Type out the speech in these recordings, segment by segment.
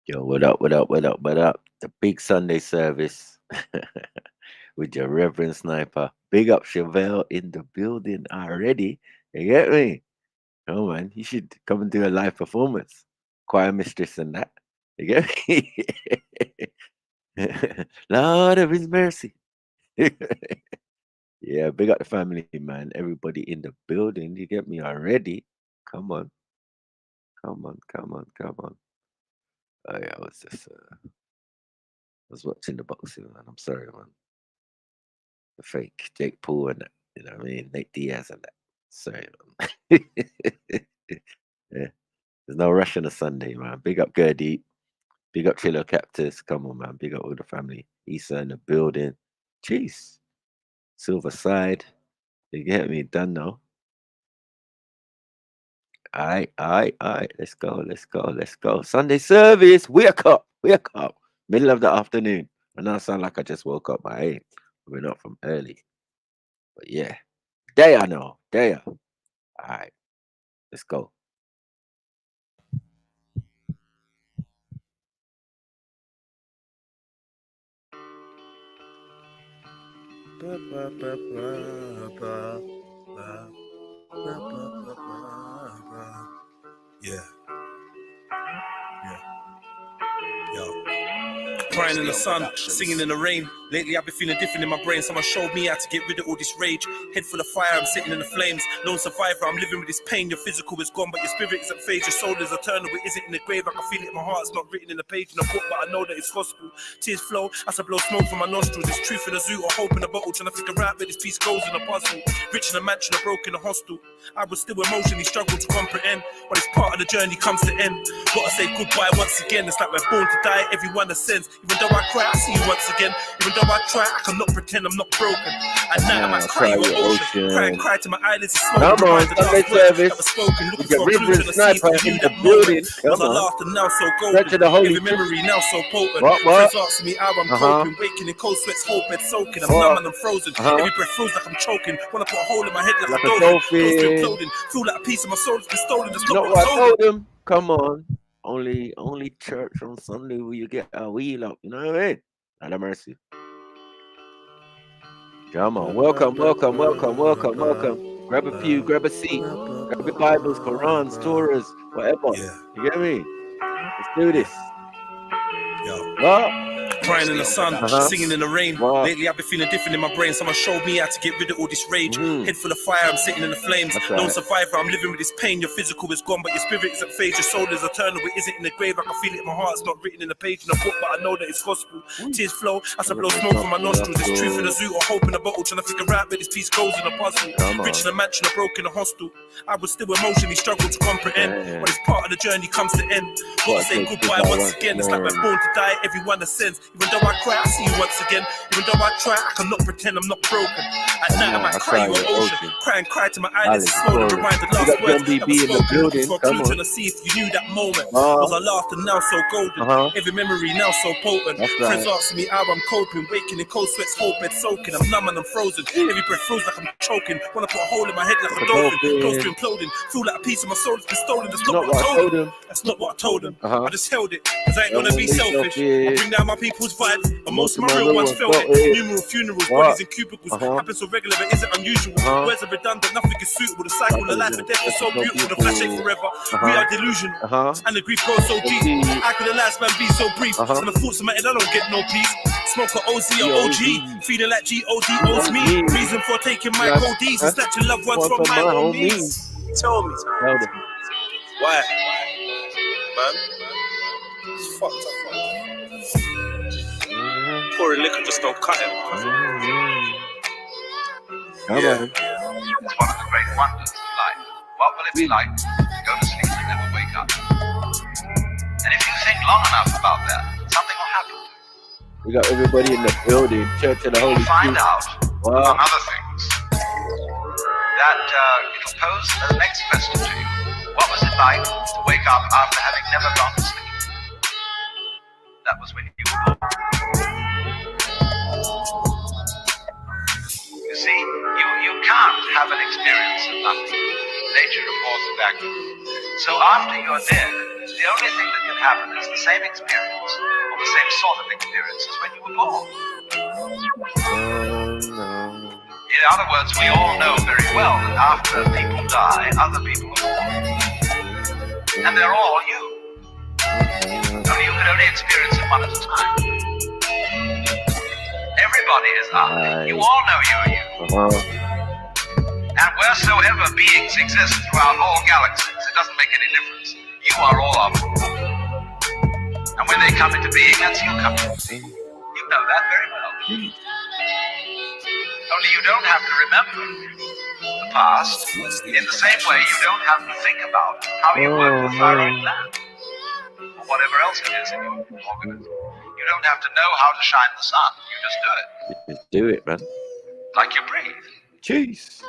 Yo, what up, what up, what up, what up? The big Sunday service with your Reverend Sniper. Big up Chevelle in the building already. You get me? Oh man, you should come and do a live performance. Choir mistress and that. You get me? Lord of his mercy. Yeah, big up the family, man. Everybody in the building. You get me already? Come on, come on, come on, come on. Oh yeah, I was just was watching the boxing, man. I'm sorry, man. The fake Jake Paul and that. You know what I mean? Nate Diaz and that. Sorry, man. Yeah. There's no rush on a Sunday, man. Big up Gurdy. Big up Chiller Captors. Come on, man. Big up all the family. Issa in the building. Jeez. Silver Side. You get me? Done now. Alright, alright, alright. Let's go, let's go, let's go. Sunday service. Wake up. Wake up. Middle of the afternoon. I know I sound like I just woke up, but I ain't. We're not from early. But yeah. Day I know. Day. Alright. Let's go. Yeah. Yeah. Yo. Crying in the sun, singing in the rain. Lately I've been feeling different in my brain. Someone showed me how to get rid of all this rage. Head full of fire, I'm sitting in the flames. Lone survivor, I'm living with this pain. Your physical is gone, but your spirit isn't phased. Your soul is eternal, it isn't in the grave. I can feel it in my heart, it's not written in the page in a book, but I know that it's gospel. Tears flow as I blow smoke from my nostrils. There's truth in a zoo or hope in a bottle. Trying to figure out where this piece goes in a puzzle. Rich in a mansion, a broke in a hostel. I would still emotionally struggle to comprehend, but it's part of the journey comes to end. Gotta say goodbye once again. It's like we're born to die, everyone ascends. Even though I cry, I see you once again. Even though I try, I cannot pretend I'm not broken. At night I might cry you an ocean. Cry and cry to my eyelids. Come on, Sunday service. With your Reverend Sniper in the building. Come on. Laughter now so golden. Every memory now so potent. What? Friends asking me how I'm coping. Waking in cold sweats, whole bed soaking. I'm numb and I'm frozen. Every breath feels like I'm choking. Wanna put a hole in my head like a dolphin. Imploding. Feel like a piece of my soul has been stolen. That's not what I told them. Come on. Only church on Sunday where you get a wheel up. You know what I mean? Not a mercy. Come on. Welcome, welcome, welcome, welcome, welcome. Grab a pew, grab a seat, grab your Bibles, Qurans, Torahs, whatever. You get me? Let's do this. Yo. What? Crying in the sun, singing in the rain. Lately I've been feeling different in my brain. Someone showed me how to get rid of all this rage. Head full of fire, I'm sitting in the flames. Lone survivor, I'm living with this pain. Your physical is gone, but your spirit isn't phased. Your soul is eternal, it isn't in the grave. I can feel it in my heart, it's not written in the page in a book, but I know that it's gospel. Tears flow as I blow smoke from my nostrils. There's truth in a zoo or hope in a bottle. Trying to figure out where this piece goes in a puzzle. Rich in a mansion, a broke in a hostel. I would still emotionally struggle to comprehend, but it's part of the journey comes to end. Gotta say goodbye once again. It's like we're born to die, everyone ascends. Even though I cry, I see you once again. Even though I try, I cannot pretend I'm not broken. At night I might cry you an ocean. Cry and cry to my eyelids. Slowly rewind the last words that were spoken. For a clue trying to see if you knew that moment. Was our laughter now so golden? Every memory now so potent. Friends asking me how I'm coping. Waking in cold sweats, whole bed soaking. I'm numb and I'm frozen. Every breath feels like I'm choking. Wanna put a hole in my head like a dolphin. Close to imploding. Feel like a piece of my soul has been stolen. That's not what I told them. That's not what I told them. I just held it, cause I ain't gonna be selfish. I bring down my people's vibes, and most of my real ones felt it. Numerous funerals, bodies in cubicles. Happens so regular, but isn't unusual. Words are redundant, nothing is suitable. The cycle of life and death is so beautiful. The flash ain't forever. We are delusional, and the grief goes so deep. How could the last man be so brief? And the thoughts in my head, I don't get no peace. Smoke a OZ or OG, feeling like G.O.D. owes me. Reason for taking my ODs and snatching loved ones from my homies. Tell me. Why? Man? It's fucked up, man. Pouring liquor just don't cut him. It's one of the great wonders of life. What will it be like to go to sleep and never wake up? And if you think long enough about that, something will happen. We got everybody in the building, Church of the Holy Spirit. Find out, among other things, that it'll pose the next question to you. What was it like to wake up after having never gone to sleep? That was when you were born. You see, you can't have an experience of nothing. Nature abhors a vacuum. So after you're dead, The only thing that can happen is the same experience, or the same sort of experience as when you were born. In other words, we all know very well that after people die, other people are born. And they're all you. Only you can only experience it one at a time. Everybody is I. You all know you are you. And wheresoever beings exist throughout all galaxies, it doesn't make any difference. You are all of them. And when they come into being, that's you coming. You know that very well. Only you don't have to remember the past in the same way you don't have to think about how you work the thyroid gland or whatever else it is in your organism. You don't have to know how to shine the sun. You just do it. You just do it, man. Like you breathe. Jeez.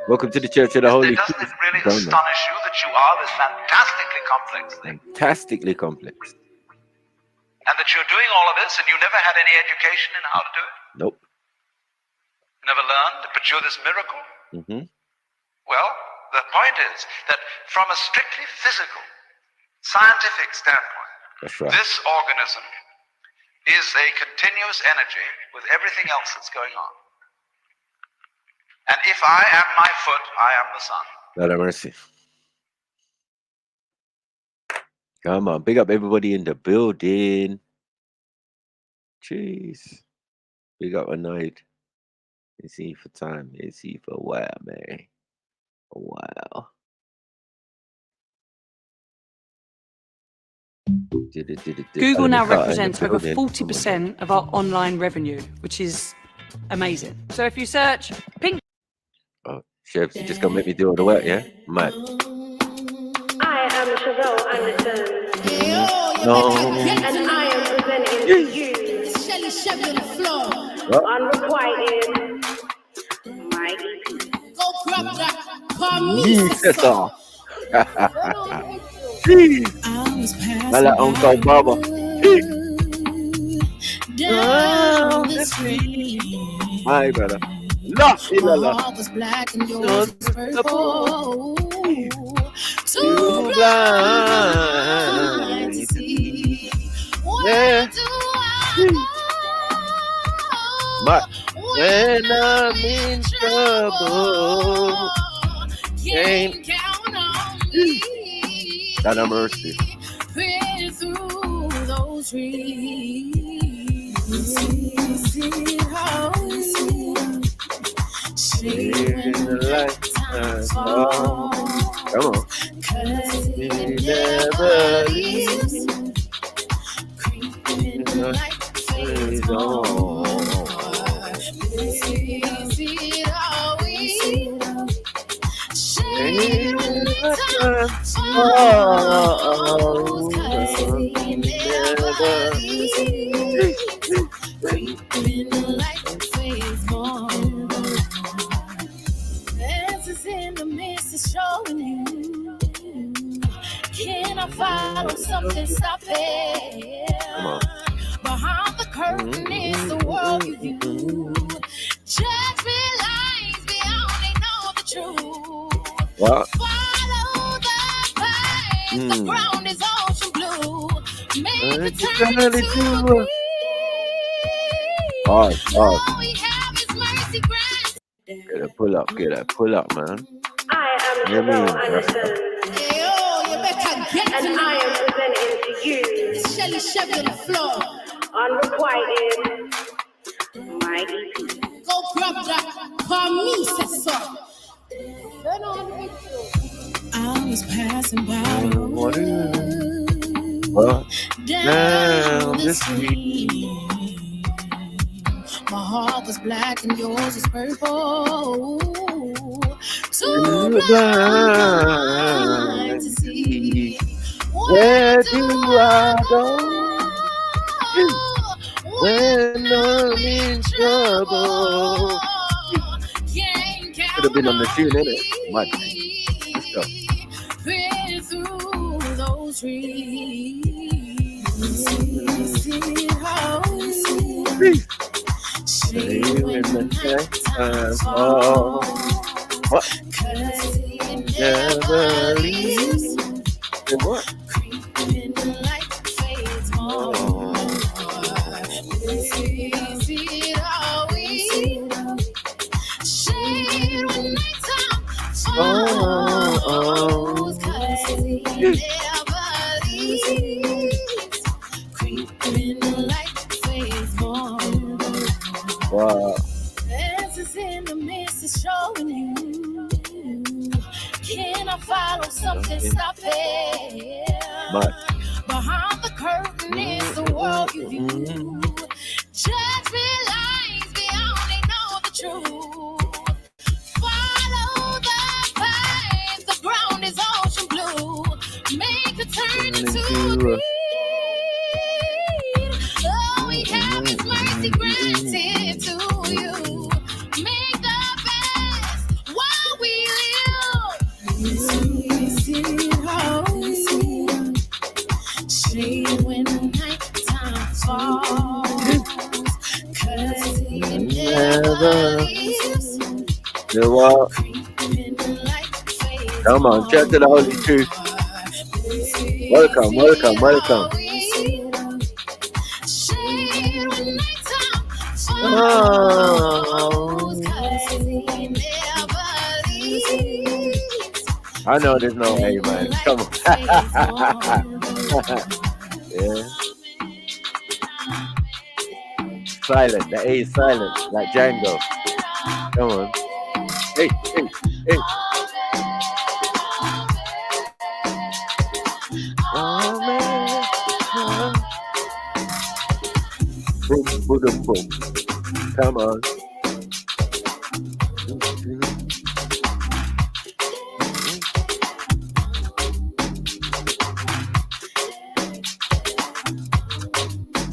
Welcome to the Church of the Holy Doesn't it really astonish you that you are this fantastically complex thing? Fantastically complex. And that you're doing all of this and you never had any education in how to do it? Nope. Never learned, but you're this miracle? Mm-hmm. Well, the point is that from a strictly physical, scientific standpoint, that's right. This organism is a continuous energy with everything else that's going on. And if I am my foot, I am the sun. Lord have mercy. Come on, big up everybody in the building. Jeez. Big up Annoyed. It's here for time. It's here for a while, man. A while. Google now represents over 40% of our online revenue, which is amazing. So if you search pink... Oh, Chefs, you just gonna make me do all the work, yeah? Mad. I am Chevelle Anderson. No. And I am presenting to you Unrequited, my EP. Sister. Jeez. I like Uncle Baba. Down the street. My brother. Lost in the love. Was black and yours was purple. Too blind to see. Where do I go? But when I'm in trouble, can't count on me. God have mercy. Through those reeds, sharing the light fall. Come on. 'Cause it never leaves. Creeping like phase on. Sharing the time falls. 'Cause it never leaves. Creeping like phase on. Answers in the mist is showing you. Can I follow something? Stop it. Behind the curtain is the world you view. Judgment lies, we only know the truth. What? Follow the path, the ground is ocean blue. Make the turn to agree. All we have is mercy grant. Get a pull up, man. I am Chevelle Anderson. And I am presenting to you Unrequited, my EP. Go grab that for me, sister. I was passing by down the street. My heart was black and yours was purple. Too blind to see. Where do I go when I'm in trouble? Could have been on the tune, innit? Mad. Let's go. Through those reeds. When the time falls. What? Never leaves. And what? Wow. Answers in the mist is showing you. Can I follow something? Stop it. Behind the curtain is the world you view. Judgment lies, we only know the truth. Follow the path, the ground is ocean blue. Make a turn into green. All we have is mercy granted to you. Make the best while we live. Shade when the night time falls. Cause it never leaves. You know what? Come on, check to the Holy Truth. Welcome. I know there's no way, man. Come on. Yeah. Silent. The A is silent, like Django. Come on. Hey. Boom, boom, boom. Come on.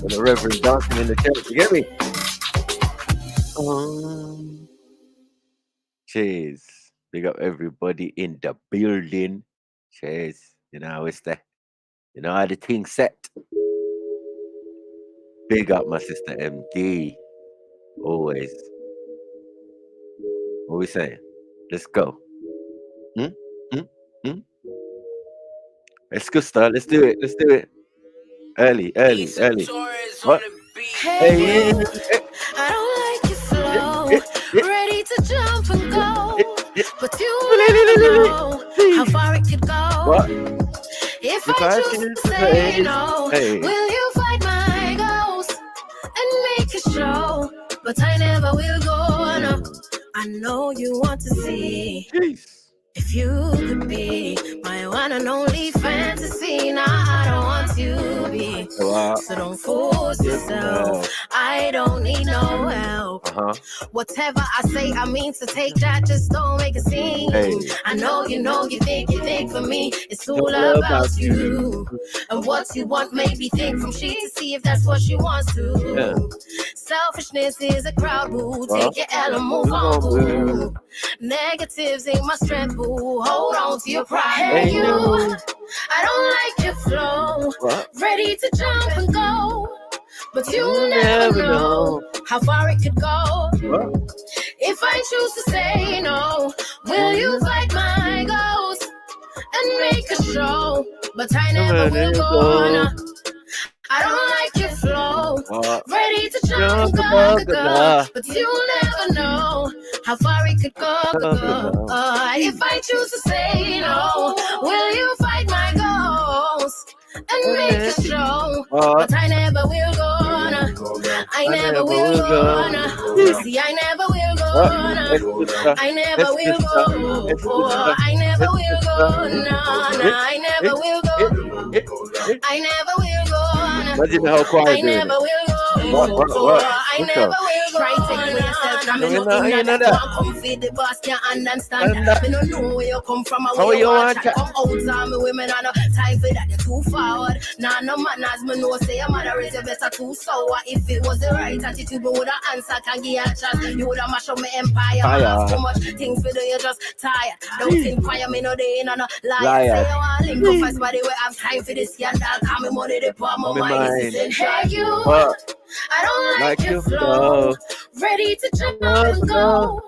And the Reverend dancing in the church, you get me? Cheers. Big up everybody in the building. Cheers. You know how it's there. You know how the thing's set. Big up my sister MD. Always. What we saying? Let's go. Let's go, start. Let's do it. Early. What? Hey. I don't like your flow. Ready to jump and go. But you never know how far it could go. What? If I choose to say no, will you fight my ghost and make a show? But I never will go, no. I know you want to see if you could be my one and only fantasy. Now I don't want you to be, so don't force yourself. I don't need no help. Whatever I say, I mean to take that, just don't make a scene. I know you think for me, it's all about you. And what you want, maybe think from she to see if that's what she wants to. Selfishness is a crowd, boo. Take your L and move on, boo. Negatives ain't my strength, boo. Hold on to your pride. Hey, you. I don't like your flow. Ready to jump and go. But you never know how far it could go. If I choose to say no, will you fight my ghost and make a show? But I never will go. No. I don't like your flow. Ready to jump and go. But you never know how far it could go. If I choose to say no, will you fight my ghost and make a show? But I never will go. I never will go. See, I never will go. I never will go. I never will go. I never will go. I never will go. Imagine how quiet I never will go. I never will go. Try to take yourself. I'm not come feed the boss, can't understand that. Me no know where you come from. Where you want to come out. Me women are no time for that. You're too forward. Nah, no manners. Me know say your mother is your better too sour. If it was the right attitude, me woulda answer. Can give you a chance. You woulda mash up my empire. Too much things for do, you just tired. Don't inquire me no day, no liar. Say you want link up fast, but they will have time for this scandal. Call me money, they pour my mind. Hey you, I don't like your flow. Ready to jump and go,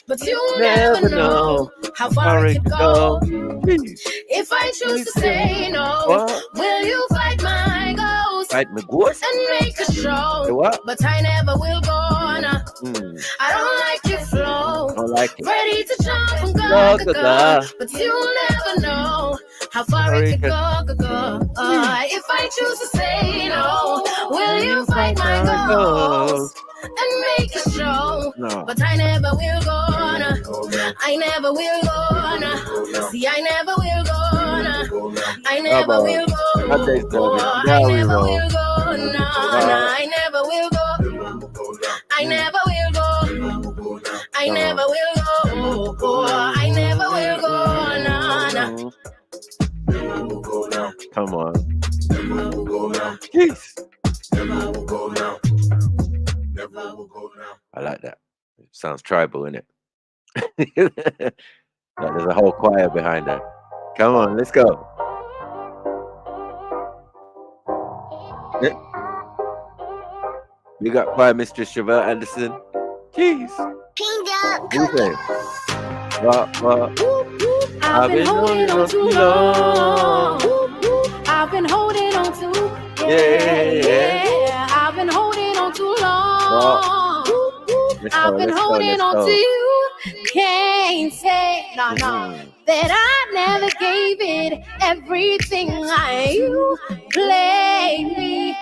but you never know how far it could go. If I choose to say no, will you fight my ghost? Fight my ghost? And make a show. But I never will go. No. I don't like your flow. Don't like it. Ready to jump and go, but you never know how far it could go. If I choose to say no, will you fight my ghost and make a show? No. But I never will go. I never will go. See, I never will go. I never will go. I never will go. I never will go. I never will go. I never will go. I never will go. Come on. Jeez. I like that. It sounds tribal, innit? Like there's a whole choir behind that. Come on, let's go. Yeah. We got choir mistress Chevelle Anderson. Jeez. Who's that? What? I've been holding on too long. I've been holding on too. Yeah. I've been holding on too long. I've been holding on to you. Can't say no that I never gave it everything you played me.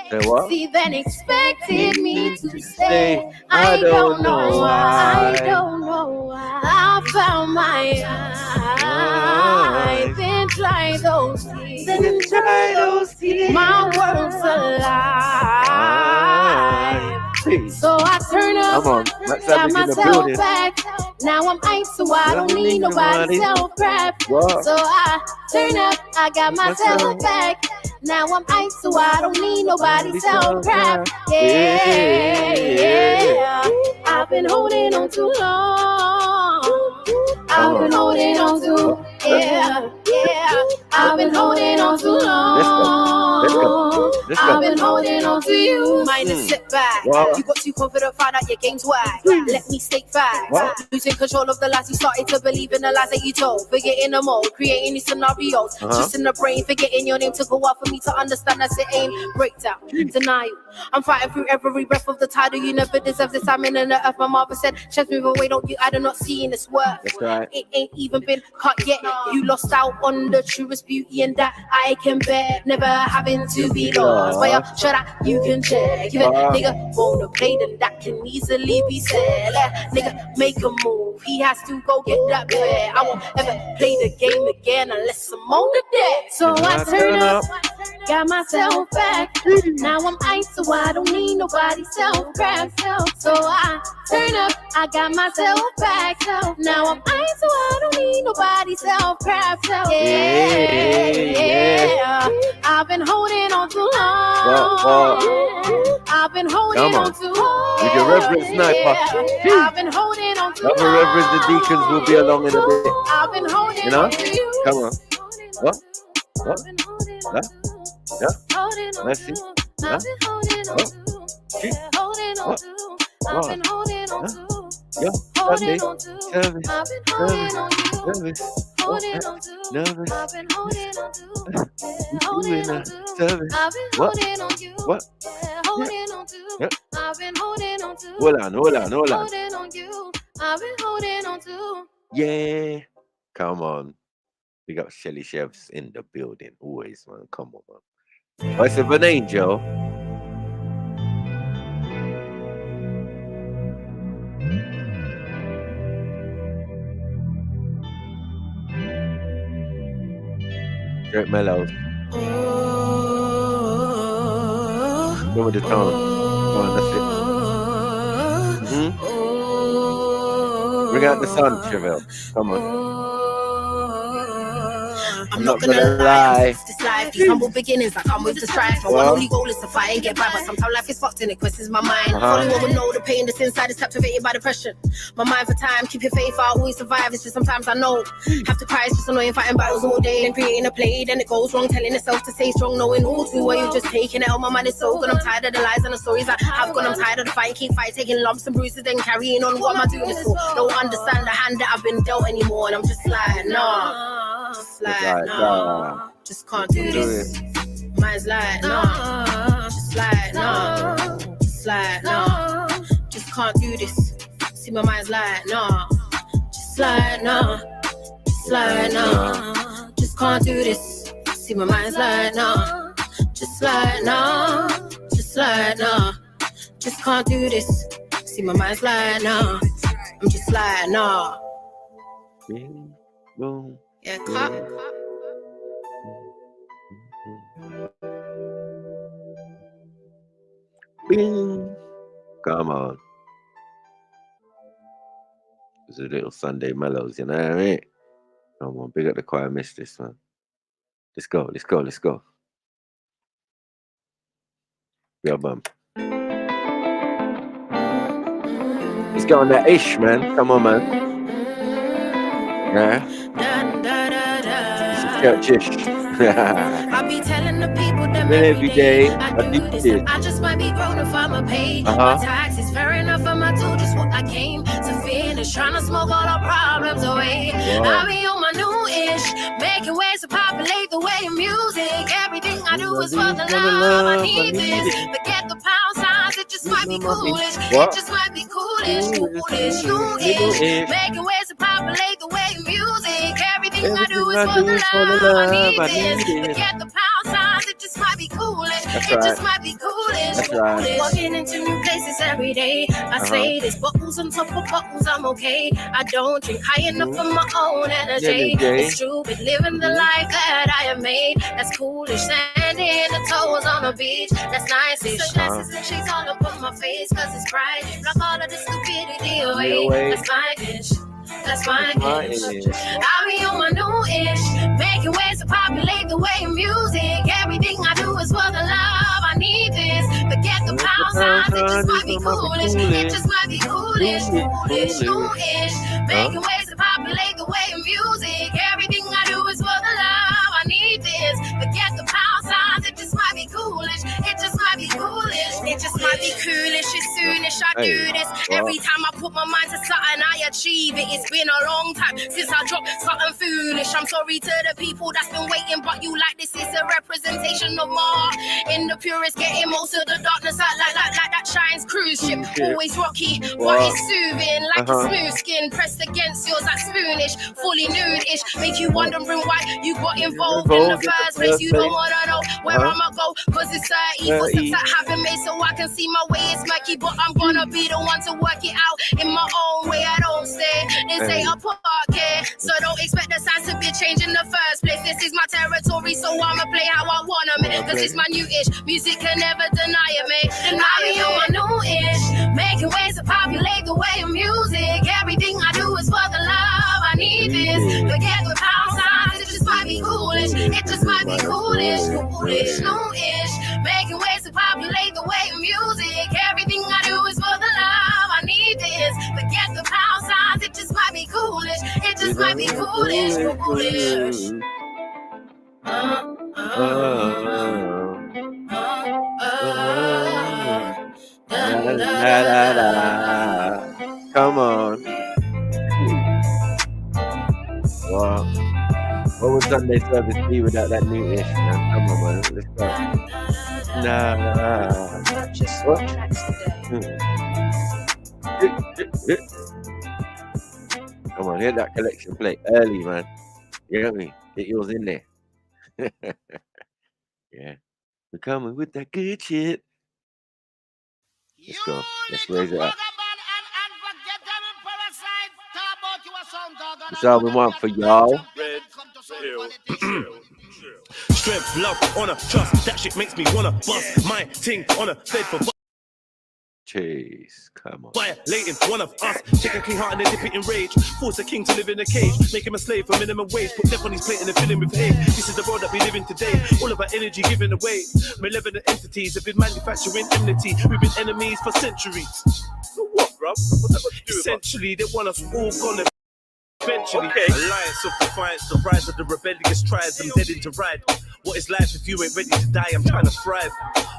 See, then expected me to say I don't know why. I don't know why. I found my eyes and tried those tears. My world's alive. So I turn up, got myself back. Now I'm ice, so I don't need nobody's self-crap. So I turn up, I got myself back. Now I'm ice, so I don't need nobody's self-crap. Yeah. I've been holding on too long. I've been holding on too, yeah. I've been holding on too long. I've been holding on to you. Mind is sit back. You got too confident, found out your game's whack. Let me stay fast. Losing control of the lies you started to believe in the lies that you told. Forgetting them all, creating these scenarios. Just in the brain, forgetting your name took a while for me to understand that's it ain't breakdown, denial. I'm fighting through every breath of the title. You never deserve this. I'm in the earth. My mother said, "Chest move away, don't you? I do not see in this worth." That's right. It ain't even been cut yet. You lost out on the truest beauty, and that I can bear. Never having to be lost. But yeah, shut up, you can check. If a nigga wanna play, then that can easily be said. Let nigga make a move. He has to go get that bag. I won't ever play the game again unless I'm on the deck. So I turn up, got myself back. Now I'm ice, so I don't need nobody's self-crap. So I turn up, I got myself back. Now I'm ice, so I don't need nobody's self-crap. Yeah. I've been holding on too long. I've been holding on too long. With your Reverend Sniper. I've been holding on too long. Other reverends and deacons will be along in a bit. I've been holding on to you. Come on. What? Yeah. Let's see. I've been holding on to. Holding on to. I've been holding on to. Holding on to. Service. I've been holding on to. Service. Holding on to. Nervous. I've been holding on to. Doing a service. I've been holding on you. What? Holding on to. I've been holding on to. Hold on. Holding on you. I've been holding on to. Yeah. Come on. We got Shelly Chefs in the building. Always, man. Come on, man. Voice of an angel. Drake Mellows. Go with the tone. Come on, that's it. Bring out the sun, Chevelle. Come on. I'm not gonna lie. This life, these humble beginnings, I come with the strife. My one only goal is to fight and get by, but sometimes life is fucked and it questions my mind. Only one would know the pain that's inside is captivated by depression. My mind for time, keep your faith, I always survive. It's just sometimes I know. Have to cry, it's just annoying fighting battles all day and creating a play. Then it goes wrong, telling yourself to stay strong, knowing all too well you're just taking it out. My mind is so good, I'm tired of the lies and the stories I have gone. I'm tired of the fight, keep fighting, taking lumps and bruises, then carrying on. What am I doing this for? Don't understand the hand that I've been dealt anymore, and I'm just like, nah. Just like, nah, just can't do this. Mine's like, nah, just like, nah, just like, nah, just can't do this. See, my mind's like, nah, just like, nah, just like, nah, just can't do this. See my mind's like, nah. Just like, nah. Just like, nah. Just can't do this. See my mind's like, nah. I'm just like, nah. Bing, boom. Yeah, cut. Bing. Come on. It's a little Sunday mellows, you know what I mean? Come on, big up the choir mistress, man. Let's go, let's go, let's go. Yeah, bum. Let's go on that ish, man. Come on, man. Yeah. This is church-ish. I be telling the people that every day I do this. I just might be grown if I'm a pay. My taxes fair enough, I'ma do just what I came to finish. Trying to smoke all the problems away. I be on my new ish, making ways to populate the way of music. Everything I do is for the love. I need this. Forget the pound signs, it just might be coolish. It just might be coolish, coolish, new-ish. Making ways to populate the way of music. Everything I do is for the love. I need this. Forget the pound signs, it just might be coolish. It just might be coolish. Walking into new places every day. I say this, bottles on top of bottles, I'm okay. I don't drink high enough for my own energy. It's true, but living the life that I have made. That's coolish, standing the toes on the beach. That's nice-ish. Sunglasses and shades all up on my face, cause it's bright. Block all of the stupidity away. That's fine-ish. That's fine. I'll be on my new-ish, making ways to populate the way of music. Everything I do is for the love. I need this. Forget the pound signs. It just might be coolish. It just might be coolish, coolish, new-ish. Making ways to populate the way of music. Everything I do is for the love. I need this. Forget the pound signs. It just might be coolish. It just might be coolish. It just might be coolish. As soon as I do this, every time I put my mind to something, I achieve it. It's been a long time since I dropped something foolish. I'm sorry to the people that's been waiting, but you like this is a representation of more. In the purest, getting most of the darkness out like that shines cruise ship. Always rocky, but it's soothing like a smooth skin pressed against yours like spoonish, fully nude-ish. Make you wondering why you got involved in the first place. You don't wanna know where I'ma go, cause it's 30 footsteps that haven't made so I can see my way. It's murky, but I'm gonna be the one to work it out in my own way. I don't stay. They say apart, yeah. So don't expect the signs to be changed in the first place. This is my territory, so I'ma play how I wanna, man. Cause it's my new-ish. Music can never deny it, man. I be on my new-ish, making ways to populate the way of music. Everything I do is for the love. I need this. Forget the pound signs. It just might be coolish. It just might be coolish, coolish, new-ish. Making ways to populate the way of music. Everything I do is for the love. I need this. Forget the pound signs. It just might be coolish. It just might be coolish, coolish. Come on. Wow. What would Sunday service be without that new-ish, man? Come on, man. Let's go. Just what tracks today. Come on, hit that collection plate early, man. You know what I mean? Get yours in there. Yeah. We're coming with that good shit. Let's go. Let's raise it up. That's all we want for y'all. Strength, love, honor, trust. That shit makes me wanna bust my ting on a fed for Jeez, come on. violating one of us. Take a king heart and then dip it in rage. Force a king to live in a cage. Make him a slave for minimum wage. Put death on his plate and then fill him with hate. This is the world that we live in today. All of our energy given away. Malevolent entities have been manufacturing enmity. We've been enemies for centuries. So what, bruv? Essentially, they want us all gone. Eventually, alliance of defiance, the rise of the rebellious tribes. I'm dead into ride. What is life if you ain't ready to die? I'm trying to thrive.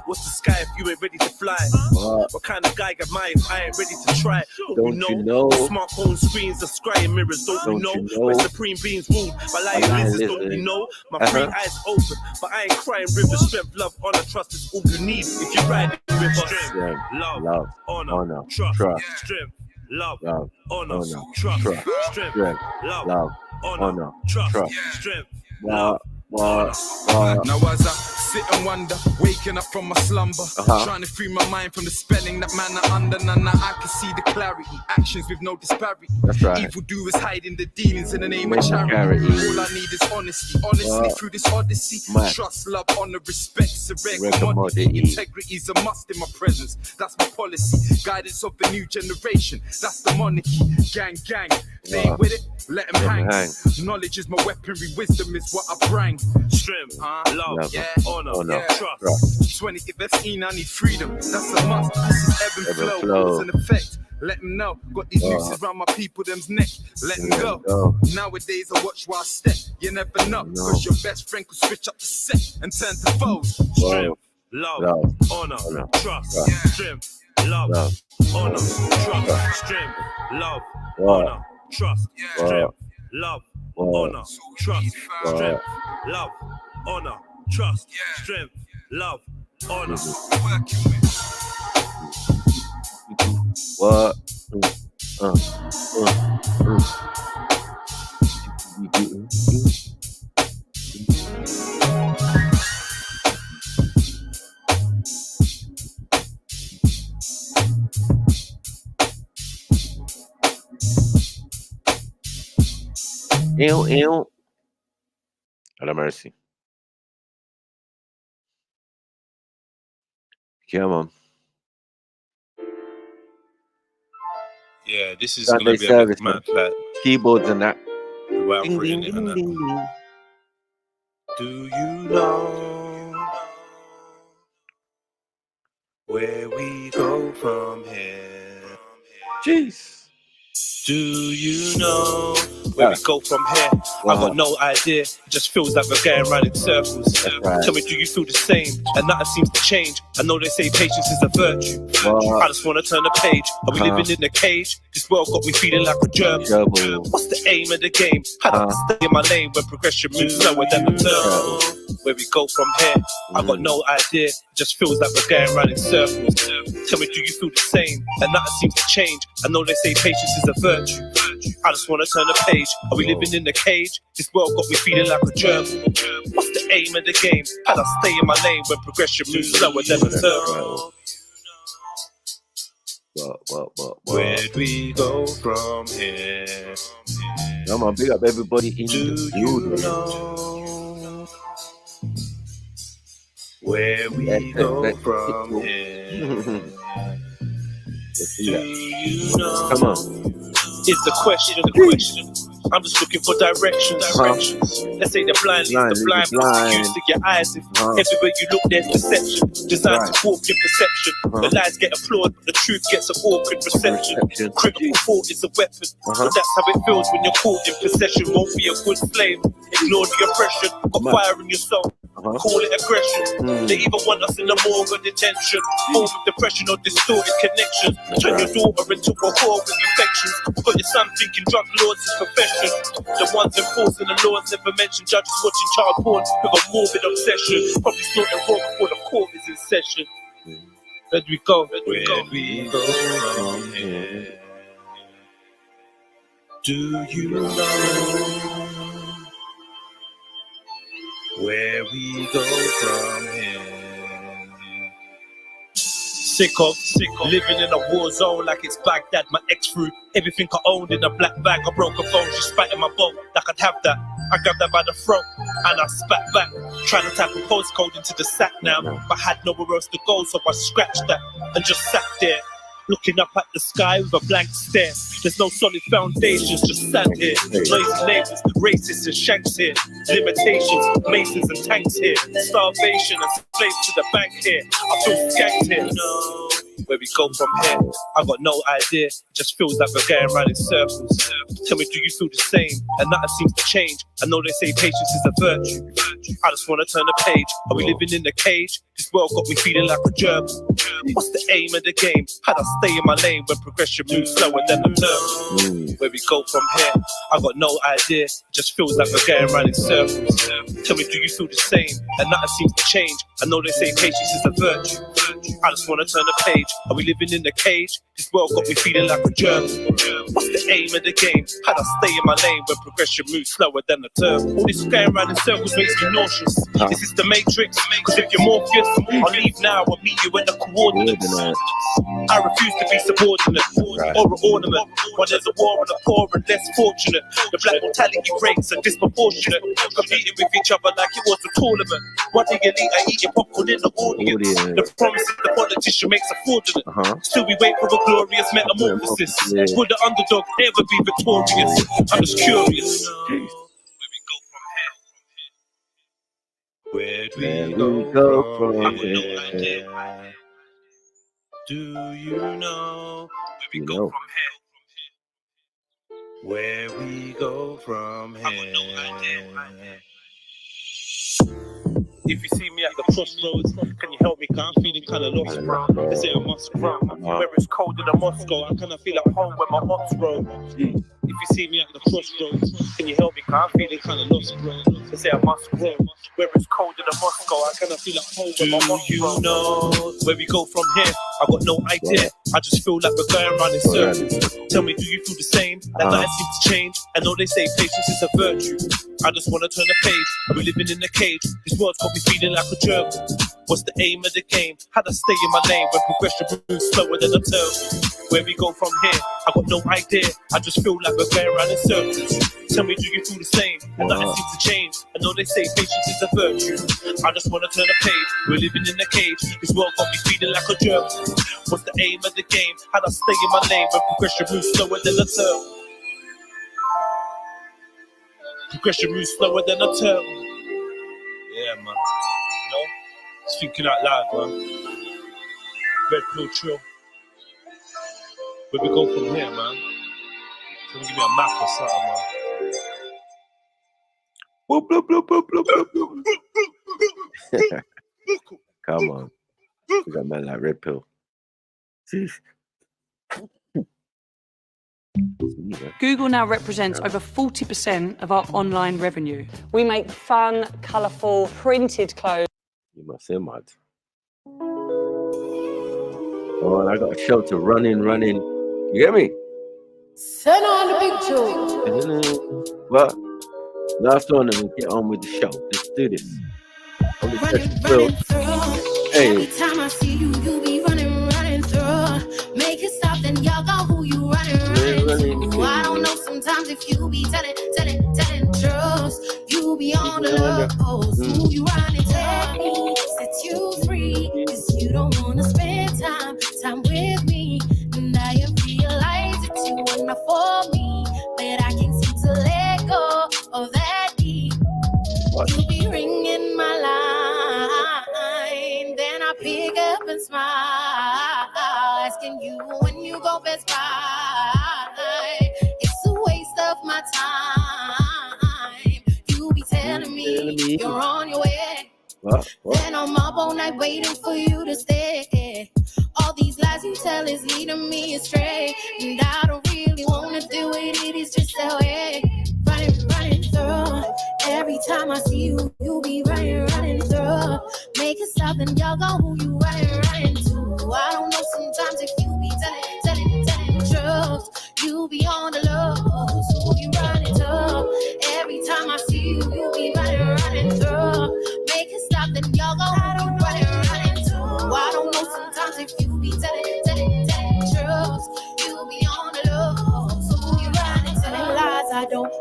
What's the sky if you ain't ready to fly? What kind of guy am I if I ain't ready to try? Don't you know? Smartphone screens are scrying mirrors. Don't you know? Where supreme beings ruled by lying lizards. Don't you know? My three eyes open, but I ain't crying rivers. Strength, love, honor, trust is all you need if you ride the river. Strength, love, honor, trust, strength. Love, honor, trust, strength, love, honor, trust, strength, love, Now as I sit and wonder, waking up from my slumber, trying to free my mind from the spelling that man are under. Now I can see the clarity, actions with no disparity. That's right. Evil doers hiding the dealings in the name of charity. All I need is honesty, through this odyssey. Trust, love, honor, respect, it's a rare commodity. Integrity's a must in my presence, that's my policy. Guidance of the new generation, that's the monarchy. Gang, they ain't with it, let them hang. Knowledge is my weaponry, wisdom is what I bring. Strength, love, honor, trust. 20, if they've seen I need freedom, that's a must. This is ebb and flow, it's an effect. Let them know, got these nooses around my people, them's neck. Let them go. Nowadays I watch while I step. You never know, cause your best friend could switch up the set and turn to foes. Strength, love, honor, trust. Strength, love, honor, trust. Strength, love, honor, trust. Strength, love, honor, trust. Strength, love, honor, trust. Strength, love, honor. What? Ew. A la mercy. Come on. Yeah, this is Sunday gonna be service, a bit mad, like keyboards and that. the way I've Ding, written ding, it and ding, that. ding, ding. Do you know where we go from here? Jeez. Do you know where we go from here? I've got no idea. It just feels like we're going round in circles. Right. Tell me, do you feel the same? And nothing seems to change. I know they say patience is a virtue. I just want to turn the page. Are we living in a cage? This world got me feeling like a germ. What's the aim of the game? How do I stay in my lane when progression moves slower than the turn? Where we go from here, I've got no idea. It just feels like we're going round in circles. Tell me, do you feel the same? And nothing seems to change. I know they say patience is a virtue. I just want to turn the page. Are we living in a cage? This world got me feeling like a germ. What's the aim of the game? How do I stay in my lane when progression moves slower than the turn? Where'd we go from here? Come on, big up everybody in the building. Know where we go from here? Do you know? Come on. Is the question. I'm just looking for directions. Let's say the blind leads the blind. Use to your eyes. If everywhere you look, there's deception. Designed to walk in perception. The lies get applauded, but the truth gets an awkward reception. Critical thought is a weapon. But that's how it feels when you're caught in possession. Won't be a good slave. Ignore the oppression. Got fire in your soul. Call it aggression. They even want us in the morgue or detention. Form of depression or distorted connection. Turn your daughter into a whore with infections. Got your son thinking drug lords is profession. The ones enforcing the laws never mentioned. Judges watching child porn with a morbid obsession. Probably snorting raw before the court is in session. Where we go from here? Do you know where we go from here? Sick of living in a war zone like it's Baghdad. My ex threw everything I owned in a black bag. I broke a phone, she spat in my bowl like I'd have that. I grabbed her by the throat and I spat back, trying to type a postcode into the sack now, but had nowhere else to go, so I scratched that and just sat there, looking up at the sky with a blank stare. There's no solid foundations, just sand here. Noisy neighbors, racists and shanks here. Limitations, masons and tanks here. Starvation and slaves to the bank here. I feel skanked here. Where we go from here, I got no idea. It just feels like we're going round in circles. Tell me, do you feel the same? And nothing seems to change. I know they say patience is a virtue. I just want to turn the page. Are we living in a cage? This world got me feeling like a germ. What's the aim of the game? How do I stay in my lane when progression moves slower than the turn? Where we go from here, I got no idea. It just feels like we're going round in circles. Tell me, do you feel the same? And nothing seems to change. I know they say patience is a virtue. I just wanna turn the page. Are we living in a cage? This world got me feeling like a germ. What's the aim of the game? How'd I stay in my lane when progression moves slower than the turn? All this going around in circles makes me nauseous. This is the matrix. Cause if you're Morpheus, I'll leave now and meet you at the coordinates. I refuse to be subordinate or an ornament. When there's a war on the poor and less fortunate, the black mortality rates are disproportionate. Competing with each other like it was a tournament. One day elite are eating popcorn in the audience. The promises the politician makes are fraudulent. Still we wait for a glorious metamorphosis. Will the underdog ever be victorious? I'm just curious. Where do we go from here? I have no idea. Do you know where we go from here? Where we go from here? I have no idea. If you see me at the crossroads, can you help me? Cause I'm feeling kinda lost, bro. They say I must grow. Where it's cold in Moscow, I kinda feel at home when my hops roll. If you see me at the crossroads, can you help me? Cause I'm feeling kinda lost, bro. They say I must grow. Where it's cold in Moscow, I kinda feel at home when my hops roll. Do you know where we go from here? I got no idea. I just feel like we're going around in circles. Tell me, do you feel the same? That nothing seems to change. I know they say patience is a virtue. I just wanna turn the page. Are we living in a cage? This world's got me feeling like a germ. What's the aim of the game? How'd I stay in my lane when progression moves slower than a turn? Where we go from here? I got no idea. I just feel like we're going around in circles. Tell me, do you feel the same? And nothing seems to change. I know they say patience is a virtue. I just wanna turn the page. We're living in a cage. This world got me feeling like a germ. What's the aim of the game? How'd I stay in my lane when progression moves slower than a turn? Progression moves slower than a turn. Yeah, man. You know? Just thinking out loud, man. Red pill trill. Where we go from here, man? Someone give me a map or something, man. Bloop, bloop, bloop, bloop, bloop, bloop, bloop. Come on. We got man like Red Pill. Jeez. Google now represents over 40% of our online revenue. We make fun, colourful, printed clothes. You must say mad. Oh, I got a show to run in. You get me? Send on the big two. What? Last one and get on with the show. Let's do this. Running through. Hey. Every time I see you, you be running through. Make it stop, then y'all go who you running through. I don't know sometimes if you be telling truths. You be on the lows. Who you running to? Set you free. Cause you don't wanna spend time with me. Now you realize that you wanna for me. But I can't seem to let go of that need. You be ringing my line, then I pick up and smile, asking you when you go Best Buy. It's a waste of my time. You be telling me you're on your way. What? Then I'm up all night waiting for you to stay. All these lies you tell is leading me astray, and I don't really wanna do it. It is just that way. Running through. Every time I see you, you be running through. Make it stop and y'all go who you running to. I don't know sometimes if you be telling truths. You be on the lows, who you running to. Every time I see you, you be running through. Make it stop then y'all go who you running to. I don't know sometimes if you be telling truths. You be on the lows, who you running to. Telling lies I don't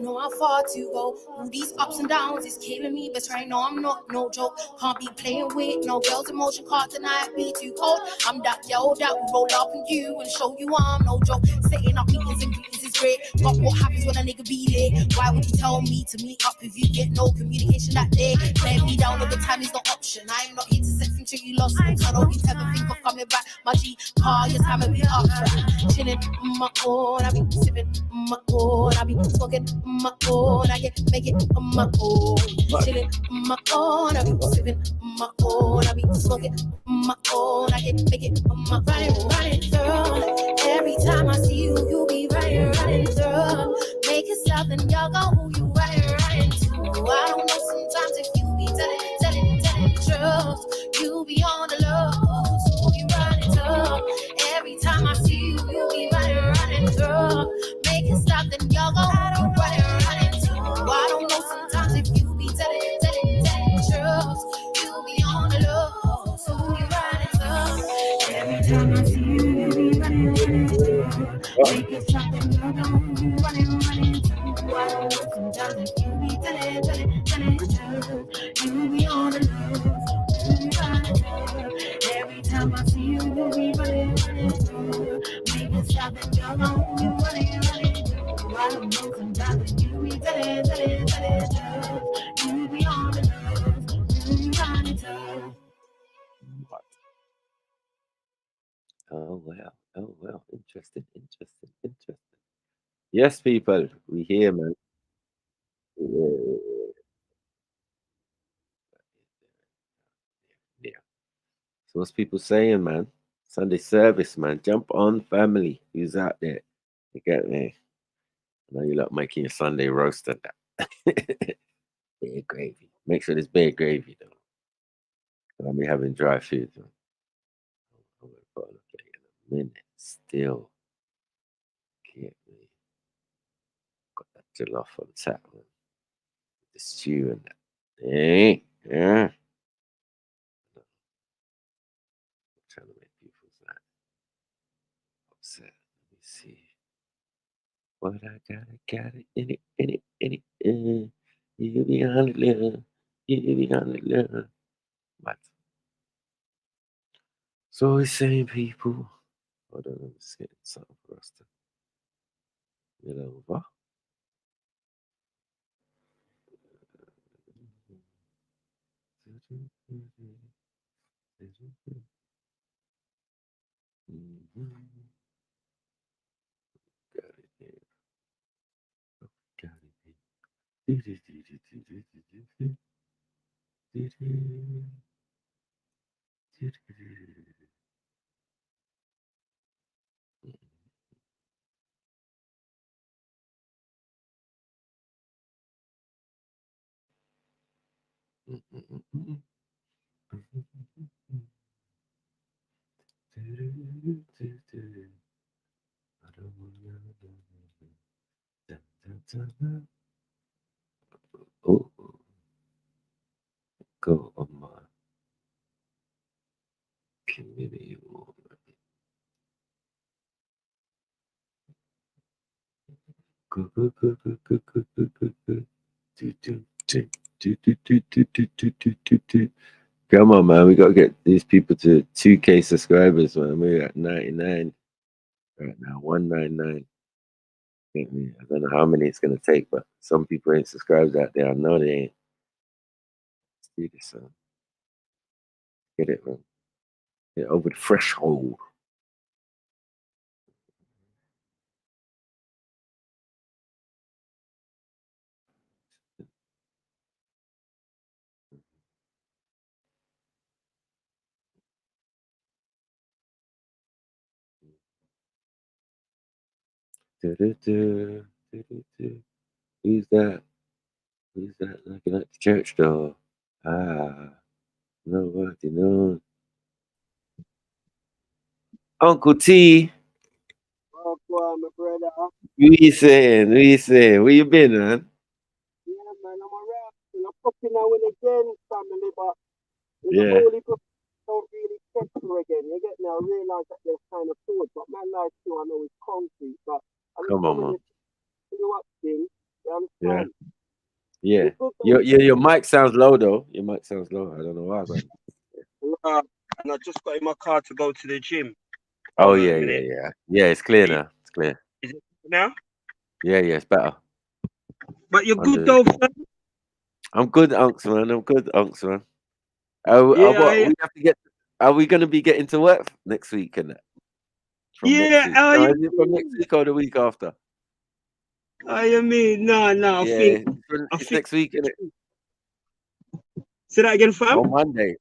know how far to go. Ooh, these ups and downs is killing me, but right now I'm not no joke. Can't be playing with no girls' emotion card tonight, be too cold. I'm that yo that will roll up on you and show you I'm no joke. Setting up meetings and greetings is great, but what happens when a nigga be late? Why would you tell me to meet up if you get no communication that day? Play me down all the time is no option. I am not here to set things till you lost. I don't need to ever think of coming back. My G, car, your time will be up. Chilling on my own, I be sipping on my own, I be smoking on my own, I get make it on my own. Chilling on my own, I be sipping on my own, I be smoking on my own, I get make it on my running through. Every time I see you, you be running through. Make it stop and y'all go who you running to. I don't know Oh well. Oh well. Interesting. Interesting. Interesting. Yes, people. We here, man. Yeah. Yeah. So what's people saying, man? Sunday service, man. Jump on, family. Who's out there? You get me? I know you lot making your Sunday roast and that. Beer gravy. Make sure there's beer gravy though. I'll be having dry food. Though. I'm gonna put on a plate in a minute. Still, get me. Got that jollof on tap, man. The stew and that. Hey, yeah. I'm trying to make people that upset. Let me see. What I got it, in it, you be on the love, you be on the love. But so it's saying people. Hold on, let me see something for us to get over. Got it here. Got it. Oh, go on my community. Go, go, go, go, go, go, go, go, go. Do, do, do, do, do, do, do, do, do, do, do. Come on, man. We got to get these people to 2K subscribers, man. We're at 99 right now, 199. I don't know how many it's going to take, but some people ain't subscribed out there. I know they ain't. Let's do this, man. Get it, man. Get over the threshold. Du-du-du, du-du-du. Who's that? Who's that knocking at the church door? Ah, nobody knows. Uncle T, Oh, boy, my brother. who you saying? Who you saying? Where you been, man? Yeah, man, I'm alright. I'm popping now and again, family, but there's a Yeah, whole heap of don't really text her again. You get me? I realise that there's kind of forward, but my life too, I know it's concrete, but I'm just come on, coming man. to you up, thing. You Yeah, understand? yeah. It's good Your mic sounds low though. Your mic sounds low. I don't know why, but and I just got in my car to go to the gym. oh Hold on a yeah, yeah, minute. yeah. Yeah, it's clear now. It's clear. Is it now? Yeah, yeah, it's better. But you're good Under. though, fam. I'm good, Unks, man. I'm good, Unks, man. Yeah, What we have to get? Are we gonna be getting to work next week and that? From next yeah, week? No, is it from next week or the week after? I mean, no, Yeah, I it's think, next week, isn't it? say that again, fam? Oh, Monday.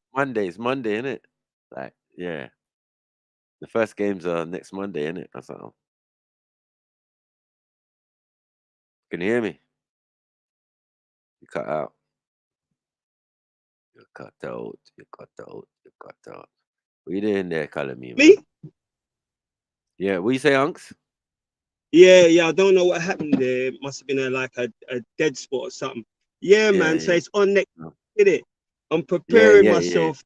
It's Monday, isn't it? Like, yeah. The first games are next Monday, isn't it? That's all. Can you hear me? You cut out. You cut out. You cut out. You cut out. What you doing there, calling me, Me? man? Yeah, what you say, Unks? Yeah, I don't know what happened there. It must have been a dead spot or something. Yeah, Yeah, man. So yeah. it's on next, No. did it? I'm Yeah, preparing yeah, yeah. myself.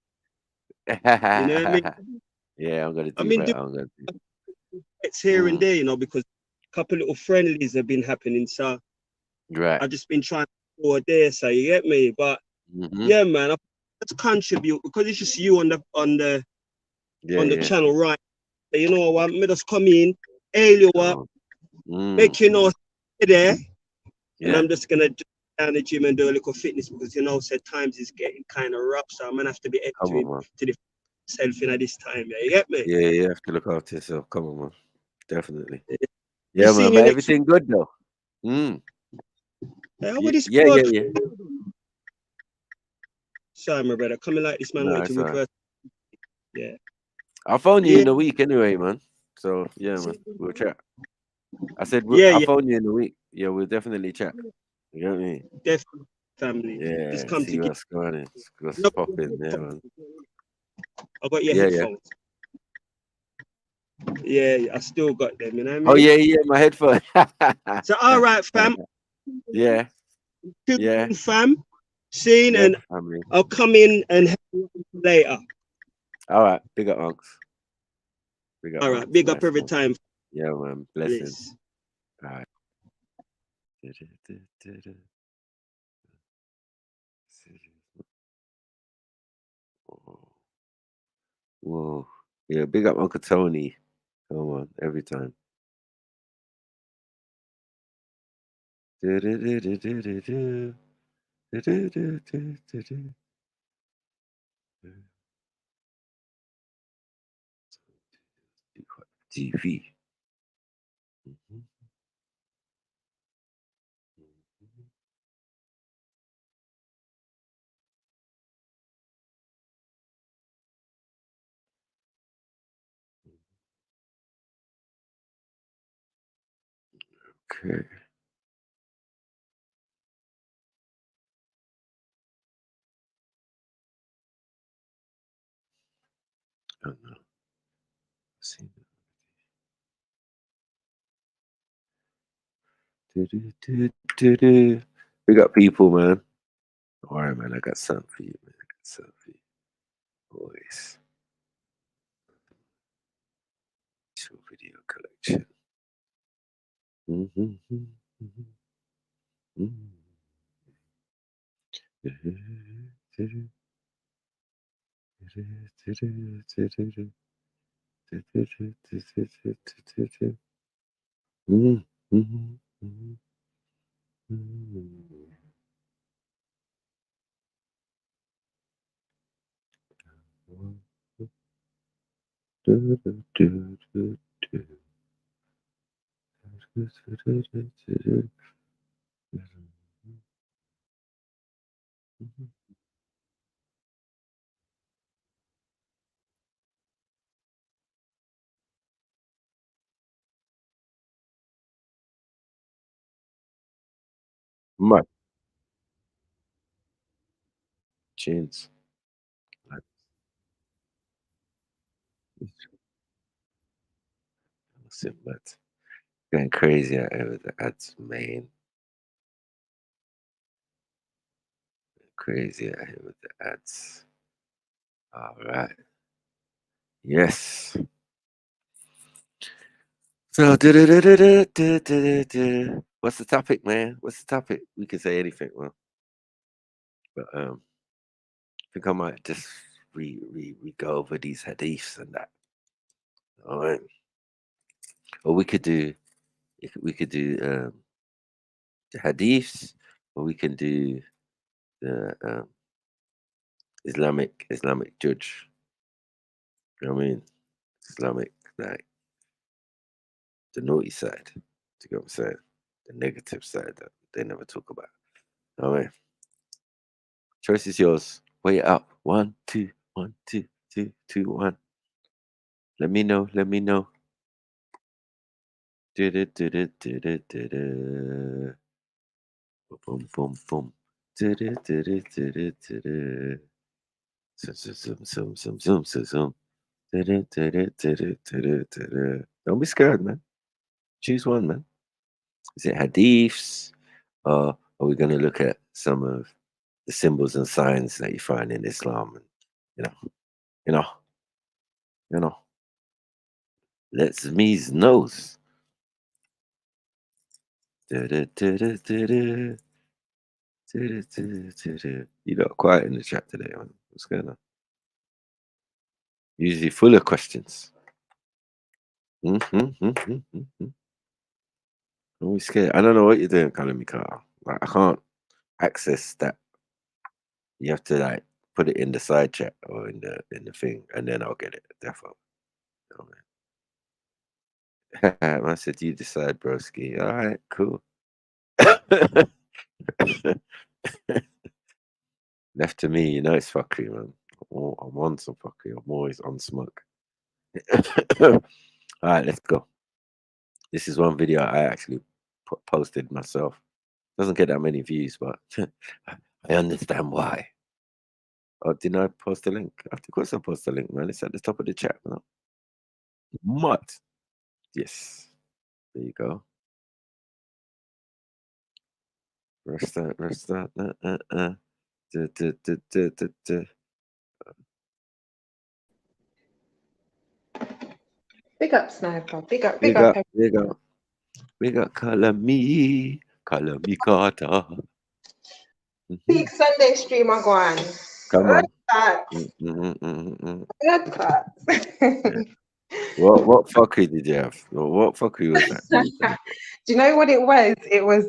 You know what I mean? Yeah, I'm gonna I do mean, better. doing I'm gonna do. bits here and Mm, there, because a couple little friendlies have been happening. So right. I've just been trying to go there. So you get me? But Mm-hmm. yeah, man, let's contribute because it's just you on Yeah, the yeah. channel, right? So, you know what? Let us come in, hail you up, Come on. make you know there. And Yeah. I'm just gonna down the gym and do a little fitness because said times is getting kind of rough, so I'm gonna have to be Come to on, man. the self in at this time. Yeah, you get me? Yeah, you have to look after yourself. Come on, man. Definitely. Be Yeah, man. seeing you But next week. everything good though. Mm. How Yeah, about this yeah, pod? yeah, yeah. Sorry, my brother. Coming like this, man. No, Wanted it's to all right. reverse. Yeah. I'll phone you Yeah. in the week anyway, man. So yeah, man. We'll chat. I said Yeah, I'll yeah. phone you in the week. Yeah, we'll definitely chat. You know what I mean? Definitely, family. Just Yeah, come see together. what's going on. What's Nope. popping there, man. I got your Yeah, yeah. headphones. Yeah, I still got them. You know what I Oh mean? yeah, yeah, my headphone. So, all right, fam. Yeah, Good yeah, fam. Seen, yeah, and family. I'll come in and help you later. All right, big up, unks. Big up, All right, unks. big up Nice every one. time. Yeah, man. Blessings. Yes. All right. Whoa. Yeah, big up Uncle Tony. Come on, every time. TV. Okay. Oh no. See. Big up people, man. All right, man. I got something for you, man. I got something for you. Always. Show video collection. Mud. Chins. Listen, but going crazy out here with the ads, man. Crazy out here with the ads. All right. Yes. So, what's the topic, man? What's the topic? We can say anything, well, but I think I might just re go over these hadiths and that. All right. Or we could do the hadiths, or we can do the Islamic judge. You know what I mean? Islamic, like the naughty side. Do you get what I'm saying? The negative side that they never talk about. All right. Choice is yours. Weigh it up. 1, 2, 1, 2, 2, 2, 1. Let me know. Let me know. Did it, did it, did it, did it. Boom, boom, boom. Did it, did it, did it, did it. Zoom, zoom, zoom, zoom, zoom, zoom, zoom. Did it, did it, did it, did it, did it. Don't be scared, man. Choose one, man. Is it hadiths? Or are we going to look at some of the symbols and signs that you find in Islam? And, you know, you know, you know. Let's me's knows. You got quiet in the chat today, man. What's going on? Usually full of questions. Always scared. I don't know what you're doing, calling me Carl. Like, I can't access that. You have to like put it in the side chat or in the thing, and then I'll get it. Definitely. I said, you decide, broski. All right, cool. Left to me, it's fuckery, man. I'm on some fuckery. I'm always on smoke. All right, let's go. This is one video I actually posted myself. Doesn't get that many views, but I understand why. Oh, didn't I post a link? Of course I post a link, man. It's at the top of the chat. No? What? Yes. There you go. Restart. Big up, Sniper. Big up. Big up, Color me Carter. Big Sunday stream, I go on. Come on. What fuckery did you have? What fuckery was that? Do you know what it was? It was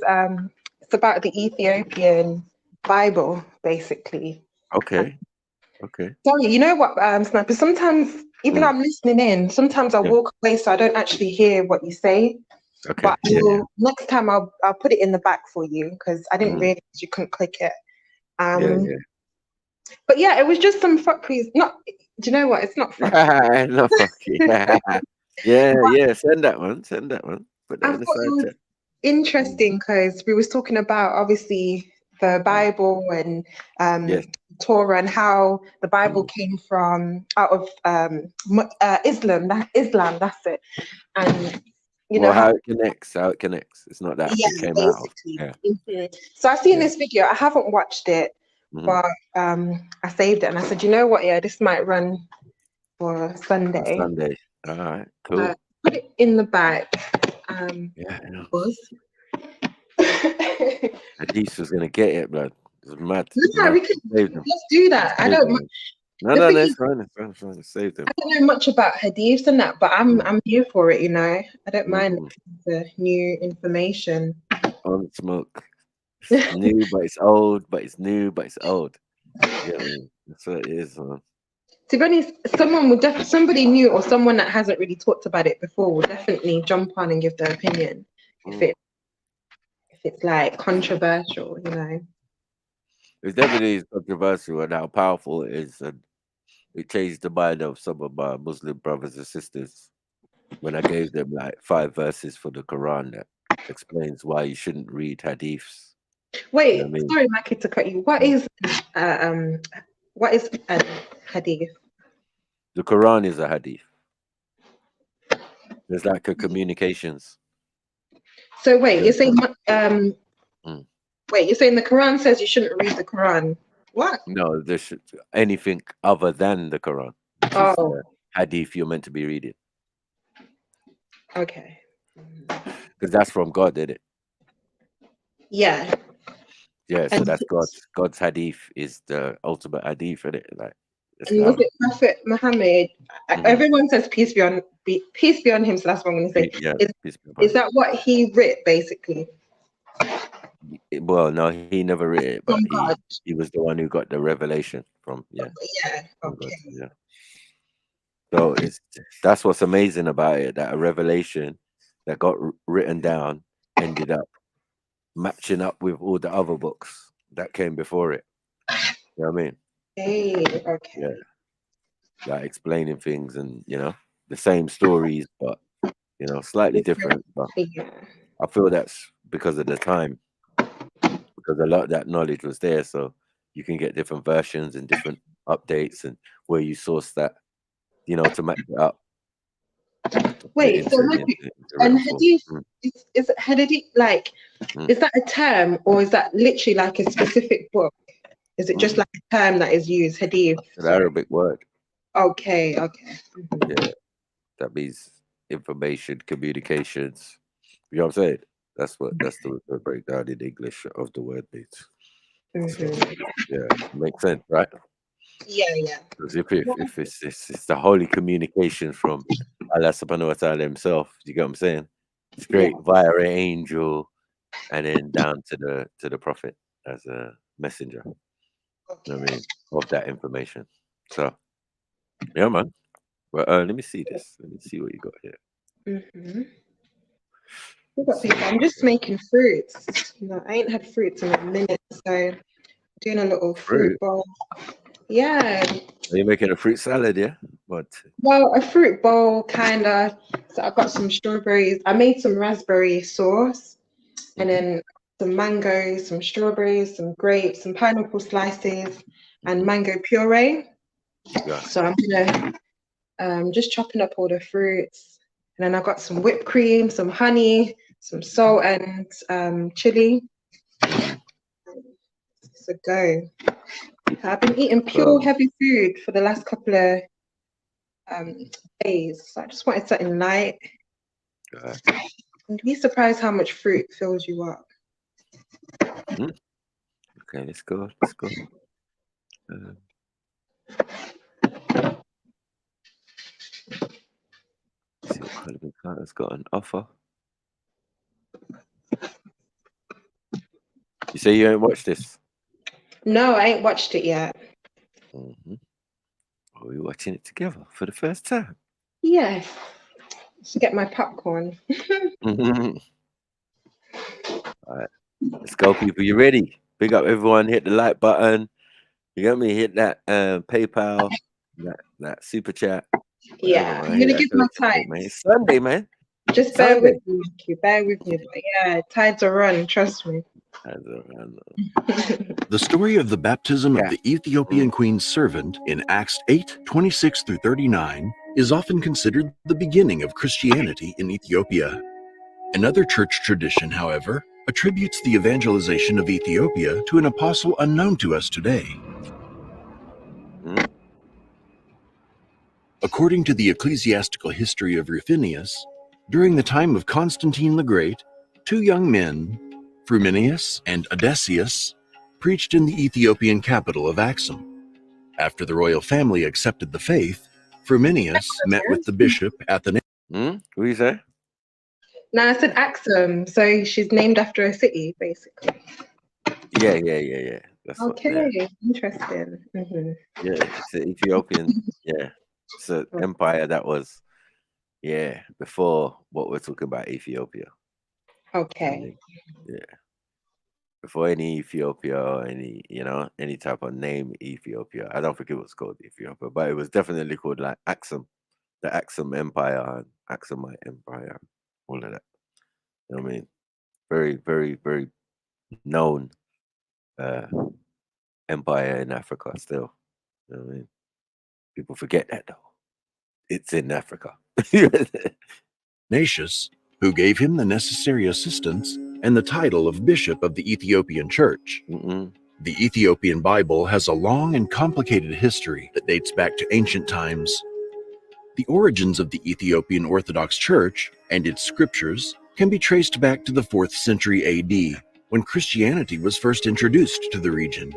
it's about the Ethiopian Bible, basically. Okay. Sorry, you know what, Sniper? Sometimes, even though I'm listening in, sometimes I walk away so I don't actually hear what you say. Okay. But next time I'll put it in the back for you because I didn't realize you couldn't click it. But yeah, it was just some fuckeries. Not, do you know what? It's not fuckery. Not fuckery. yeah. Send that one. Put that I in the thought it side was chat. interesting because we was talking about obviously the Bible and Torah and how the Bible came from out of Islam. That's it. And you know how it connects. It's not that it came basically. out of. Yeah. So I've seen this video. I haven't watched it, but I saved it and I said, you know what? Yeah, this might run for Sunday. All right, cool. Put it in the back. Hadith was gonna get it, blood. It was mad. Let's do that. I don't. No, that's fine. Save them. I don't know much about hadiths and that, but I'm here for it. I don't mind the new information. On smoke. It's new, but it's old. But it's new, but it's old. That's what it is, man. To be honest, somebody new or someone that hasn't really talked about it before will definitely jump on and give their opinion if it's like controversial, It definitely is controversial and how powerful it is, and it changed the mind of some of my Muslim brothers and sisters when I gave them like 5 verses for the Quran that explains why you shouldn't read hadiths. Wait, sorry, Maki, to cut you. What is a hadith? The Quran is a hadith. There's like a communications. So wait, you're saying you're saying the Quran says you shouldn't read the Quran. What? No, there should anything other than the Quran. Hadith you're meant to be reading. Okay. Because that's from God, isn't it? Yeah. Yeah, so that's God's hadith is the ultimate hadith, isn't it? Like, and was it Prophet Muhammad? Everyone says peace be on him, so that's what I'm going to say. Yeah, is that what he writ, basically? Well, no, he never writ it, but he was the one who got the revelation from. Yeah. Okay. Yeah. So that's what's amazing about it, that a revelation that got written down ended up matching up with all the other books that came before it. You know what I mean? Okay. Yeah. Like explaining things and, the same stories, but, slightly different. But I feel that's because of the time, because a lot of that knowledge was there. So you can get different versions and different updates and where you source that, to match it up. Wait, and hadith, is hadith like, is that a term or is that literally like a specific book? Is it just like a term that is used, hadith? It's an Arabic word. Okay. Yeah, that means information, communications. You know what I'm saying? That's the breakdown in English of the word means. So, makes sense, right? Yeah. Because if it's the holy communication from Allah subhanahu wa ta'ala himself, you get what I'm saying? Straight via an angel and then down to the prophet as a messenger. I mean, of that information. So, yeah, man. Well, let me see this. Let me see what you got here. I'm just making fruits. No, I ain't had fruits in a minute, so doing a little fruit bowl. Yeah. Are you making a fruit salad? Yeah. What? Well, a fruit bowl kind of. So I got some strawberries. I made some raspberry sauce, and then some mangoes, some strawberries, some grapes, some pineapple slices, and mango puree. Yeah. So I'm gonna just chopping up all the fruits, and then I got some whipped cream, some honey, some salt, and chili. So go. I've been eating pure heavy food for the last couple of days, so I just wanted something light. You'd be surprised how much fruit fills you up. Okay, let's go. Let's go. See what kind of has got an offer. You say you ain't watched this? No, I ain't watched it yet. Are we watching it together for the first time? Yeah. Let's get my popcorn. All right, let's go, people. You ready? Big up everyone. Hit the like button. You got me? Hit that PayPal, that super chat. Yeah, I'm gonna give my time. Man. It's Sunday, man. Just bear with me, bear with me. But yeah, tides are run. Trust me. The story of the baptism of the Ethiopian queen's servant in Acts 8:26-39 is often considered the beginning of Christianity in Ethiopia. Another church tradition, however, attributes the evangelization of Ethiopia to an apostle unknown to us today. According to the ecclesiastical history of Rufinus, during the time of Constantine the Great, two young men, Fruminius and Odysseus, preached in the Ethiopian capital of Axum. After the royal family accepted the faith, Fruminius met with the bishop at the... What do you say? No, I said Axum, so she's named after a city, basically. Yeah. That's okay, interesting. Yeah, it's an Ethiopian. Yeah, it's an empire that was, before what we're talking about, Ethiopia. Okay. Yeah. Before any Ethiopia or any type of name Ethiopia. I don't think it was called Ethiopia, but it was definitely called like Axum, the Axum Empire and Axumite Empire, all of that. You know what I mean? Very, very, very known empire in Africa still. You know what I mean? People forget that though. It's in Africa. Ignatius, who gave him the necessary assistance and the title of Bishop of the Ethiopian Church. The Ethiopian Bible has a long and complicated history that dates back to ancient times. The origins of the Ethiopian Orthodox Church and its scriptures can be traced back to the 4th century AD, when Christianity was first introduced to the region.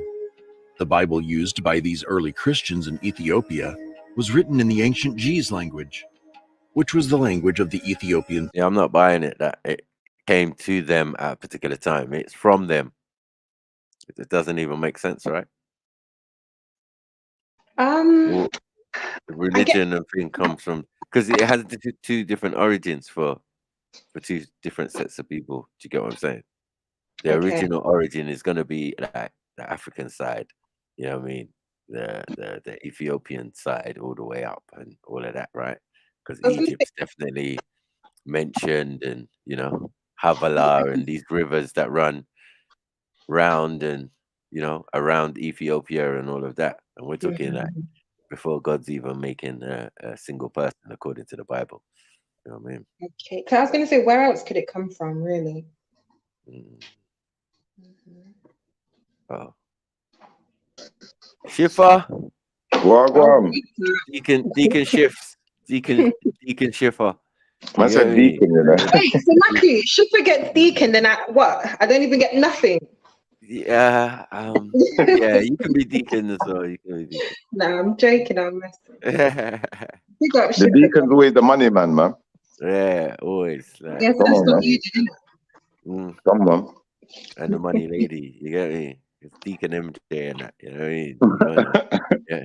The Bible used by these early Christians in Ethiopia was written in the ancient Ge'ez language, which was the language of the Ethiopian. Yeah, I'm not buying it that it came to them at a particular time. It's from them. It doesn't even make sense, right? Well, the religion and thing comes from, because it has two different origins for two different sets of people. Do you get what I'm saying? The original origin is going to be like the African side, you know what I mean? The Ethiopian side all the way up and all of that, right? Because Egypt's definitely mentioned, and Havala and these rivers that run round and around Ethiopia and all of that. And we're talking like before God's even making a single person according to the Bible. You know what I mean? Okay, so I was going to say, where else could it come from, really? Oh, Shifa. Deacon shifts. Deacon Shifa. I said deacon, you know. Wait, so Maki, Shifa gets deacon, then I don't even get nothing. Yeah, yeah, you can be deacon as well. You can be deacon. No, I'm joking. I'm messing. The deacon's always the money man, man. Yeah, always. Like, yes, that's what you do. Come on. And the money lady, you get me? It's Deacon MJ and that, you know what I mean? You know, yeah.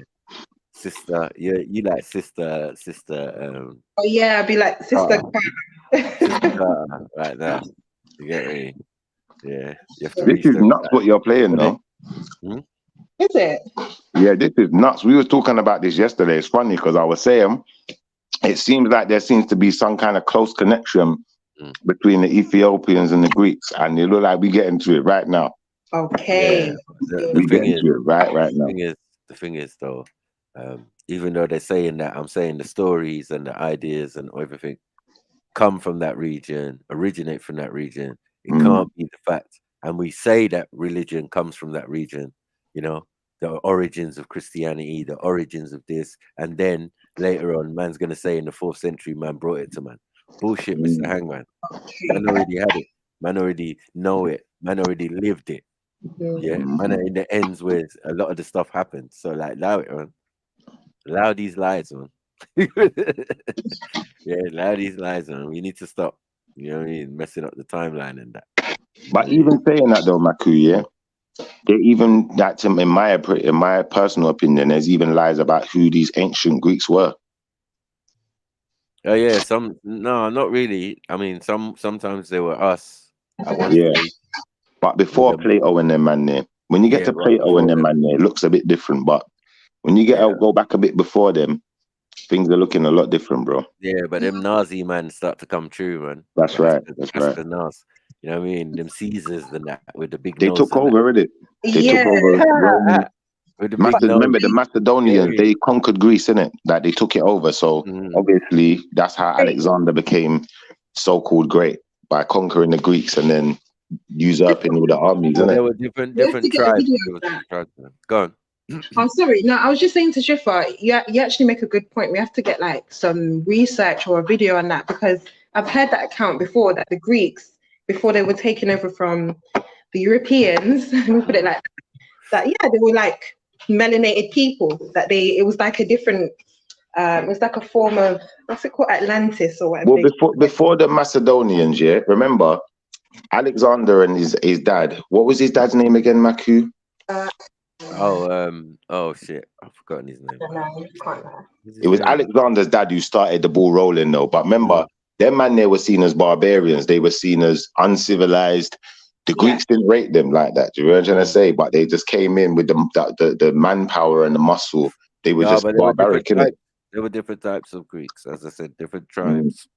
Sister, you like sister, Oh yeah, I'd be like Sister right now. You get me? Yeah. You have to This reach is them. nuts what you're playing, though. Is it? Yeah, this is nuts. We were talking about this yesterday. It's funny because I was saying it seems like there seems to be some kind of close connection between the Ethiopians and the Greeks, and it look like we get into it right now. Okay. Yeah. We get into it right now. The thing is though, even though they're saying that, I'm saying the stories and the ideas and everything come from that region, originate from that region. It can't be the fact. And we say that religion comes from that region, you know, the origins of Christianity, the origins of this. And then later on, man's going to say in the 4th century, man brought it to man. Bullshit, Mr. Hangman. Man already had it. Man already know it. Man already lived it. Yeah. Man in the ends where a lot of the stuff happened. So, like, allow it, man. Allow these lies, man. Yeah, allow these lies, man. We need to stop. You know what I mean? Messing up the timeline and that. But even saying that though, Maku, yeah, they even that in my personal opinion, there's even lies about who these ancient Greeks were. Oh yeah, no, not really. I mean, sometimes they were us at one stage. But before Plato and them man there, when you get to Plato and them man there, it looks a bit different. But when you go back a bit before them, things are looking a lot different, bro. Yeah, but them Nazi man start to come true, man. That's right. That's right. The Nas. You know what I mean? Them Caesars and that with the big they nose. Took over, innit? They took over Rome. With the remember the Macedonians, they conquered Greece, innit? Like they took it over. So obviously that's how Alexander became so-called great, by conquering the Greeks and then usurping all the armies, innit? There were different tribes. Go on. I'm sorry. No, I was just saying to Shifa, you actually make a good point. We have to get like some research or a video on that, because I've heard that account before, that the Greeks, before they were taken over from the Europeans, we put it like that, they were like melanated people, that it was like a different, it was like a form of, what's it called, Atlantis or whatever. Well, before the Macedonians, remember Alexander and his dad, what was his dad's name again, Maku? Oh shit, I've forgotten his name. It was Alexander's dad who started the ball rolling though. But remember, them man, they were seen as barbarians. They were seen as uncivilized. The Greeks didn't rate them like that. Do you know what I'm trying to say? But they just came in with the manpower and the muscle. They were just barbaric. There were different types of Greeks, as I said, different tribes.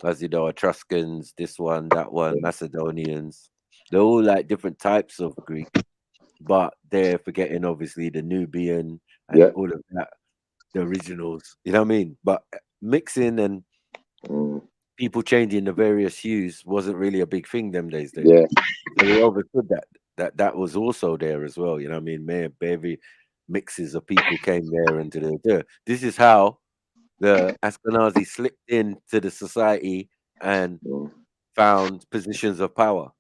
As you know, Etruscans, this one, that one, Macedonians. They're all like different types of Greek. But they're forgetting obviously the Nubian and all of that, the originals, you know what I mean? But mixing and people changing the various hues wasn't really a big thing them days. So we understood that was also there as well, you know what I mean? Very mixes of people came there and this is how the Ashkenazi slipped into the society and found positions of power.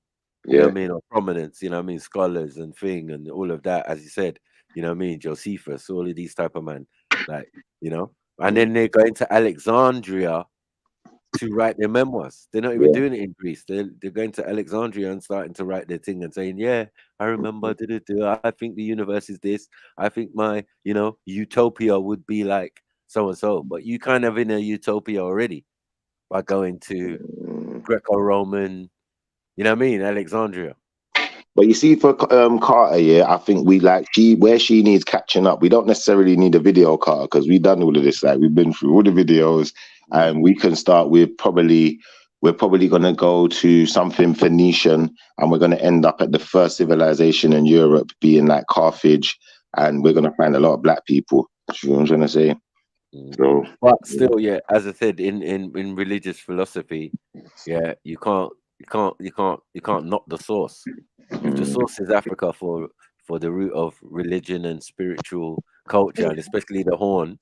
You know what I mean, or prominence, you know what I mean, scholars and thing and all of that, as you said, you know what I mean, Josephus, all of these type of men, like, you know, and then they're going to Alexandria to write their memoirs. They're not even doing it in Greece. They're going to Alexandria and starting to write their thing and saying, yeah, I remember, I think the universe is this. I think my, you know, utopia would be like so-and-so, but you kind of in a utopia already by going to Greco-Roman, you know what I mean? Alexandria. But you see, for Carter, I think where she needs catching up. We don't necessarily need a video, Carter, because we've done all of this. Like, we've been through all the videos, and we can start with we're probably going to go to something Phoenician, and we're going to end up at the first civilization in Europe being like Carthage, and we're going to find a lot of black people. You know what I'm trying to say? So, but still, as I said, in religious philosophy, you can't knock the source. If the source is Africa for the root of religion and spiritual culture, and especially the Horn,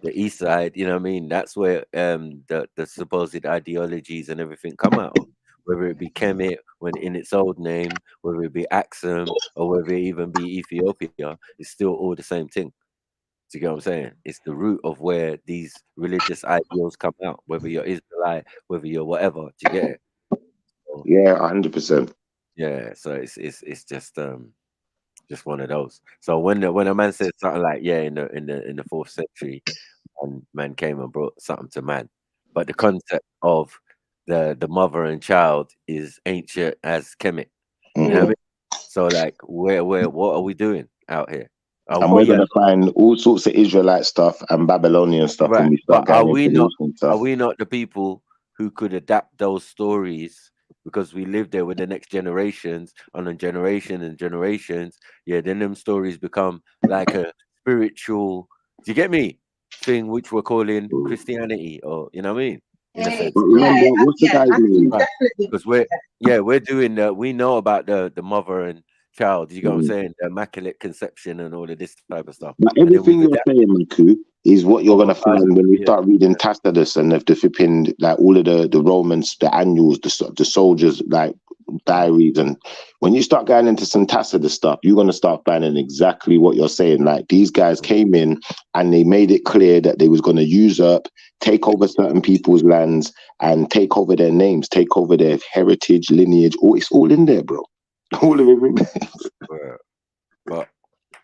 the East side, you know what I mean? That's where the supposed ideologies and everything come out of. Whether it be Kemet when in its old name, whether it be Axum, or whether it even be Ethiopia, it's still all the same thing. Do you get what I'm saying? It's the root of where these religious ideals come out, whether you're Israelite, whether you're whatever. Do you get it? So, 100%. Yeah, so it's just Just one of those. So when a man says something like, yeah, in the 4th century, man came and brought something to man, but the concept of the mother and child is ancient as Kemet. You know what I mean? So like, what are we doing out here? And we're gonna find all sorts of Israelite stuff and Babylonian stuff when we start but going into these and stuff. are we not the people who could adapt those stories because we live there with the next generations and then generation and generations? Yeah, then them stories become like a spiritual, do you get me? Thing which we're calling Christianity, or you know what I mean? In a sense. But remember, what's the guy's name? Because we're doing we know about the mother and child, you know what I'm saying? The immaculate conception and all of this type of stuff. But everything you're saying, Maku, is what you're gonna find when we start reading Tacitus and the flipping, like all of the Romans, the annuals, the soldiers, like diaries, and when you start going into some Tacitus stuff, you're gonna start finding exactly what you're saying. Like these guys came in and they made it clear that they was gonna usurp, take over certain people's lands, and take over their names, take over their heritage, lineage. It's all in there, bro. All of it. But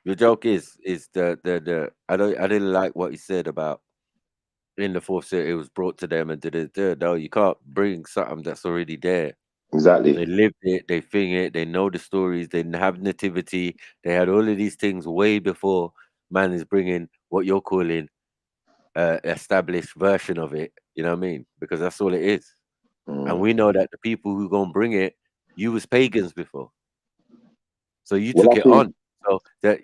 the joke is the I didn't like what he said about in the 4th century it was brought to them and did it. No, you can't bring something that's already there. Exactly. They lived it, they thing it, they know the stories, they have nativity, they had all of these things way before man is bringing what you're calling established version of it. You know what I mean? Because that's all it is. And we know that the people who gonna bring it, you was pagans before, so you took it on. So that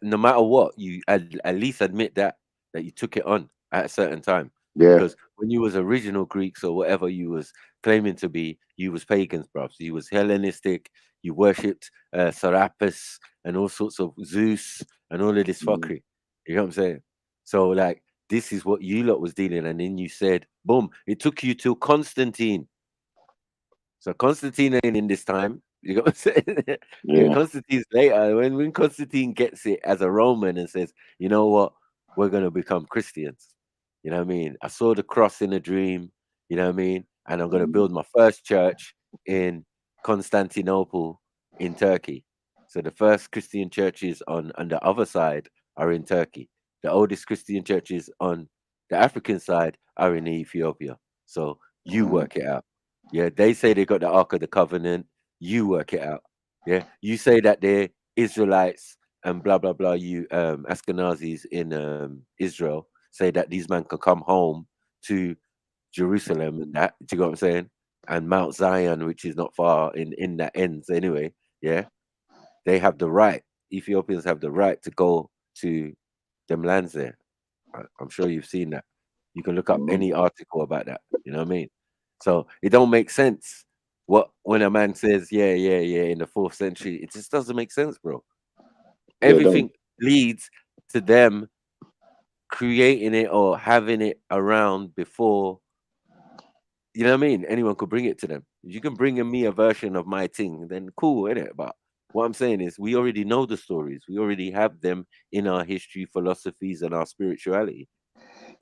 no matter what, you at least admit that you took it on at a certain time. Yeah. Because when you was original Greeks or whatever you was claiming to be, you was pagans, bro. So you was Hellenistic. You worshipped Serapis and all sorts of Zeus and all of this fuckery. You know what I'm saying? So like, this is what you lot was dealing, and then you said, boom, it took you till Constantine. So Constantine ain't in this time. You know what I'm saying? Yeah. Constantine's later. When Constantine gets it as a Roman and says, you know what, we're gonna become Christians. You know what I mean? I saw the cross in a dream, you know what I mean? And I'm gonna build my first church in Constantinople in Turkey. So the first Christian churches on the other side are in Turkey. The oldest Christian churches on the African side are in Ethiopia. So you work it out. Yeah, they say they got the Ark of the Covenant. You work it out. Yeah, you say that they're Israelites and blah blah blah. You Ashkenazis in Israel say that these men can come home to Jerusalem and that. Do you know what I'm saying? And Mount Zion, which is not far in that ends anyway. Yeah, they have the right. Ethiopians have the right to go to them lands there. I'm sure you've seen that. You can look up any article about that. You know what I mean? So it don't make sense. When a man says, yeah, in the 4th century, it just doesn't make sense, bro. Everything leads to them creating it or having it around before, you know what I mean? Anyone could bring it to them. If you can bring me a version of my thing, then cool, innit? But what I'm saying is we already know the stories. We already have them in our history, philosophies, and our spirituality.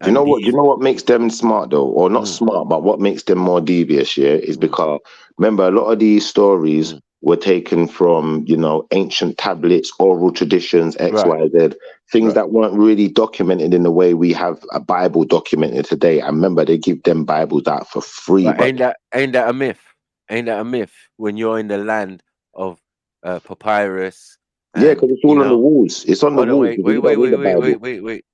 Do you know what? Do you know what makes them smart though, or not smart, but what makes them more devious? Yeah, is because remember a lot of these stories were taken from ancient tablets, oral traditions, X, Y, Z, things that weren't really documented in the way we have a Bible documented today. And remember, they give them Bibles out for free. But ain't that a myth? Ain't that a myth? When you're in the land of papyrus, yeah, because it's all on the walls. It's on the walls. Wait.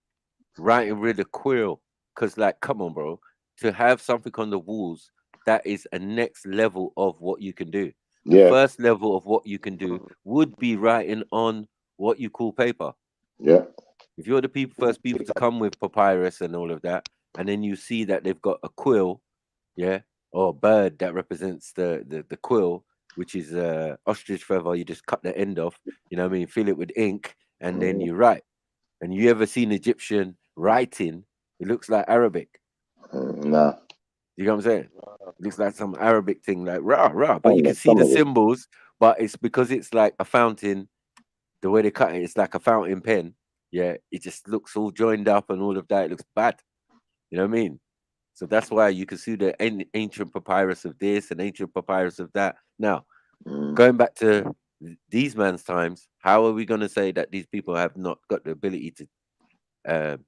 Writing with a quill, because like, come on, bro, to have something on the walls, that is a next level of what you can do. The first level of what you can do would be writing on what you call paper. Yeah. If you're the first people to come with papyrus and all of that, and then you see that they've got a quill, yeah, or a bird that represents the quill, which is ostrich feather, you just cut the end off, you know what I mean, fill it with ink, and then you write. And you ever seen Egyptian writing? It looks like Arabic. Nah. You know what I'm saying? It looks like some Arabic thing, like rah. But you can see the symbols, but it's because it's like a fountain. The way they cut it, it's like a fountain pen. Yeah, it just looks all joined up and all of that. It looks bad. You know what I mean? So that's why you can see the ancient papyrus of this and ancient papyrus of that. Now, going back to these man's times, how are we going to say that these people have not got the ability to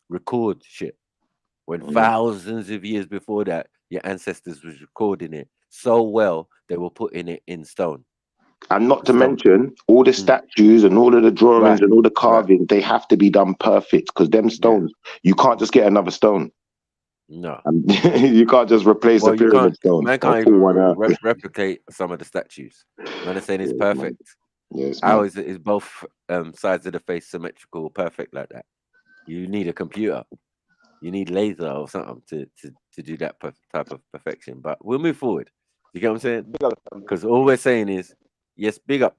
record shit when thousands of years before that your ancestors was recording it so well they were putting it in stone? And not to mention all the statues and all of the drawings and all the carving, they have to be done perfect, because them stones, you can't just get another stone. No. You can't just replace a pyramid stone. Man can't even replicate some of the statues. Man is saying it's perfect. Yes, how is both sides of the face symmetrical, perfect like that? You need a computer. You need laser or something to do that type of perfection. But we'll move forward. You get what I'm saying? Because all we're saying is, yes, big up,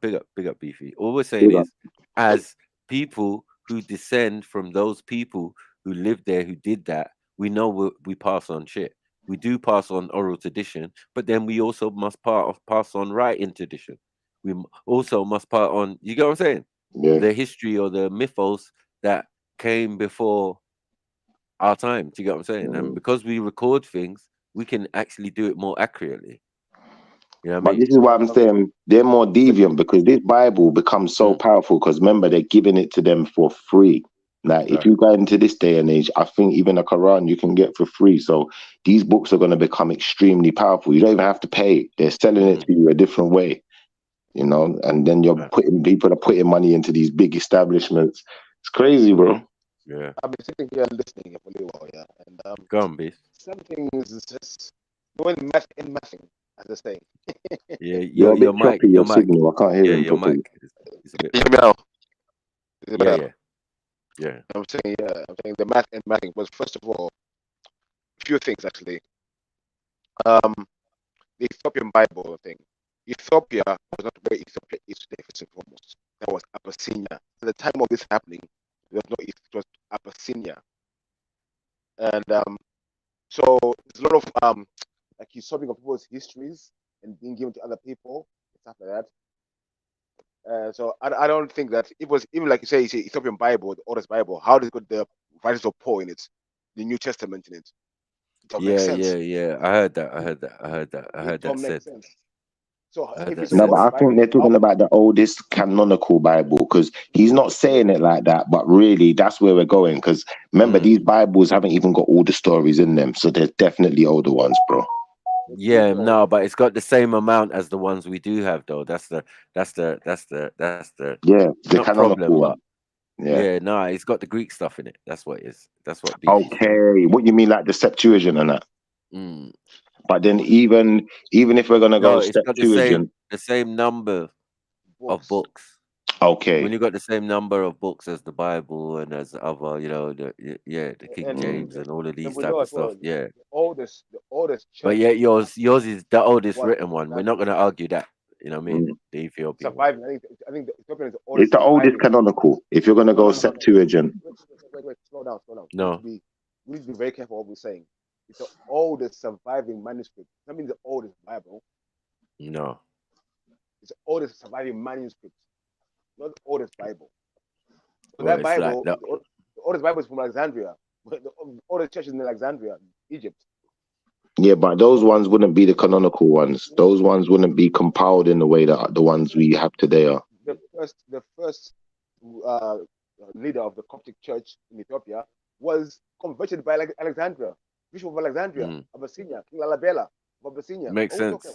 Beefy. All we're saying is, as people who descend from those people who lived there, who did that, we know we pass on shit. We do pass on oral tradition, but then we also must pass on writing tradition. We also must pass on, you get what I'm saying? Yeah. The history or the mythos that came before our time. Do you get what I'm saying? And because we record things, we can actually do it more accurately. You know what I mean? This is why I'm saying they're more deviant, because this Bible becomes so powerful. Because remember, they're giving it to them for free. Like, if you go into this day and age, I think even a Quran you can get for free. So these books are going to become extremely powerful. You don't even have to pay. They're selling it to you a different way, you know. And then people are putting money into these big establishments. It's crazy, bro. Yeah. I've been sitting here and listening for a little while, yeah. And go on, Beef. Some things is just doing math in mathing, as I say. Yeah, your mic, your signal. I can't hear him your properly. mic is a bit. Yeah. I'm saying the math and mathing was, first of all, a few things actually. The Ethiopian Bible thing. Ethiopia was not where Ethiopia is today, first and foremost. That was Abyssinia. At the time of this happening, there was no Ethiopia, it was Abyssinia. And so there's a lot of like usurping of people's histories and being given to other people and stuff like that. So I don't think that it was, even like you say, it's Ethiopian Bible, the oldest Bible. How does it got the writings of Paul in it, the New Testament in it? It don't make sense. Yeah. I heard that said. Sense. So if it's no, but I think they're talking about the oldest canonical Bible, because he's not saying it like that, but really that's where we're going. Because remember, these Bibles haven't even got all the stories in them, so they're definitely older ones, bro. Yeah, no, but it's got the same amount as the ones we do have, though. That's the the canonical one. Yeah, no, it's got the Greek stuff in it. That's what it is. That's what. Okay, what you mean, like the Septuagint and that? But then even if we're gonna go Septuagint, the same number of books. Okay. When you got the same number of books as the Bible and as other, you know, the King James and all of these type of stuff. Yeah. The oldest. But yeah, yours is the oldest written one. We're not gonna argue that. You know what I mean? The Ethiopian. Surviving. I think the Ethiopian is the oldest. It's the oldest canonical. If you're gonna go Septuagint. Wait, slow down. No. We need to be very careful what we're saying. It's the oldest surviving manuscript. That means the oldest Bible. No. It's the oldest surviving manuscript, not the oldest Bible. So well, that Bible, like the oldest Bible is from Alexandria. The oldest church is in Alexandria, Egypt. Yeah, but those ones wouldn't be the canonical ones. Those ones wouldn't be compiled in the way that the ones we have today are. The first leader of the Coptic Church in Ethiopia was converted by Alexandria, Bishop of Alexandria, Abyssinia, King Lalabela of Abyssinia. Makes sense.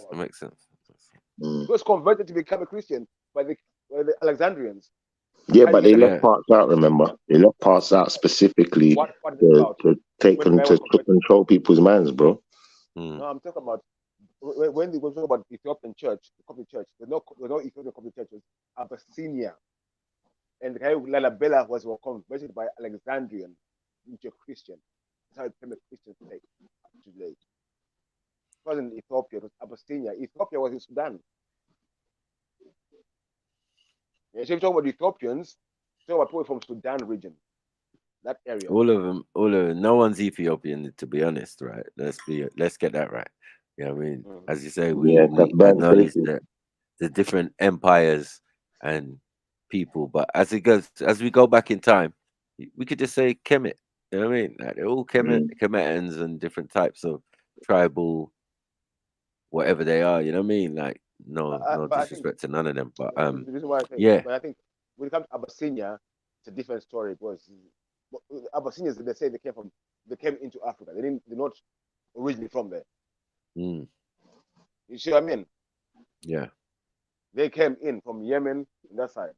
He was converted to become a Christian by the Alexandrians. Yeah, but they left parts out, remember? They left parts out specifically to control people's minds, bro. No, I'm talking about when we talk about Ethiopian church, the Coptic church, there's no Ethiopian Coptic churches, Abyssinia. And the guy Lalabela was converted by Alexandrian into a Christian. That's how it became a Christian state today. It wasn't Ethiopia, it was Abyssinia. Ethiopia was in Sudan. Yeah, so if you talk about Ethiopians, talk about people from Sudan region, that area. All of them. No one's Ethiopian, to be honest, right? Let's get that right. You know what I mean? As you say, we acknowledge that the different empires and people, but as we go back in time, we could just say Kemet. You know what I mean? Like they're all Kemetans and different types of tribal, whatever they are. You know what I mean? Like no disrespect to none of them, but the reason why I think, yeah. but I think when it comes to Abyssinia, it's a different story because Abyssinians, they say they came into Africa. They're not originally from there. Mm. You see what I mean? Yeah. They came in from Yemen on that side.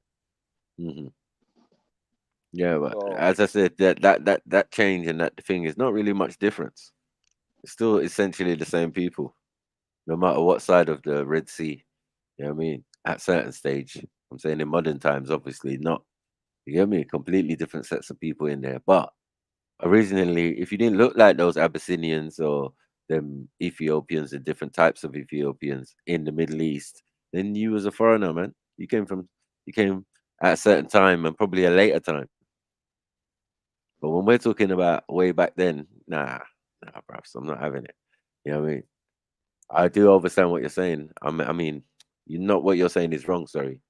Mm-hmm. Yeah, but as I said, that change and that thing is not really much difference. It's still essentially the same people, no matter what side of the Red Sea. You know what I mean? At certain stage, I'm saying in modern times, obviously not. You get me? Completely different sets of people in there. But originally, if you didn't look like those Abyssinians or them Ethiopians and different types of Ethiopians in the Middle East, then you was a foreigner, man. You came at a certain time and probably a later time. But when we're talking about way back then, nah, perhaps I'm not having it. You know what I mean? I do understand what you're saying. I mean, what you're saying is wrong. Sorry.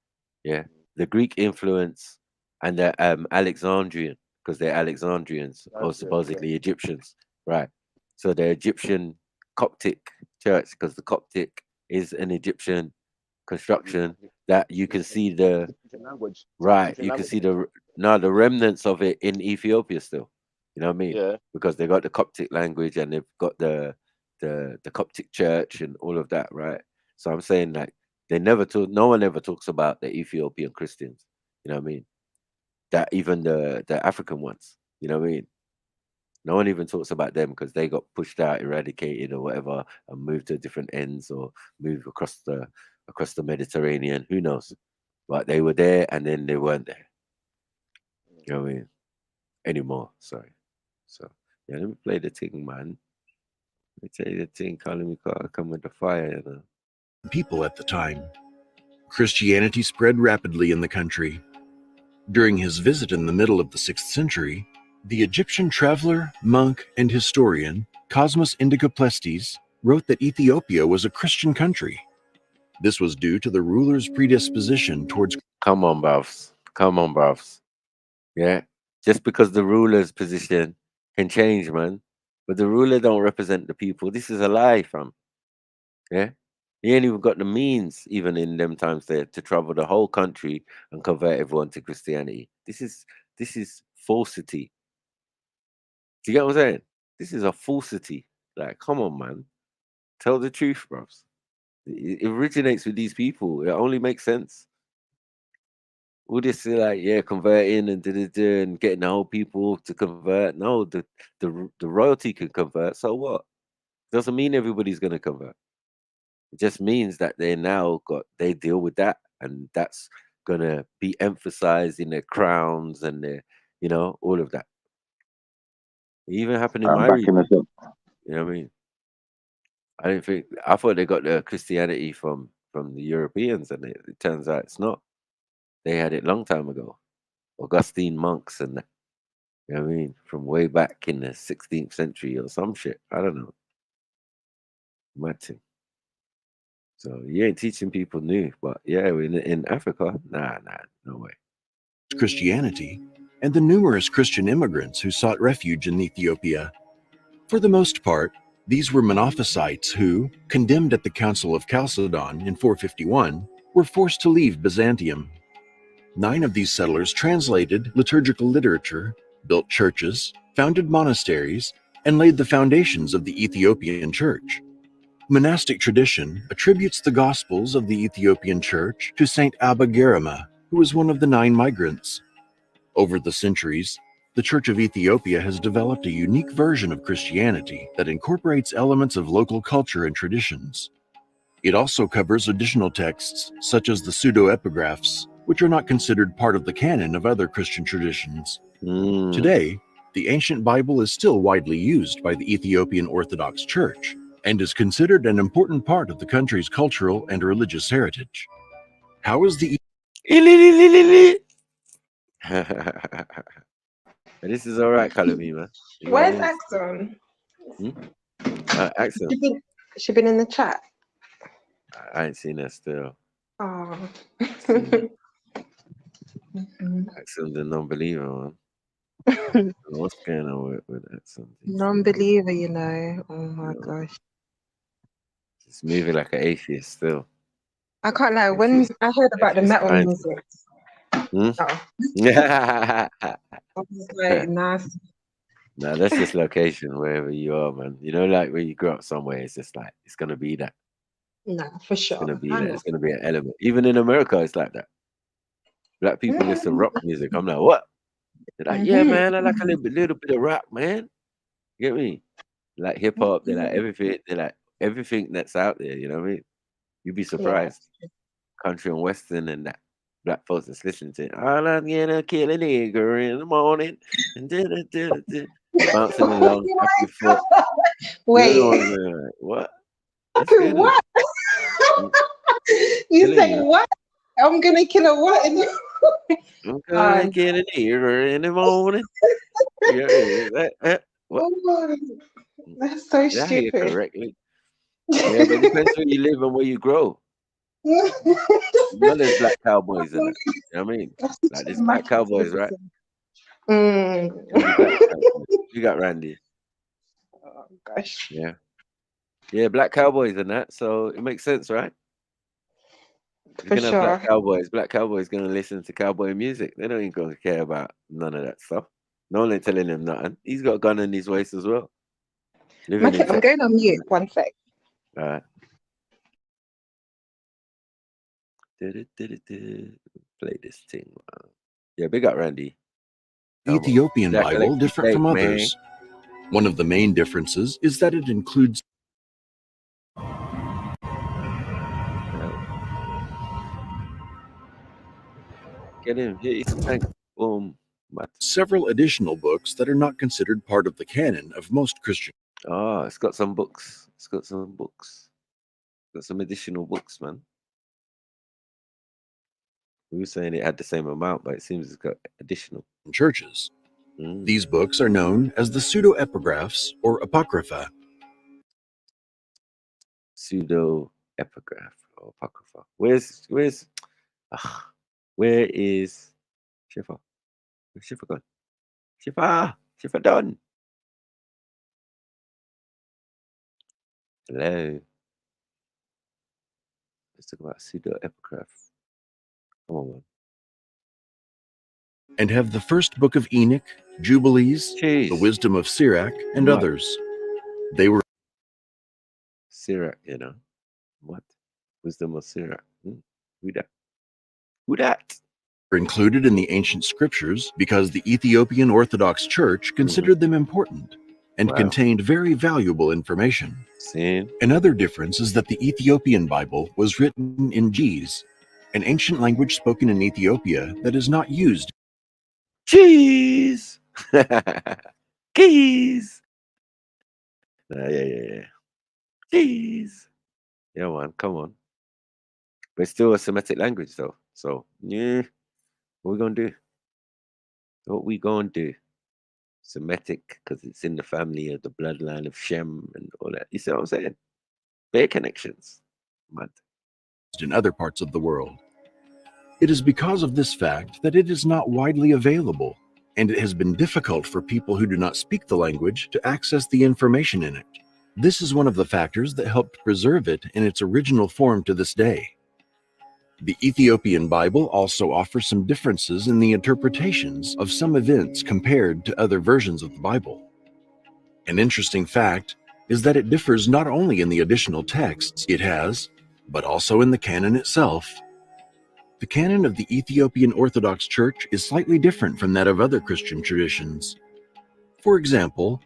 Yeah, the Greek influence and the Alexandrian, because they're Alexandrians or supposedly Egyptians, right? So the Egyptian Coptic church, because the Coptic is an Egyptian construction that you can see the language. Right, you can see the remnants of it in Ethiopia still. You know what I mean? Yeah. Because they got the Coptic language and they've got the Coptic church and all of that, right? So I'm saying like no one ever talks about the Ethiopian Christians. You know what I mean? That even the African ones. You know what I mean? No one even talks about them because they got pushed out, eradicated, or whatever, and moved to different ends or moved across the Mediterranean. Who knows? But they were there and then they weren't there. You know what I mean? Anymore. Sorry. So yeah, let me play the thing, man. Let me tell you the thing, calling me come with the fire, you know. People at the time. Christianity spread rapidly in the country. During his visit in the middle of the 6th century, the Egyptian traveler, monk, and historian Cosmas Indicopleustes wrote that Ethiopia was a Christian country. This was due to the ruler's predisposition towards... Come on, bruv. Come on, bruv. Yeah. Just because the ruler's position can change, man. But the ruler don't represent the people. This is a lie, fam. Yeah. He ain't even got the means, even in them times there, to travel the whole country and convert everyone to Christianity. This is falsity. Do you get what I'm saying? This is a falsity. Like, come on, man. Tell the truth, bros. It originates with these people. It only makes sense. All this like, yeah, converting and and getting the whole people to convert. No, the royalty can convert. So what? Doesn't mean everybody's gonna convert. It just means that they deal with that, and that's gonna be emphasized in their crowns and their, all of that. It even happened in my Back in region. the You know what I mean? I thought they got the Christianity from the Europeans, and it turns out it's not. They had it long time ago. Augustine monks and that. You know what I mean? From way back in the 16th century or some shit. I don't know. Mad thing. So you ain't teaching people new, but yeah, in Africa, nah, no way. Christianity and the numerous Christian immigrants who sought refuge in Ethiopia. For the most part, these were Monophysites who, condemned at the Council of Chalcedon in 451, were forced to leave Byzantium. 9 of these settlers translated liturgical literature, built churches, founded monasteries, and laid the foundations of the Ethiopian Church. Monastic tradition attributes the Gospels of the Ethiopian Church to Saint Abba Garama, who was one of the 9 migrants. Over the centuries, the Church of Ethiopia has developed a unique version of Christianity that incorporates elements of local culture and traditions. It also covers additional texts, such as the pseudo-epigraphs, which are not considered part of the canon of other Christian traditions. Today, the ancient Bible is still widely used by the Ethiopian Orthodox Church and is considered an important part of the country's cultural and religious heritage. How is the... This is all right, Kalumi, man. Where's Axon? Axon. She been in the chat. I ain't seen her still. Oh. Axon's a non-believer, man. What's going on with Axon? Non-believer, you know. Oh my gosh. It's moving like an atheist still. I can't lie. When I heard about the metal music, Yeah. I was like, nah. No, that's just location, wherever you are, man. You know, like when you grow up somewhere, it's just like it's gonna be that. Nah, for It's sure. gonna be I that. know. It's gonna be an element. Even in America, it's like that. Black people listen to rock music. I'm like, what? They're like, yeah, man, I like a little bit of rock, man. You get me? Like hip hop, they like everything. They like everything that's out there. You know what I mean? You'd be Yeah. surprised. Country and western and that. Black folks that's listening to it. All I'm gonna kill a nigger in the morning and bouncing along, tap your foot. You're the Wait. one going like, what? What's going on? What? You Killing say you. what? I'm gonna kill a what? I'm gonna kill a nigger in the morning. Yeah, what? Oh, that's so Did I hear you stupid. correctly? Yeah, but it depends where you live and where you grow. There's black cowboys in it. You know what I mean? Like there's black cowboys, right? There'll be black cowboys. You got Randy. Oh gosh. Yeah. Yeah, black cowboys and that. So it makes sense, right? You're For gonna have sure. black cowboys gonna listen to cowboy music. They don't even gonna care about none of that stuff. No one ain't telling him nothing. He's got a gun in his waist as well. Living in I'm Texas. going on mute. One sec. All right. Play this thing. Yeah, big up Randy. Ethiopian Jack Bible different from F.T.K, man. others. One of the main differences is that it includes Get him. Hit his tank. Boom. several additional books that are not considered part of the canon of most Christian. Oh, it's got some books. It's got some books. Got some additional books, man. We were saying it had the same amount, but it seems it's got additional. Churches. These books are known as the pseudo-epigraphs or apocrypha. Pseudo-epigraph or apocrypha. Where is Shifa? Where's Shifa gone? Shifa done. Hello. Let's talk about pseudo-epigraph. Come on, man. And have the first book of Enoch, Jubilees, the Wisdom of Sirach, and others. They were Sirach, you know. What? Wisdom of Sirach. Who that? Who that? included in the ancient scriptures because the Ethiopian Orthodox Church considered them important and contained very valuable information. Another difference is that the Ethiopian Bible was written in Ge'ez, an ancient language spoken in Ethiopia that is not used. Cheese! Keys! Yeah. Cheese! Yeah, man, come on. But it's still a Semitic language, though. So, yeah, what we gonna do? What we gonna do? Semitic, because it's in the family of the bloodline of Shem and all that. You see what I'm saying? Bare connections. Mad. In other parts of the world. It is because of this fact that it is not widely available, and it has been difficult for people who do not speak the language to access the information in it. This is one of the factors that helped preserve it in its original form to this day. The Ethiopian Bible also offers some differences in the interpretations of some events compared to other versions of the Bible. An interesting fact is that it differs not only in the additional texts it has, but also in the canon itself. The canon of the Ethiopian Orthodox Church is slightly different from that of other Christian traditions. For example,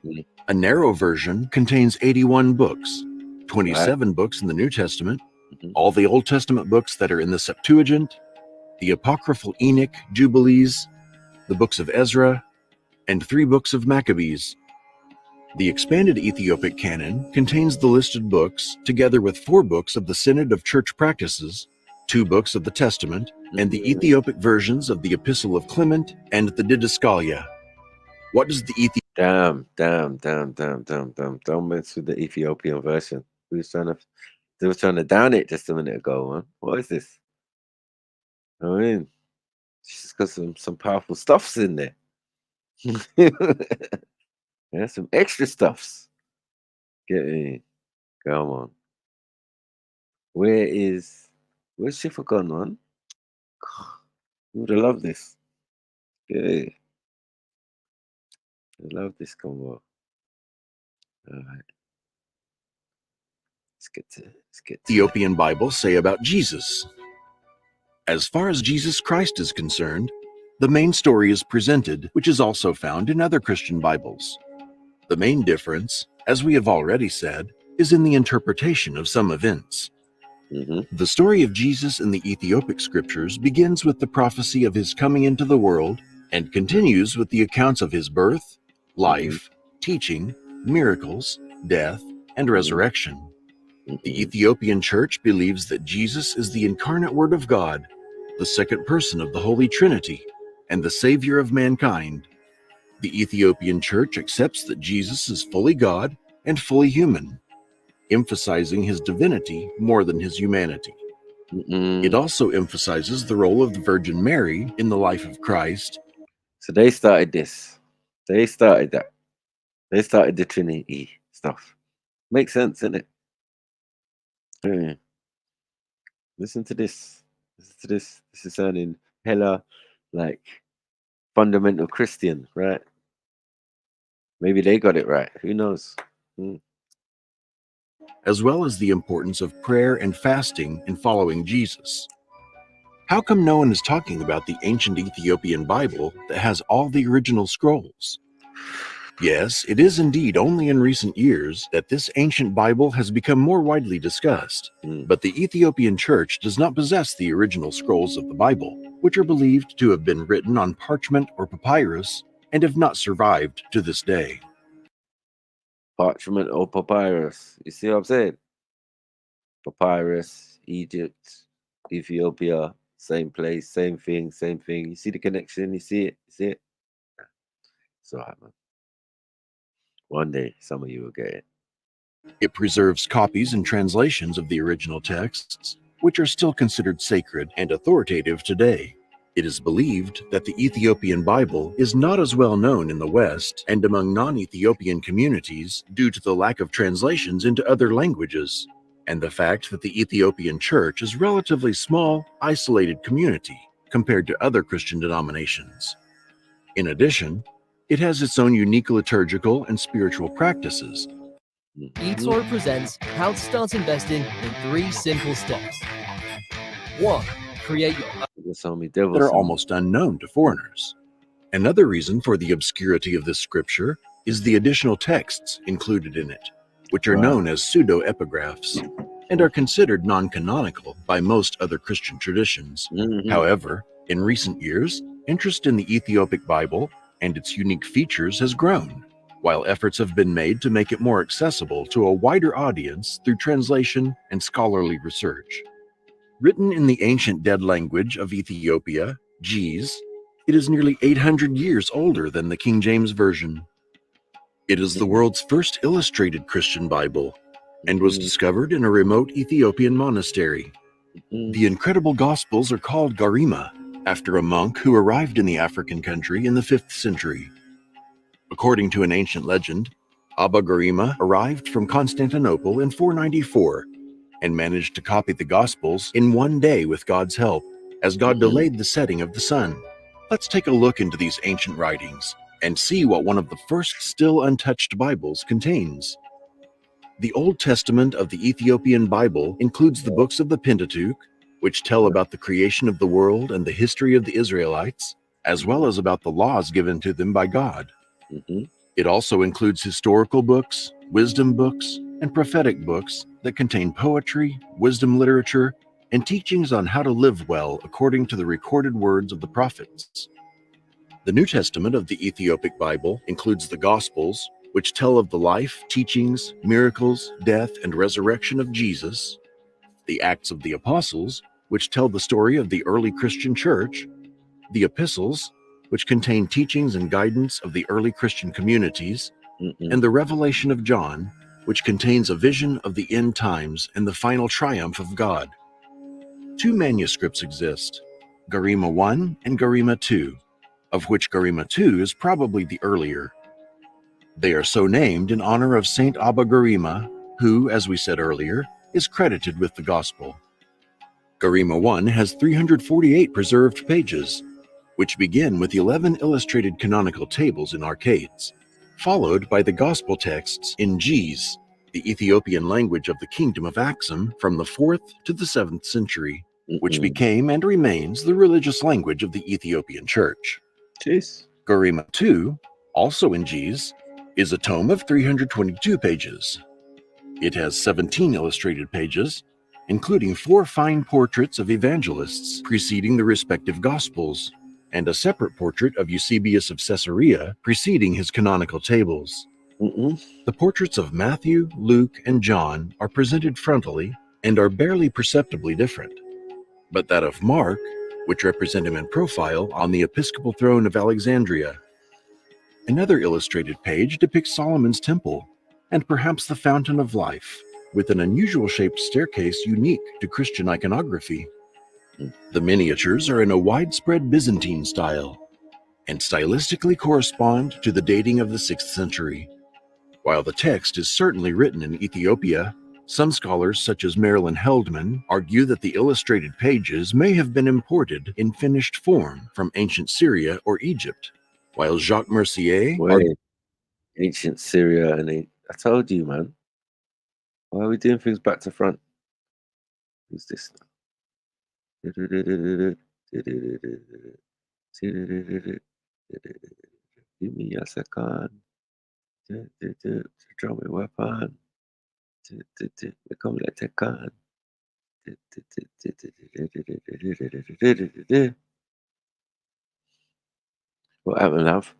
a narrow version contains 81 books, 27 books in the New Testament, all the Old Testament books that are in the Septuagint, the apocryphal Enoch, Jubilees, the books of Ezra, and 3 books of Maccabees. The expanded Ethiopic canon contains the listed books together with 4 books of the Synod of Church Practices, 2 books of the Testament, and the Ethiopic versions of the Epistle of Clement and the Didascalia. What does the Damn. Don't mess with the Ethiopian version. They were trying to down it just a minute ago, man. What is this? I mean, she's got some powerful stuffs in there. Yeah, some extra stuffs. Get me. Come on. Where is Where's Schiffer gone, man? You would have loved this. Yeah. I love this convo. All right. Let's get to Ethiopian Bibles say about Jesus. As far as Jesus Christ is concerned, the main story is presented, which is also found in other Christian Bibles. The main difference, as we have already said, is in the interpretation of some events. The story of Jesus in the Ethiopic scriptures begins with the prophecy of his coming into the world and continues with the accounts of his birth, life, teaching, miracles, death, and resurrection. The Ethiopian Church believes that Jesus is the incarnate Word of God, the second person of the Holy Trinity, and the Savior of mankind. The Ethiopian Church accepts that Jesus is fully God and fully human, emphasizing his divinity more than his humanity. It also emphasizes the role of the Virgin Mary in the life of Christ. So they started this. They started that. They started the Trinity stuff. Makes sense, isn't it? Yeah. Listen to this. Listen to this. This is sounding hella like fundamental Christian, right? Maybe they got it right. Who knows? As well as the importance of prayer and fasting in following Jesus. How come no one is talking about the ancient Ethiopian Bible that has all the original scrolls? Yes, it is indeed only in recent years that this ancient Bible has become more widely discussed, but the Ethiopian Church does not possess the original scrolls of the Bible, which are believed to have been written on parchment or papyrus and have not survived to this day. Parchment or papyrus. You see what I'm saying? Papyrus, Egypt, Ethiopia, same place, same thing, same thing. You see the connection? You see it? You see it? It's all right, man. One day, some of you will get it. It preserves copies and translations of the original texts, which are still considered sacred and authoritative today. It is believed that the Ethiopian Bible is not as well known in the West and among non-Ethiopian communities due to the lack of translations into other languages, and the fact that the Ethiopian Church is a relatively small, isolated community compared to other Christian denominations. In addition, it has its own unique liturgical and spiritual practices. eToro presents how to start investing in 3 simple steps. 1. Create your that are almost unknown to foreigners. Another reason for the obscurity of this scripture is the additional texts included in it, which are known as pseudo-epigraphs and are considered non-canonical by most other Christian traditions. However, in recent years, interest in the Ethiopic Bible and its unique features has grown, while efforts have been made to make it more accessible to a wider audience through translation and scholarly research. Written in the ancient dead language of Ethiopia, Ge'ez, it is nearly 800 years older than the King James Version. It is the world's first illustrated Christian Bible and was discovered in a remote Ethiopian monastery. The incredible Gospels are called Garima, after a monk who arrived in the African country in the 5th century. According to an ancient legend, Abba Garima arrived from Constantinople in 494 and managed to copy the Gospels in one day with God's help, as God delayed the setting of the sun. Let's take a look into these ancient writings and see what one of the first still untouched Bibles contains. The Old Testament of the Ethiopian Bible includes the books of the Pentateuch, which tell about the creation of the world and the history of the Israelites, as well as about the laws given to them by God. It also includes historical books, wisdom books, and prophetic books that contain poetry, wisdom literature, and teachings on how to live well according to the recorded words of the prophets. The New Testament of the Ethiopic Bible includes the Gospels, which tell of the life, teachings, miracles, death, and resurrection of Jesus, the Acts of the Apostles, which tell the story of the early Christian church, the Epistles, which contain teachings and guidance of the early Christian communities, and the Revelation of John, which contains a vision of the end times and the final triumph of God. 2 manuscripts exist, Garima I and Garima II, of which Garima II is probably the earlier. They are so named in honor of Saint Abba Garima, who, as we said earlier, is credited with the Gospel. Garima 1 has 348 preserved pages, which begin with 11 illustrated canonical tables in arcades, followed by the gospel texts in Ge'ez, the Ethiopian language of the Kingdom of Axum from the 4th to the 7th century, which became and remains the religious language of the Ethiopian Church. Jeez. Garima 2, also in Ge'ez, is a tome of 322 pages. It has 17 illustrated pages, including 4 fine portraits of evangelists preceding the respective Gospels, and a separate portrait of Eusebius of Caesarea preceding his canonical tables. The portraits of Matthew, Luke, and John are presented frontally and are barely perceptibly different, but that of Mark, which represent him in profile on the episcopal throne of Alexandria. Another illustrated page depicts Solomon's temple, and perhaps the Fountain of Life, with an unusual shaped staircase unique to Christian iconography. The miniatures are in a widespread Byzantine style, and stylistically correspond to the dating of the 6th century. While the text is certainly written in Ethiopia, some scholars such as Marilyn Heldman argue that the illustrated pages may have been imported in finished form from ancient Syria or Egypt, while Jacques Mercier ancient Syria and I told you, man. Why are we doing things back to front? Who's this now? Give me a second. Draw my weapon. Come let it on. What happened, love?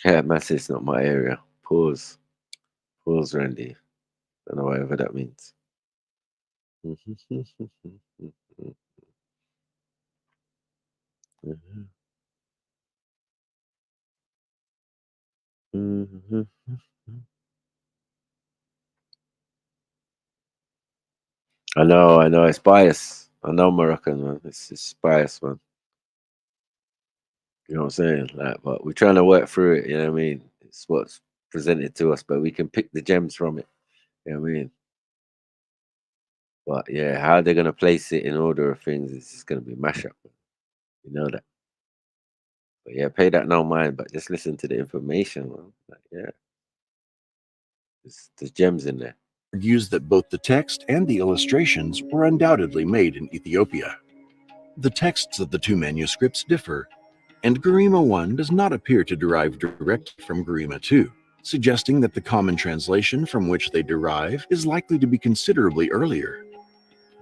Yeah, massiv's not my area. Pause. Pause, Randy. Don't know whatever that means. I know, it's bias. I know Moroccan, man. It's bias, man. You know what I'm saying? Like, but we're trying to work through it, you know what I mean? It's what's presented to us, but we can pick the gems from it. You know what I mean? But yeah, how they're gonna place it in order of things is just gonna be mashup. You know that. But yeah, pay that no mind, but just listen to the information, man. Like, yeah. There's gems in there. Argues that both the text and the illustrations were undoubtedly made in Ethiopia. The texts of the 2 manuscripts differ, and Garima 1 does not appear to derive directly from Garima 2, suggesting that the common translation from which they derive is likely to be considerably earlier.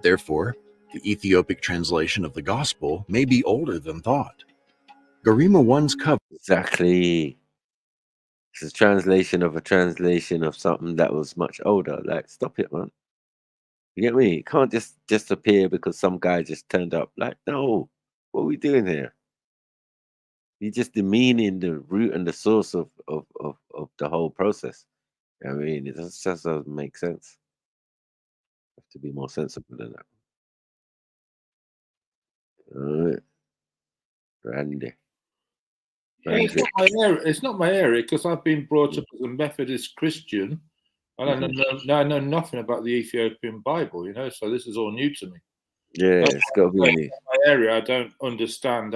Therefore, the Ethiopic translation of the Gospel may be older than thought. Garima 1's cover... Exactly. It's a translation of something that was much older. Like, stop it, man. You get me? It can't just appear because some guy just turned up. Like, no. What are we doing here? You're just demeaning the root and the source of the whole process. I mean, it just doesn't make sense. You have to be more sensible than that. All right. Randy. It's not my area because I've been brought up as a Methodist Christian, and I know nothing about the Ethiopian Bible, you know. So this is all new to me. Yeah, it's got to be new. My area, I don't understand.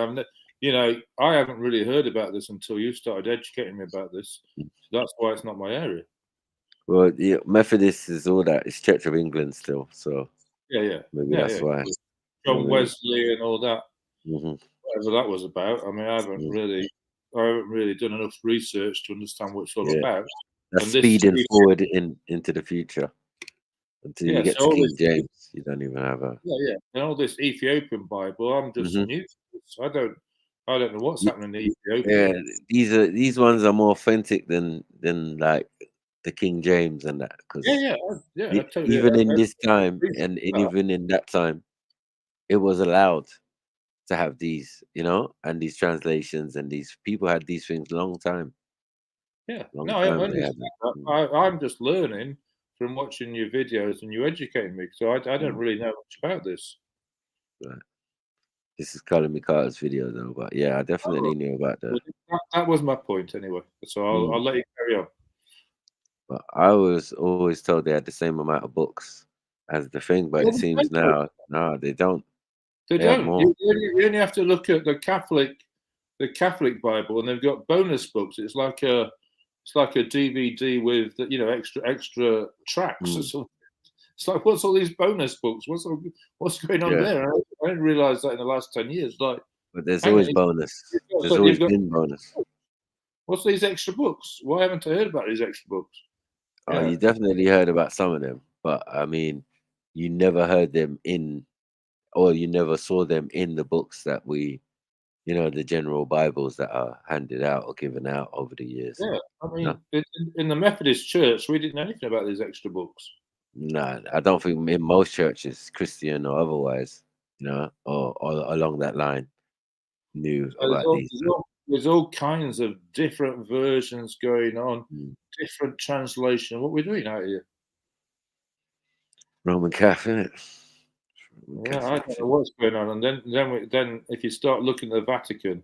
You know, I haven't really heard about this until you started educating me about this. So that's why it's not my area. Well, yeah, Methodist is all that. It's Church of England still, so yeah. Maybe that's why. John Wesley and all that. Whatever that was about. I mean, I haven't really done enough research to understand what it's all about. That's speeding forward into the future. Until you get to King James, you don't even have a. And all this Ethiopian Bible, I'm just new to this. I don't know what's happening in Ethiopia. Yeah, these ones are more authentic than like the King James and that. Cause totally, even in this time and even in that time, it was allowed to have these, you know, and these translations, and these people had these things long time. I understand that. I'm just learning from watching your videos, and you educate me, so I don't really know much about this. Right. This is Colin McCarter's video, though, but yeah, I definitely knew about that. That was my point, anyway. So I'll let you carry on. But I was always told they had the same amount of books as the thing, but it seems now, no, they don't. They have don't. more. You only have to look at the Catholic Bible, and they've got bonus books. It's like a DVD with extra tracks or something. It's like, what's all these bonus books? What's going on there? I didn't realize that in the last 10 years. Like, but there's always bonus. There's always been bonus. What's these extra books? Why haven't I heard about these extra books? Oh, you definitely heard about some of them, but I mean, you never heard them or you never saw them in the books that the general Bibles that are handed out or given out over the years. Yeah, I mean, in the Methodist Church, we didn't know anything about these extra books. No, I don't think in most churches, Christian or otherwise, or along that line, knew about these. There's all kinds of different versions going on, different translation. What are we doing out here? Roman Catholic. Yeah, I don't know what's going on. And then if you start looking at the Vatican,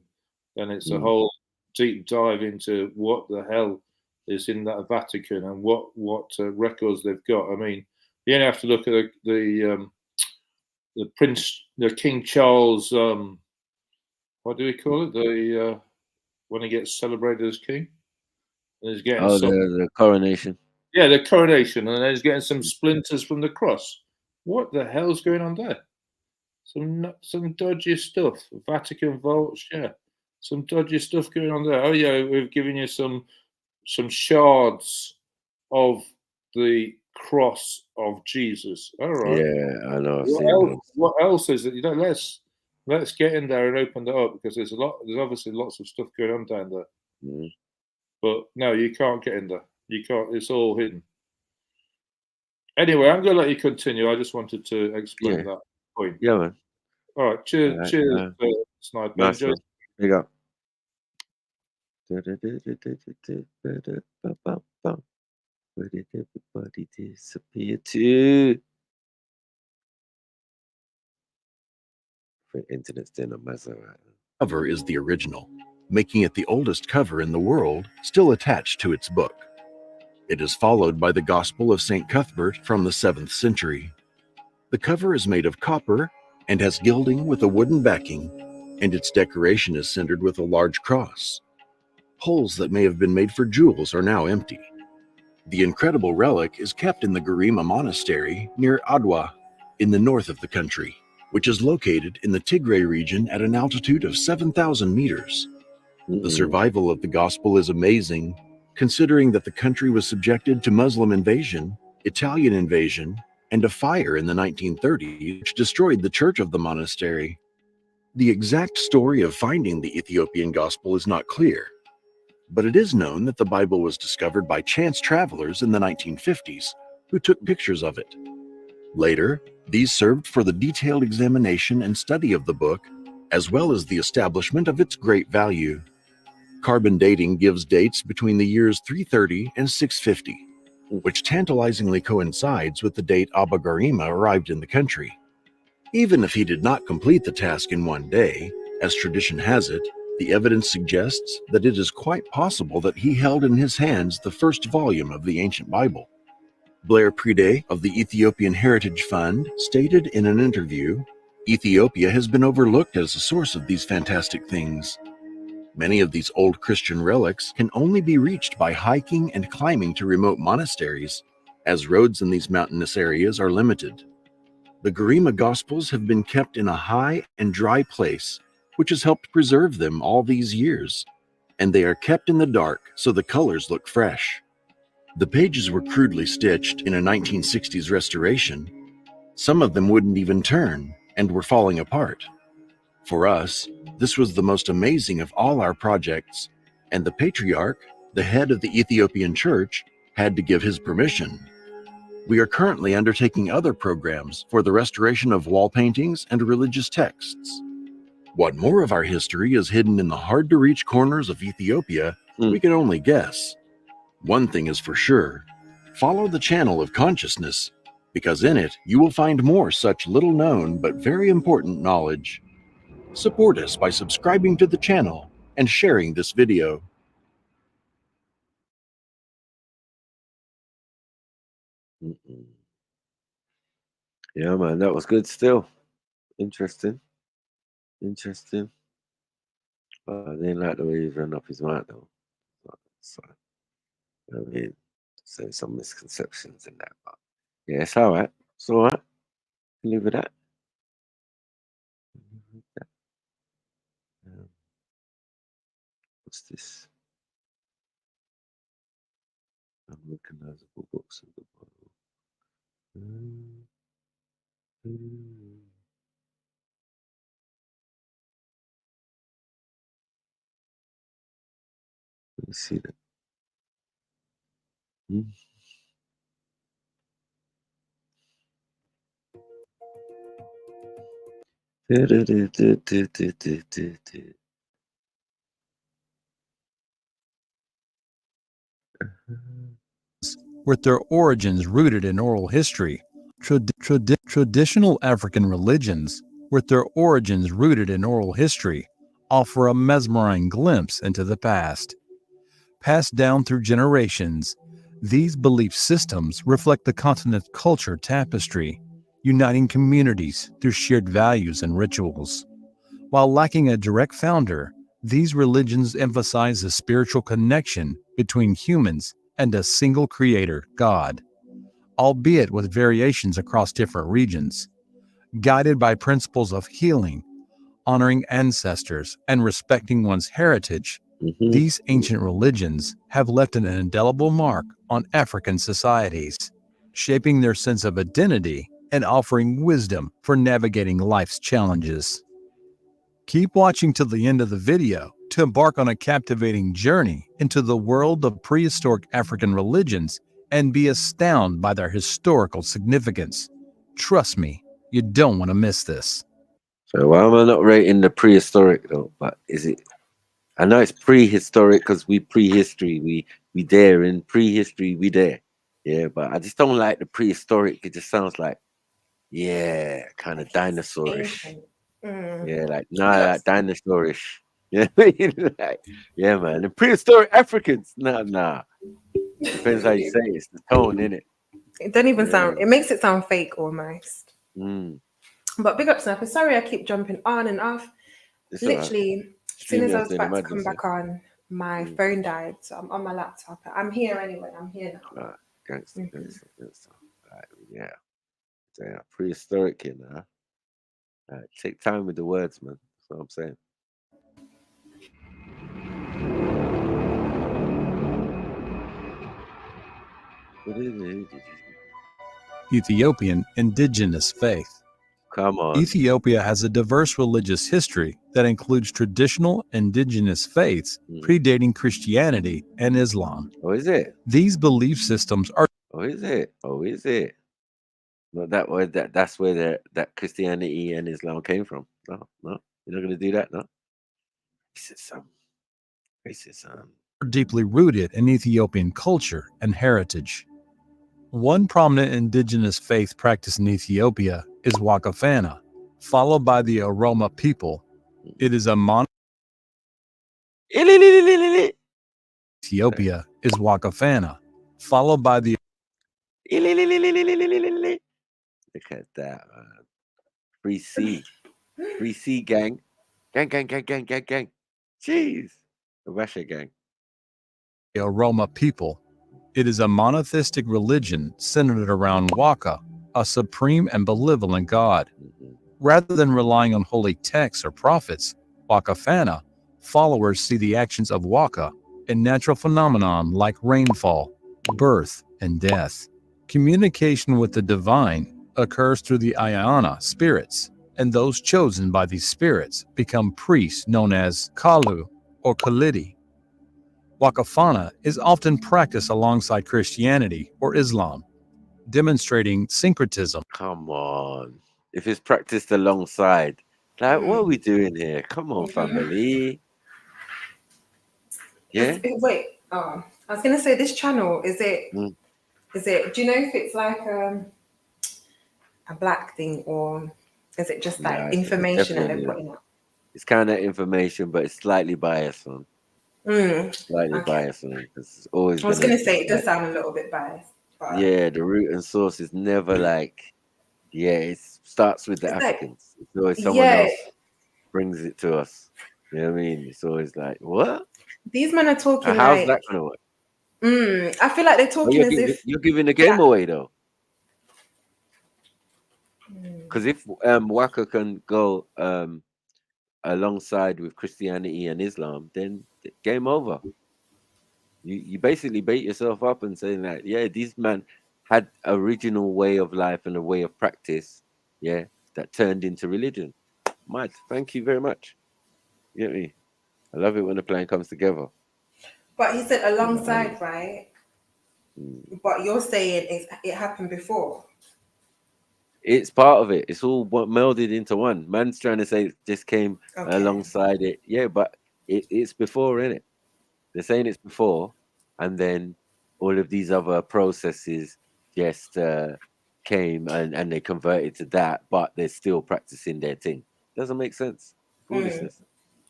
then it's a whole deep dive into what the hell is in that Vatican and what records they've got. I mean, you only have to look at the King Charles. What do we call it? When he gets celebrated as king, and he's getting the coronation. Yeah, the coronation, and then he's getting some splinters from the cross. What the hell's going on there? Some dodgy stuff. Vatican vaults, yeah. Some dodgy stuff going on there. Oh yeah, we've given you some shards of the cross of Jesus. All right. Yeah, I know. What else is it? Let's get in there and open that up, because there's obviously lots of stuff going on down there. But no, you can't get in there. You can't. It's all hidden. Anyway, I'm going to let you continue. I just wanted to explain that point. Yeah, man. All right. Cheers, Sniper. Nice one. Big up. Where did everybody disappear to? The internet's doing a mess right now. Cover is the original, making it the oldest cover in the world still attached to its book. It is followed by the Gospel of St. Cuthbert from the 7th century. The cover is made of copper and has gilding with a wooden backing, and its decoration is centered with a large cross. Holes that may have been made for jewels are now empty. The incredible relic is kept in the Garima Monastery near Adwa, in the north of the country, which is located in the Tigray region at an altitude of 7,000 meters. The survival of the gospel is amazing, considering that the country was subjected to Muslim invasion, Italian invasion, and a fire in the 1930s which destroyed the church of the monastery. The exact story of finding the Ethiopian gospel is not clear, but it is known that the Bible was discovered by chance travelers in the 1950s who took pictures of it. Later, these served for the detailed examination and study of the book, as well as the establishment of its great value. Carbon dating gives dates between the years 330 and 650, which tantalizingly coincides with the date Abba Garima arrived in the country. Even if he did not complete the task in one day, as tradition has it, the evidence suggests that it is quite possible that he held in his hands the first volume of the ancient Bible. Blair Pride of the Ethiopian Heritage Fund stated in an interview, "Ethiopia has been overlooked as a source of these fantastic things. Many of these old Christian relics can only be reached by hiking and climbing to remote monasteries, as roads in these mountainous areas are limited. The Garima Gospels have been kept in a high and dry place, which has helped preserve them all these years, and they are kept in the dark so the colors look fresh. The pages were crudely stitched in a 1960s restoration. Some of them wouldn't even turn and were falling apart. For us, this was the most amazing of all our projects, and the patriarch, the head of the Ethiopian Church, had to give his permission. We are currently undertaking other programs for the restoration of wall paintings and religious texts. What more of our history is hidden in the hard-to-reach corners of Ethiopia, we can only guess. One thing is for sure, follow the channel of consciousness, because in it you will find more such little-known but very important knowledge. Support us by subscribing to the channel and sharing this video. Yeah, man, that was good still. Interesting. Interesting. I didn't like the way he ran up his mouth, though. So, I mean, so some misconceptions in that. But yeah, it's all right. It's all right. Leave it at. What's this? Unrecognizable books of the Bible. Let me see that. With their origins rooted in oral history, traditional African religions, with their origins rooted in oral history, offer a mesmerizing glimpse into the past. Passed down through generations, these belief systems reflect the continent's culture tapestry, uniting communities through shared values and rituals. While lacking a direct founder, these religions emphasize the spiritual connection between humans and a single creator, God, albeit with variations across different regions. Guided by principles of healing, honoring ancestors, and respecting one's heritage, these ancient religions have left an indelible mark on African societies, shaping their sense of identity and offering wisdom for navigating life's challenges. Keep watching till the end of the video to embark on a captivating journey into the world of prehistoric African religions and be astounded by their historical significance. Trust me, you don't want to miss this. So why am I not rating the prehistoric though? But is it? I know it's prehistoric because we prehistory, we there in prehistory, we there. Yeah, but I just don't like the prehistoric. It just sounds like, yeah, kind of dinosaurish. Yeah, like like dinosaurish. Yeah, like, yeah, man. The prehistoric Africans, nah. Depends how you say it. It's the tone, innit? It doesn't even sound. It makes it sound fake almost. Mm. But big up, Snapper. Sorry, I keep jumping on and off. It's Literally, right. as soon as I was about to come back on, my phone died, so I'm on my laptop. I'm here anyway. I'm here now. Gangster. Right, yeah. Prehistoric, you know. Right, take time with the words, man. That's what I'm saying. Ethiopian indigenous faith. Come on. Ethiopia has a diverse religious history that includes traditional indigenous faiths predating Christianity and Islam. Oh, is it? These belief systems are. Oh, is it? Oh, is it? Not that way. That's where that Christianity and Islam came from. No, you're not gonna do that. No. Racism. Deeply rooted in Ethiopian culture and heritage. One prominent indigenous faith practice in Ethiopia is Wakafana, followed by the Oroma people. It is a Ethiopia is Wakafana, followed by the. Look at that, man. Free C gang. Gang. Jeez. The Russia gang. The Oroma people. It is a monotheistic religion centered around Waka, a supreme and benevolent God. Rather than relying on holy texts or prophets, Wakafana followers see the actions of Waka in natural phenomenon like rainfall, birth, and death. Communication with the divine occurs through the Ayana spirits, and those chosen by these spirits become priests known as Kalu or Kalidi. Wakafana is often practiced alongside Christianity or Islam, demonstrating syncretism. Come on. If it's practiced alongside, like, what are we doing here? Come on, family. Yeah. Wait. I was gonna say this channel is it? Is it? Do you know if it's like a black thing or is it just like information that they're putting out? It's kind of information, but it's slightly biased on. Slightly biased on because it's always. I was gonna say it does sound a little bit biased. But yeah, the root and source is never like Yeah, it starts with the It's like, Africans. It's always someone yeah, else brings it to us. You know what I mean? It's always like, what? these men are talking How's like, that gonna work? I feel like they're Oh, talking as if, you're giving the game away though. Because if Waka can go alongside with Christianity and Islam, then game over. You basically bait yourself up and saying that, yeah, these men had original way of life and a way of practice, yeah, that turned into religion. Mad. Thank you very much. You get me? I love it when the plan comes together. but he said You know what I alongside, mean? right? Mm. But you're saying it happened before. It's part of it. It's all melded into one. Man's trying to say it just came Okay. alongside it. Yeah, but it's before, innit? They're saying it's before, and then all of these other processes just came and they converted to that, but they're still practicing their thing. Doesn't make sense. Foolishness.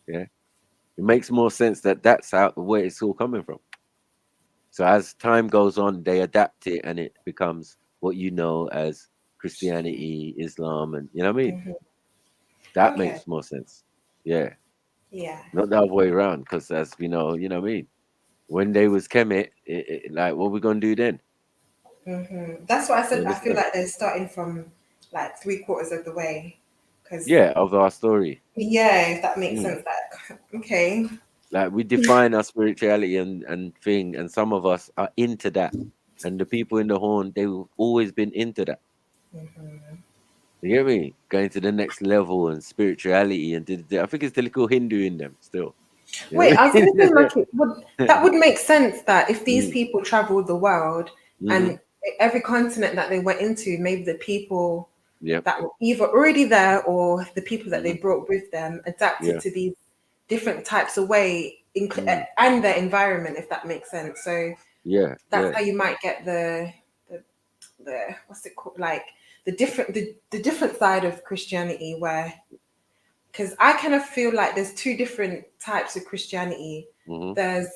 Yeah, it makes more sense that that's how where it's all coming from. So as time goes on, they adapt it, and it becomes what you know as Christianity, Islam, and you know what I mean. That Okay. makes more sense. Yeah, Yeah. not the other way around. Because as we know, you know what I mean. When they was Kemet, like, what we gonna do then? That's what I You said. I feel understand? like they're starting from like 3/4 of the way. Because, Yeah, of our story. yeah, if that makes Mm. sense. Like, okay. Like we define our spirituality and thing, and some of us are into that. And the people in the horn, they've always been into that. You get me? Going to the next level and spirituality and I think it's the little Hindu in them still. You know Wait, what I was I going to say, mean? like, that would make sense that if these Mm. people traveled the world Mm-hmm. and every continent that they went into, maybe the people Yep. that were either already there or the people that they Mm-hmm. brought with them adapted Yeah. to these different types of way and their environment, if that makes sense. So Yeah. that's Yeah. how you might get the what's it called, like the different side of Christianity, where, because I kind of feel like there's two different types of Christianity. Mm-hmm. There's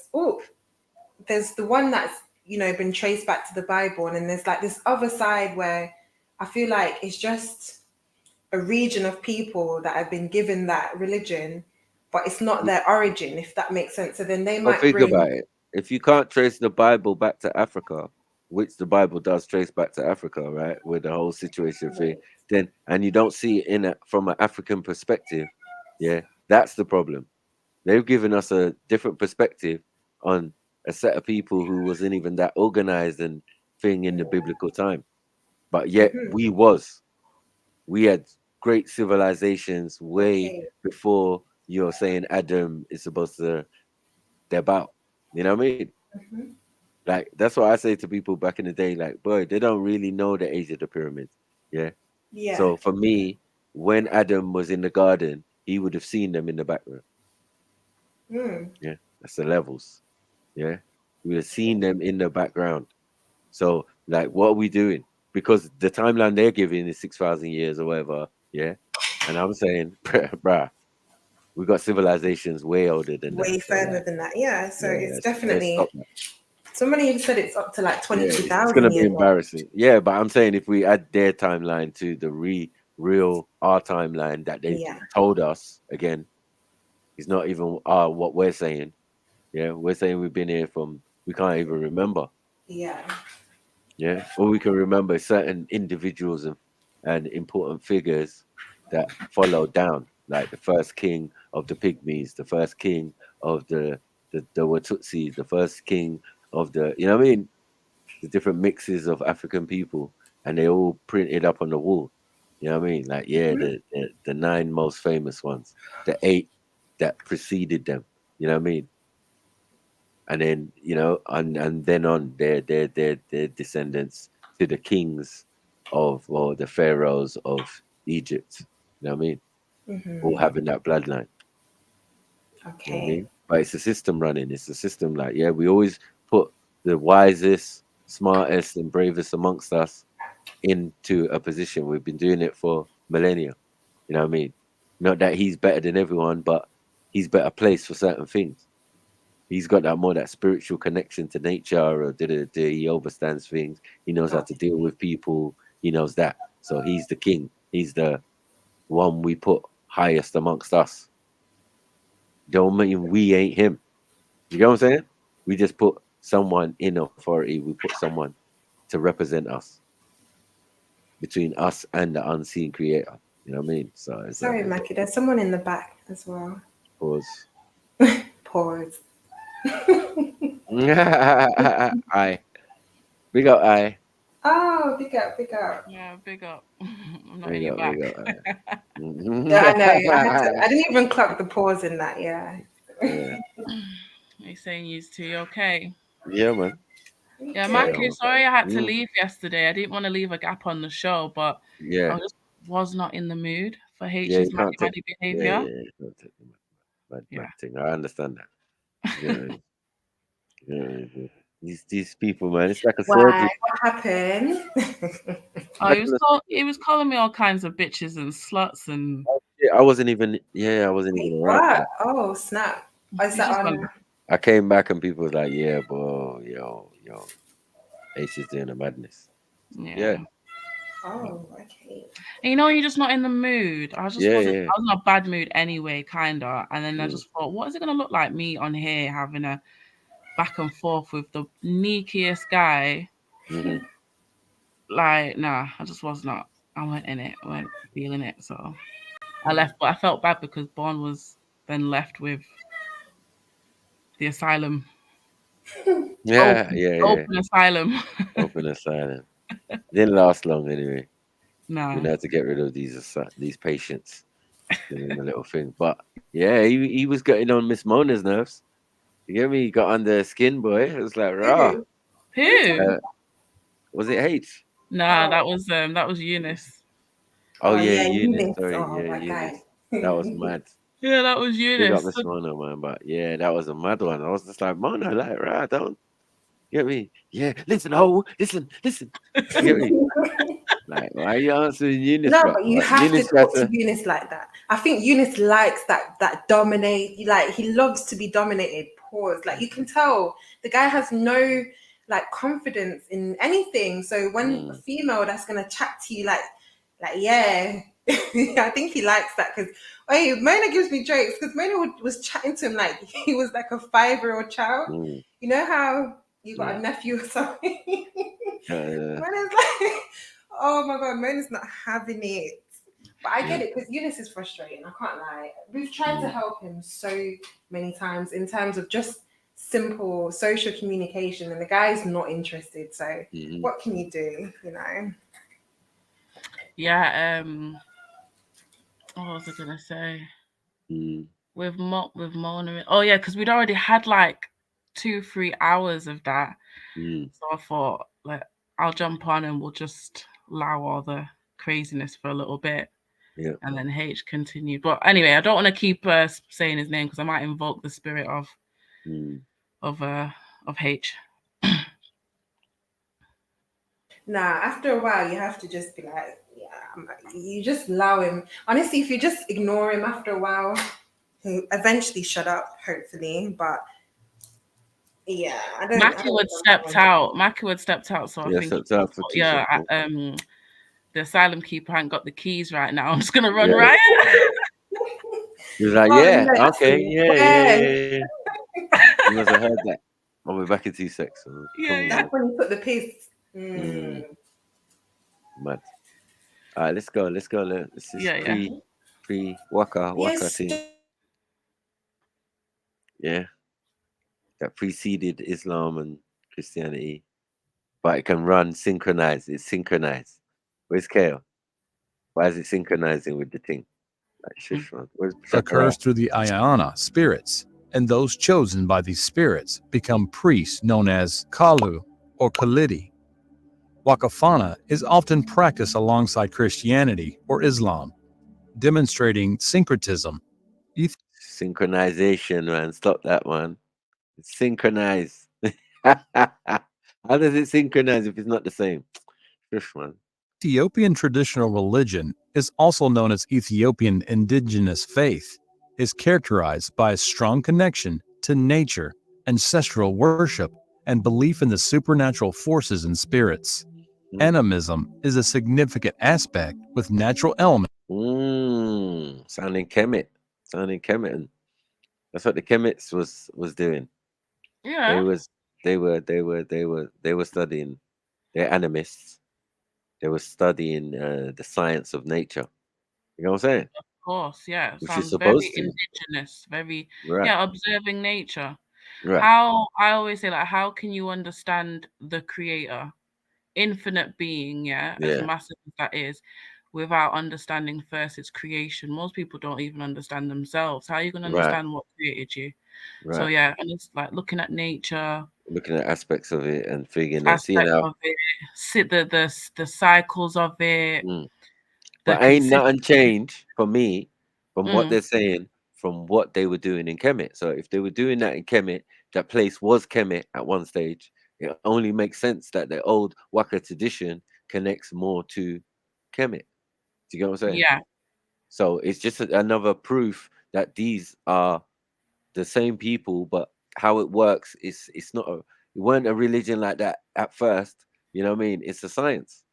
the one that's been traced back to the Bible, and then there's like this other side where I feel like it's just a region of people that have been given that religion, but it's not their origin, if that makes sense. So then they Well, might think bring. about it. If you can't trace the Bible back to Africa, which the Bible does trace back to Africa, right, with the whole situation thing, then and you don't see it from an African perspective, yeah, that's the problem. They've given us a different perspective on a set of people who wasn't even that organized and thing in the biblical time, but yet we had great civilizations way Okay. before you're saying Adam is supposed to deb out. You know what I mean? Like that's what I say to people back in the day. Like, boy, they don't really know the age of the pyramids. Yeah. Yeah. So for me, when Adam was in the garden, he would have seen them in the background. Yeah, that's the levels. Yeah, we would have seen them in the background. So, like, what are we doing? Because the timeline they're giving is 6,000 years or whatever. Yeah, and I'm saying, bruh, we got civilizations way older than that. Way So, further like, than that. Yeah. So yeah, it's let's stop definitely. that. Somebody even said it's up to like Yeah, it's 22,000 gonna be years old. embarrassing. Yeah, but I'm saying if we add their timeline to the real our timeline that they Yeah. told us again, it's not even what we're saying. Yeah, we're saying we've been here from we can't even remember. Yeah. Yeah, all we can remember is certain individuals and important figures that followed down, like the first king of the Pygmies, the first king of the Watutsis, the first king of the you know what I mean, the different mixes of African people, and they all printed up on the wall. You know what I mean? Like yeah, the 9 most famous ones, the 8 that preceded them. You know what I mean? And then and then on their descendants to the kings of or the pharaohs of Egypt. You know what I mean? All having that bloodline. You know what I Okay. mean? But it's a system running. It's a system like yeah, we always put the wisest, smartest, and bravest amongst us into a position. We've been doing it for millennia. You know what I mean? Not that he's better than everyone, but he's better placed for certain things. He's got that spiritual connection to nature, or he understands things. He knows how to deal with people. He knows that. So he's the king. He's the one we put highest amongst us. Don't mean we ain't him. You know what I'm saying? We just put someone in authority. We put someone to represent us between us and the unseen creator. You know what I mean? So it's sorry, Mackie, there's someone in the back as well. Pause. Pause. I. Big up, I. Oh, big up, big up. Yeah, big up. I'm not Big in your up, back. big up, Yeah, I know. I didn't even clock the pause in that. Yeah. Yeah. He's saying you two okay? Yeah, man. Yeah, Mackie, sorry I had to leave yesterday. I didn't want to leave a gap on the show, but yeah, I just was not in the mood for yeah, H's muddy behavior. You can't take the mad thing. I understand that. Yeah. These people, man, it's like a surgery. What happened? Oh, he was calling me all kinds of bitches and sluts and. I wasn't even around. Oh, snap! Is that on? I came back and people was like, "Yeah, bro, yo, H is doing a madness." Yeah. Oh, okay. And you're just not in the mood. I was in a bad mood anyway, kinda. And then I just thought, what is it gonna look like me on here having a back and forth with the sneakiest guy? Mm-hmm. Like, nah, I just was not. I weren't in it. I weren't feeling it. So I left, but I felt bad because Bon was then left with the asylum. Open asylum. Open asylum. Didn't last long anyway. No. We had to get rid of these patients doing the little thing. But yeah, he was getting on Miss Mona's nerves. You get me? He got under skin, boy. It was like raw. Who? Was it H? Nah, that was Eunice. Oh yeah, Eunice. Sorry, Eunice. That was mad. Yeah, that was Eunice. Big up Miss Mona, man. But yeah, that was a mad one. I was just like, Mona, like, right, don't get me. Yeah, listen, listen. You get me? Like, why are you answering Eunice? No, but you have to talk to Eunice like that. I think Eunice likes that dominate. Like, he loves to be dominated. Pause. Like, you can tell the guy has no confidence in anything. So when a female that's gonna chat to you like yeah, I think he likes that because Mona gives me jokes because Mona was chatting to him like he was like a 5-year-old child. You know how you got a nephew or something? Mona's like, oh my god, Mona's not having it. But I get it because Eunice is frustrating. I can't lie. We've tried to help him so many times in terms of just simple social communication, and the guy's not interested. So what can you do? Yeah. What was I gonna say? With Mona. Oh yeah, because we'd already had like 2-3 hours of that. So I thought, like, I'll jump on and we'll just allow all the craziness for a little bit. Yeah. And then H continued. But anyway, I don't want to keep saying his name because I might invoke the spirit of H. Nah, after a while, you have to just be like, you just allow him. Honestly, if you just ignore him after a while, he'll eventually shut up, hopefully. But yeah, Mackie stepped out, so I think the asylum keeper hadn't got the keys right now. I'm just gonna run riot. He was like, okay, yeah. You must have heard that. I'll be back in 2 seconds. That's when you put the piece. Mad. All right, let's go. This is pre Waka team. Yeah. That preceded Islam and Christianity. But it can run synchronized. It's synchronized. Where's Kale? Why is it synchronizing with the thing? Occurs through the Ayana spirits, and those chosen by these spirits become priests known as Kalu or Kalidi. Wakafana is often practiced alongside Christianity or Islam, demonstrating syncretism. Synchronization, man. Stop that, man. It's synchronized. How does it synchronize if it's not the same? Fish, man. Ethiopian traditional religion is also known as Ethiopian indigenous faith, is characterized by a strong connection to nature, ancestral worship, and belief in the supernatural forces and spirits. Animism is a significant aspect with natural elements. Sounding Kemet. That's what the Kemets was doing. Yeah. They were studying. They're animists. They were studying the science of nature. You know what I'm saying? Of course, yeah. Which you're Sounds very supposed to. indigenous, very Right. observing nature. Right. How I always say, like, how can you understand the creator, infinite being, as massive as that is, without understanding first its creation? Most people don't even understand themselves. How are you gonna understand what created you? Right. So yeah, and it's like looking at nature, looking at aspects of it and figuring out, seeing how of it, the cycles of it. But ain't nothing changed for me from what they're saying from what they were doing in Kemet. So if they were doing that in Kemet, that place was Kemet at one stage. It only makes sense that the old Waka tradition connects more to Kemet. Do you get what I'm saying? Yeah. So it's just another proof that these are the same people, but how it works is it weren't a religion like that at first. You know what I mean? It's a science.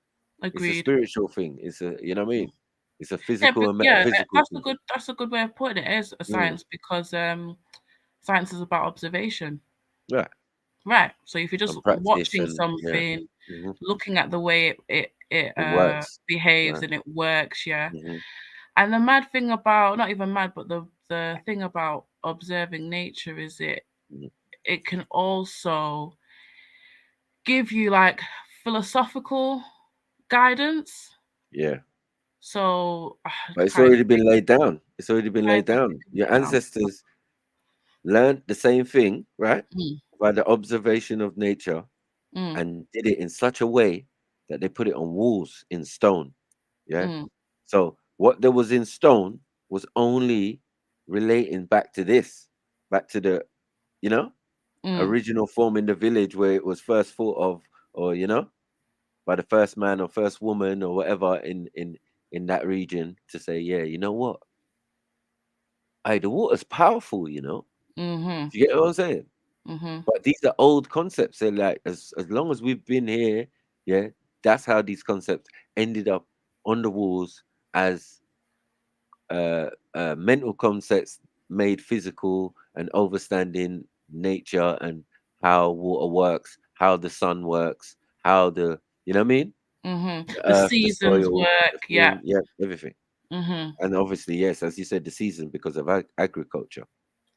Agreed. It's a spiritual thing. It's a, you know what I mean? It's a Yeah, physical but and metaphysical thing. that's a good way of putting it. It is a science because science is about observation. Right. Right. So if you're just watching something, looking at the way it works, behaves and it works, And the mad thing about, not even mad, but the thing about observing nature is it can also give you like philosophical guidance. Yeah. So, but it's already been laid down. It's already been laid down. Your ancestors learned the same thing, right? By the observation of nature and did it in such a way that they put it on walls in stone. Yeah. So what there was in stone was only relating back to this, back to the, original form in the village where it was first thought of, or by the first man or first woman or whatever in that region to say, yeah, you know what? The water's powerful, Do you get what I'm saying? But these are old concepts. They're like, as long as we've been here, that's how these concepts ended up on the walls as mental concepts made physical and understanding nature and how water works, how the sun works, how the, you know what I mean? The The earth, the seasons soil, work, the thing, everything. Mm-hmm. And obviously, yes, as you said, the season because of agriculture.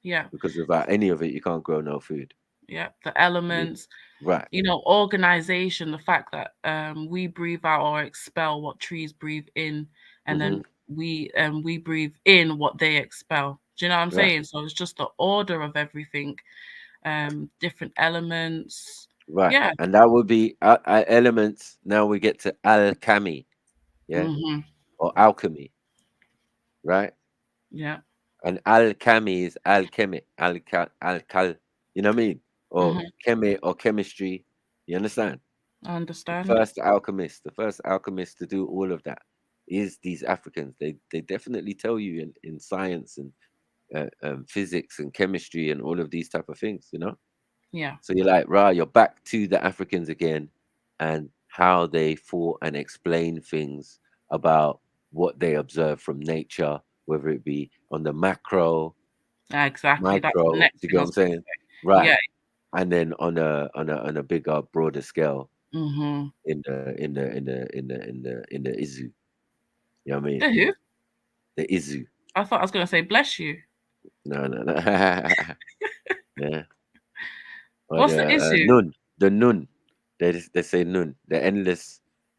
Yeah. Because without any of it, you can't grow no food. Yeah, the elements. Right. Organization, the fact that we breathe out or expel what trees breathe in, and then we breathe in what they expel. Do you know what I'm saying? So it's just the order of everything, different elements. Right. Yeah. And that would be elements. Now we get to alchemy. Yeah. Or alchemy. Right. Yeah. And alchemy is alchemic, alcal, you know what I mean? Or chemi or chemistry. You understand? I understand. The first alchemist to do all of that is these Africans. They definitely tell you in science and physics and chemistry and all of these type of things, Yeah. So you're like, you're back to the Africans again and how they thought and explain things about what they observe from nature, whether it be on the macro, exactly. That's the micro, next you thing get I what I'm was gonna saying? say. Right. Yeah. And then on a bigger, broader scale, Mm-hmm. in the Izu. You know what I mean? The who? The Izu. I thought I was gonna say bless you. No. Yeah. Or What's the Izu? Nun. The Nun. They say Nun.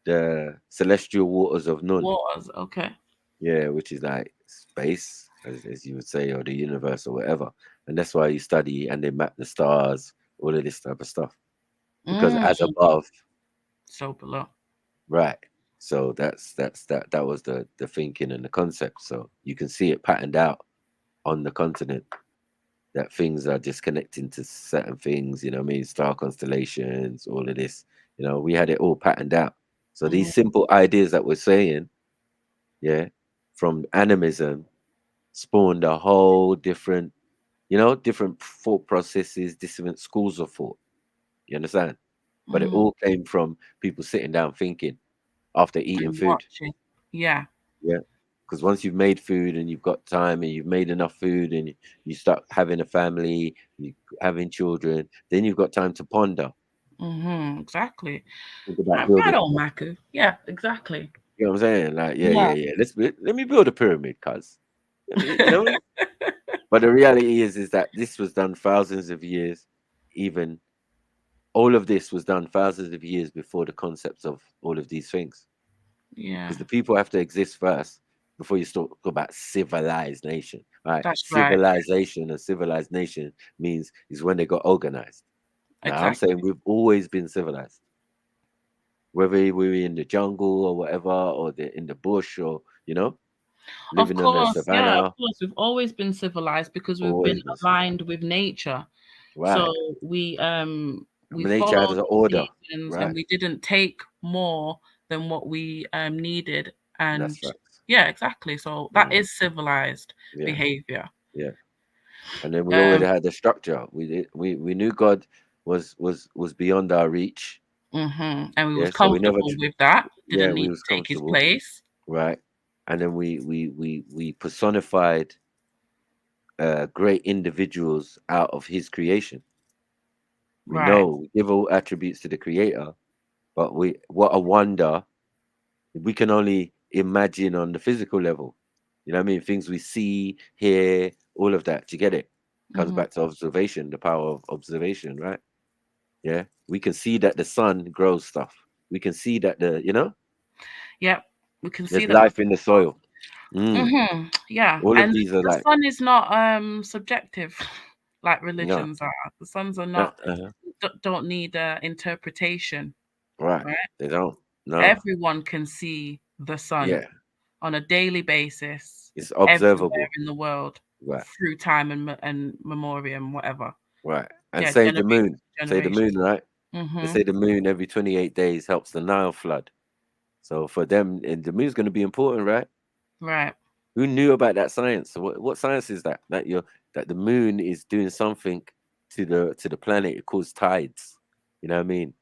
The celestial waters of Nun. Waters, okay. Yeah, which is like space, as you would say, or the universe or whatever. And that's why you study and they map the stars, all of this type of stuff. Because as above, so below. Right. So that was the thinking and the concept. So you can see it patterned out on the continent that things are just connecting to certain things, you know what I mean? Star constellations, all of this. We had it all patterned out. So these simple ideas that we're saying, from animism spawned a whole different, different thought processes, different schools of thought. You understand? but it all came from people sitting down thinking after eating And food. watching. Yeah. Yeah. Because once you've made food and you've got time and you've made enough food and you start having a family, you having children, then you've got time to ponder. Exactly. Think about Right building. on, Maku. Yeah, exactly. You know what I'm saying? Like, yeah. Let me build a pyramid, cuz. You know. But the reality is that this was done thousands of years, even all of this was done thousands of years before the concepts of all of these things. Yeah. Because the people have to exist first before you talk about civilized nation. Right? That's right. Civilization, a civilized nation means is when they got organized. Now I'm Exactly. saying we've always been civilized. Whether we're in the jungle or whatever, or in the bush, or Of living on the course, yeah, of savannah. course. We've always been civilized because we've been Always been aligned with nature. right. So we Nature followed has an the order, seasons and right? we didn't take more than what we needed. And That's right. yeah, exactly. So that is civilized Yeah, behavior. yeah. And then we already had the structure. We knew God was beyond our reach. And we Yeah, was so we never. comfortable with that. Yeah, Didn't we need was to take his comfortable, place. right? And then we personified great individuals out of His creation. We Right. know we give all attributes to the Creator, but what a wonder we can only imagine on the physical level. You know what I mean? Things we see, hear, all of that. Do you get it? Comes back to observation, the power of observation, right? Yeah. We can see that the sun grows stuff. We can see that Yep. We can see there's that. life in the soil. Yeah. All of And these are the like sun is not subjective like no. religions are. The suns are not don't need interpretation. Right. Right. They don't. No. Everyone can see the sun Yeah. on a daily basis, It's everywhere observable. in the world, Right. through time and memoriam, whatever. Right. And Yeah, say the moon. Say the generation. moon, right? They say the moon every 28 days helps the Nile flood. So for them, and the moon's going to be important, right? Right. Who knew about that science? So what science is that? That the moon is doing something to the planet. It causes tides. You know what I mean?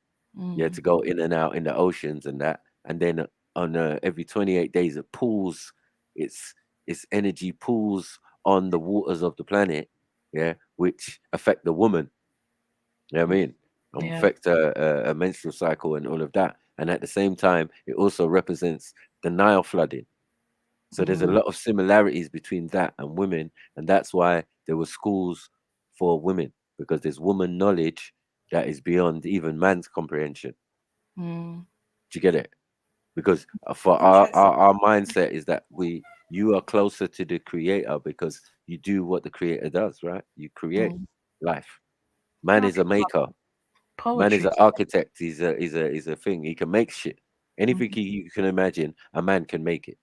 Yeah, to go in and out in the oceans and that, and then on every 28 days it pulls its energy pulls on the waters of the planet. Yeah, which affect the woman. You know what I mean? Yeah. Affect a menstrual cycle and all of that. And at the same time, it also represents the Nile flooding. So there's a lot of similarities between that and women, and that's why there were schools for women, because there's woman knowledge that is beyond even man's comprehension. Do you get it? Because for our mindset is that you are closer to the creator because you do what the creator does, right? You create life. Man is a maker. Man is Poetry. an architect. He's a thing. He can make shit. Anything you can imagine, a man can make it.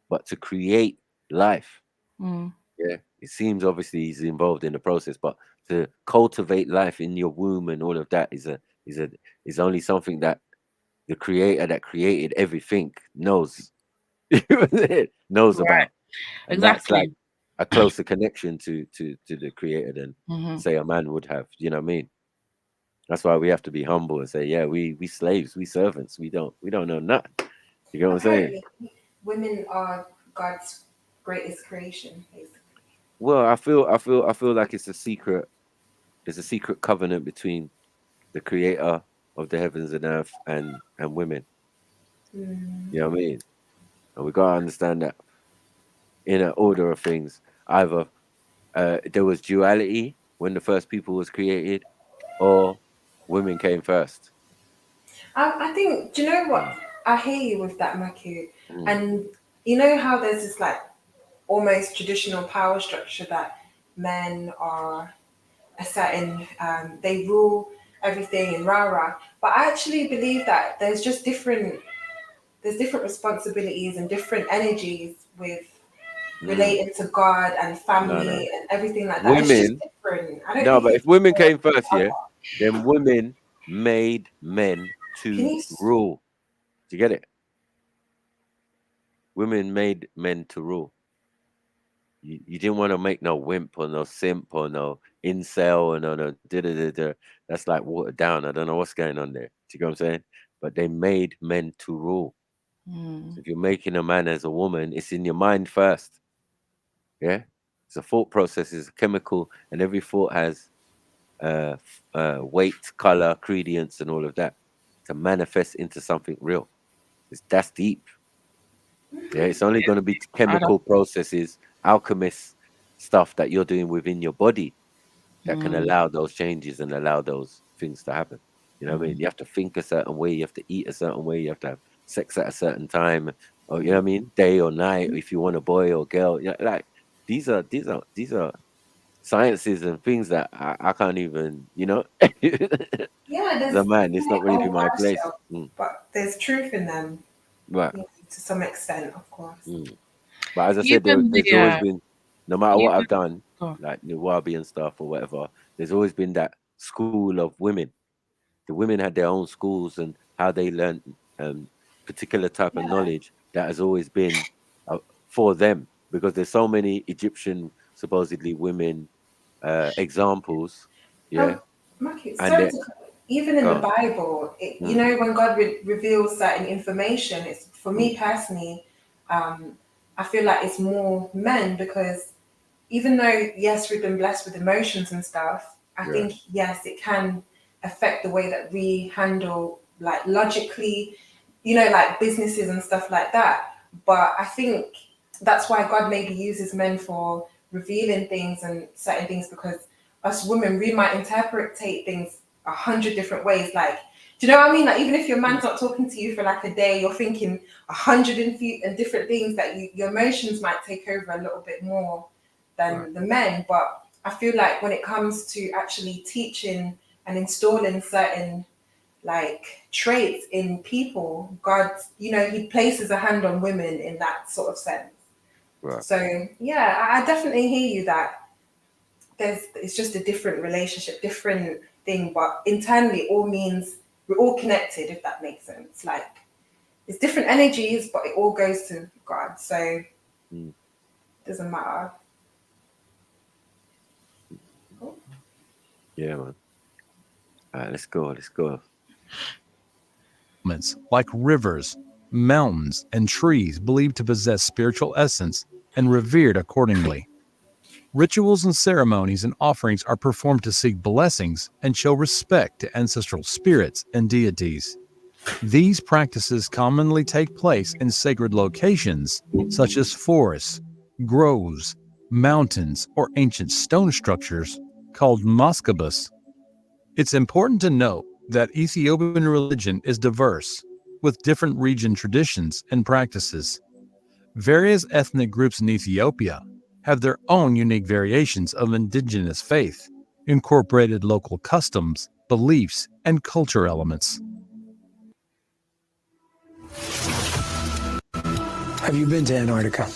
But to create life, yeah, it seems obviously he's involved in the process. But to cultivate life in your womb and all of that is only something that the creator that created everything knows. Knows Right. about. And that's like Exactly. a closer connection to the creator than say a man would have. You know what I mean? That's why we have to be humble and say, yeah, we slaves, we servants, we don't know nothing. You know what I'm saying? Women are God's greatest creation, basically. Well, I feel like it's a secret. There's a secret covenant between the creator of the heavens and earth and women. You know what I mean? And we gotta understand that in an order of things, either there was duality when the first people was created, or women came first. I think, do you know what? I hear you with that, Maku. And you know how there's this like almost traditional power structure that men are a certain, they rule everything and rah. But I actually believe that there's different responsibilities and different energies with relating to God and family and everything like that. It's just Women, different. I don't no, think but it's if women more came first, other. yeah, then women made men Can to you? rule. Do you get it? Women made men to rule. You didn't want to make no wimp or no simp or no incel or no da da da da. that's like watered down. I don't know what's going on there. Do you know what I'm saying? But they made men to rule. So if you're making a man as a woman, it's in your mind first. Yeah, it's a thought process, is a chemical, and every thought has weight, color, credence, and all of that to manifest into something real. That's deep. Yeah, it's only going to be chemical processes, alchemist stuff that you're doing within your body that can allow those changes and allow those things to happen. You know what I mean? You have to think a certain way, you have to eat a certain way, you have to have sex at a certain time, or you know what I mean, day or night, if you want a boy or girl. Yeah, like these are sciences and things that I can't even, you know. Yeah, The man, it's not really old my wives' place. tales, but there's truth in them, Right. you know, to some extent, of course. But as I said, there's always been, no matter what I've done, like Nuwabi and stuff or whatever, there's always been that school of women. The women had their own schools and how they learned particular type of knowledge that has always been for them, because there's so many Egyptian supposedly women examples. Yeah. Maki, And sorry to even in the Bible, you know, when God reveals certain information, it's for me personally, I feel like it's more men, because even though, yes, we've been blessed with emotions and stuff, I think, yes, it can affect the way that we handle, like, logically, you know, like businesses and stuff like that. But I think that's why God maybe uses men for revealing things and certain things, because us women, we might interpret things 100 different ways. Like, do you know what I mean? Like, even if your man's not talking to you for like a day, you're thinking 100 and different things that your emotions might take over a little bit more than the men. But I feel like when it comes to actually teaching and installing certain like traits in people, God, you know, he places a hand on women in that sort of sense. So yeah, I definitely hear you that it's just a different relationship, different thing, but internally all means we're all connected, if that makes sense. Like, it's different energies, but it all goes to God. So it doesn't matter. Yeah, man. All right, let's go. Like rivers, mountains, and trees believed to possess spiritual essence and revered accordingly. Rituals and ceremonies and offerings are performed to seek blessings and show respect to ancestral spirits and deities. These practices commonly take place in sacred locations such as forests, groves, mountains, or ancient stone structures called mascabas. It's important to note that Ethiopian religion is diverse, with different region traditions and practices. Various ethnic groups in Ethiopia have their own unique variations of indigenous faith, incorporated local customs, beliefs, and culture elements. Have you been to Antarctica?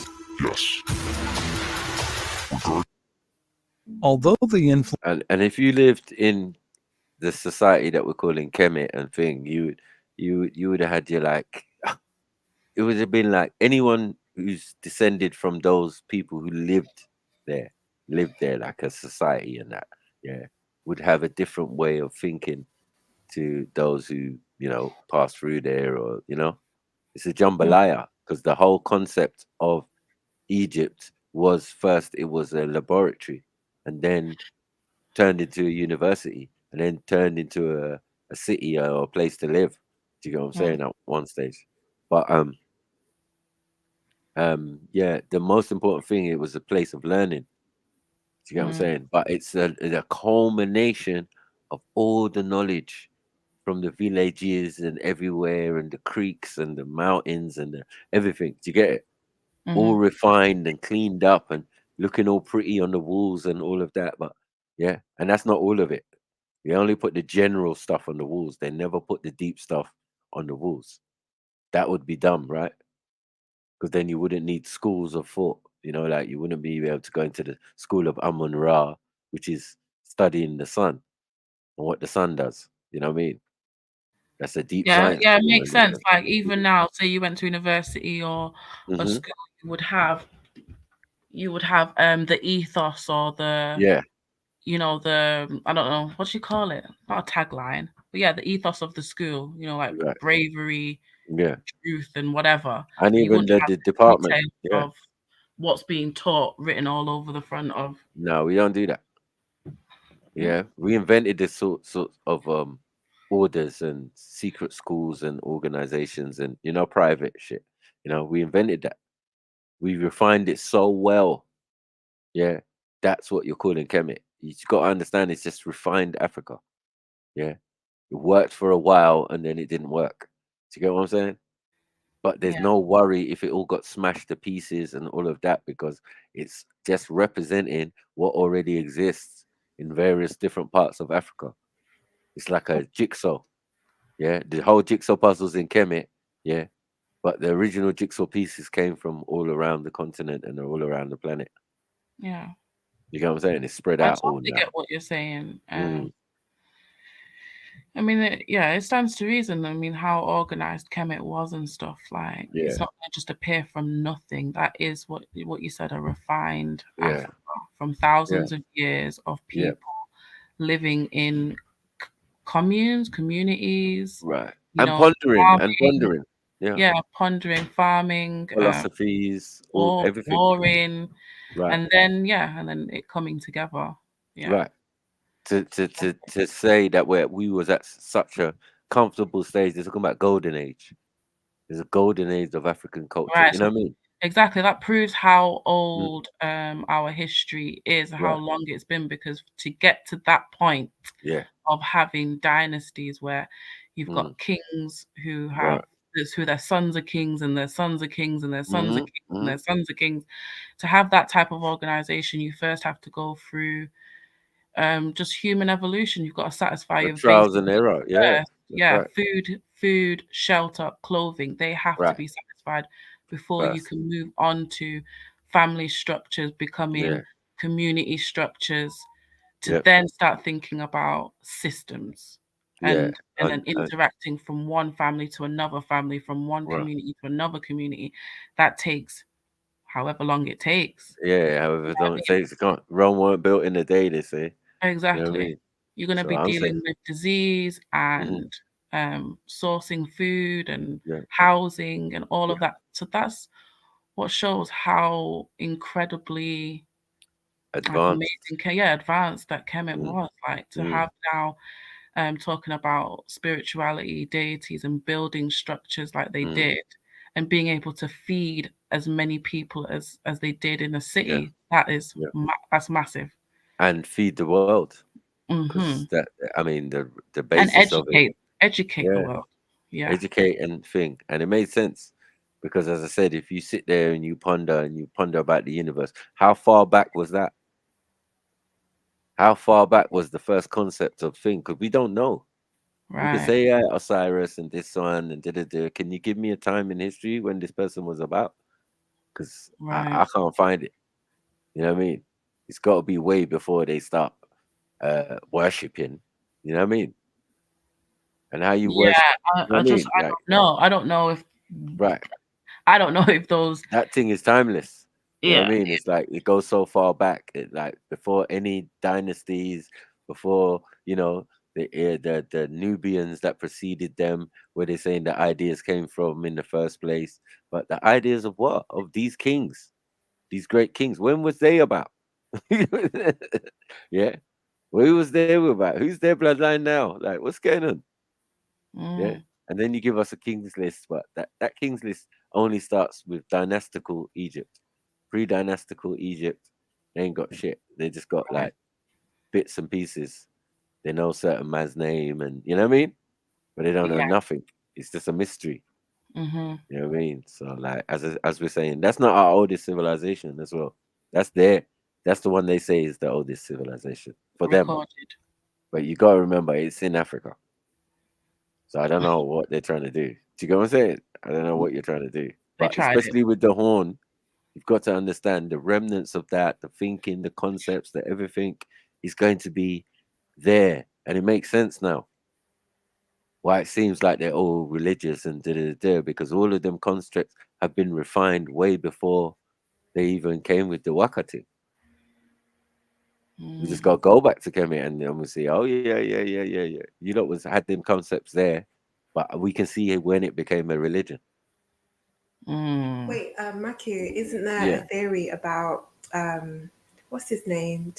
Yes. Although the influence and if you lived in the society that we're calling Kemet and thing, you would have had your like, it would have been like anyone who's descended from those people who lived there like a society, and that would have a different way of thinking to those who, you know, pass through there, or you know, it's a jambalaya, because the whole concept of Egypt was, first it was a laboratory, and then turned into a university, and then turned into a city or a place to live. Do you get what I'm saying? At one stage. But yeah, the most important thing, it was a place of learning. Do you get what I'm saying? But it's a culmination of all the knowledge from the villages and everywhere, and the creeks and the mountains and everything. Do you get it? All refined and cleaned up and looking all pretty on the walls and all of that. But yeah, and that's not all of it. They only put the general stuff on the walls. They never put the deep stuff on the walls. That would be dumb, right? Because then you wouldn't need schools of thought. You know, like you wouldn't be able to go into the school of Amun Ra, which is studying the sun and what the sun does. You know what I mean? That's a deep science. Yeah, it makes sense. Like, even now, say you went to university or a school, you would have the ethos or the you know, I don't know, what do you call it? Not a tagline, but yeah, the ethos of the school, you know, like bravery, truth, and whatever. And you even wouldn't have the department. details of what's being taught written all over the front of. No, we don't do that. Yeah, we invented this sort of orders and secret schools and organizations and private shit. We invented that. We refined it so well. Yeah, that's what you're calling Kemet. You just got to understand it's just refined Africa. Yeah, it worked for a while and then it didn't work. Do you get what I'm saying? But there's no worry if it all got smashed to pieces and all of that, because it's just representing what already exists in various different parts of Africa. It's like a jigsaw. Yeah, the whole jigsaw puzzle's in Kemet. Yeah, but the original jigsaw pieces came from all around the continent and all around the planet. Yeah. You get what I'm saying? It's spread I out all totally now. get what you're saying. I mean, it stands to reason. I mean, how organized Kemet was and stuff. Like, it's not going to just appear from nothing. That is what you said, a refined Africa from thousands of years of people living in communes, communities, right, you and know, pondering, pondering, farming, philosophies, all everything, warring, right, and then it coming together. Right. To say that we was at such a comfortable stage. They're talking about golden age. There's a golden age of African culture. Right. You know what I mean? Exactly. That proves how old our history is, how long it's been, because to get to that point of having dynasties where you've got kings who have who their sons are kings and their sons are kings and their sons are kings and their sons are kings, to have that type of organization, you first have to go through just human evolution. You've got to satisfy your trials basic and error. needs. Food, shelter, clothing, they have to be satisfied before you can move on to family structures becoming community structures, to then start thinking about systems and then interacting from one family to another family, from one community to another community. That takes however long it takes. However long it takes. Rome weren't built in a day, they say. Exactly. You know what I mean? You're going to be dealing with disease and sourcing food and housing and all of that. So that's what shows how incredibly advanced, advanced that Kemet was. Like, to have now talking about spirituality, deities, and building structures like they did, and being able to feed as many people as they did in a city. That is that's massive. And feed the world. Because that, I mean, the basis of it. Educate the world. Yeah. Educate and think. And it made sense. Because as I said, if you sit there and you ponder about the universe, how far back was that? How far back was the first concept of thing? Because we don't know. Right. We could say, yeah, Osiris and this one and da-da-da. Can you give me a time in history when this person was about? Because I can't find it. You know what I mean? It's got to be way before they start worshipping. You know what I mean? And how you worship. I don't know. I don't know if I don't know if those that thing is timeless. You know what I mean? It's like it goes so far back. It like before any dynasties, before the Nubians that preceded them, where they're saying the ideas came from in the first place. But the ideas of what? Of these kings, these great kings. When was they about? Yeah. Who was they about? Who's their bloodline now? Like, what's going on? Yeah. And then you give us a king's list, but that king's list only starts with dynastical Egypt. Pre-dynastical Egypt, they ain't got shit. They just got like bits and pieces. They know certain man's name, and you know what I mean? But they don't know nothing. It's just a mystery. You know what I mean? So like as we're saying, that's not our oldest civilization as well. That's the one they say is the oldest civilization for them. But you gotta remember, it's in Africa. So I don't know what they're trying to do. Do you get what I'm saying? I don't know what you're trying to do. But especially with the horn, you've got to understand the remnants of that, the thinking, the concepts, the everything is going to be there. And it makes sense now. Why it seems like they're all religious and because all of them constructs have been refined way before they even came with the Wakati. We just got to go back to Kemet and then we see, oh yeah. You know, had them concepts there, but we can see when it became a religion. Wait, Maku, isn't there a theory about what's his name?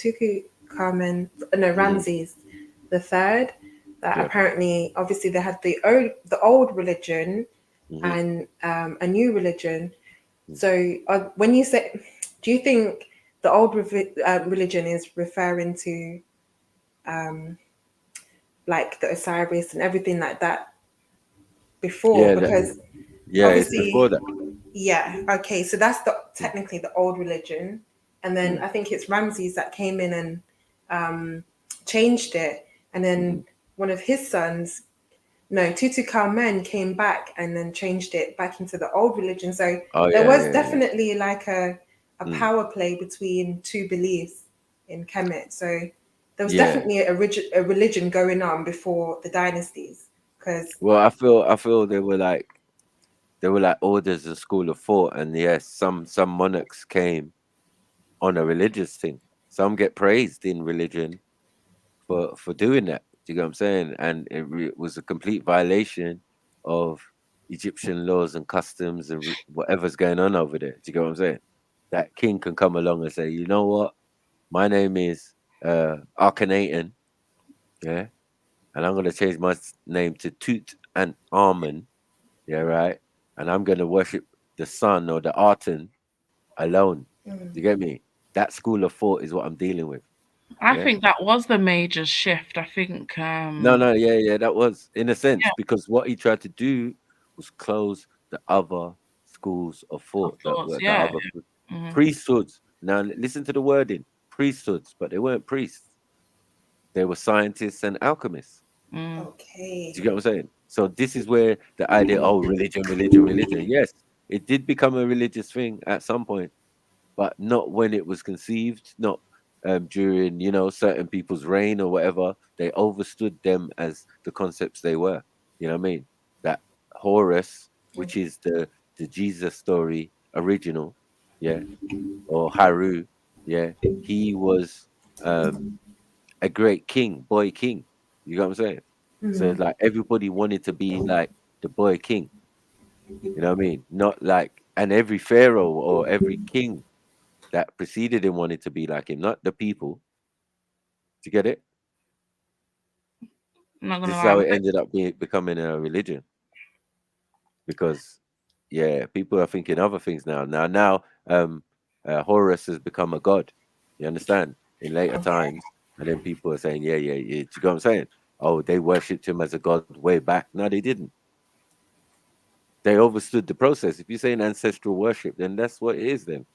Ramses the Third. That apparently, obviously, they had the old religion and a new religion. So, when you say, do you think the old religion is referring to like the Osiris and everything like that before? Because it's obviously, before that. yeah, okay, so that's technically the old religion, and then I think it's Ramses that came in and changed it, and then one of his sons, Tutankhamen, came back and then changed it back into the old religion. So there was definitely like a power play between two beliefs in Kemet. So there was definitely a religion going on before the dynasties. I feel they were like orders and school of thought, and yes, some monarchs came on a religious thing. Some get praised in religion for doing that. Do you get what I'm saying? And it was a complete violation of Egyptian laws and customs and whatever's going on over there. Do you get what I'm saying? That king can come along and say, you know what, my name is Akhenaten, yeah, and I'm gonna change my name to Tut and Amen, yeah, right, and I'm gonna worship the sun or the Aten alone. Do you get me? That school of thought is what I'm dealing with. I think that was the major shift. I think No, that was in a sense because what he tried to do was close the other schools of thought, the other priesthoods. Now listen to the wording, priesthoods, but they weren't priests. They were scientists and alchemists. Okay. Do you get what I'm saying? So this is where the idea, religion. Yes, it did become a religious thing at some point, but not when it was conceived, not during, certain people's reign or whatever. They overstood them as the concepts they were. You know what I mean? That Horus, which is the Jesus story original, or Haru, he was a great king, boy king. You know what I'm saying? So like everybody wanted to be like the boy king. You know what I mean? Not like, and every pharaoh or every king that preceded him wanted to be like him, not the people. Do you get it? This is how it ended up becoming a religion. Because, people are thinking other things now. Now, Horus has become a god. You understand? In later times, and then people are saying, yeah. Do you get what I'm saying? Oh, they worshipped him as a god way back. No, they didn't. They overstood the process. If you're saying ancestral worship, then that's what it is then.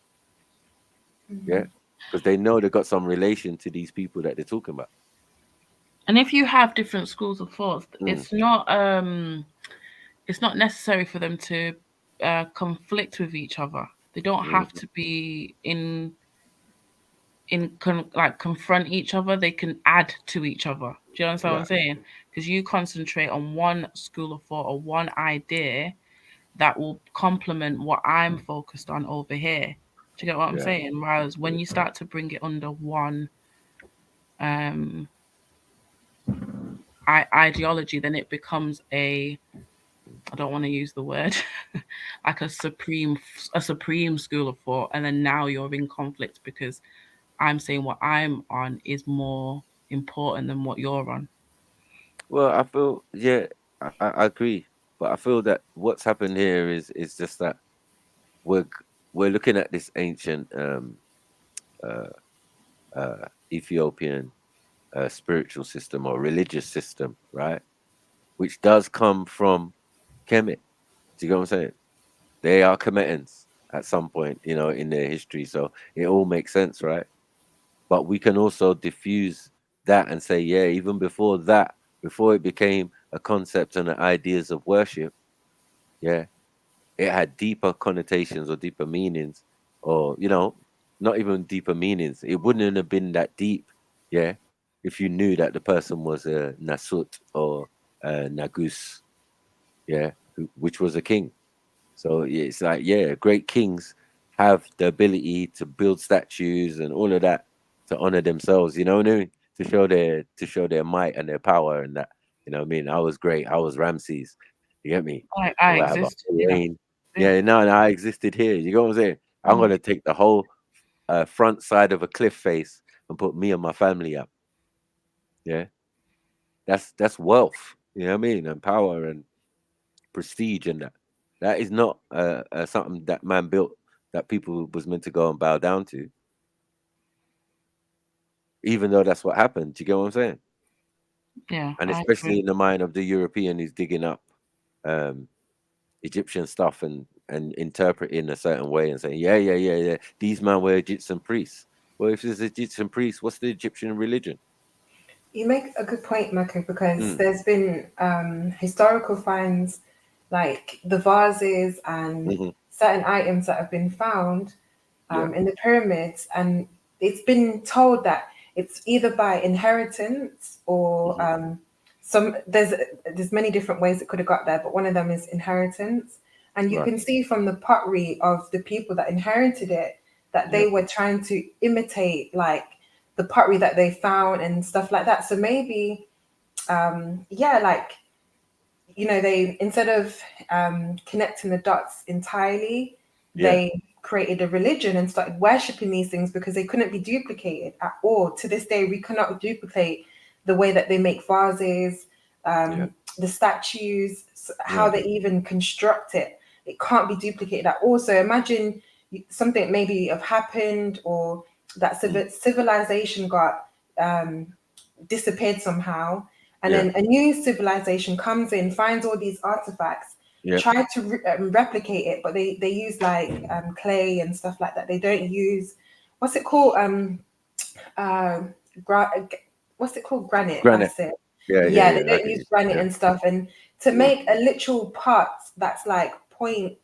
Yeah, because they know they got some relation to these people that they're talking about. And if you have different schools of thought, it's not necessary for them to conflict with each other. They don't have to be confront each other. They can add to each other. Do you understand what I'm saying? Because you concentrate on one school of thought or one idea that will complement what I'm focused on over here. Do you get what I'm saying? Whereas when you start to bring it under one ideology, then it becomes I don't want to use the word like a supreme school of thought, and then now you're in conflict because I'm saying what I'm on is more important than what you're on. Well, I feel I agree, but I feel that what's happened here is just that we're looking at this ancient Ethiopian spiritual system or religious system, right? Which does come from Kemet. Do you get what I'm saying? They are Kemetans at some point, in their history. So it all makes sense, right? But we can also diffuse that and say, even before that, before it became a concept and the ideas of worship, it had deeper connotations or deeper meanings, or not even deeper meanings. It wouldn't have been that deep, if you knew that the person was a Nasut or a Nagus, which was a king. So it's like, great kings have the ability to build statues and all of that, to honor themselves. You know what I mean? To show their might and their power and that. You know what I mean? I was great. I was Ramses. You get me? I Or I have a exist. whole Yeah. reign. Yeah, no, I existed here. You know what I'm saying? I'm gonna take the whole front side of a cliff face and put me and my family up. Yeah, that's wealth. You know what I mean? And power and prestige and that. That is not something that man built that people was meant to go and bow down to. Even though that's what happened. Do you get what I'm saying? Yeah, And I especially agree. in the mind of the European who's digging up um, Egyptian stuff and interpreting a certain way and saying, yeah, these men were Egyptian priests. Well, if there's Egyptian priests, what's the Egyptian religion? You make a good point, Mako, because Mm. there's been historical finds like the vases and certain items that have been found in the pyramids, and it's been told that it's either by inheritance or there's many different ways it could have got there, but one of them is inheritance. And you can see from the pottery of the people that inherited it that they were trying to imitate like the pottery that they found and stuff like that. So maybe like, you know, they, instead of connecting the dots entirely, they created a religion and started worshipping these things because they couldn't be duplicated at all. To this day, we cannot duplicate the way that they make vases, the statues, how they even construct it. It can't be duplicated at all. So imagine something maybe have happened, or that civilization got disappeared somehow, and then a new civilization comes in, finds all these artifacts, try to replicate it, but they use like clay and stuff like that. They don't use, what's it called, what's it called, granite. Granite. That's it. Yeah. They don't use granite and stuff. And to make a literal pot that's like 0.6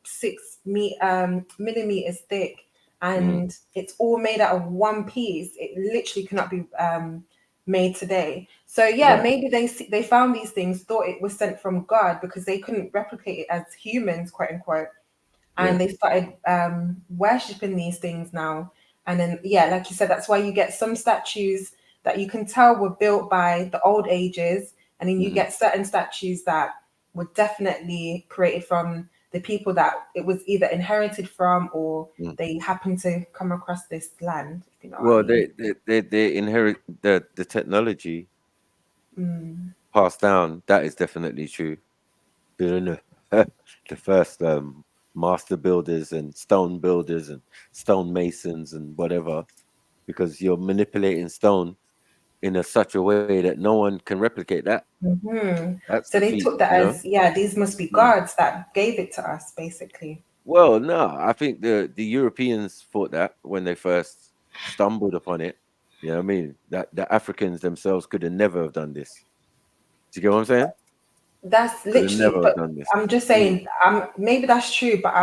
millimeters thick, and it's all made out of one piece, it literally cannot be made today. So maybe they found these things, thought it was sent from God because they couldn't replicate it as humans, quote unquote, and they started worshipping these things now. And then like you said, that's why you get some statues that you can tell were built by the old ages, and then you get certain statues that were definitely created from the people that it was either inherited from, or they happened to come across this land. If you know what I mean. They inherit the technology passed down. That is definitely true. Being the first master builders and stone builders and stone masons and whatever, because you're manipulating stone in such a way that no one can replicate that. That's So the they feat, took that you as know? these must be gods that gave it to us, basically. Well, no, I think the Europeans thought that when they first stumbled upon it. You know what I mean? That the Africans themselves could have never have done this. Do you get what I'm saying? That's Could have literally, never have but done this. I'm just saying, maybe that's true, but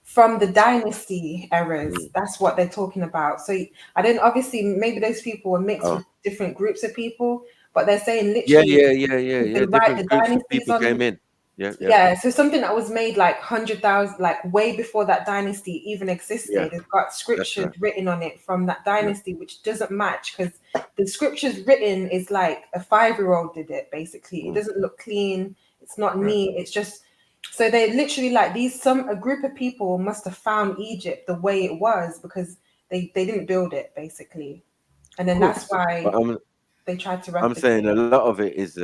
from the dynasty eras, that's what they're talking about. So I don't, obviously, maybe those people were mixed with different groups of people, but they're saying literally, you can write Different the groups of dynasties people came on. in. Yeah, so something that was made like 100,000, like way before that dynasty even existed, it's got scriptures written on it from that dynasty, which doesn't match, because the scriptures written is like a 5-year-old did it, basically. It doesn't look clean, it's not neat, it's just, so they literally like a group of people must have found Egypt the way it was, because they didn't build it, basically. And then that's why they tried to replicate I'm saying a it. lot of it is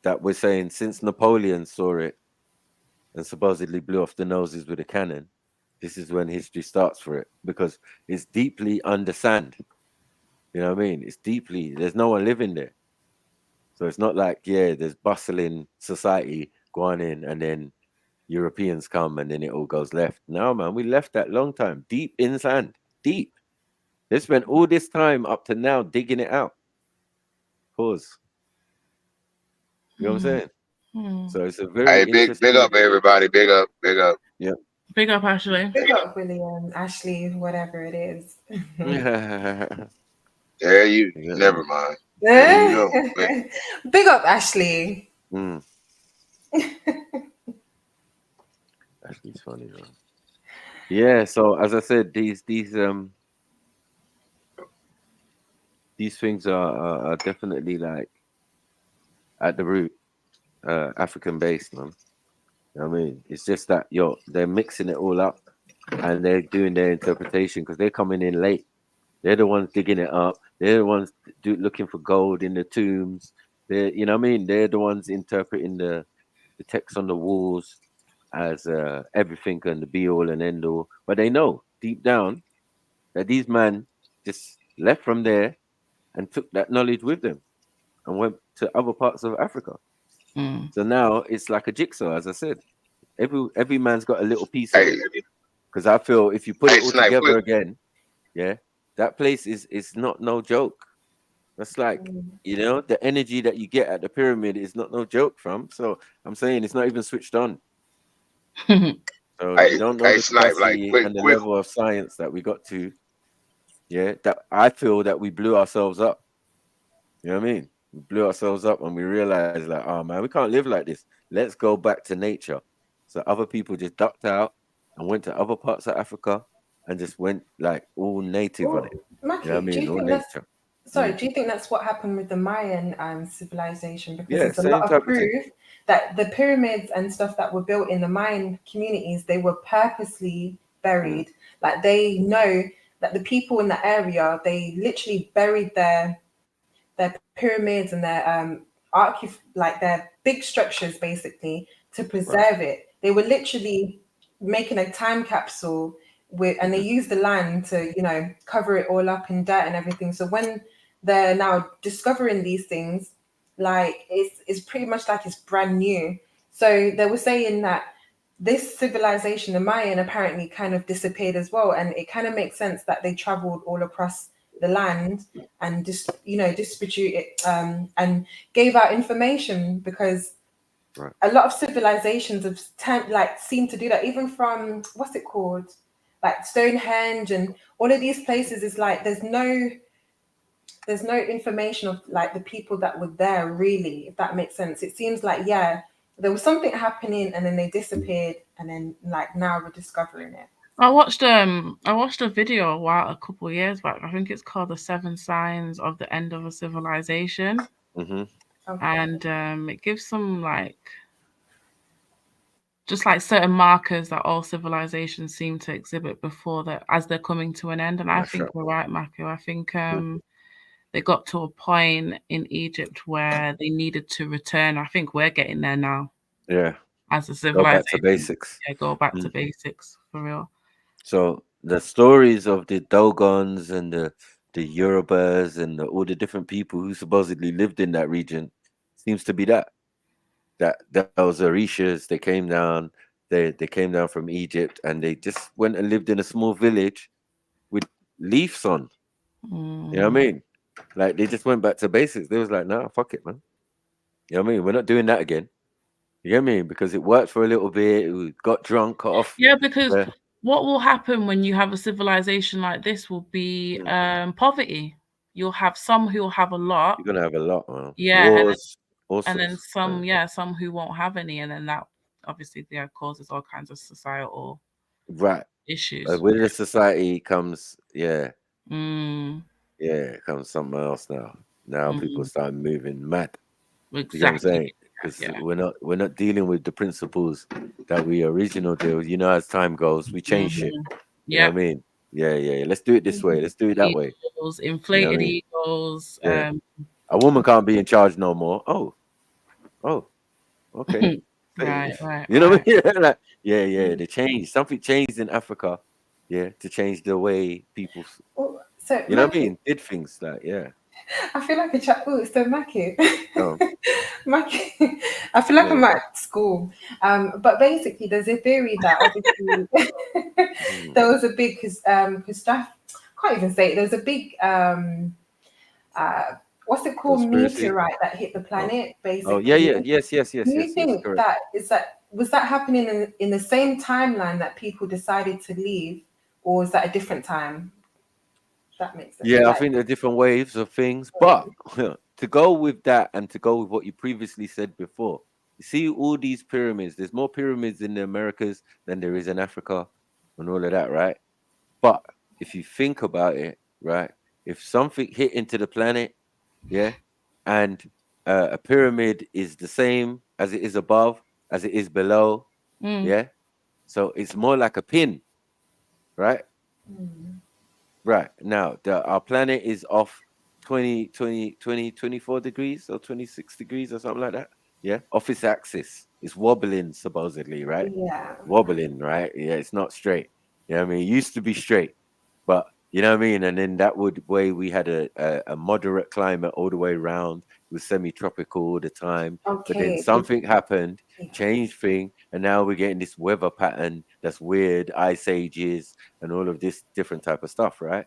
that we're saying since Napoleon saw it and supposedly blew off the noses with a cannon, this is when history starts for it, because it's deeply under sand. You know what I mean? It's deeply, there's no one living there. So it's not like, there's bustling society going in and then Europeans come and then it all goes left. No, man, we left that long time, deep in sand, deep. They spent all this time up to now digging it out. Pause. You know what I'm saying? So it's a very Hey, big interesting. up everybody. Big up. Yeah. Big up, Ashley. Big up, William, Ashley, whatever it is. Yeah, you. Never mind. There you go. Big up, Ashley. Ashley's funny, man. Yeah. So as I said, these these things are definitely like at the root African based, man. You know what I mean? It's just that they're mixing it all up and they're doing their interpretation because they're coming in late. They're the ones digging it up. They're the ones looking for gold in the tombs. You know what I mean? They're the ones interpreting the text on the walls as everything and the be all and end all. But they know deep down that these men just left from there and took that knowledge with them and went to other parts of Africa. So now it's like a jigsaw, as I said. Every man's got a little piece of it. Because I feel if you put it all together again, yeah, that place is not no joke. That's like, the energy that you get at the pyramid is not no joke, from. So I'm saying it's not even switched on. So you don't know the capacity and the level of science that we got to. Yeah, that I feel that we blew ourselves up. You know what I mean? We blew ourselves up and we realized like, oh man, we can't live like this. Let's go back to nature. So other people just ducked out and went to other parts of Africa and just went like all native on it. Maki, You know what I mean? do you All think nature. do you think that's what happened with the Mayan civilization? Because Yeah, there's a same lot of type of thing. proof that the pyramids and stuff that were built in the Mayan communities, they were purposely buried. Like they know that the people in the area, they literally buried their pyramids and their like their big structures basically to preserve it. They were literally making a time capsule and they used the land to cover it all up in dirt and everything. So when they're now discovering these things, like it's pretty much like it's brand new. So they were saying that this civilization, the Mayan, apparently kind of disappeared as well, and it kind of makes sense that they traveled all across the land and just distribute it and gave out information, because a lot of civilizations have seem to do that, even from what's it called, like Stonehenge and all of these places. Is like there's no information of like the people that were there, really, if that makes sense. It seems like there was something happening and then they disappeared, and then like now we're discovering it. I watched a video a couple of years back. I think it's called The 7 Signs of the End of a Civilization. And it gives some just like certain markers that all civilizations seem to exhibit before that as they're coming to an end. And I think we're right, Mako. I think they got to a point in Egypt where they needed to return. I think we're getting there now. Yeah. As a civilization. Go back to basics. Yeah, go back to basics, for real. So the stories of the Dogons and the Yorubas and all the different people who supposedly lived in that region seems to be that was Orishas. They came down. They came down from Egypt and they just went and lived in a small village with leaves on. You know what I mean? Like they just went back to basics. They was like, nah, fuck it, man. You know what I mean? We're not doing that again. You know what I mean? Because it worked for a little bit. We got drunk off. Yeah, because what will happen when you have a civilization like this will be poverty. You'll have some who will have a lot. You're gonna have a lot, man. Yeah, Wars, and then some who won't have any, and then that obviously causes all kinds of societal issues. With the society comes, comes something else now. Now people start moving mad. Exactly. You know what I'm saying? Because we're not dealing with the principles that we originally do. You know, as time goes, we change shit. You know what I mean? Yeah. Let's do it this way. Let's do it that way. Inflated egos. Yeah. A woman can't be in charge no more. Oh, okay. Right. You know what I mean? Like, the change. Something changed in Africa. Yeah, to change the way people. So you know what I mean? Did things like I feel like a chat. Oh, so Maki. Maki. I feel like I'm at school. But basically, there's a theory that obviously there was a big I can't even say it. There's a big what's it called? Conspiracy? Meteorite that hit the planet. Basically. Oh yeah. Yes. Do you think was that happening in the same timeline that people decided to leave, or is that a different time? That makes sense. Yeah, I think there are different waves of things, but to go with that and to go with what you previously said before, you see all these pyramids. There's more pyramids in the Americas than there is in Africa, and all of that, right? But if you think about it, right, if something hit into the planet, yeah, and a pyramid is the same as it is above, as it is below, yeah. So it's more like a pin, right? Right. Now, our planet is off 24 degrees or 26 degrees or something like that. Yeah. Off its axis. It's wobbling, supposedly, right? Yeah. Wobbling, right? Yeah. It's not straight. You know what I mean? It used to be straight, but you know what I mean? And then that would way we had a moderate climate all the way around. It was semi-tropical all the time. But then Okay. something happened, changed thing, and now we're getting this weather pattern that's weird, ice ages, and all of this different type of stuff, right?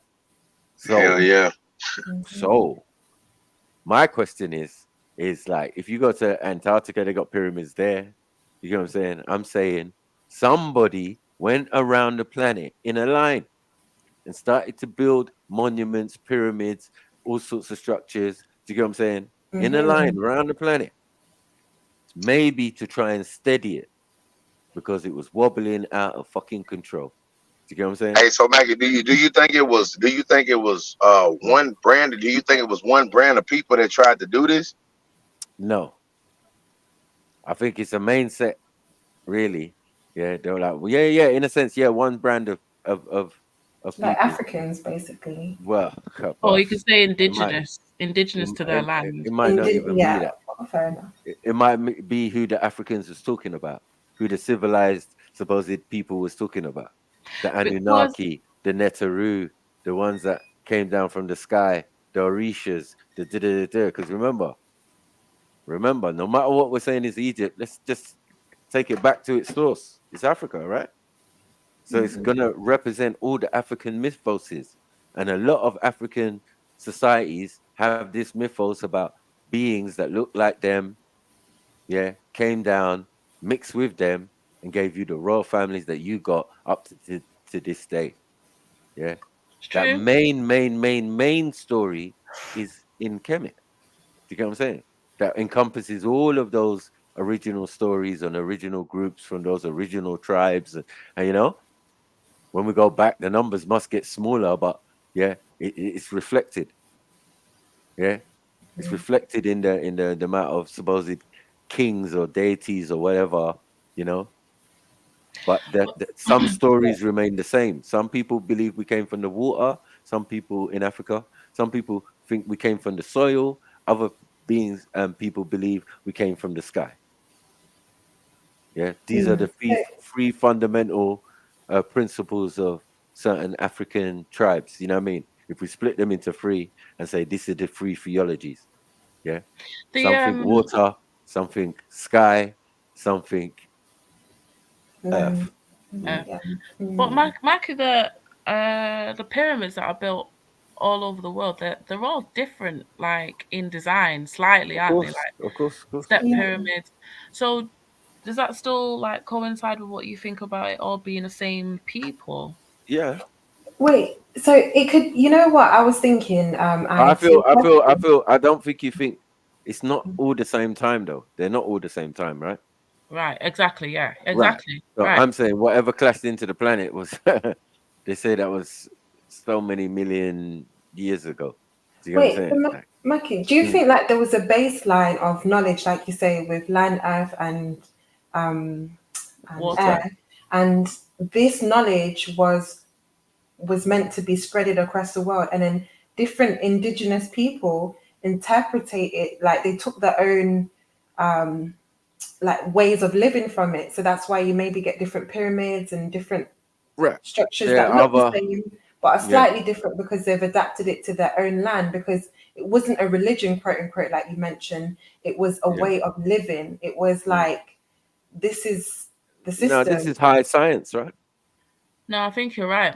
Hell So, yeah. so my question is like, if you go to Antarctica, they got pyramids there. You know what I'm saying? I'm saying somebody went around the planet in a line and started to build monuments, pyramids, all sorts of structures. Do you get what I'm saying? In a line around the planet, maybe to try and steady it because it was wobbling out of fucking control. Do you get what I'm saying? Hey, so Maggie, do you think it was one brand? Or do you think it was one brand of people that tried to do this? No, I think it's a main set. Really, yeah. They were like, well, yeah. In a sense, yeah. One brand of Like people. Africans, basically. Well, Or you could say it indigenous to their land. might not even be Yeah, that. fair enough. It might be who the Africans was talking about, who the civilized supposed people was talking about. The Because Anunnaki, the Netaru, the ones that came down from the sky, the Orishas, the da. Because remember, no matter what we're saying is Egypt, let's just take it back to its source. It's Africa, right? So it's gonna represent all the African mythoses, and a lot of African societies have this mythos about beings that look like them, yeah, came down, mixed with them, and gave you the royal families that you got up to this day. Yeah. it's That true. main story is in Kemet. Do you get what I'm saying? That encompasses all of those original stories and original groups from those original tribes. And you know, when we go back, the numbers must get smaller, but yeah, it's reflected. Yeah. It's reflected in the amount of supposed kings or deities or whatever, you know. But some stories remain the same. Some people believe we came from the water. Some people in Africa, some people think we came from the soil. Other beings and people believe we came from the sky. Yeah, these are the three fundamental principles of certain African tribes. You know what I mean? If we split them into three and say this is the three theologies, yeah, something The water, something sky, something earth. But Maki, the pyramids that are built all over the world, they're all different, like in design, slightly, aren't they? Like Of course. step pyramids. So does that still like coincide with what you think about it all being the same people? Yeah. Wait, so it could, you know what I was thinking, I to your question. feel. I don't think you think it's not all the same time though. They're not all the same time, right? Right, exactly, yeah, Right. exactly. So Right. I'm saying whatever clashed into the planet was. They say that was so many million years ago. Do you know what I'm Wait, saying? Like, Maki, do you think like there was a baseline of knowledge, like you say, with land, earth, um and Water. air, and this knowledge was meant to be spreaded across the world, and then different indigenous people interpretate it like they took their own like ways of living from it. So that's why you maybe get different pyramids and different right. structures Yeah. that look the same but are slightly different because they've adapted it to their own land, because it wasn't a religion, quote unquote, like you mentioned. It was a way of living. It was like, this is the No, this system. is high science, right? No, I think you're right.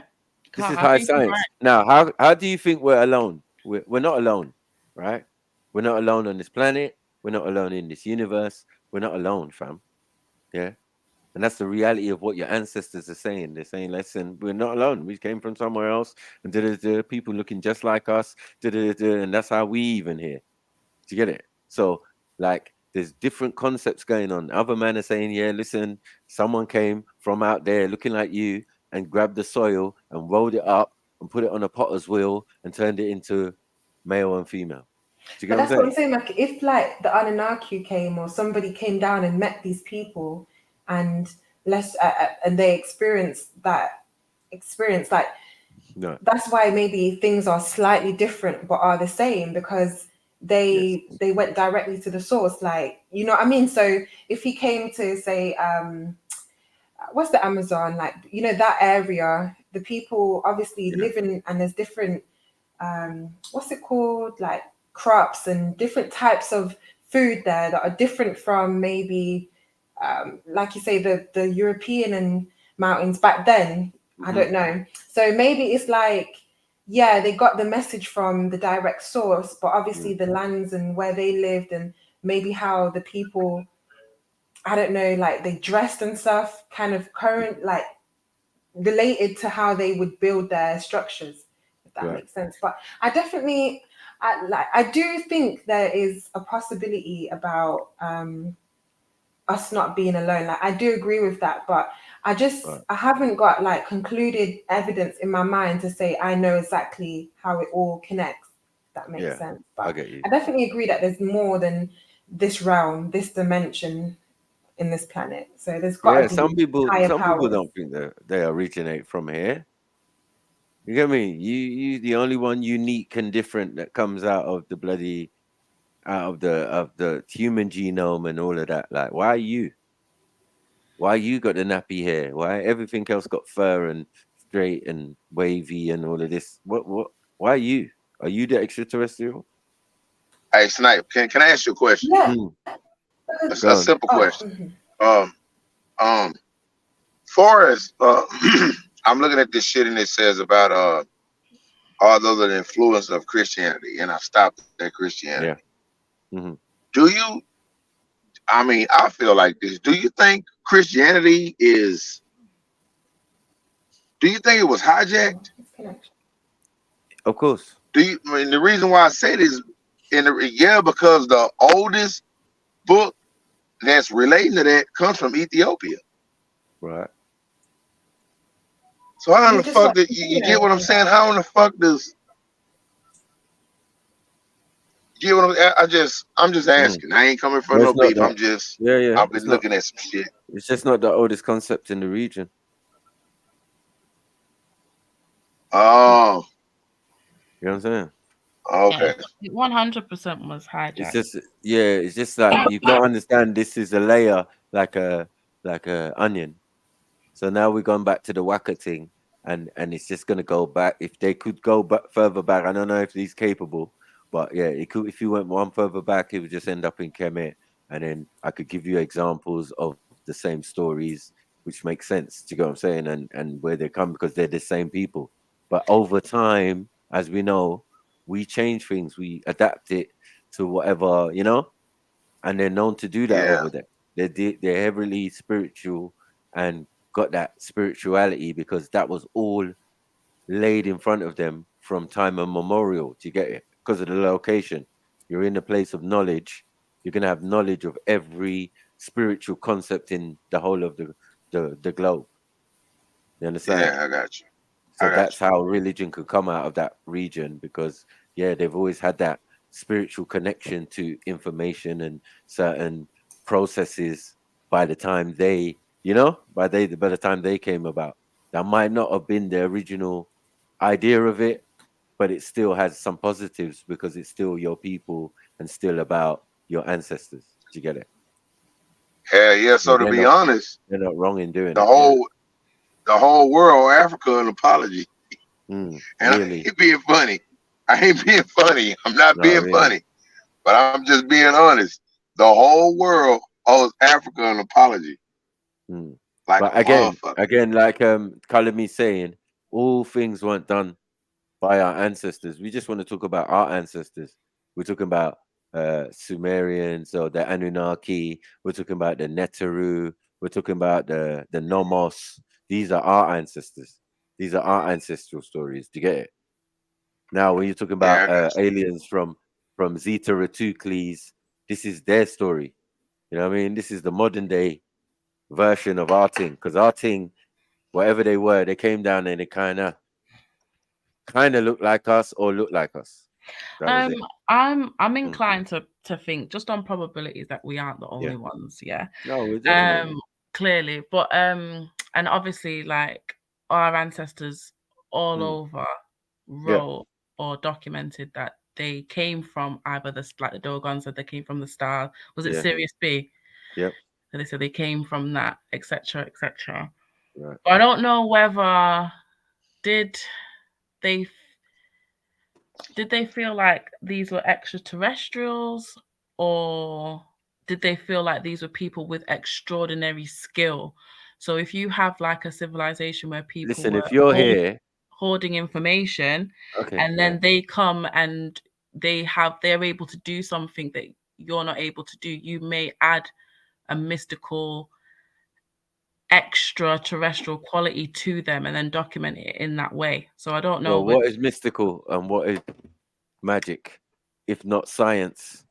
This is I high think you're science. right. Now, how do you think we're alone? We're not alone, right? We're not alone on this planet. We're not alone in this universe. We're not alone, fam. Yeah. And that's the reality of what your ancestors are saying. They're saying, listen, we're not alone. We came from somewhere else, and people looking just like us, and that's how we even here. Do you get it? So, like, there's different concepts going on. Other men are saying, yeah, listen, someone came from out there looking like you and grabbed the soil and rolled it up and put it on a potter's wheel and turned it into male and female. Do you get But that's what what I'm I'm saying. Like, if like the Anunnaki came or somebody came down and met these people, and and they experienced that experience, like No. that's why maybe things are slightly different but are the same, because they went directly to the source. Like, you know what I mean? So if he came to say, what's the Amazon, like, you know, that area, the people obviously living, and there's different what's it called, like crops and different types of food there that are different from maybe like you say the European and mountains back then. I don't know. So maybe it's like, yeah, they got the message from the direct source, but obviously the lands and where they lived, and maybe how the people, I don't know, like they dressed and stuff, kind of current, like related to how they would build their structures, if that makes sense. But I definitely, I do think there is a possibility about us not being alone. Like, I do agree with that, but I haven't got like concluded evidence in my mind to say I know exactly how it all connects. If that makes sense. But I get you. I definitely agree that there's more than this realm, this dimension in this planet. So there's got to be some people higher powers. don't think that they originate from here. You get me? You the only one unique and different that comes out of the bloody of the human genome and all of that. Like, why you? Why you got the nappy hair? Why everything else got fur and straight and wavy and all of this? What? Why you? Are you the extraterrestrial? Hey, Snipe, can I ask you a question? Yeah. A simple question. Far as I'm looking at this shit and it says about although the influence of Christianity, and I stopped at Christianity. Do you? I mean, I feel like this. Do you think Christianity is? Do you think it was hijacked? Of course. Do you? I mean, the reason why I say this, because the oldest book that's relating to that comes from Ethiopia. Right. So how in the fuck did you get what I'm saying? How in the fuck does you get what I'm just asking. I ain't coming for no beef. I'm just I've been looking at some shit. It's just not the oldest concept in the region. Oh. You know what I'm saying? Okay. 100% was hijacked. It's just like you've got to understand this is a layer like a onion. So now we're going back to the Waka thing, and it's just gonna go back. If they could go back further back, I don't know if he's capable, but yeah, it could. If you went one further back, it would just end up in Kemet, and then I could give you examples of the same stories, which make sense. Do you get what I'm saying? And where they come, because they're the same people. But over time, as we know, we change things, we adapt it to whatever, you know, and they're known to do that over there. They're heavily spiritual and got that spirituality because that was all laid in front of them from time immemorial. Do you get it? Because of the location. You're in a place of knowledge. You're gonna have knowledge of every spiritual concept in the whole of the globe. You understand? Yeah, I got you. So that's how religion could come out of that region, because they've always had that spiritual connection to information and certain processes by the time they, by the time they came about. That might not have been the original idea of it, but it still has some positives because it's still your people and still about your ancestors. Do you get it? Hell yeah. So to be honest, they're not wrong in doing the whole world, Africa, an apology. And really? I ain't being funny. I ain't being funny. I'm not being funny, but I'm just being honest. The whole world owes Africa an apology. Like, but again, like Kalami saying, all things weren't done by our ancestors. We just want to talk about our ancestors. We're talking about Sumerians or the Anunnaki. We're talking about the Neteru. We're talking about the Nomos. These are our ancestors. These are our ancestral stories. Do you get it? Now, when you're talking about aliens from Zeta Reticuli, this is their story. You know what I mean? This is the modern day version of our thing. Because our thing, whatever they were, they came down and they kind of kind of look like us or look like us. That was it. I'm inclined to think, just on probabilities, that we aren't the only ones. Yeah. No, we're definitely. Clearly, but and obviously, like, our ancestors all over wrote or documented that they came from either like the Dogons said they came from the star. Was it Sirius B? Yep. And they said they came from that, etc., etc. Right. But I don't know whether did they feel like these were extraterrestrials, or did they feel like these were people with extraordinary skill? So if you have like a civilization where people Listen, were if you're here, hoarding information, okay, and then they come and they're able to do something that you're not able to do, you may add a mystical extraterrestrial quality to them and then document it in that way. So I don't know. Well, what is mystical and what is magic, if not science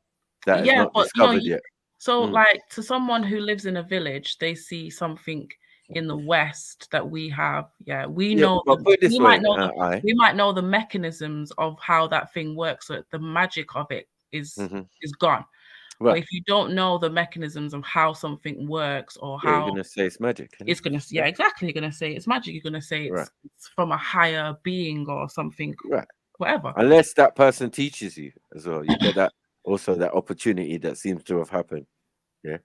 that is not discovered yet? So like, to someone who lives in a village, they see something in the West that we have. Yeah, we know. We might know the mechanisms of how that thing works. So the magic of it is gone. Right. But if you don't know the mechanisms of how something works or how you're gonna say it's magic. It's gonna exactly. You're gonna say it's magic. You're gonna say it's from a higher being or something. Right. Whatever. Unless that person teaches you as well. You get that also, that opportunity that seems to have happened. Yeah.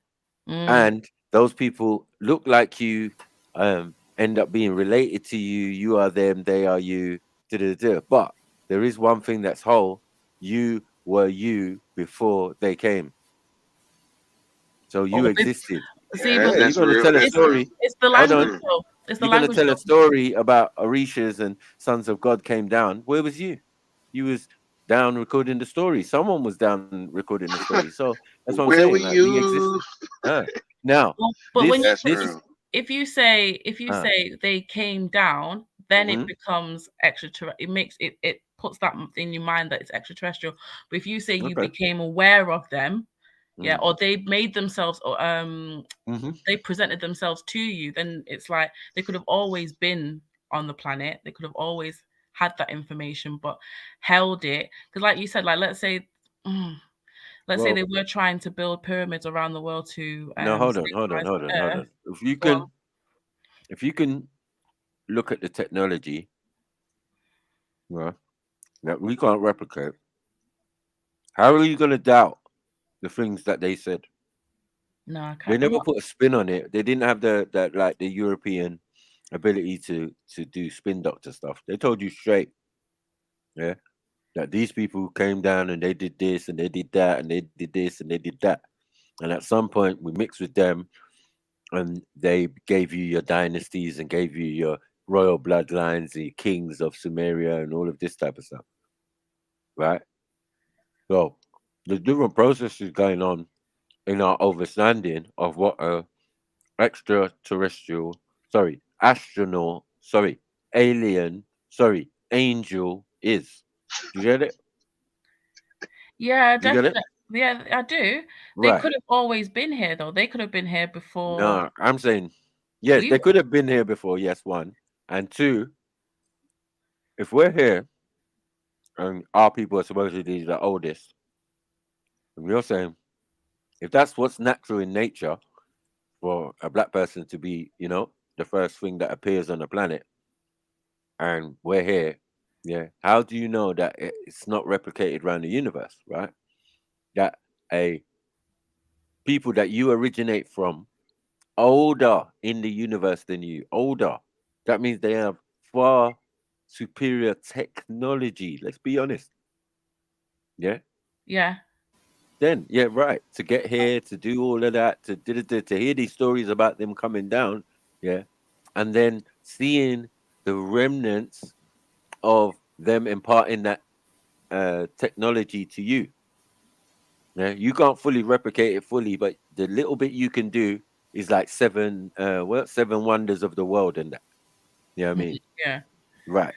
And those people look like you, end up being related to you. You are them, they are you. But there is one thing that's whole. You were you before they came. So you existed. You're going to tell a story. It's the language. It's the You're going to tell a story about Orishas and sons of God came down. Where was you? You was down recording the story. Someone was down recording the story. So that's what I'm saying. Where were you? Now, but if you say they came down, then it becomes extraterrestrial. It puts that in your mind that it's extraterrestrial. But if you say you became aware of them, or they made themselves, or they presented themselves to you, then it's like they could have always been on the planet. They could have always had that information, but held it. Because, like you said, like let's say they were trying to build pyramids around the world to. No, hold on. If you can look at the technology, that we can't replicate, how are you going to doubt the things that they said? No, I can't. They never put a spin on it. They didn't have the European ability to do spin doctor stuff. They told you straight, that these people came down and they did this and they did that and they did this and they did that, and at some point we mixed with them, and they gave you your dynasties and gave you your royal bloodlines, the kings of Sumeria and all of this type of stuff, right? So the different processes going on in our understanding of what a alien, angel is. You get it? Yeah, definitely. Yeah, I do. They could have always been here, though. They could have been here before. No, I'm saying, yes, they could have been here before. Yes, one. And two, if we're here and our people are supposedly the oldest, and you're saying, if that's what's natural in nature for a black person to be, the first thing that appears on the planet, and we're here, how do you know that it's not replicated around the universe, right? That people that you originate from older in the universe than you, older. That means they have far superior technology. Let's be honest. Yeah. Yeah. Then, right. To get here, to do all of that, to hear these stories about them coming down, and then seeing the remnants of them imparting that technology to you. Yeah, you can't fully replicate it fully, but the little bit you can do is like seven wonders of the world and that. You know what I mean? Yeah. Right.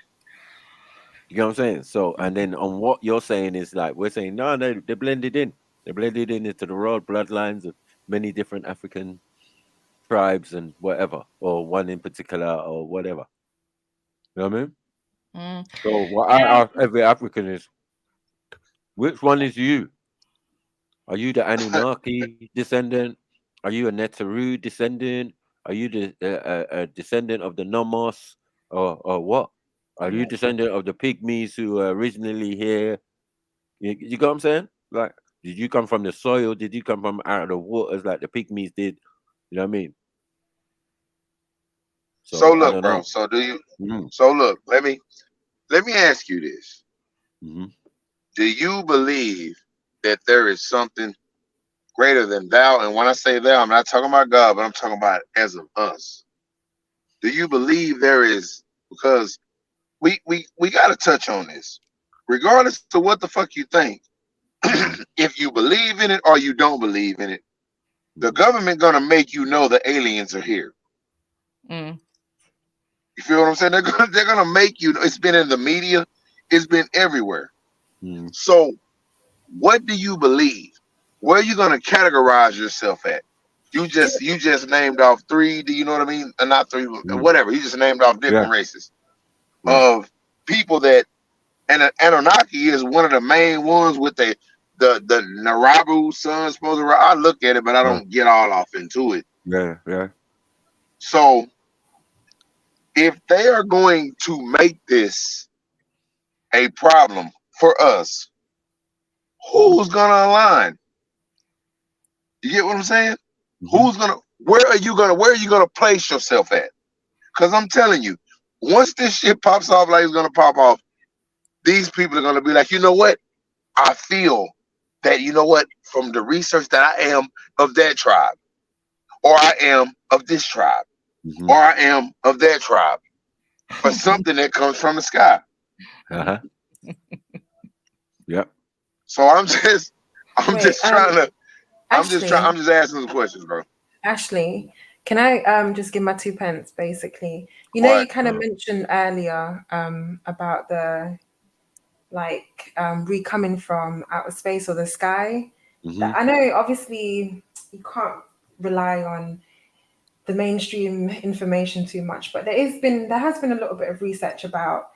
You know what I'm saying? So, and then on what you're saying is like, we're saying, no, they blended in. They blended in into the royal bloodlines of many different African tribes and whatever, or one in particular or whatever. You know what I mean? So what I ask every African is, which one is you? Are you the Anunnaki descendant? Are you a Neteru descendant? Are you the descendant of the Nomos, or what? Are you descendant of the pygmies who were originally here? You got what I'm saying? Like, did you come from the soil? Did you come from out of the waters like the pygmies did? You know what I mean? So So I look, don't bro. know. So do you? So look. Let me ask you this. Do you believe that there is something greater than thou? And when I say thou, I'm not talking about God, but I'm talking about as of us. Do you believe there is? Because we got to touch on this, regardless of what the fuck you think. If you believe in it or you don't believe in it, the government gonna make you know the aliens are here. You feel what I'm saying? They're gonna make you. It's been in the media. It's been everywhere. So, what do you believe? Where are you gonna categorize yourself at? You just named off three. Do you know what I mean? Not three, whatever. You just named off different races of people that, and Anunnaki is one of the main ones with the Narabu sun supposed to. I look at it, but I don't get all off into it. Yeah. So, if they are going to make this a problem for us, who's gonna align? You get what I'm saying? Where are you gonna place yourself at? Because I'm telling you, once this shit pops off like it's gonna pop off, these people are gonna be like, you know what? I feel that, you know what, from the research that I am of that tribe, or I am of this tribe, or I am of that tribe, for something that comes from the sky. Yep. So I'm just asking some questions, bro. Ashley, can I just give my 2 pence basically? You know, you kind of mentioned earlier about the coming from outer space or the sky. I know obviously you can't rely on the mainstream information too much, but there has been a little bit of research about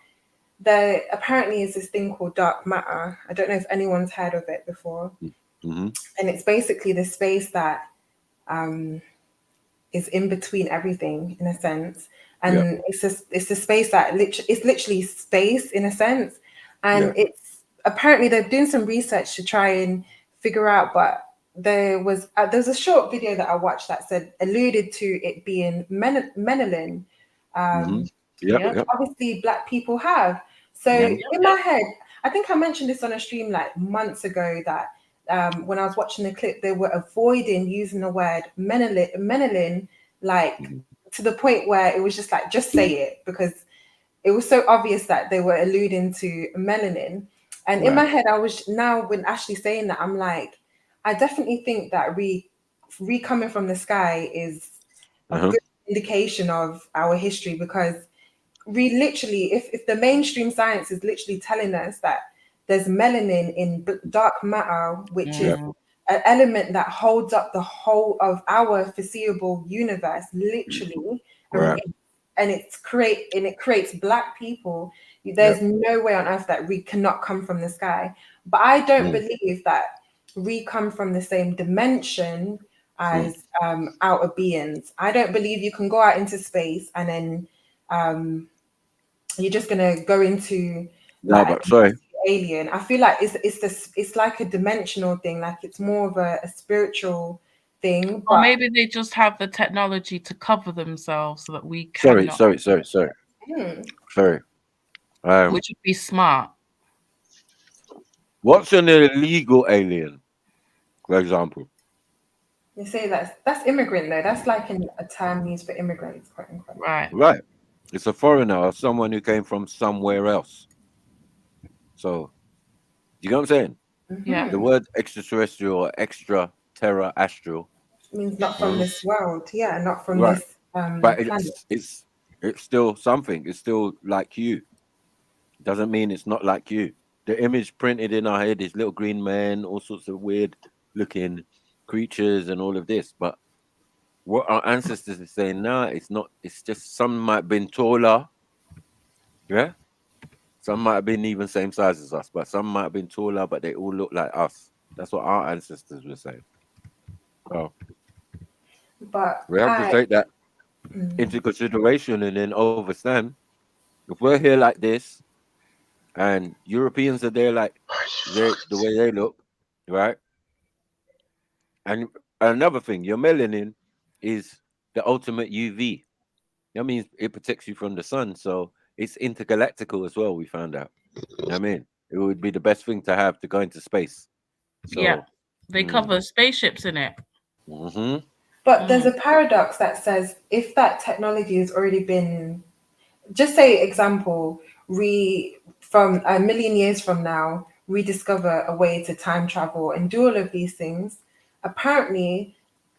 there apparently is this thing called dark matter. I don't know if anyone's heard of it before. And it's basically the space that is in between everything in a sense. And it's a space that it's literally space in a sense. And it's apparently they're doing some research to try and figure out, but there's a short video that I watched that alluded to it being melanin. Obviously Black people have. So in my head, I think I mentioned this on a stream like months ago that when I was watching the clip, they were avoiding using the word melanin, like to the point where it was just like, just say it, because it was so obvious that they were alluding to melanin. And in my head, I was now, when Ashley saying that, I'm like, I definitely think that re coming from the sky is a good indication of our history, because we literally, if the mainstream science is literally telling us that there's melanin in dark matter, which is an element that holds up the whole of our foreseeable universe, literally, and it creates Black people. There's no way on earth that we cannot come from the sky. But I don't believe that we come from the same dimension as outer beings. I don't believe you can go out into space and then you're just gonna go into alien. I feel like it's like a dimensional thing, like it's more of a spiritual thing. Or maybe they just have the technology to cover themselves so that we cannot. Sorry. Which would be smart. What's an illegal alien, for example? You say that's immigrant though. That's like a term used for immigrants, quote unquote. Right. It's a foreigner or someone who came from somewhere else. So, you know what I'm saying? Yeah. The word extraterrestrial or extra terra astral means not from this world. Yeah, not from this but planet. It's still something. It's still like you. Doesn't mean it's not like you. The image printed in our head is little green men, all sorts of weird looking creatures and all of this. But what our ancestors are saying now, it's not. It's just some might have been taller. Yeah. Some might have been even same size as us, but some might have been taller, but they all look like us. That's what our ancestors were saying. So But we have to take that into consideration and then understand if we're here like this and Europeans are there like the way they look, right? And another thing, your melanin is the ultimate UV. That means it protects you from the sun. So it's intergalactical as well, we found out. I mean, it would be the best thing to have to go into space. So, yeah, they cover spaceships in it. But there's a paradox that says if that technology has already been, just say example, from a million years from now, we discover a way to time travel and do all of these things. Apparently,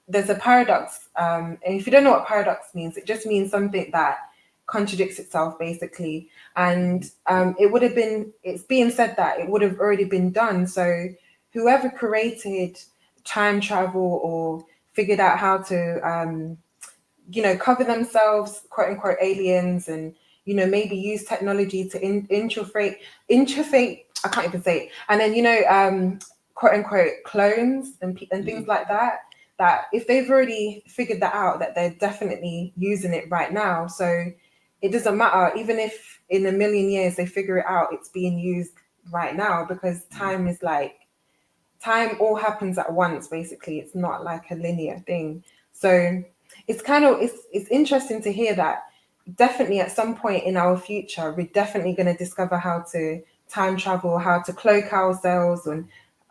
there's a paradox. And if you don't know what paradox means, it just means something that contradicts itself, basically. And it's being said that it would have already been done. So whoever created time travel or figured out how to, cover themselves, quote unquote, aliens, and maybe use technology to infiltrate. I can't even say it. And then quote unquote, clones and things like that. That if they've already figured that out, that they're definitely using it right now. So it doesn't matter, even if in a million years they figure it out, it's being used right now because time all happens at once, basically. It's not like a linear thing. So it's interesting to hear that definitely at some point in our future, we're definitely going to discover how to time travel, how to cloak ourselves, and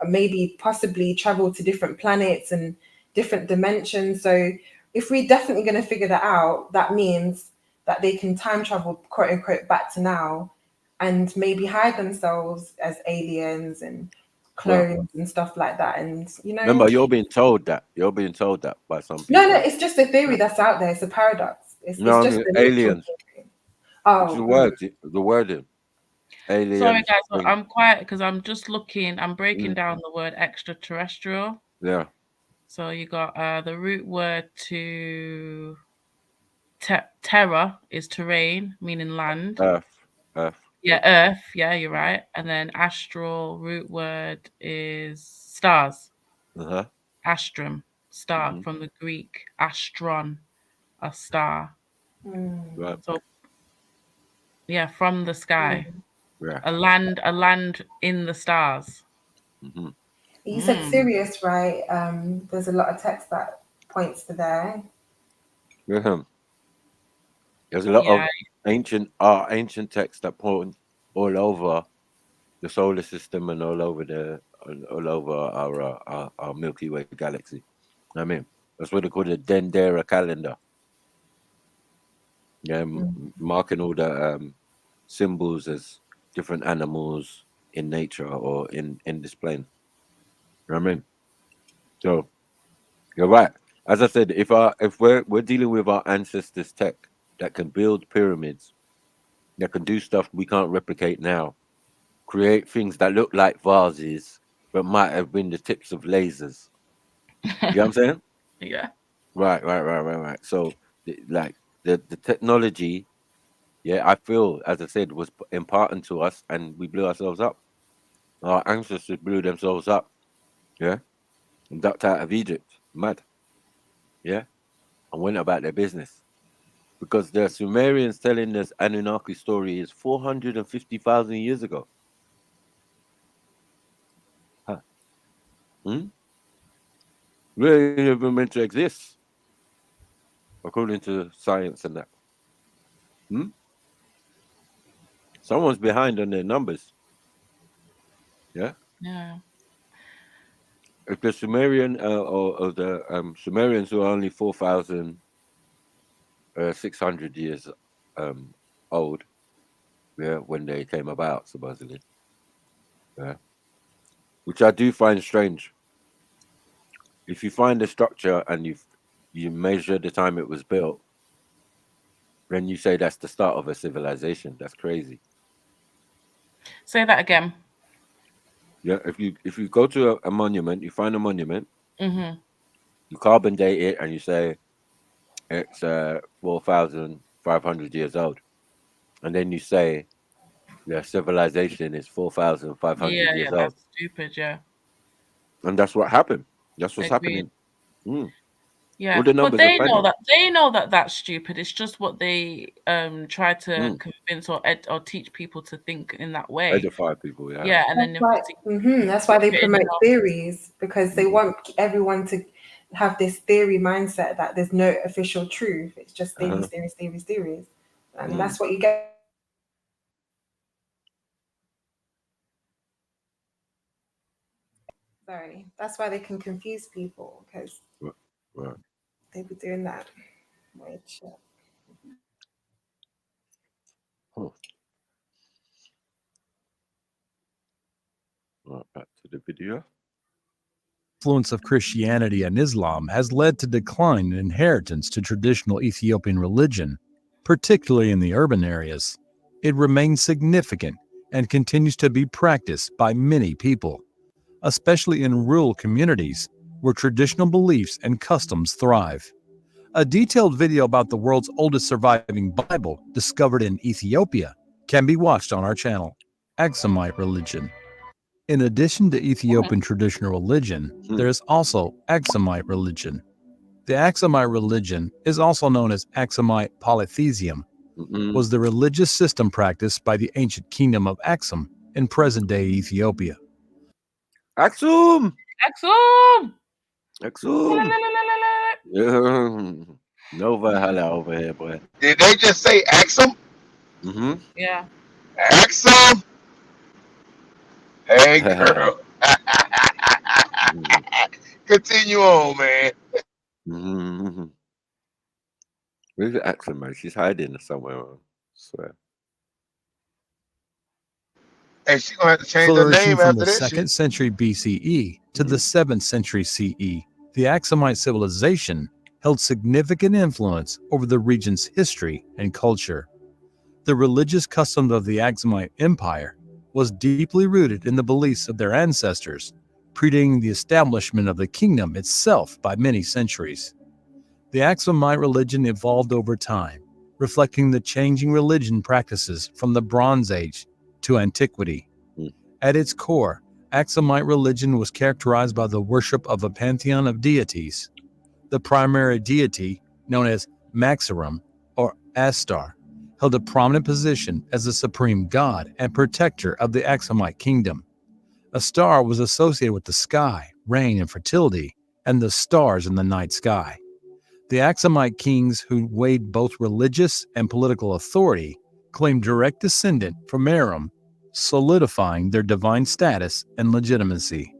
maybe possibly travel to different planets and different dimensions. So if we're definitely going to figure that out, that means that they can time travel, quote unquote, back to now and maybe hide themselves as aliens and clones and stuff like that. And remember, you're being told that by some people. No, it's just a theory that's out there. It's a paradox. It's just aliens. Oh, the wording. Aliens. Sorry, guys, I'm quiet because I'm just looking. I'm breaking down the word extraterrestrial. Yeah. So you got the root word to terra is terrain, meaning land. Earth. Yeah, Earth. Yeah, you're right. And then astral root word is stars. Astrum, star, from the Greek astron, a star. So yeah, from the sky. A land in the stars. You said Sirius, right? There's a lot of text that points to there. There's a lot of ancient texts that point all over the solar system and all over our Milky Way galaxy. I mean, that's what they call the Dendera calendar. Yeah, marking all the symbols as different animals in nature or in this plane. You know what I mean? So you're right. As I said, if we're dealing with our ancestors' tech that can build pyramids, that can do stuff we can't replicate now, create things that look like vases but might have been the tips of lasers. You know what I'm saying? Yeah. Right. So the technology, I feel, as I said, was imparted to us and we blew ourselves up. Our ancestors blew themselves up. Yeah. And ducked out of Egypt. Mad. Yeah. And went about their business. Because the Sumerians telling this Anunnaki story is 450,000 years ago. Huh. Really never meant to exist, according to science and that. Someone's behind on their numbers. Yeah. Yeah. If the Sumerian or the Sumerians were only 4,600 years old, when they came about, supposedly. Yeah. Which I do find strange. If you find a structure and you measure the time it was built, then you say that's the start of a civilization. That's crazy. Say that again. Yeah, if you go to a monument, you find a monument, you carbon date it, and you say it's 4,500 years old, and then you say Yeah, civilization is 4,500 years old. That's stupid. Yeah. And that's what happened. That's what's Agreed. happening. Yeah, All the but numbers they are know funny. that that's stupid. It's just what they try to convince or teach people to think in that way. Edify people, yeah. Yeah, and then That's why they promote theories, because they want everyone to have this theory mindset that there's no official truth. It's just theories, and that's what you get. Sorry, that's why they can confuse people, because they be doing that. Which, back to the video. Influence of Christianity and Islam has led to decline in inheritance to traditional Ethiopian religion, particularly in the urban areas. It remains significant and continues to be practiced by many people, especially in rural communities where traditional beliefs and customs thrive. A detailed video about the world's oldest surviving Bible discovered in Ethiopia can be watched on our channel, Aksumite Religion. In addition to Ethiopian traditional religion, there is also Aksumite religion. The Aksumite religion is also known as Aksumite polytheism, was the religious system practiced by the ancient kingdom of Aksum in present-day Ethiopia. Aksum! Aksum! Aksum! Nova hello over here, boy. Did they just say Aksum? Yeah. Aksum? Hey, girl. Continue on, man. Where's the Aksum, man? She's hiding somewhere, I swear. Hey, she's going to have to change her name from after the this. 2nd century BCE to the 7th century CE, the Aksumite civilization held significant influence over the region's history and culture. The religious customs of the Aksumite Empire was deeply rooted in the beliefs of their ancestors, predating the establishment of the kingdom itself by many centuries. The Aksumite religion evolved over time, reflecting the changing religion practices from the Bronze Age to antiquity. At its core, Aksumite religion was characterized by the worship of a pantheon of deities. The primary deity, known as Maxarum or Astar, held a prominent position as the supreme god and protector of the Aksumite kingdom. Astar was associated with the sky, rain, and fertility, and the stars in the night sky. The Aksumite kings, who weighed both religious and political authority, claimed direct descent from Arum, solidifying their divine status and legitimacy.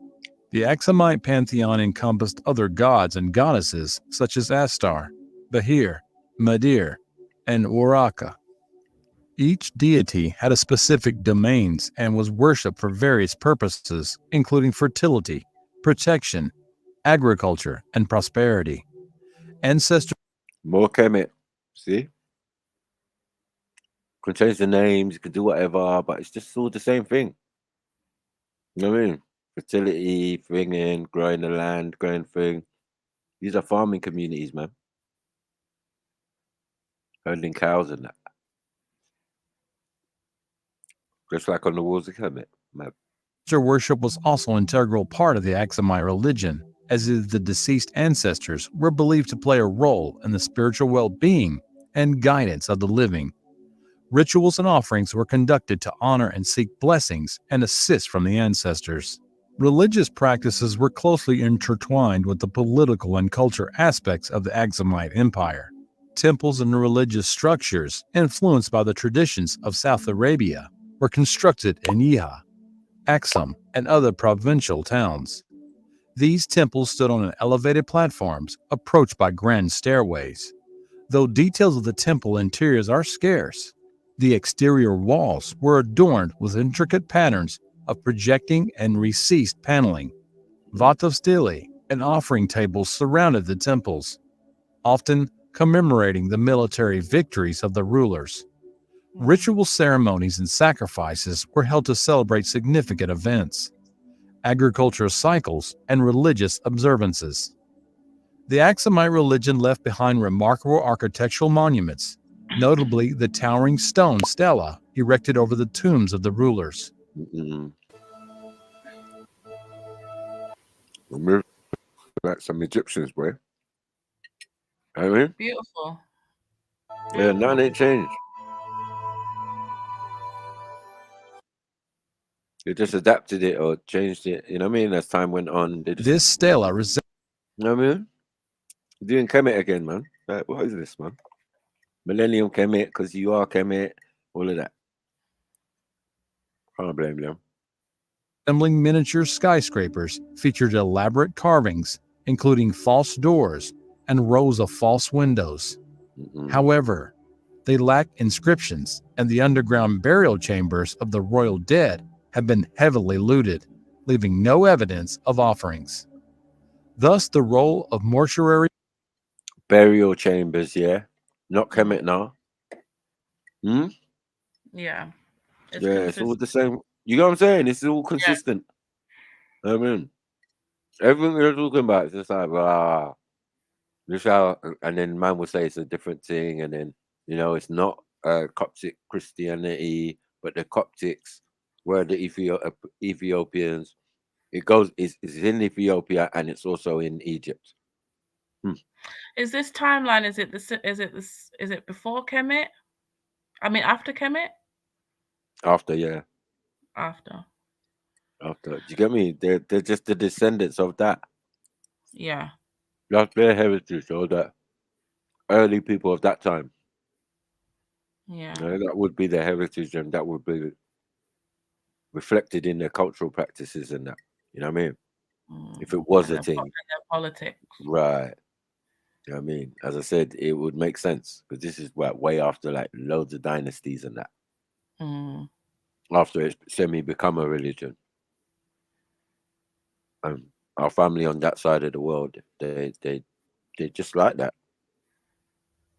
The Aksumite pantheon encompassed other gods and goddesses such as Astar, Bahir, Madir, and Waraka. Each deity had a specific domains and was worshipped for various purposes, including fertility, protection, agriculture, and prosperity. Ancestors more Kemet, see? You can change the names, you can do whatever, but it's just all the same thing. You know what I mean? Fertility, thinging, growing the land, growing thing. These are farming communities, man. Herding cows and that. Just like on the walls of Kemet, man. Worship was also an integral part of the Aksumite religion, as the deceased ancestors were believed to play a role in the spiritual well-being and guidance of the living. Rituals and offerings were conducted to honor and seek blessings and assist from the ancestors. Religious practices were closely intertwined with the political and cultural aspects of the Aksumite Empire. Temples and religious structures, influenced by the traditions of South Arabia, were constructed in Yeha, Aksum, and other provincial towns. These temples stood on elevated platforms approached by grand stairways. Though details of the temple interiors are scarce, the exterior walls were adorned with intricate patterns of projecting and recessed paneling. Vatos stelae and offering tables surrounded the temples, often commemorating the military victories of the rulers. Ritual ceremonies and sacrifices were held to celebrate significant events, agricultural cycles, and religious observances. The Aksumite religion left behind remarkable architectural monuments, notably the towering stone stela erected over the tombs of the rulers. Like some Egyptians, boy. I mean, Beautiful. Yeah, none ain't changed. They just adapted it or changed it. You know what I mean? As time went on, they just. This stela You know what I mean? Doing Kemet again, man. Like, what is this, man? Millennium Kemet, because you are Kemet, all of that. Can't blame them. Resembling miniature skyscrapers featured elaborate carvings, including false doors and rows of false windows. However, they lack inscriptions, and the underground burial chambers of the royal dead have been heavily looted, leaving no evidence of offerings. Thus, the role of mortuary burial chambers, yeah, not Kemet now. Yeah. It's all the same. You know what I'm saying? It's all consistent. Yeah. I mean, everything we're talking about is just like, this how, and then man will say it's a different thing, and then it's not Coptic Christianity, but the Coptics were the Ethiopians. It's in Ethiopia and it's also in Egypt. Is this timeline? Is it before Kemet? I mean, after Kemet? After, yeah. After. Do you get me? They're just the descendants of that. Yeah. That's their heritage, or that early people of that time. Yeah. That would be their heritage, and that would be reflected in their cultural practices and that. You know what I mean? If it was a thing. Their politics. Right. You know what I mean? As I said, it would make sense because this is way after like loads of dynasties and that. After it's semi-become a religion. Our family on that side of the world, they just like that.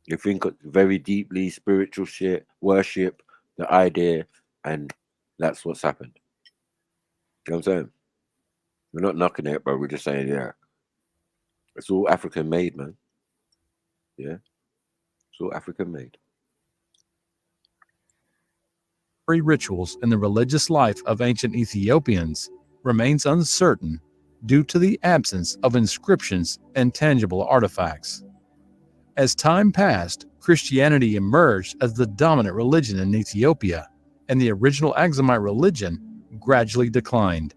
You think of very deeply spiritual shit, worship, the idea, and that's what's happened. You know what I'm saying? We're not knocking it, but we're just saying, yeah, it's all African made, man. Yeah, it's all African made. Rituals in the religious life of ancient Ethiopians remains uncertain due to the absence of inscriptions and tangible artifacts. As time passed, Christianity emerged as the dominant religion in Ethiopia, and the original Axumite religion gradually declined.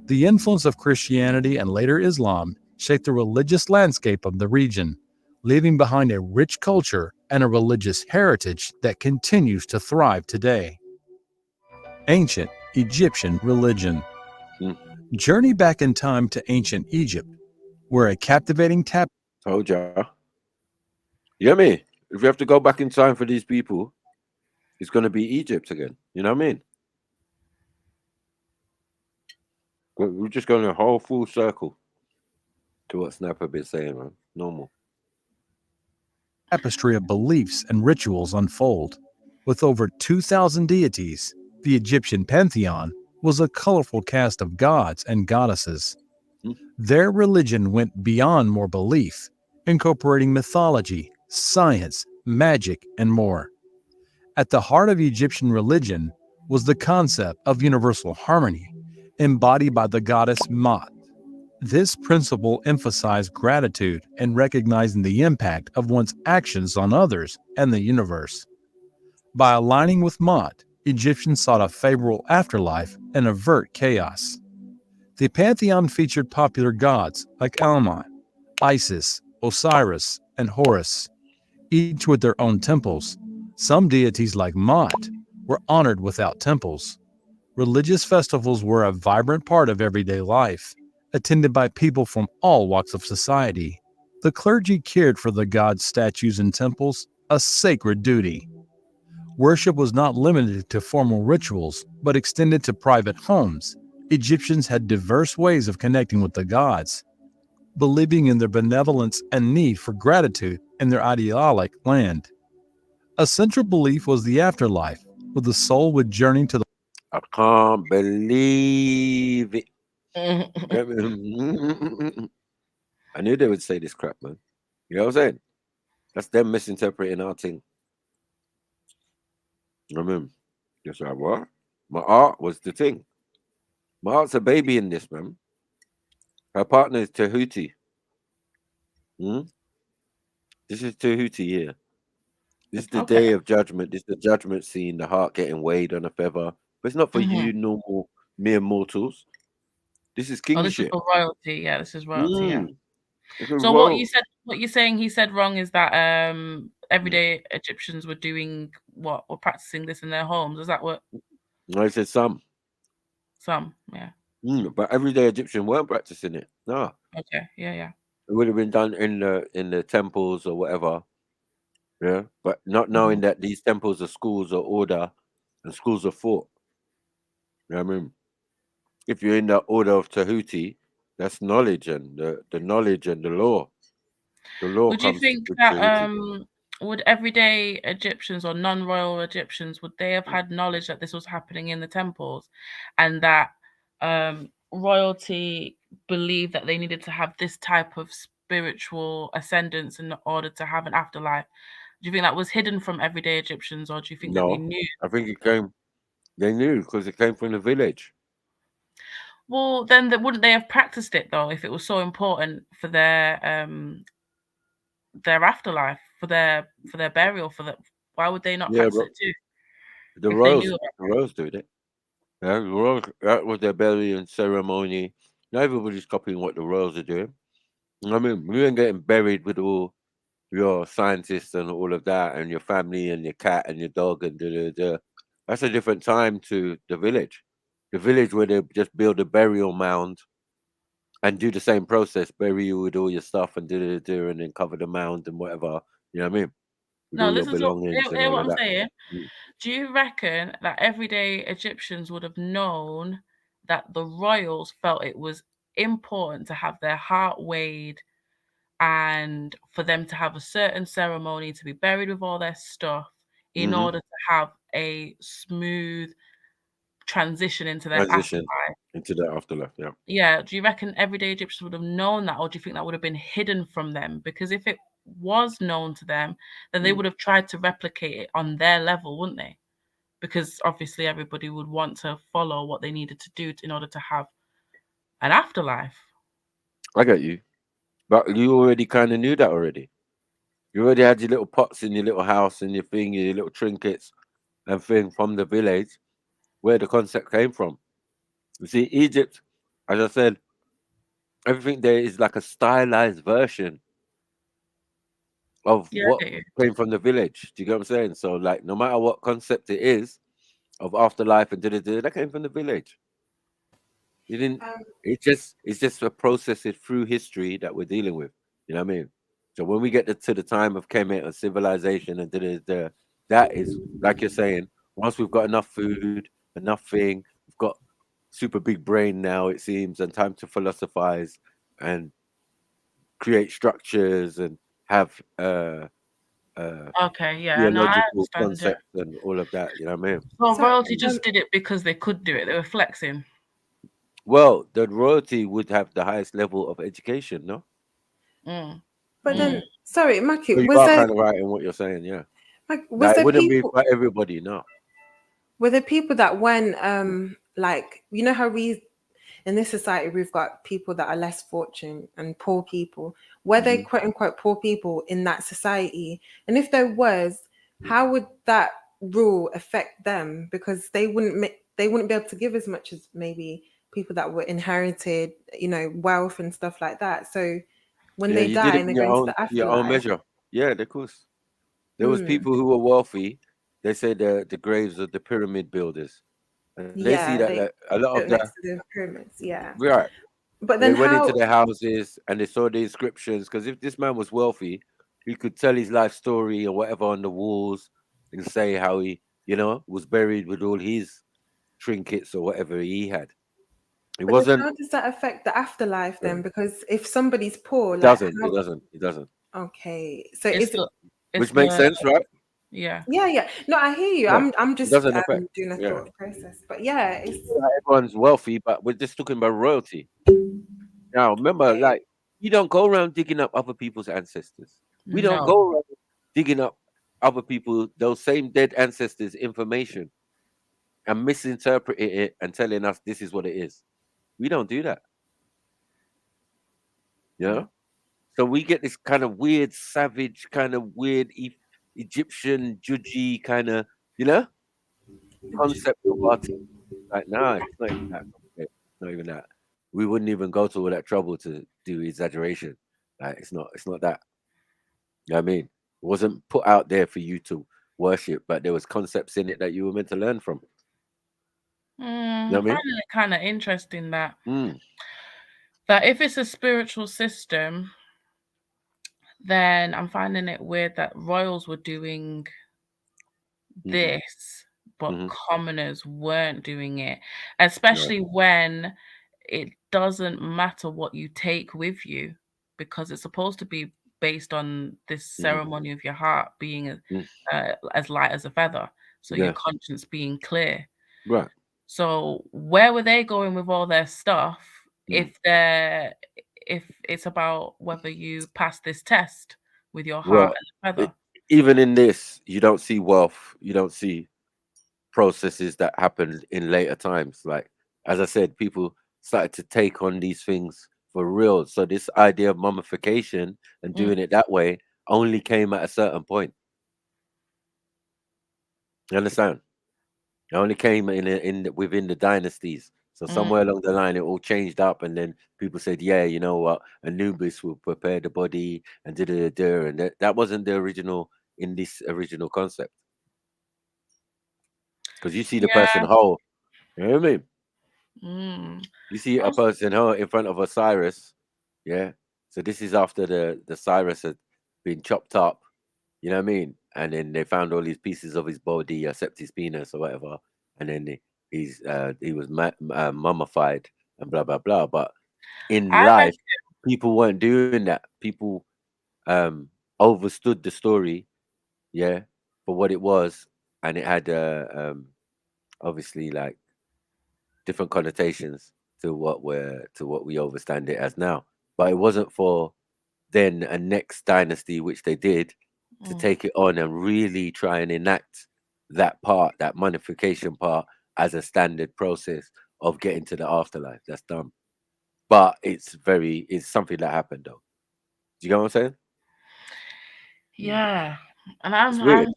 The influence of Christianity and later Islam shaped the religious landscape of the region, leaving behind a rich culture and a religious heritage that continues to thrive today. Ancient Egyptian religion. Journey back in time to ancient Egypt, where a captivating Told ya. You hear me? If you have to go back in time for these people, it's going to be Egypt again. You know what I mean? We're just going a whole full circle to what Snapper been saying, man. Normal. Tapestry of beliefs and rituals unfold. With over 2,000 deities, the Egyptian pantheon was a colorful cast of gods and goddesses. Their religion went beyond more belief, incorporating mythology, science, magic, and more. At the heart of Egyptian religion was the concept of universal harmony, embodied by the goddess Ma'at. This principle emphasized gratitude and recognizing the impact of one's actions on others and the universe. By aligning with Ma'at, Egyptians sought a favorable afterlife and avert chaos. The pantheon featured popular gods like Almai, Isis, Osiris, and Horus, each with their own temples. Some deities like Ma'at were honored without temples. Religious festivals were a vibrant part of everyday life, attended by people from all walks of society. The clergy cared for the gods' statues in temples, a sacred duty. Worship was not limited to formal rituals, but extended to private homes. Egyptians had diverse ways of connecting with the gods, believing in their benevolence and need for gratitude in their idyllic land. A central belief was the afterlife, where the soul would journey to the... I can't believe it. I knew they would say this crap, man. You know what I'm saying? That's them misinterpreting our thing. I mean, just like what? My aunt was the thing. My aunt's a baby in this, man. Her partner is Tahuti. This is Tahuti here. This is the day of judgment. This is the judgment scene, the heart getting weighed on a feather. But it's not for you normal mere mortals. This is Oh, this is kingship. for royalty. Yeah, this is royalty. Yeah. So royal. what you're saying he said wrong is that everyday Egyptians were doing what? Were practicing this in their homes. Is that what? No, I said some. Some, yeah. But everyday Egyptian weren't practicing it. No. Okay. Yeah. It would have been done in the temples or whatever. Yeah. But not knowing that these temples are schools of order and schools of thought. You know what I mean? If you're in the order of Tahuti, that's knowledge and the knowledge and the law. The law Would you comes think with that Tahuti. would everyday Egyptians or non-royal Egyptians, would they have had knowledge that this was happening in the temples, and that royalty believed that they needed to have this type of spiritual ascendance in order to have an afterlife? Do you think that was hidden from everyday Egyptians, or do you think that they No, knew? I think they knew because it came from the village. Well, then wouldn't they have practiced it though if it was so important for their afterlife, for their burial, why would they not practice it too? The If they royals, knew the royals do it. Yeah, the royals, that was their burying ceremony. Now everybody's copying what the royals are doing. I mean, we ain't getting buried with all your scientists and all of that, and your family and your cat and your dog and da. That's a different time to the village. The village where they just build a burial mound and do the same process, bury you with all your stuff and da, and then cover the mound and whatever. You know what I mean? With No, all your this is belongings and hear all what of I'm that. saying. Do you reckon that everyday Egyptians would have known that the royals felt it was important to have their heart weighed and for them to have a certain ceremony to be buried with all their stuff in order to have a smooth transition into their Transition afterlife? into the afterlife, yeah. Yeah. Do you reckon everyday Egyptians would have known that, or do you think that would have been hidden from them? Because if it was known to them, then they would have tried to replicate it on their level, wouldn't they? Because obviously everybody would want to follow what they needed to do in order to have an afterlife. I get you. But you already kind of knew that already. You already had your little pots in your little house and your thing, your little trinkets and thing from the village where the concept came from. You see, Egypt, as I said, everything there is like a stylized version of what came from the village. Do you get what I'm saying? So, like, no matter what concept it is of afterlife and that came from the village. You didn't. It's just a process it through history that we're dealing with. You know what I mean? So when we get to the time of Kemet and civilization and that is like you're saying. Once we've got enough food, enough thing, we've got super big brain now. It seems, and time to philosophize and create structures and have Okay, yeah, no, I theological understand it. concepts and all of that. You know what I mean? Well, royalty just did it because they could do it. They were flexing. Well, the royalty would have the highest level of education, no? But then, sorry, Maki, So you was are there kind of right in what you're saying, yeah. was It there wouldn't be people? for everybody, no. Were there people that went, like, you know how we, in this society, we've got people that are less fortunate and poor people. Were they quote unquote poor people in that society? And if there was, how would that rule affect them? Because they wouldn't be able to give as much as maybe people that were inherited, wealth and stuff like that. So when they You did die it and in they go into the your own afterlife, measure. Yeah, of course. There was people who were wealthy. They say the graves of the pyramid builders, and they see that they like, a lot of built the next to the pyramids, right. But They then went into how? their houses and they saw the inscriptions. Because if this man was wealthy, he could tell his life story or whatever on the walls and say how he, was buried with all his trinkets or whatever he had. It But then wasn't. how does that affect the afterlife then? Because if somebody's poor, It like doesn't. how? It doesn't. Okay, so It's Which makes sense, right? Yeah. No, I hear you. Yeah. I'm It just doesn't affect. doing a Yeah. thought process. But yeah, it's Everyone's wealthy, but we're just talking about royalty. Now, remember, like, we don't go around digging up other people's ancestors. We don't No. go around digging up other people, those same dead ancestors, information and misinterpreting it and telling us this is what it is. We don't do that. You know? So we get this kind of weird, savage, kind of weird Egyptian, judgy kind of, you know, concept of our like, nah, it's not even that. It's not even that. We wouldn't even go to all that trouble to do exaggeration. Like, it's not that. You know what I mean? It wasn't put out there for you to worship, but there was concepts in it that you were meant to learn from. You know what I I mean? find it kind of interesting that Mm. that if it's a spiritual system, then I'm finding it weird that royals were doing this, but commoners weren't doing it, especially when it doesn't matter what you take with you, because it's supposed to be based on this ceremony of your heart being as light as a feather, so your conscience being clear. Right. So where were they going with all their stuff if it's about whether you pass this test with your heart Well, and a feather? even in this, you don't see wealth. You don't see processes that happened in later times. Like, as I said, people started to take on these things for real. So this idea of mummification and doing it that way only came at a certain point. You understand? It only came within the dynasties. So somewhere along the line, it all changed up, and then people said, "Yeah, you know what? Anubis will prepare the body and and that wasn't the original in this original concept." Because you see the person whole, you know what I mean? You see a person whole in front of Osiris, yeah. So this is after the Cyrus had been chopped up, you know what I mean? And then they found all these pieces of his body, except his penis or whatever, and then he was mummified and blah blah blah. But in life, people weren't doing that. People overstood the story, yeah, for what it was, and it had obviously like different connotations to what we understand it as now. But it wasn't for then a next dynasty, which they did, to take it on and really try and enact that part, that mummification part, as a standard process of getting to the afterlife. That's dumb. But it's something that happened though. Do you get what I'm saying? Yeah. And It's weird.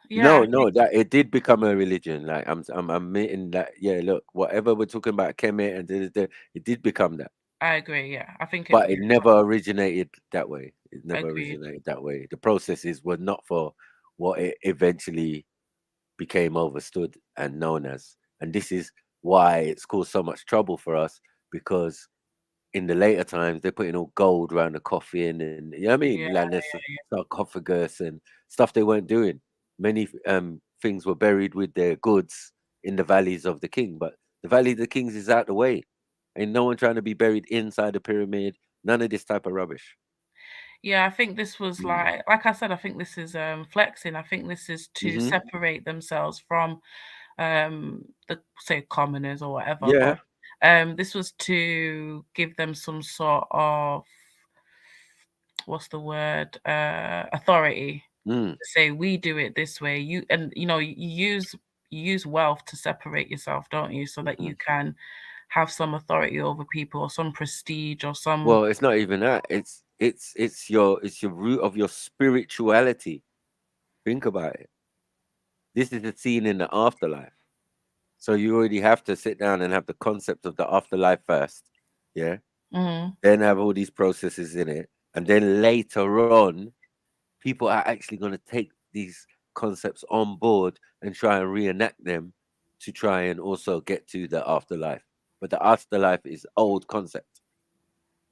yeah. No, that it did become a religion. Like I'm admitting that. Yeah, look, whatever we're talking about, Kemet and it did become that. I agree. Yeah, I think But it never originated that way. It never Agreed. originated that way. The processes were not for what it eventually became overstood and known as. And this is why it's caused so much trouble for us, because in the later times they're putting all gold around the coffin and, you know what I mean, like this sarcophagus and stuff they weren't doing. Many things were buried with their goods in the valleys of the king, but the valley of the kings is out the way. Ain't no one trying to be buried inside the pyramid. None of this type of rubbish. Yeah, I think this was like I said, I think this is flexing. I think this is to separate themselves from the say commoners or whatever. Yeah. But this was to give them some sort of what's the word? Authority. To say we do it this way. You use wealth to separate yourself, don't you? So that you can have some authority over people or some prestige or some. Well, it's not even that. It's your root of your spirituality. Think about it. This is the scene in the afterlife. So you already have to sit down and have the concept of the afterlife first. Yeah. Then have all these processes in it. And then later on, people are actually going to take these concepts on board and try and reenact them to try and also get to the afterlife. But the afterlife is old concept.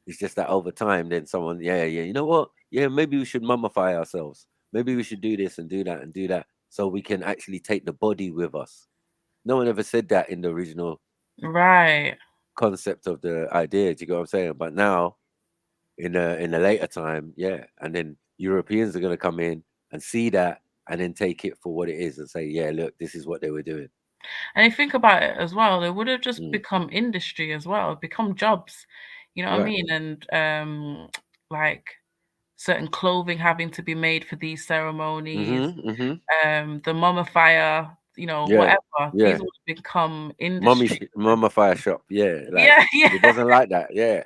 It's just that over time, then someone, you know what? Yeah, maybe we should mummify ourselves. Maybe we should do this and do that and do that, so we can actually take the body with us. No one ever said that in the original concept of the idea. Do you get what I'm saying? But now, in a later time, and then Europeans are going to come in and see that and then take it for what it is and say, yeah, look, this is what they were doing. And you think about it as well, it would have just become industry as well, become jobs. You know what I mean? And like certain clothing having to be made for these ceremonies, Mm-hmm. the mummifier, whatever. These all become industry. Mummifier shop, yeah. Like, yeah. It wasn't like that, yeah.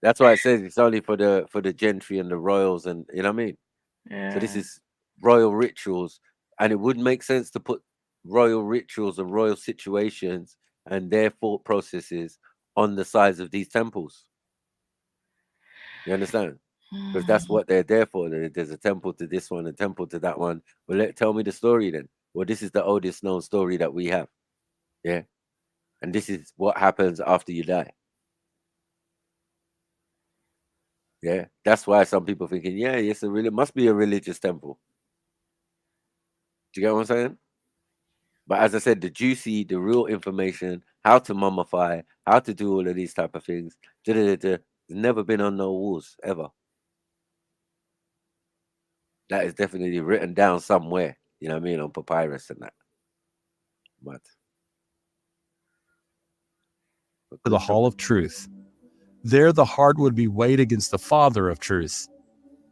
That's why it says it's only for the gentry and the royals, and you know what I mean. Yeah. So this is royal rituals, and it would make sense to put royal rituals and royal situations and their thought processes on the sides of these temples. You understand? Because that's what they're there for. There's a temple to this one, a temple to that one. Well, tell me the story then. Well, this is the oldest known story that we have. Yeah. And this is what happens after you die. Yeah. That's why some people thinking, yeah, yes, it must be a religious temple. Do you get what I'm saying? But as I said, the real information, how to mummify, how to do all of these type of things, it's never been on no walls ever. That is definitely written down somewhere. You know what I mean, on papyrus and that. But to the Hall of Truth. There the heart would be weighed against the Father of Truth.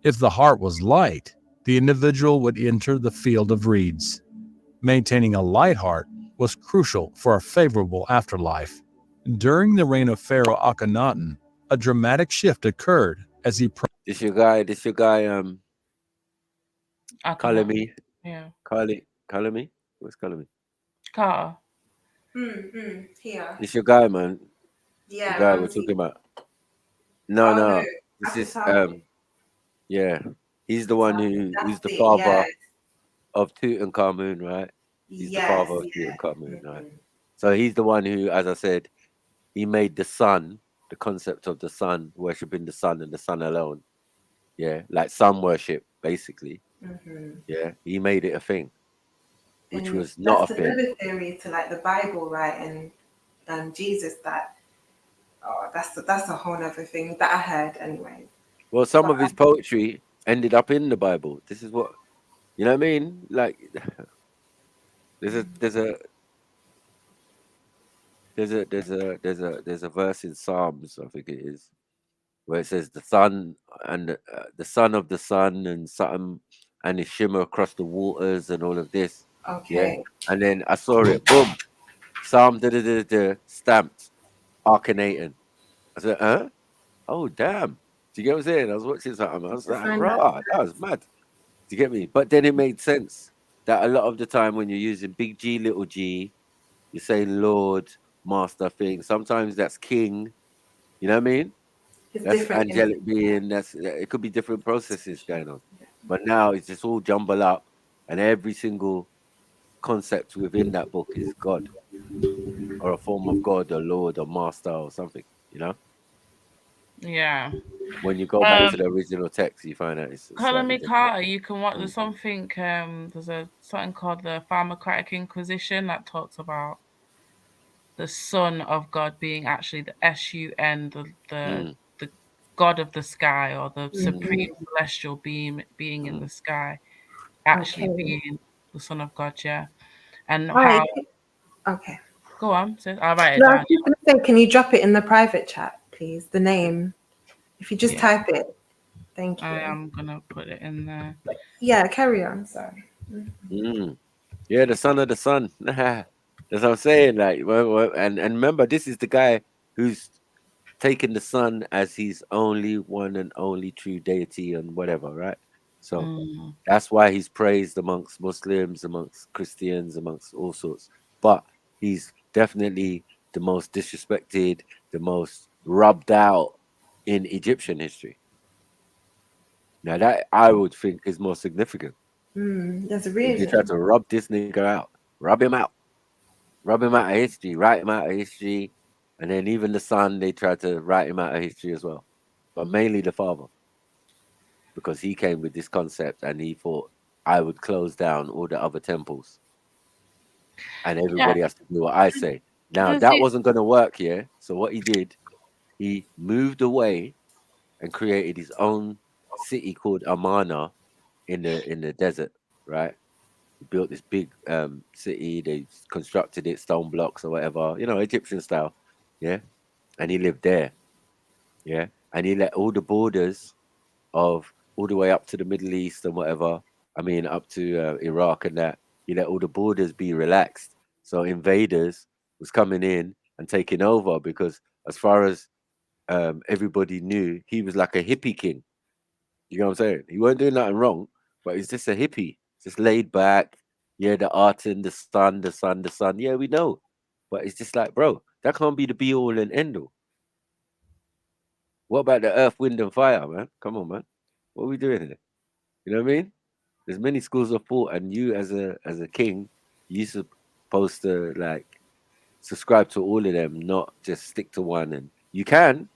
If the heart was light, the individual would enter the field of reeds. Maintaining a light heart was crucial for a favorable afterlife. During the reign of Pharaoh Akhenaten, a dramatic shift occurred as he... This your guy, Kalemi. Yeah. Kalemi? What's Kalemi? Carter. Here. This your guy, man. Yeah. The guy we're talking about. No, no. This is yeah. He's the one who's the father of Tutankhamun, right? He's the father of Tutankhamun, right? So he's the one who, as I said, he made the sun, the concept of the sun, worshipping the sun and the sun alone. Yeah, like sun worship, basically. Yeah, he made it a thing, which was not a thing. That's another theory to like the Bible, right? And Jesus, that's a whole other thing that I heard anyway. Well, some of his poetry ended up in the Bible. This is what, you know what I mean? Like, there's a verse in Psalms, I think it is, where it says the sun and the son of the sun and something and the shimmer across the waters and all of this. Okay. Yeah. And then I saw it, boom, Psalm stamped, Akhenaten. I said, huh? Oh damn. Do you get what I'm saying? I was watching something. I was like, rah, that was mad. Do you get me? But then it made sense that a lot of the time when you're using big G, little g, you're saying Lord, Master thing. Sometimes that's King. You know what I mean? That's angelic being. It could be different processes going on. But now it's just all jumbled up, and every single concept within that book is God, or a form of God, or Lord, or Master, or something. You know? Yeah. When you go back to the original text, you find out it's slightly different. Carter, you can watch. There's something. There's something called the Pharmacratic Inquisition that talks about the Son of God being actually the S-U-N, the God of the sky, or the supreme celestial being in the sky, actually being the Son of God. Yeah, and how. Okay. Go on. I'll write it No, down. I was just gonna say, can you drop it in the private chat, please? The name. If you just type it. Thank you. I am gonna put it in there. Yeah, carry on. Sorry. Yeah, the son of the sun. That's what I'm saying. Like, and remember, this is the guy who's taken the sun as his only one and only true deity and whatever, right? So that's why he's praised amongst Muslims, amongst Christians, amongst all sorts. But he's definitely the most disrespected, the most rubbed out in Egyptian history. Now that I would think is more significant. There's a If reason. you try to rub this nigga out, rub him out of history, write him out of history, and then even the son, they tried to write him out of history as well, but mainly the father, because he came with this concept and he thought I would close down all the other temples, and everybody has to do what I say. Now that wasn't going to work here, so what he did, he moved away and created his own city called Amana in the desert, right? Built this big city. They constructed it, stone blocks or whatever, Egyptian style. Yeah. And he lived there. Yeah. And he let all the borders of all the way up to the Middle East and whatever. I mean, up to Iraq and that. You let all the borders be relaxed. So invaders was coming in and taking over because, as far as everybody knew, he was like a hippie king. You know what I'm saying? He wasn't doing nothing wrong, but he's just a hippie, just laid back. Yeah, the art and the sun, the sun, the sun. Yeah, we know, but it's just like, bro, that can't be the be all and end all. What about the earth, wind, and fire, man? Come on, man. What are we doing here? You know what I mean? There's many schools of thought, and you as a king, you supposed to like subscribe to all of them, not just stick to one. And you can,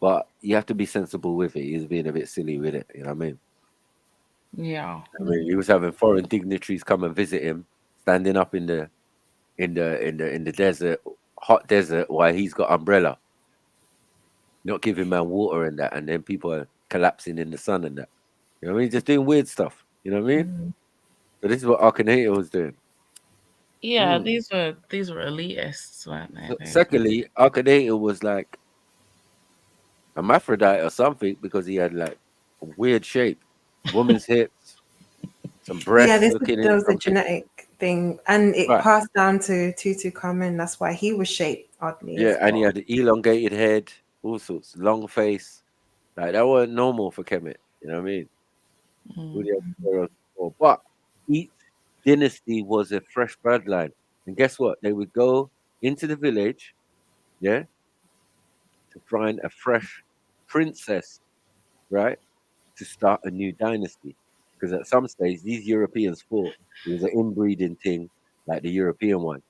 but you have to be sensible with it. He's being a bit silly with it. You know what I mean? Yeah. I mean, he was having foreign dignitaries come and visit him, standing up in the desert, hot desert, while he's got umbrella, not giving man water and that, and then people are collapsing in the sun and that. You know what I mean? Just doing weird stuff. You know what I mean? So this is what Akhenaten was doing. Yeah, these were elitists, weren't they? Secondly, Akhenaten was like a hermaphrodite or something because he had like a weird shape, woman's hips, some Yeah, breasts looking there in was a something. genetic thing, and it Right. passed down to Tutankhamun. That's why he was shaped oddly. Yeah, as and he well. had an elongated head, all sorts, long face. Like that wasn't normal for Kemet. You know what I mean? Who the other pharaohs before. But each dynasty was a fresh bloodline. And guess what? They would go into the village, yeah, to find a fresh princess, right? To start a new dynasty. Because at some stage, these Europeans thought it was an inbreeding thing like the European one.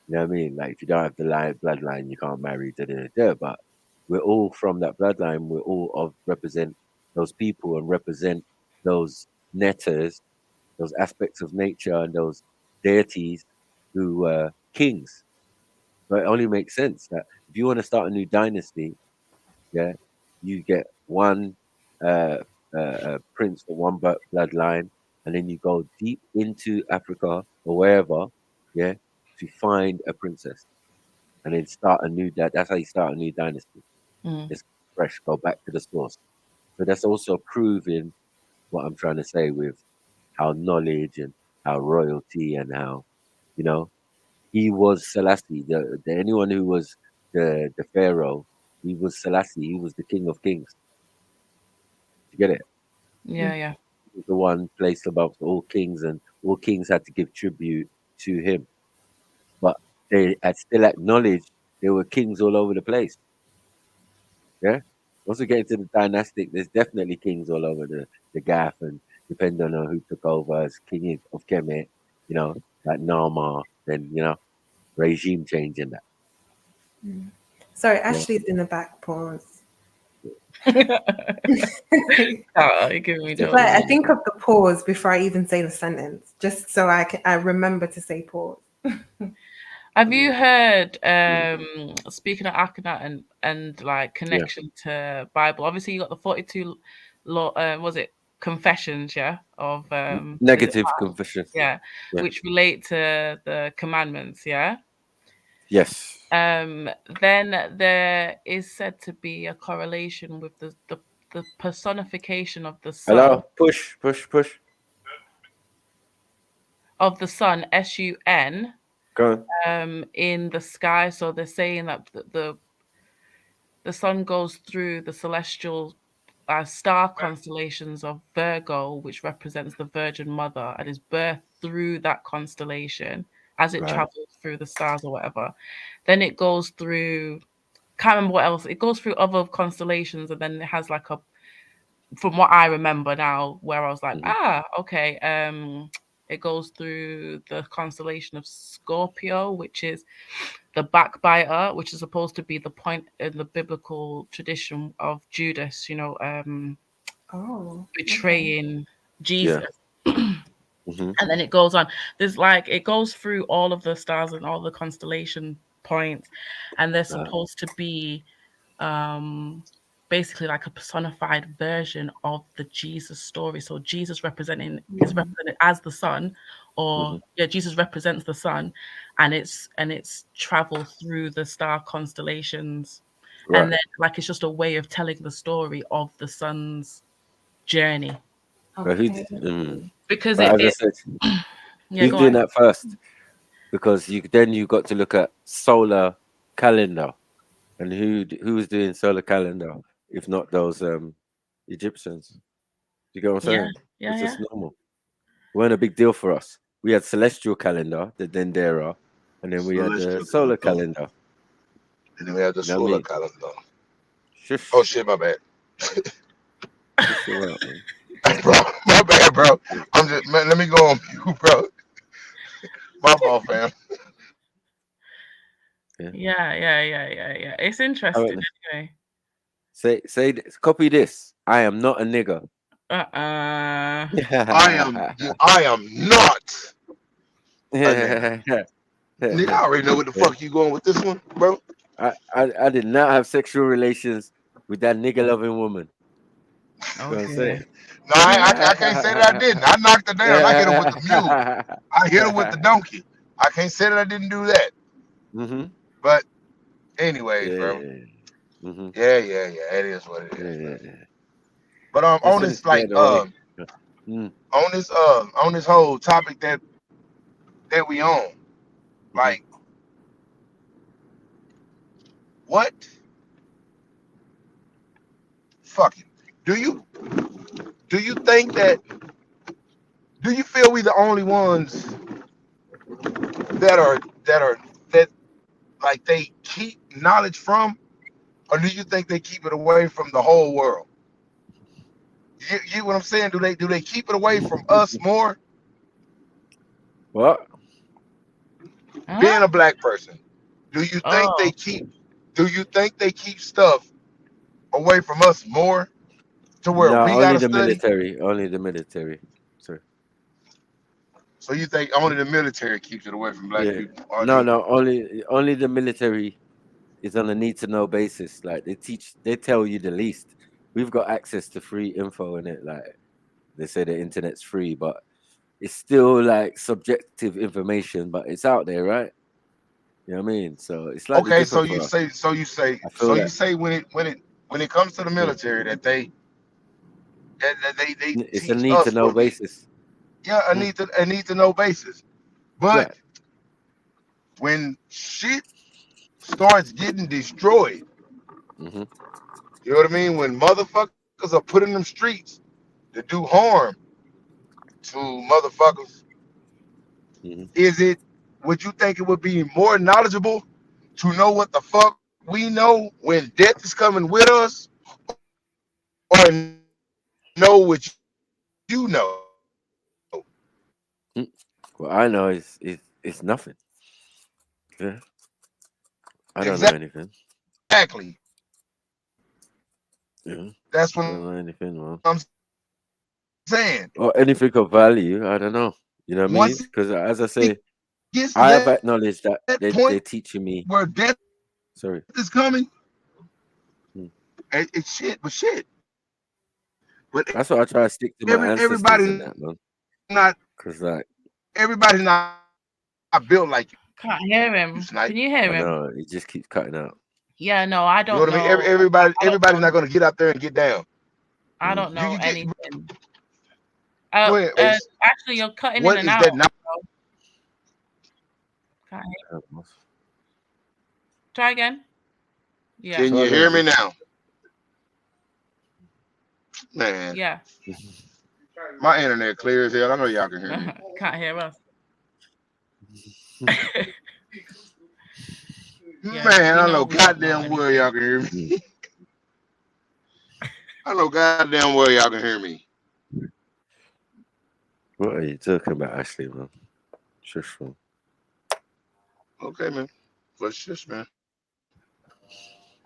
You know what I mean? Like if you don't have the bloodline, you can't marry. Da, da, da, da. But we're all from that bloodline. We're all represent those people and represent those netters, those aspects of nature and those deities who were kings. But it only makes sense that if you want to start a new dynasty, yeah, you get one prince for one bloodline, and then you go deep into Africa or wherever, yeah, to find a princess, and then start a new. That's how you start a new dynasty. It's fresh. Go back to the source. So that's also proving what I'm trying to say with how knowledge and how royalty and how you know he was Selassie. Anyone who was the pharaoh, he was Selassie. He was the king of kings. You get it? Yeah. He was the one placed above all kings, and all kings had to give tribute to him. But they had still acknowledged there were kings all over the place. Yeah. Once we get into the dynastic, there's definitely kings all over the gaff, and depending on who took over as king of Kemet, like Nama, then regime change and that. Sorry, Yeah. Ashley's in the back. Pause. You're giving me It's like I think of the pause before I even say the sentence, just so I remember to say pause. Have you heard, speaking of Akhenaten and like connection to Bible, obviously you got the 42 law, was it confessions, of negative confessions, yeah, which relate to the commandments, yeah? Yes. Then there is said to be a correlation with the personification of the sun. Hello, push. Of the sun, SUN. Go on. In the sky, so they're saying that the sun goes through the celestial star constellations of Virgo, which represents the Virgin Mother, and is birthed through that constellation as it travels through the stars or whatever. Then it goes through, can't remember what else, it goes through other constellations, and then it has like from what I remember now, where I was like, okay, it goes through the constellation of Scorpio, which is the backbiter, which is supposed to be the point in the biblical tradition of Judas, betraying Jesus. Yeah. And then it goes on. It goes through all of the stars and all the constellation points, and they're supposed to be basically like a personified version of the Jesus story. So Jesus is represented as the sun, or Jesus represents the sun, and it's traveled through the star constellations, and then it's just a way of telling the story of the sun's journey. Okay. Because but as I said, he's doing that first because you got to look at solar calendar, and who's doing solar calendar if not those Egyptians? You get what I'm saying? It's just normal. It weren't a big deal for us. We had celestial calendar, the Dendera, and then we had the solar calendar. And then we had the solar calendar. Shush. Oh shit, my bad. Right, man. Bro, my bad, bro. I'm just man. Let me go on mute, bro. My fault, fam. Yeah. It's interesting anyway. Say copy this. I am not a nigger. I am not a nigga. Nigga, I already know what the fuck you going with this one, bro. I did not have sexual relations with that nigga loving woman. Okay. No, I can't say that I didn't. I knocked her down. I hit her with the mule. I hit her with the donkey. I can't say that I didn't do that. But anyways, bro. Yeah. It is what it is. But on this like on this whole topic that we on, like what? Fucking do you think that? Do you feel we the only ones that like they keep knowledge from, or do you think they keep it away from the whole world? You get what I'm saying? Do they keep it away from us more? What? Being a black person, do you think they keep? Do you think they keep stuff away from us more to where No, we only gotta the study? military. Only the military. Sorry. So you think only the military keeps it away from black people? No, only the military is on a need to know basis. Like they tell you the least. We've got access to free info in it. Like they say the internet's free, but it's still like subjective information, but it's out there, right? You know what I mean? So it's like Okay, so you say when it comes to the military that they it's a teach need to us know what we basis. a need to know basis. But when shit starts getting destroyed, you know what I mean? When motherfuckers are put in them streets to do harm to motherfuckers, would you think it would be more knowledgeable to know what the fuck we know when death is coming with us, or know what you know? What I know is it's nothing. Yeah. I don't know anything. Exactly. Yeah. That's I what don't know anything, man. I'm saying. Or anything of value. I don't know. You know what I mean? Once Because as I say, gets to I have that acknowledged that they're point teaching me. where death is coming, it's shit, but shit. But that's why I try to stick to my ancestors and that, man. Because like everybody's not built like you. Can't hear him. Can you hear him? I know it just keeps cutting out. Yeah, no, I don't know. You know what I mean? Everybody's not gonna get out there and get down. I don't know anything. Go ahead, Ace. Actually, you're cutting What in is and that out. now? Can't hear. Try again. Yeah. Can you hear me now? Man. Yeah. My internet clear as hell. I know y'all can hear me. Can't hear us. Man, I know goddamn well y'all can hear me. I know goddamn well y'all can hear me. What are you talking about, Ashley, man? Shush, man. Okay, man. Let's just, man.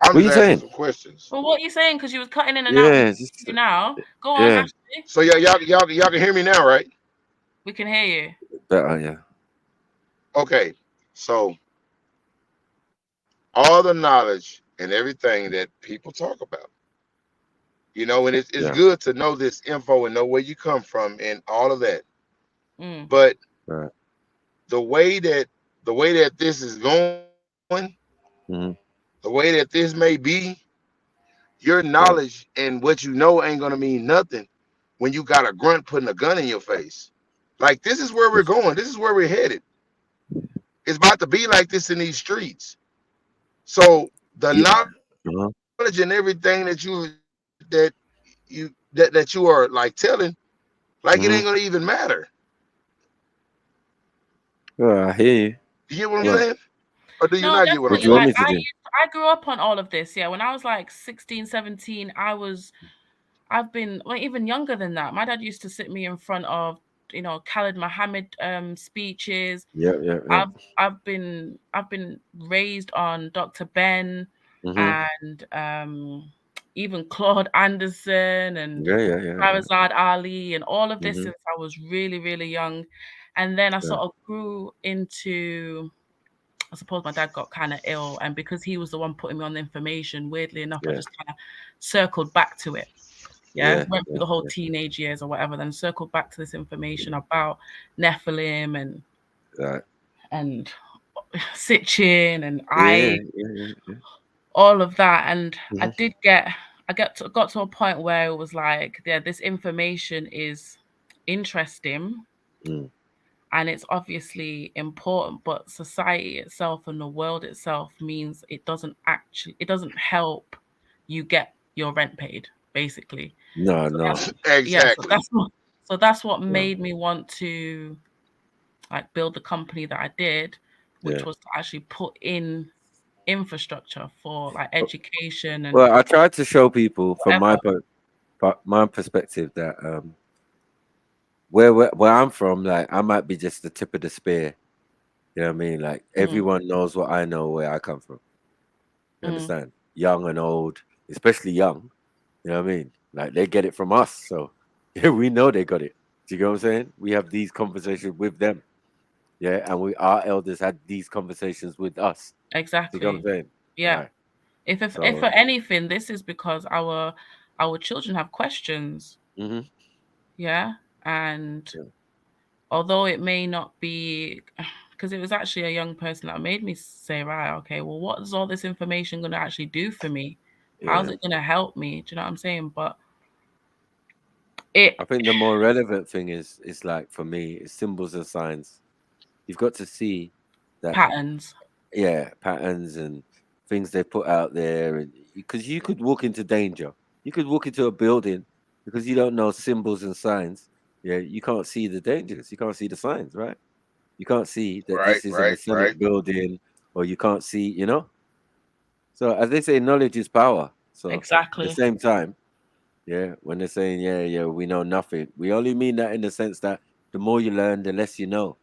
What are you saying? Some questions. Well, what are you saying? Because you was cutting in and out. Now, go on, Ashley. So y'all can hear me now, right? We can hear you. Better, yeah. Okay, so all the knowledge and everything that people talk about, you know, and it's good to know this info and know where you come from and all of that. But the way that this is going, the way that this may be, your knowledge and what you know ain't gonna mean nothing when you got a grunt putting a gun in your face. Like, this is where we're going. This is where we're headed. It's about to be like this in these streets. So the knowledge and everything that you are like telling, like it ain't gonna even matter. I hear you. You get what I'm saying? Or do you not get what I'm definitely. saying? Like, I grew up on all of this. Yeah, when I was like 16, 17, I've been even younger than that. My dad used to sit me in front of, Khalid Muhammad speeches. Yeah. I've been raised on Dr. Ben and even Claude Anderson and Farazad Ali and all of this since I was really, really young. And then I sort of grew into, I suppose my dad got kind of ill, and because he was the one putting me on the information, weirdly enough, I just kind of circled back to it. Went through the whole teenage years or whatever, then circled back to this information about Nephilim and Sitchin and all of that. And I got to a point where it was like, this information is interesting and it's obviously important, but society itself and the world itself means it doesn't help you get your rent paid, basically. No. Exactly. So that's what made me want to like build the company that I did, which was to actually put in infrastructure for like education and. Well, I tried to show people from my perspective that where I'm from, like I might be just the tip of the spear. You know what I mean? Like everyone knows what I know where I come from. You understand? Young and old, especially young. You know what I mean? Like they get it from us, so we know they got it. Do you get what I'm saying? We have these conversations with them, and our elders had these conversations with us. Exactly. Do you get what I'm saying? Yeah. Right. If for anything, this is because our children have questions. Yeah, and although it may not be, because it was actually a young person that made me say, right, okay, well, what is all this information going to actually do for me? How's it going to help me? Do you know what I'm saying? But I think the more relevant thing is like, for me, it's symbols and signs. You've got to see that patterns. Yeah, patterns and things they put out there, and because you could walk into danger. You could walk into a building because you don't know symbols and signs. Yeah, you can't see the dangers. You can't see the signs, right? You can't see that this is a Masonic building, or you can't see, So as they say, knowledge is power. So exactly. at the same time, when they're saying, we know nothing, we only mean that in the sense that the more you learn, the less you know.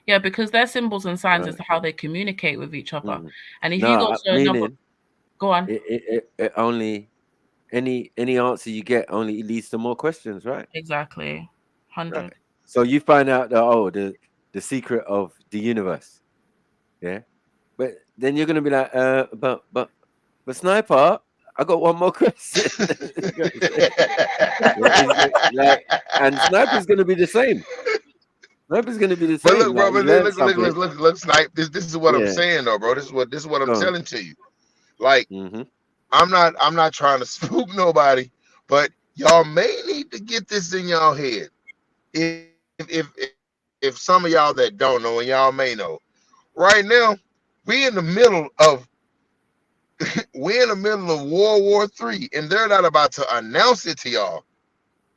Yeah, because their symbols and signs is how they communicate with each other. And if you go to another, go on. It only any answer you get only leads to more questions, right? Exactly, 100. Right. So you find out that the secret of the universe, but then you're gonna be like, but Sniper, I got one more question. And Sniper's gonna be the same. Sniper's gonna be the same. But look, bro, look, Snipe. This is what I'm saying, though, bro. This is what I'm telling to you. Like, I'm not trying to spook nobody, but y'all may need to get this in y'all head. If some of y'all that don't know, and y'all may know, right now we in the middle of World War III, and they're not about to announce it to y'all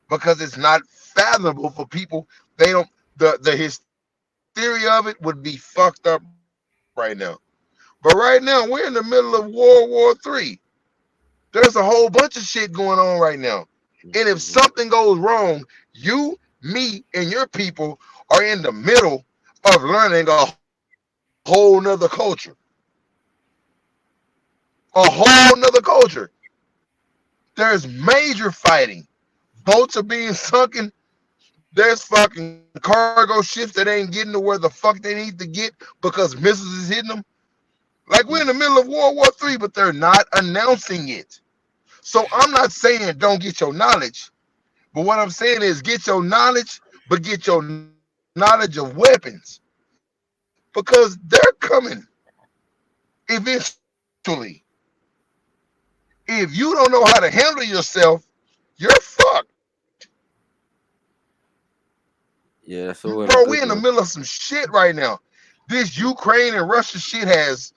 because it's not fathomable for people. They don't. The hysteria of it would be fucked up right now. But right now, we're in the middle of World War III. There's a whole bunch of shit going on right now. And if something goes wrong, you, me, and your people are in the middle of learning a whole nother culture. A whole nother culture. There's major fighting. Boats are being sunken. There's fucking cargo ships that ain't getting to where the fuck they need to get because missiles is hitting them. Like, we're in the middle of World War III, but they're not announcing it. So I'm not saying don't get your knowledge, but what I'm saying is get your knowledge, but get your knowledge of weapons, because they're coming eventually. If you don't know how to handle yourself, you're fucked. Yeah, that's all well Bro, and we good, in the man. middle of some shit right now. This Ukraine and Russia shit has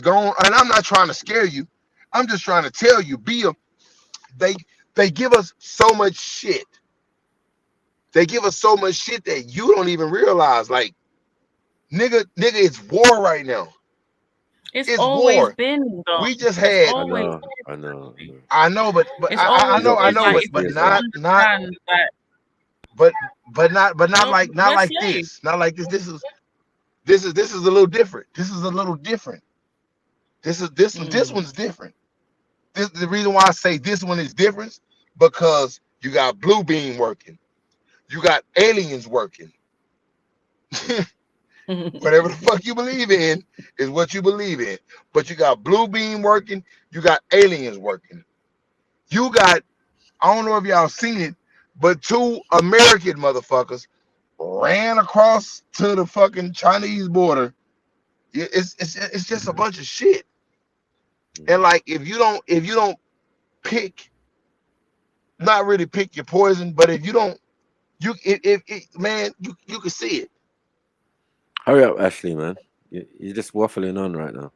gone, and I'm not trying to scare you. I'm just trying to tell you, they give us so much shit. They give us so much shit that you don't even realize. Like, nigga, it's war right now. It's It's always war. been though. We just It's had. always I know. I know, but it's always I been know, like if but you not understand that not you're like slave. this. Not like this. This is a little different. This is a little different. This one's different. This the reason why I say this one is different, because you got blue beam working, you got aliens working. Whatever the fuck you believe in is what you believe in. But you got blue beam working, you got aliens working. You got, I don't know if y'all seen it, but 2 American motherfuckers ran across to the fucking Chinese border. It's just a bunch of shit. And like, if you don't pick, not really pick your poison, but if you don't, man, you can see it. Hurry up, Ashley, man. You're just waffling on right now.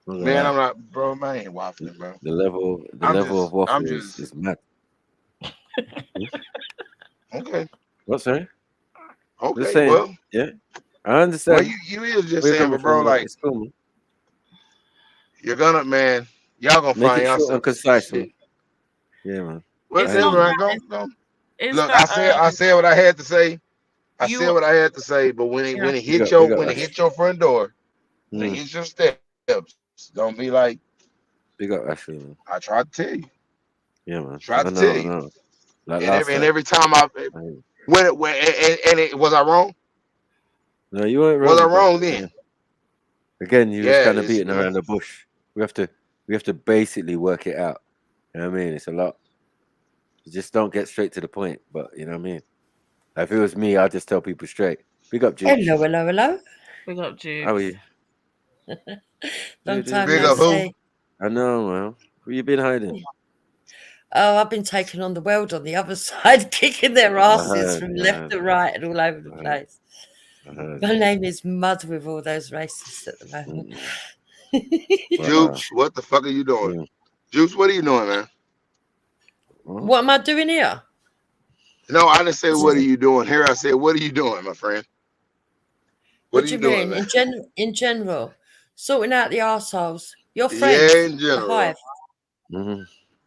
Not gonna Man, lie. I'm not, bro. Man, I ain't waffling, bro. The level of I'm waffle just is mad. okay. What, sorry? Just Okay, saying. well, Yeah, I understand you is just where you're saying, coming but bro, from, but like, it's cool, man. you're gonna, man, y'all gonna Make find it short and yourself concise, man. shit. Yeah, man. Well, It's I hear that's not you, man. right. that Go. it's Look, that I said what I had to say. I said you what I had to say, but when yeah. it Big hit up, big your up, Ash. front door, when it Mm, hits your steps, don't be like, big up, Ashley, man. I tried to tell you. Yeah, man. Tried I to tell know, I you. know. Like And last time. every time I I hear you. when it was I wrong? No, you weren't Was I wrong, but wrong then? again, you was Yeah, kind of it's beating around the bush. We have to basically work it out. You know what I mean? It's a lot. You just don't get straight to the point. But you know what I mean? Like, if it was me, I'd just tell people straight. Big up, Jude. Hello. Big up How are Jubes. you? Long Jude, time big no up who? see. I know, man. Where you been hiding? Oh, I've been taking on the world on the other side, kicking their I asses heard, from I left heard, to right and all over the I heard, place. I heard. My name is Mud with all those racists at the moment. Juice, what the fuck are you doing? Mm. Juice, what are you doing, man? What am I doing here? No, I didn't say what are you doing here. I said, what are you doing, my friend? What What are do you you doing, mean? man? In general, sorting out the arseholes. Your Yeah, friends, in the general. hive. Mm-hmm.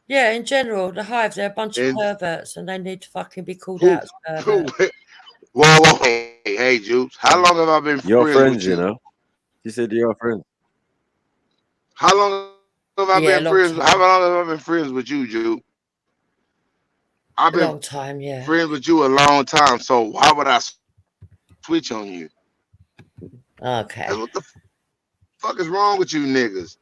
Yeah, in general, the hive, they're a bunch of And perverts and they need to fucking be called who, out as perverts. whoa, hey, Juice, how long have I been Your friends friends, with you you? know. You said you're friends. How long have I Yeah, been a long friends? time. How long have I been friends with you, Juice? I've A been long time, yeah. friends with you a long time, so why would I switch on you? Okay. That's what the fuck is wrong with you niggas?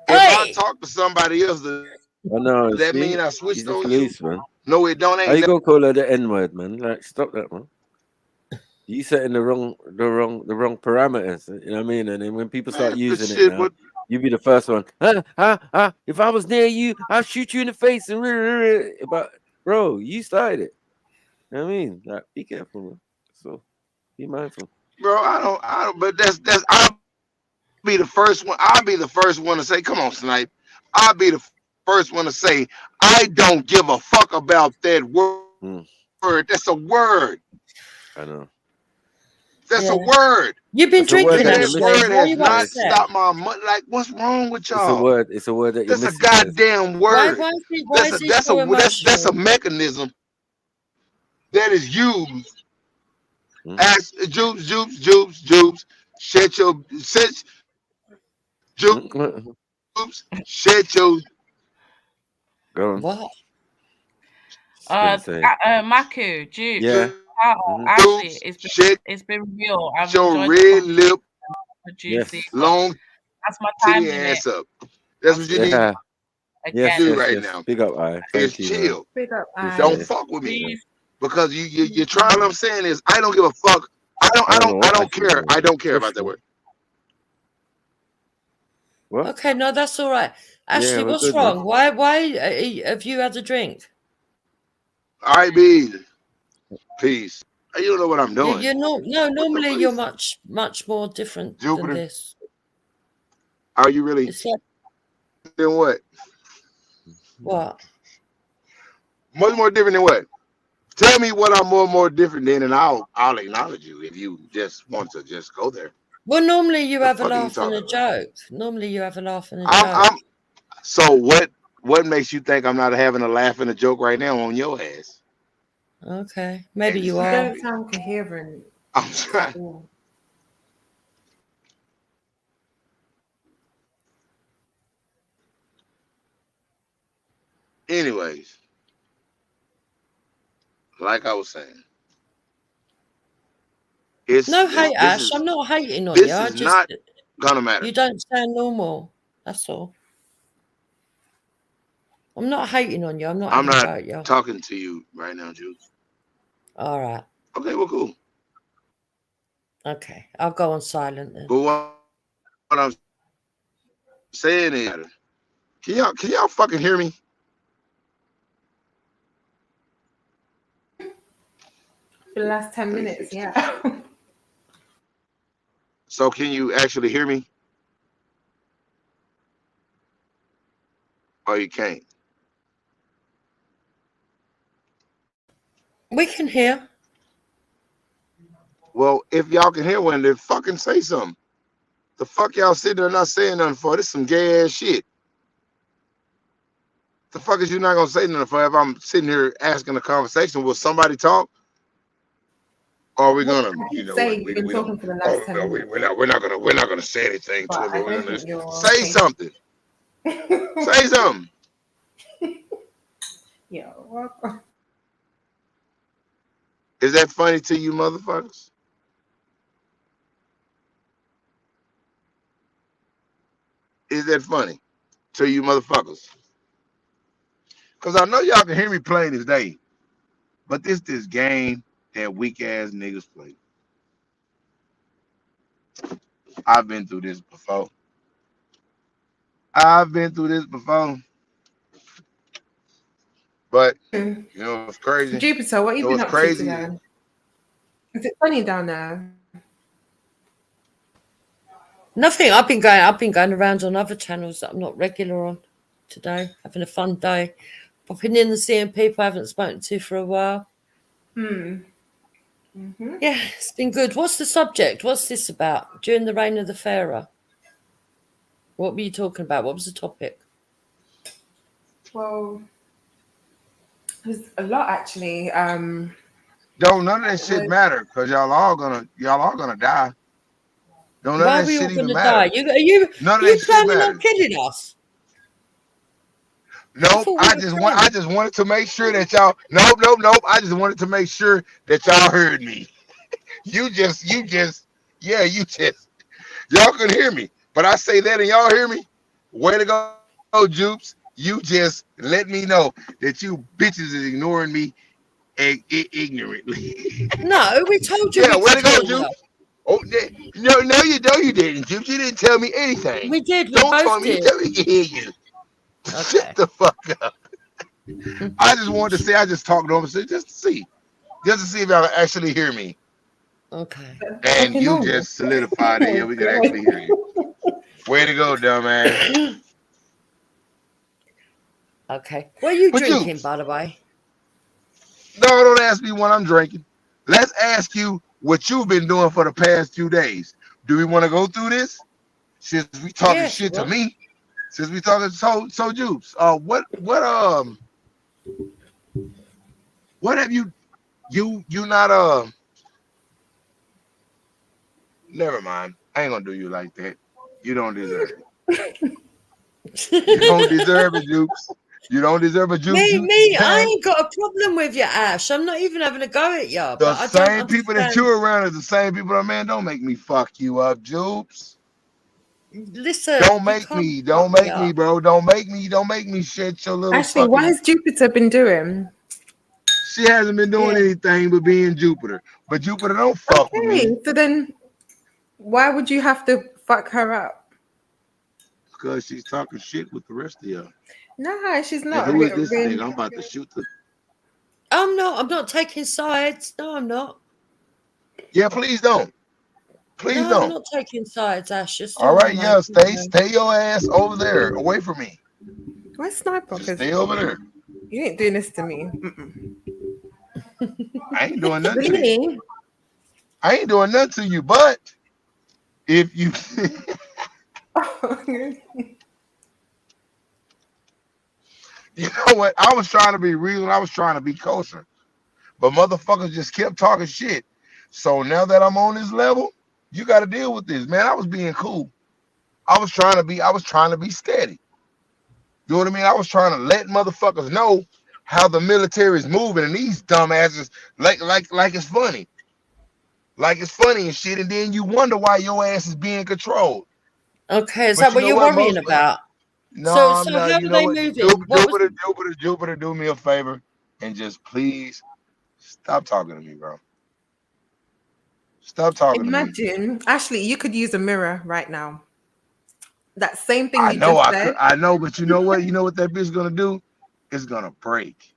If I Hey! talk to somebody else, does I know, that see? mean I She's switched a on you? police, man. No, it don't. How Ain't you gonna call her the N-word, man? Like, stop that, man. You setting the wrong parameters, you know what I mean? And then when people start that using it shit. now, What, you be the first one. If I was near you, I'll shoot you in the face. But bro, you started it. You know what I mean? Like, be careful, man. So be mindful. bro? I don't. But that's. I'll be the first one. I'll be the first one to say, "Come on, Snipe." I'll be the first one to say, "I don't give a fuck about that word. Mm, That's a word. I know. That's a Yeah. word. You've been It's a word drinking, that Nigga, you're that Ashley. word missing. Why are has you Yeah, not upset? stopped my money. Like, what's wrong with it's a y'all? word. It's a word that you're That's a missing, Des. goddamn word. Why is he so That's a emotional? mechanism that is used Mm? as Jubes. Mm? Shut your Go on. What? She's gonna say, Maku, Jubes, yeah. Mm-hmm. Ashley, shut it's been real. I've your enjoyed the red conversation. lip Juicy. Yes. long That's my time titty limit. ass up. That's what you need Yeah. to Yes. Again. do Yes. right Yes. now. Big up, I. Is Thank you, man. chill. Big up, Appreciate I. Don't it. fuck with me. Yeah. Please. Because you're trying. What I'm saying is I don't give a fuck. I don't know I what don't Ashley's care. doing. I don't care Shush, about that man. word. What? Okay, no, that's all right. Yeah, Ashley, we're what's good, man. wrong? Why have you had a drink? All right, be easy. Peace. You don't know what I'm doing. You're not. No, normally you're much more different Jupiter? than this. Are you really? It's like, then what? What? Much more different than what? Tell me what I'm more different than, and I'll acknowledge you if you just want to just go there. Well, normally you have a laugh and a joke. Normally you have a laugh and a joke. So what makes you think I'm not having a laugh and a joke right now on your ass? Okay, maybe you are. Don't sound coherent. I'm trying. Anyways, like I was saying, No hate, Ash. I'm not hating on you. This is not gonna matter. You don't sound normal. That's all. I'm not hating on you. I'm not having a go at you. Talking to you right now, Juice. All right. Okay, well, cool. Okay, I'll go on silent then. But what I'm saying is, can y'all fucking hear me? For the last 10 minutes, yeah. So can you actually hear me? Or you can't? We can hear. Well, if y'all can hear one, then fucking say something. The fuck y'all sitting there not saying nothing for? This some gay ass shit. The fuck is you not gonna say nothing for if I'm sitting here asking a conversation? Will somebody talk? Or are we gonna, you know, we're not gonna say anything to it, but we're gonna say something. Say something. Yeah. Is that funny to you, motherfuckers? Is that funny to you, motherfuckers? Because I know y'all can hear me playing this day, but this game that weak ass niggas play. I've been through this before. But you know it's crazy. Jupiter, what have you been up to today? Is it sunny down there? Nothing. I've been going around on other channels that I'm not regular on today, having a fun day. Popping in and seeing people I haven't spoken to for a while. Mm-hmm. Yeah, it's been good. What's the subject? What's this about? During the reign of the Pharaoh. What were you talking about? What was the topic? Well, there's a lot actually. Don't none of that shit matter because y'all all gonna die. Don't none Why of that are we all shit even gonna matter. die? Are you planning on killing us? Nope. I just wanted to make sure that y'all. Nope. I just wanted to make sure that y'all heard me. You just. Y'all couldn't hear me, but I say that and y'all hear me. Way to go, Jupes. You just let me know that you bitches is ignoring me ignorantly. No, we told you. Yeah, way to go, Jupes. Oh, no, you didn't, Jupes. You didn't tell me anything. We did. Don't tell me. You tell me you can hear you. Okay. Shut the fuck up. I just wanted to say, I just talked over just to see if y'all actually hear me. Okay. And you just solidified it. Yeah, we can actually hear you. Way to go, dumbass. Okay. What are you drinking, by the way? No, don't ask me what I'm drinking. Let's ask you what you've been doing for the past few days. Do we want to go through this? Since we talking shit to me. Since we talking so Jupes. What have you not never mind. I ain't gonna do you like that. You don't deserve it. You don't deserve it, Jupes. You don't deserve a Jupe. Me, I ain't got a problem with you, Ash. I'm not even having a go at you. The same people that you're around is the same people. Man, don't make me fuck you up, Jupes. Listen, don't make me, bro. Don't make me shit your little. Actually, what has Jupiter been doing? She hasn't been doing anything but being Jupiter. But Jupiter don't fuck with me. So then, why would you have to fuck her up? Because she's talking shit with the rest of y'all. No, she's not. And who is this nigga? I'm about to shoot the. I'm not taking sides. No, I'm not. Yeah, please don't. Please No, don't. I'm not taking sides, Ash. You're still All right, my yeah, mate. stay your ass over there, away from me. Where's Sniper? Just stay over there. You ain't doing this to me. I ain't doing nothing to you. Really? I ain't doing nothing to you, but if you you know what? I was trying to be real and I was trying to be kosher. But motherfuckers just kept talking shit. So now that I'm on this level, you gotta deal with this. Man, I was being cool. I was trying to be steady. You know what I mean? I was trying to let motherfuckers know how the military is moving, and these dumbasses like it's funny. Like it's funny and shit, and then you wonder why your ass is being controlled. Okay, is that what you're worrying about? No, so I'm not. how You are know they what? moving? Jupiter, do me a favor and just please stop talking to me, bro. Stop talking to me. Imagine, Ashley, you could use a mirror right now. That same thing I you know just I said. could. I know, but you know what? You know what that bitch is gonna do? It's gonna break.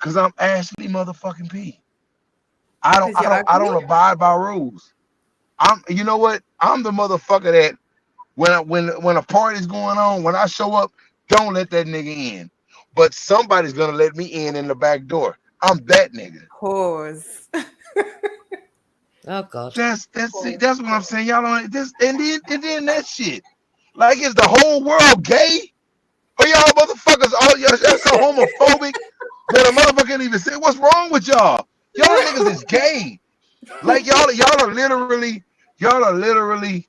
Cause I'm Ashley motherfucking P. I don't abide by rules. You know what? I'm the motherfucker that when a party's going on, when I show up, don't let that nigga in. But somebody's gonna let me in the back door. I'm that nigga. Pause. Oh God. That's what I'm saying. Y'all don't this and then that shit. Like is the whole world gay? Or y'all motherfuckers y'all so homophobic that a motherfucker can't even say what's wrong with y'all? Y'all niggas is gay. Like y'all are literally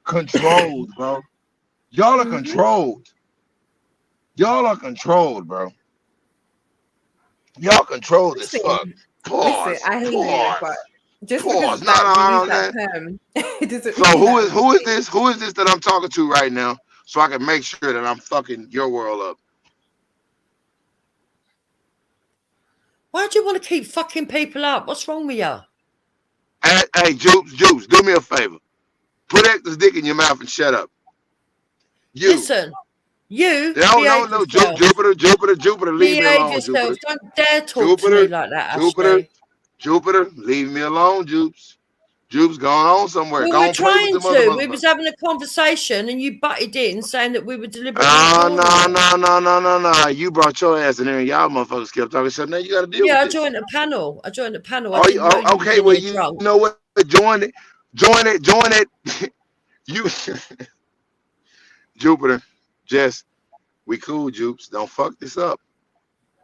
controlled, bro. Y'all are controlled. Y'all are controlled, bro. Y'all controlled as fuck. Pause. Listen, I hear you, but just Pause. because that we use that term, it doesn't So mean who is this? Who is this that I'm talking to right now? So I can make sure that I'm fucking your world up. Why do you want to keep fucking people up? What's wrong with you? Hey, Jupes, do me a favor. Put Hector's dick in your mouth and shut up. Listen, you no, Jupiter, leave me alone, yourself. Jupiter. Don't dare talk to me like that, Ashley. Jupiter, leave me alone, Jupes. Jupes going on somewhere. We Go were on, play with trying the to. motherfucker. We was having a conversation and you butted in saying that we were deliberately No. You brought your ass in there and y'all motherfuckers kept talking. So now you got to deal with I this. joined the panel. I didn't Oh, know okay, well, you know what? Join it. You, Jupiter, Jess, we cool, Jupes. Don't fuck this up.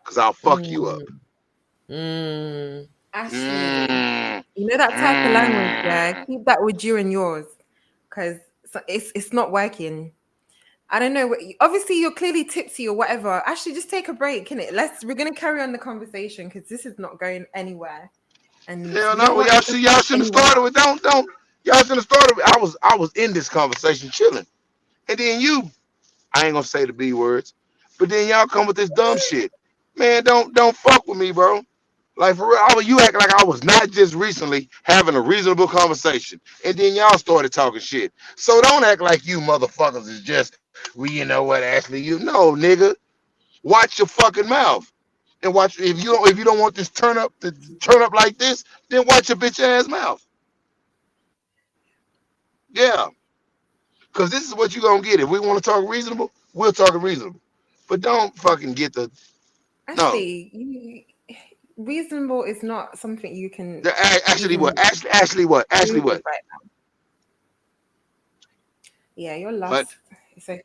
Because I'll fuck you up. Ashley, you know that type of language, yeah? Keep that with you and yours, because it's not working. I don't know. Obviously, you're clearly tipsy or whatever. Ashley, just take a break, innit? We're gonna carry on the conversation because this is not going anywhere. And hell no, y'all shouldn't have started with don't. Y'all shouldn't have started with, I was in this conversation chilling. And then I ain't gonna say the B words, but then y'all come with this dumb shit. Man, don't fuck with me, bro. Like for real, you act like I was not just recently having a reasonable conversation, and then y'all started talking shit. So don't act like you motherfuckers is just, well, you know what, Ashley, nigga, watch your fucking mouth, and watch if you don't want this turn up like this, then watch your bitch ass mouth. Yeah, because this is what you gonna get. If we want to talk reasonable, we'll talk reasonable, but don't fucking get the Ashley, reasonable is not something you can. Ashley what? Right now. Yeah, you're lost. It's okay.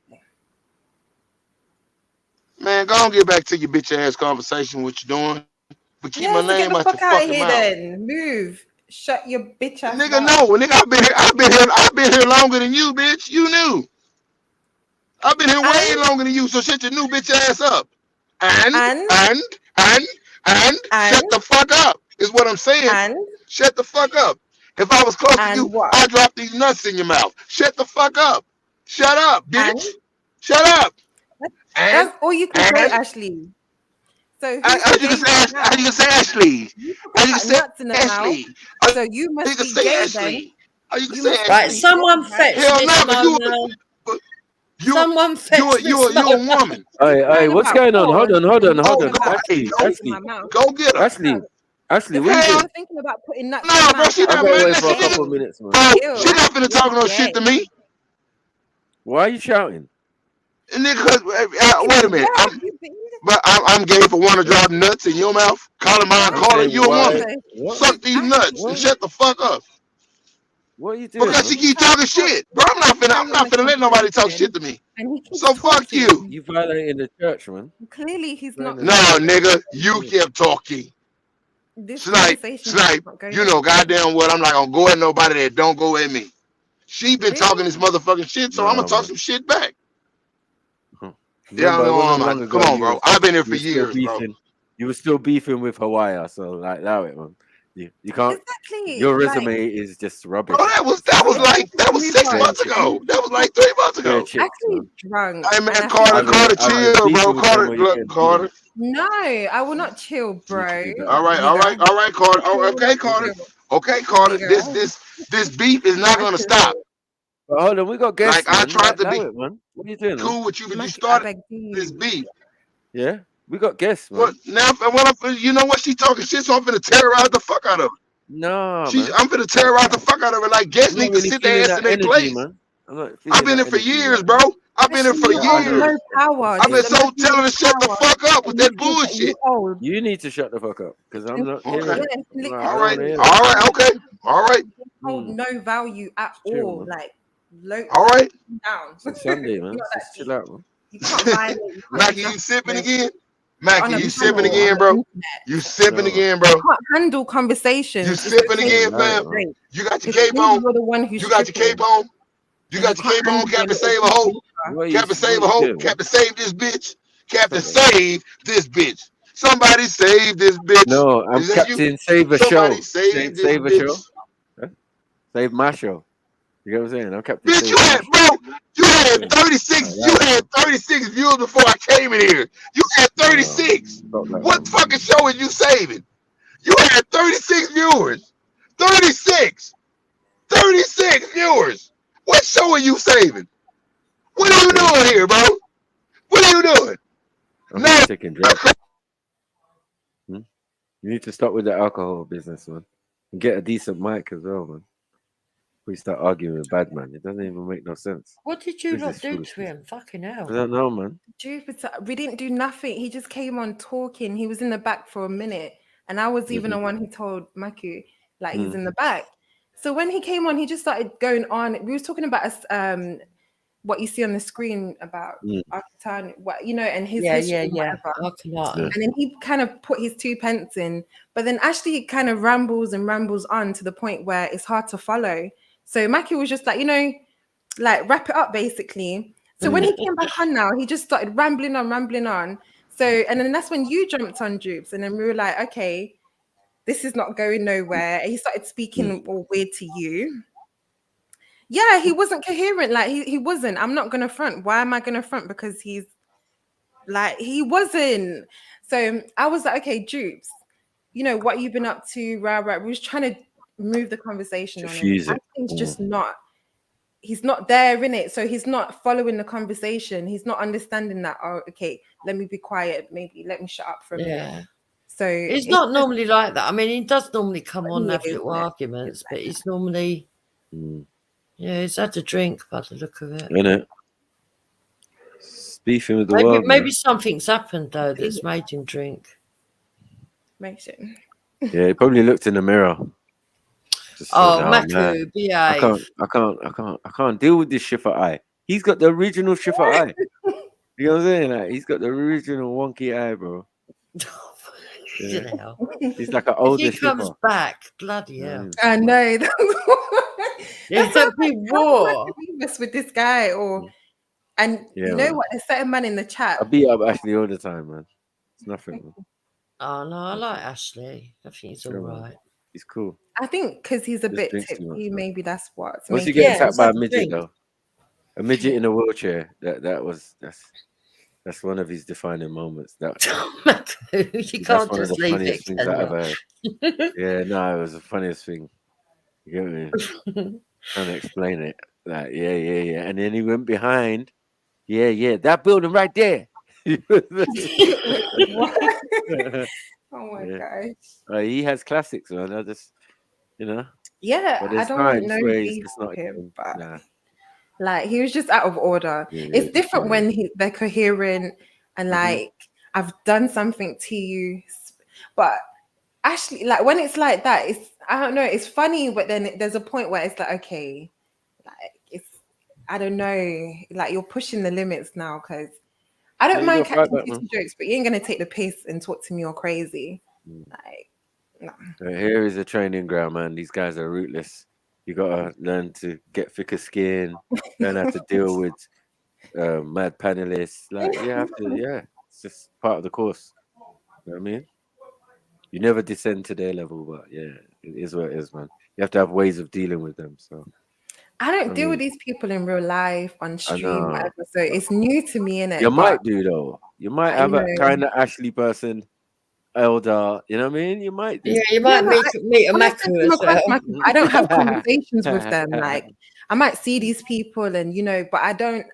Man, go on, get back to your bitch ass conversation. What you doing? But keep my So get name the out fuck your out of fucking here mouth. then. Move. Shut your bitch ass Nigga, mouth. no. Nigga, I've been here longer than you, bitch. You knew. I've been here way longer than you, so shut your new bitch ass up. And shut the fuck up, is what I'm saying. Shut the fuck up. If I was close to you, I'd drop these nuts in your mouth. Shut the fuck up. Shut up, bitch. Shut up. That's all you can say, Ashley. So As you can say Ashley. As you can say nuts in the Ashley. Mouth, so you must be gay Ashley. then. You can say Ashley. Right, someone fetch this Momo. Someone fetch this You're a woman. Hey, what's going on? Hold on. Go get her. Ashley, Ashley, The what fact you I doing? was thinking about putting nuts in No, your bro, mouth. she I not, got man. away for a Listen, couple of minutes, man. bro, Ew, she not finna talk no shit to me. Why are you shouting? And then, wait a minute. I'm gay for wanting to drop nuts in your mouth. Call mine, I'm call it. saying You a why? woman. What? Suck these nuts and shut the fuck up. What are you doing, Because she man? keep talking shit, bro. I'm not finna let nobody talk shit to me. And he keeps So fuck you. You violating the church, man. Clearly, he's not. No, nigga, you kept talking. This Snipe, conversation is snipe. not going You know anywhere. goddamn well I'm not gonna go at nobody that don't go at me. She been talking this motherfucking shit, so I'm gonna talk some shit back. Yeah, Remember, it wasn't man. long Come ago on, bro. I've been here for you were still years, bro. beefing. You were still beefing with Hawaii, so like, allow it, man. You can't. Exactly. Your resume is just rubbish. Bro, that was 6 months ago. That was like 3 months ago. Actually drunk. Hey man, and I Carter, I was chill, beefing bro. with them Carter, or you look, getting Carter. No, I will not chill, bro. All right, Carter. Oh, okay, Carter. Okay, Carter. This beef is not gonna stop. But hold on, we got guests, Like I man. tried to Allow be it, man. What are you doing, cool man? with you, but you started this beef. Yeah, we got guests, man. But now, you know what? She talking shit, so I'm finna terrorize the fuck out of her. No, man. I'm finna terrorize the fuck out of her. Like guests I'm not need to really sit their feeling ass that in their energy, place. man. I'm not I've feeling been here that for energy years, right bro. now. I've been here for You hold years. no power. I've been This so emotional telling her shut the power. fuck up with You that think that bullshit. you hold. You need to shut the fuck up because I'm not hearing Okay. it. I All don't right. want to hear it. All right. Okay. All right. Hold no value at Chill, all. man. Like low. All right. Down. It's Sunday, man. Not that Just deep. chill out, man. You can't violate. You can't Mackie, do you justice sipping on again? Mackie, a you sipping panel on again, the bro? internet. You sipping No. again, bro? You can't handle conversations. You It's sipping okay again, to fam? drink. You got your Because cape clearly on? you're the one who's You got your cape tripping. on? You And got you your cape can't on? handle Captain your Save a little hoe? Captain Save a what hoe? you doing, man? Captain Save this bitch? Captain Save this bitch. Somebody save this bitch. No, I'm Is that you? Captain Save a Somebody Show. save this Save a bitch. show. Huh? Save my show. You know what I'm saying? I'm Captain Bitch, Save you my had, show. bro, you had 36, you had 36 views before I came in here. You had 36. What fucking show are you saving? You had 36 viewers. 36. 36 viewers. What show are you saving? What are you doing here, bro? What are you doing? I'm No. just taking drugs. You need to stop with the alcohol business, man. And get a decent mic as well, man. We start arguing with bad man. It doesn't even make no sense. What did you lot do to him? Fucking hell. I don't know, man. Jupiter, we didn't do nothing. He just came on talking. He was in the back for a minute. And I was even the one who told Maku, like, he's in the back. So when he came on, he just started going on. We was talking about what you see on the screen about Archetan, what you know, and his history and whatever. And then he kind of put his 2 pence in, but then Ashley kind of rambles on to the point where it's hard to follow. So Maki was just like, you know, like wrap it up basically. So when he came back on now, he just started rambling on. So and then that's when you jumped on Jupes, and then we were like, okay, this is not going nowhere. And he started speaking all weird to you. Yeah, he wasn't coherent. Like he wasn't. I'm not gonna front. Why am I gonna front? Because he's like he wasn't. So I was like, okay, Jupes, you know what you've been up to, right? We was trying to move the conversation on him. I think just not. He's not there in it, so he's not following the conversation. He's not understanding that. Oh, okay, let me be quiet. Maybe let me shut up for a minute. So it's not normally like that. I mean, he does normally come on and have little arguments, but he's normally. Yeah, he's had a drink by the look of it. Innit? Beefing with the world. Maybe something's happened though that's made him drink. Makes it. Yeah, he probably looked in the mirror. Maku, behave. I can't deal with this Schiffer eye. He's got the original Schiffer eye. You know what I'm saying? Like, he's got the original wonky eye, bro. Yeah. He's like an older If he comes Schiffer. back, bloody hell. I know. It's a big war. With this guy, and you know what? There's certain man in the chat. I beat up Ashley all the time, man. It's nothing, man. Oh no, I like Ashley. I think he's all right. He's cool. I think because he's a bit drinks too tipsy, much, maybe that's what. Once he gets attacked by a midget, though, a midget in a wheelchair, that's one of his defining moments. You That's can't one of just the leave funniest it. things I ever heard. Yeah, no, it was the funniest thing. You get me? Trying to explain it. Like, yeah. And then he went behind. Yeah, that building right there. Oh my gosh. He has classics, man. I just, Yeah, but I there's don't want times no where he's beef just with not him, even, but nah. like he was just out of order. It's different when they're coherent and like I've done something to you, but actually, like when it's like that, it's I don't know. It's funny, but then there's a point where it's like, okay, like it's I don't know, like you're pushing the limits now because I don't mind catching titty jokes, but you ain't gonna take the piss and talk to me all crazy. Like, no. Here is a training ground, man. These guys are rootless. You gotta learn to get thicker skin, learn how to deal with mad panelists. Like you have to, it's just part of the course. You know what I mean? You never descend to their level, but yeah, it is what it is, man. You have to have ways of dealing with them. So I don't deal with these people in real life, on I stream, know. whatever. So it's new to me, innit? You But might do though. You might have a kind of Ashley person, elder. You know what I mean? You might do. Yeah, you might meet a when I Macu come as across well. I don't have conversations with them. Like I might see these people, and but I don't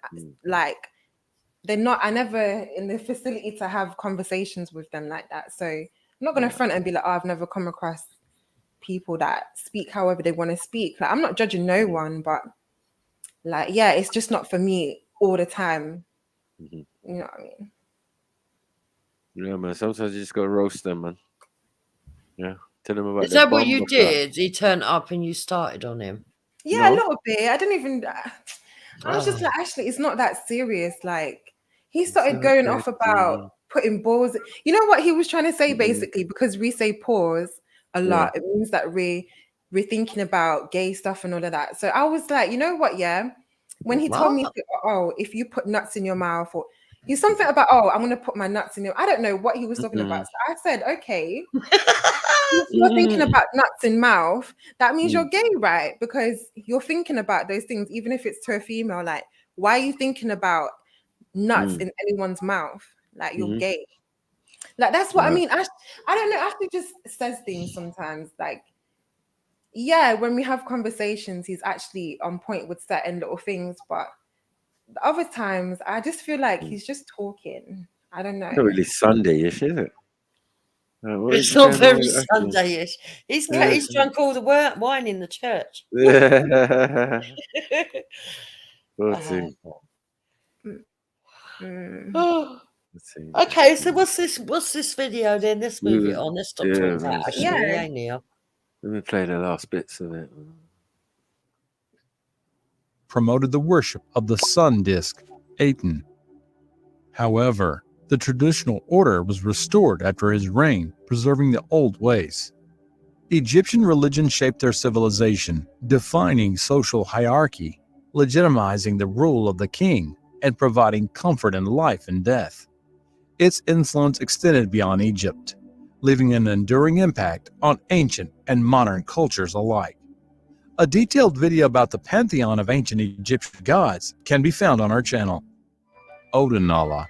like. They're not. I never in the facility to have conversations with them like that. So I'm not gonna front and be like, oh, I've never come across people that speak however they want to speak. Like I'm not judging no one, but like it's just not for me all the time. You know what I mean? Yeah, man. Sometimes you just gotta roast them, man. Yeah. Tell them about Is the that what bomb you club. did? He turned up and you started on him? Yeah, a little bit. I didn't even. I was just like, actually, it's not that serious. Like, he started going off about putting balls. You know what he was trying to say, basically, because we say pause a lot, it means that we're thinking about gay stuff and all of that. So I was like, you know what? Yeah, when he told me, oh, if you put nuts in your mouth, or he's something about, oh, I'm gonna put my nuts in your. I don't know what he was talking about. So I said, okay. If you're thinking about nuts in mouth, that means you're gay, right? Because you're thinking about those things, even if it's to a female. Like, why are you thinking about nuts in anyone's mouth? Like, you're gay. Like, that's what I mean. I don't know. Ashley just says things sometimes. Like, yeah, when we have conversations, he's actually on point with certain little things. But the other times, I just feel like he's just talking. I don't know. Not really Sunday-ish, is it? It's not very Sunday-ish. He's drunk all the wine in the church. Okay, so what's this video then? Let's move it on. Let's stop talking about Ashley. Hey, Neil. Let me play the last bits of it. Promoted the worship of the sun disk, Aten. However, the traditional order was restored after his reign, preserving the old ways. Egyptian religion shaped their civilization, defining social hierarchy, legitimizing the rule of the king, and providing comfort in life and death. Its influence extended beyond Egypt, leaving an enduring impact on ancient and modern cultures alike. A detailed video about the pantheon of ancient Egyptian gods can be found on our channel. Odinala.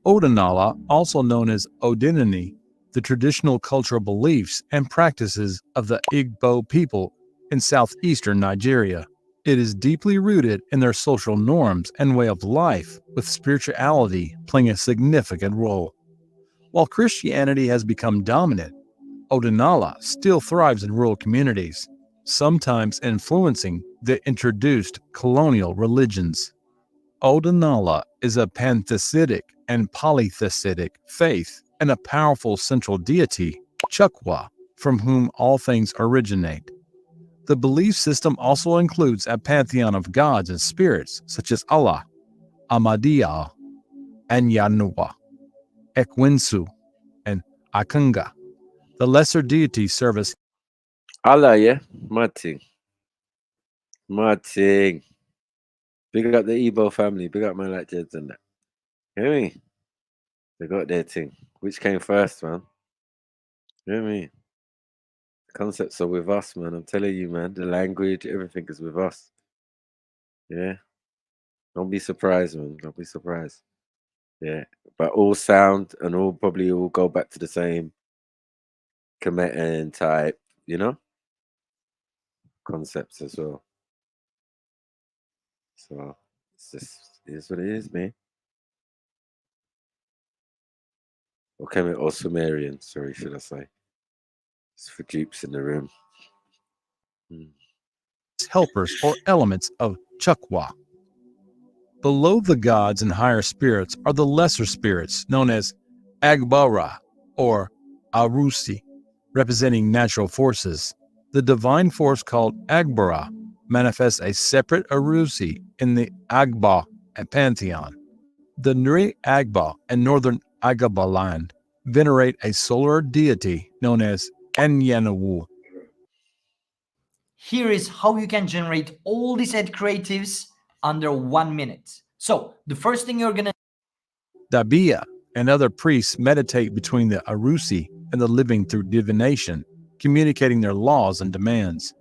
Odinala, also known as Odinini, the traditional cultural beliefs and practices of the Igbo people in southeastern Nigeria. It is deeply rooted in their social norms and way of life, with spirituality playing a significant role. While Christianity has become dominant, Odinala still thrives in rural communities, sometimes influencing the introduced colonial religions. Odinala is a pantheistic and polytheistic faith and a powerful central deity, Chukwa, from whom all things originate. The belief system also includes a pantheon of gods and spirits such as Allah, Ahmadiyya, Anyanwa, Ekwinsu, and Akunga. The lesser deities serve as Allah, yeah? Martin. Big up the Igbo family. Big up man like Jeds and that. Hear me? They got their thing. Which came first, man? Hear me? Concepts are with us, man. I'm telling you, man. The language, everything is with us. Yeah. Don't be surprised, man. Don't be surprised. Yeah. But all sound and all probably all go back to the same Kemetan type, concepts as well. So it's just it is what it is, man. or Sumerian, sorry, should I say. It's for Jeeps in the room. Helpers or elements of Chukwa. Below the gods and higher spirits are the lesser spirits known as Agbara or Arusi, representing natural forces. The divine force called Agbara manifests a separate Arusi in the Agba pantheon. The Nri Agba and northern Agaba land venerate a solar deity known as Enyanawu. Here is how you can generate all these ad creatives under 1 minute. So the first thing you're gonna Dabia and other priests meditate between the Arusi and the living through divination, communicating their laws and demands.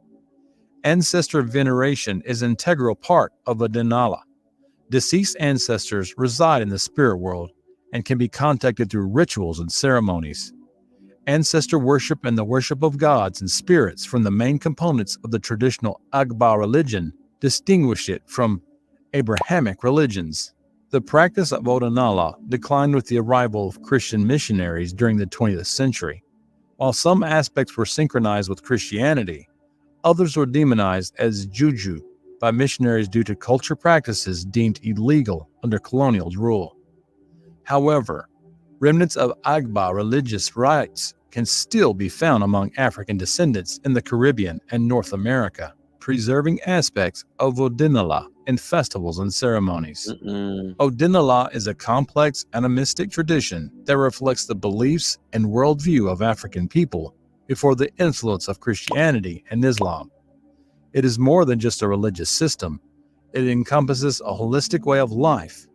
Ancestor veneration is an integral part of a Denala. Deceased ancestors reside in the spirit world and can be contacted through rituals and ceremonies. Ancestor worship and the worship of gods and spirits from the main components of the traditional Agba religion distinguish it from Abrahamic religions. The practice of Odinala declined with the arrival of Christian missionaries during the 20th century. While some aspects were synchronized with Christianity, others were demonized as juju by missionaries due to culture practices deemed illegal under colonial rule. However, remnants of Agba religious rites can still be found among African descendants in the Caribbean and North America, preserving aspects of Odinala in festivals and ceremonies. Odinala is a complex animistic tradition that reflects the beliefs and worldview of African people before the influence of Christianity and Islam. It is more than just a religious system. It encompasses a holistic way of life.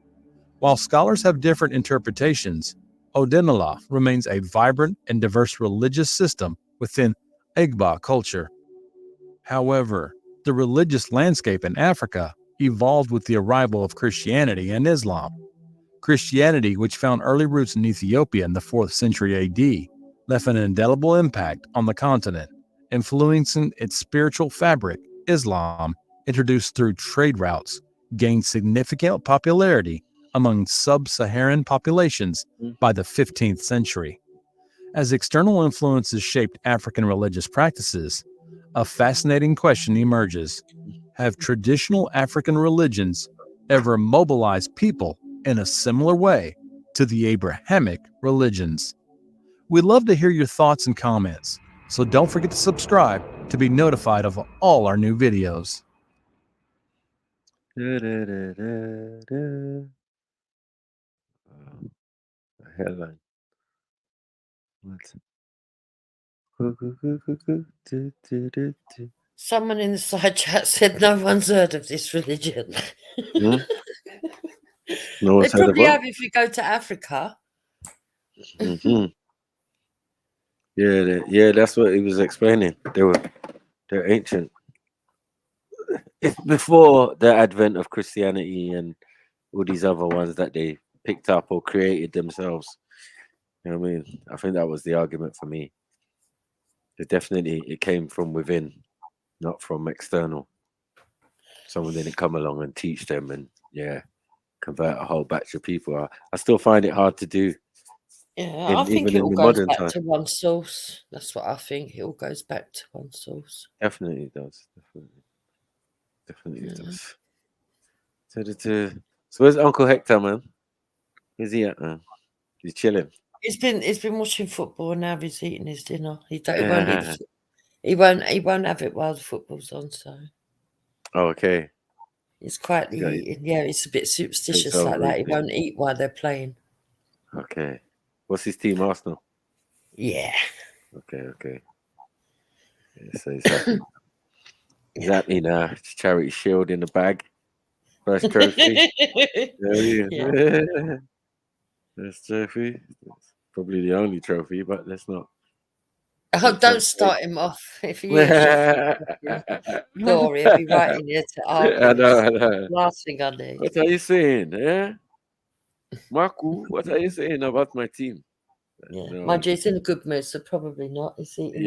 While scholars have different interpretations, Odinala remains a vibrant and diverse religious system within Agba culture. However, the religious landscape in Africa evolved with the arrival of Christianity and Islam. Christianity, which found early roots in Ethiopia in the 4th century AD, left an indelible impact on the continent, influencing its spiritual fabric. Islam, introduced through trade routes, gained significant popularity among sub-Saharan populations by the 15th century. As external influences shaped African religious practices, a fascinating question emerges. Have traditional African religions ever mobilized people in a similar way to the Abrahamic religions? We'd love to hear your thoughts and comments, so don't forget to subscribe to be notified of all our new videos. Headline. Someone in the side chat said no one's heard of this religion. No They probably have if you go to Africa. Yeah, that's what he was explaining. They're ancient. It's before the advent of Christianity and all these other ones that they picked up or created themselves. You know what I mean? I think that was the argument for me. It came from within, not from external. Someone didn't come along and teach them and convert a whole batch of people. I still find it hard to do. Yeah, I think it all goes back to one source. That's what I think. It all goes back to one source. Definitely does. Definitely does. So where's Uncle Hector, man? Where's he at, man? He's chilling. He's been watching football and now he's eating his dinner. He won't have it while the football's on. So. Oh, okay. It's quite it's a bit superstitious like that. He won't eat while they're playing. Okay. What's his team, Arsenal? Yeah. Okay. Yeah, so he's happy. He's happy now. Charity Shield in the bag. First trophy. Yeah. First trophy. It's probably the only trophy, but let's not. Oh, don't start him off. If he is glory, he'll be right in here to argue. I know. Last thing I need. What are you saying, Marco, what are you saying about my team? Yeah, mind you, he's in a good mood, so probably not. He's eating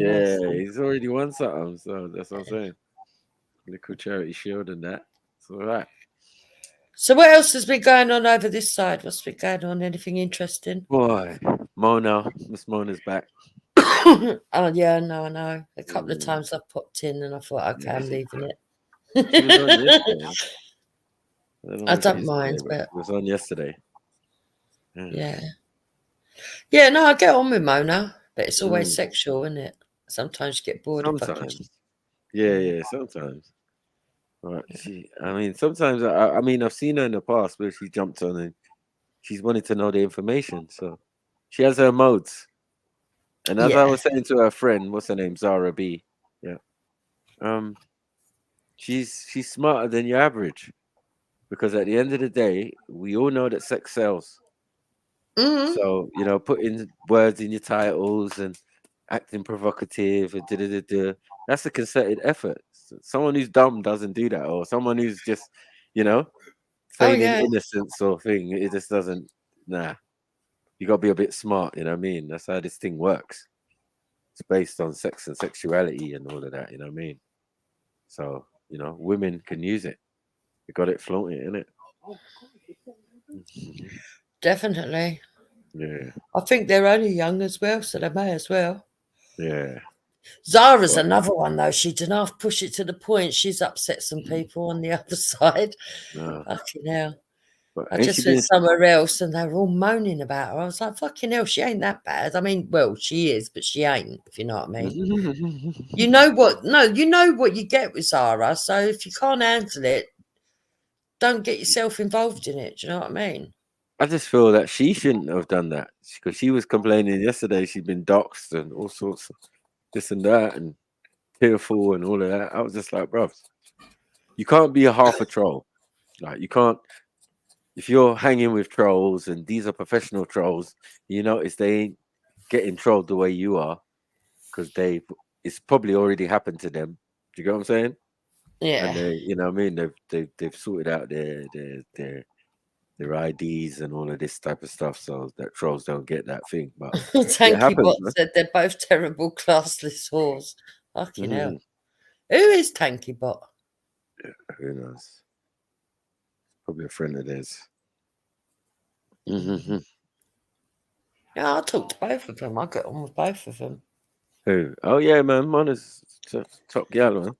he's already won something, so that's what I'm saying. Little Charity Shield and that. It's all right. So what else has been going on over this side? What's been going on? Anything interesting? Boy, Mona, Miss Mona's back. Oh yeah, no, I know. A couple of times I've popped in and I thought, okay, I'm leaving it. She was on yesterday. I don't mind, but it was on yesterday. Yeah. Yeah, no, I get on with Mona, but it's always sexual, isn't it? Sometimes you get bored of fucking shit. Yeah, sometimes. Right. I mean, sometimes I mean, I've seen her in the past where she jumped on and she's wanted to know the information. So she has her modes. And as I was saying to her friend, what's her name, Zara B. Yeah. She's smarter than your average, because at the end of the day, we all know that sex sells. So putting words in your titles and acting provocative and that's a concerted effort. Someone who's dumb doesn't do that, or someone who's just feigning innocence or thing. It just doesn't. Nah, you got to be a bit smart. You know what I mean? That's how this thing works. It's based on sex and sexuality and all of that. You know what I mean? So women can use it. You got it flaunting, innit? Definitely. Yeah. I think they're only young as well, so they may as well. Yeah. Zara's another one though. She did not push it to the point. She's upset some people on the other side. Fucking hell. I just went somewhere else and they were all moaning about her. I was like, fucking hell, she ain't that bad. I mean, well, she is, but she ain't, if you know what I mean. You know what? No, you know what you get with Zara. So if you can't handle it, don't get yourself involved in it. Do you know what I mean? I just feel that she shouldn't have done that, because she was complaining yesterday she'd been doxxed and all sorts of this and that and tearful and all of that. I was just like, bro, you can't be a half a troll. Like, you can't. If you're hanging with trolls and these are professional trolls, you notice they ain't getting trolled the way you are, because it's probably already happened to them. Do you get what I'm saying? Yeah. And they, you know what I mean? They've sorted out their IDs and all of this type of stuff, so that trolls don't get that thing. But Tanky Bot said they're both terrible classless whores. Fucking hell. Who is Tanky Bot? Who knows? Probably a friend of theirs. Yeah, I talk to both of them. I get on with both of them. Who? Oh yeah, man. Mona's top gal, man.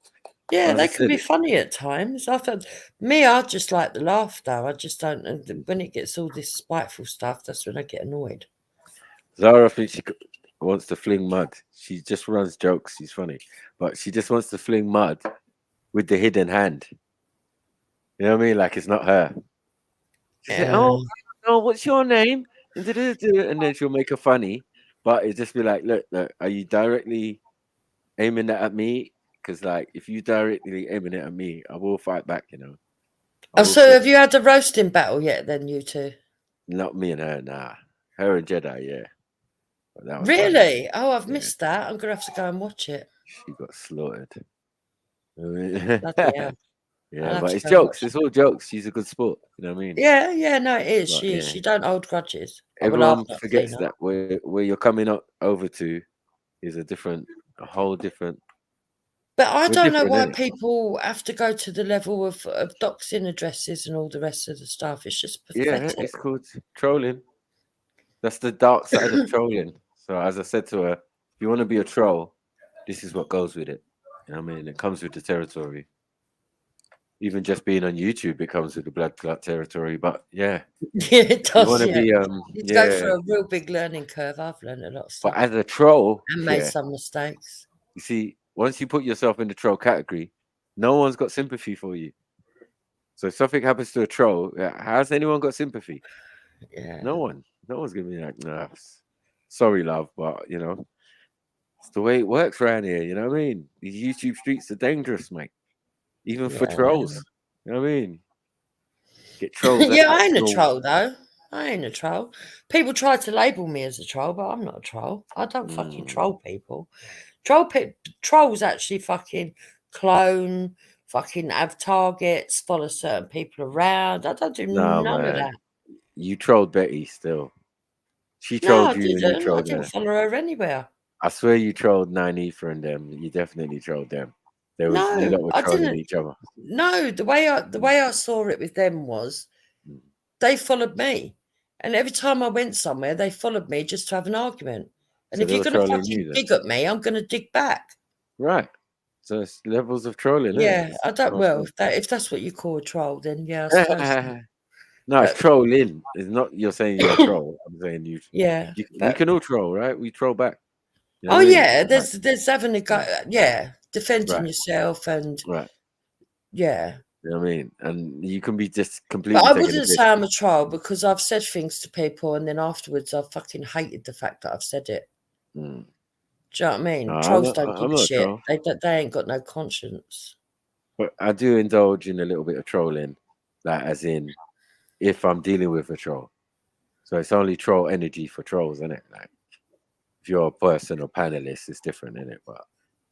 Yeah, they can be funny at times. I just like the laughter. I just don't. When it gets all this spiteful stuff, that's when I get annoyed. Zara thinks she wants to fling mud. She just runs jokes. She's funny, but she just wants to fling mud with the hidden hand. You know what I mean? Like, it's not her. She's like, oh, what's your name? And then she'll make her funny, but it just be like, look, are you directly aiming that at me? Because like, if you directly aiming it at me, I will fight back. So have you had a roasting battle yet? Then you two? Not me and her, nah. Her and Jedi, yeah. Really? Oh, I've missed that. I'm gonna have to go and watch it. She got slaughtered. Bloody hell. Yeah, but it's jokes. It's all jokes. She's a good sport. You know what I mean? Yeah, no, it is. She is. She don't hold grudges. Everyone forgets that where you're coming over to is a whole different. But I don't know why people have to go to the level of doxing addresses and all the rest of the stuff. It's just pathetic. Yeah, it's called trolling. That's the dark side of trolling. So as I said to her, if you want to be a troll, this is what goes with it. You know what I mean? It comes with the territory. Even just being on YouTube, it comes with the blood clot territory. But yeah, it does. You want to be you go through a real big learning curve. I've learned a lot of stuff. But as a troll, and made some mistakes. You see, once you put yourself in the troll category, no one's got sympathy for you. So if something happens to a troll, has anyone got sympathy? Yeah. No one. No one's gonna be like, nah, sorry, love, but it's the way it works around here. You know what I mean? These YouTube streets are dangerous, mate. Even for trolls. You know what I mean? Get trolls. Yeah, I ain't a troll though. I ain't a troll. People try to label me as a troll, but I'm not a troll. I don't fucking troll people. Trolls actually fucking clone, fucking have targets, follow certain people around. I don't do none of that. You trolled Betty still. She trolled you and you trolled I didn't follow her anywhere. I swear you trolled 9ether and them. You definitely trolled them. You lot were trolling each other. No, the way I saw it with them was they followed me. And every time I went somewhere, they followed me just to have an argument. And So if they you're were going to trolling fucking you then? dig at me, I'm going to dig back. Right. So it's levels of trolling, Yeah, isn't it? I don't. Well, if that's what you call a troll, then yeah, I suppose. No, it's trolling. It's not you're saying you're a troll. I'm saying you. Yeah, we can all troll, right? We troll back. You know oh what I mean? yeah, Right. there's having a go. Yeah, defending Right. yourself and Right. yeah. You know what I mean? And you can be just But completely I taking wouldn't the piss. say I'm a troll because I've said things to people and then afterwards I fucking hated the fact that I've said it. Mm. Do you know what I mean? No, Trolls don't I'm give a not a shit. troll. They ain't got no conscience. But I do indulge in a little bit of trolling, like as in if I'm dealing with a troll. So it's only troll energy for trolls, isn't it? Like if you're a person or panelist, it's different, isn't it? But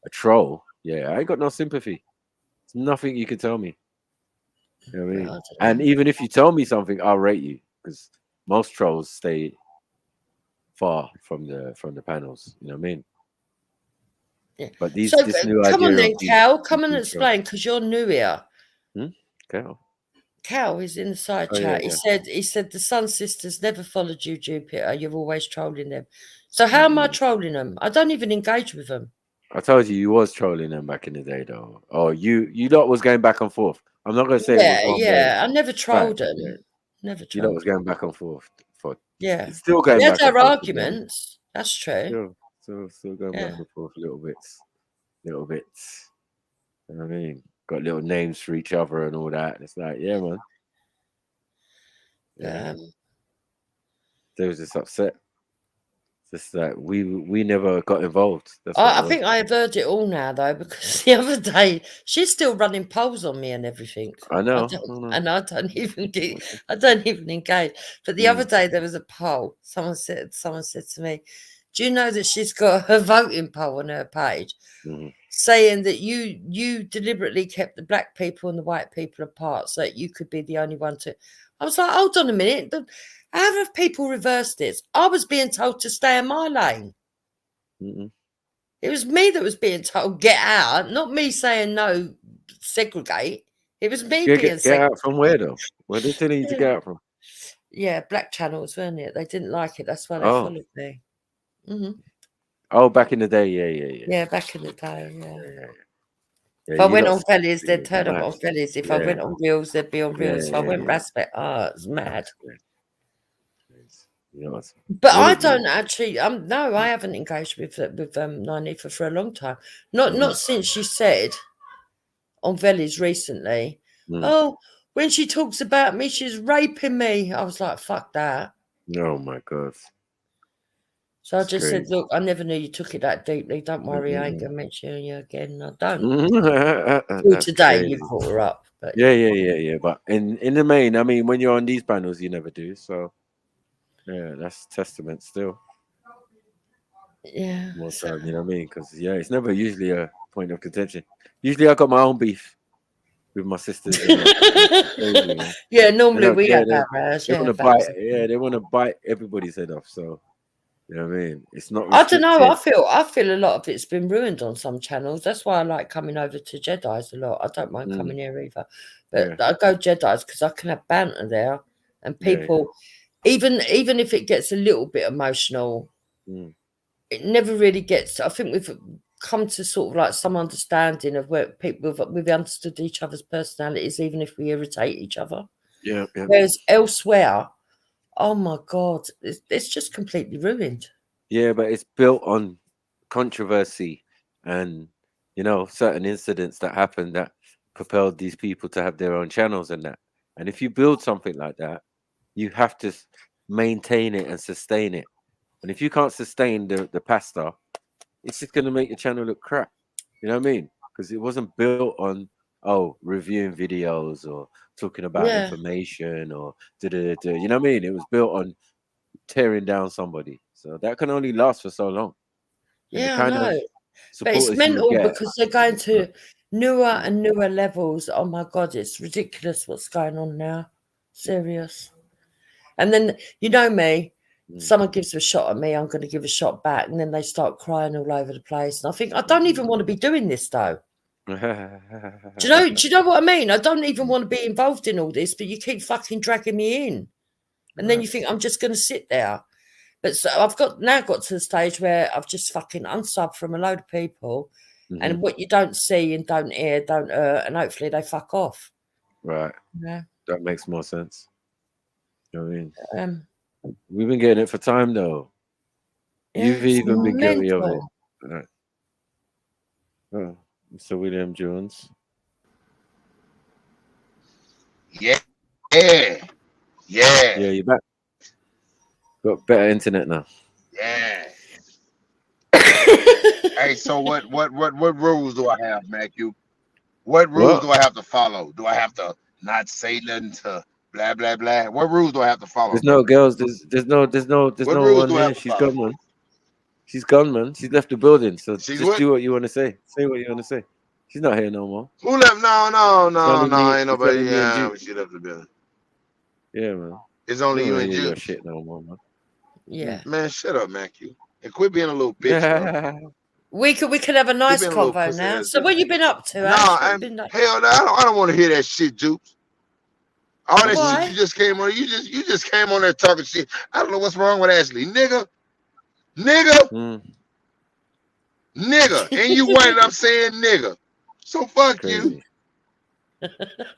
a troll, yeah, I ain't got no sympathy. There's nothing you can tell me. You know what I mean? And even if you tell me something, I'll rate you because most trolls stay far from the panels. You know what I mean? Yeah. But So this new come on idea then, of Cal. Come and explain because you're new here. Cal. Cal is in the side Oh, chat. yeah. He said the Sun Sisters never followed you, Jupiter. You're always trolling them. So how am I trolling them? I don't even engage with them. I told you was trolling them back in the day, though. Oh, you lot was going back and forth. I'm not gonna say it was one way. Yeah. I never trolled them. Yeah. Never You lot trolled was them. going back and forth. Yeah. It's still going We had back and our forth. arguments. That's true. Still going Yeah. back and forth, little bits. You know what I mean? Got little names for each other and all that. And it's like, yeah, man. Yeah. They was just upset. Just like we never got involved. That's what it I was. think I've heard it all now though, because the other day she's still running polls on me and everything. I know. And I don't even engage. But the other day there was a poll. Someone said to me, "Do you know that she's got her voting poll on her page, saying that you deliberately kept the black people and the white people apart so that you could be the only one to?" I was like, hold on a minute, but how have people reversed this? I was being told to stay in my lane. It was me that was being told get out, not me saying no, segregate. It was me being get out from where though? Where they telling you to get out from? Yeah, black channels, weren't it? They didn't like it. That's why they followed me. Oh, back in the day, yeah. Yeah, back in the day, yeah. Yeah, If I went on Fellies, they'd turn up on Fellies. If I Yeah. went on Reels, they'd be on Reels. If I went Raspberry, it was mad. You know, But I don't actually. No, I haven't engaged with Nyanifa for a long time. Not since she said on Vellies recently. Oh, when she talks about me, she's raping me. I was like, fuck that. Oh my God. So I just said, look, I never knew you took it that deeply. Don't worry, I ain't gonna mention you again. I don't. Today crazy. you brought her up. But yeah. But in the main, I mean, when you're on these panels, you never do. So yeah, that's testament still. Yeah. More time, you know what I mean? Because it's never usually a point of contention. Usually I got my own beef with my sisters. Crazy, yeah, normally we have ours. They want to bite. Yeah, they want to bite everybody's head off. So you know what I mean? It's not restricted. I don't know. I feel a lot of it's been ruined on some channels. That's why I like coming over to Jedi's a lot. I don't mind coming here either. But I go Jedi's because I can have banter there, and people, even if it gets a little bit emotional, it never really gets. I think we've come to sort of like some understanding of where we've understood each other's personalities, even if we irritate each other. Yeah. Whereas elsewhere, oh my God, it's just completely ruined. Yeah, but it's built on controversy and, certain incidents that happened that propelled these people to have their own channels and that. And if you build something like that, you have to maintain it and sustain it. And if you can't sustain the pasta, it's just going to make your channel look crap. You know what I mean? Because it wasn't built on, reviewing videos or talking about information or you know what I mean? It was built on tearing down somebody. So that can only last for so long. And I know. But it's mental because they're going to newer and newer levels. Oh my God, it's ridiculous what's going on now. Serious. And then, you know me, someone gives a shot at me, I'm going to give a shot back. And then they start crying all over the place. And I think, I don't even want to be doing this though. Do you know what I mean? I don't even want to be involved in all this, but you keep fucking dragging me in. And then you think, I'm just going to sit there. But so I've now got to the stage where I've just fucking unsubbed from a load of people. And what you don't see and don't hear, don't hurt, and hopefully they fuck off. Right. Yeah. That makes more sense. You know what I mean? We've been getting it for time, though. Yeah, You've even been guilty of it. mental. Right. Oh, Mr. William Jones. Yeah. Yeah. Yeah, you're back. Got better internet now. Yeah. Hey, so what rules do I have, Matthew? What rules do I have to follow? Do I have to not say nothing to blah blah blah? What rules do I have to follow? There's no girls. There's no one here. She's gone, man. She's gone, man. She's left the building. So just do what you want to say. Say what you want to say. She's not here no more. Who left? No. Ain't nobody. Yeah, she left the building. Yeah, man. It's only you and your Juice. shit no more, man. Yeah. Man, shut up, Matthew. And quit being a little bitch, bro. We could have a nice convo now. So what you been up to? Hell no, I don't want to hear that shit, Juice. All that shit you just came on. You just came on there talking shit. I don't know what's wrong with Ashley, nigga, and you winded up saying nigga. So fuck you.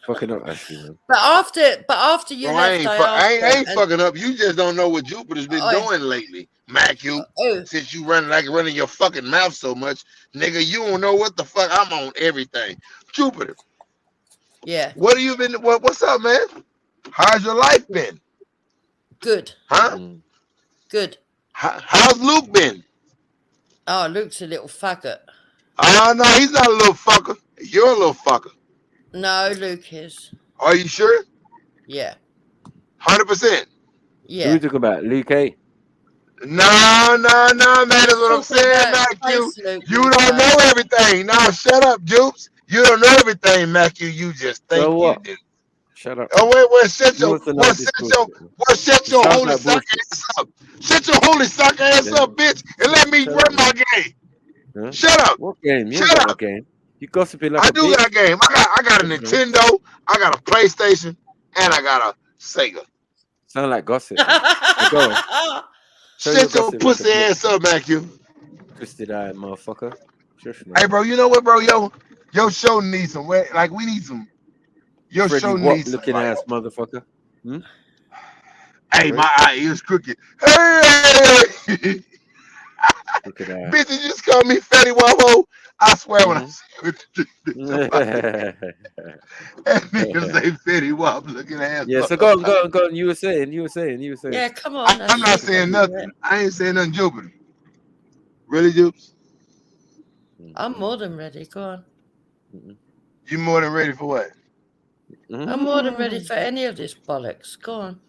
Fucking up, Ashley, man. But after you left, I ain't fucking up. You just don't know what Jupiter's been doing lately, Matthew. Since you running your fucking mouth so much, nigga, you don't know what the fuck. I'm on everything, Jupiter. Yeah. What have you been? What's up, man? How's your life been? Good. Huh? Good. How's Luke been? Oh, Luke's a little faggot. Oh no, he's not a little fucker. You're a little fucker. No, Luke is. Are you sure? Yeah. 100%. Yeah. Who are we talking about? Luke A? No, man. That's what I'm saying, Matthew. You don't know everything. No, shut up, Jupes. You don't know everything, Matthew. You just think you do. Shut up. Oh wait, shut your holy suck ass up. Shut your holy suck ass up, bitch, and let me run my game. Huh? Shut up. What game? You Shut got up. a game. You gossiping like I a do bitch. got a game. I got a Nintendo, I got a PlayStation, and I got a Sega. Sound like gossip. Go on. Shut your pussy ass up, Matthew. Twisted eye, motherfucker. Hey, bro, you know what, bro? Your show needs some. Like, we need some. Your Freddie show Watt needs looking some. ass motherfucker. Hmm? Hey, my eye is crooked. Hey! Bitch, you just call me Fatty Wabo. I swear when I see you with the that nigga say Fatty Wabo looking ass. Yeah, so go on. You were saying. Yeah, come on. I'm not saying nothing. I ain't saying nothing, Jupiter. Really, Jupes? I'm more than ready. Go on. You more than ready for what? I'm more than ready for any of this bollocks. Go on.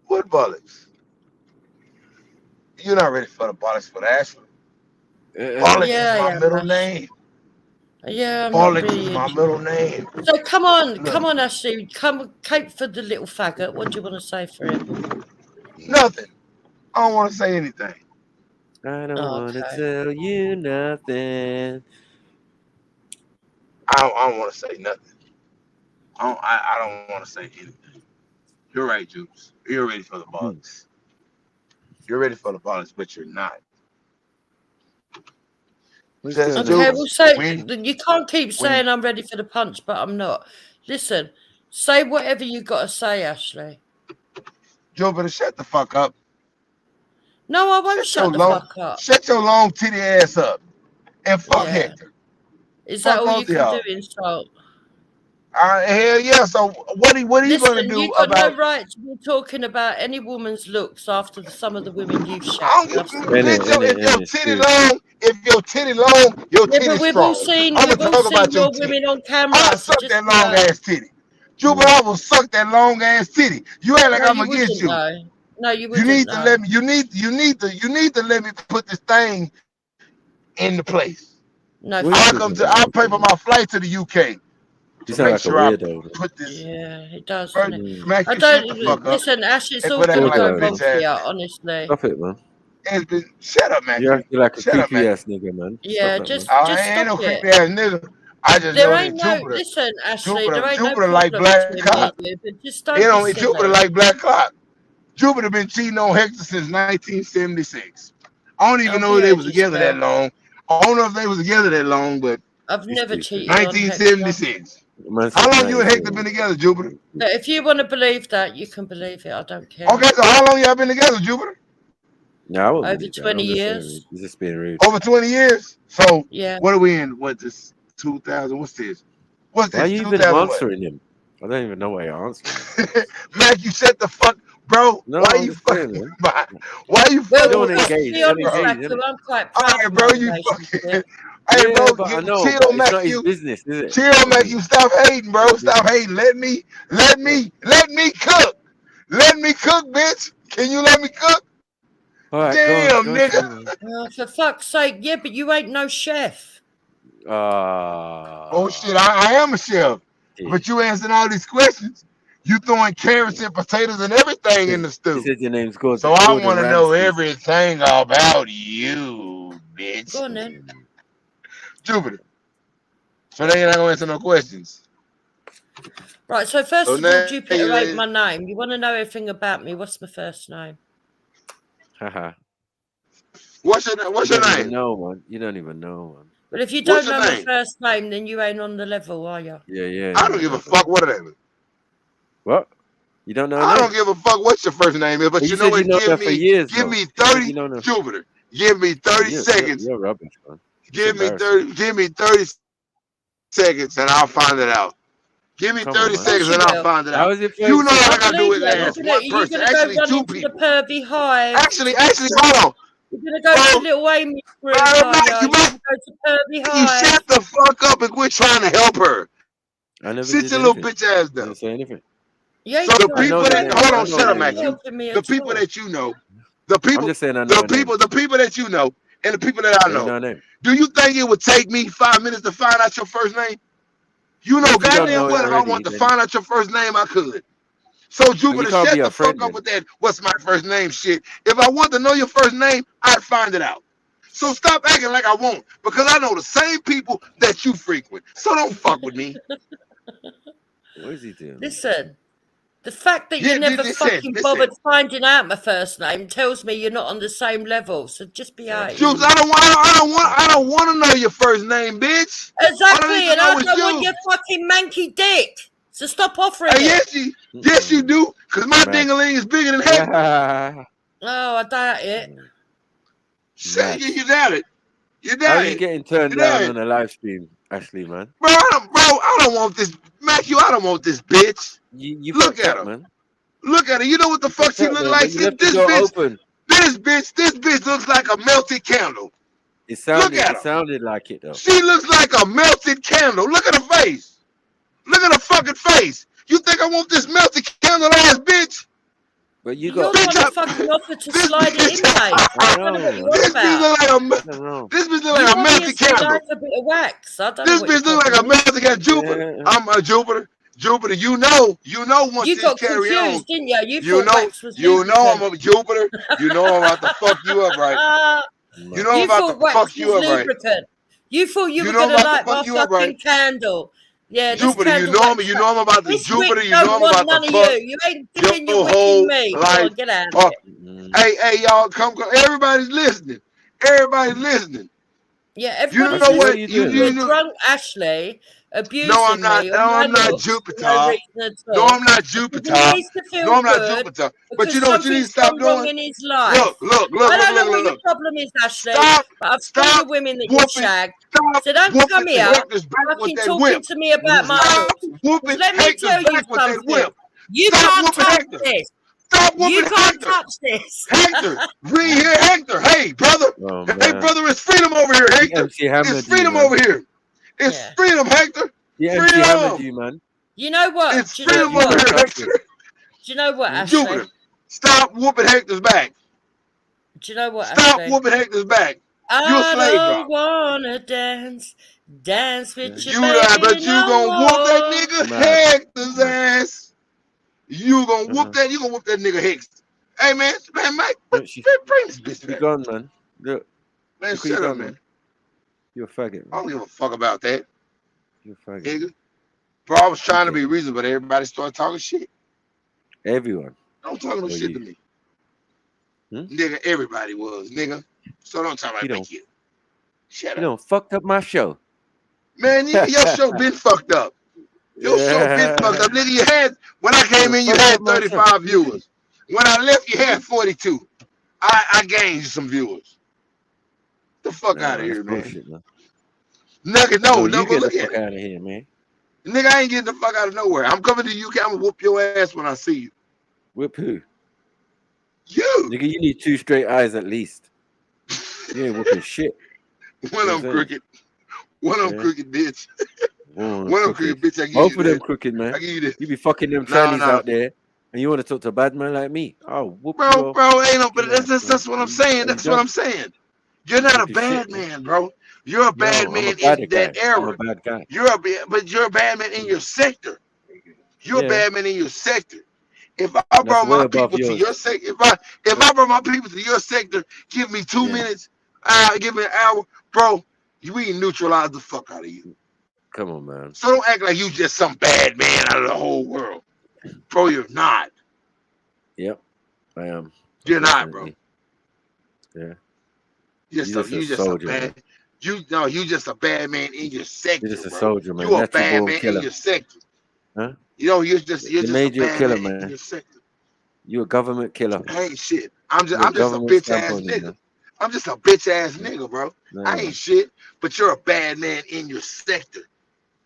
What bollocks? You're not ready for the bollocks for the Ashley. Bollocks is my middle name. Yeah, I'm bollocks not really is my middle name. So come on, Ashley. Come, cape for the little faggot. What do you want to say for him? Nothing. I don't want to say anything. I don't want to tell you nothing. I don't want to say nothing. I don't want to say anything. You're right, Jukes. You're ready for the bollocks. You're ready for the bollocks, but you're not. Okay, well, say you can't keep saying I'm ready for the punch, but I'm not. Listen, say whatever you got to say, Ashley. Joe, better shut the fuck up. No, I won't shut the fuck up. Shut your long titty ass up and fuck Hector. Is that all you can do, insult? Hell yeah. So what are you going to do you got about? no right to be talking about any woman's looks after some of the women you've shot. If your titty long, your titty strong. We've all seen your women on camera. I suck that long ass titty. Juba, I will suck that long ass titty. You act like I'm against you. No, you wouldn't. You need to let me. You need to let me put this thing into place. No, I'll pay for my flight to the UK. You sound like a weirdo. Yeah, it does. I don't listen, Ash. It's all going to go wrong for you, honestly. Stop it, man. Shut up, man. You're acting like a creepy ass nigga, man. Yeah, just stop no creepy ass nigga. I just there know ain't that no. Listen, Ashley. There ain't Jupiter no like black cock. Just don't Jupiter like black cock. Jupiter been cheating on Hector since 1976. I don't even know if they behave was together that yourself. long. I don't know if they was together that long, but I've never cheated on Hector. 1976. How long you and Hector been together, Jupiter? But if you want to believe that, you can believe it. I don't care. Okay, so how long y'all been together, Jupiter? No, I won't Over believe that. 20 I'm just years. saying, he's just being rude. Over 20 years? So yeah. What are we in? What this 2000? What's this? What's this? Why are you even answering him? I don't even know why you're answering. Mac, you shut the fuck, bro. No, why I'm you just saying, fucking? man. Why you fucking? Don't engage. Don't engage. I'm quite proud. All right, bro. You fucking. Hey, Yeah, bro. but I know, Chill, but it's Mac. not his You business, is it? chill, Mac. You stop hating, bro. Stop hating. Let me cook. Let me cook, bitch. Can you let me cook? All right, damn, go nigga. For fuck's sake, yeah, but you ain't no chef. Oh shit, I am a chef. Yeah. But you answering all these questions. You throwing carrots and potatoes and everything in the stew. He said your name's Gordon. So I want to know everything about you, bitch. Go on then. Jupiter. So they ain't not gonna answer no questions. Right, so first of all, Jupiter ain't my name. You want to know everything about me? What's my first name? Haha. What's your name? No, man. You don't even know, man. But if you don't know my first name, then you ain't on the level, are you? Yeah. I don't give a fuck what it is. What? You don't know? I don't give a fuck what your first name is, but you know what? Give me 30 Jupiter. Give me 30 seconds. You're rubbish, man. Give me 30 seconds and I'll find it out. Give me 30 seconds and I'll find it out. You know what I gotta do is ask one person. Actually, two people. The pervy hive. Actually, hold on. You're gonna go to little Amy group. You shut the fuck up and quit trying to help her. I never Sit did your anything. little bitch ass down. I didn't say anything. Yeah, so the people that hold on, shut up, Mackie. The people that you know, the people, I'm just saying the people that you know, and the people that I know. Do you think it would take me 5 minutes to find out your first name? You know, goddamn well, if I want to find out your first name, I could. So Jupiter, shut the fuck up with that. What's my first name? Shit. If I want to know your first name, I'd find it out. So stop acting like I won't, because I know the same people that you frequent. So don't fuck with me. What is he doing? Listen, the fact that you never fucking bothered finding out my first name tells me you're not on the same level. So just behave. Jules, I don't want to know your first name, bitch. Exactly, and I don't want your fucking manky dick. So stop offering it. Yes, you do, because my ding-a-ling is bigger than Hector. Oh, I doubt it. You doubt it. You doubt it. How are you getting turned down on a live stream, Ashley, man? Bro, I don't want this. Matthew, I don't want this bitch. You look at her, man. Look at her. You know what the fuck she look like? This bitch looks like a melted candle. It sounded like it though. She looks like a melted candle. Look at her face. Look at her fucking face. You think I want this melted candle ass bitch? But you're the one that fucking offered to slide it in, mate. I don't know what you're on about. This bitch look like a melted candle. Like a bit of wax. I don't this know bitch look like a melted candle. Jupiter. Yeah. I'm a Jupiter. Jupiter, you know once you this got carry confused, on, didn't you? You know I'm a Jupiter. You know I'm about to fuck you up, right? You know I'm about to fuck you up, right? You thought you were gonna light my fucking candle. Yeah, Jupiter, you know I'm about to Jupiter, you know I'm about to fuck. You ain't dipping your wick in me. Come on, get out of it. Hey, y'all, come. Everybody's listening. Everybody's listening. Yeah, everybody's listening. You're drunk, Ashley. Abusing no, I'm not. Me no, I'm not Jupiter. No, I'm not Jupiter. No, I'm not Jupiter. But you know what you need to stop doing? In his life. Look. I don't know what your problem is, Ashley. But I've seen the women that you shag. So don't come here fucking talking to me about my looks. Let me tell you something. You can't touch this. Stop whooping You can't Hector. touch this. Hector, bring here Hector. Hey, brother. Hey, brother, it's freedom over here, Hector. It's freedom over here. It's freedom, Hector. Freedom. You, man. You know what? It's freedom over here, Hector. Do you know what, Ashley? Jupiter, stop whooping Hector's back. Do you know what, Stop Ashley? whooping Hector's back. I don't wanna dance with you, baby. But you gonna whoop that nigga Hector's ass. You gonna whoop that? You gonna whoop that nigga Hector? Hey, man, Mike, bring this bitch back. You gone, man. Look, man, shut up, man. You're a faggot, man. I don't give a fuck about that. You're a faggot. Nigga. Bro, I was trying to be reasonable, but everybody started talking shit. Everyone. Don't talk no shit to me. Nigga, everybody was, nigga. So don't talk about make you. Shut up. You don't fucked up my show. Man, your show been fucked up. Your show been fucked up. Nigga, you had, when I came in, you had 35 viewers. When I left, you had 42. I gained you some viewers. The fuck out of here, man. Bullshit, man. Nigga, no, you go get look the at fuck it. out of here, man. Nigga, I ain't getting the fuck out of nowhere. I'm coming to the UK. I'm gonna whoop your ass when I see you. Whip who? You. Nigga, you need 2 straight eyes at least. You ain't whooping shit. One of them crooked. One of them crooked, bitch. One of them crooked, bitch. I give Both you of them that. crooked, man. I give you this. You be fucking them trannies out there, and you want to talk to a bad man like me? Oh, whoop bro, ain't no. But that's what I'm saying. That's what I'm saying. You're not a bad man, bro. You're a bad man in that era. I'm a bad guy. But you're a bad man in your sector. You're a bad man in your sector. If I brought my people to your sector, if I brought my people to your sector, give me 2 minutes, give me an hour, bro. We neutralize the fuck out of you. Come on, man. So don't act like you just some bad man out of the whole world, bro. You're not. Yep, I am. You're not, bro. Yeah. You just a soldier, bad. Man. You just a bad man in your sector. You're just a soldier, man. You a bad man in your sector. Huh? You're just a bad killer, man in your sector. You a government killer. I ain't shit. I'm just a bitch ass nigga. I'm just a bitch ass nigga, bro. I ain't shit. But you're a bad man in your sector.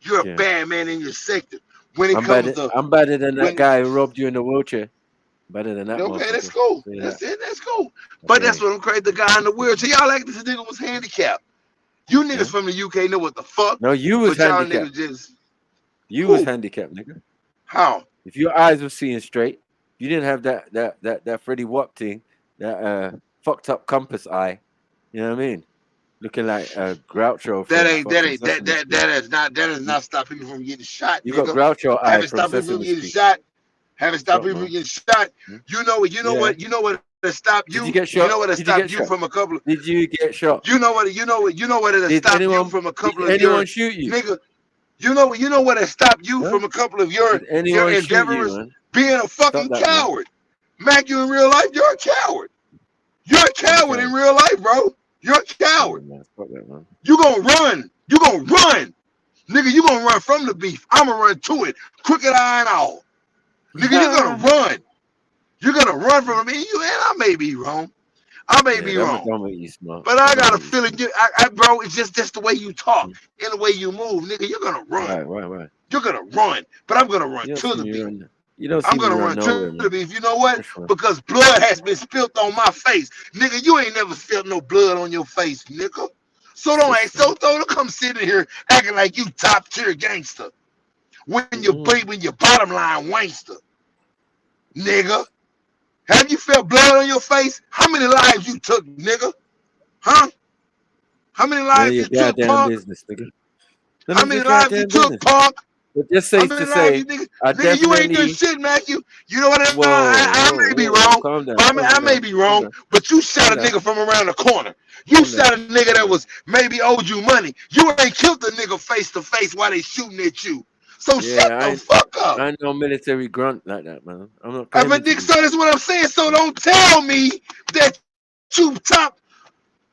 You're a bad man in your sector. When it comes to, I'm better than that guy who robbed you in the wheelchair. Better than that. Okay, that's cool. That's it. That's cool. But that's what I'm crazy. The guy in the wheelchair. Y'all like this nigga was handicapped. You niggas from the UK know what the fuck. No, you was handicapped. You was handicapped, nigga. How? If your eyes were seeing straight, you didn't have that Freddie Wap thing, that fucked up compass eye. You know what I mean? Looking like a Groucho. That does not stop people from getting shot. You got Groucho eye. Haven't stopped people from getting shot. Haven't stopped people from getting shot. You know what to stop you. Did you get shot? You know what to stop you from a couple of. Did you get shot? You know what to stop you from a couple of. Did anyone shoot you? Nigga, you know what to stop you from a couple of your endeavors being a fucking coward. Mac, you in real life, you're a coward. You're a coward in real life, bro. You're a coward. You gonna run. You gonna run. Nigga, you gonna run from the beef. I'm gonna run to it. Crooked eye and all. Nigga, you're gonna run. You're gonna run from me. And I may be wrong. I may be wrong. But I got a feeling, bro, it's just the way you talk and the way you move. Nigga, you're gonna run. Right. You're gonna run. But I'm gonna run to the beef. I'm gonna run to the beef. You know what? Because blood has been spilled on my face. Nigga, you ain't never spilled no blood on your face, nigga. So don't act don't come sitting here acting like you top tier gangster. When you when your bottom line wankster. Nigga. Have you felt blood on your face? How many lives you took, nigga? Huh? How many lives you took, punk? How many lives you took, punk? But just safe to say, nigga, you ain't doing shit, Matthew. You know what? I may be wrong. I may be wrong, but you shot a nigga from around the corner. You shot a nigga that was maybe owed you money. You ain't killed the nigga face to face while they shooting at you. So shut the fuck up. I ain't no military grunt like that, man. I'm not. But nigga, so that's what I'm saying. So don't tell me that you top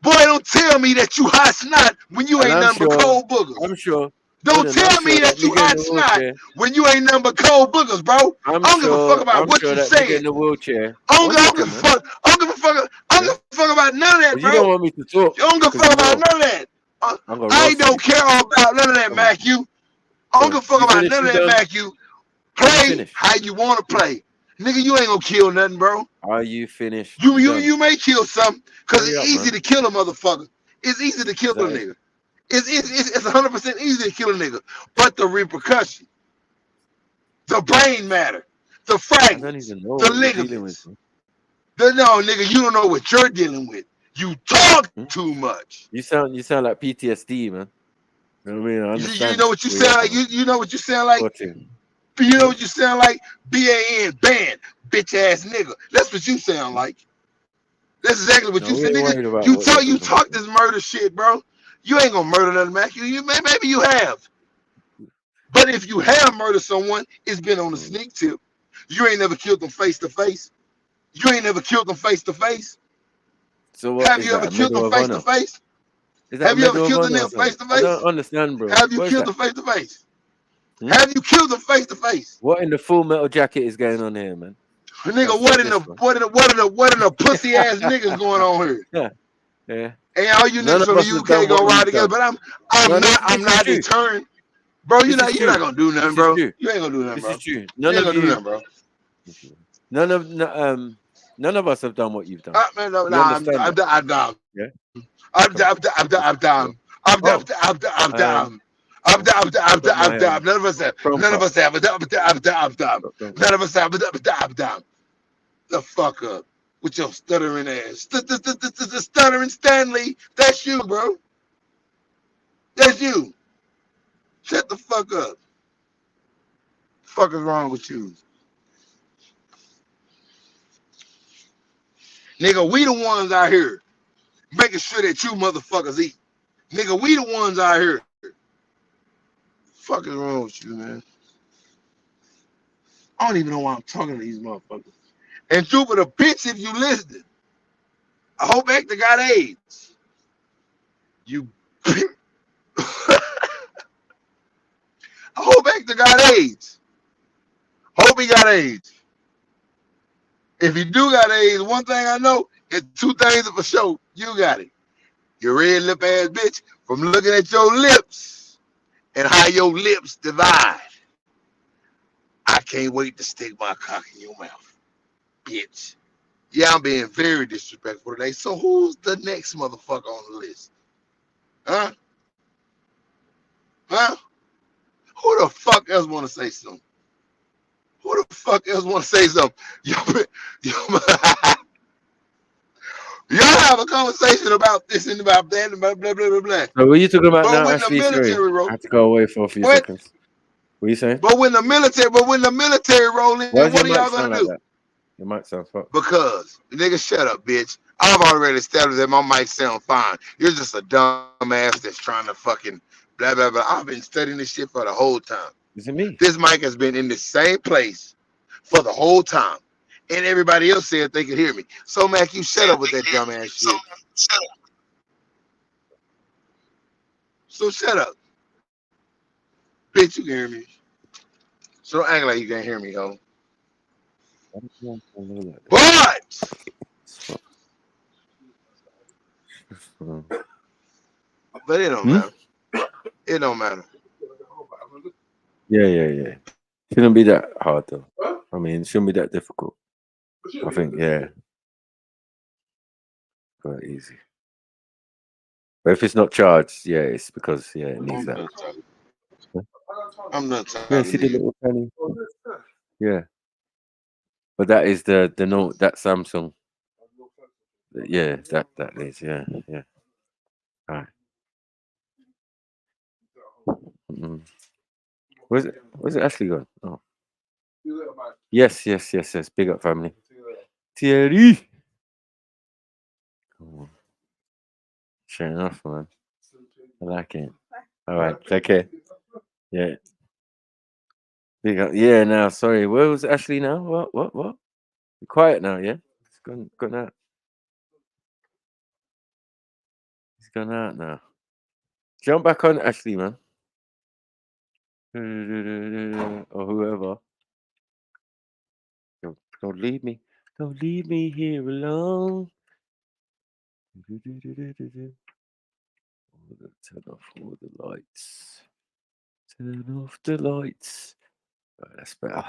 boy. Don't tell me that you hot snot when you ain't nothing but cold boogers. I'm sure. Don't tell me that you hot snot when you ain't nothing but cold boogers, bro. I don't give a fuck about what you saying. In the wheelchair. I don't give a fuck. I don't give a fuck about none of that, bro. You don't want me to talk. You don't give a fuck about none of that. I don't care about none of that, Matthew. I don't give a fuck about none of that, Matthew. Play how you want to play. Nigga, you ain't gonna kill nothing, bro. Are you finished? You may kill something, because it's easy to kill a motherfucker. It's easy to kill a nigga. It's 100% easy to kill a nigga. But the repercussion, the brain matter, the fragments, the ligaments. No, nigga, you don't know what you're dealing with. You talk too much. You sound like PTSD, man. You know what I mean? I understand. You know what you sound like? You know what you sound like? You know what you sound like? BAN, banned, bitch ass nigga. That's what you sound like. That's exactly what you said, nigga. You talk this murder shit, bro. You ain't gonna murder nothing, Mac. Maybe you have. But if you have murdered someone, it's been on a sneak tip. You ain't never killed them face to face. You ain't never killed them face to face. So what Have is you ever that? A killed them medal of face to honor? face? Is that a Have you ever medal of killed a honor or nigga face something? to I don't face? understand, bro. Have you What is killed that? them face to face? Hmm? Have you killed them face to face? What in the Full Metal Jacket is going on here, man? Nigga, Let's what check in the this one. what in the pussy ass niggas going on here? Yeah, yeah. And all you None niggas of from the us have UK done what gonna ride you've together, done. but I'm No, this is not true. deterring. Bro, you're This is not true. gonna do nothing, This is bro. true. You ain't gonna do nothing, This bro. is true. You None ain't of gonna do you, nothing, bro. none of us have done what you've done. Man, no, You nah, understand that? I'm down. Yeah. I'm Come on. down. I'm down. I'm Oh, down. I'm down. I'm I've got down. my None of us have. trump None of up. us have. I'm down. Don't None of us have. I'm down. The fuck up with your stuttering ass. Stuttering Stanley. That's you, bro. That's you. Shut the fuck up. Fuck is wrong with you? Nigga, we the ones out here making sure that you motherfuckers eat. Nigga, we the ones out here. Fuck is wrong with you, man? I don't even know why I'm talking to these motherfuckers. And Jupiter, bitch, if you listening, I hope Hector got AIDS. You I hope Hector got AIDS. Hope he got AIDS. If you do got AIDS, one thing I know is two things for sure. You got it. You red lip ass bitch, from looking at your lips and how your lips divide. I can't wait to stick my cock in your mouth, bitch. Yeah, I'm being very disrespectful today. So who's the next motherfucker on the list? Huh? Huh? Who the fuck else want to say something? Who the fuck else want to say something? Y'all have a conversation about this and about that and blah, blah, blah, blah, blah. So what are you talking about But now, when the Ashley? Sorry, military roll, I had to go away for a few seconds. What are you saying? But when the military roll in, Why does what your are y'all mic sound gonna like do? that? Your mic sounds fucked. Because nigga, shut up, bitch. I've already established that my mic sound fine. You're just a dumbass that's trying to fucking blah blah blah. I've been studying this shit for the whole time. Is it me? This mic has been in the same place for the whole time, and everybody else said they could hear me. So Mac, you shut up with that dumbass shit. So shut up, bitch. You can hear me. So don't act like you can't hear me, ho. But it don't matter. It don't matter. Yeah. Shouldn't be that hard though. I mean, it shouldn't be that difficult. I think, yeah. Quite easy. But if it's not charged, yeah, it's because it needs that. I'm not Yeah, talking see to the you. little penny. Yeah. But that is the note, that Samsung. Yeah, that is, yeah. All right. Where's it actually gone? Oh. Yes. Big up, family. Thierry. Sure enough, man. I like it. All right, take care. Yeah. Big up. Yeah, now, sorry. Where was Ashley now? What? You're quiet now, yeah? It's gone out. He's gone out now. Jump back on, Ashley, man. Or whoever. Don't leave me. Don't leave me here alone. Turn off all the lights. Turn off the lights. Right, that's better.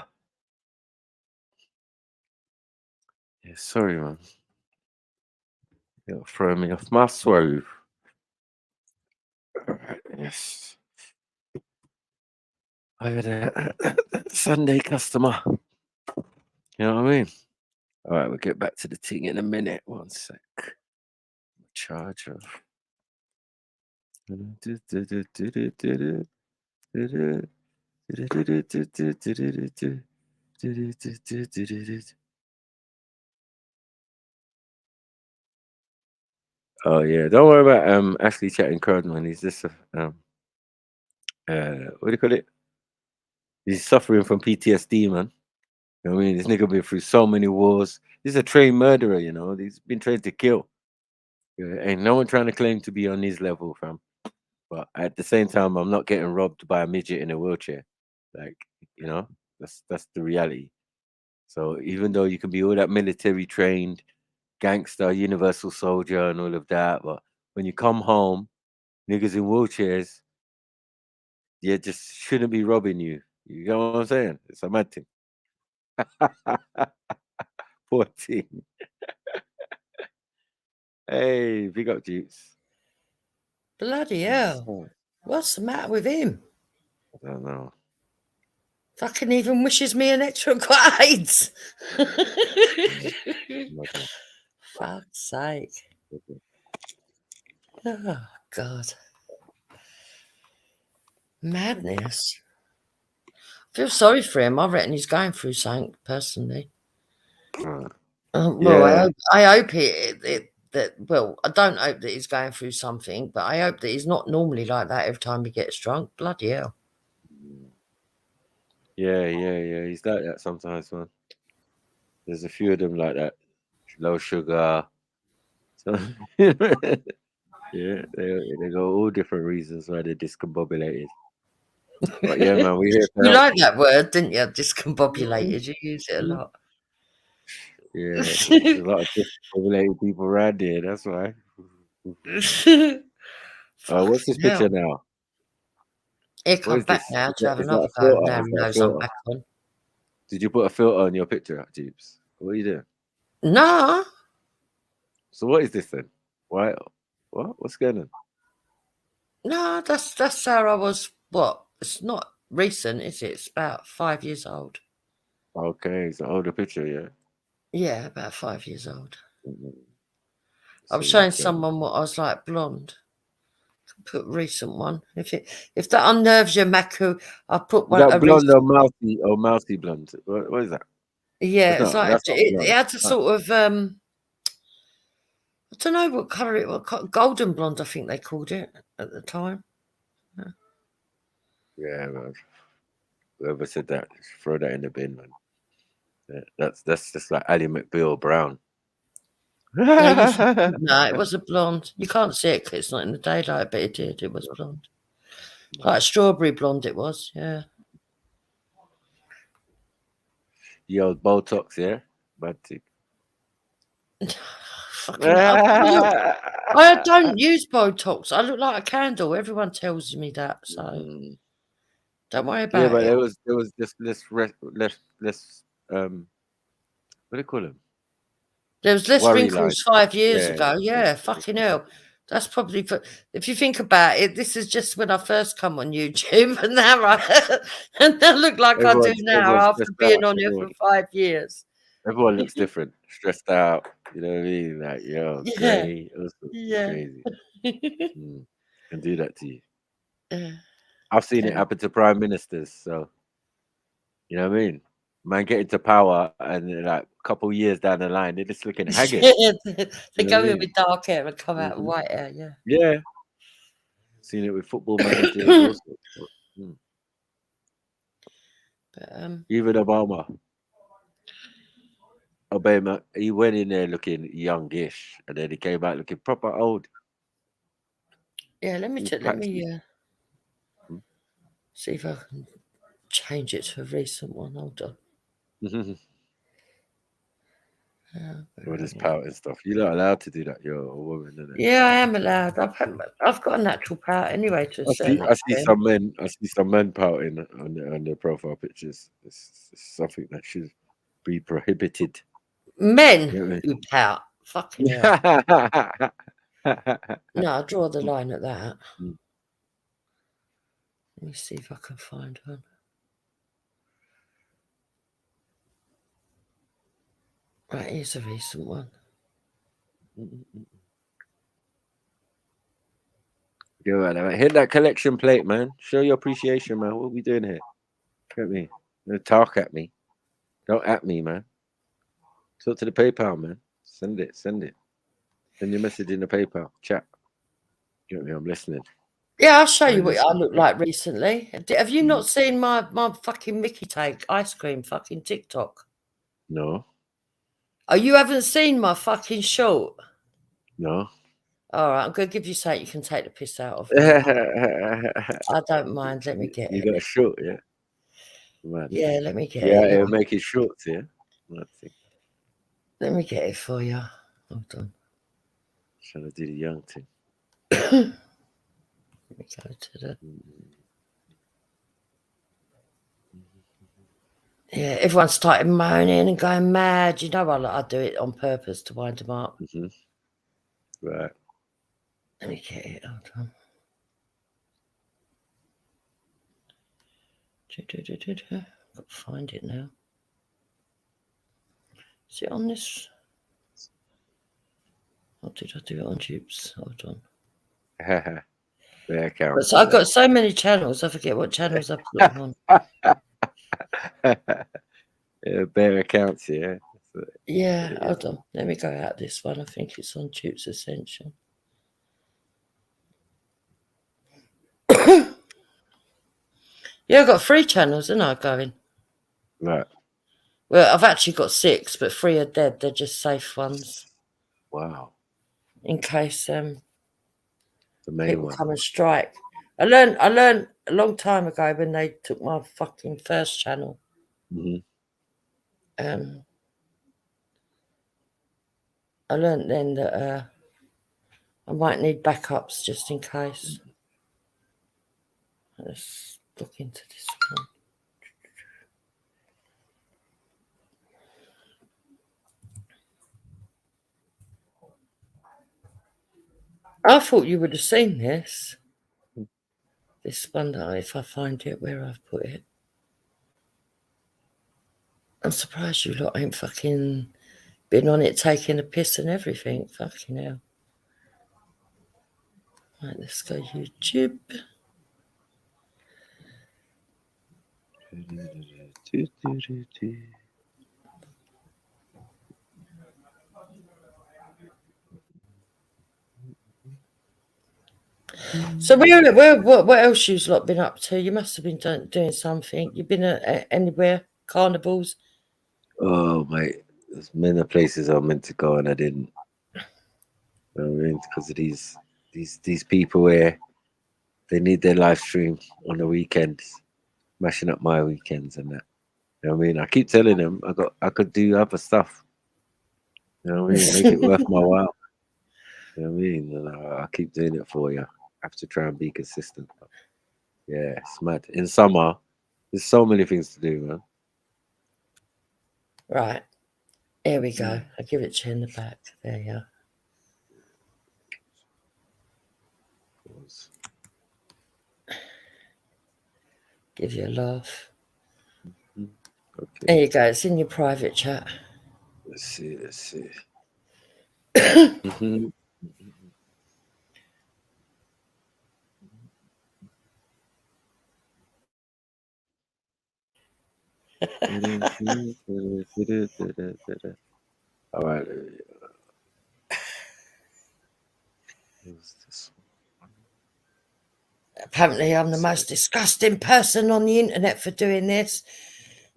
Yeah, sorry, man. You're throwing me off my swerve. Alright, yes. I had a Sunday customer. You know what I mean? Alright, we'll get back to the thing in a minute. One sec. Charger. Oh yeah, don't worry about Ashley chatting crowd, man. He's just what do you call it? He's suffering from PTSD, man. You know what I mean? This nigga been through so many wars. He's a trained murderer, you know. He's been trained to kill. Yeah, ain't no one trying to claim to be on his level, fam. But at the same time, I'm not getting robbed by a midget in a wheelchair. Like, you know, that's the reality. So even though you can be all that military trained, gangster, universal soldier, and all of that, but when you come home, niggas in wheelchairs, yeah, just shouldn't be robbing you. You know what I'm saying? It's a mad thing. 14. Hey, big up, Dukes. Bloody hell. What's the matter with him? I don't know. Fucking even wishes me an extra AIDS. Fuck's sake. Oh, God. Madness. I feel sorry for him. I reckon he's going through something personally. Well, I hope well, I don't hope that he's going through something, but I hope that he's not normally like that every time he gets drunk. Bloody hell. Yeah. He's like that sometimes, man. There's a few of them like that. Low sugar. So, yeah, they go all different reasons why they're discombobulated. But yeah, man, we here. You like that word, didn't you? Discombobulated. You use it a lot. Yeah, there's a lot of discombobulated people around here. That's why. What's this picture now? Here comes back now to have another go. Now he knows I'm back on. Did you put a filter on your picture, Jeeps? What are you doing? No. So what is this then? Why? What? What's going on? No, that's how I was. What? It's not recent, is it? It's about 5 years old. Okay, it's an older picture, yeah. Yeah, about 5 years old. I was showing someone what I was like blonde. Put recent one. If that unnerves you, Maku, I put one. Is that blonde or mousy blonde? What is that? Yeah, it's like it had a sort of I don't know what colour it was. Golden blonde, I think they called it at the time. Yeah, man. Whoever said that, throw that in the bin, man. Yeah, that's just like Ally McBeal Brown. No, it was a blonde. You can't see it because it's not in the daylight, but it did. It was blonde. Like strawberry blonde it was, yeah. The old Botox, yeah? Bad tick. I don't use Botox. I look like a candle. Everyone tells me that, so don't worry about it. Yeah, but there was just less what do you call them? There was less wrinkles 5 years ago. Yeah, fucking hell. That's probably if you think about it, this is just when I first come on YouTube, and now I look like I do now after being on here for 5 years. Everyone looks different, stressed out. You know what I mean? Like, yo, grey. Crazy. Can do that to you. I've seen it happen to prime ministers. So, you know what I mean? Man, get into power, and like a couple years down the line, they're just looking haggard. They go in with dark hair and come out with white hair. Yeah. Yeah. Seen it with football managers. Also. But, even Obama, he went in there looking youngish, and then he came out looking proper old. Yeah, let me see if I can change it to a recent one. Hold on. All this pout and stuff. You're not allowed to do that. You're a woman, isn't it? Yeah, I am allowed. I've got a natural pout anyway. I see some men. I see some men pouting on their profile pictures. It's something that should be prohibited. Men who pout. Fucking hell. No, I draw the line at that. Let me see if I can find one. Right, here's a recent one. Go right, hit that collection plate, man. Show your appreciation, man. What are we doing here? Look at me. Don't talk at me. Don't at me, man. Talk to the PayPal, man. Send it. Send your message in the PayPal chat. Get me? I'm listening. Yeah, I'll show you what I look like recently. Have you not seen my fucking Mickey take ice cream fucking TikTok? No. Oh, you haven't seen my fucking short? No. All right, I'm going to give you something you can take the piss out of. I don't mind. Let me get it. You got a short, yeah? Man. Yeah, let me get it. it. Yeah, make it shorts, yeah? Let me get it for you. Hold on. Trying to do the young thing. Let me go to the... Yeah, everyone started moaning and going mad. You know, I do it on purpose to wind them up. Right. Let me get it. Hold on. I've got to find it now. Is it on this? Or did I do it on Dupes? Hold on. So I've got so many channels, I forget what channels I put them on. Bare accounts, yeah. Yeah, hold on. Let me go out this one. I think it's on Dupes Essential. Yeah, I've got 3 channels, haven't I, going? Right. Well, I've actually got 6, but 3 are dead. They're just safe ones. Wow. In case the main people one. come and strike. I learned a long time ago when they took my fucking first channel. I learned then that I might need backups just in case. Let's look into this one. I thought you would have seen this. This one, if I find it where I've put it. I'm surprised you lot ain't fucking been on it taking a piss and everything. Fucking hell. Right, let's go YouTube. So what else you've lot been up to? You must have been doing something. You've been anywhere? Carnivals? Oh, mate. There's many places I meant to go and I didn't. You know what I mean? Because of these people where they need their live stream on the weekends, mashing up my weekends and that. You know what I mean? I keep telling them I could do other stuff. You know what I mean? Make it worth my while. You know what I mean? And I keep doing it for you. I have to try and be consistent. But yeah, it's mad. In summer, there's so many things to do, man. Right. Here we go. I'll give it to you in the back. There you are. Give you a laugh. Okay. There you go. It's in your private chat. Let's see. All right. Apparently, I'm the most disgusting person on the internet for doing this.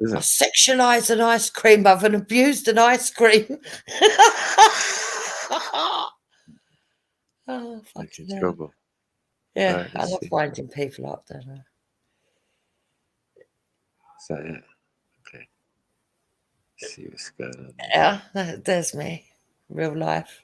I sexualised an ice cream oven, abused an ice cream. Oh, fucking hell. Trouble. Yeah, right, I love winding people up, don't I? Is that it? Okay. Let's see what's going on. Yeah, there's me. Real life.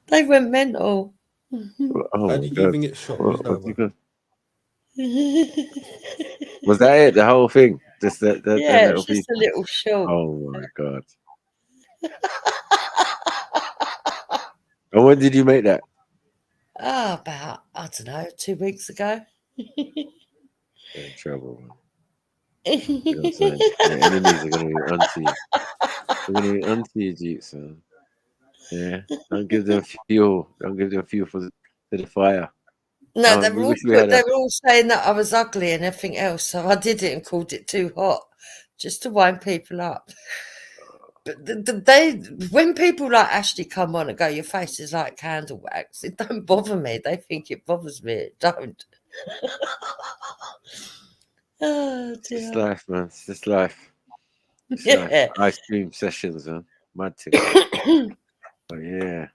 They went mental. Oh my God. Was that it? The whole thing? Just that yeah, little it's just piece? a little short. Oh my God. And when did you make that? About, I don't know, 2 weeks ago. In trouble, man. You know what I'm saying? Your enemies are going to be onto you. They're going to be onto you, Jeeps, man. Yeah. Don't give them fuel. Don't give them fuel to the fire. No, they were all saying that I was ugly and everything else, so I did it and called it Too Hot, just to wind people up. But when people like Ashley come on and go, your face is like candle wax, it don't bother me. They think it bothers me. It don't. Oh, dear. It's life, man. It's just life. It's Yeah. life. Ice cream sessions, man. Mad thing. But yeah.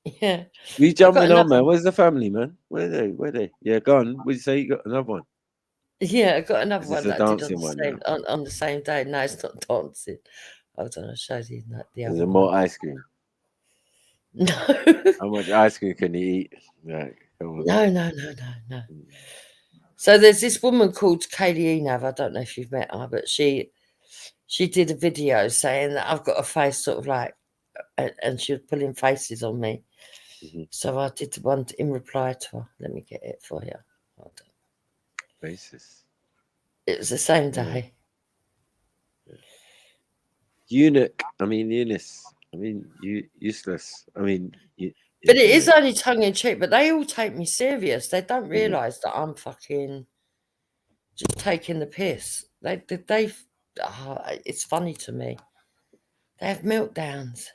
Yeah. We jumping on, man. Where's the family, man? Where are they? Yeah, go on. Would you say you got another one? Yeah, I got another Is one this that a I did dancing one now? on the same day. No, it's not dancing. Hold on, I'll show you the Is other there one. more ice cream? No. How much ice cream can you eat? Right, come on. No. So there's this woman called Kaylee Enav. I don't know if you've met her, but she did a video saying that I've got a face sort of like, and she was pulling faces on me. So I did one in reply to her. Let me get it for you. Hold on. Faces. It was the same day. Eunuch. I mean, Eunice. I mean, useless. I mean, but it is only tongue in cheek. But they all take me serious. They don't realise that I'm fucking just taking the piss. It's funny to me. They have meltdowns.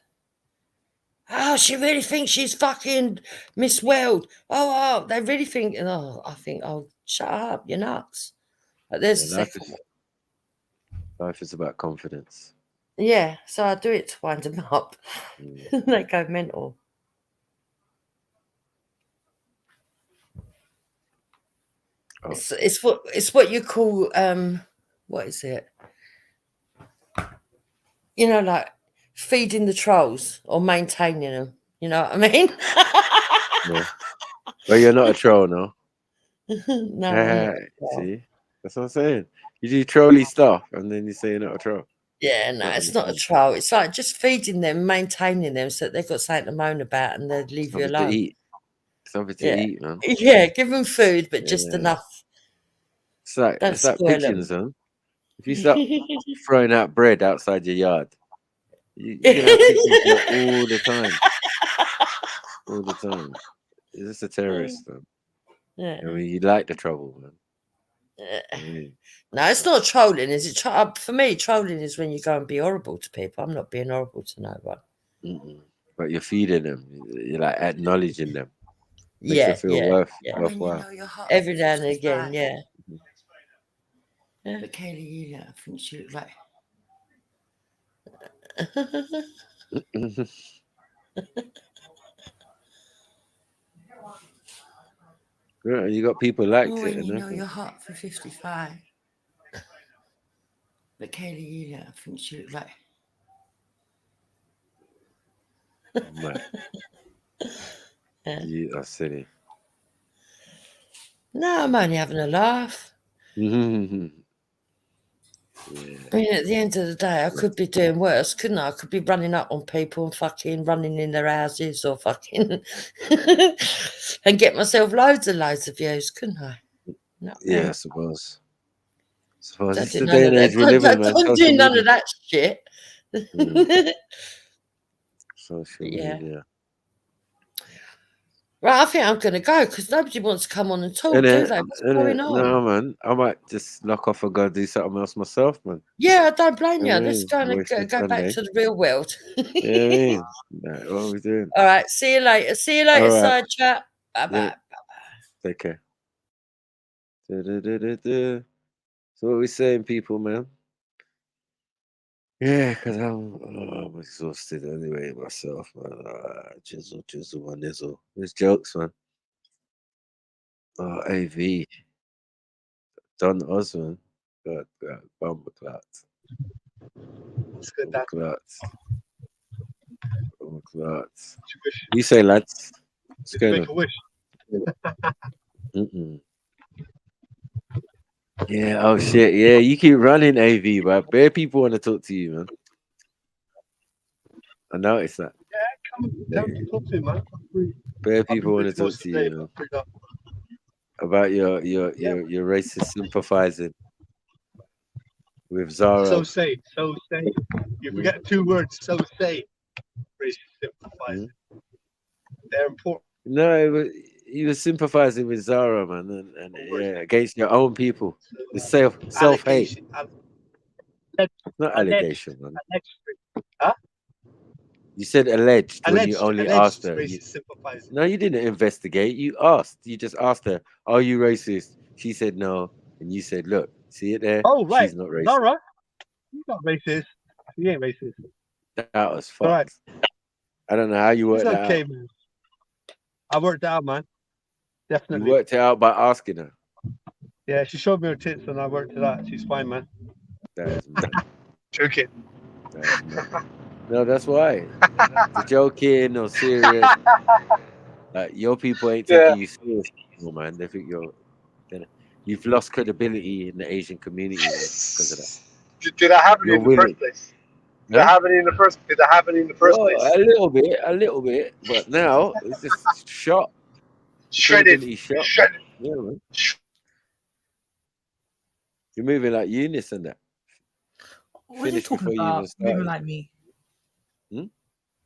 Oh, she really thinks she's fucking Miss World. Oh, they really think. Oh, I think. Oh, shut up, you're nuts. But there's a second one. Life is about confidence. Yeah, so I do it to wind them up. They go mental. Oh. It's what you call what is it? You know, like feeding the trolls or maintaining them. You know what I mean? Yeah. Well, you're not a troll, no. No, I'm not. See, that's what I'm saying. You do trolly stuff, and then you say you're not a troll. Yeah, no, it's not a troll. It's like just feeding them, maintaining them, so that they've got something to moan about, and they'd leave you alone. To eat. Something to eat, man. Yeah, give them food, but just enough. It's like pigeons, huh? If you start throwing out bread outside your yard, you can have pigeons there all the time. All the time. You're just a terrorist, man. Yeah. I mean, you like the trouble, man. No, it's not trolling, is it? For me, trolling is when you go and be horrible to people. I'm not being horrible to no one. But you're feeding them. You're like acknowledging them. Makes them feel worthwhile. Every now and again, yeah. But Kaylee, I think she looked like. Yeah, you got people like it. You know you're hot for 55. But Kaylee, I think she looked like. You are silly. No, I'm only having a laugh. I mean, at the end of the day, I could be doing worse, couldn't I? I could be running up on people and fucking running in their houses or fucking and get myself loads and loads of views, couldn't I? Yeah, I suppose. It's do the day and age we live in, man. Don't do none of that shit. Social media. Right, I think I'm going to go because nobody wants to come on and talk, do they? What's going on? No, man. I might just knock off and go do something else myself, man. Yeah, I don't blame you. Let's go back to the real world. Yeah, what are we doing? All right, see you later. See you later, side chat. Bye-bye. Take care. So what are we saying, people, man? Yeah, because I'm exhausted anyway myself, man. Jizzle, my nizzle. It's jokes, man. AV. Don Osman. God, bumper clots. What's good, Dad? Bumper clots. You say, lads. What's going Make a wish. Yeah, oh shit. Yeah, you keep running, AV, but bare people want to talk to you, man. I noticed that. Yeah, come to talk to me, man. Bare people want to talk to you, man. About your racist sympathizing with Zara. So say. You forget 2 words. So say. Racist sympathizing. They're important. No, he was sympathizing with Zara, man, and against your own people. The self-hate. Not allegation, man. Huh? You said alleged when you Alleged, only alleged asked her. racist sympathizer. No, you didn't investigate. You asked. You just asked her, "Are you racist?" She said no, and you said, "Look, see it there? Oh, right. She's not racist." Zara, you're not racist. He ain't racist. That was All right. fucked. I don't know how you It's worked that okay, out. man. I worked it out, man. You Definitely. worked it out by asking her. Yeah, she showed me her tits and I worked it out. She's fine, man. That is mad. Joking. That is mad. No, that's why. The joking or serious. Like your people ain't taking you serious anymore, man. They think you've lost credibility in the Asian community because of that. Did I have any You're in the first willing. place? Did I have any in the first Well, place? a little bit, but now it's just shot. Shredded. Credibility shot. Shredded. Yeah, man. You're moving like Eunice and that. What are you talking about? Moving like me? Hmm?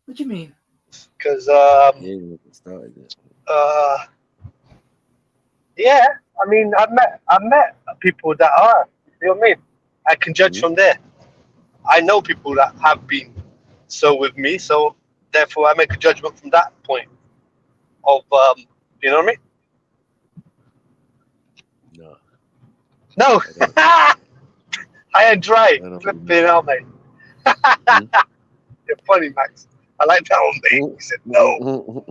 What do you mean? Because started it. Yeah, I mean, I've met people that are. You know what I mean? I can judge from there. I know people that have been so with me, so therefore I make a judgment from that point of you know what I mean? No. I ain't dry. Flipping out, mate. You're funny, Max. I like that one, mate. He said no. No,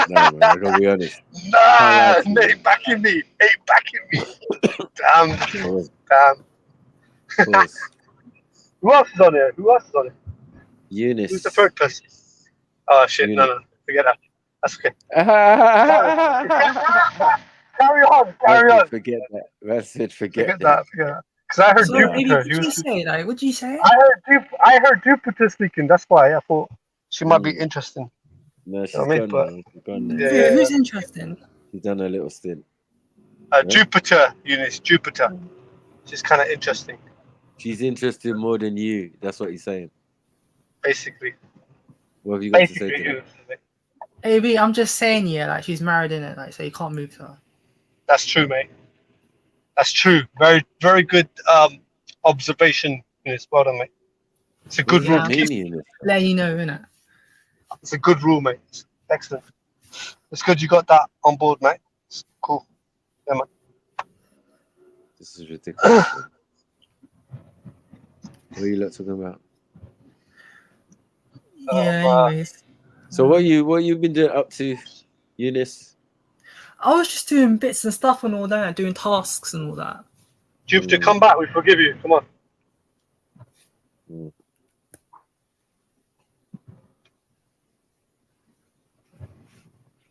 man, I gotta be honest. Nah, ain't backing me. Ain't backing me. Damn. Damn. Who else is on here? Eunice. Who's the third person? Oh shit! Eunice. No, forget that. That's okay. Carry on. Forget that. That's it. Forget that. Because I heard Sorry, Jupiter. what did you say? Like, what did you say? I heard Jupiter speaking. That's why I thought she might be interesting. No, she's You know what I mean? gone now. She's gone now. Who's interesting? She's done a little stint. Jupiter, Eunice. Jupiter. She's kind of interesting. She's interested more than you. That's what he's saying. Basically. What have you got to say to that? AB, I'm just saying, yeah, like she's married in it, like so you can't move to her. That's true, mate. That's true. Very, very good observation. Yes, well done, mate. It's a good rule. Let you know, innit? It's a good rule, mate. Excellent. It's good you got that on board, mate. It's cool. Yeah, man. This is ridiculous. What are you lot talking about? Yeah, anyways. So what you been doing up to, Eunice? I was just doing bits and stuff and all that, doing tasks and all that. Jupiter, come back. We forgive you. Come on.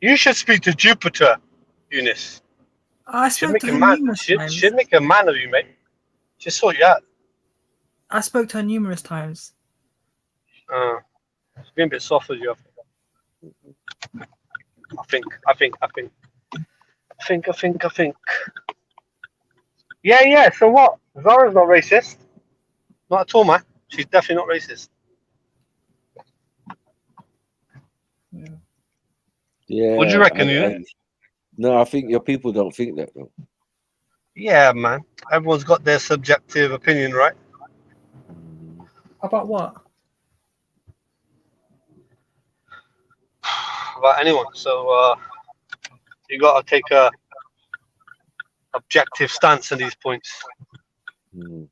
You should speak to Jupiter, Eunice. I spoke to her numerous times. She'd make a man of you, mate. She'll sort you out. I spoke to her numerous times. She's been a bit soft with you. I think. Yeah. So what? Zara's not racist. Not at all, man. She's definitely not racist. Yeah. What do you reckon, No, I think your people don't think that, though. Yeah, man. Everyone's got their subjective opinion, right? About what? About anyone. So you got to take a objective stance on these points.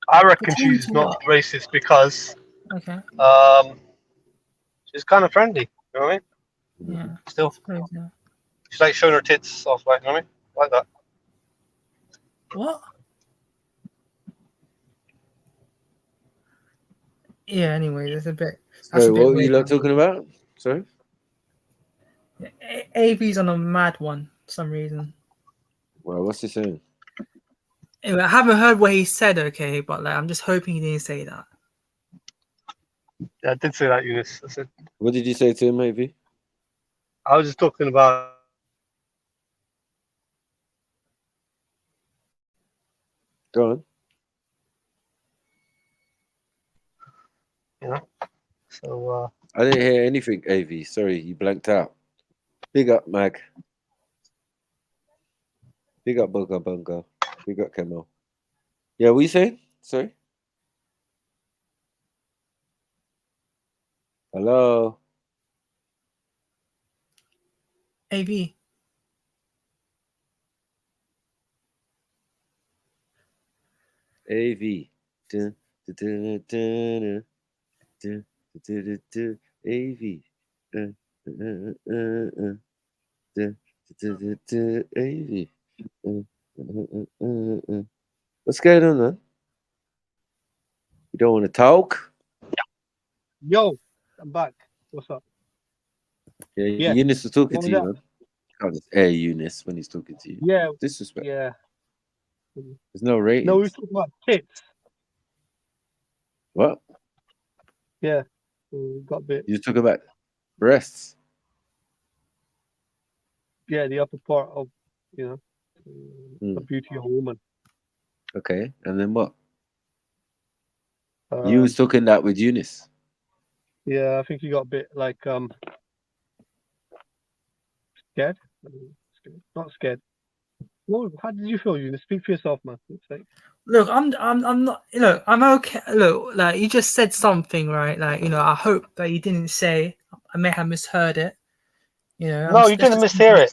I reckon she's not racist because she's kind of friendly. You know what I mean? Yeah. Still. She's like showing her tits off, like, you know what I mean? Like that. What? Yeah, anyway, there's a bit. Sorry, what were you lot talking about? Sorry? AB's on a mad one for some reason. Well, what's he saying? Anyway, I haven't heard what he said, okay, but like I'm just hoping he didn't say that. Yeah, I did say that, Eunice. I said, what did you say to him, maybe? I was just talking about. Go on. You know? So I didn't hear anything, AV. Sorry, you blanked out. Big up, Mag. Big up, Bunga Bunga. Big up, Kemal. Yeah, what you saying? Sorry? Hello. AV. AV. Dun, dun, dun, dun, dun, dun, dun, dun, AV. Dun, dun, dun, dun, dun, AV. What's going on, man? You don't want to talk? Yo, I'm back. What's up? Yeah, Yeah. Eunice was talking What to was you, that? man. Can't just air Eunice when he's talking to you. Yeah. Disrespect. Yeah. There's no No, we ratings. were talking about tits. What? Yeah. Got a bit. You talk about breasts. Yeah, the upper part of, the beauty of a woman. Okay, and then what? You was talking that with Eunice. Yeah, I think you got a bit like scared. Not scared. Well, how did you feel? You speak for yourself, man. Look, I'm not. Look, I'm okay. Look, like you just said something, right? Like I hope that you didn't say. I may have misheard it. No, you didn't mishear it.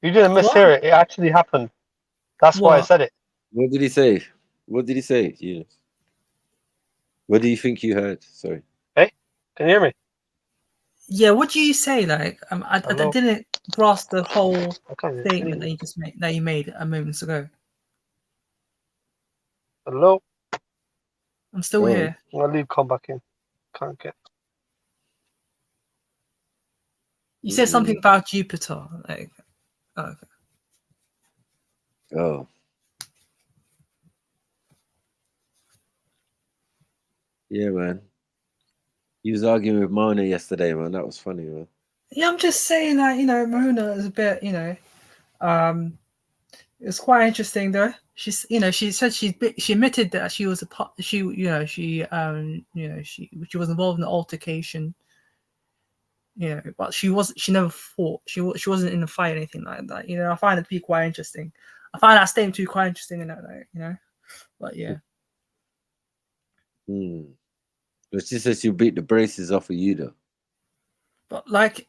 You didn't mishear it. It actually happened. That's why I said it. What did he say? What did he say, Eunice? What do you think you heard? Sorry. Hey, can you hear me? Yeah, what do you say? Like, I didn't grasp the whole statement that you just made. That you made a moment ago. Hello. I'm still here. I'll leave. Come back in. Can't get. You said something about Jupiter, like. Okay. Oh. Yeah, man. He was arguing with Mona yesterday, man. That was funny, man. Yeah, I'm just saying that Mona is a bit, it's quite interesting though. She's, she said she admitted that she was she was involved in the altercation. But she never fought. She wasn't in a fight or anything like that. I find it to be quite interesting. I find that statement to be quite interesting in that, But yeah. But she said she'll beat the braces off of you, though. But like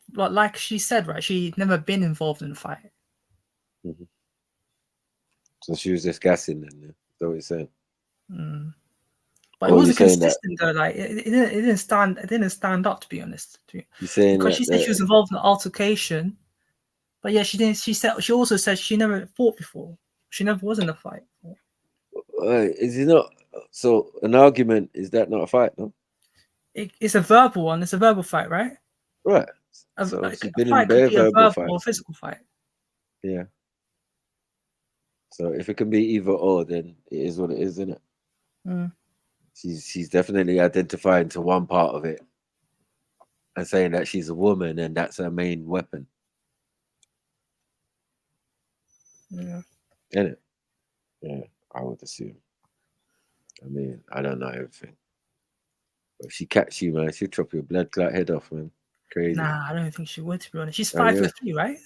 she said, right? She'd never been involved in a fight. So she was just gassing then. Yeah? That's what he's saying. But it wasn't consistent though. Like it didn't stand up, to be honest. You're saying because she said she was involved in the altercation, but yeah, she didn't. She also said she never fought before. She never was in a fight before. Is it not? So an argument, is that not a fight? No. It's a verbal one. It's a verbal fight, right? Right. So a fight could be a verbal or physical fight. Yeah. So if it can be either or, then it is what it is, isn't it? She's definitely identifying to one part of it and saying that she's a woman and that's her main weapon. Yeah. Isn't it? Yeah, I would assume. I mean, I don't know everything. But if she catch you, man, she'll chop your blood clot head off, man. Crazy. Nah, I don't think she would, to be honest. She's 5'3", right?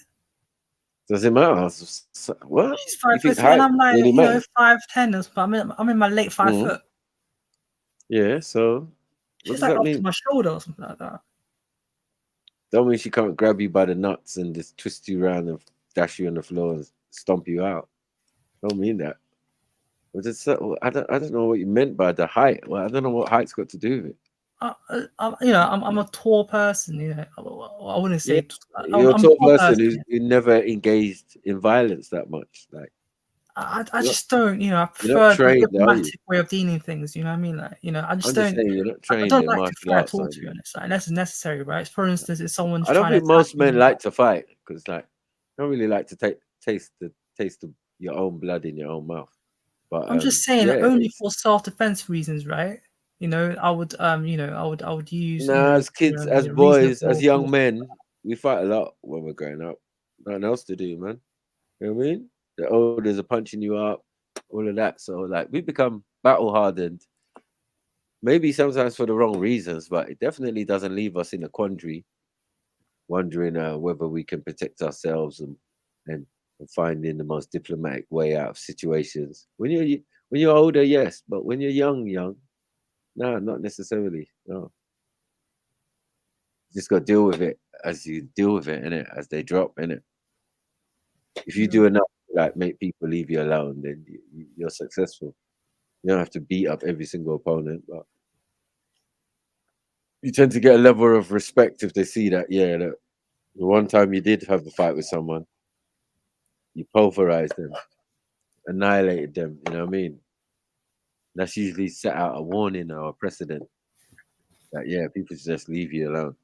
Doesn't matter. What? She's 5'3", and I'm like, 5'10". I'm in my late 5 foot. Yeah, so she's like up to my shoulder or something like that. Don't mean she can't grab you by the nuts and just twist you around and dash you on the floor and stomp you out. Don't mean that. I don't know what you meant by the height. Well, I don't know what height's got to do with it. I'm a tall person. I wouldn't say you're a tall person who never engaged in violence that much. Like I just don't. I prefer the diplomatic way of dealing things. You know what I mean? Like I just don't. You're not trained I don't in like to martial fight arts, at all, to be honest. Like, unless it's necessary, right? For instance, if someone's I don't trying think to most men like to fight because, like, don't really like to taste of your own blood in your own mouth. But I'm just saying, only for self-defense reasons, right? I would use. Nah, as kids, as boys, as young men, we fight a lot when we're growing up. Nothing else to do, man. You know what I mean? The elders are punching you up, all of that. So, like, we become battle hardened. Maybe sometimes for the wrong reasons, but it definitely doesn't leave us in a quandary, wondering whether we can protect ourselves and finding the most diplomatic way out of situations. When you're older, yes, but when you're young, no, not necessarily. No. just got to deal with it as you deal with it, innit? As they drop, innit? If you do enough, like make people leave you alone, then you're successful. You don't have to beat up every single opponent, but you tend to get a level of respect if they see that. Yeah, that the one time you did have a fight with someone, you pulverized them, annihilated them. You know what I mean? That's usually set out a warning or a precedent that people just leave you alone.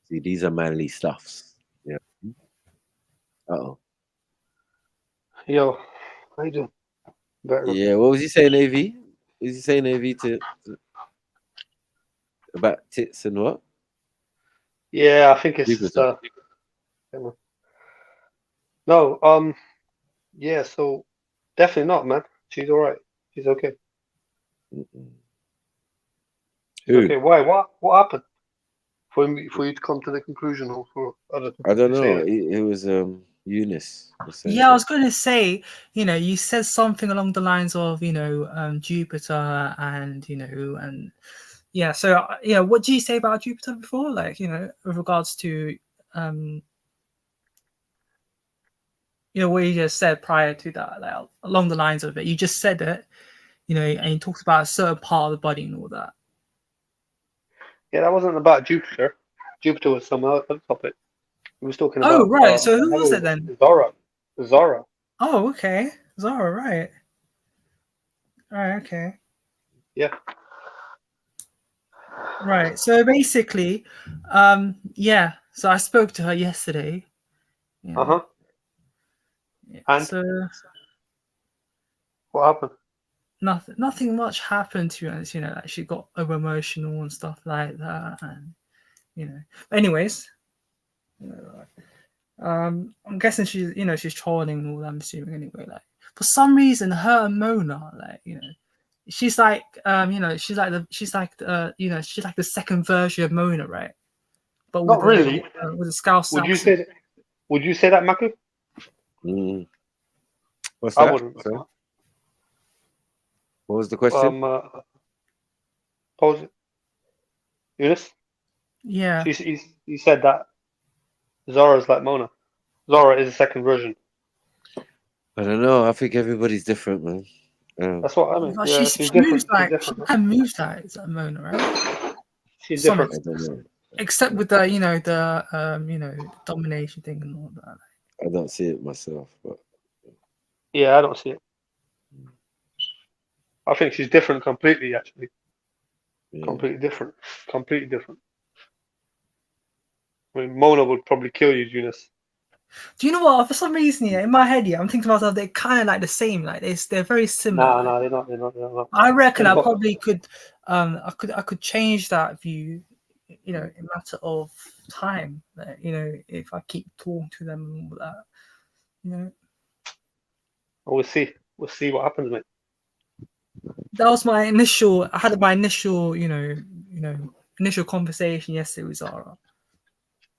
See, these are manly stuffs. Yeah. Uh-oh. Yo, how you doing? Better. Yeah, what was he saying, AV? Was he saying AV to about tits and what? Yeah, I think it's just no, yeah, so definitely not, man. She's all right. She's okay. She's okay. Why? What happened? For you to come to the conclusion, or for other people I don't to say know. it? It was Eunice. Yeah, I was going to say, you said something along the lines of, Jupiter and, and yeah. So, what did you say about Jupiter before? Like, with regards to, what you just said prior to that, like along the lines of it, you just said it, and you talked about a certain part of the body and all that. Yeah, that wasn't about Jupiter. Jupiter was some other topic. We was talking about. Oh, right. So who was it then? Zara. Oh, okay. Zara, right. All right, okay. Yeah. Right. So basically, yeah. So I spoke to her yesterday. Yeah. Uh-huh. Yeah, and so what happened? Nothing much happened, to be honest. Like she got over emotional and stuff like that, and anyways, I'm guessing she's trolling and all that. I'm assuming anyway. Like for some reason, her and Mona, like she's like she's like the second version of Mona, right? But Not really. With a Scouse. Would you say that, Maku? What's that? Wouldn't. What was the question? Pose it. Eunice? Yeah. He said that Zara's like Mona. Zara is a second version. I don't know. I think everybody's different, man. That's what I mean. But yeah, she different. moves like Mona, right? She's different. I don't know. Except with the domination thing and all that. I don't see it myself, but yeah, I don't see it. I think she's different completely, actually. Yeah. Completely different. Completely different. I mean, Mona would probably kill you, Eunice. Do you know what? For some reason, in my head, I'm thinking to myself, they're kind of like the same. Like they're very similar. No, they're not. They're not. I reckon I probably could. I could change that view. In a matter of time. If I keep talking to them and all that. We'll see. We'll see what happens, mate. That was my initial. I had my initial, initial conversation yesterday with Zara.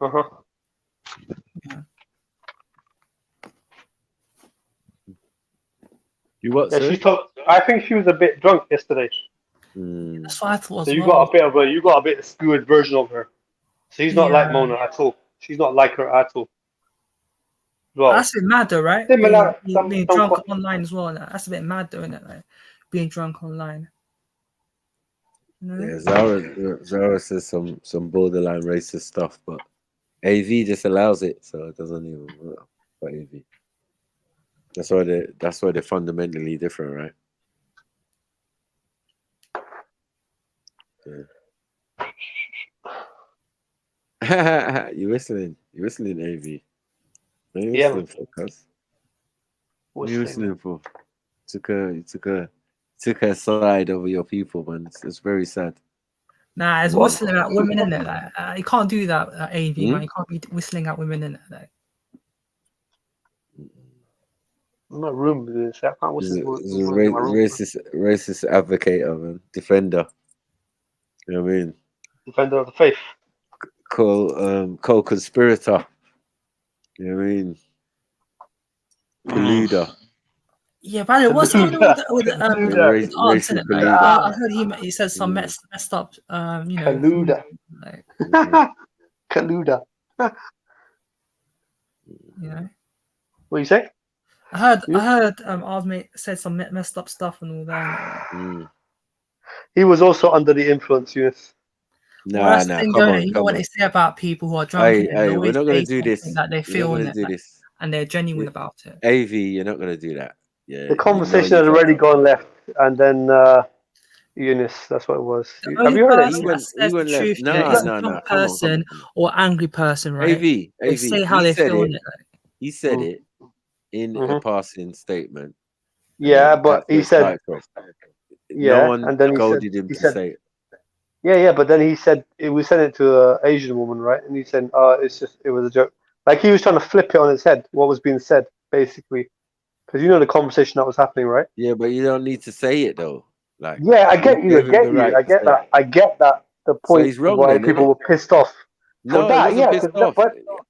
Yeah. You what? Yeah, I think she was a bit drunk yesterday. That's what I thought. So you got a bit of skewed version of her. So she's not like Mona at all. She's not like her at all. Well, that's a bit mad, though, right? Being drunk online as well. That's a bit mad, though, isn't it? Like being drunk online. Yeah, Zara says some borderline racist stuff, but AV just allows it, so it doesn't even work for AV. That's why they're fundamentally different, right? Yeah. You whistling, AV. What are you whistling for, cuz? What are you whistling for? Took her side over your people, man. It's very sad. Nah, it's whistling at women in there. Like, you can't do that, AV, man. You can't be whistling at women in there. Like. I'm not room with this. I can't whistle. Racist advocate, man. Defender. You know what I mean? Defender of the faith. Co-conspirator. You know what I mean? Colluder. Yeah, but what's happening with Arts, isn't it? Like, I heard he said some messed up, you know. Kaluda. Like, Kaluda. You know. What you say? I heard Arts said some messed up stuff and all that. He was also under the influence, Eunice. Well, that's the thing, going. You know what they say about people who are drunk, and they we're always not going say to do this. something that they feel in it, and they're genuine about it. AV, you're not going to do that. Yeah. The conversation had already gone left, and then Eunice, that's what it was. The Have only you heard it? person that says the truth is a drunk person or angry person, right? They say how they feel in it. He said it in a passing statement. Yeah, but he said, no one and then he goaded said, him to say it. Yeah, but then he said we sent it to an Asian woman, right? And he said, it was a joke. Like he was trying to flip it on his head, what was being said, basically, because you know the conversation that was happening, right? Yeah, but you don't need to say it though. Like, yeah, I get you, I get that. The point so he's wrong why then, people were pissed off. No, it wasn't pissed off.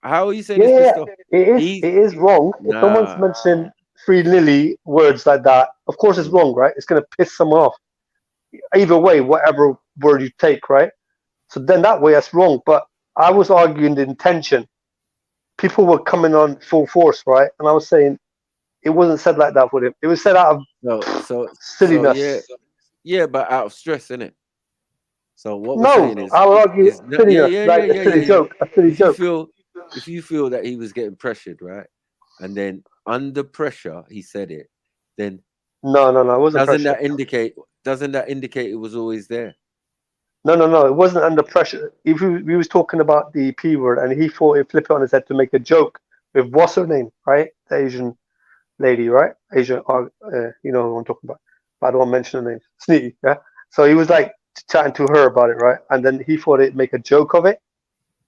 How are you saying it's pissed off? It is wrong. If someone's mentioning Free Lily words like that, of course it's wrong, right? It's going to piss someone off. Either way, whatever word you take, right? So then that way that's wrong. But I was arguing the intention. People were coming on full force, right? And I was saying it wasn't said like that with him. It was said out of silliness. Yeah, but out of stress, innit? So what we're No, saying is, I would argue silliness, a silly joke. If you feel that he was getting pressured, right, and then under pressure he said it, then no, it wasn't. Doesn't that indicate it was always there? No, it wasn't under pressure. If we was talking about the P word, and he thought he'd flip it on his head to make a joke with what's her name, right? The Asian lady, right? Asian, you know who I'm talking about. But I don't want to mention her name. Sneaky, yeah. So he was like chatting to her about it, right? And then he thought he'd make a joke of it,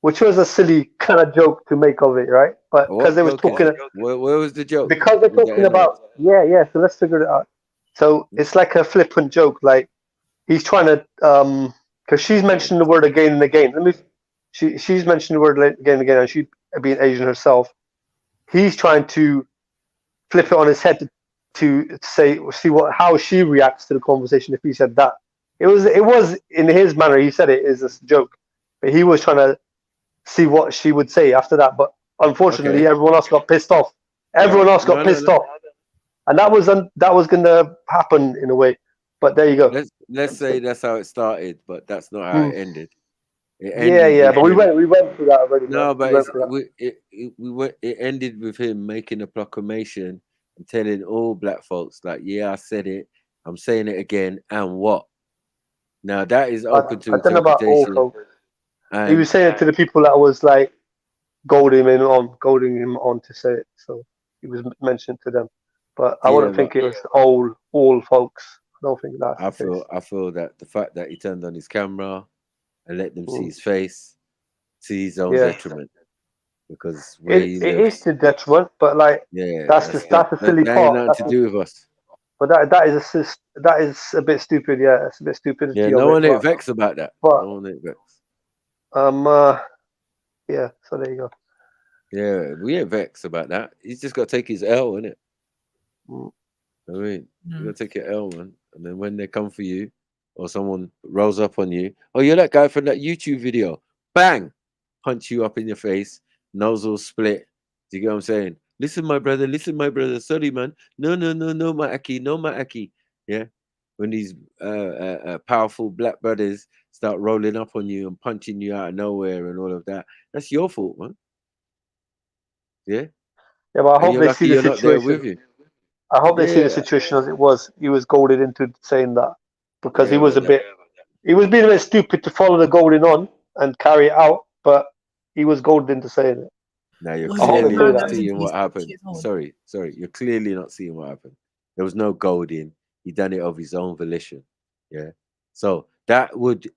which was a silly kind of joke to make of it, right? But because they was talking, where was the joke? Because they're talking about, yeah. So let's figure it out. So it's like a flippant joke, like he's trying to, because she's mentioned the word again and again. She's mentioned the word again and again, and she being Asian herself. He's trying to flip it on his head to see how she reacts to the conversation if he said that. It was in his manner. He said it is a joke, but he was trying to see what she would say after that. But unfortunately, everyone else got pissed off. Everyone else got pissed off, and that was going to happen in a way. But there you go. Let's say that's how it started, but that's not how it ended. But we went through that already. No, but it ended with him making a proclamation and telling all black folks, like, yeah, I said it, I'm saying it again, and what? Now that is open to interpretation. About all folks. He was saying it to the people that was like goading him on to say it. So he was mentioned to them, but I wouldn't think it was all folks. I don't think that's. I feel that the fact that he turned on his camera and let them see his face, to his own detriment, because it is to detriment, but like that's a silly part. That ain't nothing to do with us. But that is a bit stupid. Yeah, it's a bit stupid. Yeah, no one ain't vexed about that. But, no one ain't vexed. Yeah. So there you go. Yeah, we ain't vexed about that. He's just got to take his L, innit? I mean, you got to take your L, man. And then when they come for you, or someone rolls up on you, oh, you're that guy from that YouTube video. Bang! Punch you up in your face, nose all split. Do you get what I'm saying? Listen, my brother. Sorry, man. No, my Aki. Yeah. When these powerful black brothers start rolling up on you and punching you out of nowhere and all of that, that's your fault, man. Yeah. Yeah, but I hope they see the situation. With you. I hope they see the situation as it was. He was goaded into saying that because he was being a bit stupid to follow the goading on and carry it out, but he was goaded into saying it. Now you're clearly not seeing what happened. Sorry, you're clearly not seeing what happened. There was no goading. He done it of his own volition. Yeah. So that would,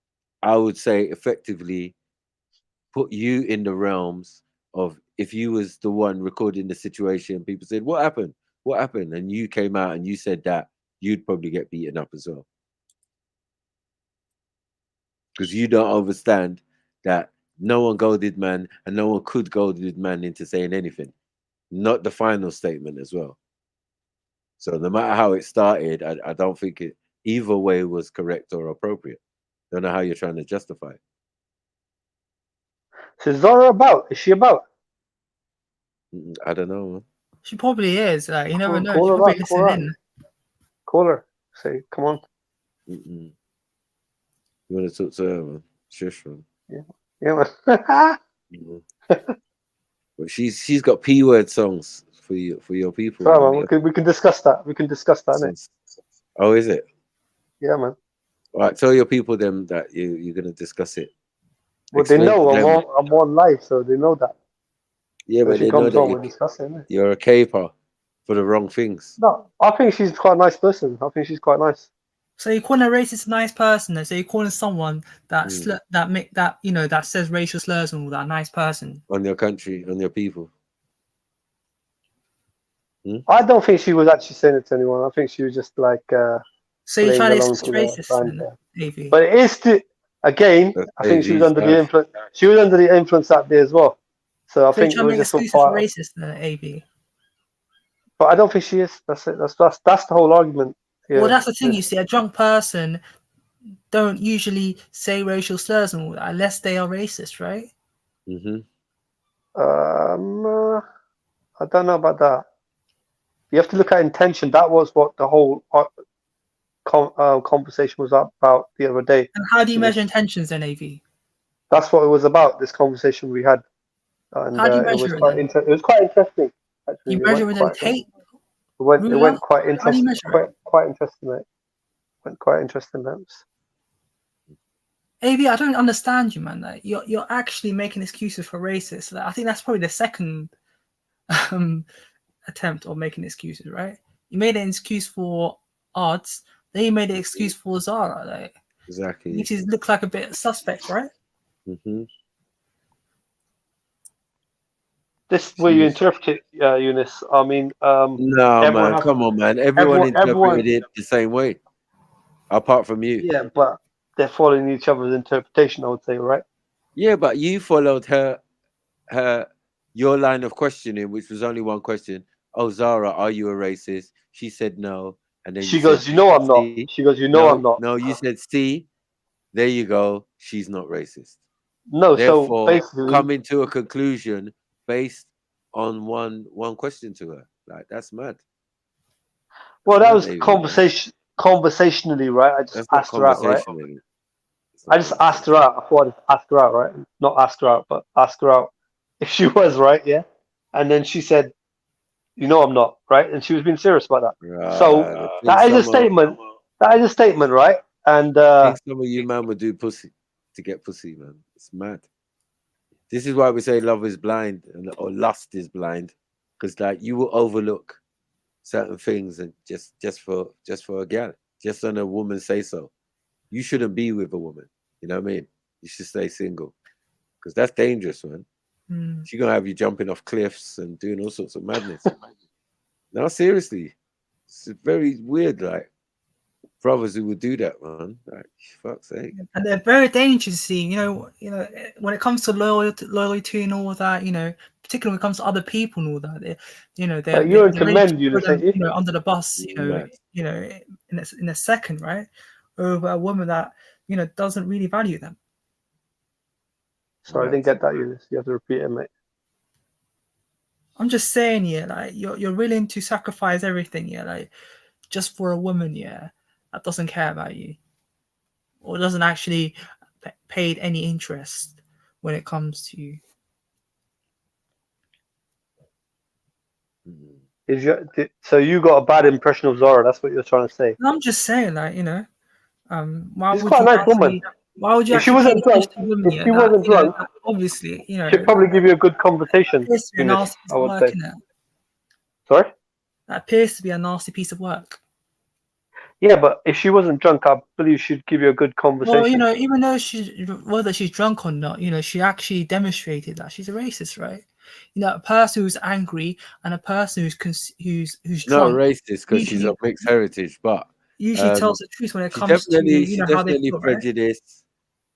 I would say, effectively put you in the realms of if you was the one recording the situation, people said, what happened? And you came out and you said that, you'd probably get beaten up as well. Because you don't understand that no one goaded man and no one could goaded man into saying anything. Not the final statement as well. So no matter how it started, I don't think it either way was correct or appropriate. Don't know how you're trying to justify it. So is Zara about? Is she about? I don't know, man. She probably is. You never know. Call She her probably up. listen in. Call her. Say, come on. You want to talk to her, man? Shush, man. Yeah, man. But she's got P-word songs for your people. Right, man. We can discuss that. We can discuss that, innit? Oh, is it? Yeah, man. All right, tell your people them that you're gonna discuss it. Well, they know I'm on live, so they know that. Yeah, when but she they know comes on, that we're discussing it. you're a caper for the wrong things. No, I think she's quite a nice person. I think she's quite nice. So you're calling a racist a nice person, then? So you're calling someone that that says racial slurs and all that a nice person on your country, on your people. I don't think she was actually saying it to anyone. I think she was just like so you're playing trying to along say to racist, the AV. But it is again. I think she was under the influence. She was under the influence that day as well. So I think it was just excuses for racist, AV. But I don't think she is. That's it. That's the whole argument. Well, that's the thing. You see, a drunk person don't usually say racial slurs and all that unless they are racist, right? I don't know about that. You have to look at intention. That was what the whole conversation was about the other day. And how do you measure intentions then, AV? That's what it was about. This conversation we had, and how do you measure it was quite interesting. Actually, you measure with a tape. It went quite interesting. Quite interesting, mate. Went quite interesting, maps. AV, I don't understand you, man. Like, you're actually making excuses for racists. Like, I think that's probably the second attempt of making excuses, right? You made an excuse for odds, then you made an excuse for Zara. Like, exactly. Which looks like a bit suspect, right? This way you interpret it, Eunice. I mean, no, man, come on, man. Everyone interpreted it the same way, apart from you. Yeah, but they're following each other's interpretation, I would say, right? Yeah, but you followed your line of questioning, which was only one question. Oh, Zara, are you a racist? She said no, and then she goes, "You know I'm not." She goes, "You know I'm not." No, you said, "See, there you go. She's not racist." No, therefore, so basically, coming to a conclusion based on one question to her, like that's mad. Well, that was conversationally, right? I just asked her out, right? I just asked her out. I thought I'd ask her out, right? Not ask her out, but ask her out if she was, right? Yeah. And then she said, "You know I'm not," right? And she was being serious about that. Right. So that is a statement. That is a statement, right? And I think some of you man would do pussy to get pussy, man. It's mad. This is why we say love is blind or lust is blind, because like you will overlook certain things and just for a gal, just on a woman say so. You shouldn't be with a woman. You know what I mean? You should stay single, because that's dangerous, man. She's gonna have you jumping off cliffs and doing all sorts of madness. No, seriously, it's very weird. Like brothers who would do that, man. Like fuck's sake. And they're very dangerous. You know, when it comes to loyalty and all that, particularly when it comes to other people and all that, they're you're into men, under the bus, in a second, right, over a woman that doesn't really value them. Sorry, I didn't get that, Eunice. You have to repeat it, mate. I'm just saying, like you're willing to sacrifice everything, like just for a woman, that doesn't care about you, or doesn't actually paid any interest when it comes to you. So you got a bad impression of Zara? That's what you're trying to say? I'm just saying, like why she's would quite you a nice woman. Why would you? If she wasn't drunk, obviously, she'd probably give you a good conversation. Eunice, I would say. Sorry? That appears to be a nasty piece of work. Yeah, but if she wasn't drunk, I believe she'd give you a good conversation. Well, even though whether she's drunk or not, she actually demonstrated that she's a racist, right? A person who's angry and a person who's not drunk, racist because she's of mixed heritage, but usually tells the truth when it comes to how they feel, prejudiced. Right?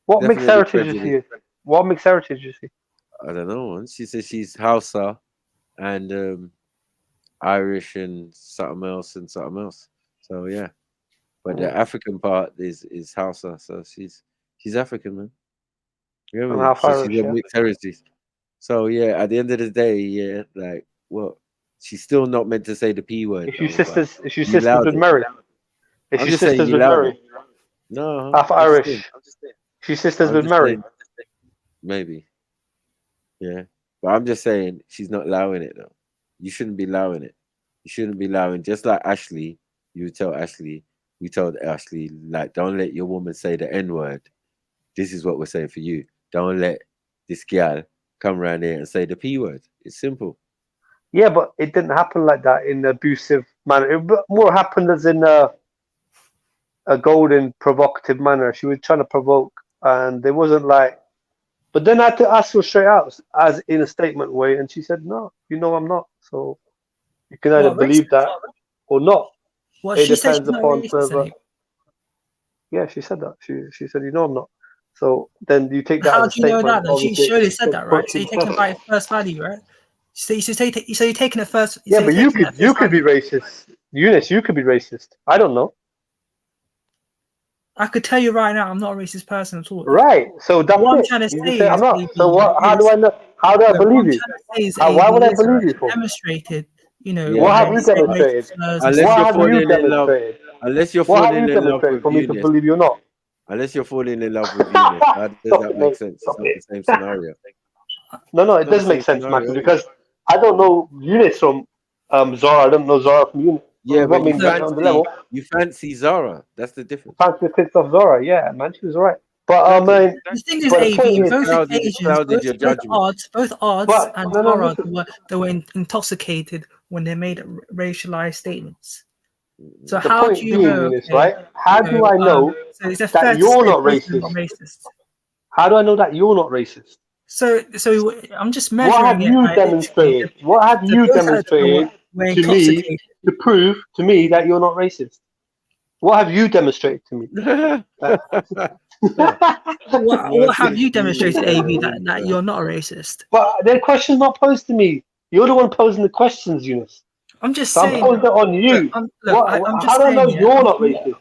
What mixed heritage is she? What mixed heritage is she? I don't know. She says she's Hausa, and Irish and something else and something else. So yeah, but the African part is Hausa, so she's African, man. You know what I mean? half So Irish, she's a yeah. mixed heritage. So yeah, at the end of the day, yeah, like what? She's still not meant to say the P word. If your though, but sisters, if your you sisters allowed with it. Mary, if I'm your just saying sisters you with allowed it. Mary, No, half I'm just saying. Irish. If your sisters I'm with just Mary. saying. Maybe. Yeah. But I'm just saying she's not allowing it though. You shouldn't be allowing it. You shouldn't be allowing, just like Ashley, you would tell Ashley, we told Ashley, like, don't let your woman say the N-word. This is what we're saying for you. Don't let this gal come around here and say the P word. It's simple. Yeah, but it didn't happen like that in an abusive manner. It more happened as in a golden, provocative manner. She was trying to provoke, and it wasn't like. But then I had to ask her straight out, as in a statement way, and she said, "No, I'm not." So you can either What, believe racist? that or not. Well, It she said depends she's not upon racist, further. Yeah, she said that. She said, "No, I'm not." So then you take that How as a do you know statement. that then? She Obviously, surely said it that, right? puts So in you're taking it by test. its first value, right? So you're taking it first. Yeah, So but you're taking it at you first could be value. racist, Eunice. You could be racist. I don't know. I could tell you right now, I'm not a racist person at all. Right. So that's What I'm it. trying to You just say say I'm is, not. So what? How do I know? How do I what I'm believe trying you? to say is, Why would I is believe you she for? demonstrated, Yeah, What have by you saying demonstrated? racist slurs and unless stuff. What you're have you falling in love, demonstrated? unless you're What have falling you in love demonstrated with for me to Eunice, believe you or not? unless you're falling in love with Eunice, how does Stop that it, make mate. sense? It's Stop not the it. same scenario. No, It's it not the does same make sense, scenario, Michael, is it? because I don't know Eunice from Zara. I don't know Zara from Eunice. Yeah, I but mean, on the level, you fancy Zara. That's the difference. fancy clips of Zara. Yeah, man, she was alright. But Exactly. The thing is, but the point AV, You've is, both you've occasions, clouded your both judgment. odds but and no, Zara, listen. they were intoxicated when they made racialized statements. So The how do point you being, know? Eunice, Okay, right? How do I know so it's a fair that to you're say not both of them are racist? racist. How do I know that you're not racist? So I'm just What measuring have it you by literally. demonstrated? What have So you both at the time demonstrated were to me intoxicated. to prove to me that you're not racist? What have you demonstrated to me? What have you demonstrated, AV, that you're not a racist? But the question's not posed to me. You're the one posing the questions, Eunice. I'm just So I'm saying. posing it on you. I'm How just do I know saying. Yeah, you're not racist?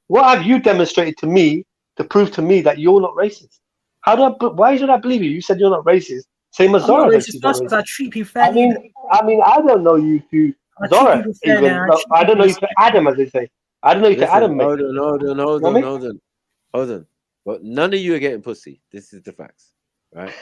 What have you demonstrated to me to prove to me that you're not racist? Why should I believe you? You said you're not racist. Same as I'm not a Zara said racist she's not person because I racist. treat people I fairly. mean, I don't know you to I treat Zara people fairly and even. I No, treat I don't people know you to respectfully. Adam, as they say. I don't know you to Listen, Adam, mate. hold on. You know what I mean? Hold on. But none of you are getting pussy. This is the facts, right?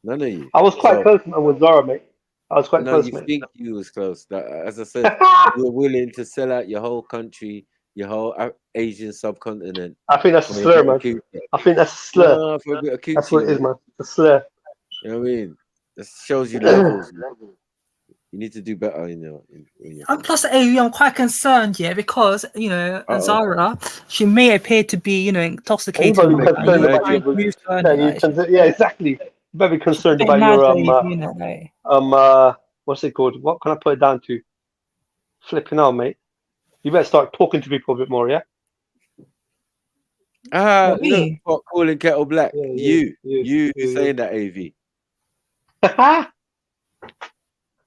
None of you. I was quite close with Zara, mate. I was quite No, close, you mate. think you was close. That, as I said, you're willing to sell out your whole country, your whole Asian subcontinent I think that's a for a slur, bit of man. coochie. I think that's a slur. No, for a bit of That's what coochie, it is, man. man. It's a slur. You know what I mean? That shows you levels. Man. You need to do better in your. And plus, AV, I'm quite concerned, yeah, because Zara, she may appear to be, intoxicated. Anybody Or concerned you're about trying to your move to her, and yeah, exactly. You better be concerned getting about mad, your AV, like. what's it called? What can I put it down to? Flipping out, mate. You better start talking to people a bit more, yeah? Look, me? pot calling kettle black. Yeah, You saying that, AV.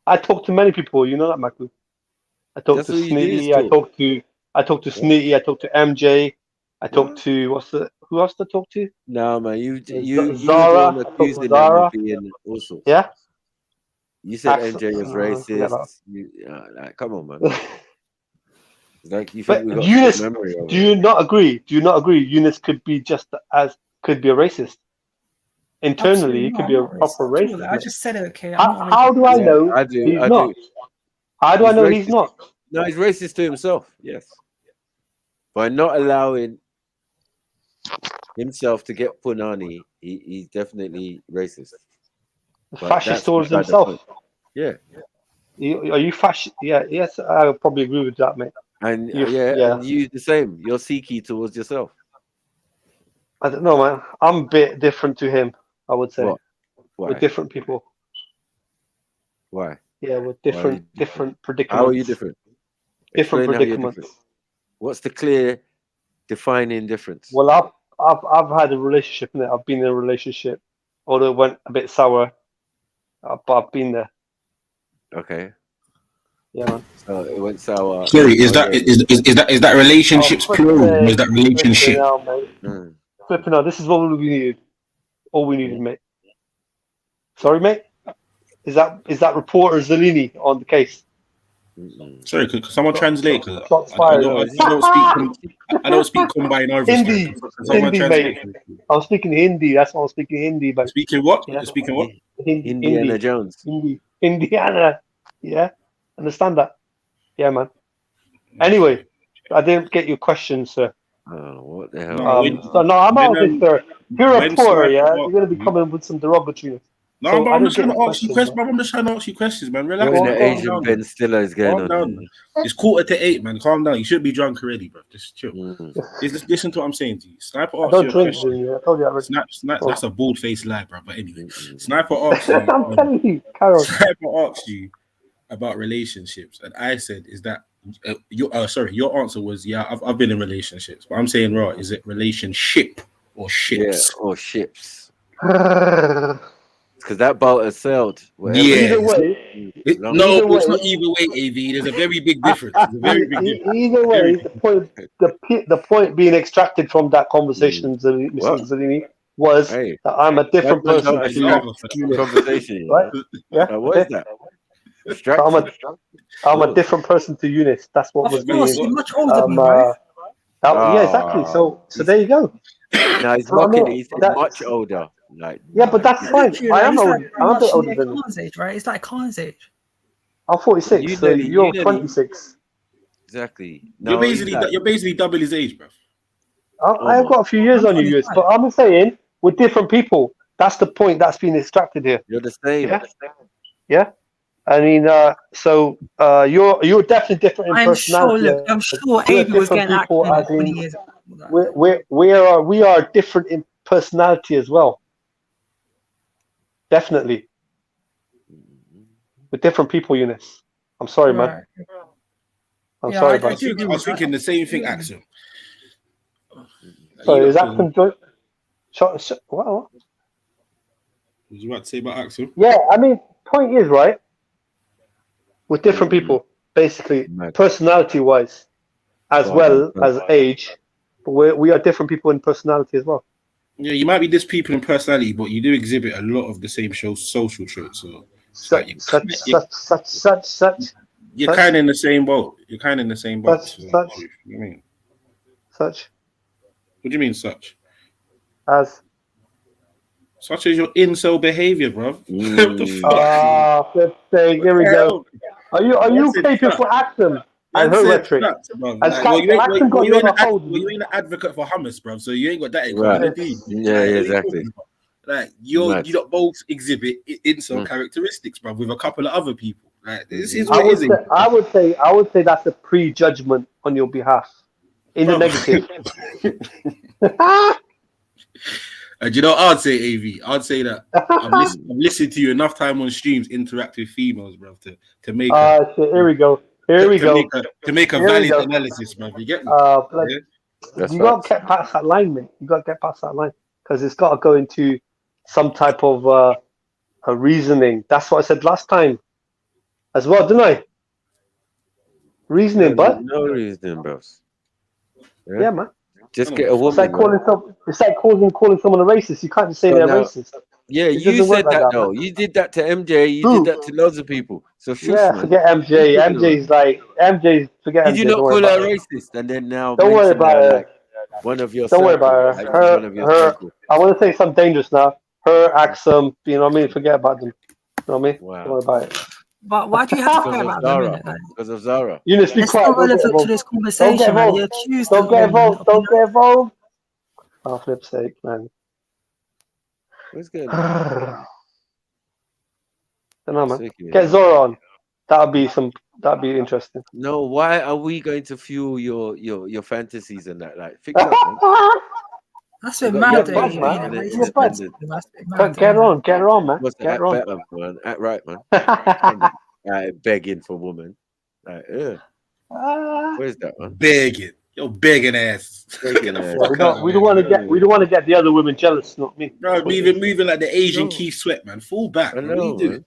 I talk to many people, you know that, Michael. I talk That's to all you do is Snitty, talk. I talk to Snitty, I talk to MJ, I talk What? to who else do I talk to? No, man, you were the Zara. one I talk to accusing them of Zara. being all sorts. Yeah? You said Accent. MJ was Forget that. racist. Like, come on, man. It's like you think But we got short Eunice, memory of do it. you not agree? Do you not agree? Eunice could be could be a racist. Internally, Absolutely he not. could I'm be a not racist proper at all. racist, I mate. just said it, okay. I'm not a How racist do I person. Yeah, know I do. he's I not? do. How do I He's know he's racist. not? No, he's racist to himself. Yes, by not allowing himself to get punani, he's definitely racist. But Fascist that's towards beside the himself. point. Yeah. Are you fascist? Yeah, yes, I probably agree with that, mate. And Yeah. and you the same. You're Sikhi towards yourself. I don't know, man. I'm a bit different to him, I would say. What? We're Why? different people. Why? Yeah, we're Why are you different How are you predicaments. different? Different Explain how you're predicaments. different. What's the clear defining difference? Well, I've had a relationship in it. I've been in a relationship, although it went a bit sour, but I've been there. Okay. Yeah, man. So it went sour. Sorry, is that relationships plural? Or is that relationship? Flipping out. This is what we needed. All we needed, mate. Sorry, mate. Is that reporter Zellini on the case? Sorry, could someone translate? Shots fired. I don't speak combined Irish. Hindi, mate. I'm speaking Hindi. That's why I'm speaking Hindi, mate. Speaking what? Yeah. Speaking what? Indiana Jones. Indiana. Yeah. Understand that? Yeah, man. Anyway, I didn't get your question, sir. Oh, what the hell? I'm out of this, sir. You're a reporter, yeah? You're going to be coming with some derogatory. No, but I'm just trying to ask you questions. I'm just trying to ask you questions, man. Relax. When the Asian Ben Stiller is going on. Down. It's 7:45, man. Calm down. You should be drunk already, bro. Just chill. Just listen to what I'm saying to you. Sniper asks you a question. I told you already. That's a bald-faced lie, bro. But anyway, Sniper asks you. I'm telling you, Carol. Sniper asks you about relationships, and I said, "Is that your answer was I've been in relationships, but I'm saying, right, is it relationship or ships? Yeah, or ships." Because that boat has sailed. Yeah. Either way, it's not either way, AV. There's a very big difference. Either way, the point being extracted from that conversation, Mr. Zellini, was that I'm a different person. Conversation, right? Yeah. What is that? I'm a different person to Eunice. That's what was being. You're much older than me, right? Yeah, exactly. So there you go. No, he's mocking. He's much older. Like, yeah, but that's fine. I am older. I'm a bit older than Khan's age, right? It's like Khan's age. I'm 46. You're 26. Exactly. No, you're basically double his age, bro. I've got a few years on you, Eunice, but I'm saying we're different people. That's the point that's been extracted here. You're the same. Yeah. I mean, you're definitely different in personality. I'm sure Ava was getting active 20 years ago. We are different in personality as well. Definitely. With different people, Eunice. I'm sorry, man. I'm sorry, man. I was thinking the same thing, Axel. Sorry, is Axel joint? What? What was you about to say about Axel? Yeah, I mean, point is, right? With different people, basically, personality-wise, as well as age, but we are different people in personality as well. Yeah, you might be this people in personality, but you do exhibit a lot of the same social traits. So such. You're kind of in the same boat. You're kind of in the same boat. Such. What do you mean? Such. What do you mean, such? As. Such as your incel behavior, bro. What the fuck? Here we go. Are you caping for Axel and her rhetoric? You ain't an advocate for hummus, bro. So you ain't got that in common. Yeah, exactly. Like you don't both exhibit incel characteristics, bro, with a couple of other people. Like this is what is it? I would say that's a prejudgment on your behalf, in the negative. Do you know what I'd say, AV? I'd say that I've listened to you enough time on streams, interact with females, bro, to make. Here we go. To make a valid analysis, bro. You get me? You got to get past that line, mate. You got to get past that line because it's got to go into some type of a reasoning. That's what I said last time, as well, didn't I? Reasoning, but no reasoning, bros. Yeah, man. Just get a woman. It's like calling someone a racist. You can't just say they're racist. Yeah, you said that though. You did that to MJ. You did that to loads of people. So forget MJ. MJ's forget MJ. Did you not call her racist? And then now don't worry about her. Like one of your. Don't worry about her. I want to say something dangerous now. Her, Axum, you know what I mean? Forget about them. You know what I mean? Wow. Don't worry about it. But why do you have to forget about them? Because of Zara. Eunice, be quiet. It's not relevant to this conversation, man. You're accused. Don't get involved. Don't get involved. Oh, flip's sake, man. What's going on? I don't know, man. Get Zora on. That'd be interesting. No, why are we going to fuel your fantasies and that? Like, fix up, man. That's a mad, Get her on, man. What's get her on. Better, man. Act right, man. Begging for woman. Like, where's that one? Begging. Yo, begging ass. We don't want to get the other women jealous, not me. Bro, moving like the Asian Keith Sweat, man. Fall back. I know, what are you doing?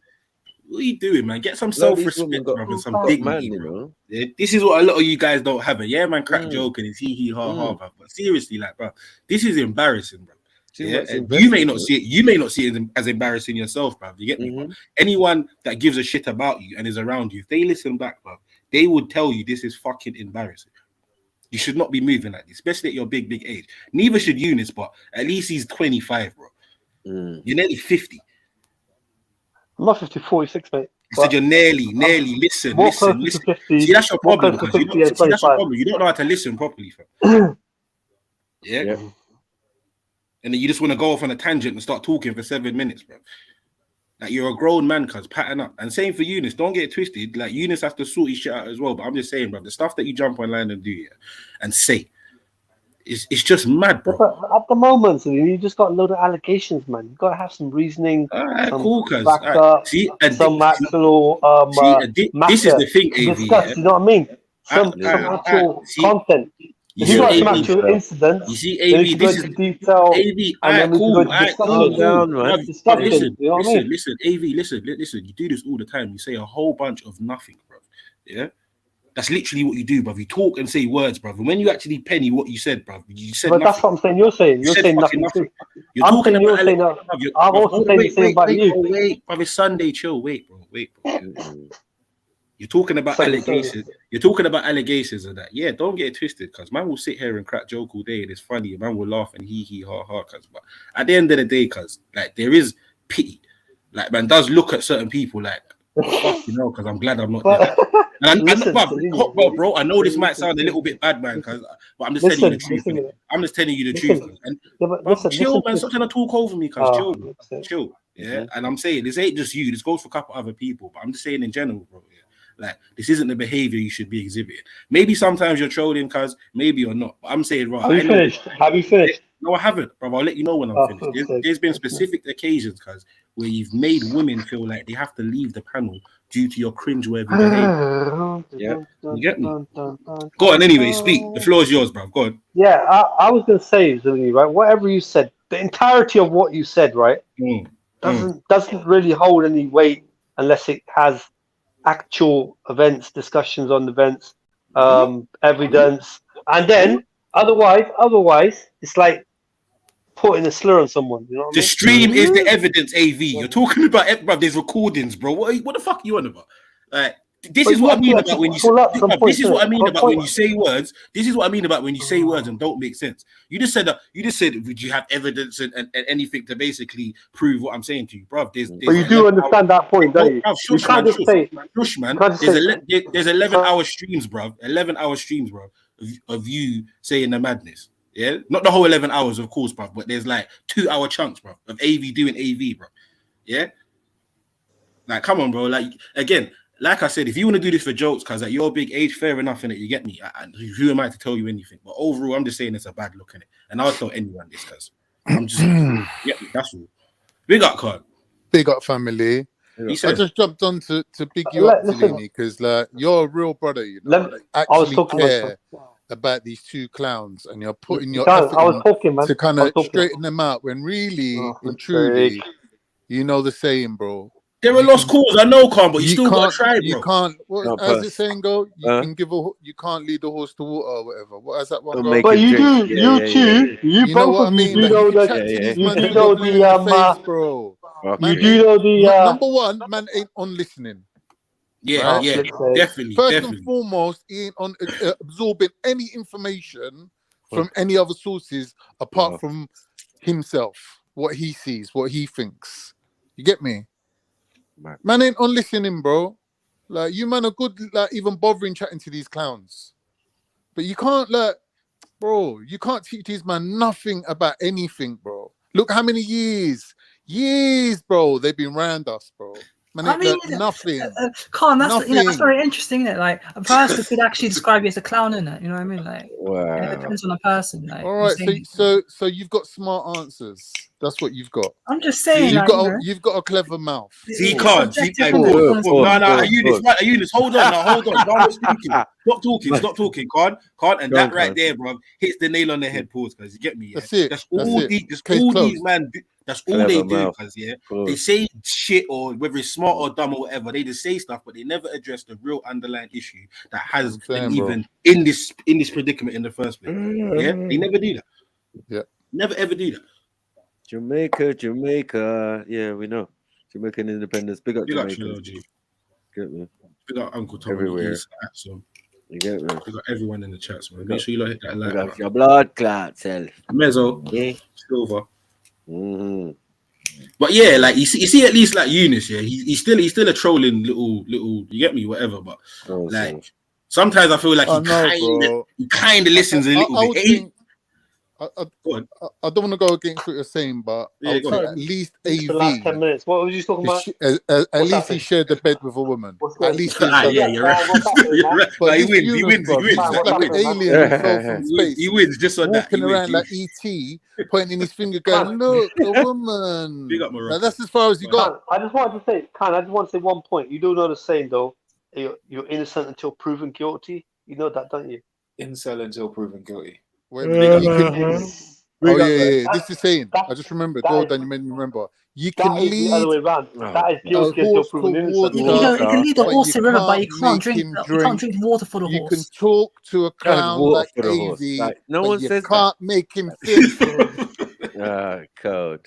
What are you doing, man? Get some A lot of these self-respect, women bro, and some got dignity, man, you bro. know. Yeah, this is what a lot of you guys don't have. Yeah, man, crack joking, it's hee ha ha, bro. But seriously, like, bro, this is embarrassing, bro. Yeah, and you may not see it. You may not see it as embarrassing yourself, bro. You get me? But anyone that gives a shit about you and is around you, if they listen back, bro, they would tell you this is fucking embarrassing. You should not be moving like this, especially at your big age. Neither should Eunice, but at least he's 25, bro. You're nearly 50. I'm not 50, 46, mate. I said you're nearly. Listen. To 50, See, that's your problem. To 50 See, that's your problem. You don't know how to listen properly, fam. Yeah. And then you just want to go off on a tangent and start talking for 7 minutes, bro. Like, you're a grown man, cuz, pattern up. And same for Eunice. Don't get it twisted. Like, Eunice has to sort his shit out as well. But I'm just saying, bro, the stuff that you jump online and do and say, it's just mad, bro. But at the moment, you just got a load of allegations, man. You got to have some reasoning, some cool, cuz. some actual this is the thing, AV. Discuss, you know what I mean? Some actual content. If you got some actual incidents, you see, AV, this is detail. AV, cool. Down, man. Listen, AV, listen. You do this all the time. You say a whole bunch of nothing, bro. Yeah. That's literally what you do, bruv. You talk and say words, bruv. And when you actually penny what you said, bruv, you said nothing. That's what I'm saying. You're saying nothing. You're talking about. I'm also saying the same about you. Wait, bruv. It's Sunday. Chill. Wait, bro. You're talking about allegations. You're talking about allegations and that. Yeah, don't get it twisted, cuz man will sit here and crack joke all day and it's funny. Man will laugh and hee ha ha, cuz. But at the end of the day, cuz, like, there is pity. Like, man does look at certain people like, fuck, you know, because I'm glad I'm not there. And bro, I know this might sound a little bit bad, man, but I'm just telling you the truth. I'm just telling you the truth. And chill, man. Stop trying to talk over me, cuz. Chill. Yeah. And I'm saying this ain't just you. This goes for a couple other people. But I'm just saying in general, bro. Yeah. Like, this isn't the behavior you should be exhibiting. Maybe sometimes you're trolling, cuz. Maybe you're not. But I'm saying, right. Have you finished? No, I haven't, bro. I'll let you know when I'm finished. There's been specific occasions, cuz, where you've made women feel like they have to leave the panel due to your cringeworthy behavior. Yeah, you get me? Go on, anyway, speak. The floor is yours, bro. Go on. Yeah, I was going to say, Zuni, right? Whatever you said, the entirety of what you said, right, doesn't really hold any weight unless it has actual events, discussions on events, evidence, and then otherwise, it's like putting a slur on someone. You know what the stream is the evidence, AV. You're talking about, bro, there's recordings, bro. What the fuck are you on about? Like, this is what I mean about when you this is what I mean about when you say words. This is what I mean about when you say words and don't make sense. You just said would you have evidence and anything to basically prove what I'm saying to you, bro? But you do understand that point, don't you? You can't just say, man. There's 11-hour streams, bro. 11-hour streams, bro, of you saying the madness. Yeah, not the whole 11 hours, of course, bro, but there's like 2-hour chunks, bro, of AV doing AV, bro. Yeah, like, come on, bro. Like, again, like I said, if you want to do this for jokes, cause at your big age, fair enough, innit? You get me. Who am I to tell you anything? But overall, I'm just saying it's a bad look, innit? And I'll tell anyone this, cause I'm just that's all. Big up, Card. Big up, family. I just jumped on to big you up, Zilini, because like, you're a real brother, you know. Actually care about these two clowns, and you're putting your effort in to kind of straighten them out, when really and truly, you know the saying, bro. They're a lost cause, I know, Khan, but you still gotta try, bro. You can't. As the saying go, you can't lead the horse to water or whatever. What has that one go? But you do, you both of you do know that. You do know the bro. You do know the number one, man ain't on listening. Yeah, right? Yeah, definitely. First and foremost, he ain't on absorbing any information from any other sources apart from himself, what he sees, what he thinks. You get me? Man ain't on listening, bro. Like, you man are good, like, even bothering chatting to these clowns. But you can't, like, bro, you can't teach these man nothing about anything, bro. Look how many years, bro, they've been around us, bro. Man, I mean, nothing. Khan, that's that's very interesting, isn't it? Like, a person could actually describe you as a clown, in it. You know what I mean? Like, it depends on the person. Like, all right, so you've got smart answers. That's what you've got. I'm just saying, You've got a clever mouth. See, can't. See, no, Eunice, hold on. Stop talking, can't. And that right there, bro, hits the nail on the head, pause, because you get me, yeah? That's it. That's all these man do. That's all they do, because, yeah, they say shit, or whether it's smart or dumb or whatever, they just say stuff, but they never address the real underlying issue that has them even in this predicament in the first place. Yeah, they never do that. Yeah, never ever do that. Jamaica. Yeah, we know. Jamaican independence. Big up Jamaica. Get me. Big up Uncle Tom everywhere. So you get me. We got everyone in the chat, so make sure you hit that like. Got your blood clot self. Mezzo, yeah. Silver. But yeah, like you see at least like Eunice, yeah, he's still a trolling little. You get me, whatever. But like sometimes I feel like he kind of listens a little bit. I don't want to go against what you're saying, but I would say at least AV. The last 10 minutes. What was you talking about? At least he shared the bed with a woman. At least you're right. But he wins. Like an alien who fell from space. He wins just on that. Walking around like ET, pointing his finger, going, "Look, a woman." Now, that's as far as you got. I just wanted to say one point. You do know the saying though. You're innocent until proven guilty. You know that, don't you? Incel until proven guilty. Wait a minute. This is saying. I just remembered. Well done, you made me remember. You can lead the other way around. That is guilty until proven innocent. You can lead the horse to river, but you can't drink water for the horse. You can talk to a clown like AV, no one says can't make him think. Code.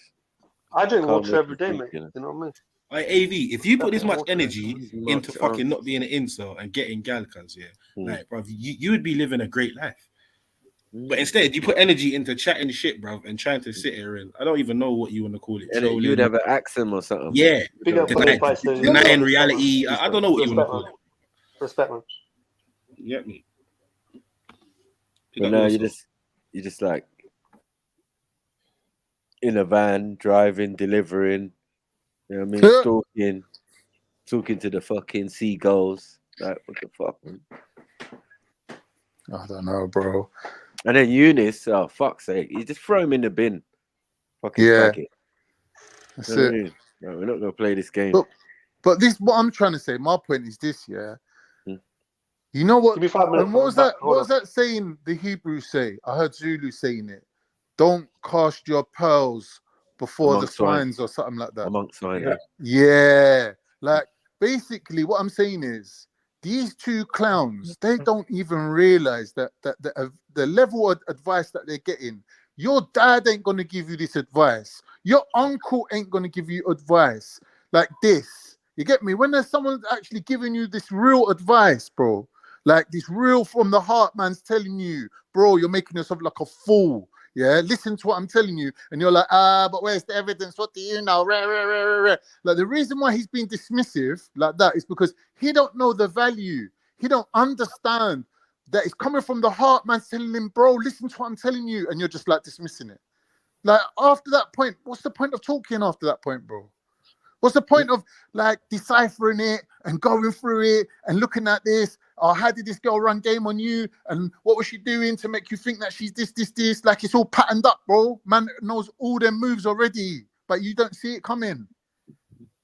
I drink water every day, mate. You know what I mean? Like AV, if you put this much energy into fucking not being an incel and getting galcas, like, bro, you would be living a great life. But instead, you put energy into chatting shit, bro, and trying to sit here and I don't even know what you want to call it. You would have an accent or something. Yeah, denying reality. I don't know what you want to call it. Respect, man. You get me? But no, you just like in a van, driving, delivering. You know what I mean? Talking to the fucking seagulls. Like, what the fuck, man? I don't know, bro. And then Eunice, oh fuck's sake, you just throw him in the bin. Fucking it. That's it. No, we're not gonna play this game. But this, what I'm trying to say, my point is this, yeah. You know what? Give me 5 minutes. And what was that saying the Hebrews say? I heard Zulu saying it. Don't cast your pearls before the swines or something like that. Amongst swine. Yeah. Like basically what I'm saying is these two clowns, they don't even realize that the level of advice that they're getting. Your dad ain't gonna give you this advice. Your uncle ain't gonna give you advice like this. You get me? When there's someone actually giving you this real advice, bro, like this real from the heart man's telling you, bro, you're making yourself like a fool. Yeah, listen to what I'm telling you, and you're like, but where's the evidence? What do you know? Like the reason why he's being dismissive like that is because he don't know the value. He don't understand that it's coming from the heart, man, telling him, bro, listen to what I'm telling you, and you're just like dismissing it. Like after that point, what's the point of talking after that point, bro? What's the point of like deciphering it and going through it and looking at this? Oh, how did this girl run game on you? And what was she doing to make you think that she's this? Like it's all patterned up, bro. Man knows all them moves already, but you don't see it coming.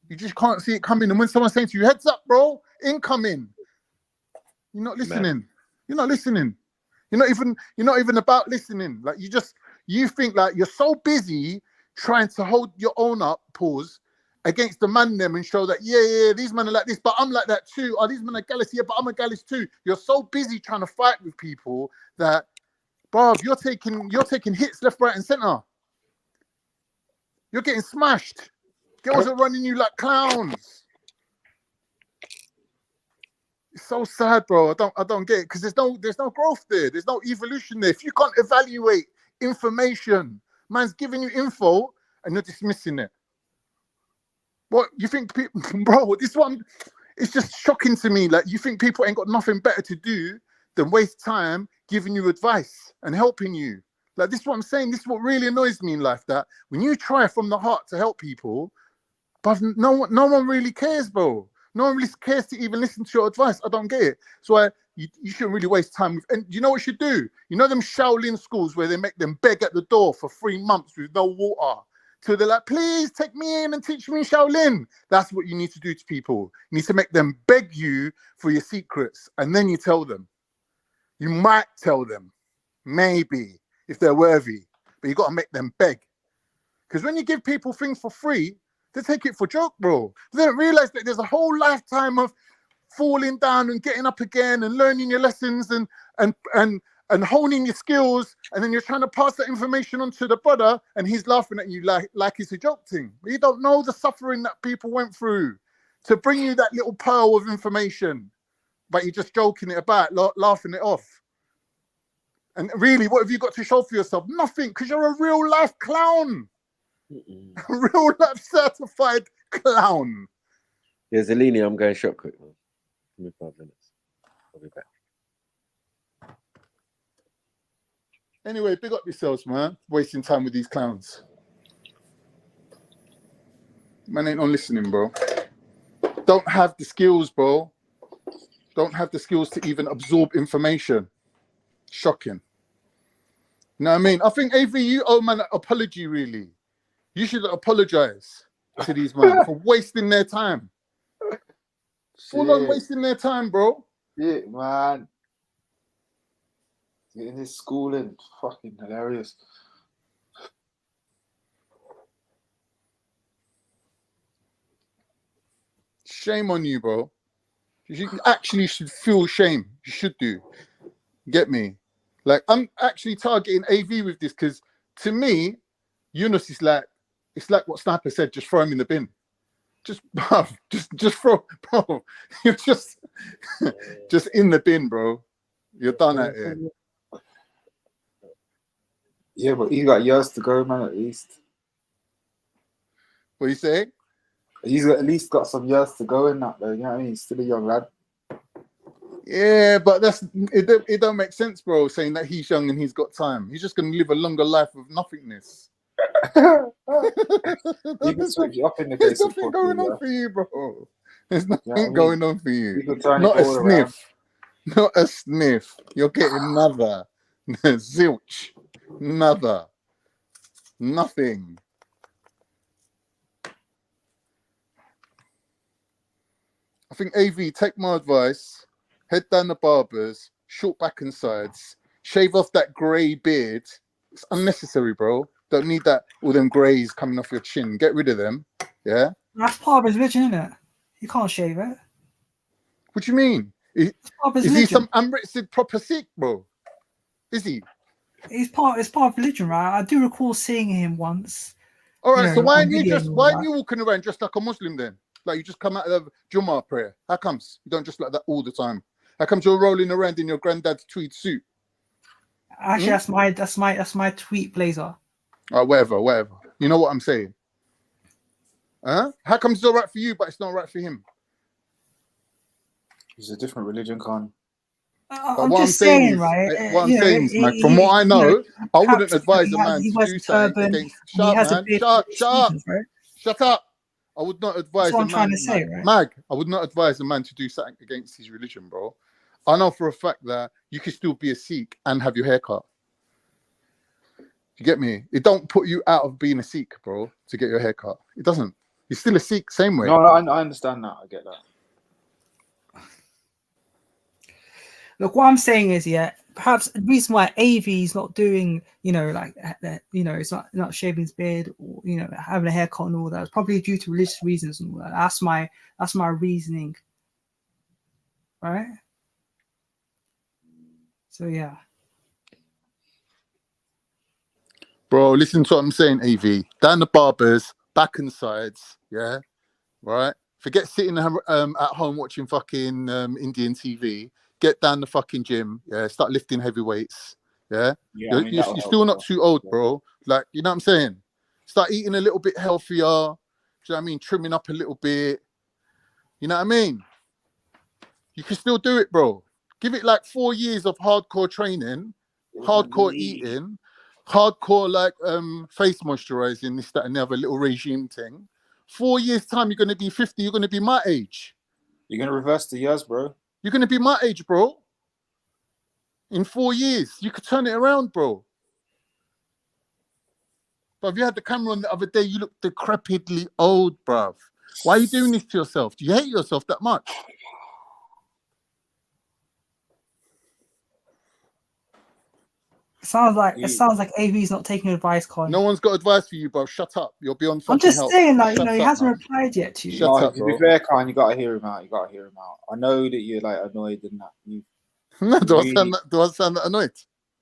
You just can't see it coming. And when someone's saying to you, heads up, bro, incoming, you're not listening. Man. You're not listening. You're not even about listening. Like you think like you're so busy trying to hold your own up, pause, against the man them and show that these men are like this, but I'm like that too. Oh, these men are gallus, but I'm a gallus too. You're so busy trying to fight with people that, bruv, you're taking hits left, right, and center. You're getting smashed. Girls are running you like clowns. It's so sad, bro. I don't get it because there's no growth there. There's no evolution there. If you can't evaluate information, man's giving you info and you're dismissing it. What you think, people, bro? This one, it's just shocking to me. Like you think people ain't got nothing better to do than waste time giving you advice and helping you. Like this is what I'm saying. This is what really annoys me in life. That when you try from the heart to help people, but no one really cares, bro. No one really cares to even listen to your advice. I don't get it. So you shouldn't really waste time with. And you know what you should do? You know them Shaolin schools where they make them beg at the door for 3 months with no water. till they're like, please take me in and teach me Shaolin. That's what you need to do to people. You need to make them beg you for your secrets, and then you tell them. You might tell them, maybe, if they're worthy, but you got to make them beg. Because when you give people things for free, they take it for joke, bro. They don't realize that there's a whole lifetime of falling down and getting up again and learning your lessons and honing your skills, and then you're trying to pass that information on to the brother, and he's laughing at you like it's a joke thing. But you don't know the suffering that people went through to bring you that little pearl of information, but you're just joking it about, laughing it off. And really, what have you got to show for yourself? Nothing, because you're a real life clown. A real life certified clown. Yeah, Zelini, I'm going short quick, man. Give me 5 minutes. I'll be back. Anyway, big up yourselves, man. Wasting time with these clowns. Man ain't on listening, bro. Don't have the skills, bro. Don't have the skills to even absorb information. Shocking. You know what I mean? I think, AV, you owe man an apology, really. You should apologize to these men for wasting their time. Full on wasting their time, bro. Yeah, man. Getting his schooling, fucking hilarious. Shame on you, bro. You actually should feel shame. You should do. Get me? Like, I'm actually targeting AV with this because, to me, Yunus is like, it's like what Sniper said, just throw him in the bin. Just, bro, just throw, bro. You're just in the bin, bro. You're done out here. Yeah, but he's got years to go, man, at least. What you say? He's at least got some years to go in that, though. You know what I mean? He's still a young lad. Yeah, but it don't make sense, bro, saying that he's young and he's got time. He's just going to live a longer life of nothingness. There's nothing going on for you, bro. There's nothing going on for you. Not a sniff. Not a sniff. You're getting another. Zilch. Another. Nothing. I think, AV, take my advice. Head down the barbers, short back and sides, shave off that grey beard. It's unnecessary, bro. Don't need that, all them greys coming off your chin. Get rid of them. Yeah? That's part of his religion, isn't it? You can't shave it. What do you mean? Is he some unwritten proper Sikh, bro? Is he? It's part of religion, right? I do recall seeing him once. All right, so why aren't you walking around just like a Muslim then? Like you just come out of Jummah prayer. How comes you don't just like that all the time? How comes you're rolling around in your granddad's tweed suit? Actually, that's my tweet blazer. Oh, whatever. You know what I'm saying? Huh? How comes it's all right for you, but it's not right for him? It's a different religion, Khan. I'm just saying, right? What I'm saying is, man, from what I know, I wouldn't advise a man to do something against. Shut up. I would not advise a man. Mag, I would not advise a man to do something against his religion, bro. I know for a fact that you can still be a Sikh and have your hair cut. You get me? It don't put you out of being a Sikh, bro, to get your hair cut. It doesn't. You're still a Sikh, same way. No, I understand that. I get that. Look, what I'm saying is, perhaps the reason why AV is not doing, it's not shaving his beard or, having a haircut and all that, is probably due to religious reasons and all that. That's my reasoning. Right? So, yeah. Bro, listen to what I'm saying, AV. Down the barbers, back and sides, yeah? Right? Forget sitting at home watching fucking Indian TV. Get down the fucking gym, yeah? Start lifting heavy weights, yeah? You're still not too old, bro. Like, you know what I'm saying? Start eating a little bit healthier. Do you know what I mean? Trimming up a little bit. You know what I mean? You can still do it, bro. Give it like 4 years of hardcore training, hardcore eating, hardcore face moisturizing, this, that, and the other little regime thing. 4 years time, you're gonna be 50. You're gonna be my age. You're gonna reverse the years, bro. You're gonna be my age, bro. In 4 years, you could turn it around, bro. Bruv, you had the camera on the other day. You look decrepitly old, bruv. Why are you doing this to yourself? Do you hate yourself that much? It sounds like AV's not taking advice, Con. No one's got advice for you, bro. Shut up. You're beyond fucking I'm just help. saying, like, Shut he up, hasn't man. replied yet to you. Shut up, to bro. be fair, Khan, you gotta hear him out. You gotta hear him out. I know that you're like annoyed and that. Do I sound that annoyed?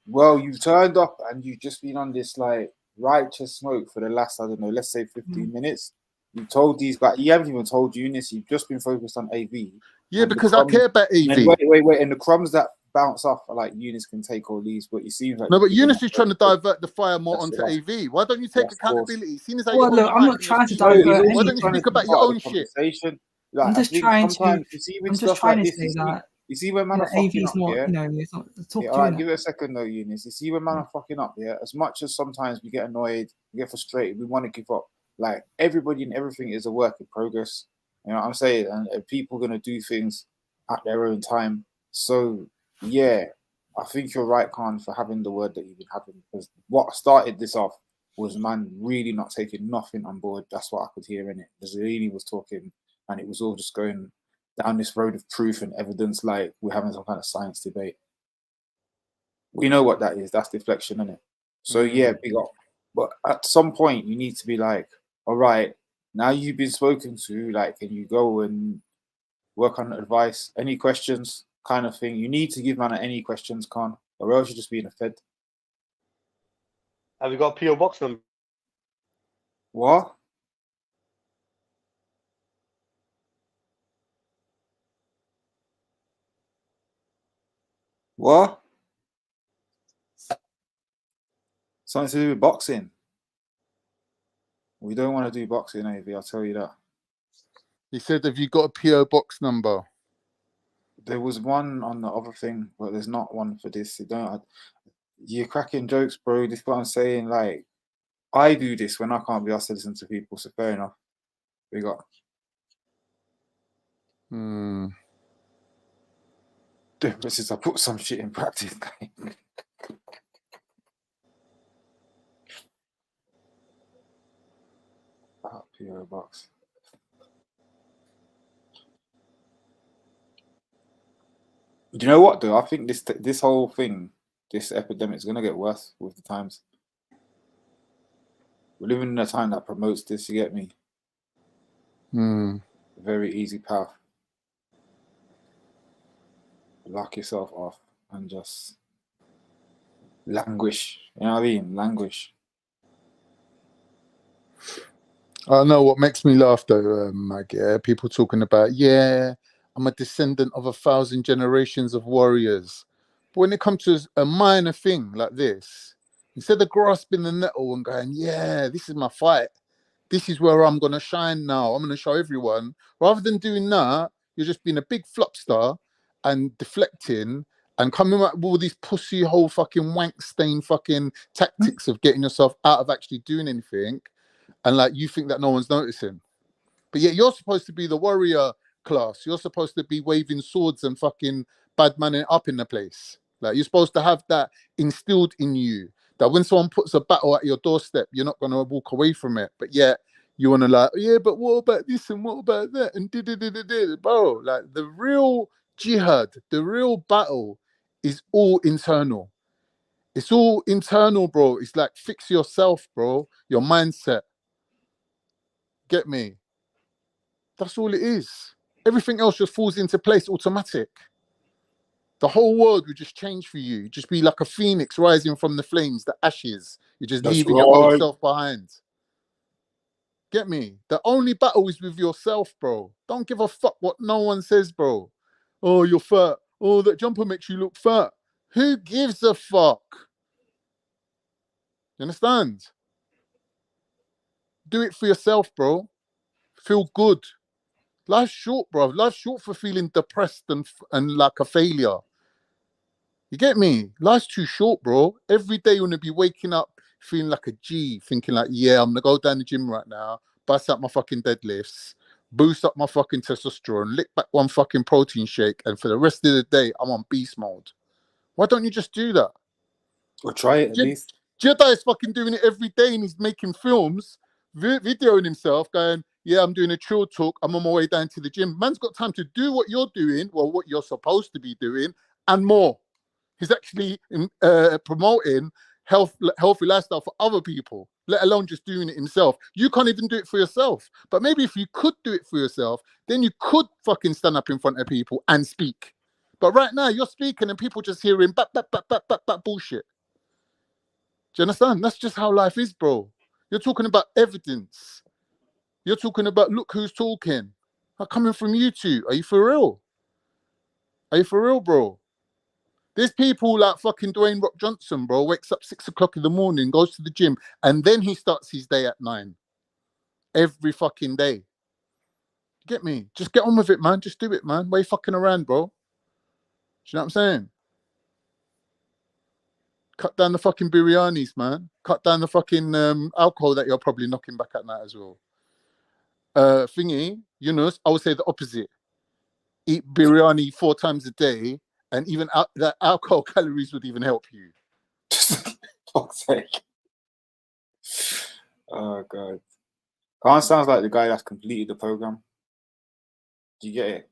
Well, you've turned up and you've just been on this like righteous smoke for the last, I don't know, let's say 15 minutes. You told these guys, you haven't even told Eunice, you've just been focused on AV. Yeah, because I care about AV. Wait. And the crumbs that bounce off are like Eunice can take all these, but it seems like. No, but Eunice is trying to divert the fire more onto AV. Why don't you take accountability? Seeing as how Well, look, I'm not trying to divert. Why don't you speak about your own shit? I'm just trying to. I'm just trying to say that. You see when man are fucking up, yeah? It's not talk yeah, to all right, you. give it a second though, Eunice. You see when man are fucking up, yeah? As much as sometimes we get annoyed, we get frustrated, we want to give up. Like, everybody and everything is a work in progress. You know what I'm saying? And people are going to do things at their own time. So, yeah, I think you're right, Khan, for having the word that you've been having. Because what started this off was man really not taking nothing on board. That's what I could hear in it. Zalini was talking, and it was all just going down this road of proof and evidence like we're having some kind of science debate. We know what that is. That's deflection, isn't it? So, yeah, big up. But at some point, you need to be like, all right, now you've been spoken to, like, can you go and work on advice? Any questions kind of thing? You need to give man any questions, Khan, or else you're just being a fed. Have you got a PO box number? What? What? Something to do with boxing. We don't want to do boxing, AV, I'll tell you that. He said, have you got a PO box number? There was one on the other thing, but there's not one for this. You're cracking jokes, bro. This is what I'm saying. Like, I do this when I can't be asked to listen to people, so fair enough. We got. Difference is I put some shit in practice. PO box. Do you know what though? I think this whole thing, this epidemic, is gonna get worse with the times. We're living in a time that promotes this. You get me? A very easy path. Lock yourself off and just languish. You know what I mean? Languish. I know what makes me laugh though, Mag, yeah? People talking about, yeah, I'm a descendant of 1,000 generations of warriors. But when it comes to a minor thing like this, instead of grasping the nettle and going, yeah, this is my fight. This is where I'm going to shine now. I'm going to show everyone. Rather than doing that, you're just being a big flop star and deflecting and coming up with all these pussy hole fucking wank stain fucking tactics of getting yourself out of actually doing anything. And like, you think that no one's noticing. But yet you're supposed to be the warrior class. You're supposed to be waving swords and fucking bad manning up in the place. Like, you're supposed to have that instilled in you, that when someone puts a battle at your doorstep, you're not going to walk away from it. But yet you want to like, yeah, but what about this and what about that? And bro, like the real jihad, the real battle is all internal. It's all internal, bro. It's like, fix yourself, bro. Your mindset. Get me? That's all it is. Everything else just falls into place automatic. The whole world would just change for you. You'd just be like a phoenix rising from the flames, the ashes. You're just leaving your old self behind. Get me? The only battle is with yourself, bro. Don't give a fuck what no one says, bro. Oh, you're fat. Oh, that jumper makes you look fat. Who gives a fuck? You understand? Do it for yourself, bro. Feel good. Life's short, bro. Life's short for feeling depressed and like a failure. You get me? Life's too short, bro. Every day you want to be waking up feeling like a G, thinking like, yeah, I'm going to go down the gym right now, bust out my fucking deadlifts, boost up my fucking testosterone, lick back one fucking protein shake, and for the rest of the day, I'm on beast mode. Why don't you just do that? Or try it at least. Jedi is fucking doing it every day, and he's making films, videoing himself, going, "Yeah, I'm doing a chill talk. I'm on my way down to the gym." Man's got time to do what you're doing, well, what you're supposed to be doing, and more. He's actually promoting healthy lifestyle for other people, let alone just doing it himself. You can't even do it for yourself. But maybe if you could do it for yourself, then you could fucking stand up in front of people and speak. But right now, you're speaking and people just hearing bullshit. Do you understand? That's just how life is, bro. You're talking about evidence. You're talking about, look who's talking. Coming from you two. Are you for real? Are you for real, bro? There's people like fucking Dwayne Rock Johnson, bro, wakes up 6 o'clock in the morning, goes to the gym, and then he starts his day at 9. Every fucking day. Get me? Just get on with it, man. Just do it, man. Why you fucking around, bro? Do you know what I'm saying? Cut down the fucking biryanis, man. Cut down the fucking alcohol that you're probably knocking back at night as well. Thingy, Yunus, I would say the opposite. Eat biryani 4 times a day, and even that alcohol calories would even help you. Fuck's sake. Oh god. Khan sounds like the guy that's completed the program. Do you get it?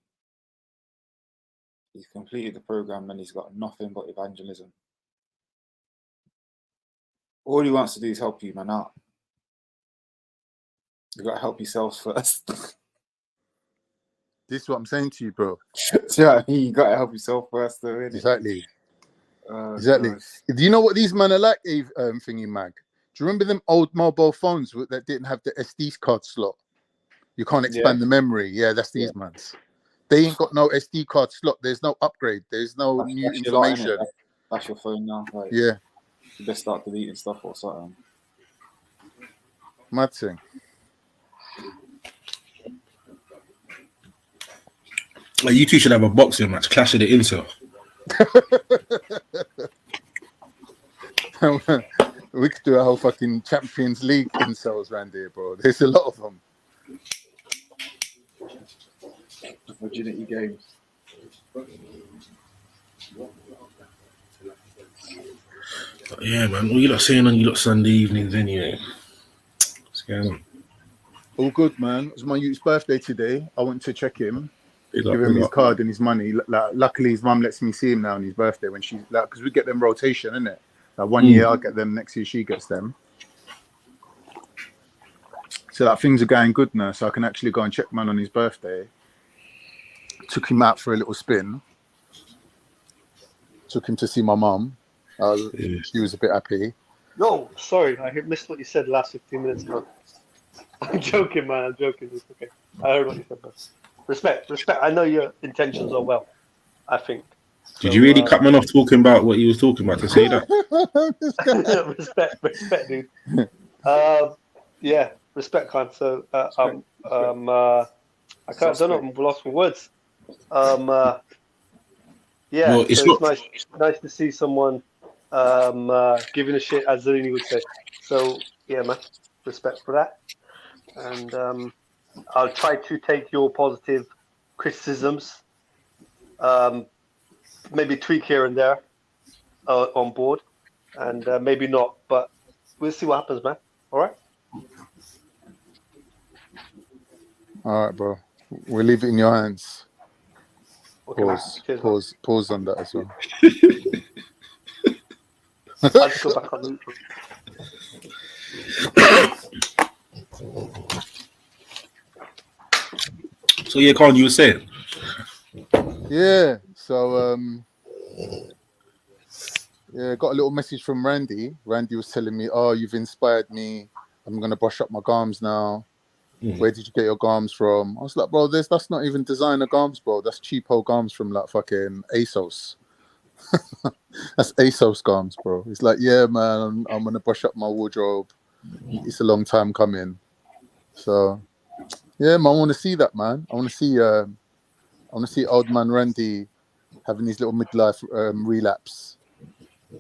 He's completed the program and he's got nothing but evangelism. All he wants to do is help you, man, out. You got to help yourself first. This is what I'm saying to you, bro. Yeah, you got to help yourself first, though, innit? Exactly. Exactly. Gosh. Do you know what these men are like, Thingy Mag? Do you remember them old mobile phones that didn't have the SD card slot? You can't expand the memory. Yeah, that's these mans. They ain't got no SD card slot. There's no upgrade. There's no new information. That's your phone now. Like, yeah. You best start deleting stuff or something. Mad thing. Like, you two should have a boxing match, Clash of the Intel. We could do a whole fucking Champions League incels around here, bro. There's a lot of them. Virginity games. Yeah, man. What you lot saying on you lot Sunday evenings anyway? What's going on? All good, man. It was my youth's birthday today. I went to check him, give him his card and his money. Luckily, his mum lets me see him now on his birthday when she's like, because we get them rotation, innit? Like 1 year I'll get them, next year she gets them. So that things are going good now. So I can actually go and check man on his birthday. Took him out for a little spin. Took him to see my mum. She was a bit happy. No, sorry, I missed what you said last 15 minutes ago. I'm joking, man. I'm joking. It's okay. I heard what you said, but respect. I know your intentions are well. I think. Did you really cut man off talking about what he was talking about to say that? respect, dude. Yeah, respect, Khan. So I don't know. I'm lost for words. Yeah, well, it's nice to see someone giving a shit, as Zalini would say. So yeah, man, respect for that. And I'll try to take your positive criticisms, maybe tweak here and there on board, and maybe not, but we'll see what happens, man. All right? All right, bro. We'll leave it in your hands. Okay, pause on that as well. I'll just go back on the So yeah, Colin, you were saying? Yeah. So yeah, got a little message from Randy. Randy was telling me, "Oh, you've inspired me. I'm gonna brush up my garms now. Where did you get your garms from?" I was like, "Bro, that's not even designer garms, bro. That's cheapo garms from like fucking ASOS." That's ASOS garms, bro. It's like, yeah, man, I'm gonna brush up my wardrobe. It's a long time coming. So yeah, man, I want to see that, man. I want to see old man Randy having his little midlife relapse. You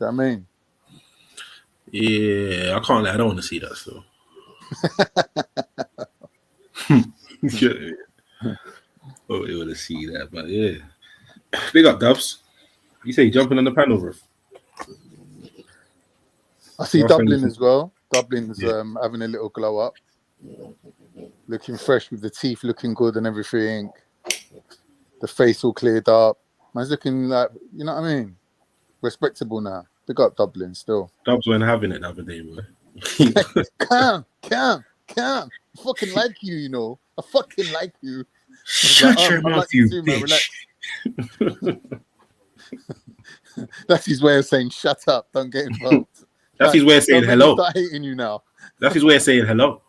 know what I mean? Yeah, I can't lie. I don't want to see that still. Oh, you want to see that, but yeah. Big up, Dubs. You say you're jumping on the panel roof. I see Dublin as well. Dublin's having a little glow up, looking fresh with the teeth looking good and everything. The face all cleared up. Man's looking like, you know what I mean? Respectable now. Big up Dublin still. Dubs weren't having it the other day, boy. Cam. I fucking like you, you know. I fucking like you. Shut your mouth, you bitch. That's his way of saying shut up. Don't get involved. That's his way of saying hello. Start hating you now. That's his way of saying hello.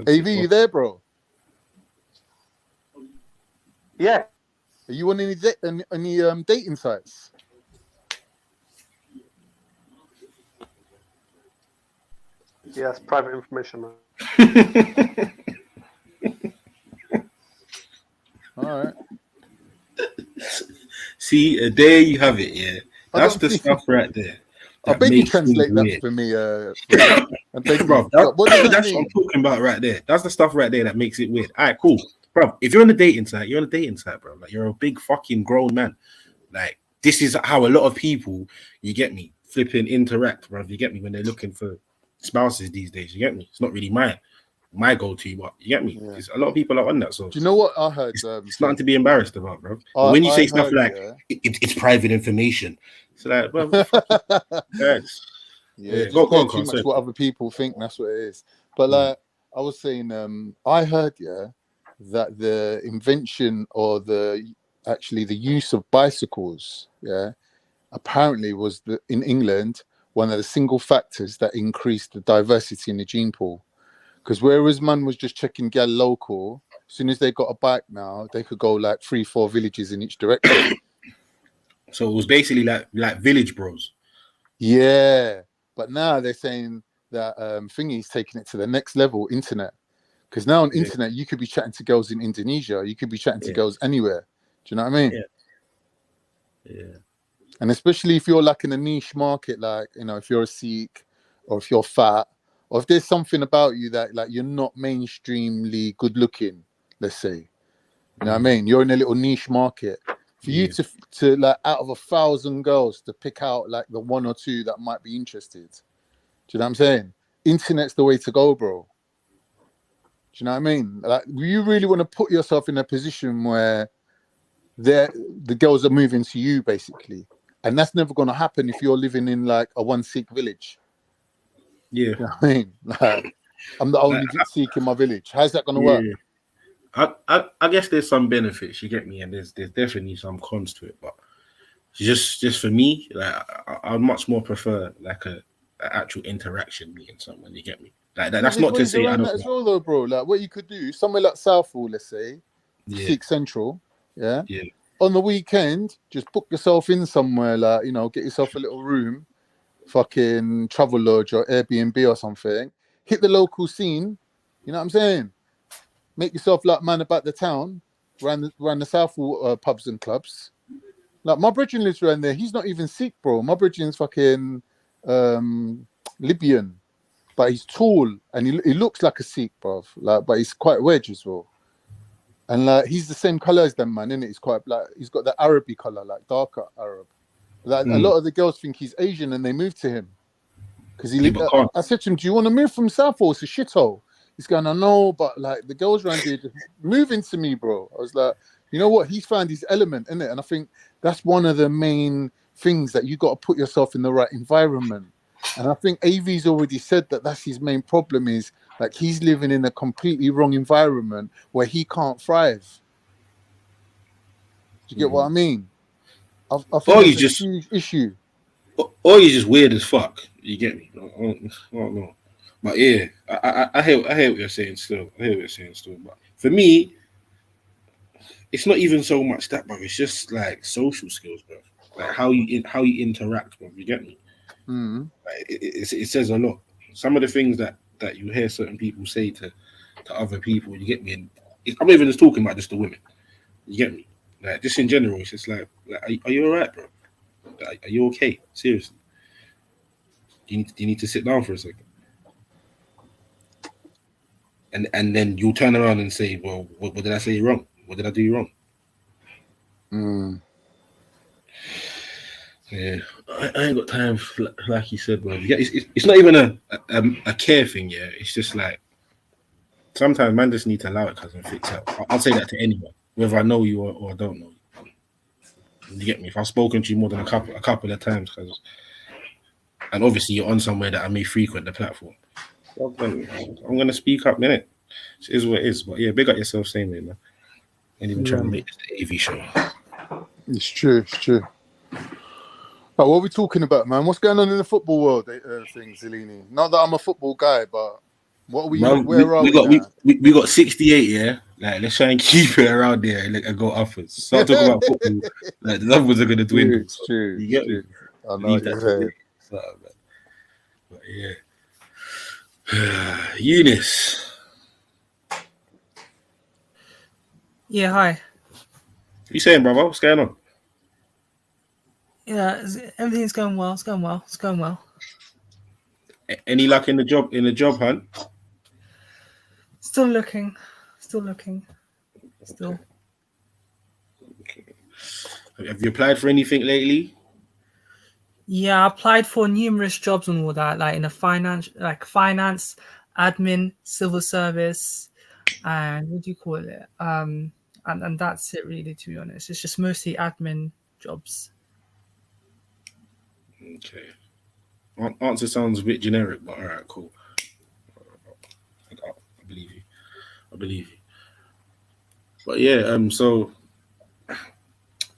AV, you there, bro? Yeah. Are you on any dating sites? Yeah, it's private information, man. All right. See, there you have it. Yeah, that's the stuff right there. I beg you translate that for me. Bro, that's what I'm talking about right there. That's the stuff right there that makes it weird. All right, cool, bro. If you're on a dating site, you're on a dating site, bro. Like, you're a big fucking grown man. Like, this is how a lot of people, you get me, flipping interact, bro. You get me, when they're looking for spouses these days. You get me. It's not really my go-to, but you get me. Yeah. A lot of people are on that. So do you know what I heard? It's nothing to be embarrassed about, bro. But when you say stuff like it's private information, it's like, well, go on, too much what other people think. That's what it is. But like I was saying, I heard that the invention or the use of bicycles, apparently was in England one of the single factors that increased the diversity in the gene pool. Because whereas man was just checking gal local, as soon as they got a bike now, they could go like 3-4 villages in each direction. So it was basically like village bros. Yeah, but now they're saying that Thingy's taking it to the next level, internet. Because now on internet, you could be chatting to girls in Indonesia, you could be chatting to girls anywhere. Do you know what I mean? Yeah. And especially if you're like in a niche market, like, you know, if you're a Sikh or if you're fat, or if there's something about you that like you're not mainstreamly good looking, let's say, you know what I mean? You're in a little niche market. For you to like out of 1,000 girls to pick out like the 1 or 2 that might be interested. Do you know what I'm saying? Internet's the way to go, bro. Do you know what I mean? Like, you really want to put yourself in a position where the girls are moving to you, basically. And that's never going to happen if you're living in like a one Sikh village. Yeah. You know what I mean? Like, I'm the only Sikh in my village. How's that going to work? I guess there's some benefits, you get me, and there's definitely some cons to it. But just for me, like, I'd much more prefer like a actual interaction meeting someone. You get me? Like that's not to say I don't. That as well, though, bro. Like, what you could do somewhere like Southall, let's say, Sikh Central, yeah. On the weekend, just book yourself in somewhere, like, you know, get yourself a little room, fucking travel lodge or Airbnb or something. Hit the local scene. You know what I'm saying? Make yourself like man about the town, around the Southall pubs and clubs. Like, my brethren lives around there. He's not even Sikh, bro. My brethren's fucking Libyan, but he's tall and he looks like a Sikh, bro. Like, but he's quite wedge as well. And like, he's the same color as them, man, isn't it? He's quite black. He's got the Arabic color, like darker Arab. Like, a lot of the girls think he's Asian and they move to him because he. I said to him, "Do you want to move from Southall? It's a shithole." He's going, "I know, but like the girls around here just move into me, bro." I was like, you know what? He's found his element, innit? And I think that's one of the main things, that you got to put yourself in the right environment. And I think AV's already said that that's his main problem, is like he's living in a completely wrong environment where he can't thrive. Do you get what I mean? I think it's a huge issue. Or he's just weird as fuck. You get me? I don't know. But yeah, I hear what you're saying still. But for me, it's not even so much that, bro. It's just like social skills, bro. Like how you interact, bro. You get me? Mm-hmm. Like, it says a lot. Some of the things that you hear certain people say to other people, you get me? And I'm not even just talking about just the women. You get me? Like, just in general, it's just like are you alright, bro? Like, are you okay? Seriously? You need to sit down for a second. And then you'll turn around and say, well, what did I say wrong? What did I do wrong? Yeah, I ain't got time for, like you said, bro. Yeah, it's not even a care thing. Yeah, it's just like sometimes man just need to allow it, cousin. Fix up. I'll say that to anyone, whether I know you or I don't know you. You get me? If I've spoken to you more than a couple of times, cause, and obviously you're on somewhere that I may frequent the platform, well, I'm gonna speak up, innit? It is what it is. But yeah, big up yourself, same way, man. Ain't even trying to make this the AV show. It's true. It's true. But what are we talking about, man? What's going on in the football world? Thing, Zellini. Not that I'm a football guy, but what are we? Bro, where are we now? We got 68, yeah. Like, let's try and keep it around there and go upwards. Start talking about football, like the numbers are gonna dwindle. It's true. You get me? I know what you're saying. But yeah, Eunice. Yeah, hi. What you saying, brother? What's going on? Yeah, everything's going well. It's going well. It's going well. Any luck in the job hunt? Still looking. Still. Okay. Have you applied for anything lately? Yeah, I applied for numerous jobs and all that, like in the finance, admin, civil service, and what do you call it? And that's it really, to be honest. It's just mostly admin jobs. Okay. Answer sounds a bit generic, but all right, cool. I believe you. But yeah, so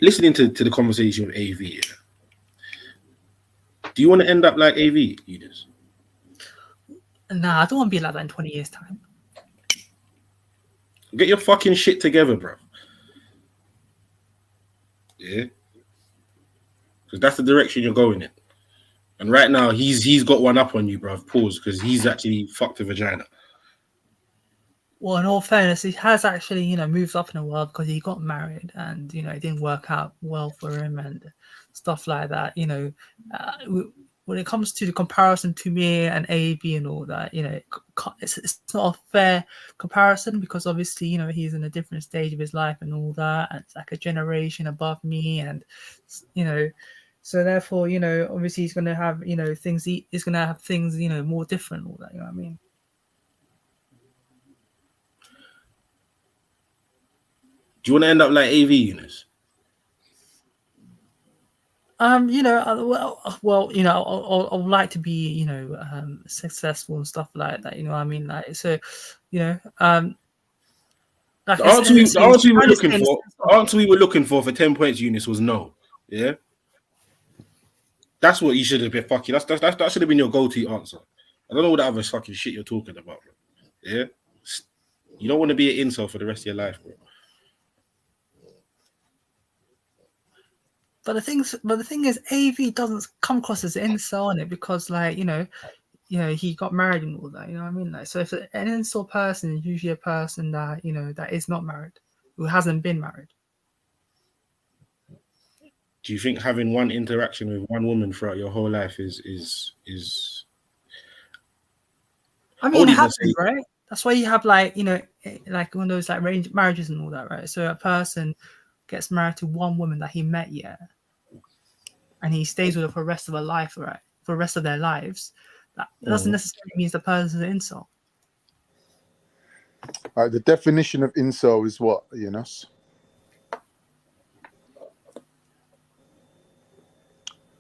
listening to the conversation with AV, yeah, do you want to end up like AV, Eunice? Nah, I don't want to be like that in 20 years' time. Get your fucking shit together, bro. Yeah? Because that's the direction you're going in. And right now, he's got one up on you, bro. Pause, because he's actually fucked a vagina. Well, in all fairness, he has actually, moved up in the world because he got married and, it didn't work out well for him and stuff like that. When it comes to the comparison to me and AB and all that, it's not a fair comparison because obviously, he's in a different stage of his life and all that. And it's like a generation above me and, so therefore, obviously he's going to have, things, he's going to have things, more different, all that, you know what I mean? Do you want to end up like AV, Eunice? I would like to be, successful and stuff like that. You know what I mean? Like, so, like the answer we were looking for 10 points, Eunice, was no. Yeah. That's what you should have been fucking. That should have been your go-to answer. I don't know what that other fucking shit you're talking about, bro. Yeah. You don't want to be an incel for the rest of your life, bro. But the thing is, AV doesn't come across as an incel on it because, like, he got married and all that. You know what I mean? Like, so if an incel person is usually a person that that is not married, who hasn't been married. Do you think having one interaction with one woman throughout your whole life is? I mean, it happens, right? That's why you have like one of those like arranged marriages and all that, right? So a person gets married to one woman that he met, and he stays with her for the rest of her life, right? For the rest of their lives. That doesn't necessarily mean the person is an incel. All right, the definition of incel is what, Eunice?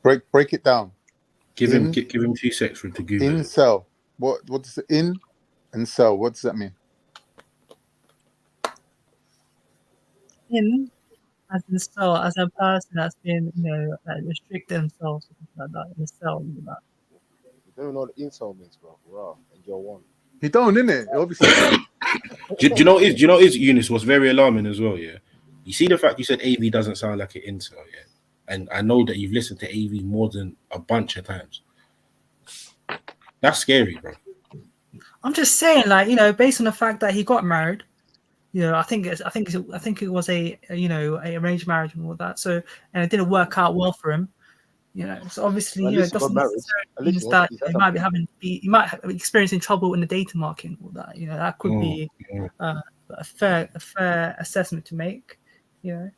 Break it down. Give him 2 seconds for him to Google. Incel. What does it in and cell? What does that mean? In as in cell, as a person that's been, restrict themselves like that in a cell. You don't know what incel means, bro. Wow, and you're one. You don't, innit? Obviously. do you know is Eunice? What's very alarming as well, yeah. You see the fact you said AV doesn't sound like an incel, yeah. And I know that you've listened to AV more than a bunch of times. That's scary, bro. I'm just saying, like, based on the fact that he got married, I think it was a arranged marriage and all that. So, and it didn't work out well for him. So obviously, it doesn't necessarily mean that he might be experiencing trouble in the dating market and all that. That could be a fair assessment to make. You know,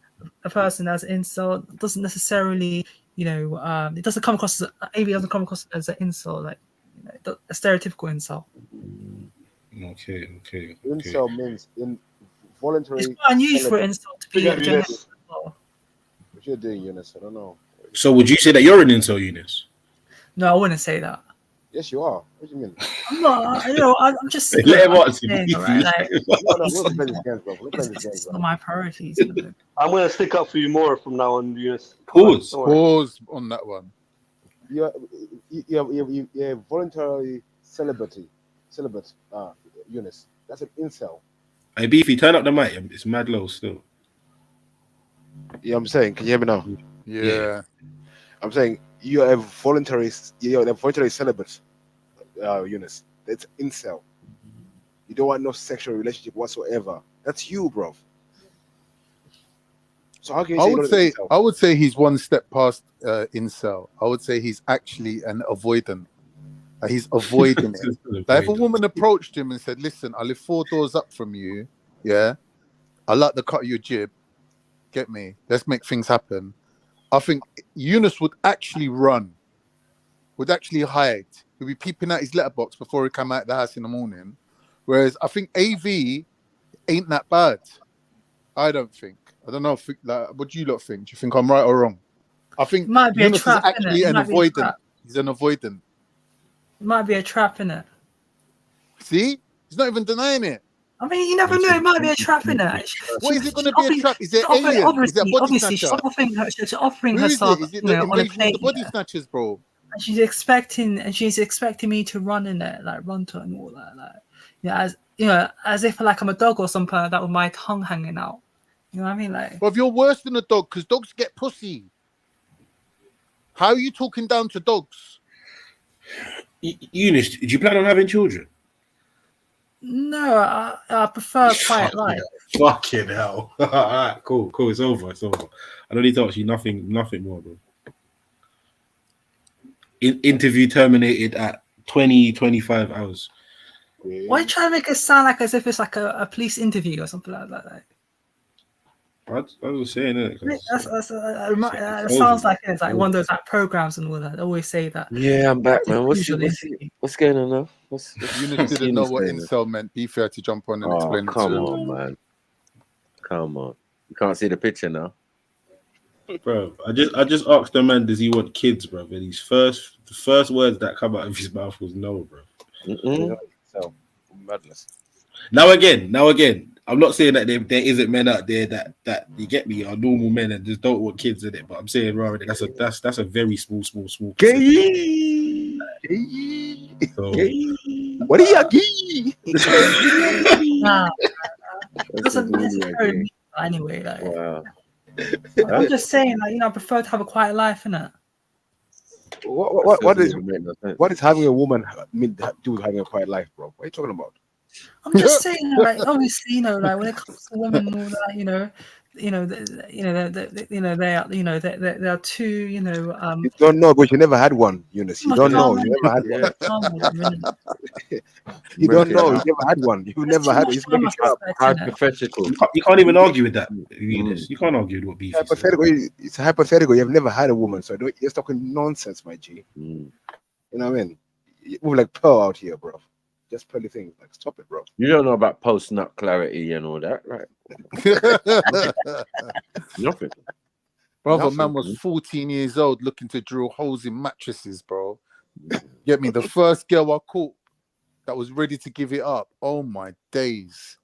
a person as an incel doesn't necessarily, you know, it doesn't come across as maybe doesn't come across as an incel, like, you know, a stereotypical incel. Okay. Incel means involuntary. It's quite unusual for incel to be a Eunice. What you're doing, Eunice? I don't know. So would you say that you're an incel, Eunice? No, I wouldn't say that. Yes, you are. What do you mean? I'm not. You know, I'm just. Let him answer. Right? Like, we're playing this game, bro. We're playing this game, it's bro. not my priorities. I'm gonna stick up for you more from now on, Eunice. Pause on that one. You're voluntarily celibate, Eunice. That's an incel. Hey, Beefy, turn up the mic. It's mad low still. Yeah, I'm saying. Can you hear me now? Yeah. I'm saying you're a voluntary celibate, Eunice. That's incel. You don't want no sexual relationship whatsoever. That's you, bro. So how can you say I would say he's one step past incel. I would say he's actually an avoidant. He's avoiding it. Like if a woman approached him and said, "Listen, I live 4 doors up from you. Yeah, I like the cut of your jib. Get me? Let's make things happen." I think Eunice would actually run, would actually hide. He'd be peeping at his letterbox before he come out of the house in the morning. Whereas I think AV ain't that bad. I don't think. I don't know. What do you lot think? Do you think I'm right or wrong? I think Eunice is actually an avoidant. He's an avoidant. It might be a trap, innit? See? He's not even denying it. I mean, you never know. It might be a trap, innit? What is it going to be a trap? Is it alien? Is it a body snatcher? She's offering Who is herself, it? Is it you the know, on a invasion of plate. the body snatchers, bro? And she's expecting me to run in it, like run to it and all that, like, as if like I'm a dog or something like that with my tongue hanging out. You know what I mean? Like, well, if you're worse than a dog, because dogs get pussy. How are you talking down to dogs? Eunice, do you plan on having children? No, I prefer a quiet life. Fucking hell. All right, cool. It's over. I don't need to ask you nothing more, bro. Interview terminated at 25 hours. Why are you trying to make it sound like as if it's like a police interview or something like that? Like, I was saying it. It sounds like it's like one of those like programs and all that. They always say that. Yeah, I'm back, man. What's going on now? Eunice didn't know what incel meant. Be fair to jump on and explain it to him. Come on, man. Come on. You can't see the picture now. Bro, I just asked the man, does he want kids, bro? And the first words that come out of his mouth was no, bro. So madness. Now again, I'm not saying that there isn't men out there that you get me are normal men and just don't want kids in it, but I'm saying that's a very small. Gay. What are you gay? Doesn't necessarily mean that anyway. Like, wow. I'm just saying, like, I prefer to have a quiet life, innit? What is having a woman do with having a quiet life, bro? What are you talking about? I'm just saying, like, obviously, like when it comes to women and all that, they are two, You don't know, but you never had one, Eunice. You don't know. You never had one. You don't know. You never had one. You never had it. It's hypothetical. You can't even argue with that, Eunice. You can't argue with what beef is. It's hypothetical. You've never had a woman, so you're talking nonsense, my G. You know what I mean? We're like Pearl out here, bro. Just pearly things. Like, stop it, bro. You don't know about post-nut clarity and all that, right? Nothing. Brother, man was 14 years old looking to drill holes in mattresses, bro. Get me? The first girl I caught that was ready to give it up. Oh, my days.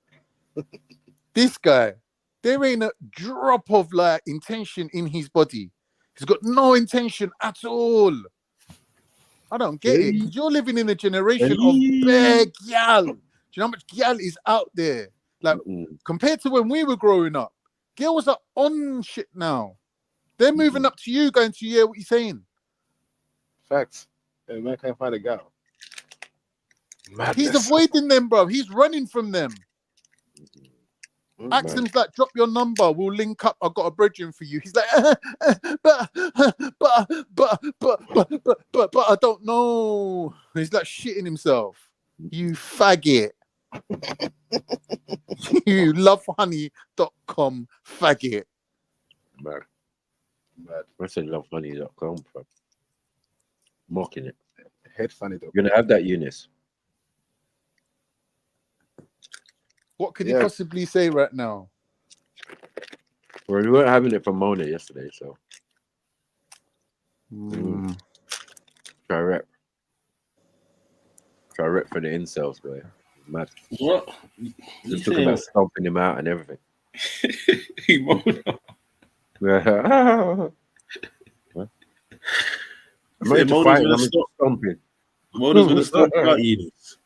This guy, there ain't a drop of, like, intention in his body. He's got no intention at all. I don't get it. Because you're living in a generation of bare gyal. Do you know how much gyal is out there? Like, compared to when we were growing up, girls are on shit now. They're moving up to you, going to you, what you saying? Facts. Yeah, man can't find a girl. He's avoiding them, bro. He's running from them. Accents like, drop your number, we'll link up. I've got a brethren for you. He's like, but I don't know. He's like shitting himself. You faggot. You lovehoney.com faggot. Mad. I said lovehoney.com, bro. Mocking it. Headfunny. You're gonna have that, Eunice. What could you possibly say right now? Well, we weren't having it from Mona yesterday, so. Try rep for the incels, boy. Mad. What? Just talking about stomping him out and everything. I'm ready to fight. I'm stomping. Mona's gonna stomp out Eunice.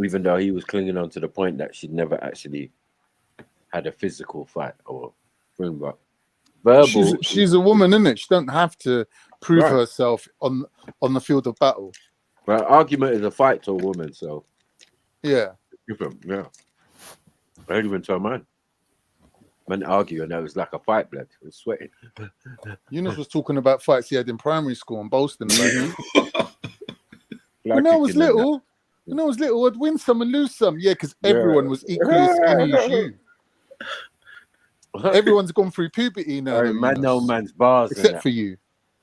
Even though he was clinging on to the point that she'd never actually had a physical fight or thing, but verbal. She's a woman, isn't it? She don't have to prove herself on the field of battle. But argument is a fight to a woman, so yeah. Yeah. I heard even to a man. Men argue, and that was like a fight, blood. It was sweating. Eunice was talking about fights he had in primary school and boasting about when I was little, I'd win some and lose some. Yeah, because everyone was equally skinny as you. Everyone's gone through puberty now. Man, no man's bars. Except for you.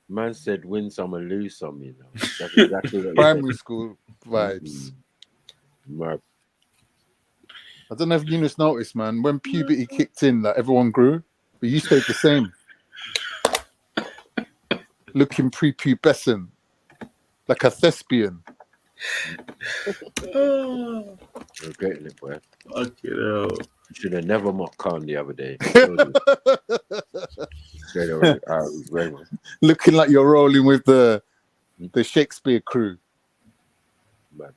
Man said win some and lose some, you know. That's exactly what primary school vibes. I don't know if Eunice noticed, man. When puberty kicked in, like everyone grew, but you stayed the same. Looking prepubescent, like a thespian. You're getting it, boy. Fuck it out. You should have never mocked Khan the other day. Looking like you're rolling with the Shakespeare crew. Man,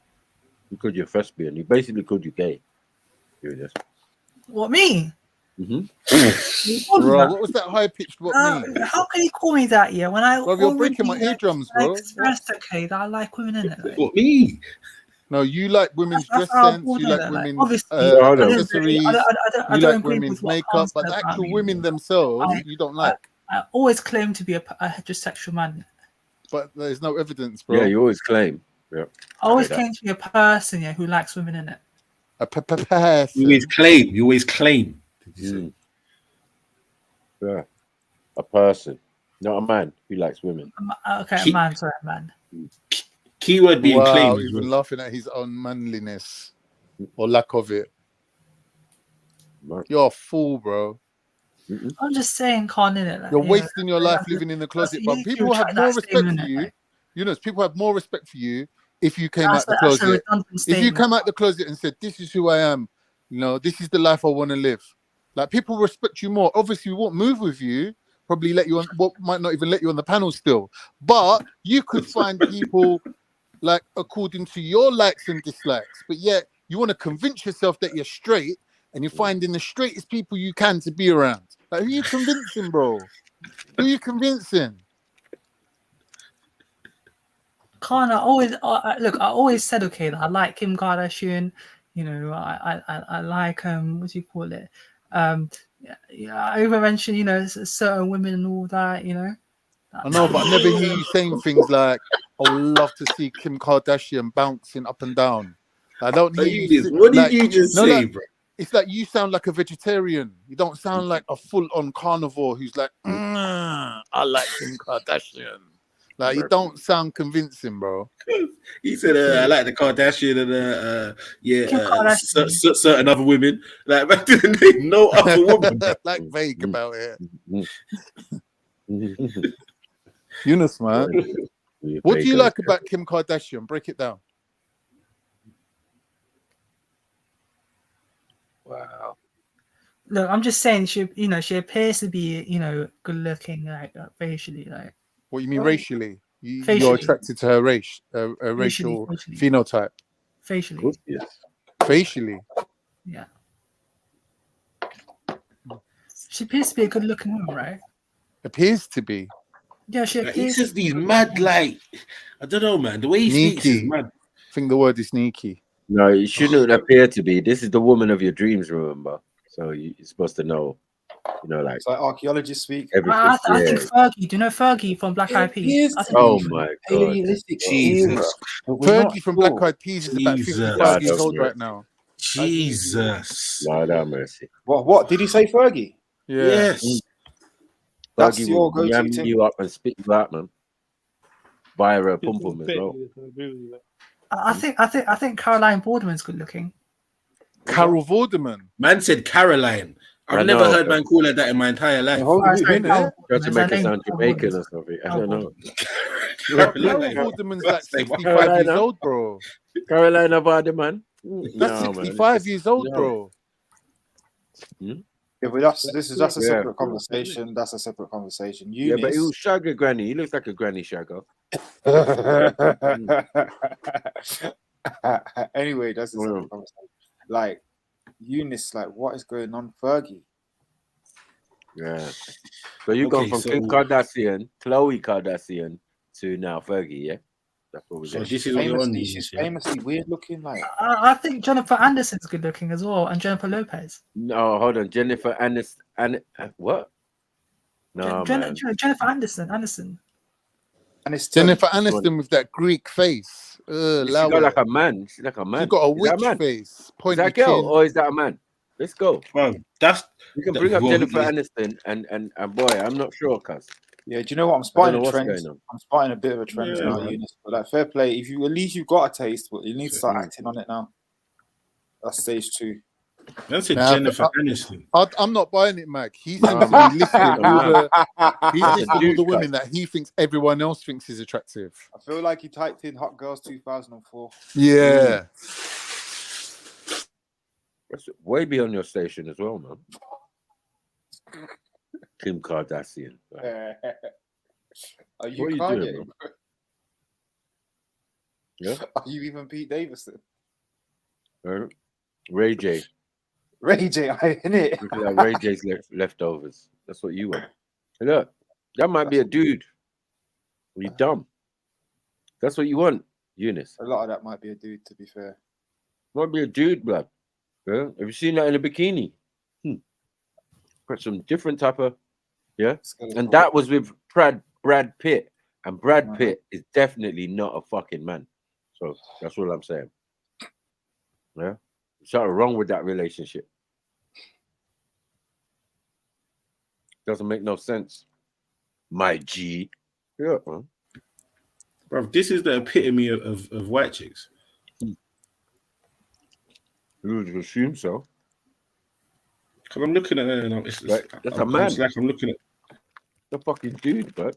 you called you a thespian. You basically called you gay. What, me? Bro, what was that high pitched? What me? How can you call me that? Yeah, when I bro, you're breaking my eardrums, bro. Okay, that I like women in it. Right? What, me? No, you like women's dress sense. You like women's accessories. You like women's makeup, but the actual women themselves, you don't like. I always claim to be a heterosexual man, but there's no evidence, bro. Yeah, you always claim. Yeah. I always claim to be a person, who likes women in it. A person. You always claim. You always claim. Yeah, a person, not a man who likes women. Okay, a man. Sorry, a man. Keyword being claimed. Even laughing at his own manliness or lack of it. You're a fool, bro. I'm just saying, can't in it. Like, you're wasting your life living in the closet. But people have more respect for you. You know, people have more respect for you if you came out the closet. If you come out the closet and said, "This is who I am," this is the life I want to live. Like, people respect you more. Obviously, we won't move with you. Probably let you on. What might not even let you on the panel still. But you could find people like according to your likes and dislikes. But yet you want to convince yourself that you're straight, and you're finding the straightest people you can to be around. Like, who are you convincing, bro? Who are you convincing? I always said that I like Kim Kardashian. I like what do you call it? I even mentioned certain women and all that. I know, but I never hear you saying things like, "I would love to see Kim Kardashian bouncing up and down." I don't hear you. What did you just say, bro? It's like you sound like a vegetarian. You don't sound like a full-on carnivore who's like, "I like Kim Kardashian." Like, you don't sound convincing, bro. He said, "I like the Kardashian and certain other women." Like, back to the name, no other woman. Like, vague about it. Eunice, man. What do you like about Kim Kardashian? Break it down. Wow. Look, I'm just saying she appears to be, good looking, like facially, like. What you mean racially? You're attracted to her race, racial phenotype. Facially. Yes. Facially. Yeah. She appears to be a good looking woman, right? Appears to be. Yeah, she appears. He says these mad, like, I don't know, man. The way he speaks is mad. I think the word is sneaky. No, it shouldn't appear to be. This is the woman of your dreams, remember? So you're supposed to know You know, like it's like archaeologists speak. I think Fergie. Do you know Fergie from Black Eyed Peas? Oh my god! Jesus, Fergie from Black Eyed Peas is about 55 years old right now. Jesus. Lord have mercy. What did he say, Fergie? Yeah. Yes. That's Fergie your will go-to ram thing. you up and spit you out, man. Via a pum pum as well. I think Caroline Vorderman's good looking. Carol Vorderman. Man said Caroline. I've never heard man call her that in my entire life. Try to make her sound Jamaican or something. I don't know. Carol Vorderman's like 65 years old, bro. Carolina Vorderman. That's 65 years old, bro. Yeah, but that's a separate conversation. That's a separate conversation. Yeah, but he was shagger granny. He looks like a granny shagger. Anyway, that's a separate conversation. Like Eunice, like what is going on, Fergie? Yeah. So you've gone from Kim Kardashian, Khloe Kardashian to now Fergie, yeah? That's what we're doing. This is what you're on. She's famously weird looking. Like I think Jennifer Anderson's good looking as well, and Jennifer Lopez. No, hold on. Jennifer Aniston. What? No, man. Jennifer Anderson. Jennifer Aniston with that Greek face. She got like a man. She's like a man. She got a Is that witch face. Is that a girl or is that a man? Let's go. Well, that's you can bring up Jennifer Aniston and boy, I'm not sure, cuz. Yeah, do you know what? I'm spotting a trend. I'm spotting a bit of a trend now, Eunice. But like, fair play. If you at least you've got a taste, but you need to start acting on it now. That's stage 2. That's it, Jennifer Aniston. I'm not buying it, Mag. He seems to be listing all the women that he thinks everyone else thinks is attractive. I feel like he typed in "hot girls 2004." Yeah. That's way beyond your station as well, man. Kim Kardashian. Are you what are you doing, Kanye? Yeah. Are you even Pete Davidson? Ray J. Ray J, in it. Look at that Ray J's leftovers. That's what you want. Hey, look, that might be a dude. Are you dumb? That's what you want, Eunice. A lot of that might be a dude, to be fair. Might be a dude, blood. Yeah? Have you seen that in a bikini? Got some different type of, yeah. And that was with Brad Pitt, and Brad Pitt is definitely not a fucking man. So that's what I'm saying. Yeah, there's something wrong with that relationship. Doesn't make no sense. My G. Yeah, man. Bro, this is the epitome of white chicks. You would assume so. Because I'm looking at her and that's a man. I'm looking at the fucking dude, but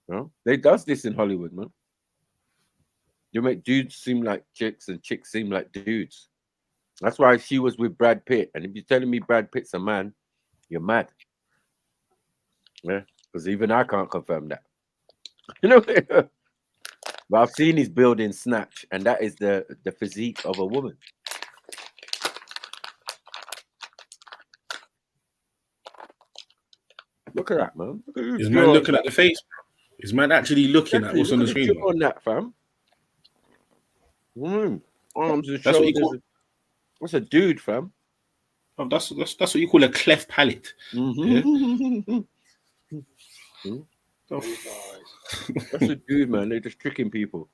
no, they does this in Hollywood, man. You make dudes seem like chicks and chicks seem like dudes. That's why she was with Brad Pitt. And if you're telling me Brad Pitt's a man, you're mad. Yeah, because even I can't confirm that. You know, but I've seen his build in Snatch, and that is the physique of a woman. Look at that, man. Is man looking at the face? Is man actually looking at what's on the screen? On that, fam. Arms and That's what you shoulders. call. What's a dude, fam? Oh, that's what you call a cleft palate. Yeah? That's a dude, man. They're just tricking people.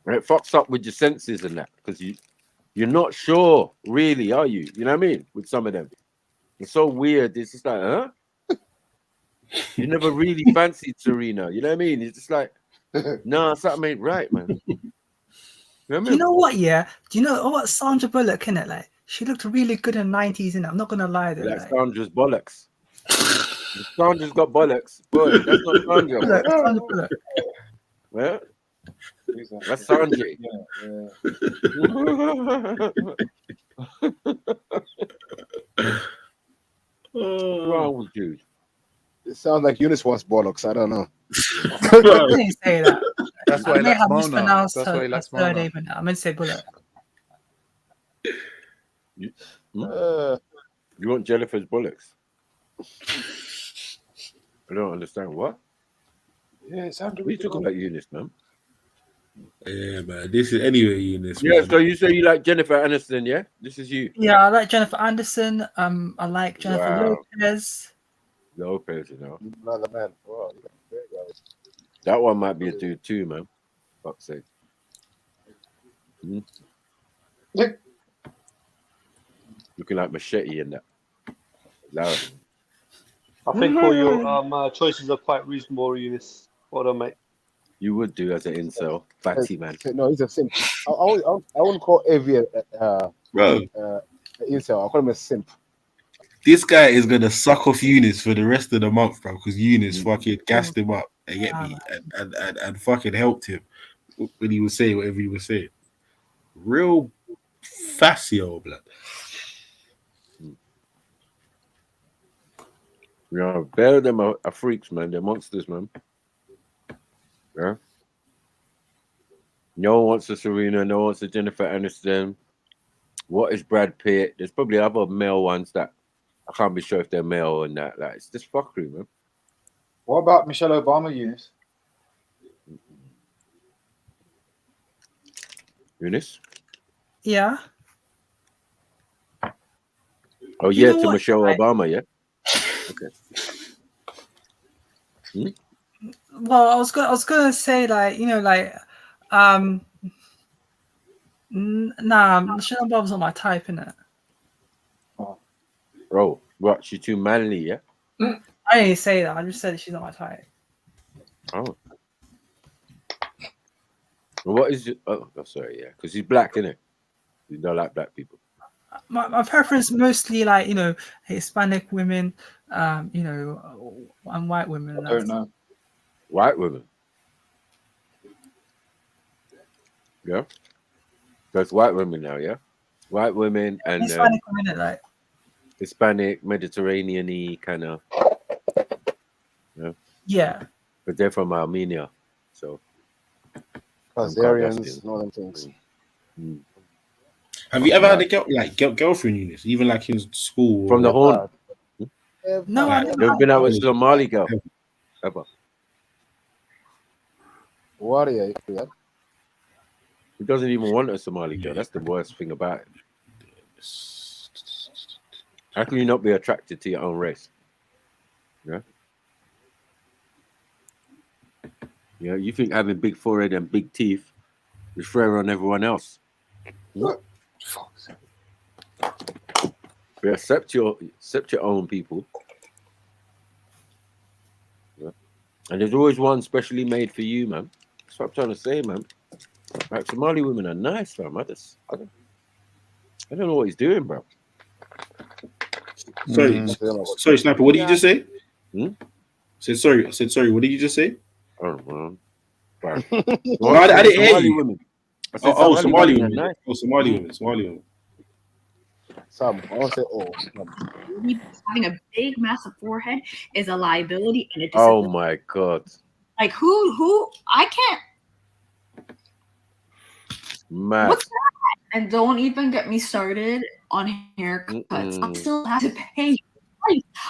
And it fucks up with your senses and that, because you're not sure, really, are you? You know what I mean? With some of them, it's so weird. It's just like, huh? You never really fancied Serena. You know what I mean? It's just like, nah, something ain't right, man. Do you know what? Yeah. Do you know what Sandra Bullock? Innit? Like she looked really good in the 90s. Innit? I'm not gonna lie. Though, like Sandra's bollocks. Sandra's got bollocks. Boy, that's not Sandra. Sandra Bullock. Yeah. That's Sanjay. What's wrong with dude? It sounds like Eunice wants bollocks. I don't know. I didn't say that. That's why I may have Mona. mispronounced That's why her he likes third Mona. name. I meant to say Bullock. You want Jennifer's bollocks? I don't understand. What? Yeah, Sandra. What are you talking about, Eunice, man? Yeah, man. This is anyway, Eunice. Yeah, Man. so you say you like Jennifer Aniston, yeah? This is you. Yeah, I like Jennifer Anderson. I like Jennifer Lopez. Lopez, you know. Another man. Wow, that one might be a dude too, man. Fuck's sake. Looking like Machete in that. Lara. I think all your choices are quite reasonable, Eunice. Well done, mate. You would do as an incel, fatty man. No, he's a simp. I wouldn't call Evie incel. I call him a simp. This guy is gonna suck off Eunice for the rest of the month, bro, because Eunice fucking gassed him up and get me and fucking helped him when he was saying whatever he was saying. Real facio, blood. Yeah, better them are freaks, man. They're monsters, man. Yeah. No one wants a Serena. No one wants a Jennifer Aniston. What is Brad Pitt? There's probably other male ones that I can't be sure if they're male and that. Like, it's just fuckery, man. What about Michelle Obama, Eunice? Eunice? Yeah. Oh, You yeah, know to what? Michelle Obama, yeah? Okay. Well, I was gonna say like nah, Michelle Obama's not my type, innit? Bro, what? She's too manly, yeah? I didn't say that. I just said she's not my type. Oh. Well, what is it? Oh, sorry, yeah. Because he's black, innit? You don't like black people. My preference mostly like Hispanic women, and white women. I don't know. White women. Yeah. That's white women now, yeah? White women and Hispanic women, like Hispanic, Mediterranean-y kind of. Yeah. But they're from Armenia, so. Azerians and all them things. Have you ever had a girlfriend, Eunice? Even like in school? From the Horn? No, Like, I've You've been out with Somali girl? Ever? Warrior, He doesn't even want a Somali girl. That's the worst thing about it. How can you not be attracted to your own race? Yeah. Yeah, you think having big forehead and big teeth is fair on everyone else? Yeah, accept your own people. Yeah. And there's always one specially made for you, man. That's what I'm trying to say, man. Like Somali women are nice, fam. I don't know what he's doing, bro. Sorry, Sniper. What did you just say? Said sorry. I said sorry. What did you just say? I don't know. Well, I didn't hear you. Women. Somali women. Nice. Oh, Somali women. Some. I want to say having a big, massive forehead is a liability and a disability. Oh my god! Like who? I can't. Mad. What's that? And don't even get me started on haircuts. I still have to pay.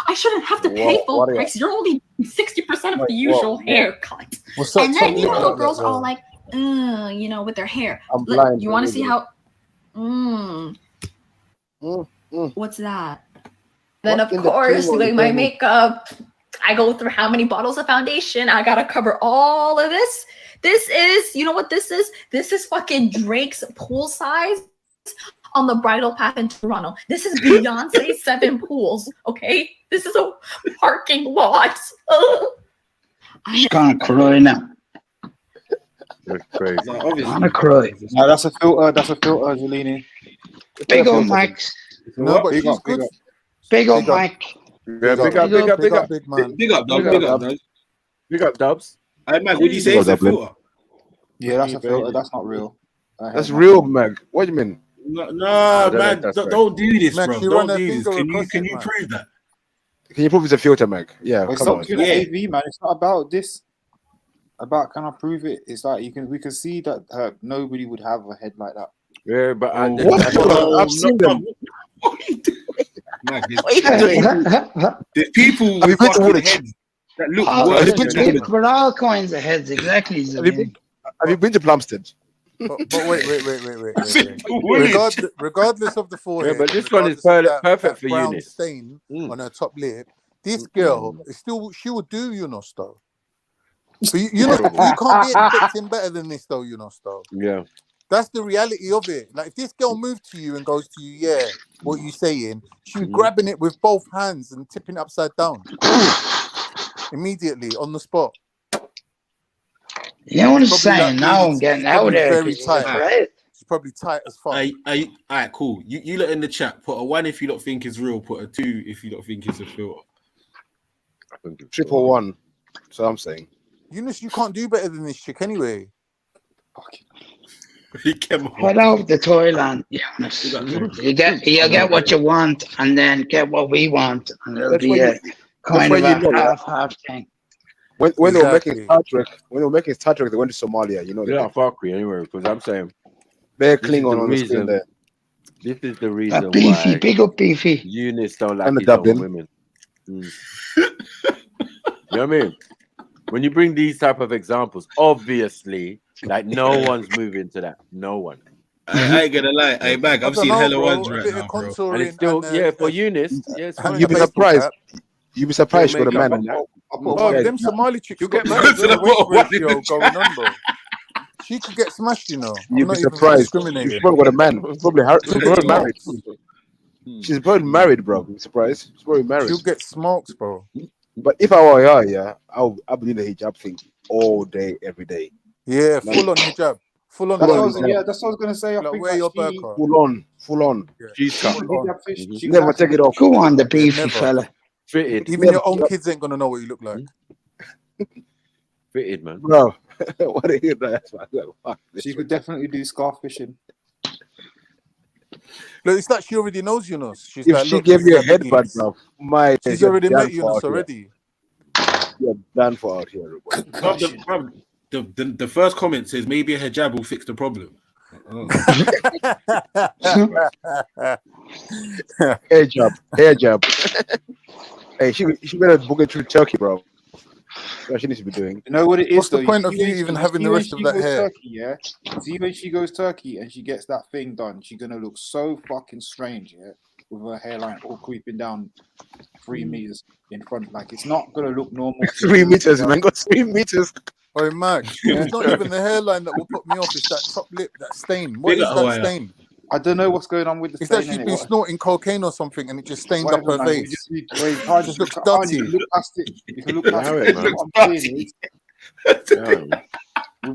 I shouldn't have to pay full price. You're only 60% of the usual haircut. And then how girls are all like, with their hair. I'm blind. You want to see how? What's that? Then of course, doing my makeup. I go through how many bottles of foundation. I gotta cover all of this. This is, you know what this is? This is fucking Drake's pool size on the bridal path in Toronto. This is Beyonce's 7 pools, okay? This is a parking lot. She's gonna cry now. That's crazy. Gonna cry. No, that's a filter. That's a filter, Zelini. Big old Mike. No, but she's good. Big old Mike. Yeah, big up, big man. Big up, Dubs. Big up, Dubs. Hey, Mag, what do you say? It's a filter. Yeah, that's a filter. That's not real. That's real, Mag. What do you mean? No, man, don't do this, bro. Don't do this. Can you prove that? Can you prove it's a filter, Mag? Yeah, It's come not on. AV, man. It's not about this. About can I prove it? It's like we can see that nobody would have a head like that. Yeah, but I've seen them. What are you doing? Mag, there's people with fucking heads that look worse. With all kinds of heads, exactly. Have you been to Plumstead? But wait. Regardless of the forehead, but this one is perfect for brown Eunice. stain on her top lip. This girl is still, she will do Yunus though. But you can't be expecting better than this though, Yunus though. Yeah. That's the reality of it. Like if this girl moved to you and goes to you, yeah, what you saying? She grabbing it with both hands and tipping it upside down immediately on the spot. You know what I'm saying? Now I'm getting out there. Very tight. It's probably tight as fuck. All right, cool. You lot in the chat, put a 1 if you don't think it's real, put a 2 if you don't think it's a filter. Triple 1. So I'm saying. Eunice, you can't do better than this chick anyway. Head out the toilet, Eunice. You get what you want, and then get what we want, and it'll be a kind of a half thing. When they were making Star Trek, they went to Somalia. You know, yeah, fuck me anyway. Because I'm saying they're Klingon on the screen there. This is the reason Beefy, why big up Beefy. Eunice don't like these old women. You know what I mean? When you bring these type of examples, obviously, like no one's moving to that. No one. I ain't gonna lie. Hey, Mag, I'm seeing hella ones right now, bro. And it's still, for Eunice, yes. You'd be surprised. You'd be surprised for the man on that. Oh, them Somali chicks got married to the weight ratio going on, bro. She could get smashed, you know. You'd be surprised. She's probably got a man. Probably married. She's probably married, bro. I'm surprised. She's probably married. She'll get smoked, bro. But if I were her, yeah, I'll be doing the hijab thing all day, every day. Yeah, full on hijab. Full on. Yeah, that's what I was gonna say. I think wear your she, full on. She's cut. She never take it off. Go on, the beefy fella. Fitted. Even your own kids ain't gonna know what you look like. Fitted, man. Bro, what a hear that? She could definitely do scarf fishing. Look, it's like she already knows Yunus. She's if like, she gave you a headbutt, bro, she's already met Yunus already. You're done for out here. The first comment says maybe a hijab will fix the problem. Hair job. Hey, she better book it through Turkey, bro. That's what she needs to be doing. You know what it is? What's the point of you even having the rest of that hair? Turkey, yeah. See when she goes Turkey and she gets that thing done, she's gonna look so fucking strange, yeah, with her hairline all creeping down 3 meters in front. Like it's not gonna look normal. 3 meters, man. Got 3 meters. Oh, Mag, it's not even the hairline that will put me off. It's that top lip, that stain. What is that stain? I don't know what's going on with the stain. It's that she's been snorting cocaine or something and it just stained up her face. It just looks dirty. You look past it. You can look past it.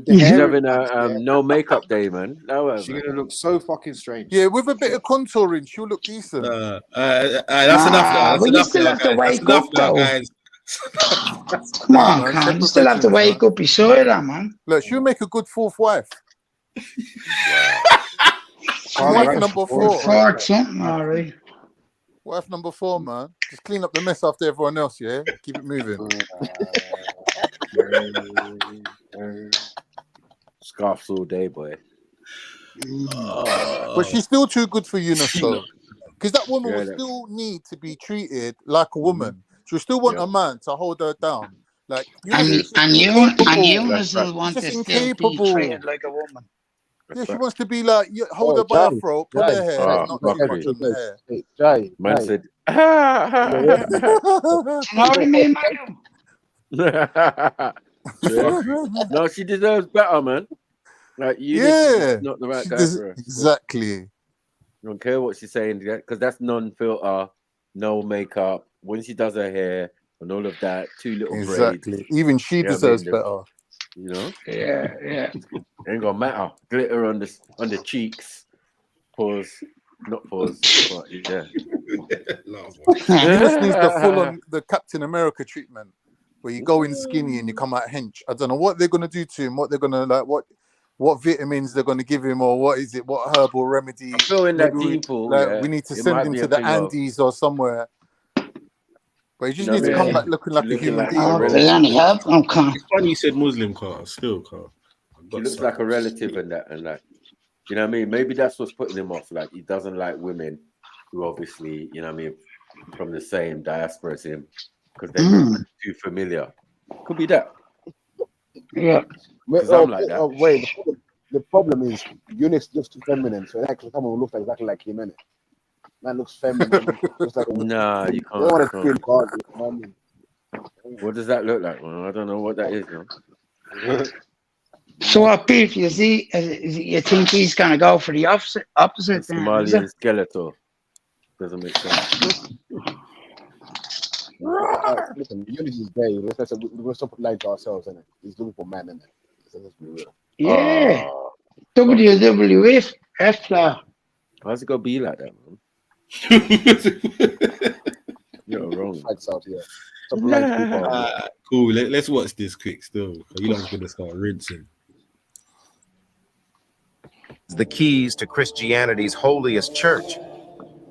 She's having a no makeup day, man. She's gonna look so fucking strange. Yeah, with a bit of contouring, she'll look decent. That's enough. But you still have to wake up, though. Guys. Come on, man. You still have to wake up beside her, man. Look, she'll make a good fourth wife. Wife number 4. Fart something, all right. Wife number 4, man. Just clean up the mess after everyone else, yeah? Keep it moving. Scarves all day, boy. But she's still too good for Yunus, though. Because that woman will still need to be treated like a woman. She'll still want a man to hold her down. Like Yunus will want to still be treated like a woman. Yeah, she wants to be like, hold her by her throat, pull her hair, not too much on the hair. Man said, no, she deserves better, man. Like, not the right guy for her. Exactly. I don't care what she's saying, because that's non-filter, no makeup. When she does her hair and all of that, 2 little braids. Even she deserves better. You know? Yeah. Ain't gonna matter. Glitter on the cheeks. Pause. Not pause. But yeah. He just needs the full on the Captain America treatment. Where you go in skinny and you come out hench. I don't know what they're gonna do to him, what they're gonna like what vitamins they're gonna give him, or what is it, what herbal remedy. I feel in that people. We need to send him to the Andes or somewhere. But you just need to come back looking like a human being. It's funny you said Muslim, Carl. Still, Carl. He looks like a relative and that. You know what I mean? Maybe that's what's putting him off. Like, he doesn't like women who obviously, you know what I mean, from the same diaspora as him, because they're too familiar. Could be that. Yeah. Because I'm like that. Wait, the problem is Eunice looks too feminine, so actually someone who looks exactly like him, innit? Man looks feminine, looks like Nah, you you can't. don't want to scream God, you know what I mean? What does that look like, man? I don't know what that is, man. So what, Pete, you see, you think he's going to go for the opposite then, Somalian skeletal. Doesn't make sense. Listen, Eunice is gay. We're stop lying to ourselves, innit? He's looking for man, innit? So let's be real. Yeah. WWF, F.T.K. How's it gonna be like that, man? You're wrong. Out here. Cool. Let's watch this quick still. You lot's gonna start rinsing. The keys to Christianity's holiest church.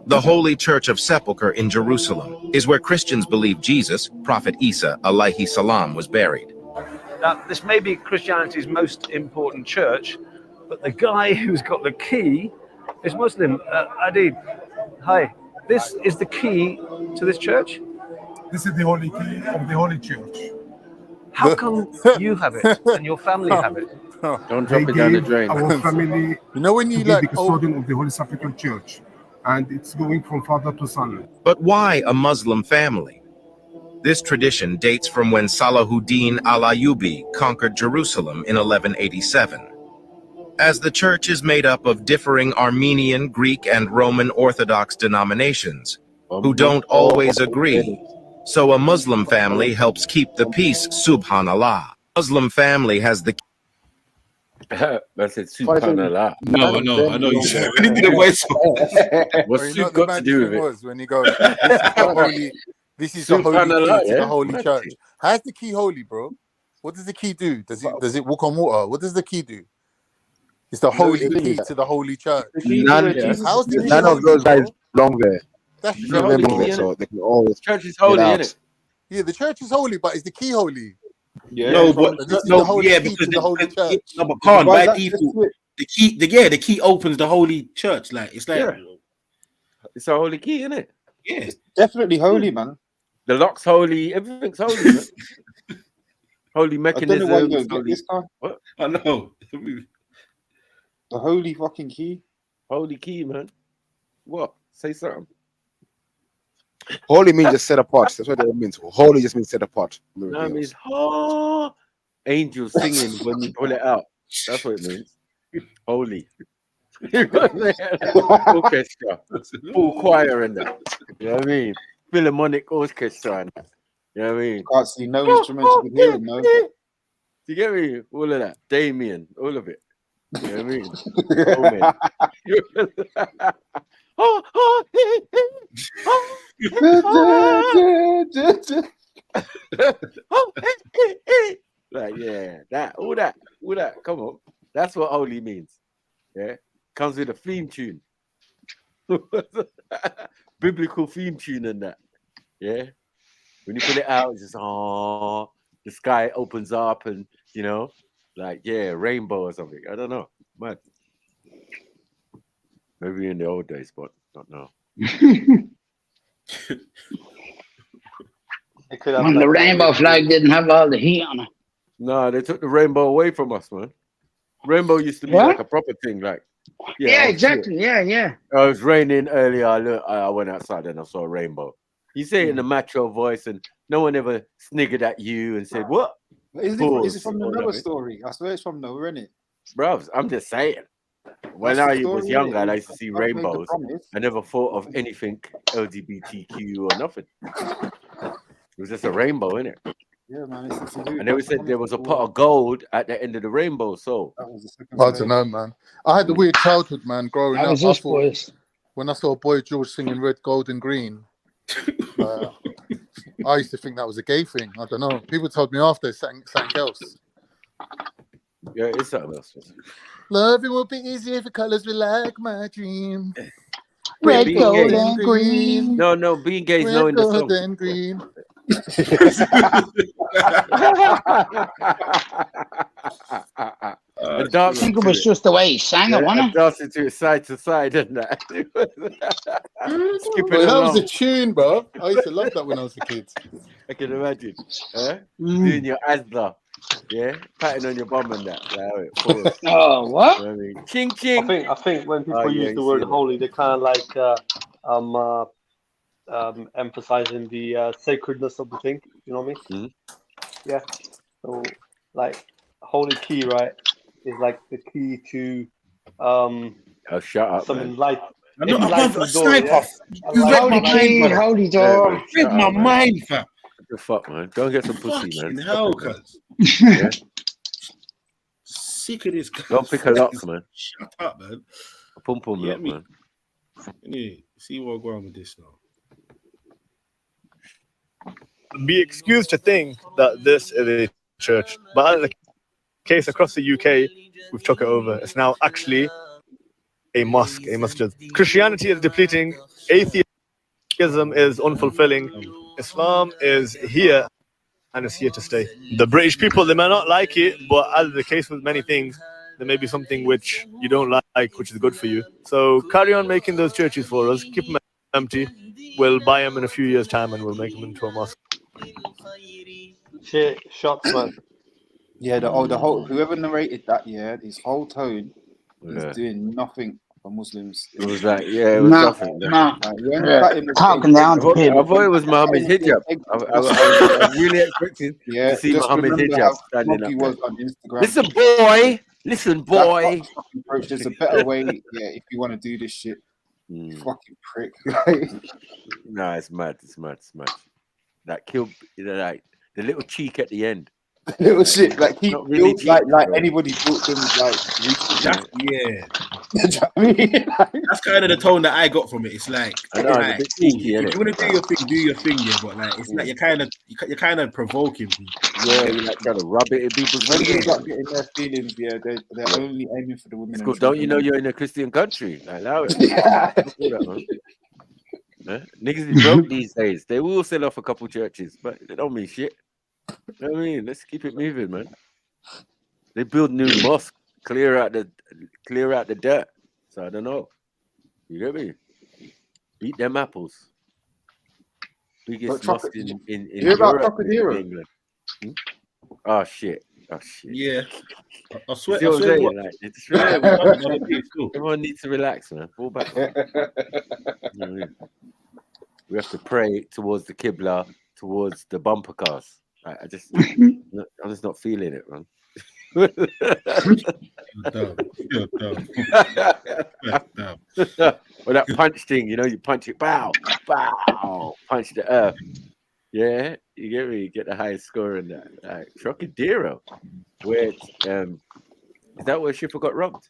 The Holy Church of Sepulchre in Jerusalem is where Christians believe Jesus, Prophet Isa, alayhi salam, was buried. Now, this may be Christianity's most important church, but the guy who's got the key is Muslim. Adib, hi. This is the key to this church? This is the holy key of the holy church. How come you have it and your family have it? Don't drop it down the drain. Our family, you know, when you like like the custodian of the Holy Sepulchre Church, and it's going from father to son. But why a Muslim family? This tradition dates from when Salahuddin al-Ayyubi conquered Jerusalem in 1187. As the church is made up of differing Armenian, Greek, and Roman Orthodox denominations, who don't always agree, so a Muslim family helps keep the peace, subhanallah. Muslim family has the... That's it, subhanallah. No, I know. You said we need the voice. What's soup got to do with it? Was when you go, this is the holy key to the holy church. How's the key holy, bro? What does the key do? Does it walk on water? What does the key do? It's the holy key to the holy church. None of those guys belong there. That's so they can always. Church is holy, isn't it? Yeah, the church is holy, but is the key holy? Yeah. No, but this is the holy key because to the holy church. No, but Khan, by default, the key opens the holy church. Like it's like it's a holy key, isn't it? Yeah, it's definitely holy, man. The lock's holy. Everything's holy. Man. Holy mechanism. I don't know why you don't get this guy. What? I know. The holy fucking key. Holy key, man. What? Say something. Holy means just set apart. That's what it means. Holy just means set apart. No, it means angels singing when you pull it out. That's what it means. Holy. Orchestra. Full choir in that. You know what I mean? Philharmonic orchestra in that. You know what I mean? Can't see no instruments you can hear it, no. Do you get me? All of that. Damien. All of it. You know what I mean? Like, yeah, all that. Come on. That's what holy means. Yeah. Comes with a theme tune. Biblical theme tune and that. Yeah. When you put it out, it's just the sky opens up and like rainbow or something. I don't know. Mad. Maybe in the old days, but not now. When the rainbow flag didn't have all the heat on it. No, they took the rainbow away from us, man. Rainbow used to be like a proper thing, like. Yeah, exactly. Yeah. It was raining earlier. I went outside and I saw a rainbow. You say it in a macho voice, and no one ever sniggered at you and said, "What?" Is it from the Noah story? I swear it's from Noah, isn't it? Bro, I'm just saying. When I was younger, I used to see rainbows. I never thought of anything LGBTQ or nothing. It was just a rainbow, innit? Yeah, man. And they always said there was a pot of gold at the end of the rainbow. So I don't know, man. I had a weird childhood, man. Growing up, I thought, when I saw Boy George singing "Red, Gold, and Green," I used to think that was a gay thing. I don't know. People told me after something else. Yeah, it's something else. Loving will be easy if the colors were like my dream. Red, gold, and green. No, being gay is knowing the song. Red, gold, and green. I think it was just the way he sang it, wasn't it? Dancing to it side to side, didn't that? Skipping That along. was a tune, bro. I used to love that when I was a kid. I can imagine. Doing your Asda Yeah, patting on your bum and that. Like, forward. Oh, what? You know what I mean? Ching ching. I think when people Yeah, use the you word see that. holy, they're kind of like emphasizing the sacredness of the thing. You know what I mean? Yeah. So like holy key, right, is like the key to Oh, shut up, some man. enlightened door. Sniper. Yeah. You read my Holy mind, key, brother. holy Yeah, door. man. Read Shut my up, man. mind, fam. What the fuck, man? Go and get some pussy, man. Fucking Stop hell, it, man. cuz. Yeah. Sick of this guy. Go pick a lock, man. Shut up, man. A pum pum You lock, get me? man. Yeah, see where I'm going with this now. Be excused to think that this is a church, but in the case across the UK, we've took it over. It's now actually a mosque, a masjid. Christianity is depleting, atheism is unfulfilling, Islam is here and it's here to stay. The British people, they may not like it, but as the case with many things, there may be something which you don't like, which is good for you. So carry on making those churches for us, keep them empty. We'll buy them in a few years' time and we'll make them into a mosque. Shit, shots, man. Yeah, the whole whoever narrated that, his whole tone is doing nothing for Muslims. It was like, it was nothing. No. Like, when Fatima was Talking getting down to I people. thought it was Muhammad's hijab. I was really expecting to see just Muhammad's remember hijab how standing up smug he there. was on Instagram. Listen, boy. Listen, boy. That's fucking approach. There's a better way, if you want to do this shit. Fucking prick. Nah, it's mad. It's mad. It's mad. That killed, like the little cheek at the end. Little shit, like he not really built like bro. anybody built them like. Yeah. I mean, That's kind of the tone that I got from it. It's like, I know, it's a bit cheeky, if innit? you want to do your thing, yeah. But like, it's like you're kind of provoking people. Yeah, you like trying to rub it in people's when they feelings. start getting their feelings, they're only aiming for the women. It's and good. Don't you know children. you're in a Christian country? Like, allow it. Huh? Niggas is broke these days. They will sell off a couple churches, but they don't mean shit. You know what I mean? Let's keep it moving, man. They build new mosques, clear out the dirt. So I don't know. You get me? Eat them apples. Biggest mosque in hear about Europe, Trocadero? England. Oh shit. Yeah. I swear. See what I'm saying? Like, it's relax. Cool. Everyone needs to relax, man. Fall back. You know what I mean? We have to pray towards the Qibla, towards the bumper cars. Like, I'm just not feeling it, man. You're dumb. Or that punch thing, you punch it, bow, punch the earth. Yeah, you get me. You get the highest score in that. Like Trocadero, where is that where Schiffer got robbed?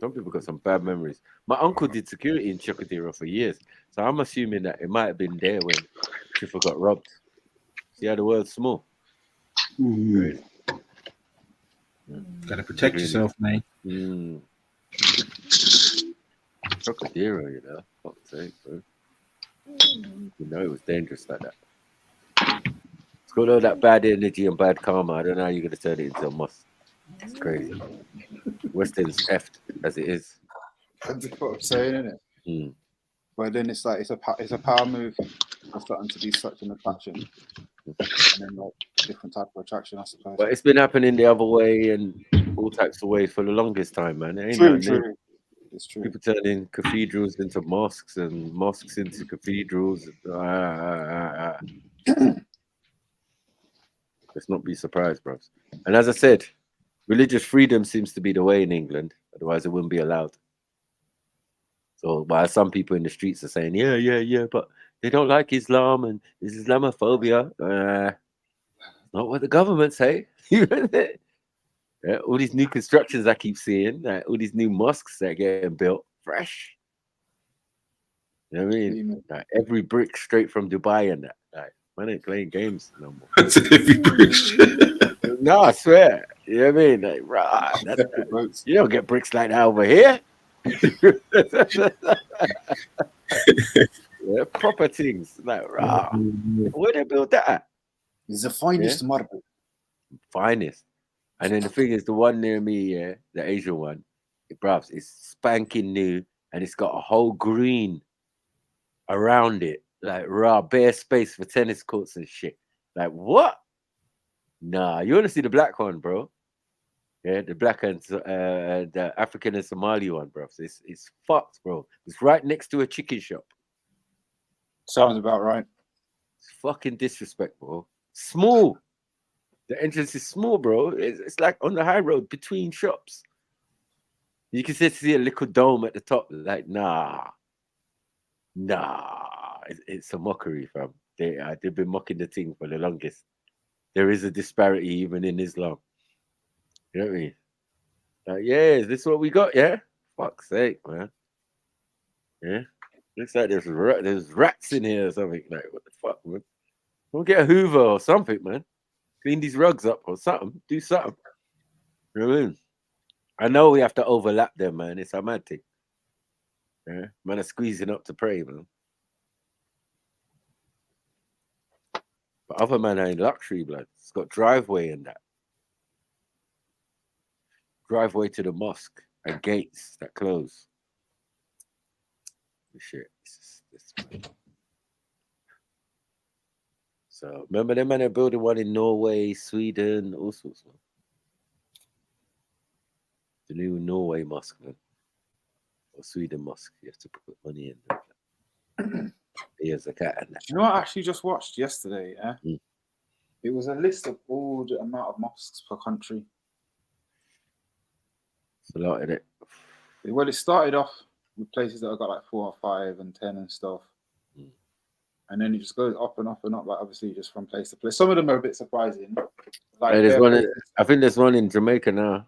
Some people got some bad memories. My uncle did security in Trocadero for years, so I'm assuming that it might have been there when Schiffer got robbed. See how the world's small. Gotta protect yourself, man. Trocadero, fuck's sake, bro. You know it was dangerous like that. It's got all that bad energy and bad karma. I don't know how you're gonna turn it into a mosque. It's crazy. West End's effed as it is. That's what I'm saying, isn't it? But then it's like it's a power move for starting to be such an attraction, and then like different type of attraction, I suppose. But it's been happening the other way and all types of ways for the longest time, man. It ain't nothing new. It's true. People turning cathedrals into mosques and mosques into cathedrals. Let's not be surprised, bros. And as I said, religious freedom seems to be the way in England. Otherwise, it wouldn't be allowed. So while some people in the streets are saying, yeah, but they don't like Islam and there's Islamophobia. Not what the government say. Yeah, all these new constructions I keep seeing, all these new mosques that are getting built, fresh. You know what I mean? Like every brick straight from Dubai and that. Like, man ain't playing games no more. Every brick. No, I swear. You know what I mean? Like, right. You don't get bricks like that over here. Yeah, proper things. Like, rah. Where they build that at? It's the finest marble. Finest. And then the thing is, the one near me, the Asian one, bruv, it's spanking new and it's got a whole green around it. Like, raw, bare space for tennis courts and shit. Like what? Nah, you want to see the black one, bro? Yeah, the black and the African and Somali one, bro. So it's fucked, bro. It's right next to a chicken shop. Sounds about right. It's fucking disrespect, bro. Small. The entrance is small, bro. It's like on the high road between shops. You can see a little dome at the top. Like, nah. It's a mockery, fam. They've been mocking the thing for the longest. There is a disparity even in Islam. You know what I mean? Like, yeah, is this what we got? Yeah? Fuck's sake, man. Yeah? Looks like there's rats in here or something. Like, what the fuck, man? We'll get a Hoover or something, man. Clean these rugs up or something. Do something. You know what I mean? I know we have to overlap them, man. It's a mad thing. Yeah? Man are squeezing up to pray, man. But other man are in luxury, blood. It's got driveway and that. Driveway to the mosque and gates that close. Shit. So remember them man are building one in Norway, Sweden, all sorts, man. The new Norway mosque, man. Or Sweden mosque. You have to put money in. Here's a cat and that. You know what I actually just watched yesterday? Yeah? It was a list of all the amount of mosques per country. It's a lot, isn't it? Well, it started off with places that have got like 4 or 5 and 10 and stuff. And then it just goes up and up and up, like obviously just from place to place. Some of them are a bit surprising. Like There's one I think there's one in Jamaica now.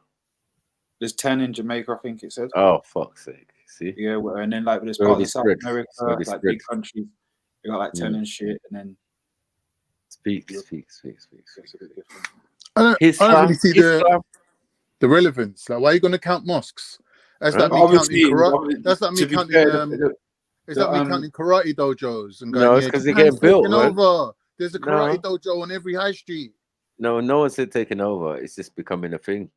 There's 10 in Jamaica, I think it said. Oh, fuck's sake. See? Yeah, and then like there's parts of South America, like big countries, you got like 10 and shit, and then Speaks. It's a bit different. I don't really see the relevance. Like, why are you going to count mosques? That's like me counting karate. That's like me counting. Is that me counting karate dojos and going? No, it's because they're getting built, man. Over. There's a karate dojo on every high street. No one said taking over. It's just becoming a thing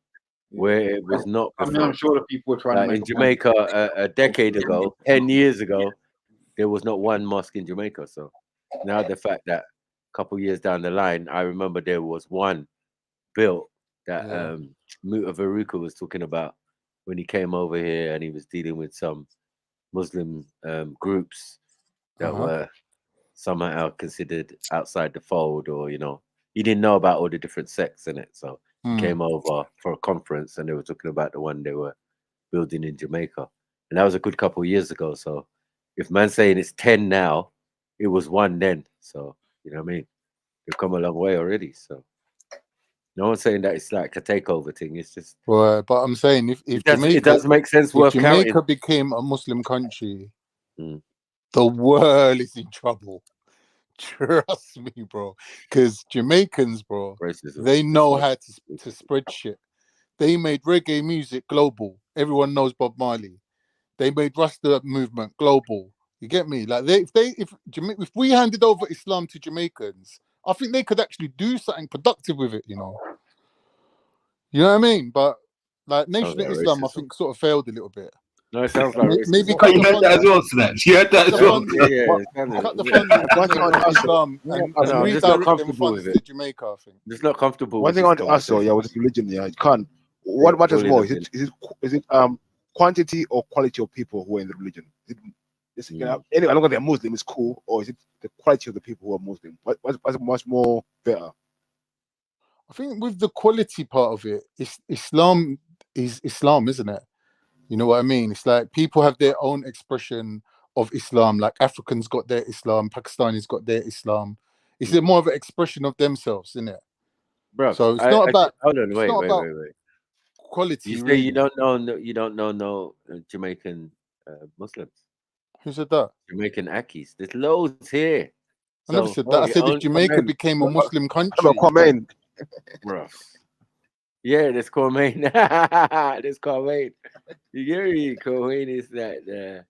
where it was not. I mean, I'm sure the people were trying to make in Jamaica a decade ago, 10 years ago, there was not one mosque in Jamaica. So now the fact that a couple of years down the line, I remember there was one built that Muta Varuka was talking about when he came over here and he was dealing with some Muslim groups that were somehow considered outside the fold, or he didn't know about all the different sects in it. So he came over for a conference and they were talking about the one they were building in Jamaica, and that was a good couple of years ago. So if man's saying it's 10 now, it was 1 then. So you know what I mean? They've come a long way already. So no one's saying that it's like a takeover thing. It's just but I'm saying if Jamaica, it does make sense. Worth Jamaica counting. became a Muslim country, the world is in trouble. Trust me, bro. Because Jamaicans, bro, they know how to spread shit. They made reggae music global. Everyone knows Bob Marley. They made Rasta movement global. You get me? Like if we handed over Islam to Jamaicans, I think they could actually do something productive with it. You know what I mean? But like Nation of Islam, I think sort of failed a little bit. No, it sounds like maybe you heard that as well, Snatch. You heard that as well. Cut the funding Islam and redirect them funds to Jamaica. I think it's not comfortable. One thing I want to ask, with religion, you can't. What matters more? Is it quantity or quality of people who are in the religion? Anyway, I don't know they're Muslim. It's cool, or is it the quality of the people who are Muslim? What's much more better? I think with the quality part of it, Islam is Islam, isn't it? You know what I mean? It's like people have their own expression of Islam. Like Africans got their Islam, Pakistanis got their Islam. It's more of an expression of themselves, isn't it? Bro, so it's not about. Hold on, wait. Quality. You say really. you don't know no Jamaican Muslims. Who said that? Jamaican Akis. There's loads here. I never said that. I said if Jamaica became a Muslim country. Bro. Yeah, there's Kwame. There's Kwame. You get me? Kwame is like the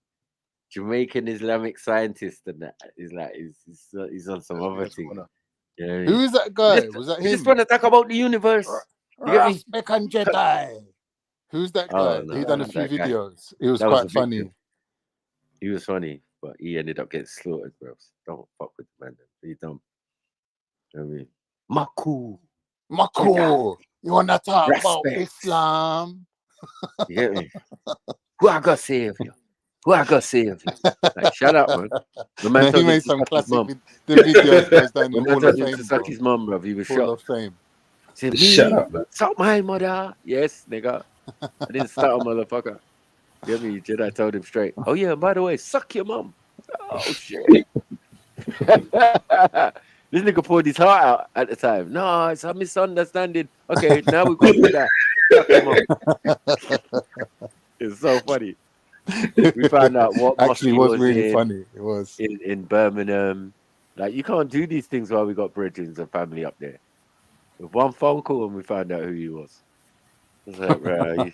Jamaican Islamic scientist, and that is like he's on some other thing. You know what I mean? Who is that guy? Was that him? You just want to talk about the universe. You get me? Jedi. Who's that guy? He done a few videos. It was quite funny. He was funny, but he ended up getting slaughtered, bro. Don't fuck with the man. He's dumb. I mean, Maku. Mako, you wanna talk about Respect. Islam? You get me? Who I gotta save you? Who I gotta save you? Like, shut up, man. The man No, he told him made to some suck his classic mum. the videos goes down in When the I Hall of told him to Fame, suck bro. his mum, bro, he was Hall shocked. of Fame. Said, Shut me, up, man. suck my mother. Yes, nigga. I didn't start, motherfucker. Get me, Jedi told him straight. Oh yeah, by the way, suck your mum. Oh shit. This nigga poured his heart out at the time. No, it's a misunderstanding. Okay, now we've got to do that. Suck your mum. It's so funny. We found out what mosque Actually, he was was really in. funny. It was in Birmingham. Like, you can't do these things while we got brethren and family up there. With one phone call and we found out who he was. I was like, right,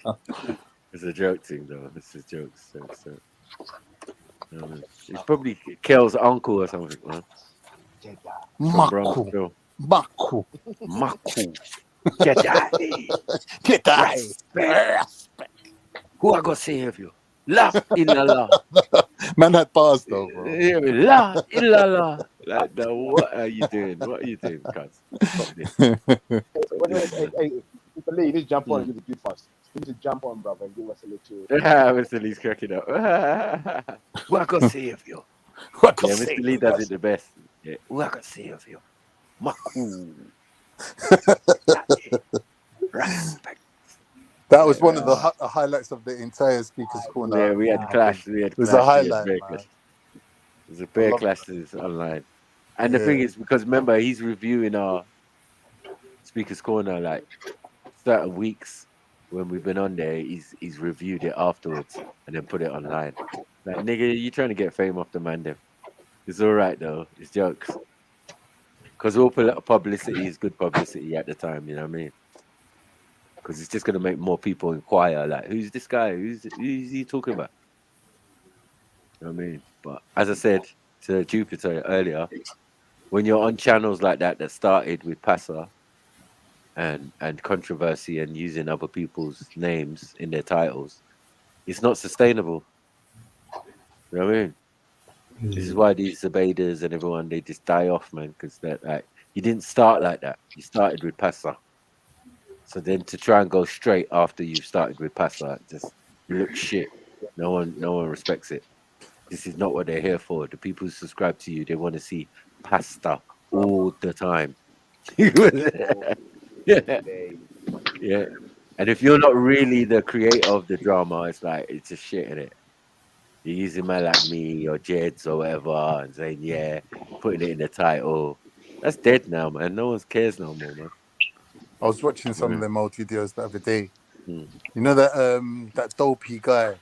it's a joke thing though. It's a joke. So. It's probably Kel's uncle or something, man. From Bronx, Maku. Bill. Maku. Maku. Jedi. Jedi. Respect. Who I gonna save you? La illallah. Man had bars though, bro. La illallah. Like, now, what are you doing? What are you doing, cuz? Stop this. Hey, Mr. Lee, you need to jump on and do the do fast. You need to jump on, brother, and give us a little. Mr. Lee's cracking up. Who I gonna save you? Yeah, Mr. Lee does it the best. Yeah. Who I gonna save you? Maku. Respect. That was one of the highlights of the entire Speaker's Corner. Yeah, we had clash. It was a highlight, man. It was a bare clashes online. And the thing is, because remember, he's reviewing our Speaker's Corner like certain weeks when we've been on there. He's reviewed it afterwards and then put it online. Like, nigga, you trying to get fame off the man then. It's all right though. It's jokes. Because all publicity is good publicity at the time, you know what I mean? Because it's just going to make more people inquire, like, who's this guy? Who's he talking about? You know what I mean? But as I said to Jupiter earlier, when you're on channels like that started with Passa and controversy and using other people's names in their titles, it's not sustainable. You know what I mean? This is why these Zabaidas and everyone, they just die off, man, because they're like, you didn't start like that. You started with Passa. So then to try and go straight after you've started with Passa, just you look shit. No one respects it. This is not what they're here for. The people who subscribe to you, they want to see pasta all the time. Yeah. And if you're not really the creator of the drama, it's like, it's just shit in it. You're using man like me or Jeds or whatever and saying, yeah, putting it in the title. That's dead now, man. No one cares no more, man. I was watching some of them old videos the other day. You know that dopey guy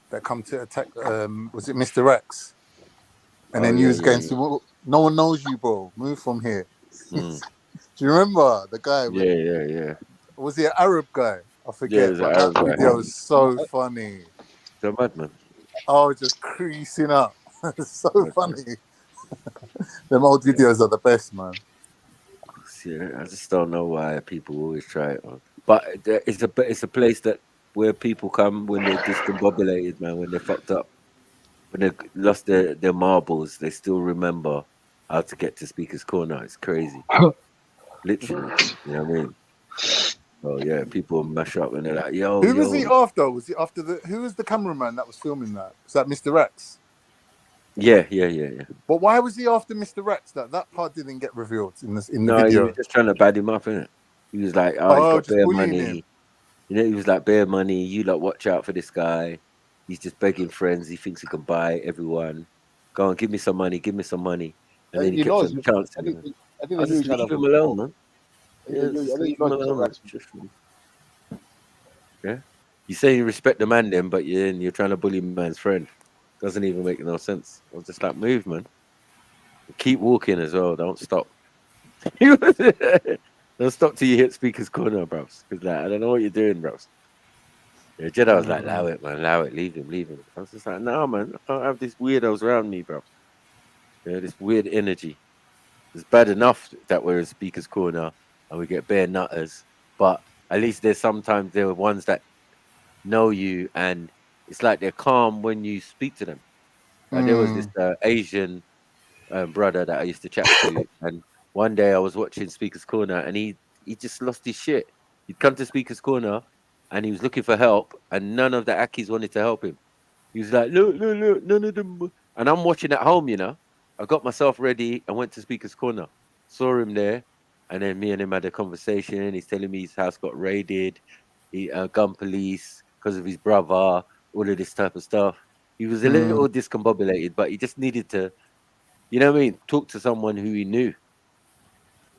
that come to attack, was it Mr. X? And then you was going to, well, no one knows you, bro. Move from here. Do you remember the guy? Yeah. Was he an Arab guy? I forget. Yeah, it was an Arab guy. Video was so funny. So mad, man. Oh, just creasing up. So funny. Them old videos are the best, man. Yeah, I just don't know why people always try it on. But it's a place where people come when they're discombobulated, man, when they're fucked up. When they lost their marbles, they still remember how to get to Speaker's Corner. It's crazy. Literally. You know what I mean? Oh yeah, people mash up and they're like, yo. Who was he after? Was he after who was the cameraman that was filming that? Was that Mr. X? Yeah. But why was he after Mr. X? That part didn't get revealed in the No, video. he was just trying to bad him up, innit? He was like, he's got bare money. Him. You know, he was like, bare money. You lot watch out for this guy. He's just begging friends. He thinks he can buy everyone. Go on, give me some money. Give me some money. And then he kept on chancing. I think just leave him alone, man. Yeah, just leave him alone. Yeah. You say you respect the man then, but you're trying to bully man's friend. Doesn't even make no sense. I was just like, move, man. Keep walking as well. Don't stop. Don't stop till you hit Speaker's Corner, bros. Because like, I don't know what you're doing, bros. Yeah, Jedi was like, allow it, man. Allow it. Leave him. I was just like, no, man. I can't have these weirdos around me, bro. Yeah, this weird energy. It's bad enough that we're in Speaker's Corner and we get bare nutters. But at least sometimes there are ones that know you and it's like they're calm when you speak to them. Like there was this Asian brother that I used to chat to, and one day I was watching Speaker's Corner, and he just lost his shit. He'd come to Speaker's Corner, and he was looking for help, and none of the Akis wanted to help him. He was like, look, none of them. And I'm watching at home, you know. I got myself ready and went to Speaker's Corner. Saw him there, and then me and him had a conversation. He's telling me his house got raided, gun police because of his brother, all of this type of stuff. He was a little discombobulated, but he just needed to, you know what I mean, talk to someone who he knew.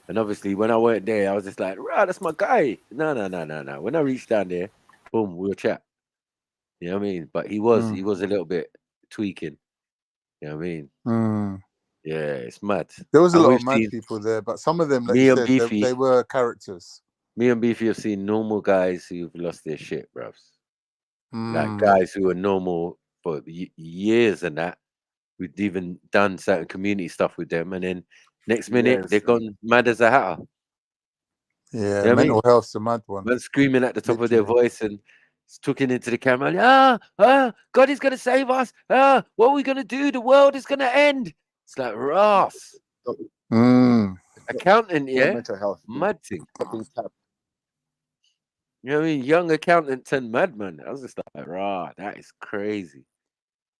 And obviously, when I went there, I was just like, right, that's my guy. No. When I reached down there, boom, we'll chat. You know what I mean? But he was a little bit tweaking. You know what I mean? Yeah, it's mad. There was a lot of mad people there, but some of them, like you said, they were characters. Me and Beefy have seen normal guys who've lost their shit, bruv. Like guys who are normal for years and that. We've even done certain community stuff with them, and then next minute they're gone mad as a hatter. Yeah, you know mental health's a mad one. Man screaming at the top of their voice and talking into the camera. God is gonna save us. What are we gonna do? The world is gonna end. It's like Ross. Accountant, yeah. Mental health. Mad thing. You know what I mean? Young accountant turned madman. I was just like, that is crazy.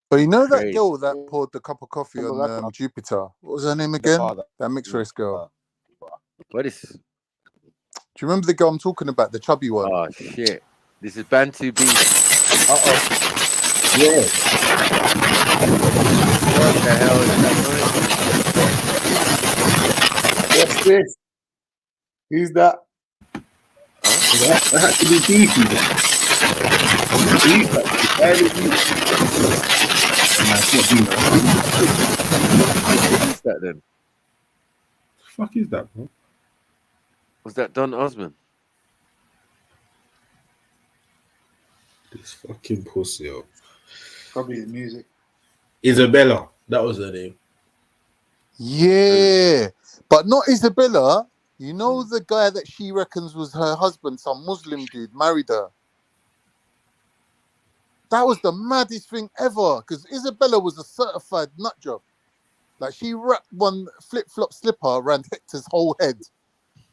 But you know that girl that poured the cup of coffee on Jupiter? What was her name again? That mixed race girl. What is? Do you remember the girl I'm talking about? The chubby one. Oh shit! This is Bantu B. Yeah. What the hell is that? What's this? Who's that? That had to be Beefy. What is that then? The fuck is that, bro? Was that Don Osmond? This fucking pussy, yo. Probably the music. Isabella, that was her name. Yeah, but not Isabella. You know the guy that she reckons was her husband, some Muslim dude, married her. That was the maddest thing ever, because Isabella was a certified nut job. Like, she wrapped one flip-flop slipper around Hector's whole head.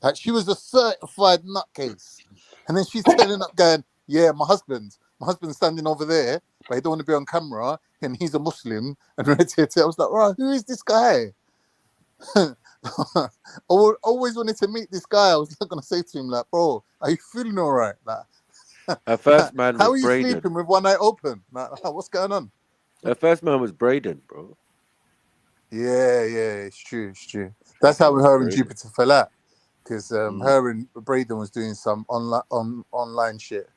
Like, she was a certified nutcase. And then she's turning up going, yeah, my husband's standing over there, but he don't want to be on camera, and he's a Muslim. And I was like, right, who is this guy? I always wanted to meet this guy. I was not going to say to him, like, bro, are you feeling all right? Like, her first man was how are you Braden. sleeping with one eye open? Like, what's going on? Her first man was Braden, bro. Yeah, it's true. That's how her and Jupiter fell out, because her and Braden was doing some online shit.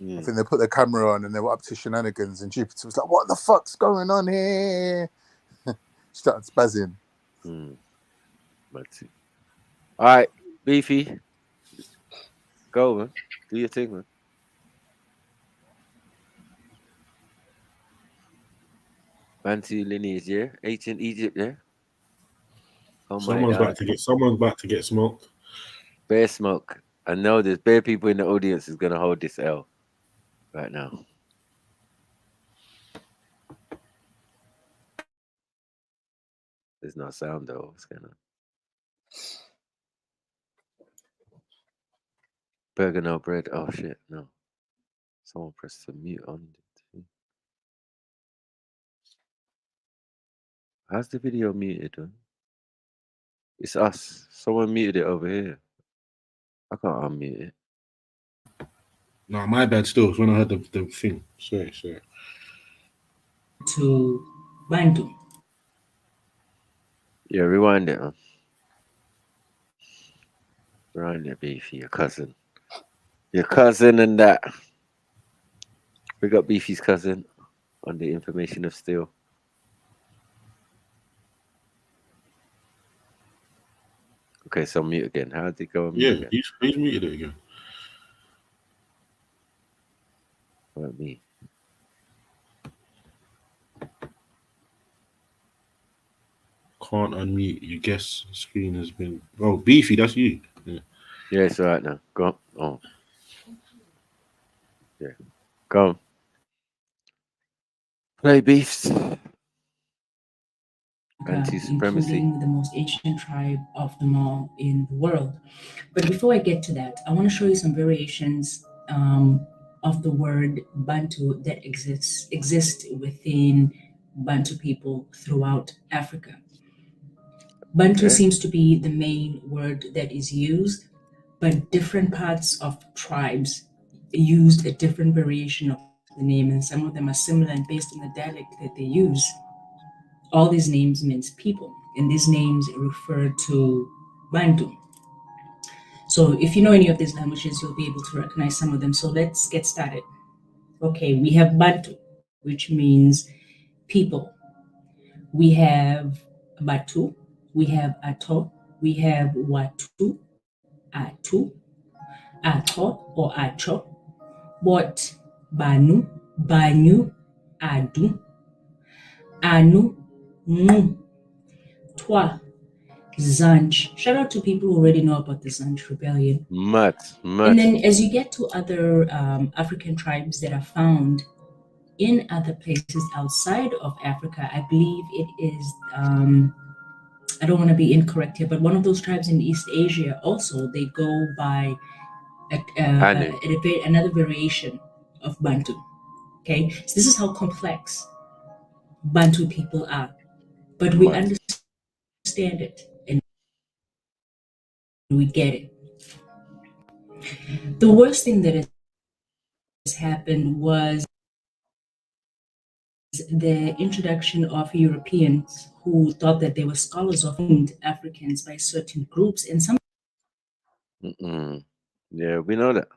I think they put their camera on and they were up to shenanigans, and Jupiter was like, what the fuck's going on here? Started spazzing. All right, Beefy. Go, man. Do your thing, man. Bantu lineage, yeah. Ancient Egypt, yeah. Oh Someone's about to get smoked. Bear smoke. I know there's bare people in the audience who's gonna hold this L right now. There's no sound though. What's going on? Burger, no bread. Oh shit, no. Someone pressed the mute on it. How's the video muted? Huh? It's us. Someone muted it over here. I can't unmute it. No, my bad still. It's when I heard the thing. Sorry. To Bantu. Yeah, rewind it, man. Rewind it, Beefy, your cousin. Your cousin and that. We got Beefy's cousin on the information of steel. Okay, so mute again. How did it go on mute again? He's muted it again. About me. Can't unmute. Your guest screen has been. Oh, Beefy, that's you. Yeah, it's all right now. Go on. Oh. Yeah. Go on. Play Beefs. Anti-supremacy. Including the most ancient tribe of them all in the world. But before I get to that, I want to show you some variations of the word Bantu that exist within Bantu people throughout Africa. Bantu seems to be the main word that is used, but different parts of tribes used a different variation of the name, and some of them are similar, and based on the dialect that they use, all these names means people, and these names refer to Bantu. So if you know any of these languages, you'll be able to recognize some of them. So let's get started. Okay, we have Bantu, which means people. We have Batu, we have Ato, we have Watu, Atu, Ato or Acho, Bot, Banu, Banyu, Adu, Anu, Mu, Twa, Zanj. Shout out to people who already know about the Zanj rebellion. Much. And then as you get to other African tribes that are found in other places outside of Africa, I believe it is, I don't want to be incorrect here, but one of those tribes in East Asia also, they go by another variation of Bantu. Okay, so this is how complex Bantu people are, but we understand it and we get it. The worst thing that has happened was the introduction of Europeans who thought that they were scholars of Africans by certain groups, and some. Yeah, we know that.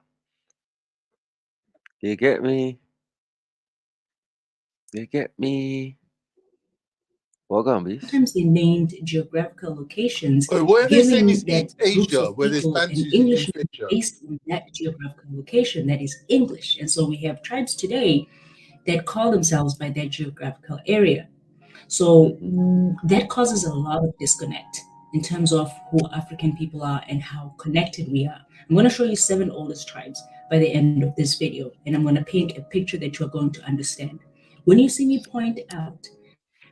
You get me? You get me? Sometimes they named geographical locations, Where they saying giving is that East groups Asia, of where there's people an Bantus in English East name Asia. based on that geographical location that is English. And so we have tribes today that call themselves by their geographical area. So that causes a lot of disconnect in terms of who African people are and how connected we are. I'm going to show you 7 oldest tribes by the end of this video, and I'm going to paint a picture that you're going to understand. When you see me point out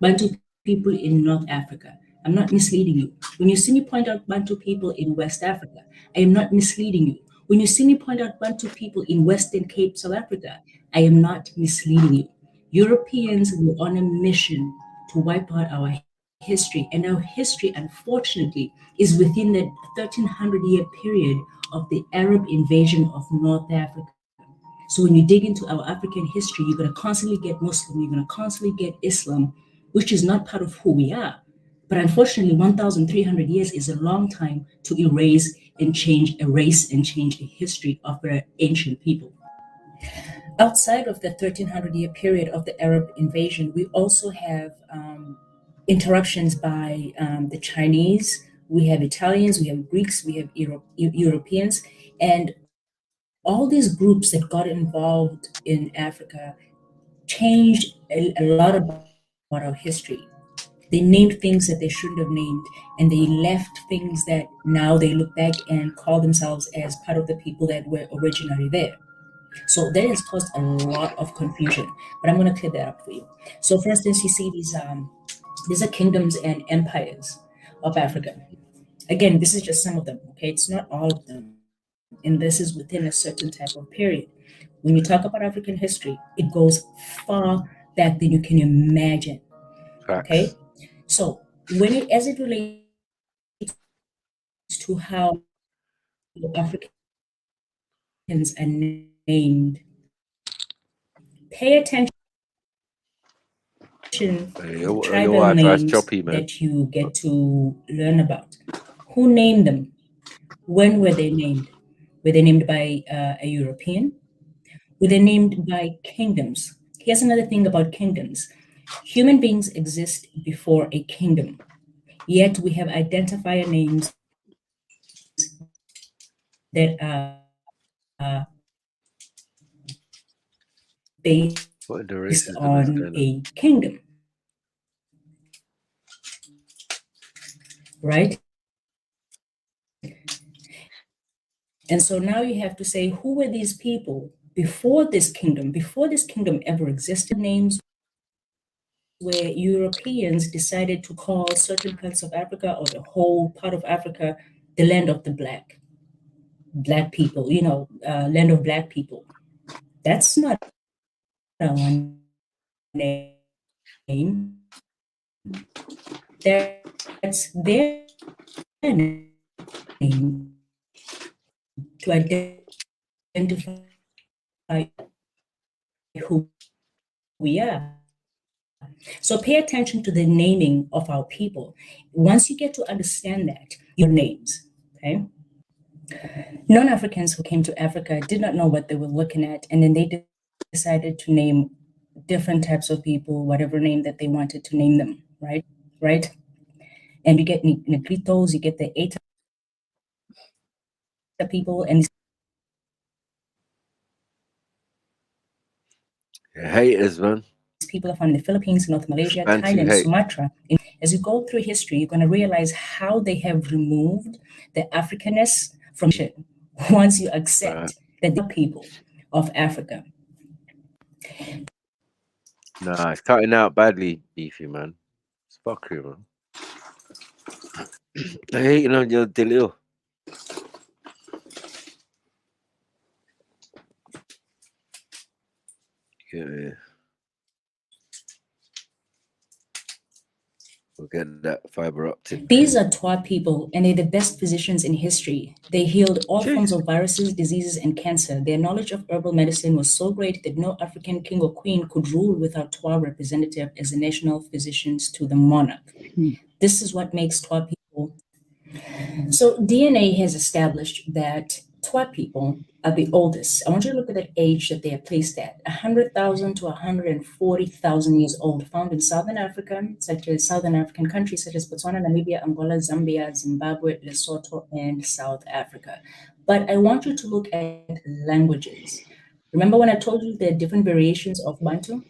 Bantu people in North Africa, I'm not misleading you. When you see me point out Bantu people in West Africa, I am not misleading you. When you see me point out Bantu people in Western Cape, South Africa, I am not misleading you. Europeans were on a mission to wipe out our history, and our history, unfortunately, is within the 1300-year period of the Arab invasion of North Africa. So when you dig into our African history, you're going to constantly get Muslim, you're going to constantly get Islam, which is not part of who we are. But unfortunately, 1,300 years is a long time to erase and change a race and change a history of our ancient people. Outside of the 1300-year period of the Arab invasion, we also have interruptions by the Chinese, we have Italians, we have Greeks, we have Europeans, and all these groups that got involved in Africa changed a lot about our history. They named things that they shouldn't have named, and they left things that now they look back and call themselves as part of the people that were originally there. So that has caused a lot of confusion, but I'm going to clear that up for you. So for instance, you see these are kingdoms and empires of Africa. Again, this is just some of them, okay? It's not all of them. And this is within a certain type of period. When you talk about African history, it goes far back than you can imagine. Okay? So as it relates to how Africans are named, pay attention to the tribal names that you get to learn about. Who named them? When were they named? Were they named by a European? Were they named by kingdoms? Here's another thing about kingdoms. Human beings exist before a kingdom, yet we have identifier names that are based on a kingdom, right? And so now you have to say, who were these people before this kingdom ever existed? Names where Europeans decided to call certain parts of Africa or the whole part of Africa the land of the black people, land of black people. That's not our name. That's their name to identify who we are. So pay attention to the naming of our people. Once you get to understand that, your names, okay? Non-Africans who came to Africa did not know what they were looking at, and then they decided to name different types of people, whatever name that they wanted to name them, right? And you get Negritos, you get the Eta people, and haters, man. People are from the Philippines, North Malaysia, Thailand, Sumatra. As you go through history, you're going to realize how they have removed the Africanness from it once you accept that they're people of Africa. Nah, it's cutting out badly, Beefy, man. It's fuckery, man. They're hating on your Delil. Yeah. We'll get that fiber optic. These are Twa people, and they're the best physicians in history. They healed all forms of viruses, diseases, and cancer. Their knowledge of herbal medicine was so great that no African king or queen could rule without Twa representative as the national physicians to the monarch. This is what makes Twa people. So DNA has established that Twa people are the oldest. I want you to look at that age that they are placed at, 100,000 to 140,000 years old, found in Southern Africa, such as Southern African countries such as Botswana, Namibia, Angola, Zambia, Zimbabwe, Lesotho, and South Africa. But I want you to look at languages. Remember when I told you there are different variations of Bantu?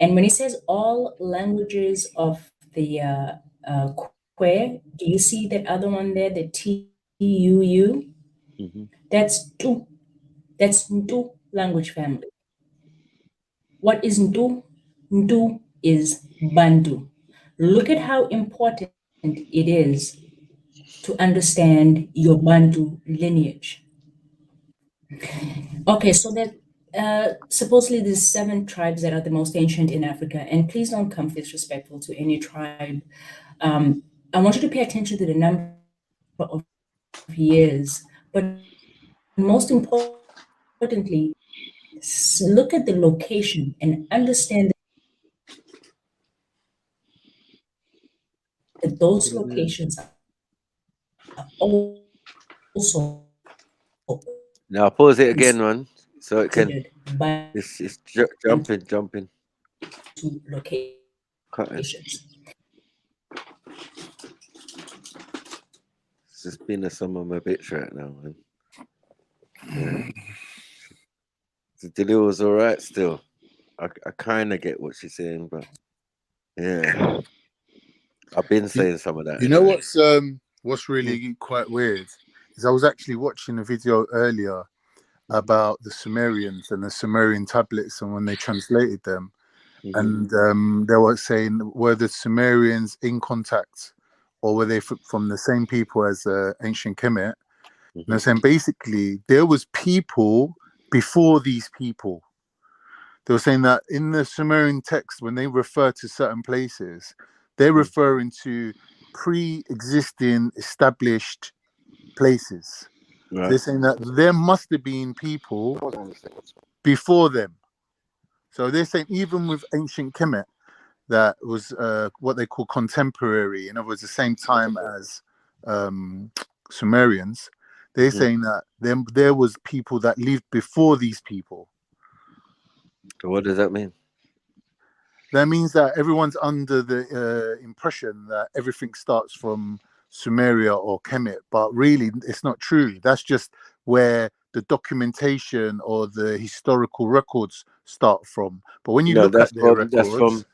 And when it says all languages of the Kwe, do you see that other one there, the TUU? That's Ntu. That's Ntu language family. What is Ntu? Ntu is Bantu. Look at how important it is to understand your Bantu lineage. Okay, so that supposedly there's 7 tribes that are the most ancient in Africa, and please don't come disrespectful to any tribe. I want you to pay attention to the number of years, but most importantly, look at the location and understand that those locations are also now pause it again, man, so it can. It's jumping. To locations. It's just been a sum of my bitch right now, man. Yeah. The Delil was all right still. I kind of get what she's saying, but yeah, I've been saying some of that. You know what's really quite weird is I was actually watching a video earlier about the Sumerians and the Sumerian tablets and when they translated them, and they were saying, were the Sumerians in contact or were they from the same people as ancient Kemet? And they're saying basically there was people before these people. They were saying that in the Sumerian text, when they refer to certain places, they're referring to pre-existing established places. Right. They're saying that there must have been people before them. So they're saying even with ancient Kemet, that was what they call contemporary, in other words, the same time as Sumerians. They're saying that there was people that lived before these people. So what does that mean? That means that everyone's under the impression that everything starts from Sumeria or Kemet, but really it's not true. That's just where the documentation or the historical records start from. But when you look at their records,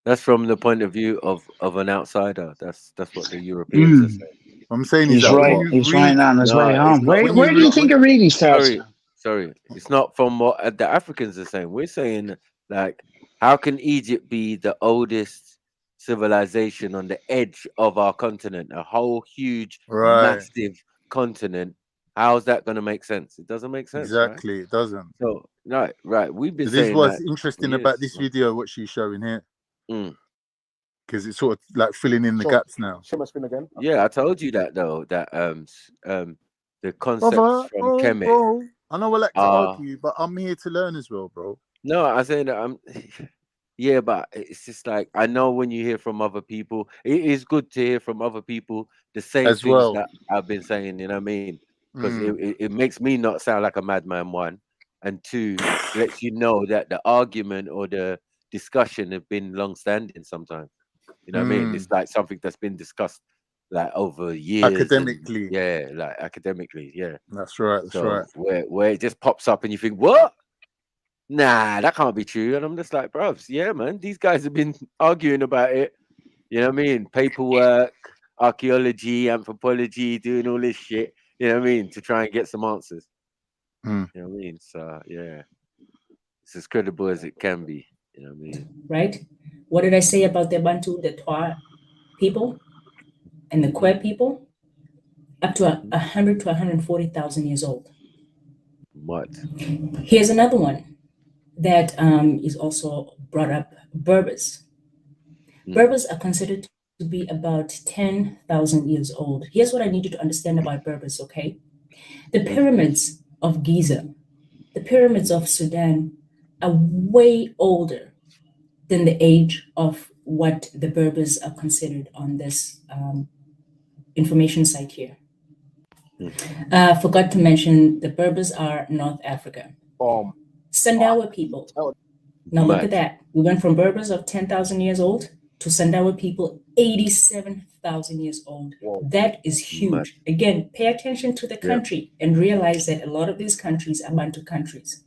that's from the point of view of an outsider. That's what the Europeans are saying. What I'm saying he's is that right. He's right on his way home. Where do you think it really starts? Sorry, it's not from what the Africans are saying. We're saying like How can Egypt be the oldest civilization on the edge of our continent, a whole huge, Right. massive continent? How's that going to make sense? It doesn't make sense, right? Exactly. It doesn't. So, right. We've been So this saying was that for interesting about years. this video, what she's showing here. Mm. Because it's sort of like filling in the gaps now. Show my screen again. Yeah, I told you that though. That the concepts Brother, from bro, Kemet bro. I know I like to are argue, but I'm here to learn as well, bro. no. I say that I'm. Yeah, but it's just like I know when you hear from other people, it is good to hear from other people the same As things well. that I've been saying. You know what I mean? Because Mm. it makes me not sound like a madman. One and two lets you know that the argument or the discussion have been long standing. Sometimes, you know what I mean? It's like something that's been discussed like over years and Academically. yeah, like academically, yeah. That's right. That's right. So where it just pops up and you think, what? Nah, that can't be true. And I'm just like, bruv, yeah, man, these guys have been arguing about it. You know what I mean? Paperwork, archaeology, anthropology, doing all this shit. You know what I mean? To try and get some answers. Mm. You know what I mean? So yeah, it's as credible as it can be. You know what I mean? Right? What did I say about the Bantu, the Twa people, and the Kwe people? Up to 100 to 140,000 years old. What? Here's another one that is also brought up: Berbers. Berbers are considered to be about 10,000 years old. Here's what I need you to understand about Berbers, okay? The pyramids of Giza, the pyramids of Sudan are way older than the age of what the Berbers are considered on this information site here. Forgot to mention the Berbers are North Africa. Sandawa people. Now look at that. We went from Berbers of 10,000 years old to Sandawa people 87,000 years old. That is huge. Again, pay attention to the country and realize that a lot of these countries are Bantu countries.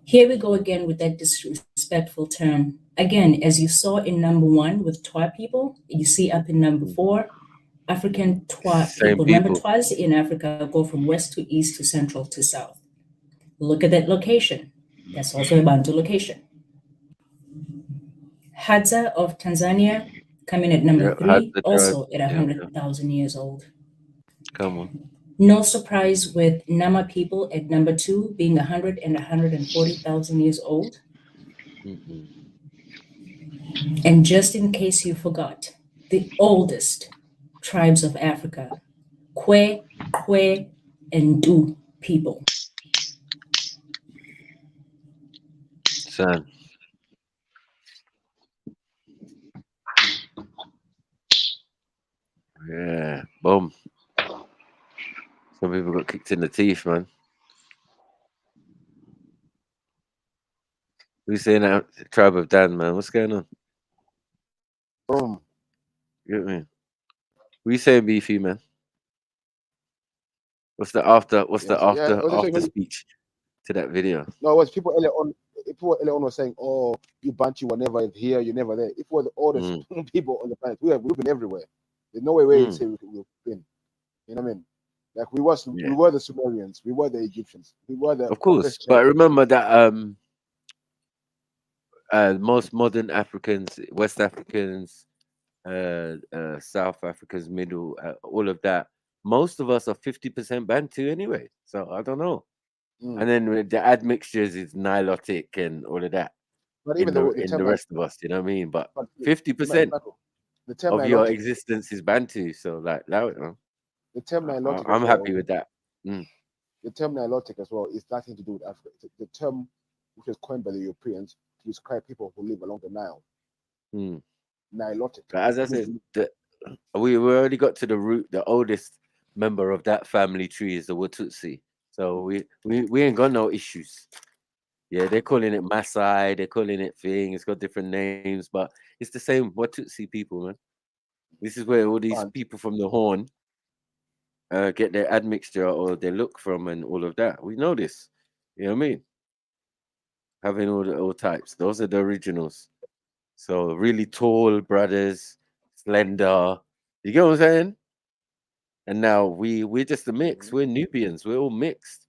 Here we go again with that disrespectful term. Again, as you saw in number 1 with Twa people, you see up in number 4, African Twa people. Remember, Twas in Africa go from west to east to central to south. Look at that location. That's also a Bantu location. Hadza of Tanzania coming at number 3, also at 100,000 years old. Come on. No surprise with Nama people at number 2 being 100 and 140,000 years old. And just in case you forgot, the oldest tribes of Africa, Kwe, and Du people. Son. Yeah, boom. Some people got kicked in the teeth, man. Who's saying that? Tribe of Dan, man. What's going on? Boom. You get me? What you saying, Beefy, man? What's the after speech to that video? No, it was people earlier on. People earlier on were saying, "Oh, you Bantu were never here, you're never there." If we're the oldest people on the planet, we've been everywhere. There's no way you say we've been. You know what I mean? Like we were the Sumerians, we were the Egyptians, we were the. Of course, but remember that most modern Africans, West Africans, South Africans, Middle, all of that. Most of us are 50% Bantu anyway. So I don't know. And then with the admixtures is Nilotic and all of that. But even in the rest of us, you know what I mean? But 50% of your existence is Bantu. So like that, the term Nilotic. I'm happy with that. The term Nilotic as well is nothing to do with Africa. The term which was coined by the Europeans to describe people who live along the Nile. Nilotic. But as I said, we already got to the root. The oldest member of that family tree is the Watutsi. So we ain't got no issues. Yeah, they're calling it Maasai, they're calling it thing. It's got different names, but it's the same Watutsi people, man. This is where all these people from the Horn get their admixture or their look from and all of that. We know this. You know what I mean? Having all types. Those are the originals. So really tall brothers, slender. You get what I'm saying? And now we're just a mix. We're Nubians. We're all mixed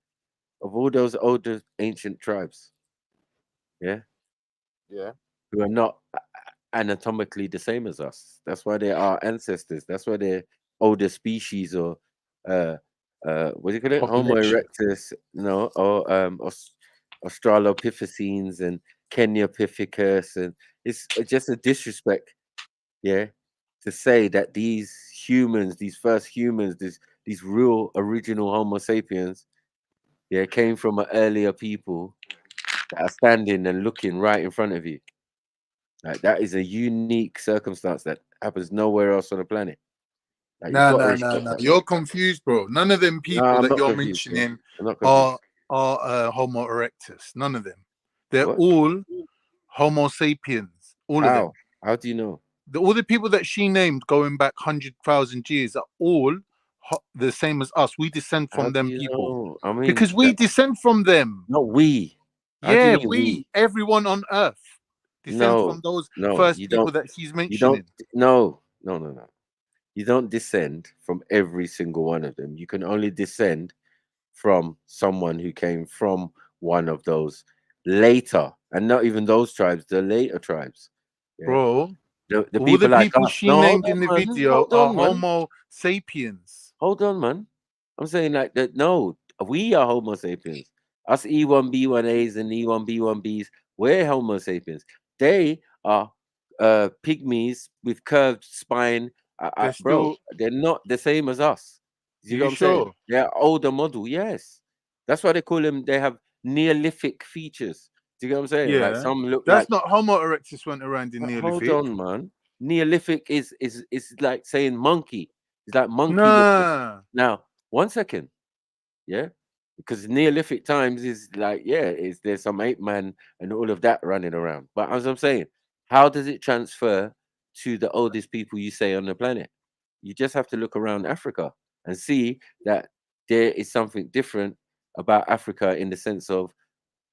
of all those older ancient tribes. Yeah. Yeah. who are not anatomically the same as us. That's why they're our ancestors. That's why they're older species, or what do you call it? Homo Population. erectus, no, or Australopithecines and Keniopithecus, and it's just a disrespect, yeah, to say that these humans, these first humans, these real original Homo sapiens, yeah, came from an earlier people that are standing and looking right in front of you. Like, that is a unique circumstance that happens nowhere else on the planet. Like, you've No, got to no, no, respect no. that. You're confused, bro. None of them No, people I'm that not you're confused, bro. mentioning I'm not confused. are Homo erectus. None of them. They're What? all Homo sapiens. All of them. How do you know? All the people that she named going back 100,000 years are all the same as us. We descend How from do them you people know? I mean, because we descend from them. not we. How do you Yeah, mean we? everyone on earth descends No, from those no, first you people don't. that she's You don't. mentioning. No, no, no, no. You don't descend from every single one of them. You can only descend from someone who came from one of those later, and not even those tribes, the later tribes. Yeah. Bro, The all the people like people us. she No, hold named in on, the man. video Hold are on, man. Homo sapiens. Hold on, man. I'm saying like that. No, we are Homo sapiens. Us E1B1As and E1B1Bs, we're Homo sapiens. They are pygmies with curved spine. They're Bro, still. they're not the same as us. You know You what I'm saying? sure? They're older model, yes. That's why they call them. They have Neolithic features. Do you get what I'm saying? Like, Yeah. some look That's like. not Homo erectus went around in Hold Neolithic. on, man. Neolithic is like saying monkey. It's like monkey looking. Nah. Now, 1 second, yeah, because Neolithic times is like, yeah, is there's some ape man and all of that running around. But as I'm saying, how does it transfer to the oldest people you say on the planet? You just have to look around Africa and see that there is something different about Africa, in the sense of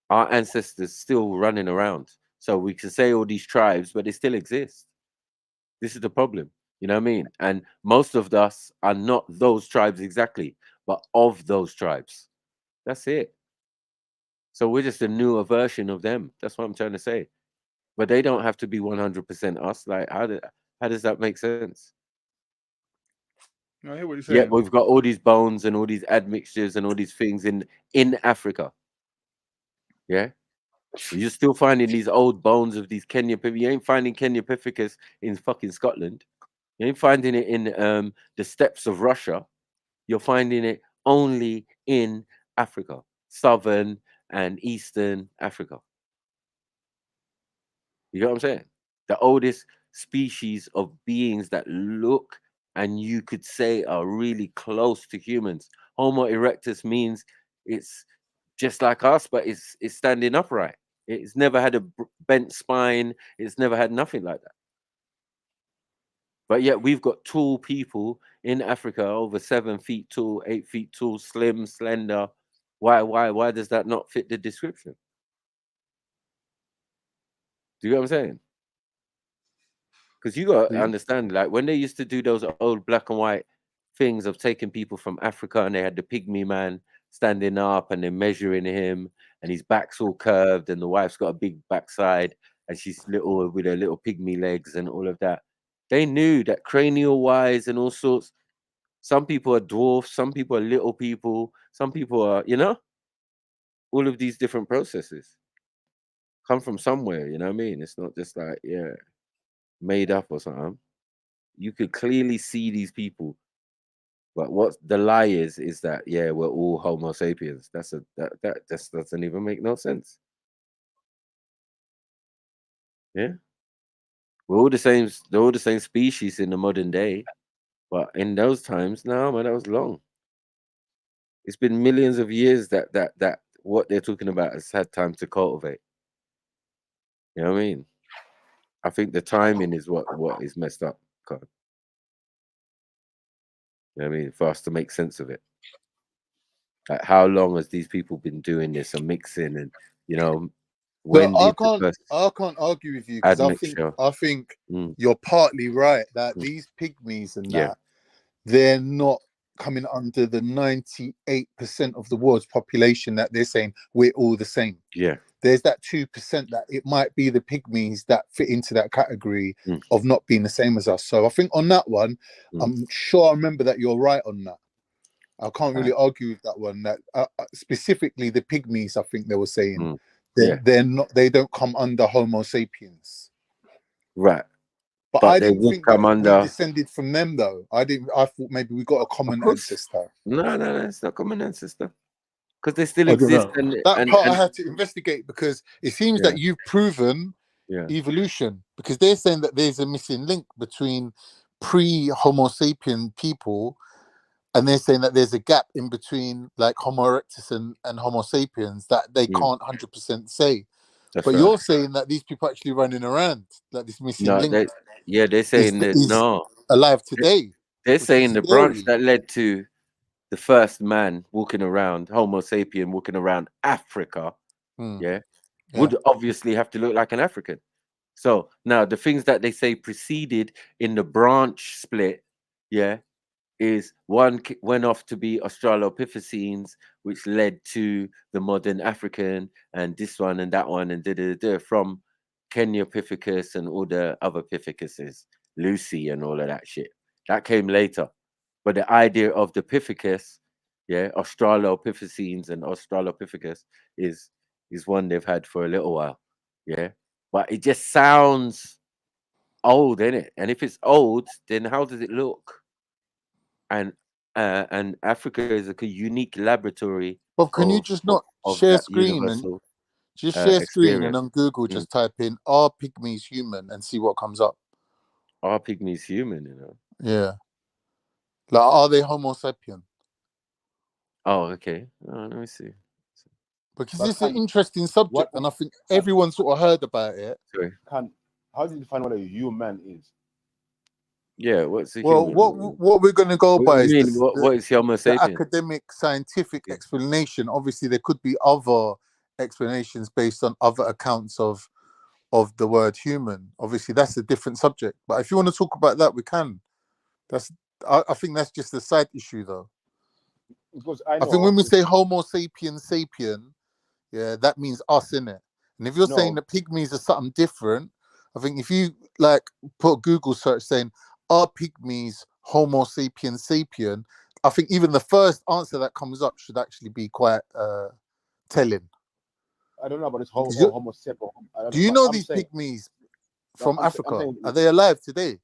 our ancestors still running around. So we can say all these tribes, but they still exist. This is the problem. You know what I mean? And most of us are not those tribes exactly, but of those tribes. That's it. So we're just a newer version of them. That's what I'm trying to say. But they don't have to be 100% us. Like, how does that make sense? I hear what you're Yeah, saying. we've got all these bones and all these admixtures and all these things in Africa. Yeah. You're still finding these old bones of these You ain't finding Keniopithecus in fucking Scotland. You ain't finding it in the steppes of Russia. You're finding it only in Africa, southern and eastern Africa. You know what I'm saying? The oldest species of beings that look and you could say are really close to humans. Homo erectus means it's just like us, but it's standing upright. It's never had a bent spine. It's never had nothing like that. But yet we've got tall people in Africa, over 7 feet tall, 8 feet tall, slim, slender. Why does that not fit the description? Do you get what I'm saying? Because you got to understand, like, when they used to do those old black and white things of taking people from Africa, and they had the pygmy man standing up and they're measuring him, and his back's all curved, and the wife's got a big backside, and she's little with her little pygmy legs and all of that. They knew that cranial wise and all sorts. Some people are dwarfs, some people are little people, some people are, all of these different processes come from somewhere. You know what I mean? It's not just like, yeah, made up or something. You could clearly see these people, but what the lie is that, yeah, we're all Homo sapiens. That just doesn't even make no sense. Yeah, we're all the same. They're all the same species in the modern day, but in those times, no, man, that was long. It's been millions of years that what they're talking about has had time to cultivate. You know what I mean? I think the timing is what is messed up, Con. You know what I mean? For us to make sense of it. Like, how long has these people been doing this and mixing, and Well, when did the first I can't argue with you because admixture? I think you're partly right that these pygmies and that they're not coming under the 98% of the world's population that they're saying we're all the same. Yeah. there's that 2% that it might be the pygmies that fit into that category of not being the same as us. So I think on that one, I'm sure I remember that you're right on that. I can't really argue with that one. That specifically the pygmies, I think they were saying they're not, they don't come under Homo sapiens, right? But I they didn't would think come that under. we descended from them, though. I thought maybe we got a common ancestor. No, it's not common ancestor. Because they still I don't exist, know. That part I had to investigate because it seems Yeah. that you've proven evolution, because they're saying that there's a missing link between pre-Homo sapien people, and they're saying that there's a gap in between like Homo erectus and Homo sapiens that they can't 100% say. That's but right. you're saying that these people actually running around, like this missing No, link. they're saying that is no, alive today. They're which saying is the branch scary. that led to the first man walking around, Homo sapien walking around Africa, would obviously have to look like an African. So now the things that they say preceded in the branch split, is one went off to be Australopithecines, which led to the modern African, and this one and that one, and from Keniopithecus and all the other Pithecuses, Lucy and all of that shit. That came later. But the idea of the Pithecus, Australopithecines and Australopithecus is one they've had for a little while. But it just sounds old, innit? And if it's old, then how does it look? And Africa is a unique laboratory. Well, can you just not share screen and universal just share screen and experience. on Google just type in "Are pygmies human" and see what comes up? Are pygmies human? You know. Yeah. Like, are they Homo sapien? Oh, okay. Let me see. Because this is an interesting subject, and I think everyone sort of heard about it. How do you define what a human is? Yeah, what's a Well, human? what we're going to go What by do you is mean? What is Homo the sapien? academic scientific explanation. Obviously, there could be other explanations based on other accounts of the word human. Obviously, that's a different subject. But if you want to talk about that, we can. I think that's just a side issue, though. Because I think when we say Homo sapien, that means us, innit? And if you're saying that pygmies are something different, I think if you like put a Google search saying "Are pygmies Homo sapien?" I think even the first answer that comes up should actually be quite telling. I don't know about this Homo sapien. Do you know these pygmies from Africa? Are they alive today?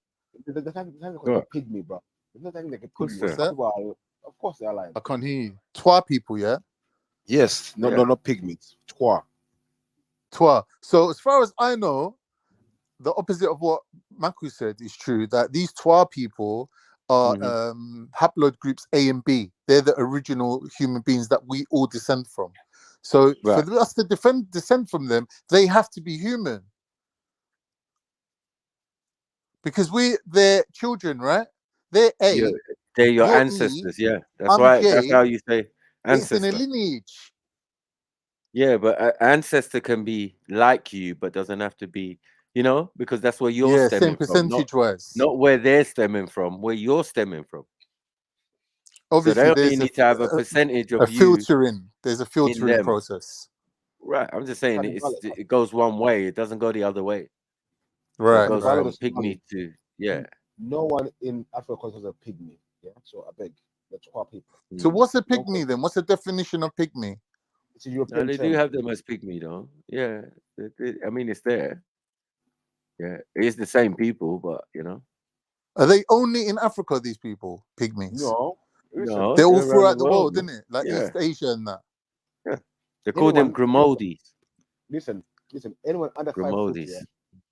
There's nothing like a pygmy, bro. There's nothing like a pygmy. Of course they're alive. I can't hear you. Twa people, yeah? Yes. No, not pygmies. Twa. So as far as I know, the opposite of what Maku said is true, that these Twa people are haploid groups A and B. They're the original human beings that we all descend from. So for us to descend from them, they have to be human. Because they're children, right? They're A. They're your ancestors, That's why. J, that's how you say ancestor. It's in a lineage. Yeah, but an ancestor can be like you, but doesn't have to be, because that's where you're stemming from. Percentage-wise. Not where they're stemming from, where you're stemming from. Obviously, so they only need to have a percentage of you. Filtering. There's a filtering process. Right. I'm just saying it goes one way. It doesn't go the other way. Right. So it goes from pygmy to No one in Africa calls us a pygmy. Yeah. So I beg, let's Twa people. So what's a pygmy then? What's the definition of pygmy? It's a European they do have them as pygmy, though. Yeah. I mean, it's there. Yeah. It's the same people, but Are they only in Africa, these people, pygmies? No. They're all throughout the world, isn't it? Like East Asia and that. Yeah. They call them Grimaldis. Listen. Anyone under 5 foot,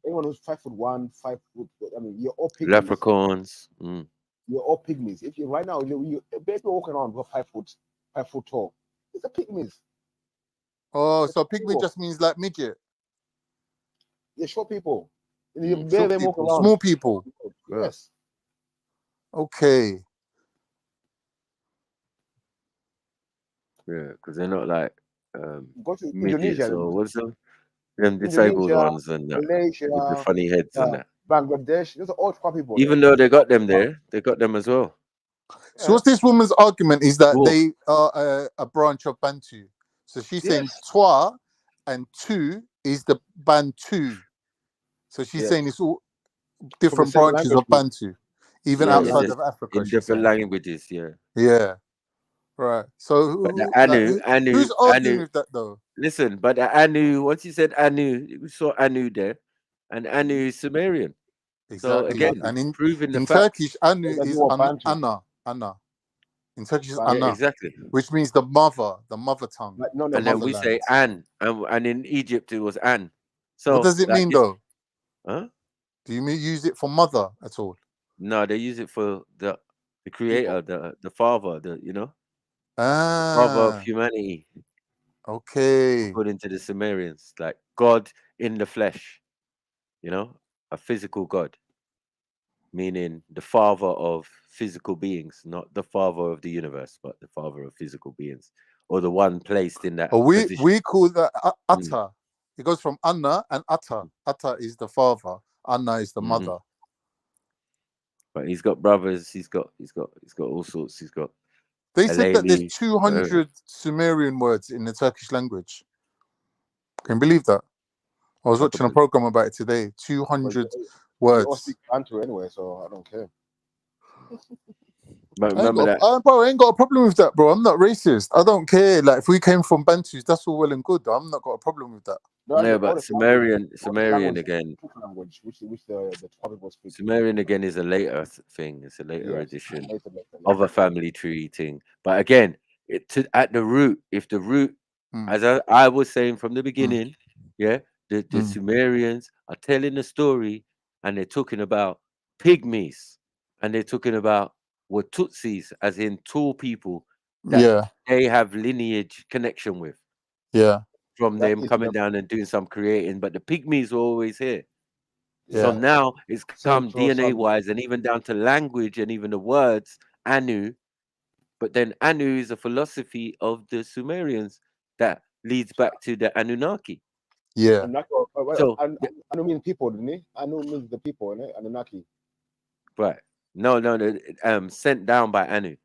anyone who's 5'1", 5 foot. I mean, you're all pygmies. Leprechauns. You're all pygmies. If you right now, you baby walking around with 5 foot tall. It's a pygmies. Oh, so pygmy just means like midget. Yeah, short people. Small people. Yes. Okay. Yeah, because they're not like Go to midgets Indonesia, or what's them disabled ones and that, Malaysia, with the funny heads and that. Bangladesh. Those are all Twa people. Even though they got them there, they got them as well. So what's this woman's argument is that they are a branch of Bantu. So she's saying Twa and Tu is the Bantu. So she's saying it's all different same branches of language, Bantu, even Yeah, it's outside just of Africa. in She's different saying. languages. Yeah. Yeah. Right. So But the Anu, who's arguing Anu. with that though? Listen, but the Anu. Once you said Anu, we saw Anu there, and Anu is Sumerian. So Exactly. again, And proving the in facts. Turkish, Anu There's is more Bantu. Anna. In Turkish, is Yeah, Anna, exactly. which means the mother tongue, Like, no, the And then we say motherland. An, and in Egypt it was An. What So does it like mean this, though? huh? Do you use it for mother at all? No, they use it for the people. creator, the father, the father of Ah, humanity, okay. according to the Sumerians, like God in the flesh, a physical God, meaning the father of physical beings, not the father of the universe, but the father of physical beings, or the one placed in that Oh, position. we call that Mm. Atta. It goes from Anna and Atta. Atta is the father. Anna is the Mhm. mother. But he's got brothers. He's got all sorts. He's got They a said that there's lady. 200 Sumerian words in the Turkish language. Can you believe that? I was watching a program about it today. 200 We all words. speak Bantu anyway, so I don't care. But remember that. Bro, I ain't got a problem with that, bro. I'm not racist. I don't care. Like, if we came from Bantus, that's all well and good. I'm not got a problem with that. No, Yeah, but Sumerian language, again. language, which the top people speak. Sumerian again is a later thing. It's a later Yes, edition later. of a family tree thing. But again, at the root, if the root, as I was saying from the beginning, yeah, the Sumerians are telling the story, and they're talking about pygmies, and they're talking about Tutsis, as in tall people that they have lineage connection with. Yeah. From them coming down and doing some creating, but the pygmies were always here. So Yeah. now it's come Central DNA Sun. wise and even down to language and even the words Anu. But then Anu is a philosophy of the Sumerians that leads back to the Anunnaki. Yeah. So Anu means people, didn't he? Anu means the people, isn't it? Anunnaki. right. No, sent down by Anu.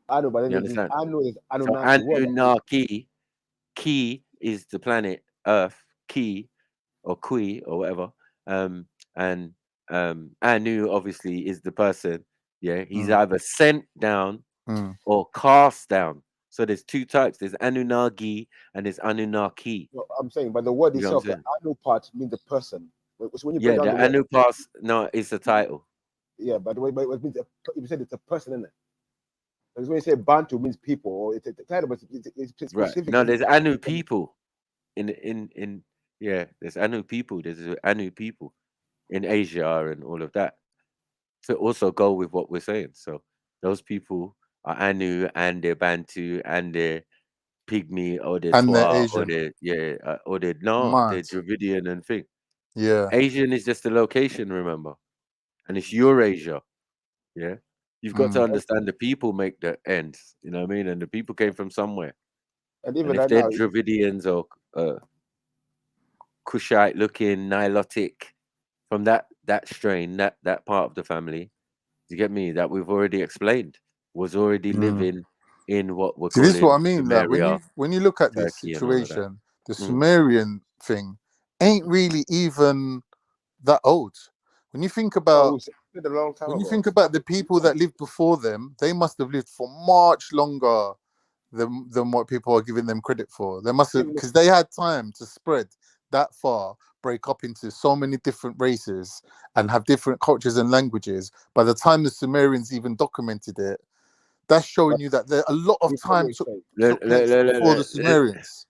Anu, but You then understand? Anu is So Anunnaki. Anunnaki, Ki is the planet Earth, Ki or Kui or whatever. And Anu obviously is the person. Yeah, he's either sent down or cast down. So there's two types. There's Anunnaki and there's Anunnaki. No, I'm saying, but the word You know itself, what the I'm Anu part means the person. So when you saying? break Yeah, down the the word, Anu pass. No, it's a title. yeah, but the way it means, you said it's a person, isn't it? Because when you say Bantu means people, or it's a title, but it's specific. Right. No, there's Anu people. Yeah, there's Anu people. There's Anu people in Asia and all of that. To also go with what we're saying. So those people are Anu and they're Bantu and they're Pygmy or they're And they're Twa or Asian. they're Mad. Dravidian and thing. Yeah. Asian is just a location, remember, and it's Eurasia. Yeah, you've got to understand the people make the ends. You know what I mean? And the people came from somewhere. And And even if right they're now, Dravidians or Kushite looking, Nilotic from that strain, that part of the family, you get me? That we've already explained was already living in what we're See, this is what I calling mean. Like Sumeria, when you look at this Turkey, and all of that. situation, the Sumerian thing ain't really even that old. When you think about a long time when you ago. think about the people that lived before them, they must have lived for much longer than what people are giving them credit for. They must have, because they had time to spread that far, break up into so many different races and have different cultures and languages. By the time the Sumerians even documented it, that's showing you that there a lot of time took place before the Sumerians.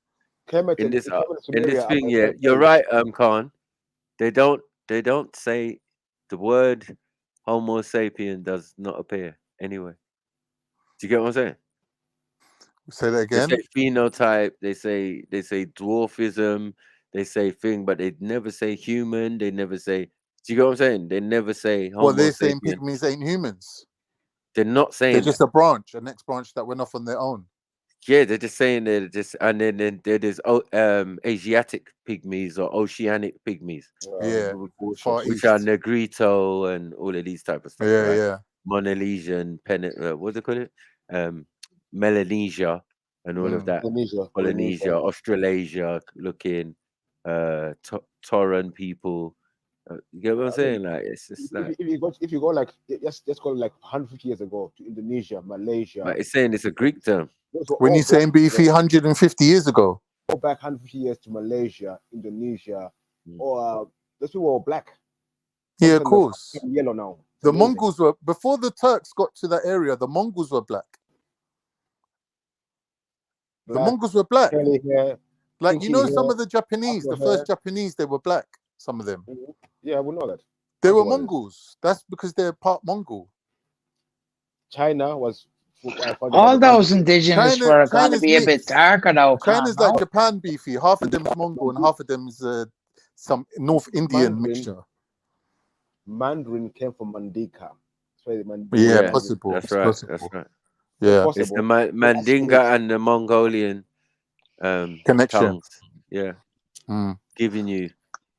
In this thing, yeah, you're right, Khan. They don't say the word Homo sapien does not appear anywhere. Do you get what I'm saying? Say that They again. say phenotype. They say dwarfism. They say thing, but they never say human. They never say. Do you get what I'm saying? They never say Homo Well, they're saying sapien. pygmies ain't humans. They're not saying they're just that. a branch, a next branch that went off on their own. Yeah, they're just saying they're just, and then there's Asiatic pygmies or oceanic pygmies, Yeah, Far which are East. Negrito and all of these type of stuff, Yeah, right? yeah. Monolesian, what do they call it? Melanesia, and all of that. Polynesia, Polynesia, Australasia, looking, Torren people. You get what I'm saying? Like it's just like. If you go like let's go like 150 years ago to Indonesia, Malaysia. But it's saying it's a Greek term. When you're saying beefy 150 years ago. Go back 150 years to Malaysia, Indonesia, or those people were black. Yeah, of course. Yellow now. The Mongols were, before the Turks got to that area, the Mongols were black. The Mongols were black. Like, you know, some of the Japanese, the first Japanese, they were black. Some of them. Yeah, I would know that. They were Mongols. That's because they're part Mongol. China was. All those indigenous were going to be a bit darker though. China's like Japan, beefy. Half of them is Mongol and half of them is some North Indian mixture. Mandarin came from Mandinka. Yeah, possible. That's right. Possible. That's right. Yeah, it's the Mandinka and the Mongolian connection. Tongues. Yeah, giving you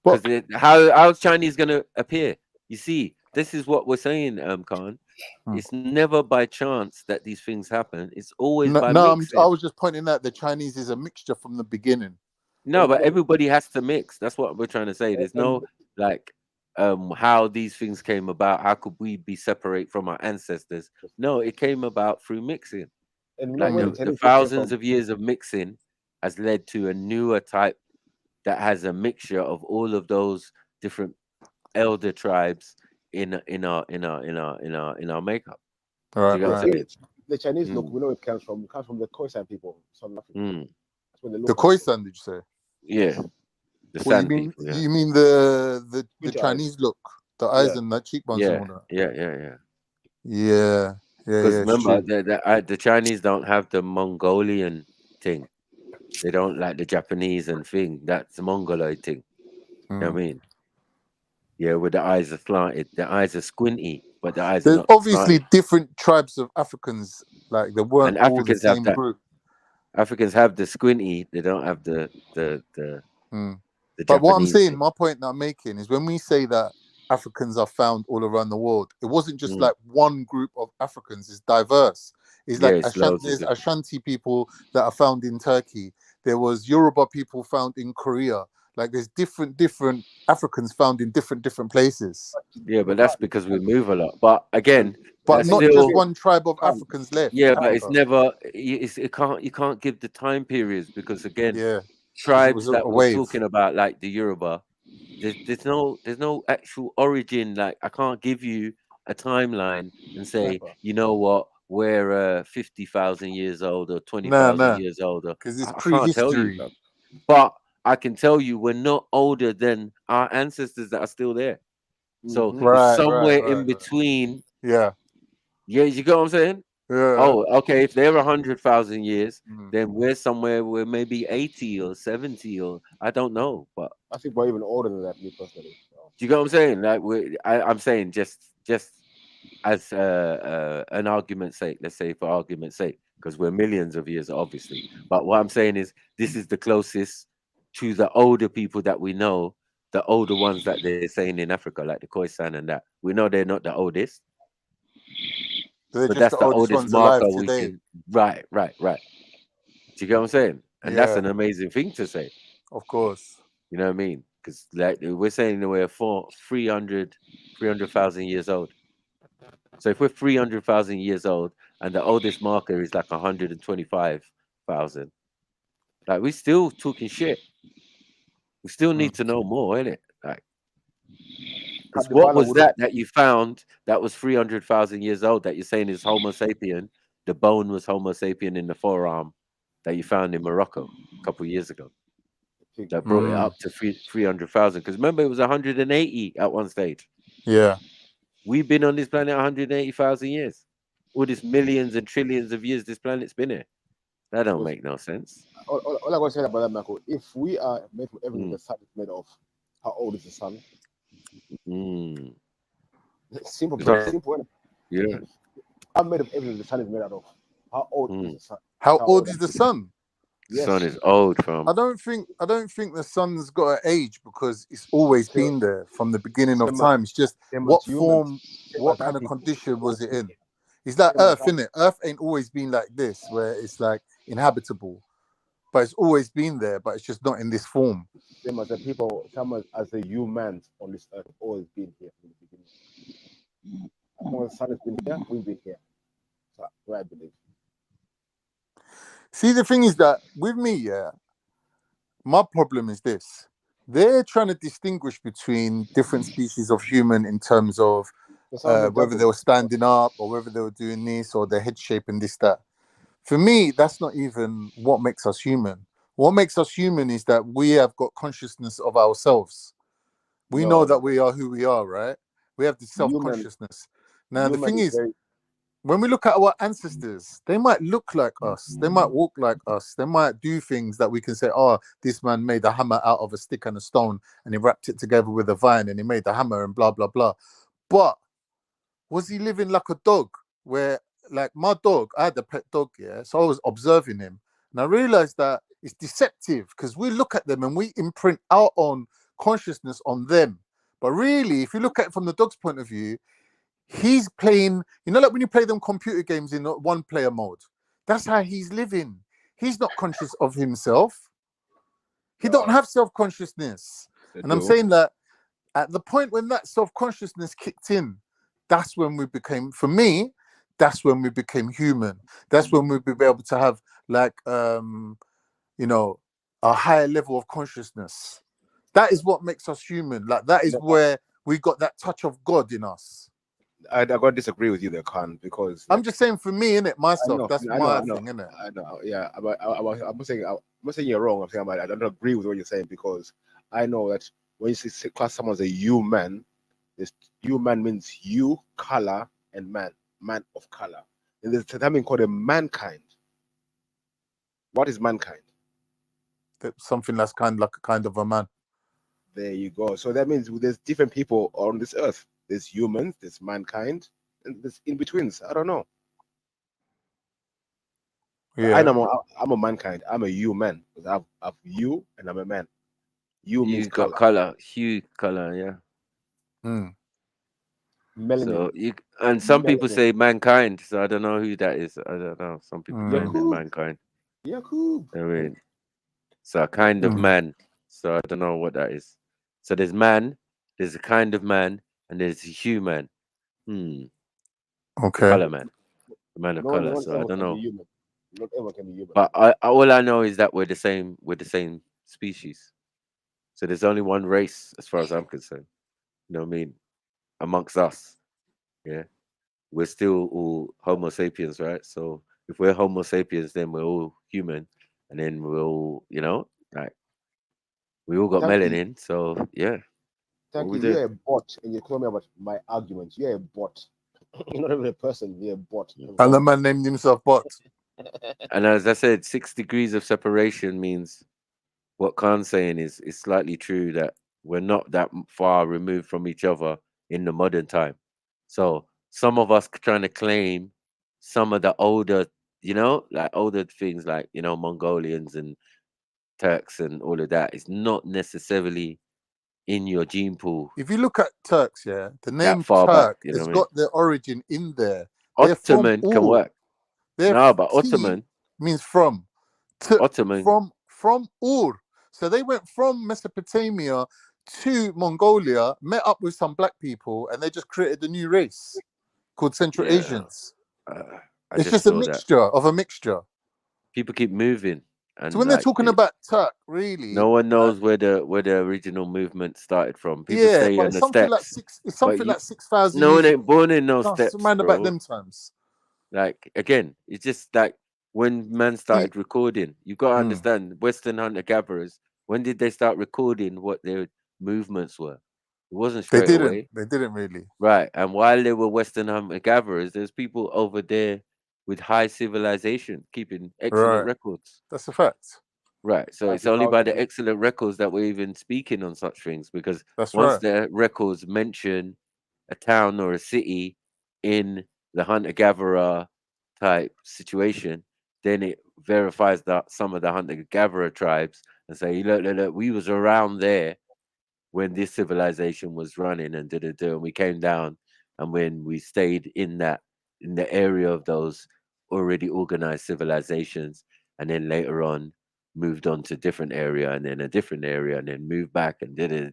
because how's Chinese gonna appear? You see, this is what we're saying, Khan. It's never by chance that these things happen. It's always by mixing. I was just pointing out the Chinese is a mixture from the beginning. No, but everybody has to mix. That's what we're trying to say. There's no like how these things came about. How could we be separate from our ancestors? No, it came about through mixing. And like the thousands of years of mixing has led to a newer type that has a mixture of all of those different elder tribes in our makeup. Right, right. The Chinese look, we know it comes from the Khoisan people, South Africa. The Khoisan, did you say? Yeah. You mean the Chinese look, the eyes and the cheekbones and all that? Yeah. Because remember, the Chinese don't have the Mongolian thing. They don't like the Japanese and thing. That's the Mongoloid thing. You know what I mean? Yeah, where the eyes are slanted. The eyes are squinty, but the eyes There's are not obviously slanted. different tribes of Africans. Like, they weren't all the same group. Africans have the squinty. They don't have the But what I'm Japanese saying, thing. my point that I'm making is when we say that Africans are found all around the world, it wasn't just like one group of Africans. It's diverse. It's like there's Ashanti people that are found in Turkey. There was Yoruba people found in Korea. Like, there's different Africans found in different places. Yeah, but that's because we move a lot. But again, but not still, just one tribe of Africans left. Yeah, but it's never. You can't give the time periods because again, tribes that we're talking about, like the Yoruba, there's no actual origin. Like, I can't give you a timeline and say, you know what, we're 50,000 years old or 20,000 years older. Because it's prehistory. But I can tell you, we're not older than our ancestors that are still there. So it's somewhere in between. Yeah, you get what I'm saying? Yeah. Oh, okay. If they're 100,000 years, then we're somewhere where maybe 80 or 70 or I don't know. But I think we're even older than that, me personally. Do you get what I'm saying? Like, I'm saying just as an argument's sake. Let's say for argument's sake, because we're millions of years, obviously. But what I'm saying is, this is the closest to the older people that we know, the older ones that they're saying in Africa, like the Khoisan and that. We know they're not the oldest. But that's the oldest marker we can. Right. Do you get what I'm saying? And that's an amazing thing to say. Of course. You know what I mean? Because like we're saying we're 300,000 years old. So if we're 300,000 years old and the oldest marker is like 125,000, like we're still talking shit. We still need to know more, innit? Like, because what was that you found that was 300,000 years old that you're saying is Homo sapien? The bone was Homo sapien in the forearm that you found in Morocco a couple of years ago. That brought it up to 300,000. Because remember, it was 180 at one stage. Yeah. We've been on this planet 180,000 years. All these millions and trillions of years this planet's been here. That don't make no sense. All I want to say about that, Michael, if we are made from everything the sun is made of, how old is the sun? Simple. Yeah. I'm made of everything the sun is made out of. How old is the sun? How old is the sun? The sun is old, fam. I don't think the sun's got an age because it's always been there from the beginning of time. It's just what form, what kind of condition was it in? It's like Earth, innit? Earth ain't always been like this, where it's like inhabitable, but it's always been there, but it's just not in this form. Same as the people, some as the humans on this earth have always been here from the beginning. As long as the sun has been here, we've been here. That's what I believe. See, the thing is that with me, yeah, my problem is this. They're trying to distinguish between different species of human in terms of whether they were standing up or whether they were doing this or their head shape and this, that. For me, that's not even what makes us human. What makes us human is that we have got consciousness of ourselves. We know that we are who we are, right? We have this self-consciousness. Now, the thing is, when we look at our ancestors, they might look like us. They might walk like us. They might do things that we can say, oh, this man made a hammer out of a stick and a stone and he wrapped it together with a vine and he made the hammer and blah, blah, blah. But was he living like a dog? Where, like my dog, I had a pet dog, yeah? So I was observing him. And I realized that it's deceptive because we look at them and we imprint our own consciousness on them. But really, if you look at it from the dog's point of view, he's playing, you know, like when you play them computer games in one player mode, that's how he's living. He's not conscious of himself. He don't have self-consciousness. And I'm saying that at the point when that self-consciousness kicked in, that's when we became, for me, that's when we became human. That's when we'd be able to have like, you know, a higher level of consciousness. That is what makes us human. Like that is where we got that touch of God in us. I got to disagree with you there, Khan, because I'm just saying for me, innit, myself, that's my thing, innit? I know, yeah. I'm not saying you're wrong. I'm saying I don't agree with what you're saying because I know that when you say class someone as a human, this human means you, color, and man of color. And there's something called a mankind. What is mankind? Something that's kind of a man. There you go. So that means there's different people on this earth. There's humans, there's mankind, and there's in-betweens. I don't know. Yeah. I know I'm a mankind. I'm a human. Because I've you and I'm a man. You means got color. Hue color, yeah. Melanin. So and some people say mankind, so I don't know who that is. I don't know. Some people claim they're mankind. Yakub. I mean, so a kind of man. So I don't know what that is. So there's man, there's a kind of man, and there's a human. Okay. Color man. The man of color. So I don't know. Not ever can be human. But all I know is that we're the same species. So there's only one race as far as I'm concerned. You know what I mean? Amongst us. Yeah. We're still all Homo sapiens, right? So if we're Homo sapiens, then we're all human. And then we're all, you know, like we all got melanin. So yeah. Thank you. You're a bot and you call me about my arguments. You're a bot. You're not even a person, you're a bot. And the man named himself Bot. And as I said, 6 degrees of separation means what Khan's saying is slightly true that we're not that far removed from each other in the modern time. So some of us trying to claim some of the older, you know, like older things like, you know, Mongolians and Turks and all of that is not necessarily in your gene pool. If you look at Turks, yeah, the name far Turk back, you know has what I mean? got their origin in there. Ottoman can work. No, but Ottoman means from. Ottoman From Ur. So they went from Mesopotamia to Mongolia, met up with some black people, and they just created a new race called Central Asians. It's just a mixture of a mixture. People keep moving. And so when they're talking about Turk, really, no one knows where the original movement started from. People say but on it's the something steppes. like something like 6,000 No years one ain't ago. born in no steppes, Around bro. about them times. Like again, it's just like when man started recording. You got to understand Western hunter gatherers. When did they start recording what their movements were? It wasn't straight away. They didn't really. Right, and while they were Western hunter gatherers, there's people over there with high civilization keeping excellent records. That's a fact. Right, so it's only by the excellent records that we're even speaking on such things, because once the records mention a town or a city in the hunter-gatherer type situation, then it verifies that some of the hunter-gatherer tribes and say, look, we was around there when this civilization was running and and we came down, and when we stayed in the area of those already organized civilizations, and then later on moved on to different area, and then a different area, and then moved back, and and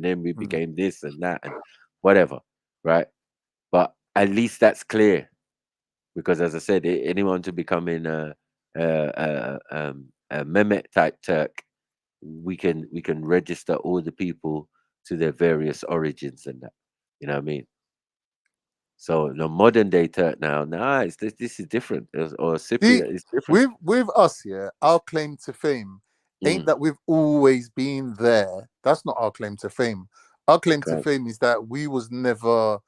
then we became this and that and whatever, right? But at least that's clear, because as I said, anyone to become in a Mehmet type Turk, we can register all the people to their various origins and that. You know what I mean? So the modern day Turk now, this is different. Or Cypriot is different. With us, yeah, our claim to fame ain't that we've always been there. That's not our claim to fame. Our claim to fame is that we was never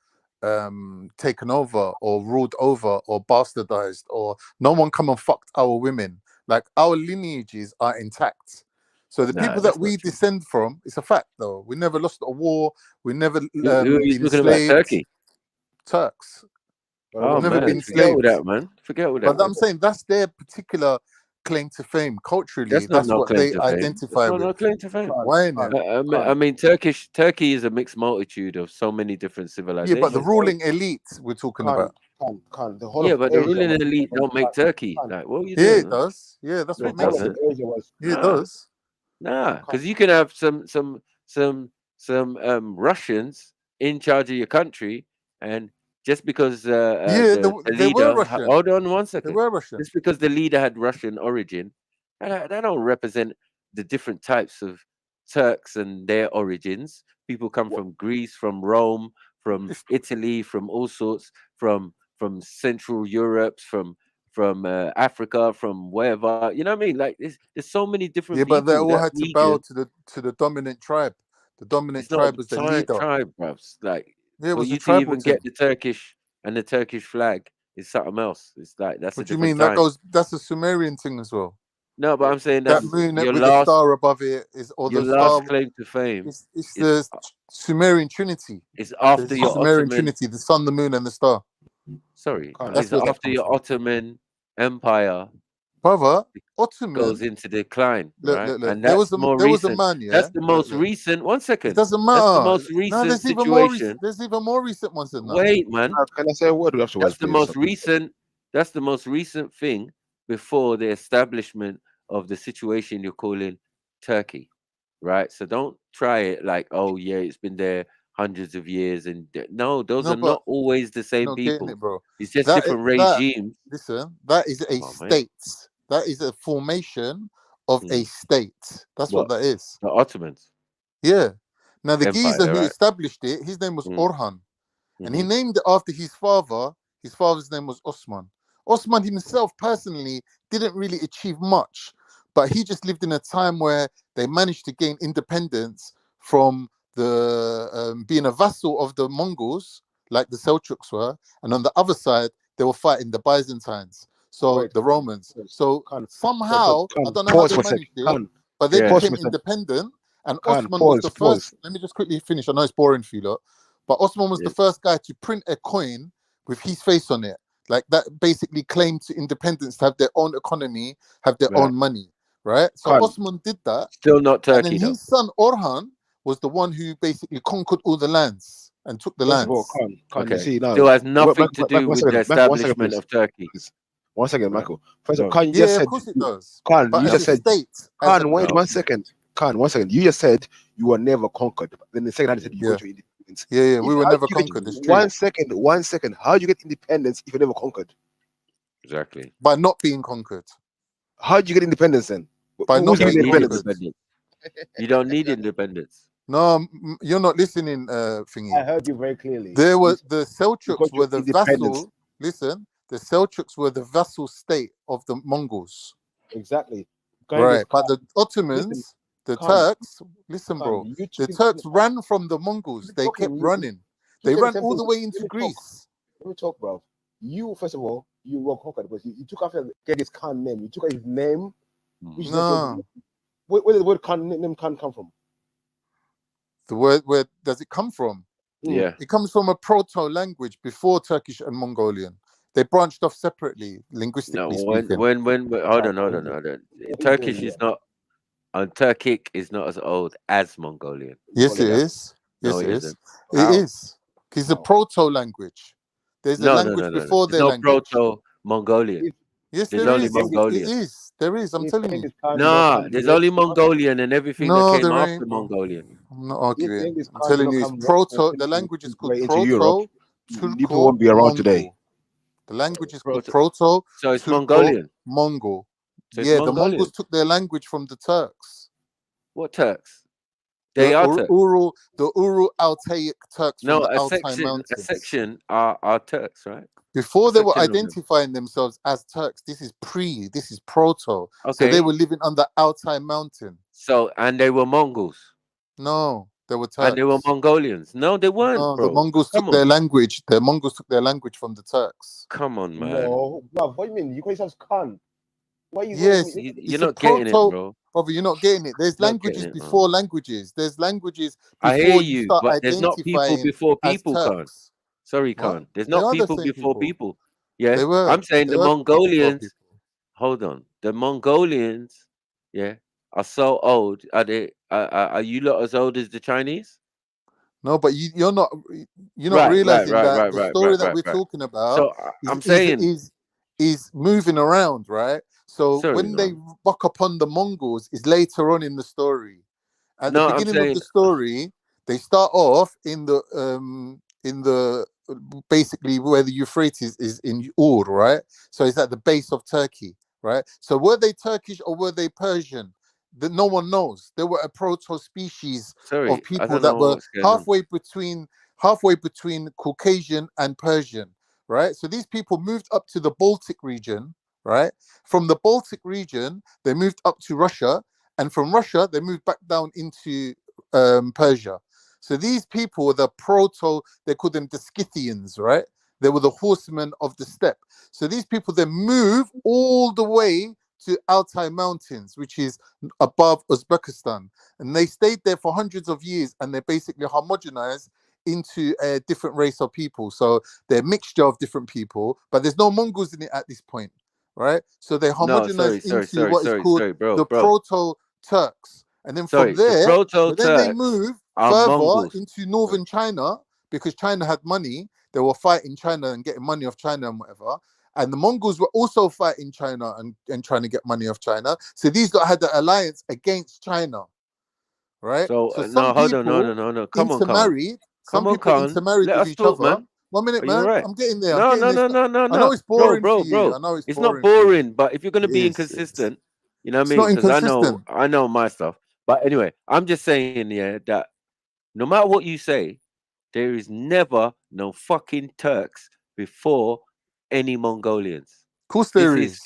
taken over or ruled over or bastardized, or no one come and fucked our women. Like, our lineages are intact. So the people that we descend from, it's a fact though. We never lost a war. We never Who are you talking about? enslaved. Turkey? Turks. Oh, We've never man, been forget all slaves. that, man. Forget all that. But Man. I'm saying that's their particular claim to fame. Culturally, That's that's no what claim they to fame. identify That's with. no claim to fame. Why not? I mean, Turkey is a mixed multitude of so many different Yeah, civilizations. but the ruling elite we're talking about. The whole Yeah, of but the Asia ruling was elite don't make Turkey. Like, what are you Yeah, doing? it does. Yeah, that's No, what it makes doesn't. it. Asia was Yeah, it does. Nah, because you can have some Russians in charge of your country, and just because Yeah, the they were leader, Russian. hold on one They second, were Russian. just because the leader had Russian origin, that don't represent the different types of Turks and their origins. People come from Greece, from Rome, from Italy, from all sorts, from Central Europe, from Africa, from wherever. You know what I mean? Like, there's so many different Yeah, but they people all that had to bow region. to the dominant tribe. The dominant It's not tribe was the leader. tribe, bruv. Like, Yeah, it for was a you to tribal even thing. get the Turkish and the Turkish flag is something else. It's like that's a What do you different mean? time. That's a Sumerian thing as well. No, but I'm saying That that's moon your with the last star above it is, or your the star. last claim to fame. It's the Sumerian Trinity. It's after There's your Sumerian Ottoman. Trinity: the sun, the moon, and the star. Sorry, That's it's where that after comes your from. Ottoman Empire Brother, goes Ottoman. into decline, right? Look. And There that's was a more man, recent. yeah. That's the most Look. recent. One It second. doesn't That's the matter. most No, recent there's even more. situation. There's even more recent ones than that. Wait, man. Can I say a word afterwards, That's the please? most recent. That's the most recent thing before the establishment of the situation you're calling Turkey, right? So don't try it like, oh yeah, it's been there hundreds of years, and no, those No, are but not always the same not getting people. it, bro. It's just different regimes. Listen, that is a Come on, man. state. That is a formation of a state. That's what that is. The Ottomans. Yeah. Now the Empire, geezer who right? established it, his name was Orhan, and he named it after his father. His father's name was Osman. Osman himself personally didn't really achieve much, but he just lived in a time where they managed to gain independence from the being a vassal of the Mongols, like the Seljuks were, and on the other side they were fighting the Byzantines, so the Romans. So somehow, I don't know how they managed it, but they became independent. And Osman was the first. Let me just quickly finish. I know it's boring for you lot, but Osman was the first guy to print a coin with his face on it. Like, that basically claimed to independence, to have their own economy, have their own money, right? So Osman did that. Still not Turkey, and then his son Orhan was the one who basically conquered all the lands and took the lands. You see, now, still has nothing to do with the establishment of Turkey. 1 second, Michael. First of all, Khan, you just said, of course it does. Khan, But you as just a said, state, Khan, wait 1 second. Khan, 1 second. You just said you were never conquered. Then the second hand, you said you got your independence. Yeah, we were never conquered. It's true. 1 second, 1 second. How do you get independence if you're never conquered? Exactly. By not being conquered. How do you get independence then? By not being independence. You don't need independence. No, you're not listening, Thingy. I heard you very clearly. There were the Seljuks were the vassal. Listen, the Seljuks were the vassal state of the Mongols. Exactly. Right, but the Ottomans, the Turks. Listen, bro. The Turks ran from the Mongols. They kept running. They ran all the way into Greece. Let me talk, bro. You, first of all, you were conquered because you took after Genghis Khan name. You took his name. No. Where did the word Khan name Khan come from? The word, where does it come from? Yeah. It comes from a proto language before Turkish and Mongolian. They branched off separately, linguistically speaking. When hold on. Turkish is not Turkic is not as old as Mongolian. Yes, it is. No, Yes, it it isn't. is. It is. It's a proto language. There's a language before their no language. Proto Mongolian. Yes, There's there only is. It Mongolian. is. There is. I'm telling you. Nah, there's only Mongolian, and everything that No, came there after ain't, bro. Mongolian. I'm not arguing. I'm telling you, it's proto. The language is called Proto People Turco won't be around today. Mongol. The language is called Proto. Proto So it's Turco Mongolian. Mongol. So it's Yeah, the Mongolian. Mongols took their language from the Turks. What Turks? They are Turks. The Ural Altaic Turks from No, the a Altai section Mountains. are Turks, right? Before A they were section of them. identifying themselves as Turks, this is proto. So Okay. they were living on the Altai Mountain. So and they were Mongols. No, they were Turks. And they were Mongolians. No, they weren't, No, bro. the Mongols took their language. The Mongols took their language from the Turks. Come on, man. No, bro, what do you mean? You call yourselves cunt. Yes, You're not getting it, bro. Brother, you're not getting it. There's Not languages getting it, man. before languages. There's languages I hear before you you, start but there's not people identifying before as people, Khan. Turks. Sorry, What? Khan. There's They not are the people same before people. people. Yeah, They were. I'm saying They the were before Mongolians. people. Hold on, the Mongolians, yeah, are so old. Are they? Are you lot as old as the Chinese? No, but you're not realizing that the story that we're Right. talking about So I'm saying, is moving around, right? So sorry, when they man. buck upon the Mongols is later on in the story. At the No, I'm beginning of the saying, story, they start off in the basically where the Euphrates is in Ur, right? So it's at the base of Turkey, right? So were they Turkish or were they Persian? That no one knows. They were a proto species sorry, of I people don't that know were what's going on. halfway between Caucasian and Persian, right? So these people moved up to the Baltic region, right? From the Baltic region, they moved up to Russia, and from Russia, they moved back down into Persia. So these people were the they called them the Scythians, right? They were the horsemen of the steppe. So these people then move all the way to Altai Mountains, which is above Uzbekistan. And they stayed there for hundreds of years, and they basically homogenized into a different race of people. So they're a mixture of different people, but there's no Mongols in it at this point, right? So they No, homogenized into what is called bro, the Proto-Turks. And then from the there, but then they Proto-Turks move are further Mongols. into northern China because China had money. They were fighting China and getting money off China and whatever. And the Mongols were also fighting China and trying to get money off China. So these lot had the alliance against China, right? So So no, some hold on, people no. Come on, Khan. intermarried. Come Some on, people Khan. intermarried Let with us each talk, other. man. 1 minute, Are you man. right? I'm getting there. I'm No, getting no, there. no, no, no, I know no. it's boring for you. I know It's not boring for you. boring, but if you're gonna be It is. inconsistent, you know what I It's mean? not Because inconsistent. I know my stuff. But anyway, I'm just saying, yeah, that no matter what you say, there is never no fucking Turks before any Mongolians. Of course there This is. is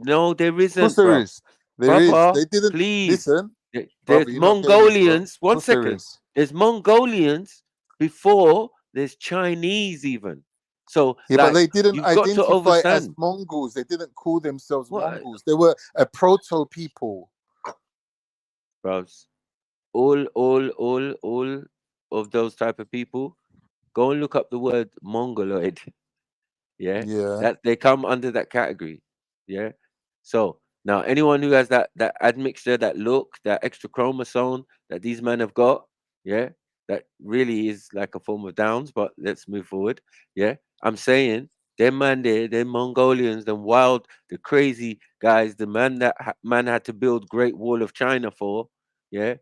no, there Of course isn't, there bruv. is. There is. Brother, They didn't please. listen. There's Brother, you're not getting it, bro. Of Mongolians. One course there second. is. There's Mongolians before there's Chinese, even. So, Yeah, but like, they didn't you've got to identify as understand. Mongols. They didn't call themselves What, Mongols. They were a proto people. bros? All of those type of people. Go and look up the word Mongoloid. Yeah, Yeah. that they come under that category. Yeah. So now anyone who has that admixture, that look, that extra chromosome that these men have got, yeah, that really is like a form of Downs. But let's move forward. Yeah, I'm saying them man there, them Mongolians, them wild, the crazy guys, the man that man had to build Great Wall of China for. Yeah,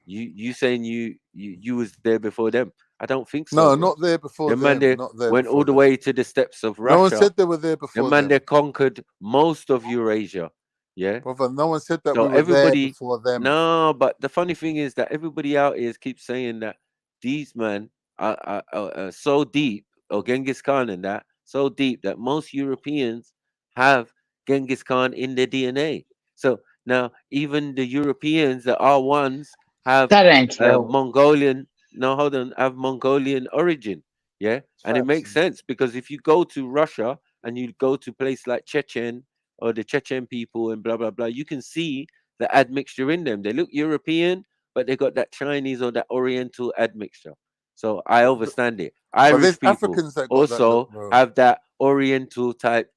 you saying you was there before them? I don't think so, No, bro. not there before The man them. there Not there went all before the them. way to the steppes of No one Russia. said they were there The before man there them. conquered most of Eurasia. Yeah. Brother, no one said that So we were there everybody, before them. no, but the funny thing is that everybody out here keeps saying that these men are so deep, or Genghis Khan and that, so deep that most Europeans have Genghis Khan in their DNA. So now even the Europeans, the R1s, have That ain't true. Mongolian, no, hold on, have Mongolian origin. Yeah. And it makes sense because if you go to Russia and you go to place like Chechen or the Chechen people and blah blah blah, you can see the admixture in them. They look European, but they got that Chinese or that Oriental admixture. So I understand it. But Irish there's people Africans that got that look, also bro. have that Oriental type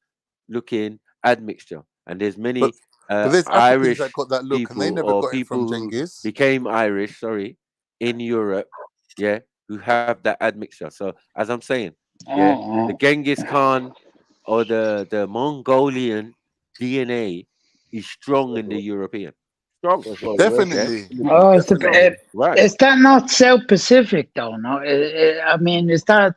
looking admixture, and there's But many there's Africans that Irish got that look, and they people never or got it people from who Genghis. became Irish, sorry, in Europe, yeah, who have that admixture. So as I'm saying, yeah, the Genghis Khan or the Mongolian DNA is strong in the European. Strong. Definitely. Oh, Right. is that not South Pacific though? No, I mean, is that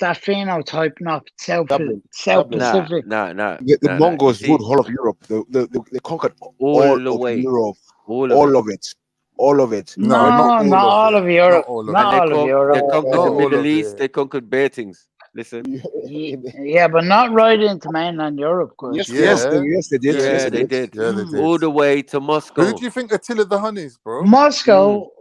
phenotype not South Dublin. Pacific? The Mongols ruled whole of Europe. They conquered all the of way. Europe. All of it. All of it. No, not all of Europe. Not all of Europe. They conquered the Middle East. They conquered bare things. Listen. Yeah, but not right into mainland Europe, guys. Yes, they did. Yeah, Yes, they did. Yeah, they did. All the way to Moscow. Who do you think Attila the Hun is, bro? Moscow.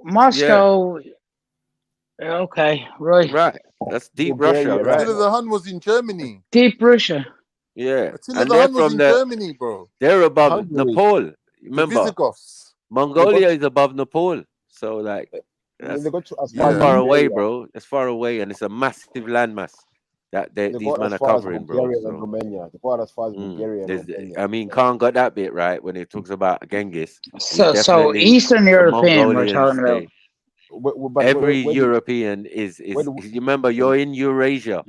Okay, right. Right. That's deep Russia, right? Attila the Hun was in Germany. Deep Russia. Yeah. Attila And the they're Hun was from in the Germany, bro. they're above Hungary. Nepal. Remember? The Visigoths. Mongolia is above Nepal. So like that's far away, bro. It's far away, and it's a massive landmass that these men are covering, bro. So, Romania. They got as far as Bulgaria and Romania. I mean, Khan got that bit right when he talks about Genghis. So Eastern European we're talking about. Every European is you remember you're in Eurasia.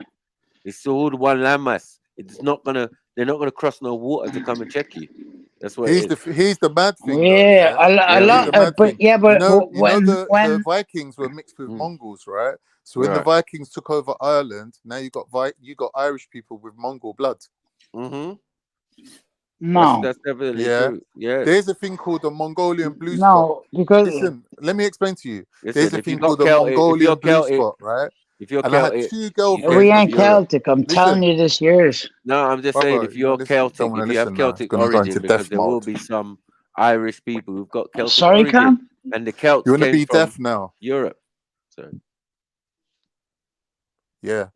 It's all one landmass. It's not gonna they're not gonna cross no water to come and check you. That's what Here's the mad thing. Yeah, a lot. But you know when the Vikings were mixed with Mongols, right? So when the Vikings took over Ireland, now you got Irish people with Mongol blood. Mm-hmm. No, that's definitely true. Yeah, there's a thing called the Mongolian blue spot. Because listen, let me explain to you. Listen, There's a thing called the Mongolian blue spot, right? If you're and I Celtic, had 2 girlfriends. We ain't Celtic. I'm telling you this years. No, I'm just saying if you're Celtic, if you have Celtic origin, because there will be some Irish people who've got Celtic origin, Cam? and the Celts You want to came be from deaf now? Europe. So yeah,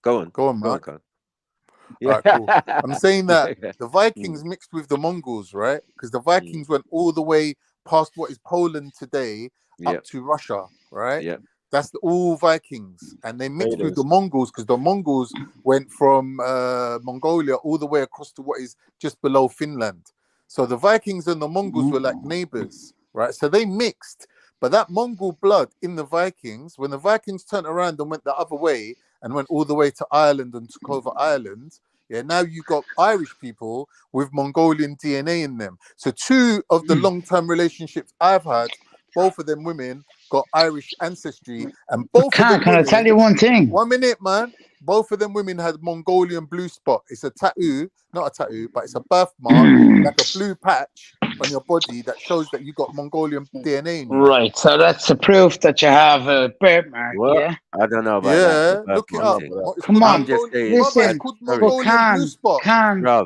go on, Mark. Yeah, right, cool. I'm saying that the Vikings mixed with the Mongols, right? Because the Vikings went all the way past what is Poland today up to Russia, right? Yeah. That's all Vikings, and they mixed with the Mongols because the Mongols went from Mongolia all the way across to what is just below Finland. So the Vikings and the Mongols were like neighbors, right? So they mixed, but that Mongol blood in the Vikings, when the Vikings turned around and went the other way and went all the way to Ireland and took over Ireland, now you got Irish people with Mongolian DNA in them. So 2 of the long-term relationships I've had, both of them women got Irish ancestry, and both of them Can I tell you one thing? 1 minute, man. Both of them women had Mongolian blue spot. It's a tattoo, not a tattoo, but it's a birthmark, like a blue patch on your body that shows that you got Mongolian DNA in you. Right, so that's the proof that you have a birthmark, yeah? I don't know about that. Look it up. Come on, just saying, listen, it's called Mongolian blue spot.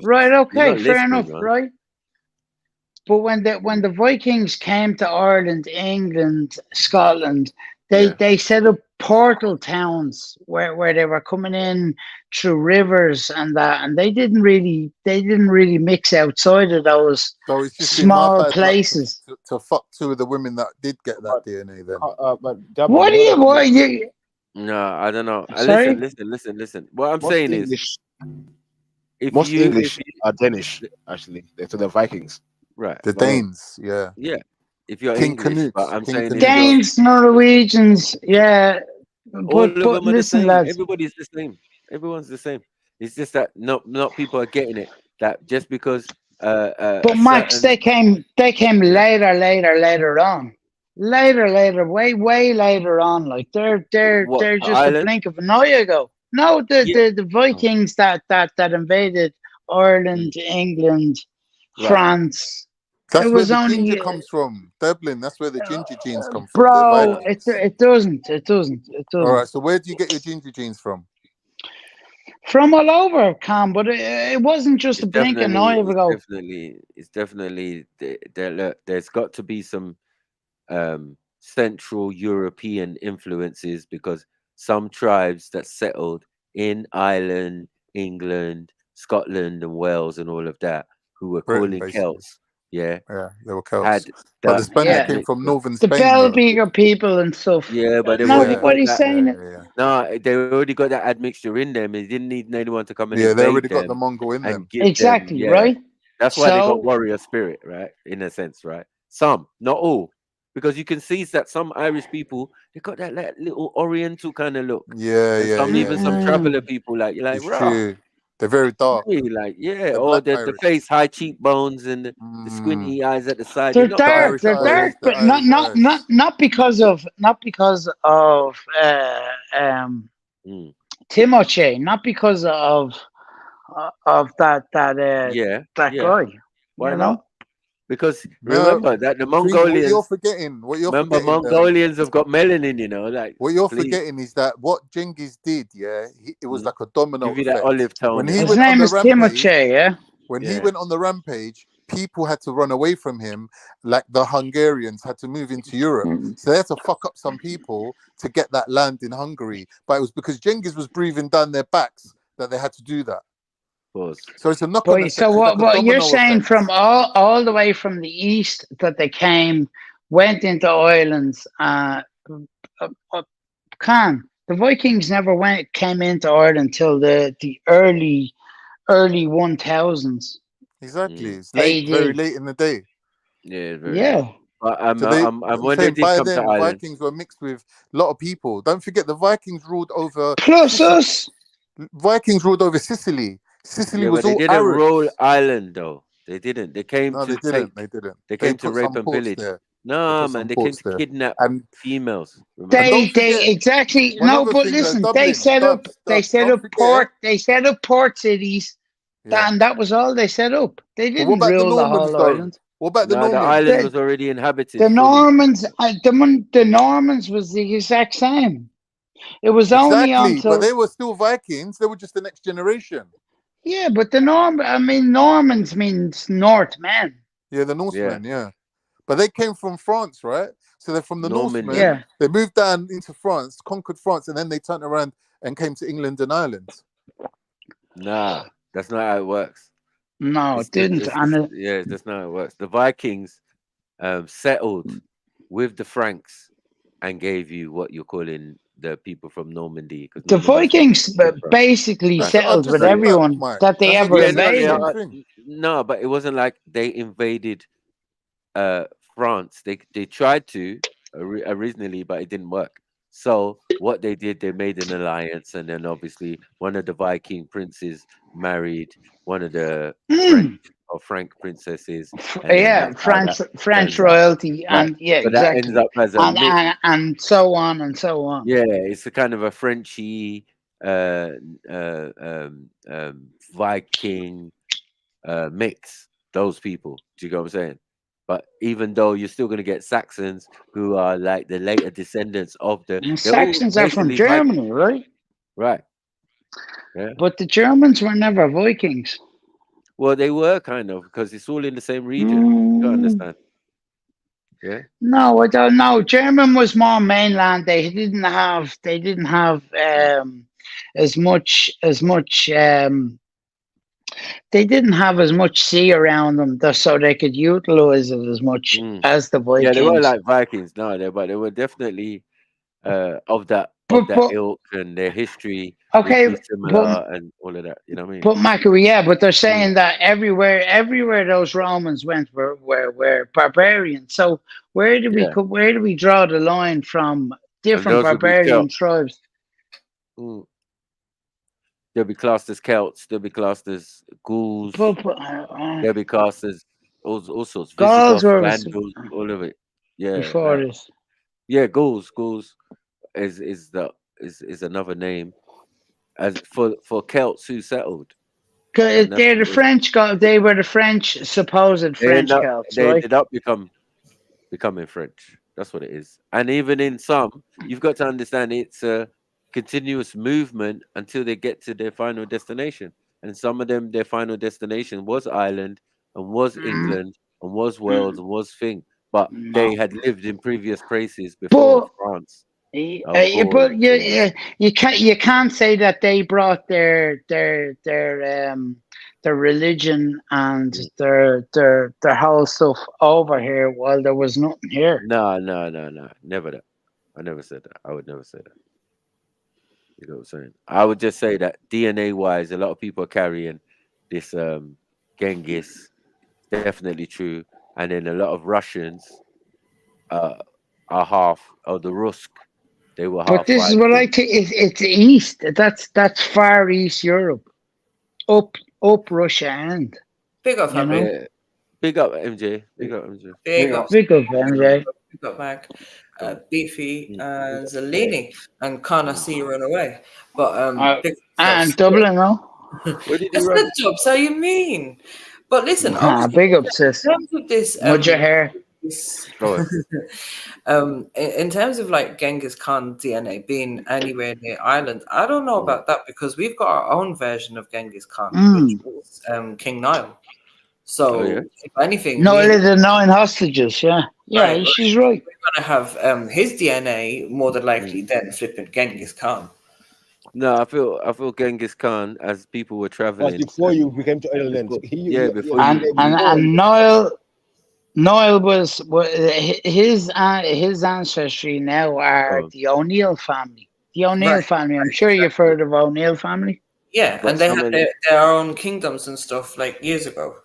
Right, okay, fair enough, man. right? But when the Vikings came to Ireland, England, Scotland, they set up portal towns where they were coming in through rivers and that, and they didn't really mix outside of those small places. To fuck 2 of the women that did get that DNA then. What are you? No, I don't know. Sorry? Listen. What I'm saying is, most English are Danish, actually. To the Vikings. Right. The Danes, Yeah. If you're King English, Canute. but I'm saying Danes, Norwegians, yeah. all of them are the listen, same. lads. Everybody's the same. Everyone's the same. It's just that not people are getting it. That just because but Max, they came later on. Way later on. Like they're just Ireland? a blink of an eye ago. No, the Vikings that invaded Ireland, England, France. That's it where was the only ginger comes from. Dublin, that's where the ginger genes come from. bro. It doesn't. All right, so where do you get your ginger genes from? From all over, Cam, but it wasn't just a blink of an eye ago. It's definitely look, there's got to be some Central European influences because some tribes that settled in Ireland, England, Scotland, and Wales, and all of that, who were calling Celts. Yeah, they were Celts. But the Spanish came from northern the Spain. The Belbeager people and stuff. Yeah, but what he's saying. No, they already got that admixture in them. They didn't need anyone to come and they already them got the Mongol in them. Exactly, right? That's why they got warrior spirit, right? In a sense, right? Some, not all, because you can see that some Irish people they got that like, little Oriental kind of look. Yeah. Some even some traveler people like you're like, it's true. They're very dark. Really, like, yeah, They're or black the Irish. face, high cheekbones, and the squinty eyes at the side. They're You're not gonna dark. They're dark, The but not Irish not eyes. not not because of Timothy, not because of that Yeah, that yeah. guy. Why You not? know. Because No, remember that the see, what you're Mongolians, forgetting, Mongolians have got melanin, you know, like, what you're please. forgetting is that what Genghis did, yeah, it was like a Give domino you that effect. olive tone. When and he that. His went on name the is rampage, Timothy. Yeah. when he Yeah. went on the rampage, people had to run away from him, like the Hungarians had to move into Europe. So they had to fuck up some people to get that land in Hungary. But it was because Genghis was breathing down their backs that they had to do that. So it's a knock-on effect. So It's like a what you're domino saying effect. from all the way from the east that they came, went into Ireland, the Vikings never came into Ireland until the early 1000s. Exactly. It's late, very late in the day. Yeah, very Yeah. late. But So they, I'm I'm when they saying did by come to then the Ireland. Vikings were mixed with a lot of people. Don't forget the Vikings ruled over Plus Sicily. us. Vikings ruled over Sicily. Sicily Yeah, was but they all didn't Irish. rule Ireland though. They didn't. They came No, to they didn't. take. They didn't. They They came to put rape some and ports pillage. there. No, Put man, some they came ports to there. kidnap And females. and Remember? don't forget Exactly. one No, other but thing, listen, Dublin, Dubs, don't forget. They set up port cities, Yeah. and that was all they set up. They But what didn't about the rule the Normans whole though? island. What about the No, the Normans? island was already inhabited. The fully. Normans, the Normans was the exact same. It was only Exactly, but until they were still Vikings. They were just the next generation. yeah, but Normans means Northmen. Yeah, the Norsemen, yeah. But they came from France, right? So they're from the Normandy. Norsemen. Yeah. They moved down into France, conquered France, and then they turned around and came to England and Ireland. Nah, that's not how it works. No, it didn't. Yeah, that's not how it works. The Vikings settled with the Franks and gave you what you're calling the people from Normandy. The Vikings basically settled with everyone that they ever invaded. No, but it wasn't like they invaded France. They tried to originally, but it didn't work. So what they did, they made an alliance, and then obviously one of the Viking princes married one of the French or Frank princesses. And then Yeah, that's how that French turns out. royalty, Right. and yeah, So that ends exactly, up as a mix. and so on and so on. Yeah, it's a kind of a Frenchy Viking mix. Those people, do you get what I'm saying? But even though you're still going to get Saxons who are like the later descendants of the Saxons are from Germany, right? Right. Yeah. But the Germans were never Vikings. Well, they were kind of, because it's all in the same region. You don't understand. Yeah. No, I don't know. German was more mainland. They didn't have as much they didn't have as much sea around them, so they could utilize it as much as the Vikings. Yeah, they weren't like Vikings, no, but they were definitely of that ilk, and their history would be similar and all of that. You know what I mean? But Macquarie, yeah, but they're saying that everywhere those Romans went were barbarians. So where do we draw the line from different barbarian tribes? They'll be classed as Celts. They'll be classed as Gauls. They'll be classed as all sorts. Gauls Visigoths, Vandals, all of it. Yeah. Before this. Yeah, Gauls. Gauls is another name as for Celts who settled. They're the French. They were the French supposed French Celts. They right? ended up becoming French. That's what it is. And even in some, you've got to understand it's a continuous movement until they get to their final destination. And some of them, their final destination was Ireland and was England and was Wales and was thing. But they had lived in previous places before France. But you can't say that they brought their religion and their whole stuff over here while there was nothing here. No, never that. I never said that. I would never say that. You know what I'm saying? I would just say that DNA wise, a lot of people are carrying this Genghis. Definitely true. And then a lot of Russians are half of the Rusk. They were half. But this is what I think. It's east. That's far east Europe. up Russia and big up, you know? Yeah. Big up MJ. Big up MJ. Big up, Big up MJ. big up, Mac. Beefy and Zelini, and Connor see you run away. But big and Dublin, no? Where did it's the jobs. How you mean? But listen, obviously, big up, sis. in terms of this, Mud your hair. In terms of like Genghis Khan DNA being anywhere near Ireland, I don't know about that because we've got our own version of Genghis Khan, which is King Nile. So, if anything, No, the 9 hostages. Yeah, she's right. We're gonna have his DNA more than likely than flipping Genghis Khan. No, I feel Genghis Khan, as people were traveling. Was before you became to Ireland. Before and Niall was his ancestry now are the O'Neill family. The O'Neill family. I'm sure you've heard of O'Neill family. Yeah, and they had their own kingdoms and stuff like years ago.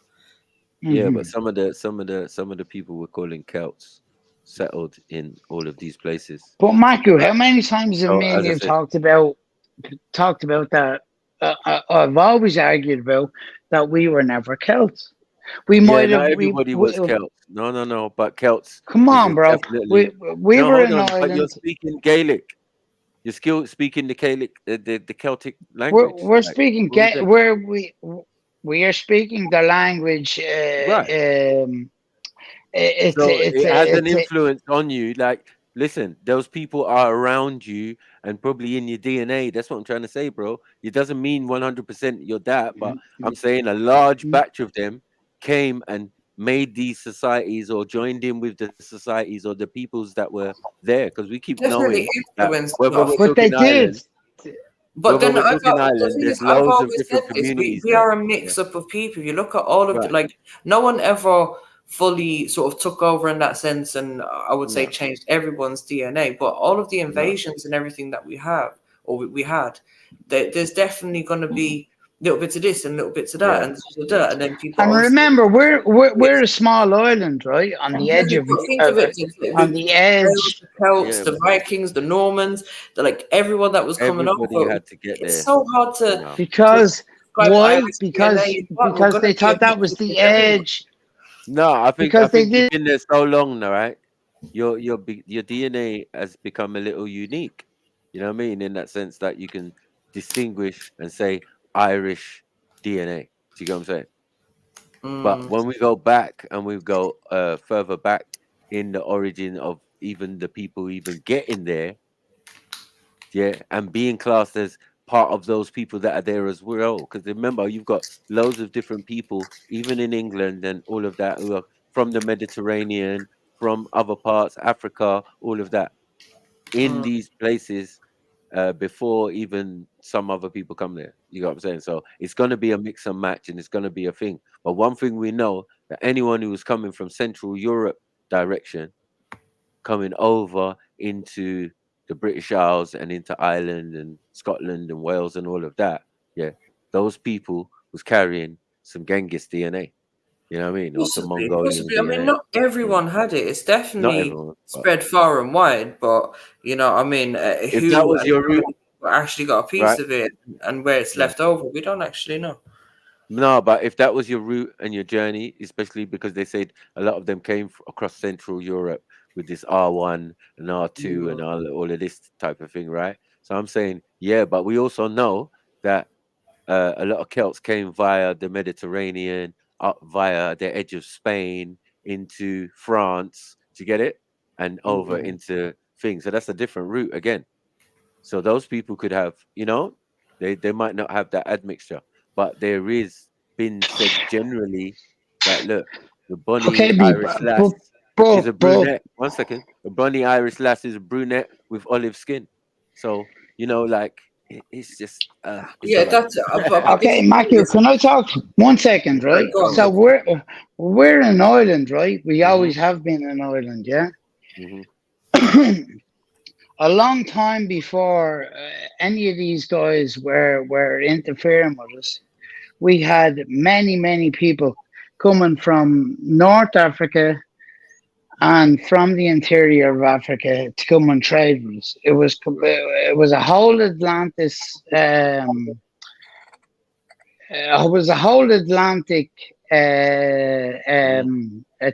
Yeah, but some of the people we're calling Celts settled in all of these places. But Marco, how many times have me and you talked about that? I've always argued about that we were never Celts. We might have. Everybody was Celts. No. But Celts. Come on, bro. We were in Ireland. But you're speaking Gaelic. You're still speaking the Gaelic, the Celtic language. We're speaking. We are speaking the language. It has an influence on you. Like, listen, those people are around you and probably in your DNA. That's what I'm trying to say, bro. It doesn't mean 100% you're that, but I'm saying a large batch of them came and made these societies or joined in with the societies or the peoples that were there, because we keep knowing that but they did. But then I've always said this. We are a mix-up of people. You look at all of like, no one ever fully sort of took over in that sense, and I would say changed everyone's DNA. But all of the invasions and everything that we have, or we had, there's definitely going to be little bits of this and little bits of that and then people. And remember, we're a small island, right, on the edge of on the edge. The Celts, the Vikings, the Normans, like everyone that was coming over. Had to get there. It's so hard to because they thought that was the edge. No, I think you've been there so long now, right? Your DNA has become a little unique. You know what I mean? In that sense that you can distinguish and say Irish DNA. Do you get what I'm saying? But when we go back and we go further back in the origin of even the people even getting there, and being classed as part of those people that are there as well. Because remember, you've got loads of different people, even in England and all of that, who are from the Mediterranean, from other parts, Africa, all of that, in these places before even some other people come there. You know what I'm saying? So it's going to be a mix and match, and it's going to be a thing. But one thing we know, that anyone who was coming from Central Europe direction, coming over into the British Isles and into Ireland and Scotland and Wales and all of that, those people was carrying some Genghis DNA. You know what I mean? Or some Mongolian DNA. I mean, not everyone had it. It's definitely spread far and wide, but you know, I mean, if that was your root, actually got a piece of it, and where it's left over, we don't actually know. No, but if that was your route and your journey, especially because they said a lot of them came across Central Europe with this R1 and R2 and all of this type of thing, right? So I'm saying, but we also know that a lot of Celts came via the Mediterranean, up via the edge of Spain into France, do you get it? And over into things. So that's a different route again. So those people could have, you know, they might not have that admixture, but there is been said generally that, look, the Bonnie Irish lass is a brunette. 1 second. The Bonnie Irish lass is a brunette with olive skin. So, you know, like, it's just that's okay, Matthew, can I talk 1 second, right? So we're in Ireland, right? We always have been in Ireland, a long time before any of these guys were interfering with us, we had many people coming from North Africa and from the interior of Africa to come and trade with us. It was a whole Atlantis was a whole Atlantic a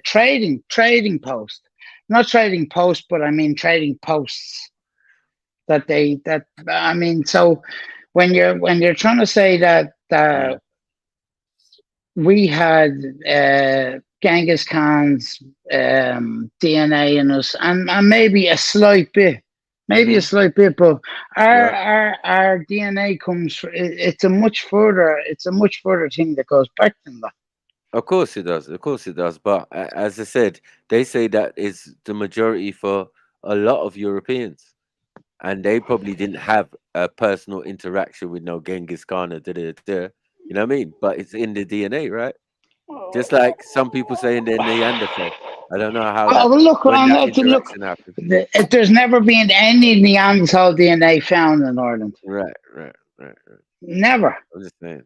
trading post, not trading post, but I mean trading posts. So when you're trying to say that we had Genghis Khan's DNA in us, and maybe a slight bit, but our DNA comes. It's a much further thing that goes back than that. Of course it does. Of course it does. But as I said, they say that is the majority for a lot of Europeans, and they probably didn't have a personal interaction with no Genghis Khan. You know what I mean? But it's in the DNA, right? Just like some people saying they're Neanderthal. I don't know how that. Interaction happened. There's never been any Neanderthal DNA found in Ireland. Right. Never. I'm just saying.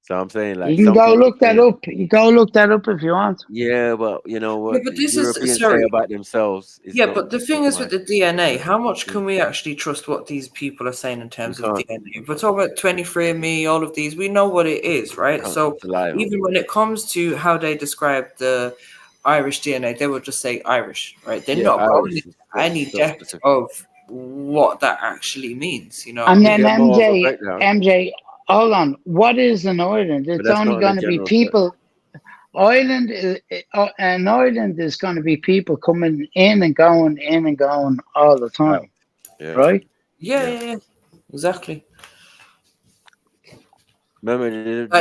So I'm saying, like, you can go look that up. You go look that up if you want. Yeah, well, you know what but this Europeans say about themselves. Yeah, but the thing is with the DNA, how much can we actually trust what these people are saying in terms of DNA? We're talking about 23andMe, all of these. We know what it is, right? So even when it comes to how they describe the Irish DNA, they will just say Irish, right? They're not going into any depth of what that actually means, you know. And then MJ, hold on. What is an island? It's only going to be people. Ireland is going to be people coming in and going all the time, right? Yeah, exactly. Remember,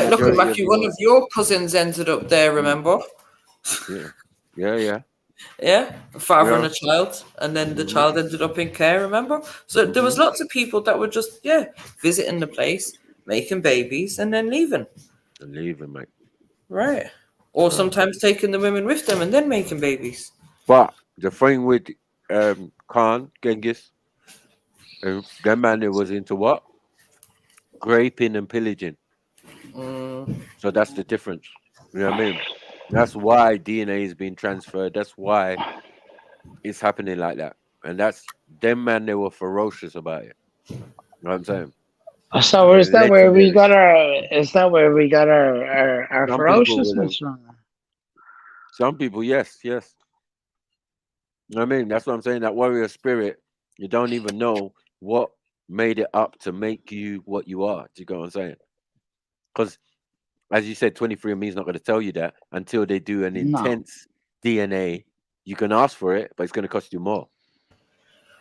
look at Matthew. One of your cousins ended up there. Remember? Yeah. Yeah, a father and a child, and then the child ended up in care. Remember? So there was lots of people that were just visiting the place, making babies, and then leaving. Mate. Right. Or sometimes taking the women with them and then making babies. But the thing with Khan, Genghis, that man there was into what? Raping and pillaging. So that's the difference. You know what I mean? That's why DNA is being transferred. That's why it's happening like that. And that's them, man, they were ferocious about it. You know what I'm saying? So is that where we got our ferociousness from? Some people, yes. You know what I mean? That's what I'm saying. That warrior spirit, you don't even know what made it up to make you what you are. Do you get what I'm saying? Because, as you said, 23andMe is not going to tell you that until they do an intense DNA. You can ask for it, but it's going to cost you more.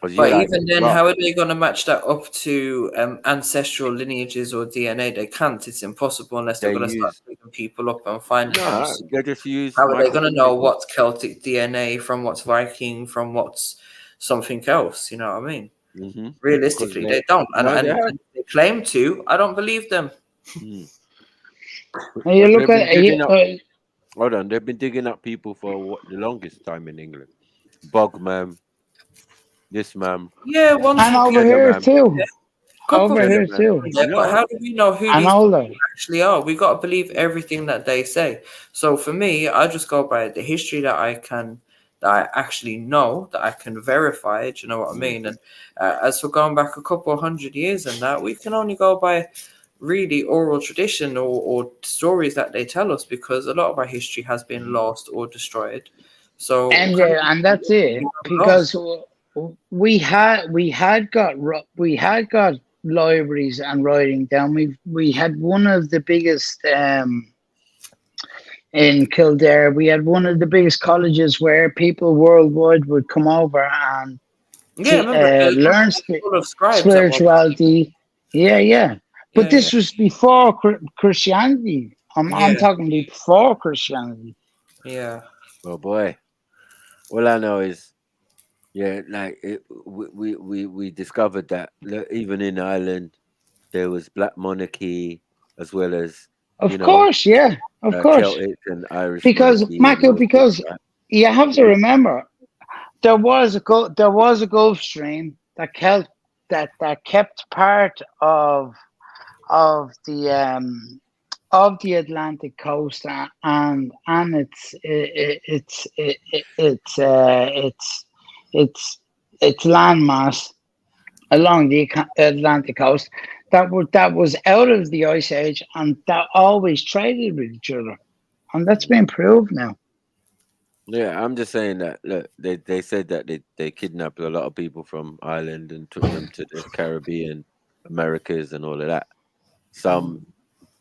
But even then, how are they going to match that up to ancestral lineages or DNA? They can't. It's impossible unless they're going to start picking people up and find them. They just use. How are they going to know what's Celtic DNA from what's Viking from what's something else? You know what I mean? Realistically, they don't. And they claim to. I don't believe them. You look at hold on, they've been digging up people for the longest time in England. Bogman, this man. Yeah, and over here too. Over here too. Yeah, but how do we know who these people actually are? We got to believe everything that they say. So for me, I just go by the history that I actually know, that I can verify. Do you know what I mean? And as for going back a couple of 100 years and that, we can only go by really oral tradition or stories that they tell us, because a lot of our history has been lost or destroyed. So and that's it, because we had got libraries and writing down. We had one of the biggest in Kildare. We had one of the biggest colleges where people worldwide would come over and learn spirituality. But this was before Christianity. I'm talking before Christianity. Yeah. Oh boy. All I know is, we discovered that even in Ireland there was black monarchy as well as of course. Celtic and Irish. Because Michael, you have to remember, there was a Gulf Stream that kept part of the Atlantic coast and its landmass along the Atlantic coast. that was out of the Ice Age, and that always traded with each other, and that's been proved now. Yeah, I'm just saying that. Look, they said that they kidnapped a lot of people from Ireland and took them to the Caribbean, Americas, and all of that. Some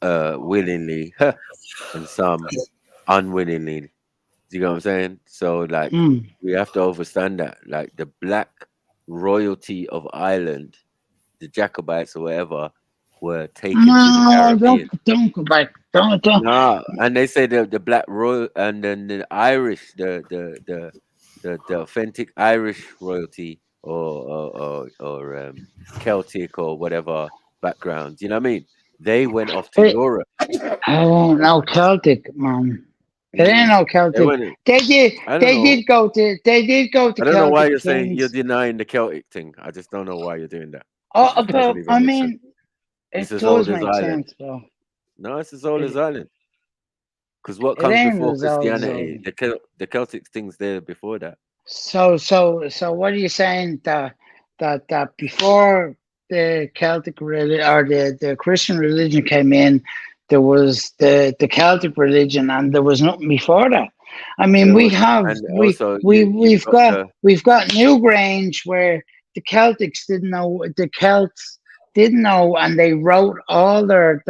willingly, and some unwillingly. Do you know what I'm saying? So like, we have to understand that. Like the black royalty of Ireland, the Jacobites or whatever, were taken to the No, Caribbean. don't go back. Don't. No, and they say the black royal and then the Irish, the authentic Irish royalty or Celtic or whatever background. You know what I mean? They went off to Europe. No Celtic, man. It ain't no They Celtic. went. They did. I don't They know. did go to. They did go to I don't know why Celtic you're saying you're kings. denying the Celtic thing. I just don't know why you're doing that. Oh, It doesn't but even I make sense. mean, It's it as old does as make Ireland. sense, though. No, it's as old as Ireland. Because what It comes ain't before as old as Christianity? Ireland. The Celtic things there before that. So what are you saying that before the Celtic religion or the Christian religion came in, there was the Celtic religion, and there was nothing before that. I mean, There we was, have and also you've got the we've got Newgrange where the Celtics didn't know, the Celts didn't know, and they wrote all their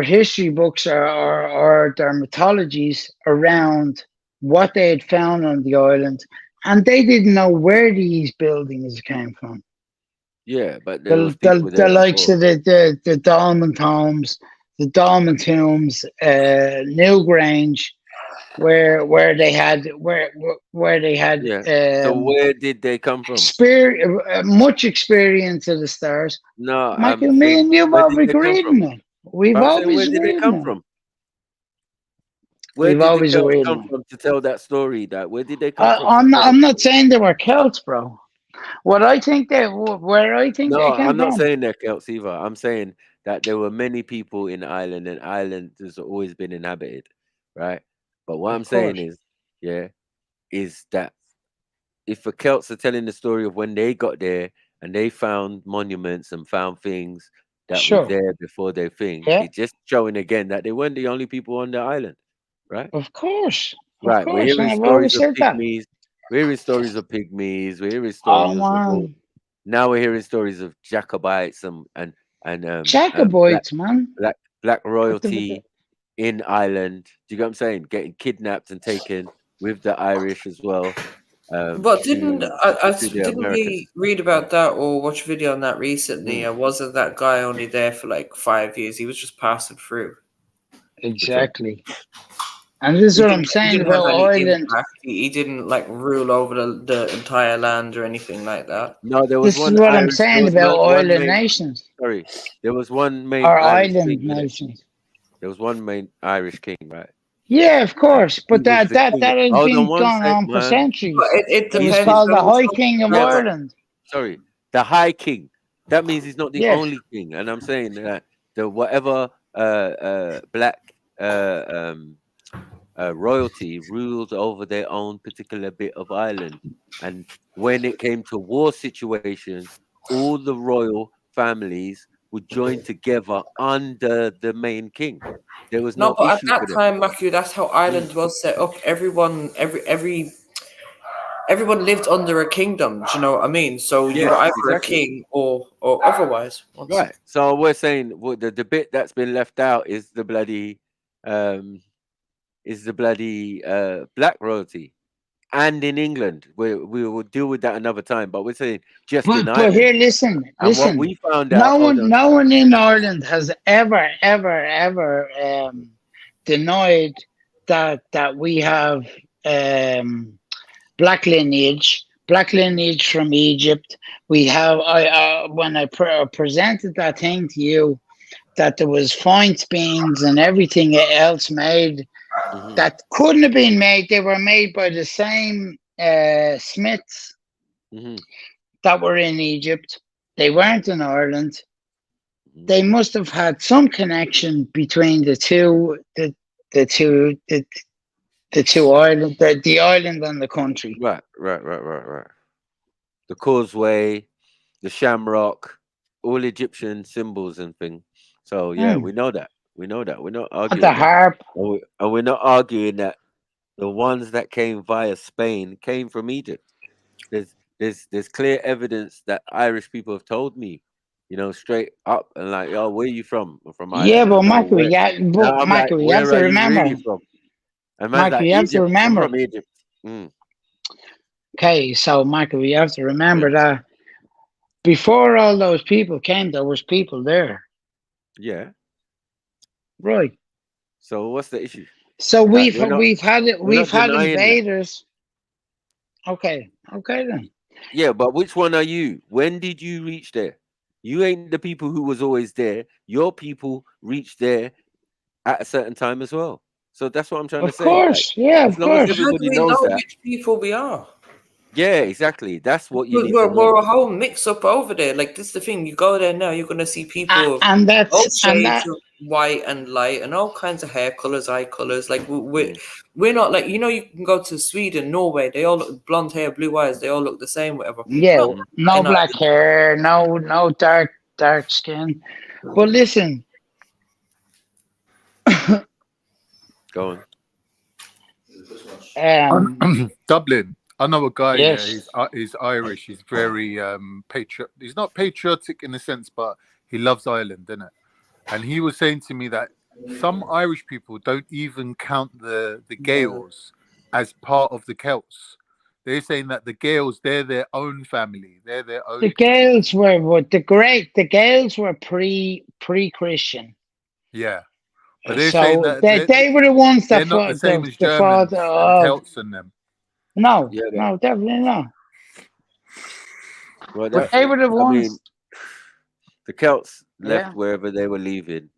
history books or their mythologies around what they had found on the island, and they didn't know where these buildings came from. yeah, but there was people The there likes before. of the Dolmen Tombs, the Dolmen Tombs, Newgrange, where they had Yeah. So where did they come from? much experience of the stars. No, Michael, I'm me saying and you've where did always they come agreed from? on it. We've But I'm saying always where did they agreed come on it. from? Where We've did the always Celts agreed come on it. from to tell that story? That where did they come from to I'm tell not, that I'm not story? saying they were Celts, bro. Where I think No, they came I'm not from. saying they're Celts either. I'm saying that there were many people in Ireland, and Ireland has always been inhabited, right? But what I'm Of saying course. is that if the Celts are telling the story of when they got there and they found monuments and found things that were Sure. there before they thing, Yeah. it's just showing again that they weren't the only people on the island, right? Of course. Right. We're And hearing I've always stories of said that. pygmies. We're hearing stories of pygmies. We're hearing Oh stories of all. man. Now we're hearing stories of Jacobites and Jacobites, man. black What the royalty in Ireland. Do you get what I'm saying? Getting kidnapped and taken with the Irish as well. But didn't To the didn't Americans. we read about that or watch a video on that recently? Mm. And wasn't that guy only there for like 5 years? He was just passing through. Exactly. And this is what I'm He saying didn't have about any Ireland. impact. He didn't like rule over the entire land or anything like that. No, there was This is one what I'm Irish. There saying was about one Island main. nations Sorry, there was one main or Irish island king, innit? nations. There was one main Irish king, right? Yeah, of course. He But was that the that king. that has Hold on been one going sec, on for man. centuries. But it It was depends called the on which High one. King of Yeah, but Ireland. sorry, the High King. That means he's not the Yes. only king, and I'm saying that the whatever black royalty ruled over their own particular bit of Ireland, and when it came to war situations, all the royal families would join together under the main king. There was No, no but at issue that for them. time, Matthew, that's how Ireland was set up. Everyone lived under a kingdom. Do you know what I mean? So you Yeah, were either a exactly. king or otherwise. Right. So we're saying the bit that's been left out is the bloody um black royalty. And in England, we will deal with that another time. But we're saying just in But Ireland. here, listen. And what we found out, No hold one, on. no one in Ireland has ever denied that we have black lineage from Egypt. We have. When I presented that thing to you, that there was fine beans and everything else made that couldn't have been made. They were made by the same smiths that were in Egypt. They weren't in Ireland. They must have had some connection between the two islands, the island and the country. Right. The causeway, the shamrock, all Egyptian symbols and things. So yeah, we know that. We know that. We're not arguing the harp. And we're not arguing that the ones that came via Spain came from Egypt. There's clear evidence that Irish people have told me, straight up and like, "Oh, where are you from?" I'm from Yeah, Ireland. but And Michael, now I'm like, you have "Where to are you remember. really from?" And man's Michael, like, you have to "Egypt." I'm remember. from Egypt. Mm. Okay, so Michael, you have to remember that before all those people came, there was people there. Yeah. Right. So what's the issue? So Like, we've had denying that. invaders. Okay then. Yeah, but which one are you? When did you reach there? You ain't the people who was always there. Your people reached there at a certain time as well. So that's what I'm trying to Of say. course, Like, yeah, as of long as course. How do everybody we knows know that, which people we are? yeah, exactly. That's what you need We're to know. a whole mix up over there. Like, this is the thing. You go there now, you're gonna see people of And all that's shades of white and light and all kinds of hair colors, eye colors. Like, we're not like, you can go to Sweden, Norway. They all look blonde hair, blue eyes. They all look the same. Whatever. yeah, Not no in black Ireland. hair, no dark skin. But listen, Go on. Dublin. I know a guy. Yes. Yeah, he's Irish. He's very He's not patriotic in a sense, but he loves Ireland, innit? And he was saying to me that some Irish people don't even count the Gaels as part of the Celts. They're saying that the Gaels, they're their own family. They're their own. The Gaels were the Gaels were pre-Christian. Yeah. But they're saying that they were the ones that they're not the same as the Germans father and of. Celts and them. No, Yeah, no, definitely not. Well, But they were the ones. I mean, the Celts left Yeah. wherever they were leaving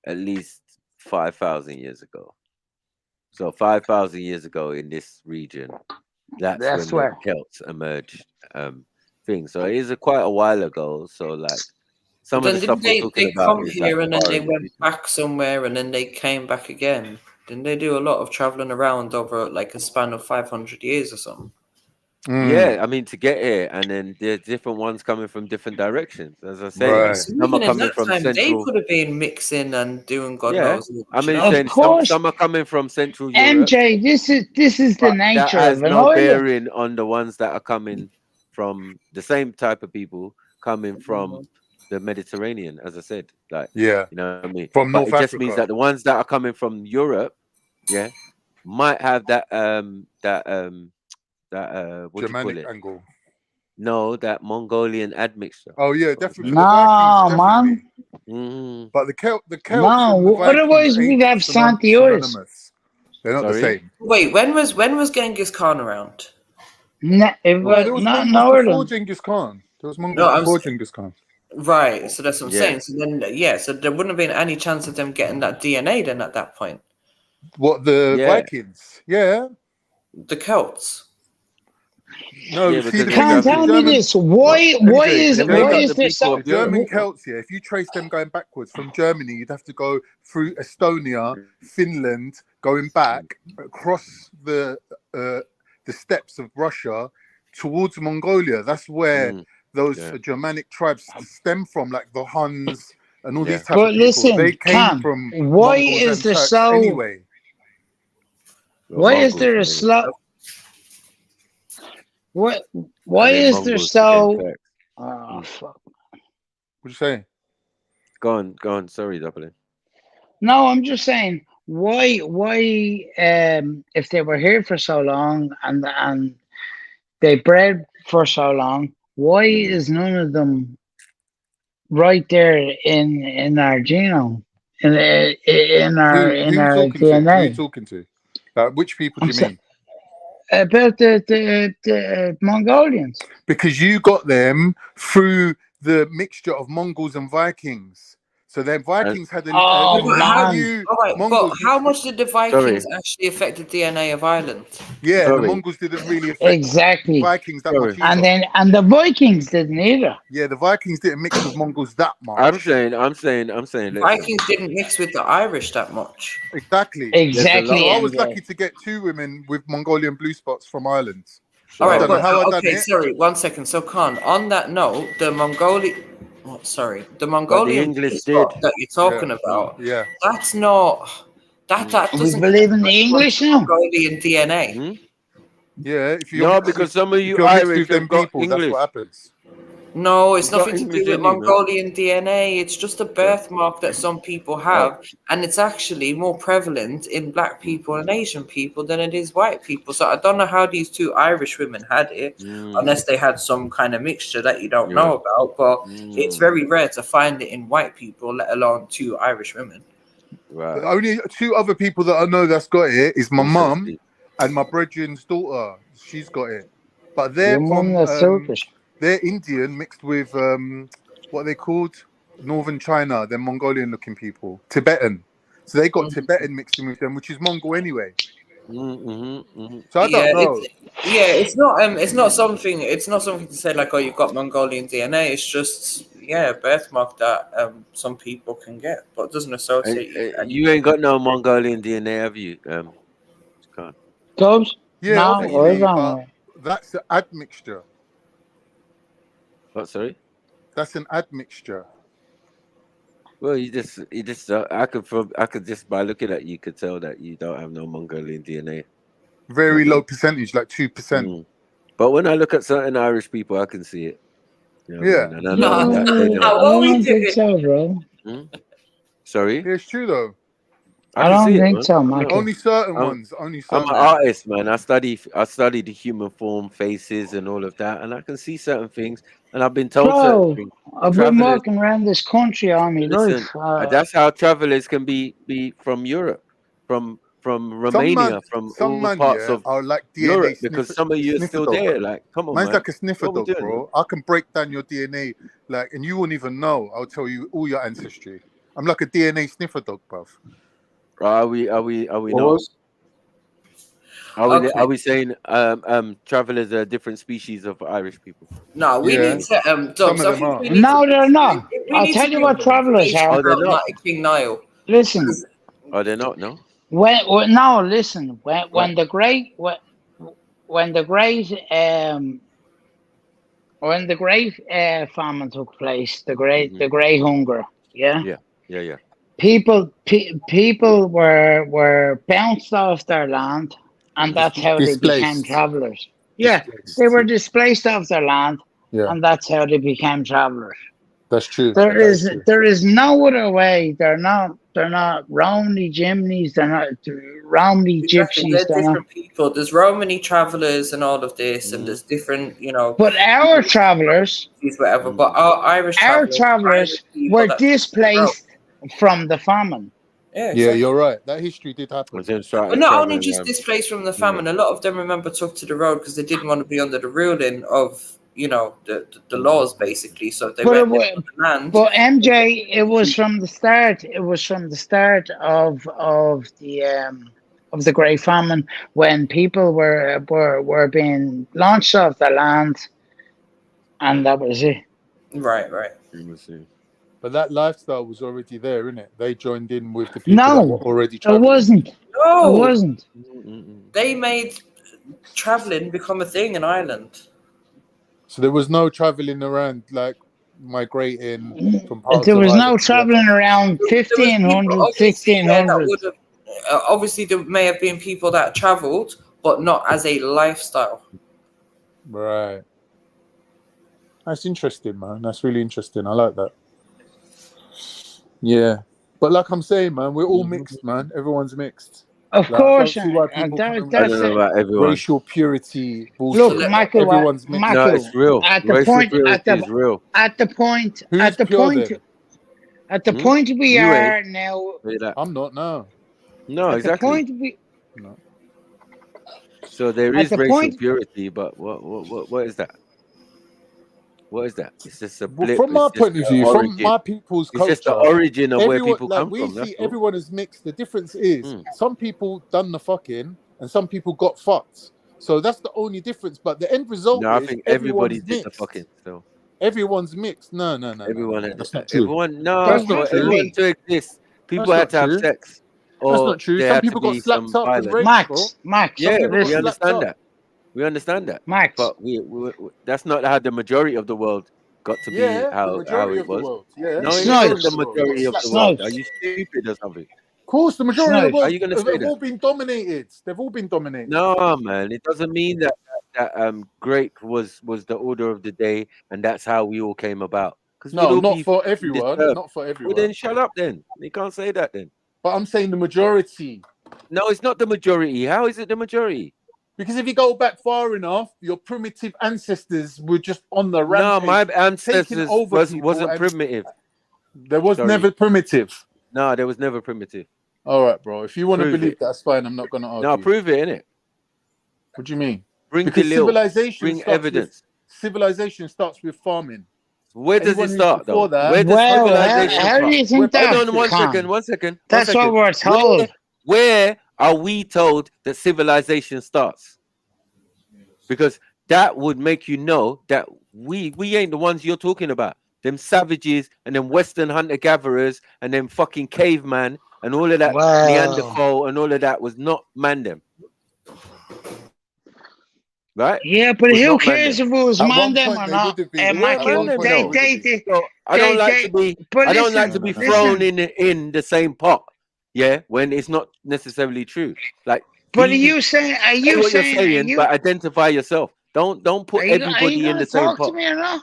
at least 5,000 years ago. So 5,000 years ago in this region, that's when the Celts emerged. So it is quite a while ago. So like some of the stuff we're talking they about come is here like and then they far went back somewhere and then they came back again? Didn't they do a lot of traveling around over like a span of 500 years or something? Yeah, I mean to get here, and then there's different ones coming from different directions. As I say, Right. some are Even in coming that from time, they central. could have been mixing and doing God Yeah, knows what. I mean, Of saying course. some are coming from Central Europe, MJ, this is the but that nature has of an no island. bearing on the ones that are coming from the same type of people coming from the Mediterranean. As I said, like Yeah. you know what I mean. From But North it just means Africa. that the ones that are coming from Europe, yeah, might have that what do you call Germanic it? angle. No, that Mongolian admixture. Oh yeah, definitely for the No, Vikings, definitely. Mm. But the Celts No, and the Vikings otherwise we'd ain't have Santiago's. synonymous. They're not the Sorry? same. Wait, when was Genghis Khan around? No, it No, was there was not Mongols before northern. Genghis Khan. There was Mongols No, I'm before Genghis Khan. right. So that's what I'm Yeah. saying. So then, so there wouldn't have been any chance of them getting that DNA then at that point. What, the Yeah. Vikings? Yeah. The Celts. No, Yeah, see, because the they're thing is, Can't tell me German, this. Why is They make up the there people so? of the German Europe. Celts, yeah, if you trace them going backwards from Germany, you'd have to go through Estonia, Finland, going back across the steppes of Russia towards Mongolia. That's where those Germanic tribes stem from, like the Huns and all these type But of people. listen, They came Cam, from why Mongols is and there Turks so? anyway. Why is there a slow? What? Why is there so? Oh fuck! What'd you say? Go on. Sorry, Dublin. No, I'm just saying. Why? If they were here for so long and they bred for so long, why is none of them right there in our genome, in our Who you talking to? Who DNA? you talking to? Which people do you mean? About the Mongolians. Because you got them through the mixture of Mongols and Vikings. So then Vikings had a few Mongols. But how much did the Vikings actually affect the DNA of Ireland? Yeah, and the Mongols didn't really affect Exactly. Vikings that much either. And the Vikings didn't either. Yeah, the Vikings didn't mix with Mongols that much. I'm saying. Vikings didn't mix with the Irish that much. Exactly. Exactly. So I was lucky to get 2 women with Mongolian blue spots from Ireland. All right, but how I done okay, it. sorry, 1 second. So, Khan, on that note, the Mongolian, the Mongolian English spot did. that you're talking about, Yeah. that's not that Mm. We doesn't believe in the English now. Mongolian DNA. Yeah, if you're No, mixed because with, some of if you you're mixed Irish with have them got people, that's English. what happens. No, it's You got nothing to English do with in you, man. Mongolian DNA. It's just a birthmark that some people have, and it's actually more prevalent in black people and Asian people than it is white people. So I don't know how these two Irish women had it, unless they had some kind of mixture that you don't know about. But it's very rare to find it in white people, let alone two Irish women. The only two other people that I know that's got it is my mum and my brethren's daughter. She's got it, but they're Your mum from that's Turkish. they're Indian mixed with what are they called, Northern China. They're Mongolian-looking people, Tibetan. So they got Tibetan mixed in with them, which is Mongol anyway. So I don't know. It's not something to say like, oh, you've got Mongolian DNA. It's just a birthmark that some people can get, but it doesn't associate you. You ain't got no Mongolian DNA, have you? Khan? Dubs? Yeah, No, obviously, but that's an admixture. What? Sorry. That's an admixture. Well, you just I could just by looking at you could tell that you don't have no Mongolian DNA. Very low percentage, like 2%. But when I look at certain Irish people, I can see it. You know what I mean? And I know that they don't. I don't think so, bro. Sorry? Yeah, it's true though. I can don't see think it, so, man. Michael. Only certain I'm, ones. Only I'm certain an ones. artist, man. I study the human form, faces, and all of that, and I can see certain things. And I've been told certain Bro, things. I've been Travelers, walking around this country all my listen, life. that's how travelers can be from Europe, from Romania, from Some all man, parts yeah, of are like Europe, DNA because some of you are sniffer still dog. there. Like, come on, Man's man. like a sniffer What we dog, doing, bro. I can break down your DNA, like, and you wouldn't even know. I'll tell you all your ancestry. I'm like a DNA sniffer dog, bruv. Are we not? Pause. Are we saying travelers are a different species of Irish people? No, we need to Some Dubs, of I them think are. we need No, to they're not. we I'll need tell to you do what travelers information are. Oh, they're about not. King Niall. Listen. Oh, they're not. No. No, listen. When Right. the great famine took place, the great hunger, yeah. Yeah. People were bounced off their land, and that's how they became Displaced. travelers. Yeah, they were displaced off their land, Yeah, and that's how they became travelers. that's true. There That is true. there is no other way. They're not Romney Gymnies. They're not Romney Exactly, Gypsies. they're They're not. different people. There's Romany travelers and all of this, and there's different, But our travelers, whatever. But our Irish travelers, were that displaced from the famine. yeah, Yeah, exactly. you're right. That history did happen. But not only just displaced from the famine, a lot of them, remember, took to the road because they didn't want to be under the ruling of, the laws, basically. So they went there on the land. But MJ, it was from the start. It was from the start of the Great Famine, when people were being launched off the land, and that was it. Right. Let me see. But that lifestyle was already there, innit? They joined in with the people that were already it traveling. wasn't. No, It wasn't. They made traveling become a thing in Ireland. So there was no traveling around, like migrating from parts There of was no Ireland. traveling around There was people, 1500, obviously, that 1600. would have. Obviously, there may have been people that travelled, but not as a lifestyle. Right. That's interesting, man. That's really interesting. I like that. Yeah. But like I'm saying, man, we're all mixed, man. Everyone's mixed. Of Like, course, I don't see why people come in with I don't know about everyone. racial purity bullshit. Look, Michael, Everyone's mixed. No, it's real. At the Racial point, purity is real. at the point we You are ain't. now. I'm not now. No, At exactly. the point we. No. So there At is the racial point- purity, but what is that? What is that? It's just a Well, blip. from my It's just point of the view, from origin. my people's It's just the culture, origin of where everyone, people like come we from. see, That's all. everyone is mixed. The difference is some people done the fucking and some people got fucked. So that's the only difference. But the end result No, I is think everyone's everybody did the mixed. fucking still. Everyone's mixed. No. Everyone had That's not true. everyone. No, That's not for true. everyone to exist, people That's had not to have true. sex, That's or not true. there Some had to people got be slapped some up and violence. raped, bro. Max, Yeah, Some people we got slapped understand up. that. We understand that, Max. but we that's not how the majority of the world got to be. Yeah, the How majority it of the was. world. Yeah, No, it majority isn't of the the world. You got majority of the slapped. world. Are you stupid or something? Of course, the majority of the Are world you going to say have that? all been dominated. They've all been dominated. No, man. It doesn't mean that great was the order of the day, and that's how we all came about. Because we'd No, all not be for fucking everyone. disturbed. Not for Well, everyone. then shut up. Then you can't say that. Then. But I'm saying the majority. No, it's not the majority. How is it the majority? Because if you go back far enough, your primitive ancestors were just on the No, rampage, my taking ancestors over people. wasn't And primitive. there was Sorry. never primitive. No, there was never primitive. All right, bro. If you want to Prove believe it. that, that's fine. I'm not going to argue. No, prove it, innit? What do you mean? Bring Because Delil. civilization Bring starts evidence. with farming. Where does Anyone it who's start, before though? that, Where does Well, civilization how do start? you think Hold that, on one second. That's what we're told. Where are we told that civilization starts? Because that would make you know that we ain't the ones you're talking about. Them savages and them Western hunter-gatherers and them fucking caveman and all of that Neanderthal and all of that was not man them. Right? Yeah, but Was who not man cares them. if it was at man one them point or they not? would have been. Yeah, At man one them point though. they would have been. So I don't like to be but I don't listen, like to be thrown in the same pot. Yeah, when it's not necessarily true. Like But be are say you what you're saying, saying, but identify yourself. Don't put are you everybody in going the to same talk to pot. me or not?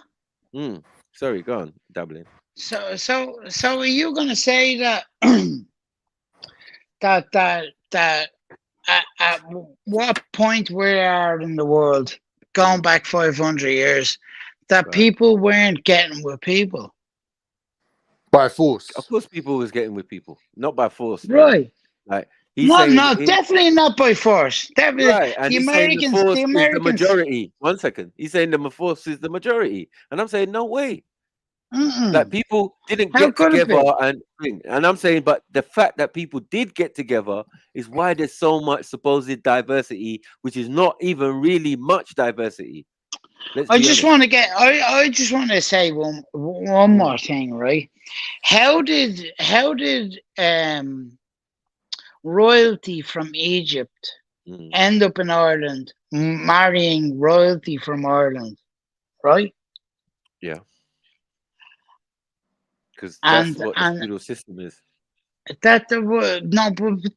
Sorry, go on, Dublin. So are you going to say that that at what point we are in the world, going back 500 years, that people weren't getting with people? By force. Of course, people was getting with people, not by force, man. Right. Like he's saying, definitely not by force. right, and The he's saying the force is the Americans. majority. 1 second, he's saying the force is the majority, and I'm saying no way. Mm-mm. Like people didn't How get could it together be? and I'm saying, but the fact that people did get together is why there's so much supposed diversity, which is not even really much diversity. I just want to say one more thing, right? How did royalty from Egypt end up in Ireland, marrying royalty from Ireland, right? Yeah. Because that's what the feudal system is. But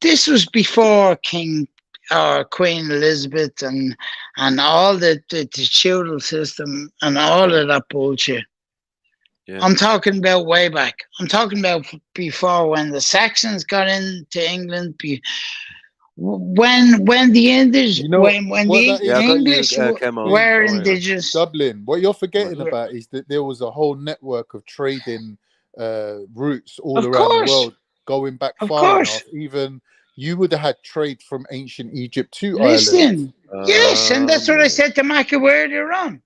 this was before Queen Elizabeth and all the feudal system and all of that bullshit. Yeah. I'm talking about way back. I'm talking about before when the Saxons got into England. When the English, when the English were indigenous. Dublin. What you're forgetting about is that there was a whole network of trading routes all around the world, going back far enough. Even you would have had trade from ancient Egypt to Ireland. Yes, and that's what I said to Mackie earlier on.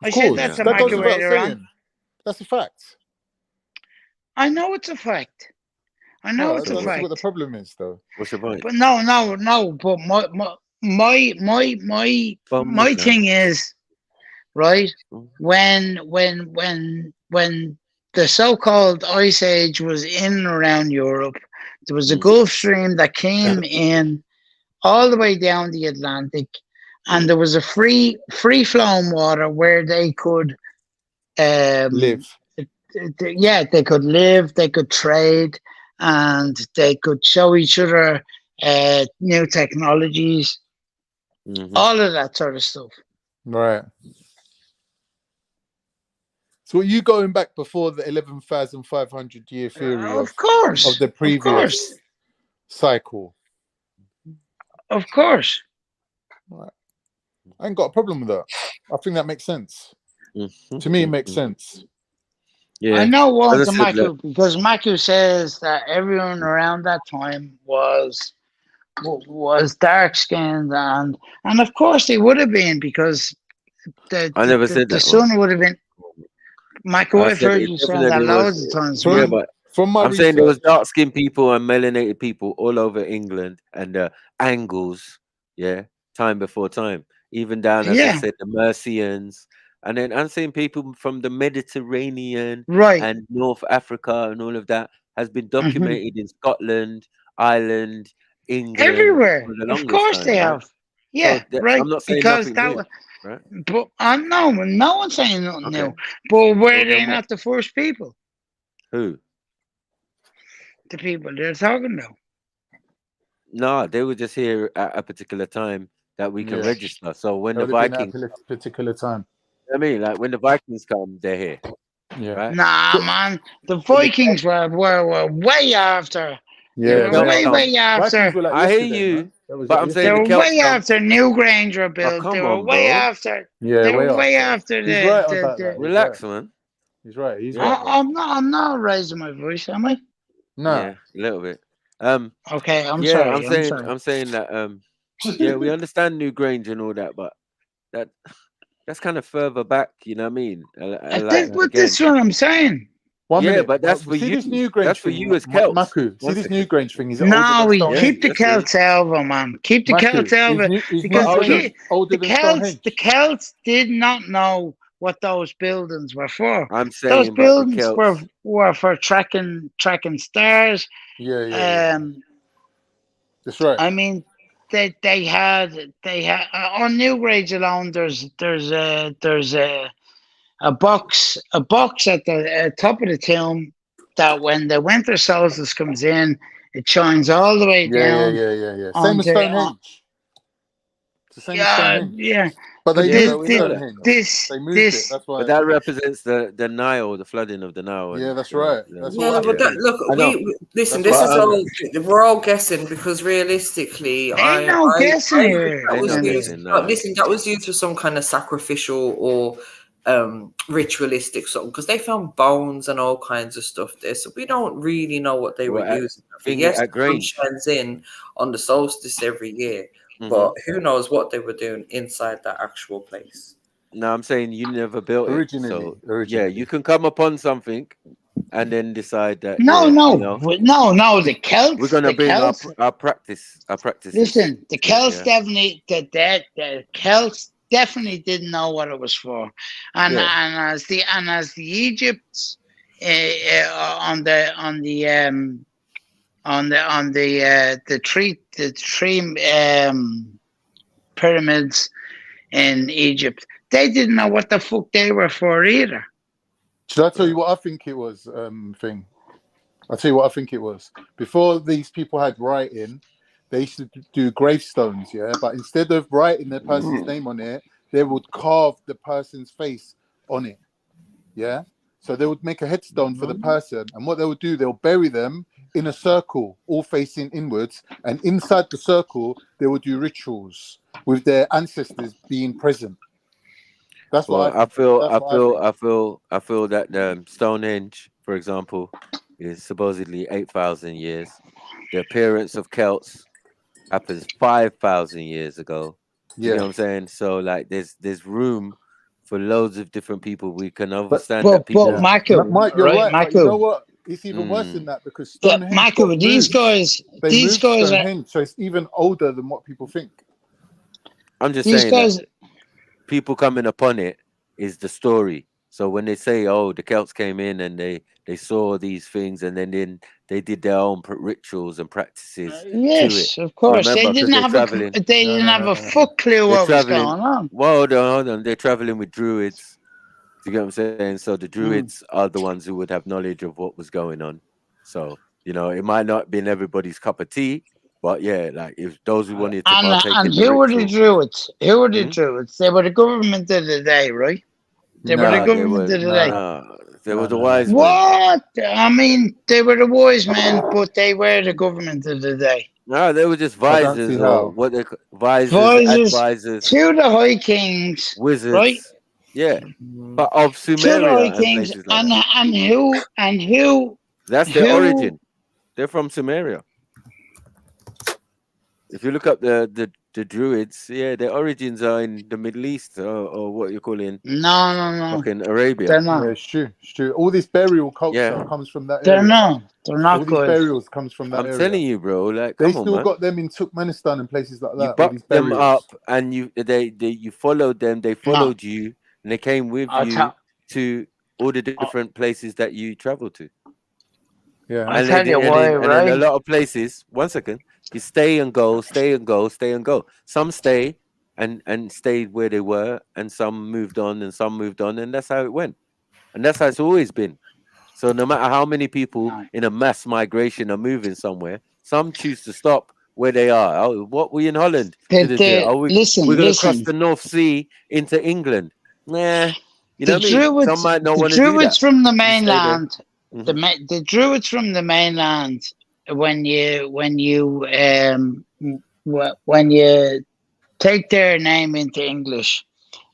I said that to Mackie earlier on. That's a fact. I know it's a fact. I know it's a fact. See what the problem is, though. What's your point? But no. But my thing is, right, when the so-called Ice Age was in and around Europe, there was a Gulf Stream that came in all the way down the Atlantic, and there was a free-flowing water where they could live. Yeah, they could live, they could trade, and they could show each other new technologies, all of that sort of stuff. Right. So are you going back before the 11,500 year theory of course, of the previous cycle? Of course. Right. I ain't got a problem with that. I think that makes sense. To me, it makes sense. Yeah, I know what the Maku, because Maku says that everyone around that time was dark skinned, and of course they would have been, because the sun would have been. Maku, I've heard you saying that loads of times. Yeah, but I'm saying there was dark skinned people and melanated people all over England, and Angles, time before time, even down as I said, the Mercians. And then I'm saying people from the Mediterranean and North Africa and all of that has been documented in Scotland, Ireland, England. Everywhere. Of course they have. Yeah, So right. I'm not saying Because nothing that new, was, right? but no one's saying nothing Okay. new. But were Well, they then what? not the first people? Who? The people they're talking about. No, they were just here at a particular time that we can Yeah. register. So when That the would have been at Vikings, a particular time. I mean, like when the Vikings come, they're here, Yeah. right? Nah, man. The Vikings were way after. They Yeah, were way Celts. after. Vikings were like I hear yesterday, you, man. That was but like I'm They saying the yesterday. were Celts way come. after Newgrange were Oh, built. They come were on, way bro. after. Yeah, They way were way after. after He's right about that. He's right. Relax, man. He's right. He's Yeah. right. Bro. I'm not raising my voice, am I? Nah. Yeah, a little bit. Okay, I'm Yeah, sorry. I'm saying that. Yeah, we understand New Grange and all that, but that's kind of further back. You know what I mean? Like But again. this is what I'm saying. One Yeah, minute. but that's for See you. this new Grange That's for thing, you as Celts. Maku. See One this second. new Grange thing. Is it older No, than we Stonehenge? keep the Celts over, man. Keep the Celts Maku, over is because New Grange older the than Celts Stonehenge? did not know what those buildings were for. I'm Those saying, but the buildings Celts. were for tracking stars. Yeah. That's right. I mean, they had on Newgrange alone. There's a box at the top of the tomb that when the winter solstice comes in, it shines all the way down Yeah. Same as onto Stonehenge. It's the same as Stonehenge. yeah. But they Yeah, moved but we know that. Stonehenge. They moved it. That's why. But that represents the Nile, the flooding of the Nile. Yeah, And, that's right. That's what I Yeah, but think. look, I know. listen. That's This what is I all think. we're all guessing because realistically, Ain't no guessing I think here. that Ain't was no used. guessing, But nah. listen, that was used for some kind of sacrificial or ritualistic something because they found bones and all kinds of stuff there. So we don't really know what they were Well, using. at The sun Grange. shines in on the solstice every year, but who knows what they were doing inside that actual place. No, I'm saying you never built it. Originally. Yeah, you can come upon something and then decide that No, the Celts. we're gonna bring our practices. Listen, the Celts yeah. definitely the Celts definitely didn't know what it was for, and as the Egypts on the three pyramids in Egypt, they didn't know what the fuck they were for either. Should I tell you what I think it was? Thing. I'll tell you what I think it was. Before these people had writing, they used to do gravestones, yeah. But instead of writing the person's name on it, they would carve the person's face on it, yeah. So they would make a headstone for the person, and what they would do, they'll bury them in a circle, all facing inwards, and inside the circle, they would do rituals with their ancestors being present. That's what I feel that Stonehenge, for example, is supposedly 8,000 years. The appearance of Celts happens 5,000 years ago. You know what I'm saying? So like, there's room for loads of different people. We can understand that people. Mike, you're right. But you know what? It's even worse than that because Stonehenge got moved. these guys Stonehenge, so it's even older than what people think. I'm just saying that people coming upon it is the story. So when they say, "Oh, the Celts came in and they saw these things and then they did their own rituals and practices Yes, to it," of course. remember, They didn't have a fuck clue what was going on. Well, hold on. They're traveling with druids. Do you get what I'm saying? So the druids are the ones who would have knowledge of what was going on. So, it might not have been everybody's cup of tea, but yeah, like if those who wanted to partake in the who were the ritual. Druids? Who were the Druids? They were the government of the day, right? They were the government of the day. They were the wise men. What? I mean, they were the wise men, but they were the government of the day. No, they were just visors or what they advisors to the High Kings, wizards, right? Yeah, but of To the Sumeria High Kings, and places like that. and who? That's their origin. They're from Sumeria. If you look up the Druids, their origins are in the Middle East or what you're calling no, fucking Arabia. They're not. Yeah, it's true. All this burial culture comes from that They're area. they're not all good. These burials comes from that area. I'm telling you, bro. Like, they come on, still man. got them in Turkmenistan and places like that. You bucked them up, and you followed them. They followed you, and they came with you to all the different places that you traveled to. Yeah, I'll tell you why, right? And a lot of places. 1 second. You stay and go, stay and go, stay and go. Some stay and stayed where they were, and some moved on, and some moved on, and that's how it went, and that's how it's always been. So no matter how many people in a mass migration are moving somewhere, some choose to stop where they are. Oh, what, we in Holland? Oh, we're gonna cross the North Sea into England. Nah, you know what I mean? Some might not want to do that. From the You stay there. mainland, the Druids from the mainland, when you take their name into English,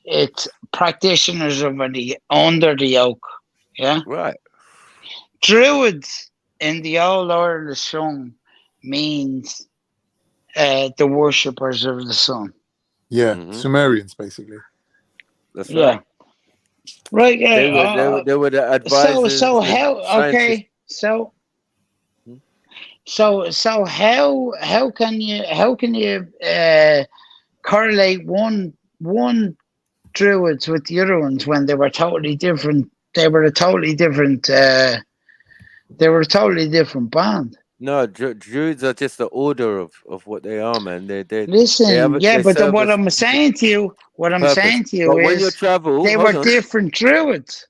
it's practitioners under the yoke. Yeah, right. Druids in the old Irish song means the worshippers of the sun. Yeah, Sumerians basically. That's right. Right. They were the advisors. So how? Okay. So how can you correlate one Druids with the other ones when they were totally different? They were a totally different band. No, Druids are just the order of what they are, man. Listen, but what I'm saying to you when you is travel, they were different Druids.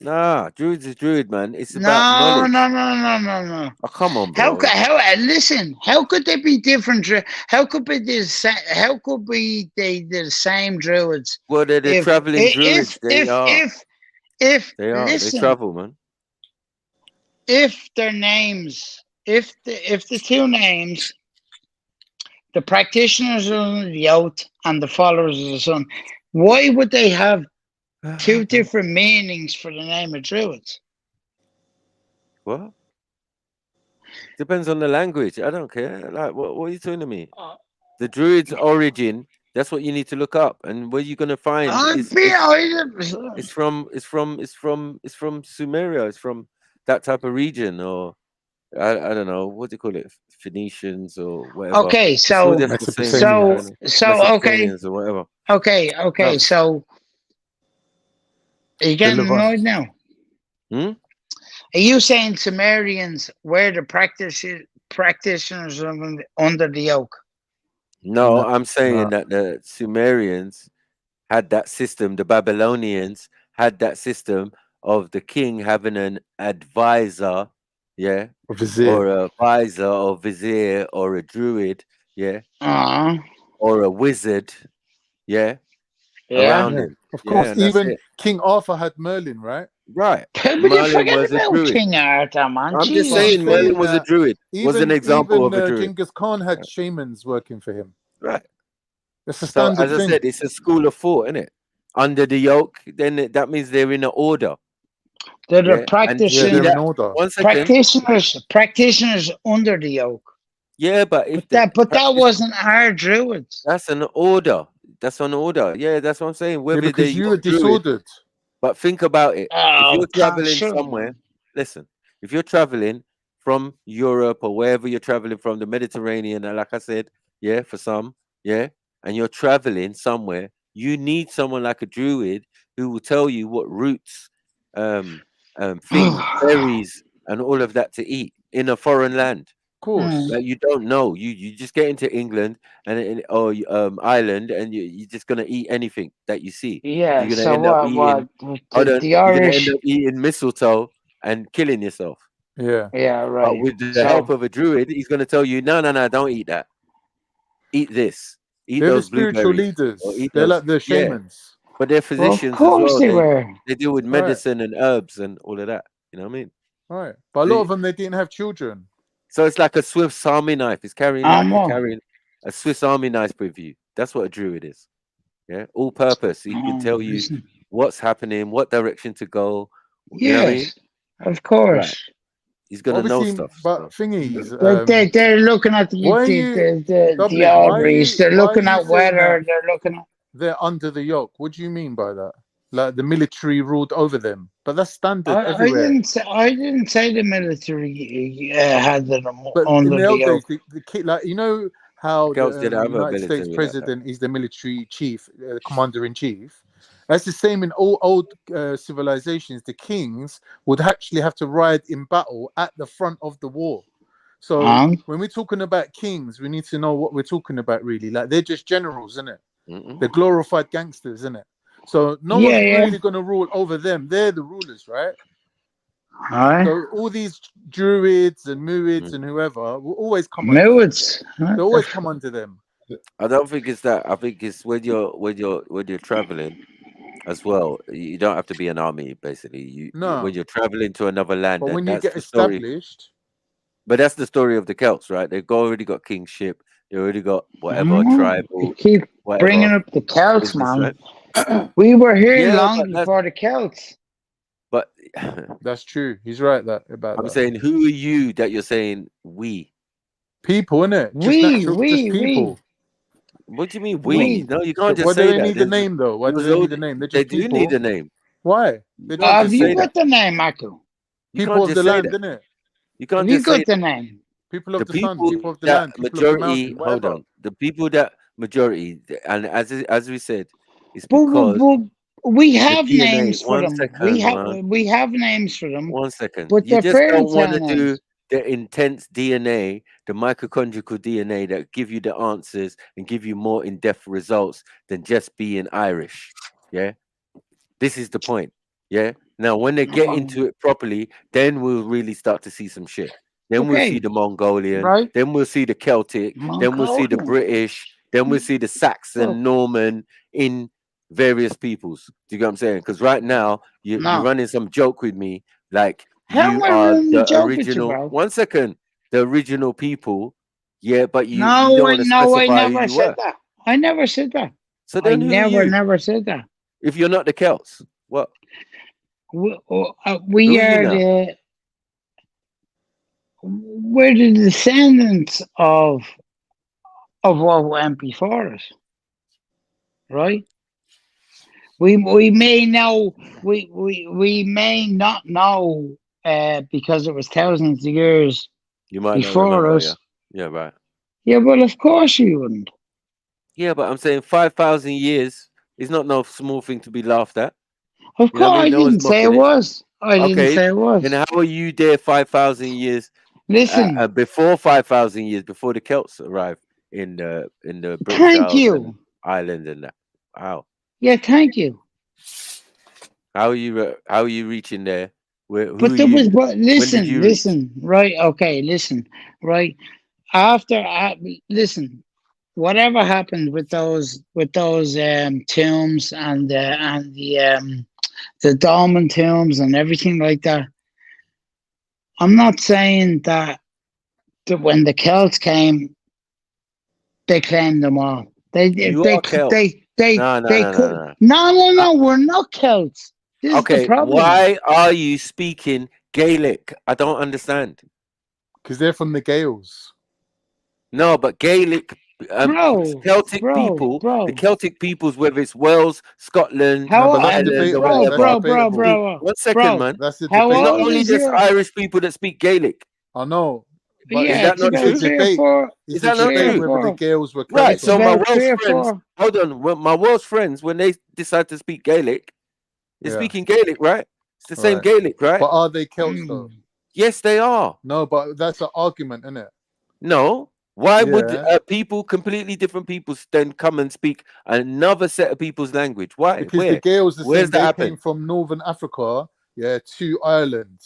Nah, Druids is Druid, man. It's about knowledge. No. Oh, come on, bro. Listen, how could they be different? How could be the same Druids? Well, they're the traveling Druids. They are. They travel, man. If their names, if the two names, the practitioners of the oath and the followers of the sun, why would they have two different meanings for the name of Druids? What? Depends on the language. I don't care. Like, what are you talking to me? The Druids' origin. That's what you need to look up, and where you're gonna find it's from Sumeria. It's from that type of region, or I don't know, what do you call it, Phoenicians or whatever. Okay, so okay, or whatever. Okay. So are you getting annoyed now? Are you saying Sumerians were the practitioners under the yoke? No, I'm saying that the Sumerians had that system. The Babylonians had that system of the king having an advisor, or a visor, or vizier, or a druid, or a wizard, around him. Of course, even King Arthur had Merlin, right? Right. Merlin was a druid. King Arthur, man. I'm just saying Merlin was a druid. Was an example of a druid. Genghis Khan had shamans working for him. Right. That's a standard thing. As I said, it's a school of thought, isn't it? Under the yoke, then that means they're in an order. They're the practitioners. They're in order. Practitioners under the yoke. Yeah, but that wasn't our druids. That's an order. That's an order. Yeah, that's what I'm saying. Whether because you were disordered. But think about it. If you're traveling somewhere, listen. If you're traveling from Europe or wherever you're traveling from, the Mediterranean, and like I said, for some, and you're traveling somewhere, you need someone like a druid who will tell you what roots, things, berries, and all of that to eat in a foreign land. Of course, like you don't know. You just get into England or Ireland, and you're just gonna eat anything that you see. Yeah. You're gonna you're gonna end up eating mistletoe and killing yourself. Yeah. Yeah. Right. But with the help of a druid, he's gonna tell you, no, don't eat that. Eat this. Eat they're those the spiritual leaders. They're like the shamans. But they're physicians of course as well. They were. They deal with medicine and herbs and all of that. You know what I mean? Right. But a lot of them, they didn't have children. So it's like a Swiss Army knife. It's carrying a Swiss Army knife with you. That's what a druid is. Yeah, all purpose. He can tell you what's happening, what direction to go. You know what I mean? Of course. Right. He's gonna know stuff. But thing is, they're looking at the arteries. They're looking at weather. They're looking at. They're under the yoke. What do you mean by that? Like the military ruled over them, but that's standard everywhere. I didn't say the military had them under in the old yoke. days, the kid, like you know how the United States president is the military chief, commander in chief. That's the same in all old civilizations. The kings would actually have to ride in battle at the front of the war. So when we're talking about kings, we need to know what we're talking about really. Like they're just generals, isn't it? They're glorified gangsters, isn't it? So no Yeah, one's yeah. really going to rule over them. They're the rulers, right? Aye. So all these druids and muids and whoever will always come under them. Muids. They always come under them. I don't think it's that. I think it's when you're traveling as well. You don't have to be an army, basically. No. When you're traveling to another land, But when you that's get the story. established, But that's the story of the Celts, right? They've already got kingship. They already got whatever tribal. You keep whatever bringing up the Celts, business, man. right? We were here Yeah, long before the Celts. But that's true. He's right about I'm that. saying, who are you that you're saying we? People, innit? Just just people. What do you mean we? No, you can't just Why say do they that. need a name though? Why do they need a name? They're just They do people. need a name. Why? They don't Have just you say got that. the name, Michael? People of the land, innit? You can't Have you just say got the name? People of the the sun, people people of the that land, people majority. of the mountain, Hold whatever. on, the people that majority, and as we said, it's But because we the have DNA. names for One them. second, man. We have names for them. One second. But You their just don't parents' want to names. do the intense DNA, the mitochondrial DNA that give you the answers and give you more in-depth results than just being Irish. Yeah. This is the point. Yeah. Now, when they get into it properly, then we'll really start to see some shit. Then we'll see the Mongolian. Right. Then we'll see the Celtic. Then we'll see the British. Then we'll see the Saxon, Norman in various peoples. Do you get what I'm saying? Because right now you're running some joke with me, like How you am I are running the joke with you, original. bro? 1 second, the original people. Yeah, but you No, don't want to I specify who never you said were. that. I never said that. So then, who are you? Never said that. If you're not the Celts, what? We Who are you now? we're the descendants of what went before us, right? We may know we may not know because it was thousands of years You might not before remember, us. yeah, right. Yeah, well, of course you wouldn't. Yeah, but I'm saying 5,000 years is not no small thing to be laughed at. Of You know what course, I I mean? No one's didn't say it mocking it. was. I didn't Okay, say it was. then how are you there 5,000 years? Listen, Before 5,000 years, before the Celts arrived in the British thank Isles you. and Ireland and that. How? Yeah, thank you. How are you reaching there? But there was, but when did you reach? listen, right? Okay, listen, right. After, listen, whatever happened with those tombs and the Dolmen tombs and everything like that. I'm not saying that when the Celts came, they claimed them all. You are Celt. No, we're not Celts. This is the problem. Why are you speaking Gaelic? I don't understand. Because they're from the Gaels. No, but Gaelic, Celtic people, the Celtic peoples, whether it's Wales, Scotland, Ireland, or whatever. 1 second, man. That's the It's not debate. only just Irish people that speak Gaelic. I know. But is that not true? Is that not true? Whether the Gaels were right? So my Celts Welsh friends, hold on. My Welsh friends, when they decide to speak Gaelic, they're speaking Gaelic, right? It's the same Gaelic, right? But are they Celts though? Yes, they are. No, but that's an argument, isn't it? No. Why would people, completely different peoples, then come and speak another set of people's language? Why? Because the Gaels are saying they happen? came from Northern Africa, to Ireland.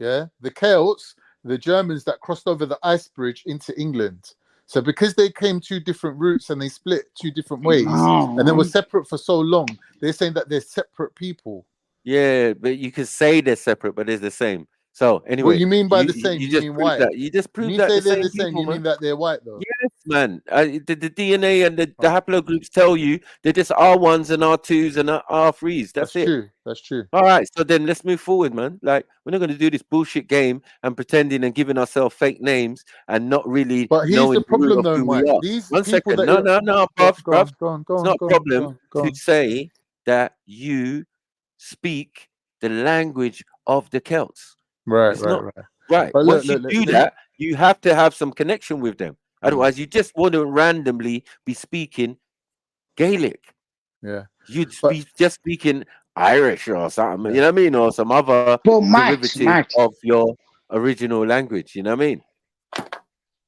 Yeah, the Celts, the Germans that crossed over the ice bridge into England. So because they came two different routes and they split two different ways, and they were separate for so long, they're saying that they're separate people. Yeah, but you can say they're separate, but they're the same. So anyway, what you mean by the same? You You just mean proved white? that. You just proved you that say they're the same. people, You mean that they're white though? Yes, man. The DNA and the haplogroups tell you they're just R1s and R2s and R3s. That's it. True. That's true. All right, so then let's move forward, man. Like, we're not going to do this bullshit game and pretending and giving ourselves fake names and not really But here's knowing the problem, who though, we Mike. are. These 1 people second. that No, bruv. Go It's not a problem on. to say that you speak the language of the Celts. Right. Right. But Once you do that, you have to have some connection with them. Otherwise, you just wouldn't randomly be speaking Gaelic. Yeah. You'd be just speaking Irish or something, you know what I mean? Or some other derivative of your original language, you know what I mean?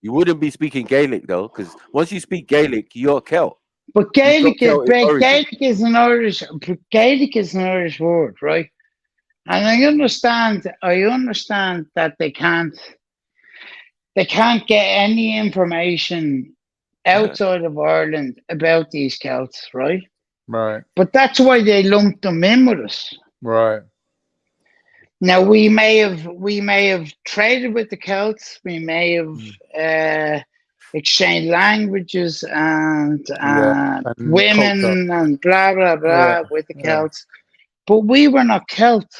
You wouldn't be speaking Gaelic though, because once you speak Gaelic, you're Celt. But Gaelic is an Irish word, right? And I understand that they can't get any information outside of Ireland about these Celts, right? Right. But that's why they lumped them in with us. Right. Now we may have traded with the Celts. We may have exchanged languages and women culture. and blah blah blah with the Celts, but we were not Celts.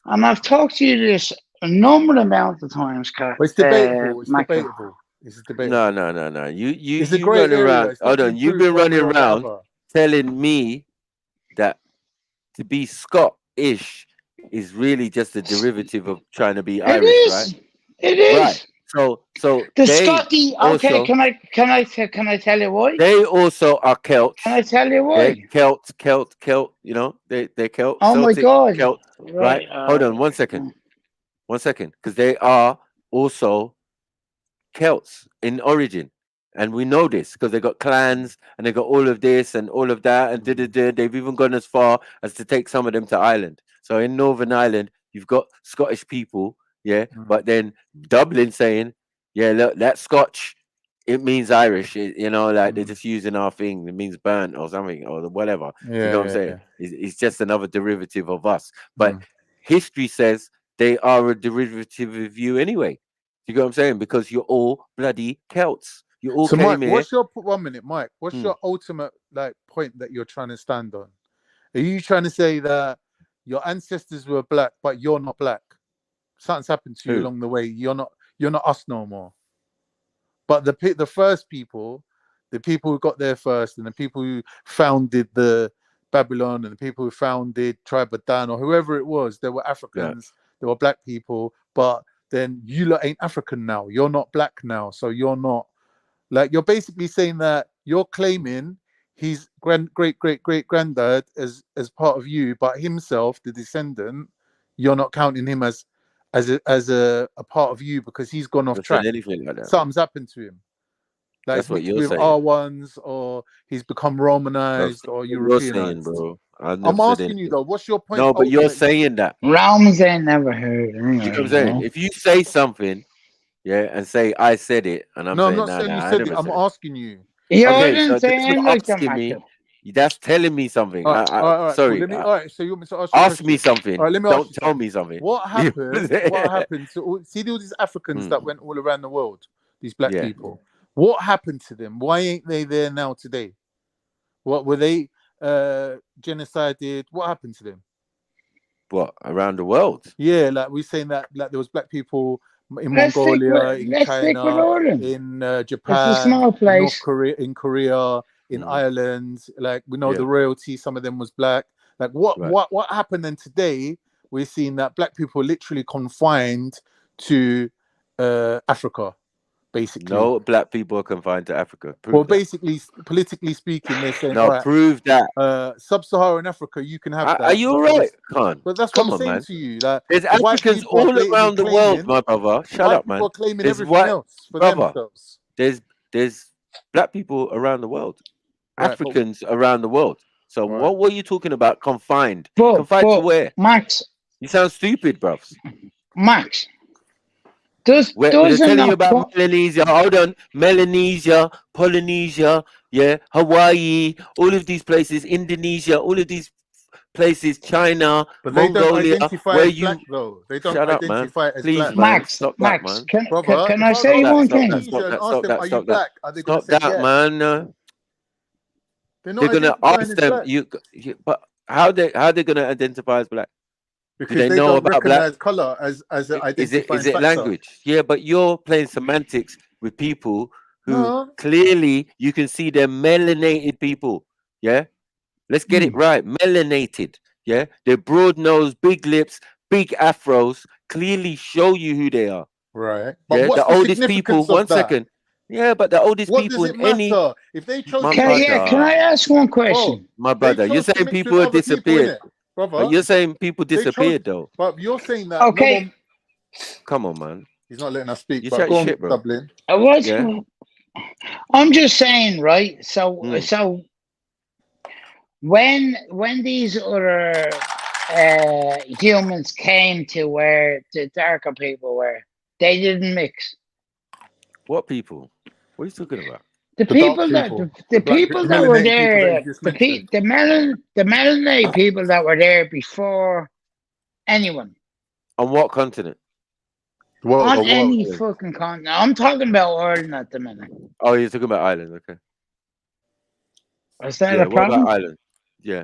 And I've talked to you this a number amount of times, Kat. But it's debatable. It's debatable. It's debatable. No. You it's a great running area. around. It's not Hold on. been You've proved been one running way or the around other. telling me that to be Scottish is really just a derivative of trying to be Irish, right? It is. Right. So the they Scotty. Okay, also, can I tell you why? They also are Celts. Can I tell you why? They're Celt. You know, they're Celt. Oh Celtic, my God! Celt, right? Hold on, 1 second. 1 second, because they are also Celts in origin, and we know this because they got clans and they got all of this and all of that, and they've even gone as far as to take some of them to Ireland. So in Northern Ireland, you've got Scottish people. Yeah, but then Dublin saying, yeah, look, that Scotch, it means Irish. You know, like they're just using our thing. It means burnt or something or whatever. You know what I'm saying? It's just another derivative of us. But history says they are a derivative of you anyway. You know what I'm saying? Because you're all bloody Celts. You all So, came Mike, here. what's your 1 minute, Mike? What's your ultimate point that you're trying to stand on? Are you trying to say that your ancestors were black, but you're not black? Something's happened to you along the way. You're not us no more. But the first people, the people who got there first, and the people who founded the Babylon, and the people who founded Tribe of Dan, or whoever it was, they were Africans. They were black people. But then you lot ain't African now. You're not black now, so you're not like. You're basically saying that you're claiming his great granddad as part of you, but himself, the descendant, you're not counting him as a part of you because he's gone off track. Anything like that. Something's happened to him. Like That's what you're with saying. R1s, or he's become Romanized or Europeanized. Europeanized. Bro. I'm asking you though, what's your point? No, but you're saying that. Romans ain't never heard. You know what I'm saying? If you say something, and say I said it, and I'm saying, not saying you said it. I'm asking you. Okay, so asking me. That's telling me something. All right, sorry. Well, all right, so you want me to ask me something. All right, let me Don't tell me something. What happened? What happened to all these Africans that went all around the world? These black people. What happened to them? Why ain't they there now today? What were they genocided? What happened to them? What, around the world? Yeah, like we're saying that like there was black people in Mongolia, in China, in Japan, North Korea, in Korea, in Ireland. Like we know the royalty, some of them was black. Like what happened then today? We're seeing that black people are literally confined to Africa. Basically, no black people are confined to Africa. Basically, politically speaking, they're saying, no, prove that. Sub-Saharan Africa, you can have that. Are you alright, Khan? But that's what I'm saying to you. Like, there's Africans all around the world, my brother. Shut up, man. People are claiming everything else for themselves. There's black people around the world, Africans around the world. So what were you talking about? Confined? Confined to where? Max, you sound stupid, bruv. Max. We're telling you about Melanesia. Hold on, Melanesia, Polynesia, Hawaii, all of these places, Indonesia, all of these places, China, but they Mongolia, don't identify where as you black, though. They don't shut identify up, man. as Please, black. man. Max, Stop Max, that, man. Can I say one thing? Stop that. Are they gonna say yes? Man. They're gonna ask them. But how they gonna identify as black? Because they know don't about recognize black? color as an identifying Is it factor. language? Yeah, but you're playing semantics with people who clearly you can see they're melanated people. Yeah, let's get it right. Melanated. Yeah, they're broad nose, big lips, big afros. Clearly show you who they are. Right. But what's the oldest people. significance of 1 second. Yeah, but the oldest what people does it in any. matter? If they chose can I ask one question? My brother, you're saying people have disappeared. Brother, but you're saying people disappeared though. But you're saying that. Okay. Come on, man. He's not letting us speak. You But chat go your on, shit, bro. Dublin. Yeah. I'm just saying, right? So when these other humans came to where the darker people were, they didn't mix. What people? What are you talking about? The people that the people that were there, the melanated people that were there before anyone On what continent? on any fucking continent. I'm talking about Ireland at the minute. Oh, you're talking about Ireland, okay. Is that Yeah, a what problem? about Ireland? Yeah.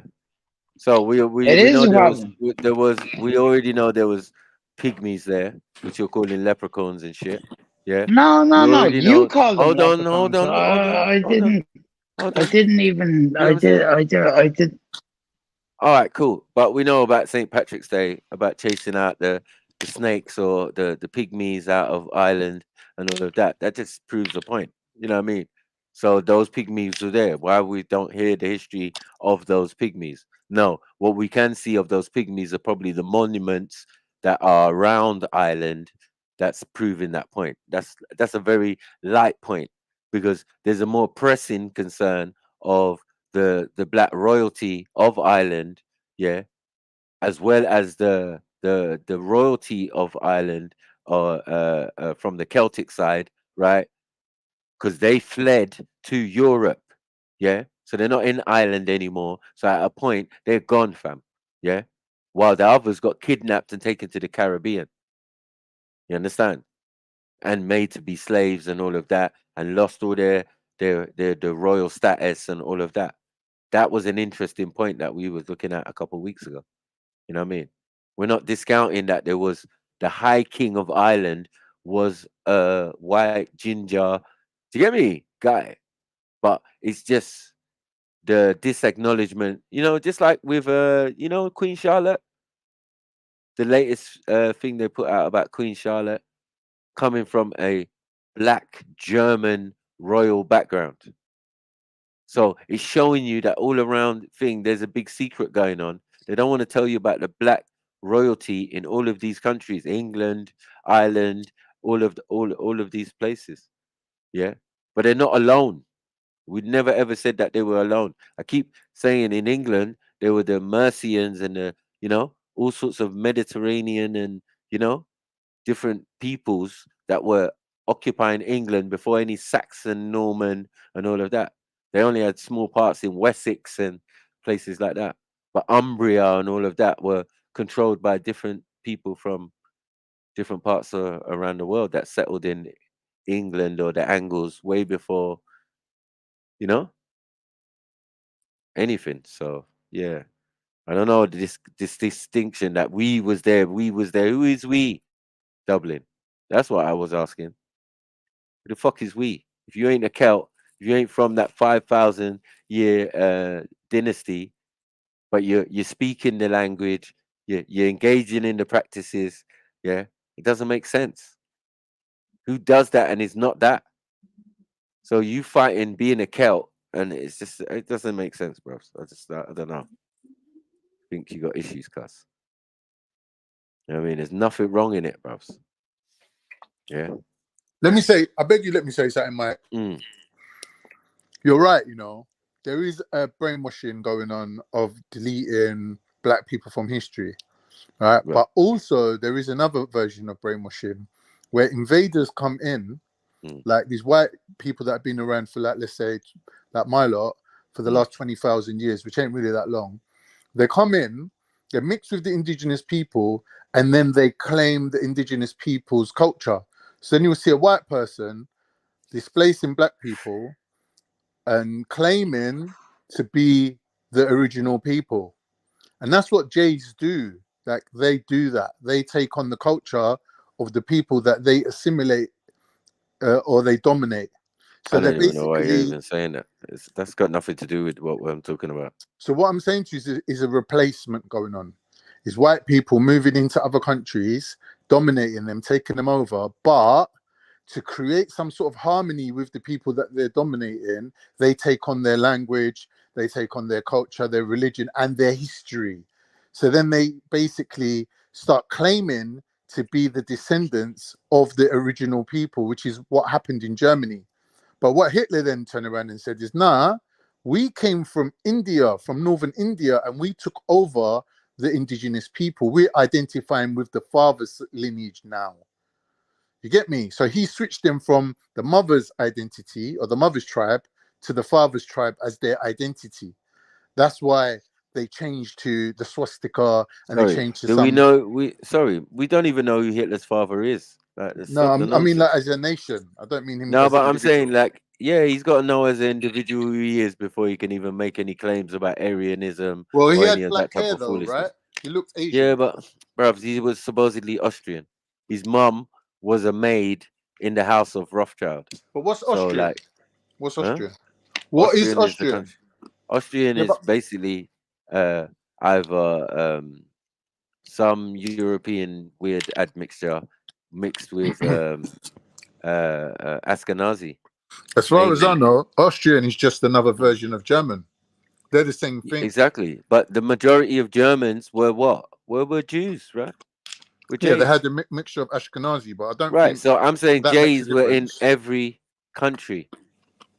So we It is know a we already know there was pygmies there, which you're calling leprechauns and shit. Yeah. No. You called them Hold on. leprechauns. I didn't even. You know what I'm saying? I did. All right, cool. But we know about St. Patrick's Day, about chasing out the snakes or the pygmies out of Ireland and all of that. That just proves the point. You know what I mean? So those pygmies were there. Why we don't hear the history of those pygmies? No, what we can see of those pygmies are probably the monuments that are around Ireland. That's proving that point. That's a very light point because there's a more pressing concern of the black royalty of Ireland, yeah, as well as the royalty of Ireland or from the Celtic side, right? Because they fled to Europe, yeah. So they're not in Ireland anymore. So at a point they're gone, fam, yeah. While the others got kidnapped and taken to the Caribbean, you understand, and made to be slaves and all of that, and lost all their royal status and all of that. That was an interesting point that we was looking at a couple of weeks ago. You know what I mean? We're not discounting that there was the High King of Ireland was a white ginger. Do you get me, guy? But it's just the disacknowledgement. You know, just like with Queen Charlotte, the latest thing they put out about Queen Charlotte coming from a black German royal background. So it's showing you that all around thing, there's a big secret going on. They don't want to tell you about the black royalty in all of these countries, England, Ireland, all of these places. Yeah. But they're not alone. We never ever said that they were alone. I keep saying in England, there were the Mercians and all sorts of Mediterranean and, different peoples that were occupying England before any Saxon, Norman, and all of that. They only had small parts in Wessex and places like that. But Umbria and all of that were controlled by different people from different parts around the world that settled in England or the Angles way before, anything. So yeah, I don't know this distinction that we was there. Who is we? Dublin. That's what I was asking. Who the fuck is we? If you ain't a Celt, if you ain't from that 5,000 year dynasty, but you're speaking the language, you're engaging in the practices, yeah, it doesn't make sense. Who does that and is not that? So you fighting being a Celt, and it doesn't make sense, bro. I don't know. I think you got issues, cuz. You know what I mean? There's nothing wrong in it, bro. Yeah. I beg you, let me say something, Mike. You're right, there is a brainwashing going on of deleting black people from history, right? But also there is another version of brainwashing where invaders come in, like these white people that have been around for, like, let's say, like my lot, for the last 20,000 years, which ain't really that long. They come in, they mix with the indigenous people, and then they claim the indigenous people's culture. So then you'll see a white person displacing black people and claiming to be the original people. And that's what Jays do. Like, they do that. They take on the culture of the people that they assimilate or they dominate. So I they don't even know why you're basically... even saying that. That's got nothing to do with what I'm talking about. So what I'm saying to you is a replacement going on. Is white people moving into other countries, dominating them, taking them over, but to create some sort of harmony with the people that they're dominating, they take on their language, they take on their culture, their religion, and their history. So then they basically start claiming to be the descendants of the original people, which is what happened in Germany. But what Hitler then turned around and said is, nah, we came from India, from northern India, and we took over the indigenous people. We're identifying with the father's lineage now. You get me? So he switched them from the mother's identity or the mother's tribe to the father's tribe as their identity. That's why they changed to the swastika and they changed to Do we some. know? We don't even know who Hitler's father is. Like, No, stop the I mean nonsense. like as a nation. I don't mean him No, as an but I'm individual. saying like, yeah, he's got to know as an individual who he is before he can even make any claims about Aryanism Well, he or any had of black that type hair of though, right? foolishness. He looked Asian. Yeah, but bruv, he was supposedly Austrian. His mum was a maid in the house of Rothschild. But what's So Austrian? like, What's huh? Austrian? What is Austrian is the Austrian? country. Austrian Yeah, is but basically either some European weird admixture mixed with Ashkenazi. as far as I Mainly. know, Austrian is just another version of German. They're the same thing. Exactly. But the majority of Germans were what? Were Jews, right? Were Yeah, they Jays. had a mixture of Ashkenazi, but I don't Right. think So I'm saying that makes a Jays were in difference. every country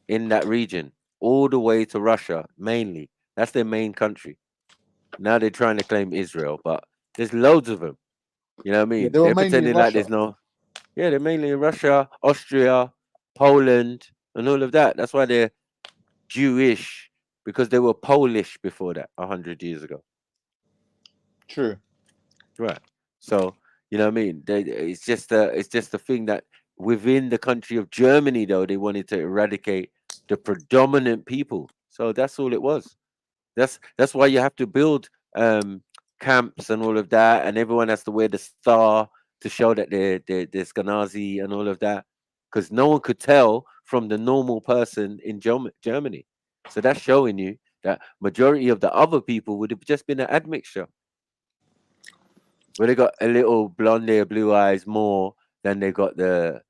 in that region, all the way to Russia, mainly. That's their main country. Now they're trying to claim Israel, but there's loads of them. You know what I Yeah, mean? they were They're mainly in pretending like Russia. there's no. Yeah, they're mainly in Russia, Austria, Poland, and all of that. That's why they're Jewish, because they were Polish before that 100 years ago. True. Right. So you know what I mean. It's just a thing that within the country of Germany, though, they wanted to eradicate the predominant people. So that's all it was. That's why you have to build camps and all of that, and everyone has to wear the star to show that they're Skanazi and all of that, because no one could tell from the normal person in Germany. So that's showing you that majority of the other people would have just been an admixture, where they got a little blonde hair, blue eyes more than they got the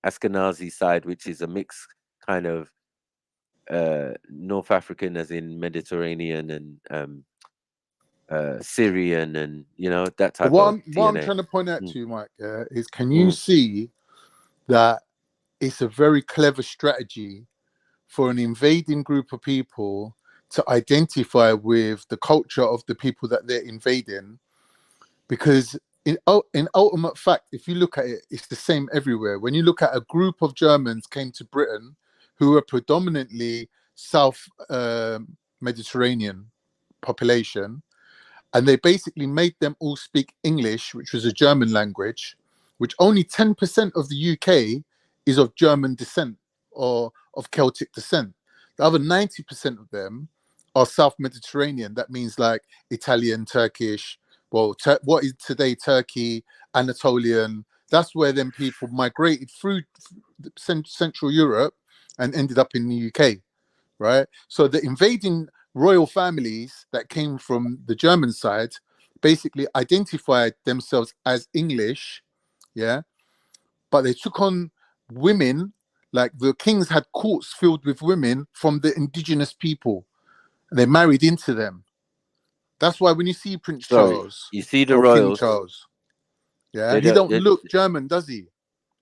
Ashkenazi side, which is a mix kind of North African, as in Mediterranean and Syrian, and you know that But type of what I'm DNA. trying to point out to you, Mike, is can you Mm. see that it's a very clever strategy for an invading group of people to identify with the culture of the people that they're invading? Because in ultimate fact, if you look at it, it's the same everywhere. When you look at a group of Germans came to Britain who were predominantly South Mediterranean population, and they basically made them all speak English, which was a German language, which only 10% of the UK is of German descent or of Celtic descent. The other 90% of them are South Mediterranean. That means like Italian, Turkish, well, what is today Turkey, Anatolian. That's where them people migrated through Central Europe and ended up in the UK, right? So the invading royal families that came from the German side basically identified themselves as English, yeah, but they took on women, like the kings had courts filled with women from the indigenous people, and they married into them. That's why when you see Prince Sorry, Charles you see the or King royals. Charles, yeah, They he don't. don't look German, does he?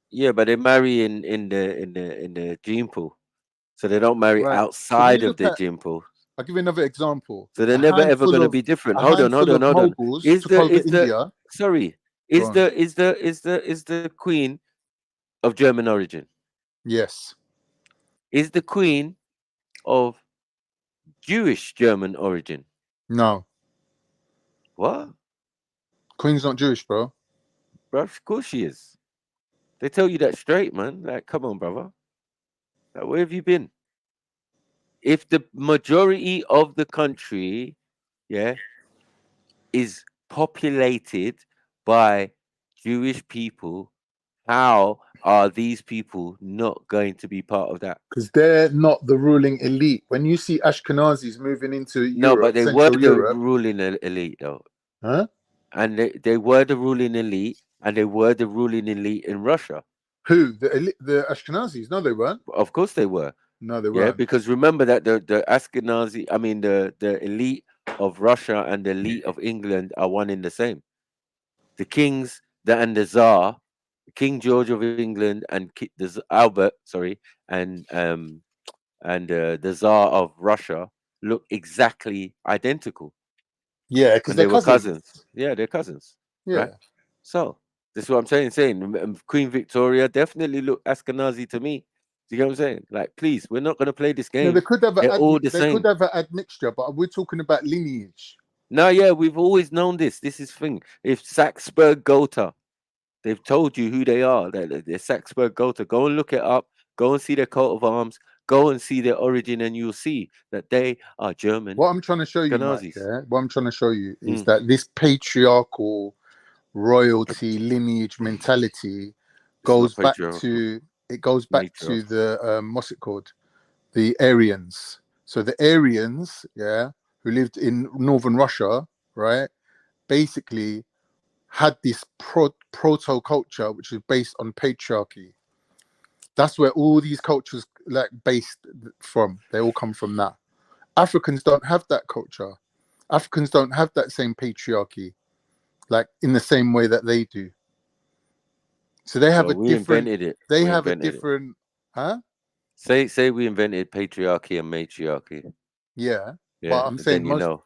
Yeah, but they marry in the gene pool, so they don't marry Right. So when outside you of look their at, gene pool. I'll give you another example. So they're never ever going to be different. Hold on, hold on, hold on. Moguls Is took the over is the India. sorry? Go Is on. the queen of German origin? Yes. Is the queen of Jewish German origin? No. What? Queen's not Jewish, bro. Bro, of course she is. They tell you that straight, man. Like, come on, brother. Like, where have you been? If the majority of the country, yeah, is populated by Jewish people, how are these people not going to be part of that? Because they're not the ruling elite. When you see Ashkenazis moving into No, but Europe, they were Central the Europe, ruling elite, though. huh? And they were the ruling elite, and they were the ruling elite in Russia. Who? The Ashkenazis? No, they weren't. Of course they were. No, they Yeah, weren't. because remember that the Ashkenazi, I mean the elite of Russia and the elite of England are one in the same. The kings and the Tsar, King George of England, and Albert, sorry, and the Tsar of Russia look exactly identical. Yeah, because And they're they were cousins. cousins. Yeah, they're cousins. Yeah. Right. So this is what I'm saying. Queen Victoria definitely looked Ashkenazi to me. Do you get what I'm saying? Like, please, we're not going to play this No, game. they could have They're all the they same. could have an admixture, but we're talking about lineage. No, yeah, we've always known this. This is thing. If Saxburg Gotha, they've told you who they are. They're Saxburg Gotha. Go and look it up. Go and see their coat of arms. Go and see their origin, and you'll see that they are German. What I'm trying to show you, Mike, what I'm trying to show you is that this patriarchal royalty lineage mentality goes back to the what's it called? The Aryans. So the Aryans, who lived in northern Russia, right, basically had this proto culture which is based on patriarchy. That's where all these cultures like based from. They all come from that. Africans don't have that culture. Africans don't have that same patriarchy, like in the same way that they do. So they have we invented it. They have a different. Huh? Say we invented patriarchy and matriarchy. Yeah. Yeah. But I'm saying then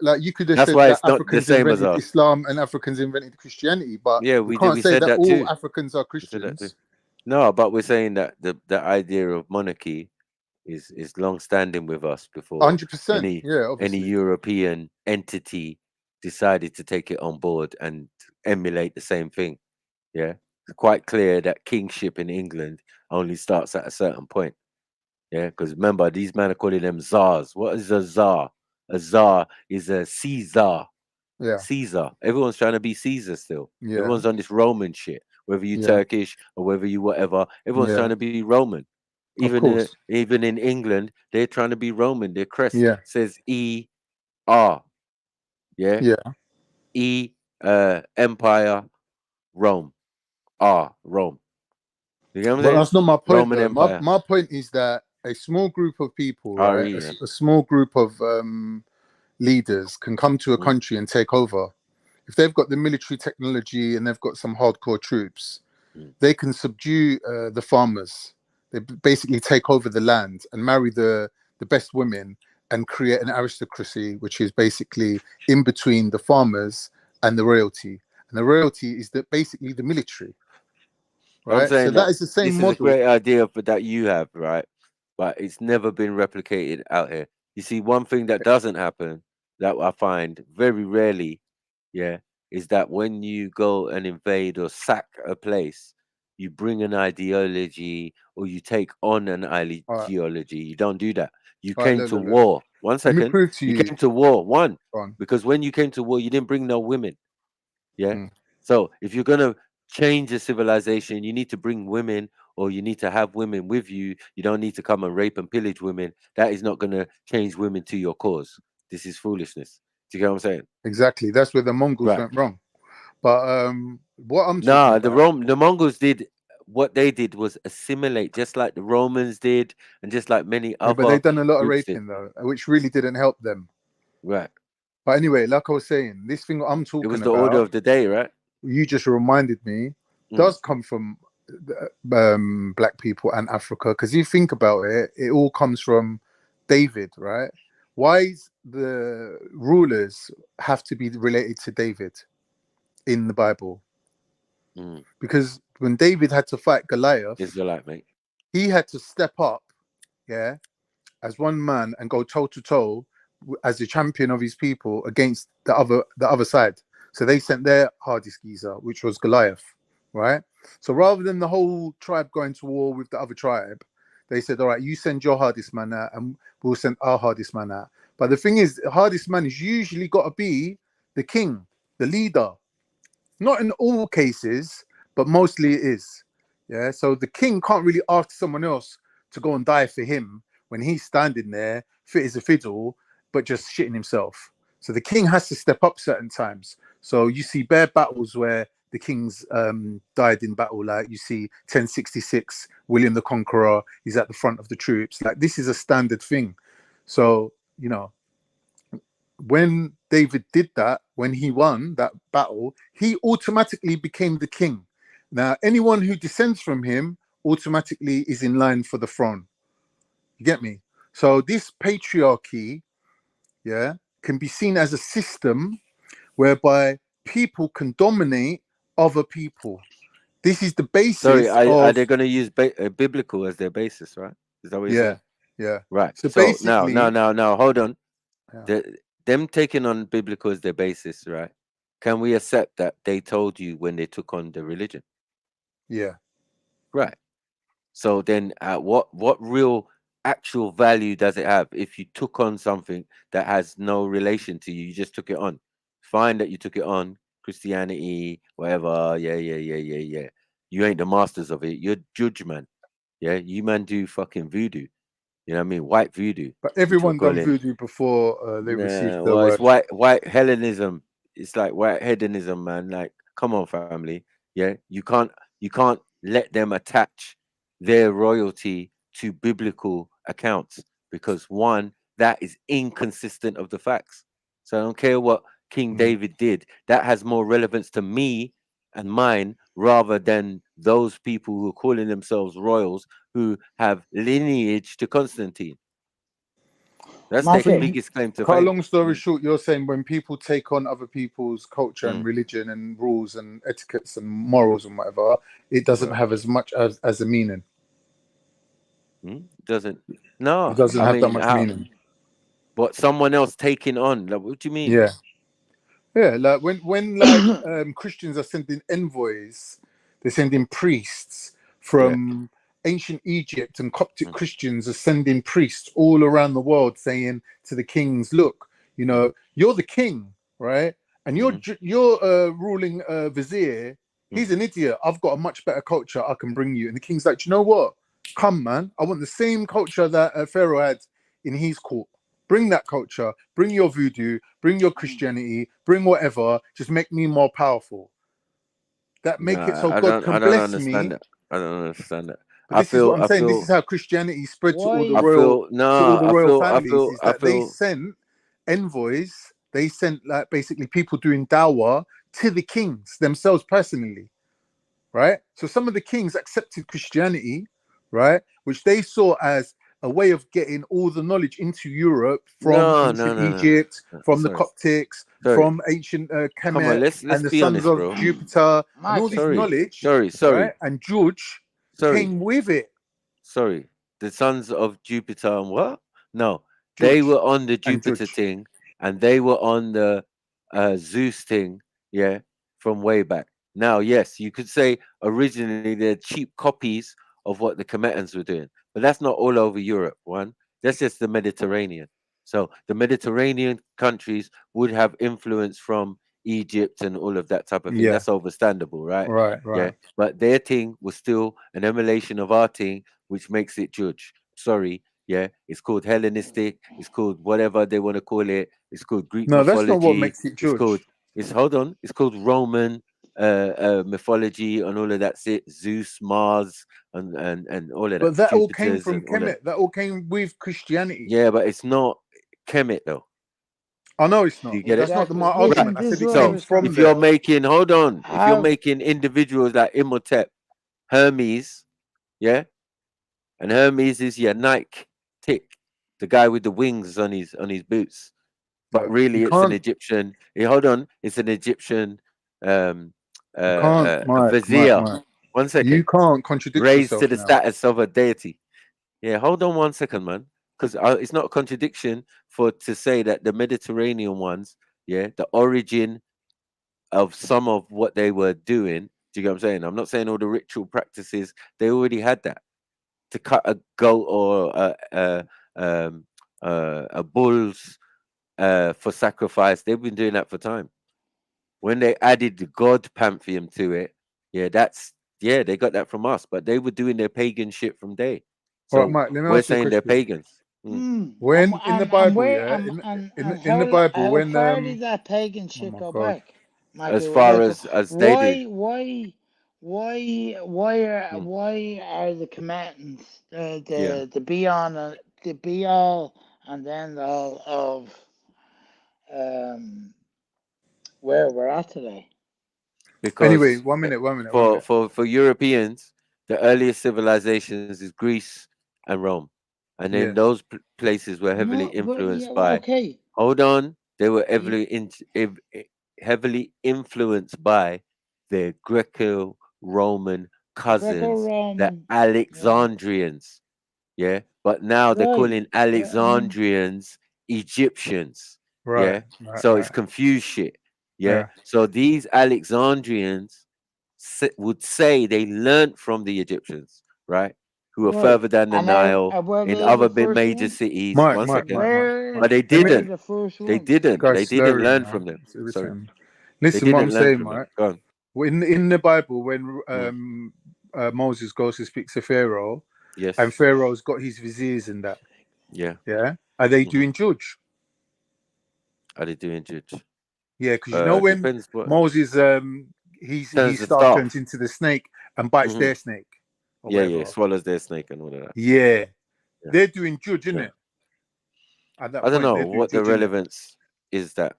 like you could have that's said why that it's not Africans the same as invented us. Islam and Africans invented Christianity, but yeah, we can't we say said that that all too. Africans are Christians. No, but we're saying that the idea of monarchy is long standing with us before 100%. Yeah, obviously. any European entity decided to take it on board and emulate the same thing. Yeah, it's quite clear that kingship in England only starts at a certain point. Yeah, because remember, these men are calling them czars. What is a czar? A czar is a Caesar. Yeah. Caesar. Everyone's trying to be Caesar still. Yeah. Everyone's on this Roman shit. Whether you Turkish or whether you whatever, everyone's trying to be Roman. Even in England, they're trying to be Roman. Their crest says E-R. Yeah. Yeah. E Empire, Rome. R Rome. You know what I'm saying? That's not my point. Roman Empire. My point is that a small group of people, right? RE, A small group of leaders can come to a country and take over. If they've got the military technology and they've got some hardcore troops, they can subdue the farmers. They basically take over the land and marry the best women and create an aristocracy, which is basically in between the farmers and the royalty. And the royalty is basically the military. Right. I'm saying so that is the same model. This is a great idea that you have, right? But it's never been replicated out here. You see, one thing that doesn't happen that I find very rarely, is that when you go and invade or sack a place, you bring an ideology or you take on an ideology. You don't do that. You came to war. 1 second. Let me prove to you. Came to war. Because when you came to war, you didn't bring no women. Yeah. So if you're gonna change a civilization, you need to bring women, or you need to have women with you. You don't need to come and rape and pillage women. That is not gonna change women to your cause. This is foolishness. Do you get what I'm saying? Exactly. That's where the Mongols went wrong. But what I'm the Mongols did what they did was assimilate, just like the Romans did, and just like many other. But they've done a lot of raping though, which really didn't help them. Right. But anyway, like I was saying, this thing I'm talking about. It was the order of the day, right? You just reminded me. Does come from black people and Africa, because you think about it, it all comes from David, right? Why is the rulers have to be related to David in the Bible? Because when David had to fight Goliath, Israelite, mate, he had to step up, as one man and go toe to toe as the champion of his people against the other side. So they sent their hardest geezer, which was Goliath, right? So rather than the whole tribe going to war with the other tribe, they said, all right, you send your hardest man out and we'll send our hardest man out. But the thing is, the hardest man is usually got to be the king, the leader. Not in all cases, but mostly it is. Yeah. So the king can't really ask someone else to go and die for him when he's standing there, fit as a fiddle, but just shitting himself. So the king has to step up certain times. So you see bare battles where the kings died in battle. Like you see 1066, William the Conqueror, he's at the front of the troops. Like this is a standard thing. So, when David did that, when he won that battle, he automatically became the king. Now, anyone who descends from him automatically is in line for the throne. You get me? So this patriarchy, yeah, can be seen as a system whereby people can dominate other people. This is the basis Sorry, are of they going to use biblical as their basis, right? Is that what you're saying? yeah. Right. So So basically, now, hold on. Yeah. Them taking on biblical as their basis, right? Can we accept that they told you when they took on the religion? Yeah. Right. So then, what real actual value does it have if you took on something that has no relation to you? You just took it on. Fine that you took it on, Christianity, whatever. Yeah. You ain't the masters of it. You're judge, man. Yeah, you man do fucking voodoo. You know what I mean? White voodoo. But Which we're everyone done calling. voodoo before they received Nah, the well, it's word. white Hellenism. It's like white hedonism, man. Like, come on, family. Yeah, you can't let them attach their royalty to biblical accounts because one, that is inconsistent of the facts. So I don't care what King David did. That has more relevance to me and mine rather than those people who are calling themselves royals who have lineage to Constantine. That's I their think, biggest claim to cut a fame. long story short, you're saying when people take on other people's culture and religion and rules and etiquettes and morals and whatever, it doesn't Right. have as much as a meaning. Doesn't. No, It doesn't I have that mean, much how? meaning. What someone else taking on? Like, what do you mean? Yeah, like when like Christians are sending envoys, they're sending priests from ancient Egypt, and Coptic Christians are sending priests all around the world saying to the kings, look, you know, you're the king, right? And your ruling vizier, he's an idiot. I've got a much better culture I can bring you. And the king's like, do you know what? Come, man. I want the same culture that Pharaoh had in his court. Bring that culture, bring your voodoo, bring your Christianity, bring whatever, just make me more powerful. That make it Nah, so God can I don't bless understand me. that. I don't understand that. But this is what I'm saying. This is how Christianity spread to all the royal families, is that they sent envoys, they sent like basically people doing dawah to the kings themselves personally. Right? So some of the kings accepted Christianity, right? Which they saw as a way of getting all the knowledge into Europe from ancient Egypt, from the Sorry. Coptics, Sorry. from ancient Come on, Kemet, let's and the be sons honest, of bro. Jupiter, and all this knowledge, right? And George came with it. Sorry. The sons of Jupiter and what? No, they were on the Jupiter thing, and they were on the Zeus thing, yeah, from way back. Now, yes, you could say originally they're cheap copies of what the Cometans were doing, but that's not all over Europe. One, that's just the Mediterranean. So the Mediterranean countries would have influence from Egypt and all of that type of thing. Yeah. That's understandable, right? Right. Yeah, but their thing was still an emulation of our thing, which makes it judge. Sorry, yeah, it's called Hellenistic. It's called whatever they want to call it. It's called Greek No, that's not what mythology. makes it It's George. called. It's hold on. It's called Roman mythology and all of that shit. Zeus, Mars, and all of that. But that all came Jupiter's from and all that. Kemet. That all came with Christianity. Yeah, but it's not Kemet though. I know it's Do not. you get That's it? not my Right. argument. I said it So came from if there. you're making, hold on, if you're How? making individuals like Imhotep, Hermes, yeah, and Hermes is your Nike tick, the guy with the wings on his boots, but really You it's an can't. Egyptian. Hold on, it's an Egyptian You can't, vizier. 1 second, You can't contradict raised to yourself the now. status of a deity. Yeah, hold on 1 second, man, because it's not a contradiction to say that the Mediterranean ones, yeah, the origin of some of what they were doing. Do you get what I'm saying? I'm not saying all the ritual practices. They already had that. To cut a goat or a bull's for sacrifice. They've been doing that for time. When they added the god pantheon to it, yeah, they got that from us. But they were doing their pagan shit from day. All right, So Mike. Let me we're ask you a saying they're question. pagans. When in the Bible, where yeah, and in the Bible, how when far did that pagan shit my go God, back? As Michael, far like as they do. why are the combatants Yeah. the be all and then all of where we're at today. Because Anyway, one minute. for Europeans, the earliest civilizations is Greece and Rome, and then Yeah. those places were heavily No, but yeah, influenced by. okay. Hold on, they were heavily influenced by their Greco-Roman cousins, the Greco-Roman. Yeah. Alexandrians. Yeah, but now they're Right. calling Yeah, I mean, Alexandrians Egyptians. Right. Yeah, so it's confused shit. Yeah, so these Alexandrians would say they learned from the Egyptians, right? Who were right. further down the And Nile were in they the other first major ones? cities. One second, Where but they were they didn't. the first They ones? didn't. Guys, They didn't slowly, learn man. from them. Sorry, Listen, they listen. What I'm didn't learn saying, from them. right? Go on. In the Bible, when Moses goes to speak to Pharaoh, Yes. and Pharaoh's got his viziers and that. Yeah. Yeah. Are they doing judge? Are they doing judge? Yeah, because you know when depends what Moses turns his the staff staff. turns into the snake and bites their snake or Yeah, whatever. swallows their snake and all of that. Yeah. They're doing judge, isn't it? At that I don't point, know they're doing what the judge, innit? relevance is that.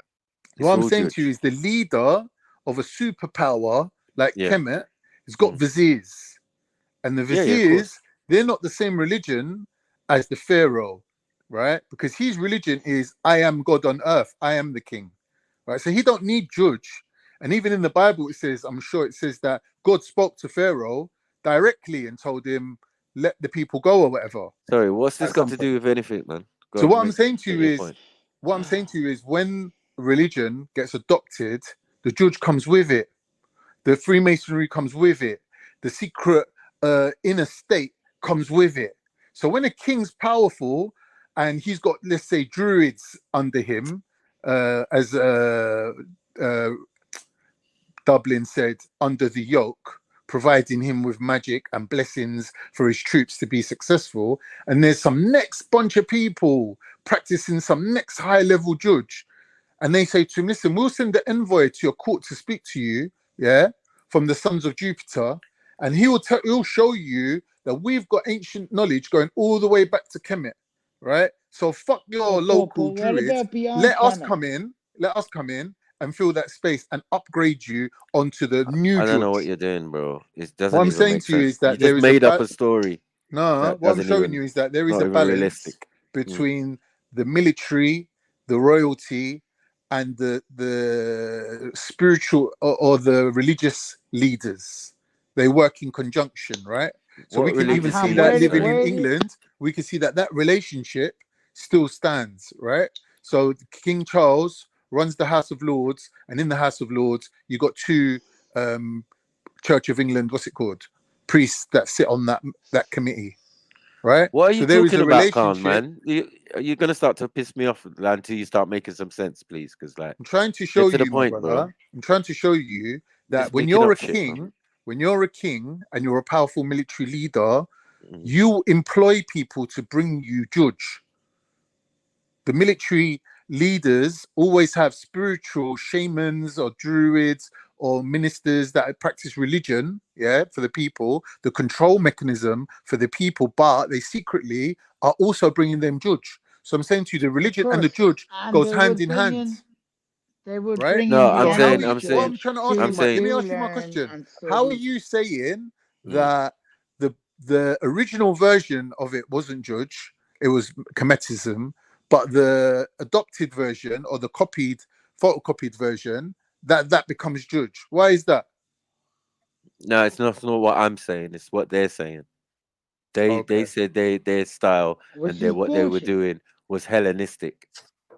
It's What I'm all saying judge. to you is the leader of a superpower like Yeah. Kemet has got viziers. And the Yeah, of viziers, course. they're not the same religion as the Pharaoh, right? Because his religion is I am God on earth, I am the king. Right. So he don't need judge. And even in the Bible, it says, I'm sure it says that God spoke to Pharaoh directly and told him, let the people go or whatever. Sorry, what's this At got some to point. do with anything, man? Go So on, what I'm saying to make you your is, point. when religion gets adopted, the judge comes with it, the Freemasonry comes with it, the secret inner state comes with it. So when a king's powerful and he's got, let's say, druids under him, as Dublin said, under the yoke, providing him with magic and blessings for his troops to be successful. And there's some next bunch of people practicing some next high level judge. And they say to him, listen, we'll send the envoy to your court to speak to you, yeah, from the sons of Jupiter. And he'll show you that we've got ancient knowledge going all the way back to Kemet, right? So fuck your local what druids. about beyond Let us Kemet? come in and fill that space and upgrade you onto the new I don't know what judge. you're doing, bro. It What doesn't I'm even saying make to you sense. is that You there just is a made up a story. no, That what I'm doesn't showing even, you is that there is not a even balance realistic. between the military, the royalty, and the spiritual or the religious leaders. They work in conjunction, right? So we What can even religious see And that leaders? living in Sorry. England, we can see that relationship still stands, right? So King Charles runs the House of Lords, and in the House of Lords, you got two Church of England, what's it called? Priests that sit on that committee, right? What are So you there is talking a about, Khan, relationship. man? You're gonna start to piss me off until you start making some sense, please. Because like, I'm trying to show get to the you, my point, bro. brother. I'm trying to show you that Just making up shit, man. when you're a king and you're a powerful military leader, Mm. you employ people to bring you judge. The military leaders always have spiritual shamans or druids or ministers that practice religion, yeah, for the people, the control mechanism for the people, but they secretly are also bringing them judge. So I'm saying to you, the religion and the judge And goes they hand would in bring hand, in, they would right? bring No, in the I'm So how are saying, you, I'm ancestors what saying, I'm trying to ask you, I'm Mike, saying. let me to ask you my learn question. and How are study. you saying that the original version of it wasn't judge, it was Kemetism, but the adopted version or the photocopied version, that becomes judge? Why is that? No, it's not what I'm saying. It's what they're saying. They Okay. said their style and Which is what they were bullshit. doing was Hellenistic.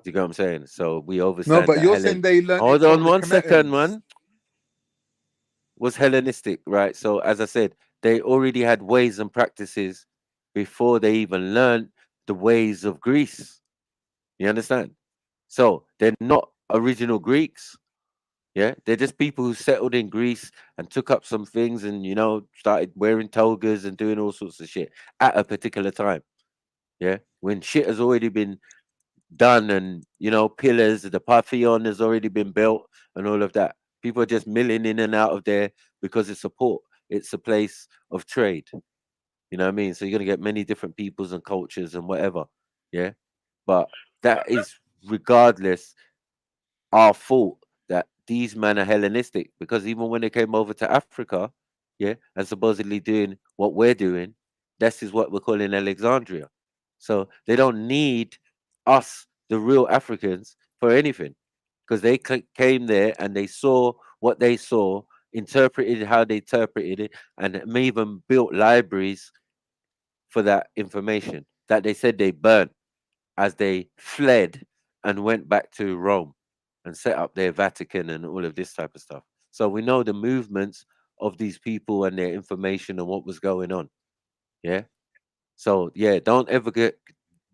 Do you get what I'm saying? So we No, understand but that you're saying they learnt it Hold on from the 1 second, Kemetans. man. Was Hellenistic, right? So as I said, they already had ways and practices before they even learned the ways of Greece. You understand? So they're not original Greeks. Yeah, they're just people who settled in Greece and took up some things and started wearing togas and doing all sorts of shit at a particular time. Yeah, when shit has already been done and pillars, the Parthenon has already been built and all of that. People are just milling in and out of there because it's a port. It's a place of trade. You know what I mean? So you're gonna get many different peoples and cultures and whatever. Yeah, but that is regardless. our fault that these men are Hellenistic, because even when they came over to Africa, yeah, and supposedly doing what we're doing, this is what we're calling Alexandria. So they don't need us, the real Africans, for anything, because they came there and they saw what they saw, interpreted how they interpreted it, and may even built libraries for that information that they said they burnt as they fled and went back to Rome and set up their Vatican and all of this type of stuff. So we know the movements of these people and their information and what was going on. Yeah. So yeah, don't ever get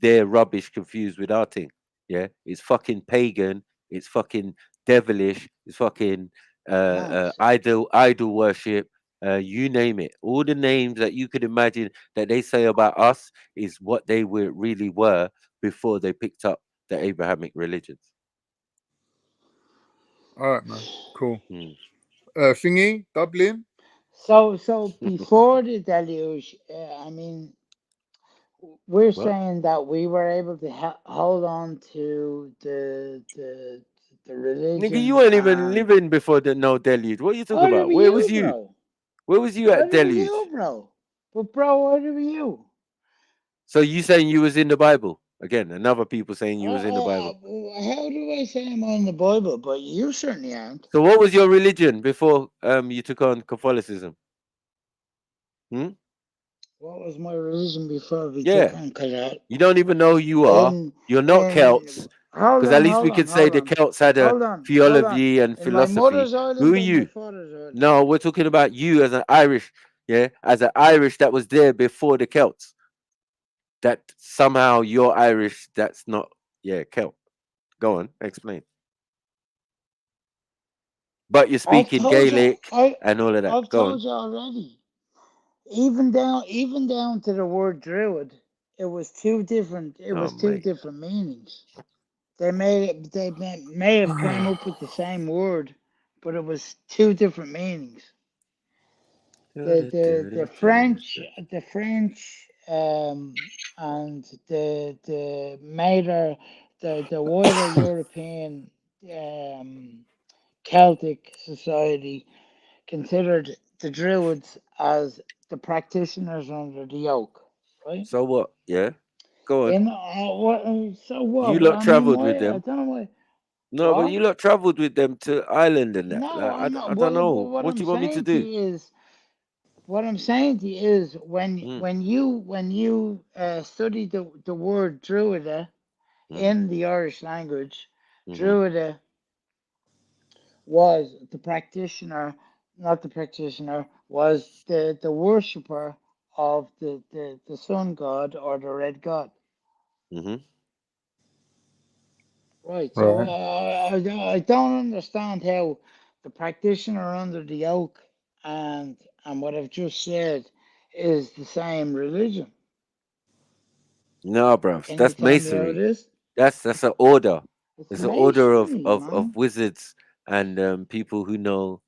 their rubbish confused with our thing. Yeah. It's fucking pagan. It's fucking devilish. It's fucking idol worship. You name it. All the names that you could imagine that they say about us is what they were really were before they picked up the Abrahamic religions. All right, man. Cool. Thingy, Dublin. So before the deluge, I mean, we're saying that we were able to hold on to the religion. Nigga, you weren't even living before the no deluge. What are you talking about? Where was you? Bro? Where was you at deluge? You, bro? But bro, what are you? So you saying you was in the Bible? Again, another people saying you was in the Bible. How do I say I'm in the Bible? But you certainly aren't. So what was your religion before you took on Catholicism? What was my religion before we Yeah. took on Catholicism? You don't even know who you are. You're not Celts. Because at least we could say the Celts had a theology and philosophy. Who are you? No, we're talking about you as an Irish, yeah, as an Irish that was there before the Celts. That somehow you're Irish, that's not, yeah, Celt. Go on, explain. But you're speaking Gaelic and all of that. I've told you already. Even down to the word druid, it was two different. It was two different meanings. They may have came up with the same word, but it was two different meanings. The French and the major the wider European Celtic society considered the Druids as the practitioners under the yoke, right? So what? Yeah, go on. So what? You lot travelled with I them. don't know why. No, but you lot travelled with them to Ireland and that. No, Like, I'm not. I don't know. What do you want me to do? What I'm saying to you is when you study the word Druida in the Irish language, Druida was the practitioner, not the practitioner, was the worshipper of the sun god or the red god. Right. So I don't understand how the practitioner under the yoke and what I've just said is the same religion. No, bro, Can that's you tell me how masonry. it is? That's an order. It's an order of masonry, wizards and people who know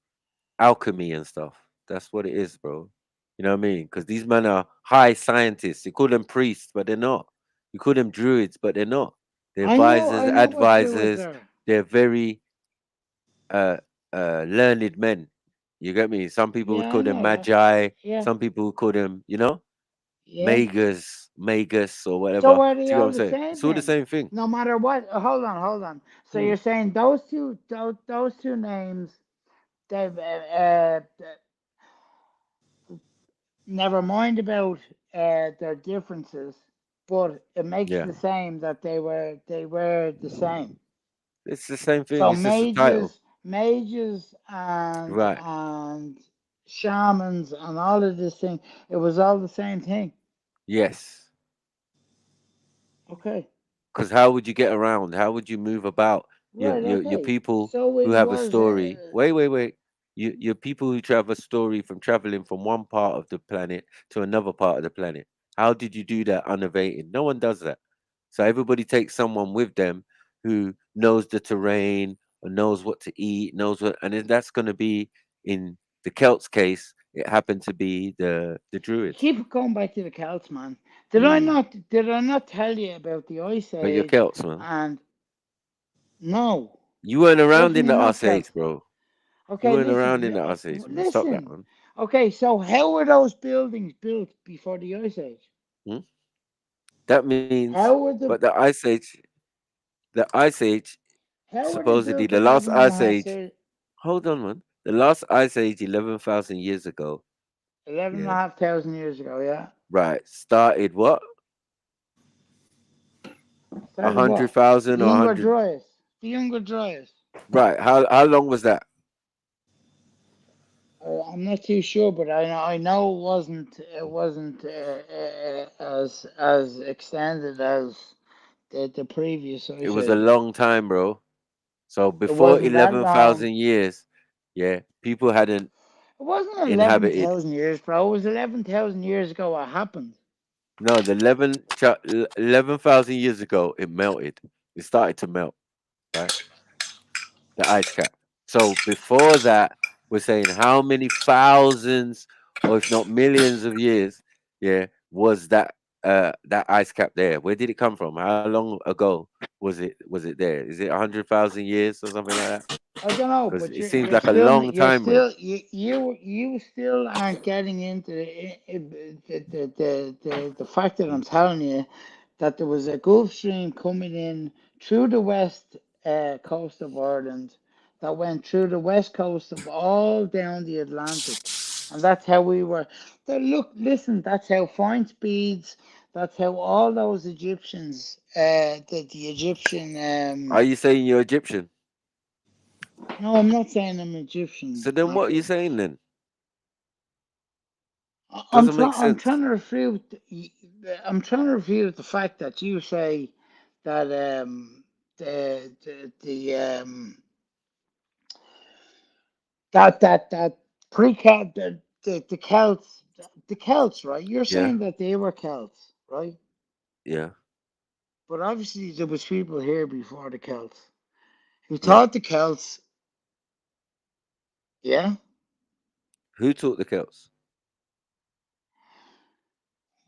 alchemy and stuff. That's what it is, bro. You know what I mean? Because these men are high scientists. You call them priests, but they're not. You call them druids, but they're not. They're I know what druids advisors. are. They're very learned men. You get me? Some people would Yeah, I call them know that. magi. Yeah. Some people would call them, Yeah. magus or whatever. So are Do they you know all what I'm the saying? same It's all the then? same thing. No matter what. Hold on. So you're saying those two names, they've never mind about their differences, but it makes the same that they were the same. It's the same thing. So It's just a title. mages and Right. shamans and all of this thing, it was all the same thing. Yes. Okay. Because how would you get around? How would you move about? Right. Your Okay. people So who it have a was. story. Wait. Your people who have a story from traveling from one part of the planet to another part of the planet. How did you do that unabated? No one does that. So everybody takes someone with them who knows the terrain or knows what to eat, and then that's going to be in the Celts case. It happened to be the Druids. Keep going back to the Celts, man. Did I not tell you about the Ice But you're Age? Celts, man. And no. You weren't around in Definitely the not Ice Celts. Age, bro. You Okay, weren't around listen, in the Ice Age, man. Stop that, listen. man. Okay, so how were those buildings built before the Ice Age? Hmm? That means, How were but the Ice Age, they supposedly built the last Ice 11.5 Age. years, Hold on, man. The last Ice Age, 11,000 years ago. 11 and a Yeah, half thousand years ago? Yeah. right. Started what? Started what? 100,000 The or Younger 100? Dryas. The Younger Dryas. Right. How long was that? I'm not too sure, but I know it wasn't as extended as the previous It Ice was a Age. long time, bro. So It before wasn't that long. 11,000 years, yeah, people hadn't It wasn't inhabited. 11,000 years, bro. It was 11,000 years ago what happened. No, the 11,000 years ago, it melted. It started to melt, right? The ice cap. So before that, we're saying how many thousands, or if not millions of years, yeah, was that ice cap there? Where did it come from? How long ago was it there? Is it 100,000 years or something like that? I don't know, Because but it seems like a long time, bro. you still aren't getting into the fact that I'm telling you that there was a Gulf Stream coming in through the west coast of Ireland that went through the west coast of all down the Atlantic, and that's how we were. Look, listen, that's how fine speeds. That's how all those Egyptians, the Egyptian. Are you saying you're Egyptian? No, I'm not saying I'm Egyptian, So then what are you Michael. saying then? I'm Doesn't trying. make sense. I'm trying to refute the fact that you say that the that pre the Celts right? You're Yeah, saying that they were Celts, right? yeah, But obviously there was people here before the Celts who yeah. taught the Celts. Yeah. Who taught the Celts?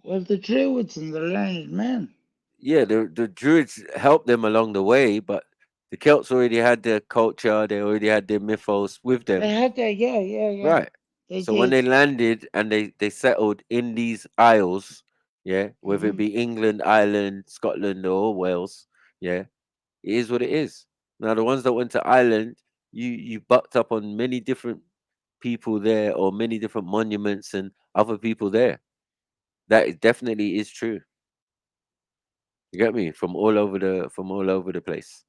Well, the Druids and the learned men. Yeah, the Druids helped them along the way, but the Celts already had their culture, they already had their mythos with They them. had that. Yeah, yeah, yeah. Right. They So when did. they landed and they settled in these isles, yeah, whether it Hmm. be England, Ireland, Scotland, or Wales, yeah, it is what it is. Now the ones that went to Ireland, you bucked up on many different people there, or many different monuments and other people there. Definitely is true. You get me? From all over the place.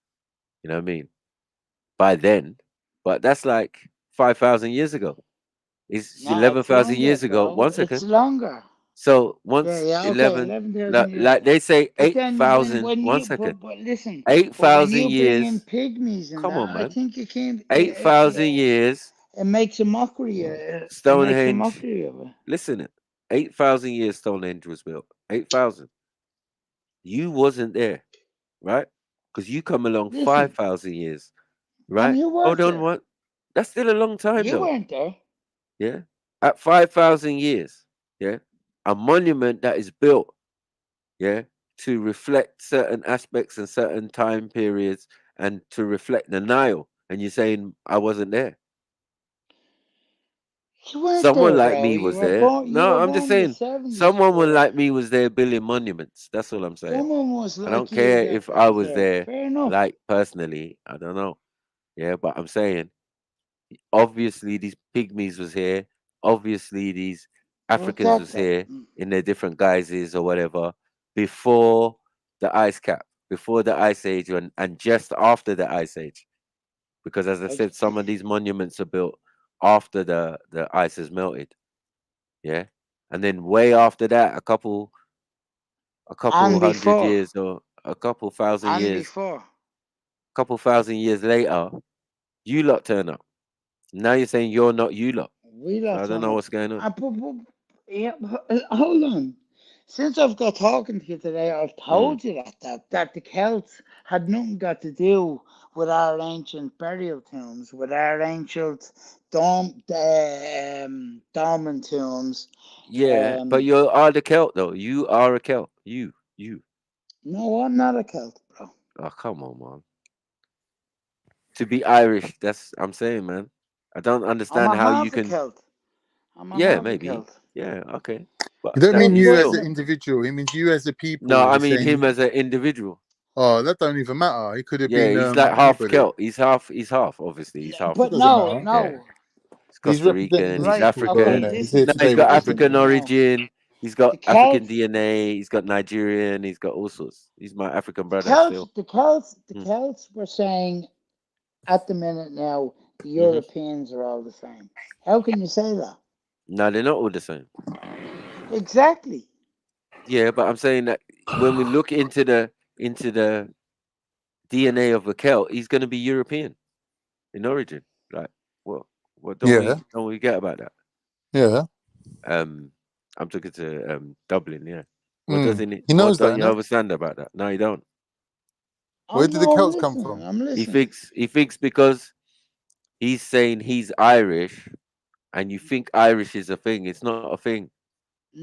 You know what I mean? By then, but that's like 5,000 years ago. It's No, it's 11,000 longer, years ago. bro. One It's second. longer. So Yeah, once yeah, okay, 11, 11,000 years like ago. they say But then 8,000. One second. but listen, but when 8,000 you bring in years. pygmies and Come on, that, I man. think you can't. 8,000 years. It makes a mockery. It makes a Stonehenge. mockery of it. Listen, 8,000 years Stonehenge was built. 8,000. You wasn't there, right? Because you come along Listen, 5,000 years, and right? you Hold weren't on, there. what? That's still a long time, You though. weren't there. Yeah. At 5,000 years, yeah, a monument that is built, yeah, to reflect certain aspects and certain time periods and to reflect the Nile. And you're saying I wasn't there. You weren't Someone there, like bro. me was there. You No, were I'm just born in the saying '70s, someone but like me was there building monuments. That's all I'm saying. someone was I don't like you care if that I was was there. there, Fair enough. like personally. I don't know. Yeah, but I'm saying obviously these pygmies was here. Obviously these But Africans was here in their different guises or whatever before the ice cap, before the ice age, and just after the ice age. Because as I I- said, some of these monuments are built after the ice has melted. Yeah. And then way after that, a couple and hundred before, years or and before. couple thousand years later, you lot turn up. Now you're saying you're not you lot. We So I lost don't on know up. what's going on. Yeah, hold on. Since I've got talking to you today, I've Mm. told you that the Celts had nothing got to do with our ancient burial tombs, with our ancient dormant tombs. Yeah, but you are the Celt though. You are a Celt. You. No, I'm not a Celt, bro. Oh, come on, man. to be Irish. That's I'm saying, man. I don't I'm understand a how half you a can. Celt. I'm a Yeah, half a maybe. Celt. Yeah, okay. But You don't that mean is you as still. an individual. He means you as a No, people. I You're mean saying, him as an individual. oh, that don't even matter. He could have Yeah, been he's like half anybody. Celt. He's half. He's half. Obviously, he's half. It But doesn't no, matter. Yeah, no. he's He's Costa representing Rican. his He's Right. people, though, Okay. African. innit? He's here Listen. No, to he's say got Listen to African represent. me now. origin. He's got The African Celts. DNA. He's got Nigerian. He's got all sorts. He's my African The brother Celts. still. The Celts. The Mm. Celts were saying at the minute now the hmm Europeans are all the same. How can you say that? No, they're not all the same. Exactly. Yeah, but I'm saying that when we look into the DNA of a Celt, he's going to be European in origin. Like, what Yeah, don't we get about that? yeah. Um, I'm talking to Dublin. Yeah. He What knows that, don't you innit? understand about that? No, you don't. Where I did the know. I'm Celts come listening. from? I'm He listening. thinks because he's saying he's Irish, and you think Irish is a thing. It's not a thing.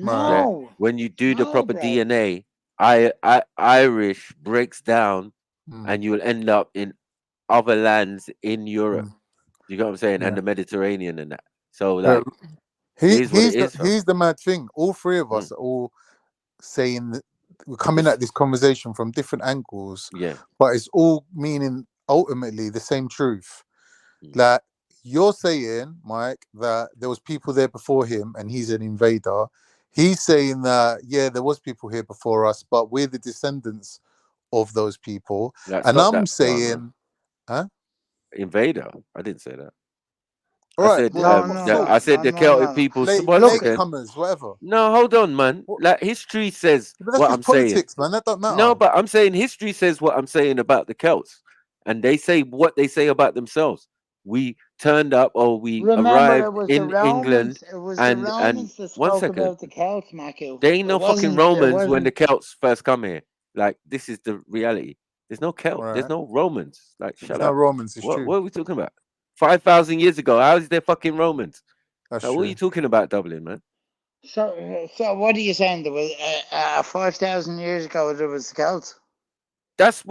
Right. Yeah. No. When you do the No, proper Brad. DNA, Irish breaks down, Mm, and you'll end up in other lands in Europe. mm, You got what I'm saying? And yeah. the Mediterranean and that. So Yeah. like, it is what it is, fam. Here's the mad thing. All three of Mm, us are all saying that we're coming at this conversation from different angles, yeah. but it's all meaning ultimately the same truth. Mm. Like you're saying, Mike, that there was people there before him and he's an invader. He's saying that yeah, there was people here before us, but we're the descendants of those people. Like, And stop I'm that, Ghana. saying, huh? Invader. I didn't say that. All right, well, No, no, no, I said no, the no, Celtic no. people. One Look, second. latecomers, whatever. No, hold on, man. What? Like history says But that's what just I'm saying. politics, man. That don't No, matter. but I'm saying history says what I'm saying about the Celts, and they say what they say about themselves. We turned up, or we remember, it arrived was the in England, Romans. It was the and Romans that one spoke second, about the Celts, Maku. they ain't It no fucking wasn't. It Romans when the wasn't. Celts first come here. Like this is the reality. There's no Celt. There's Right. no Romans. Like There's shut no up. Romans, it's true. What are we talking about? 5,000 years ago, how is there fucking Romans? That's Like, what are you true. talking about, Dublin, man? So what are you saying? There was 5,000 years ago. There was the Celts. That's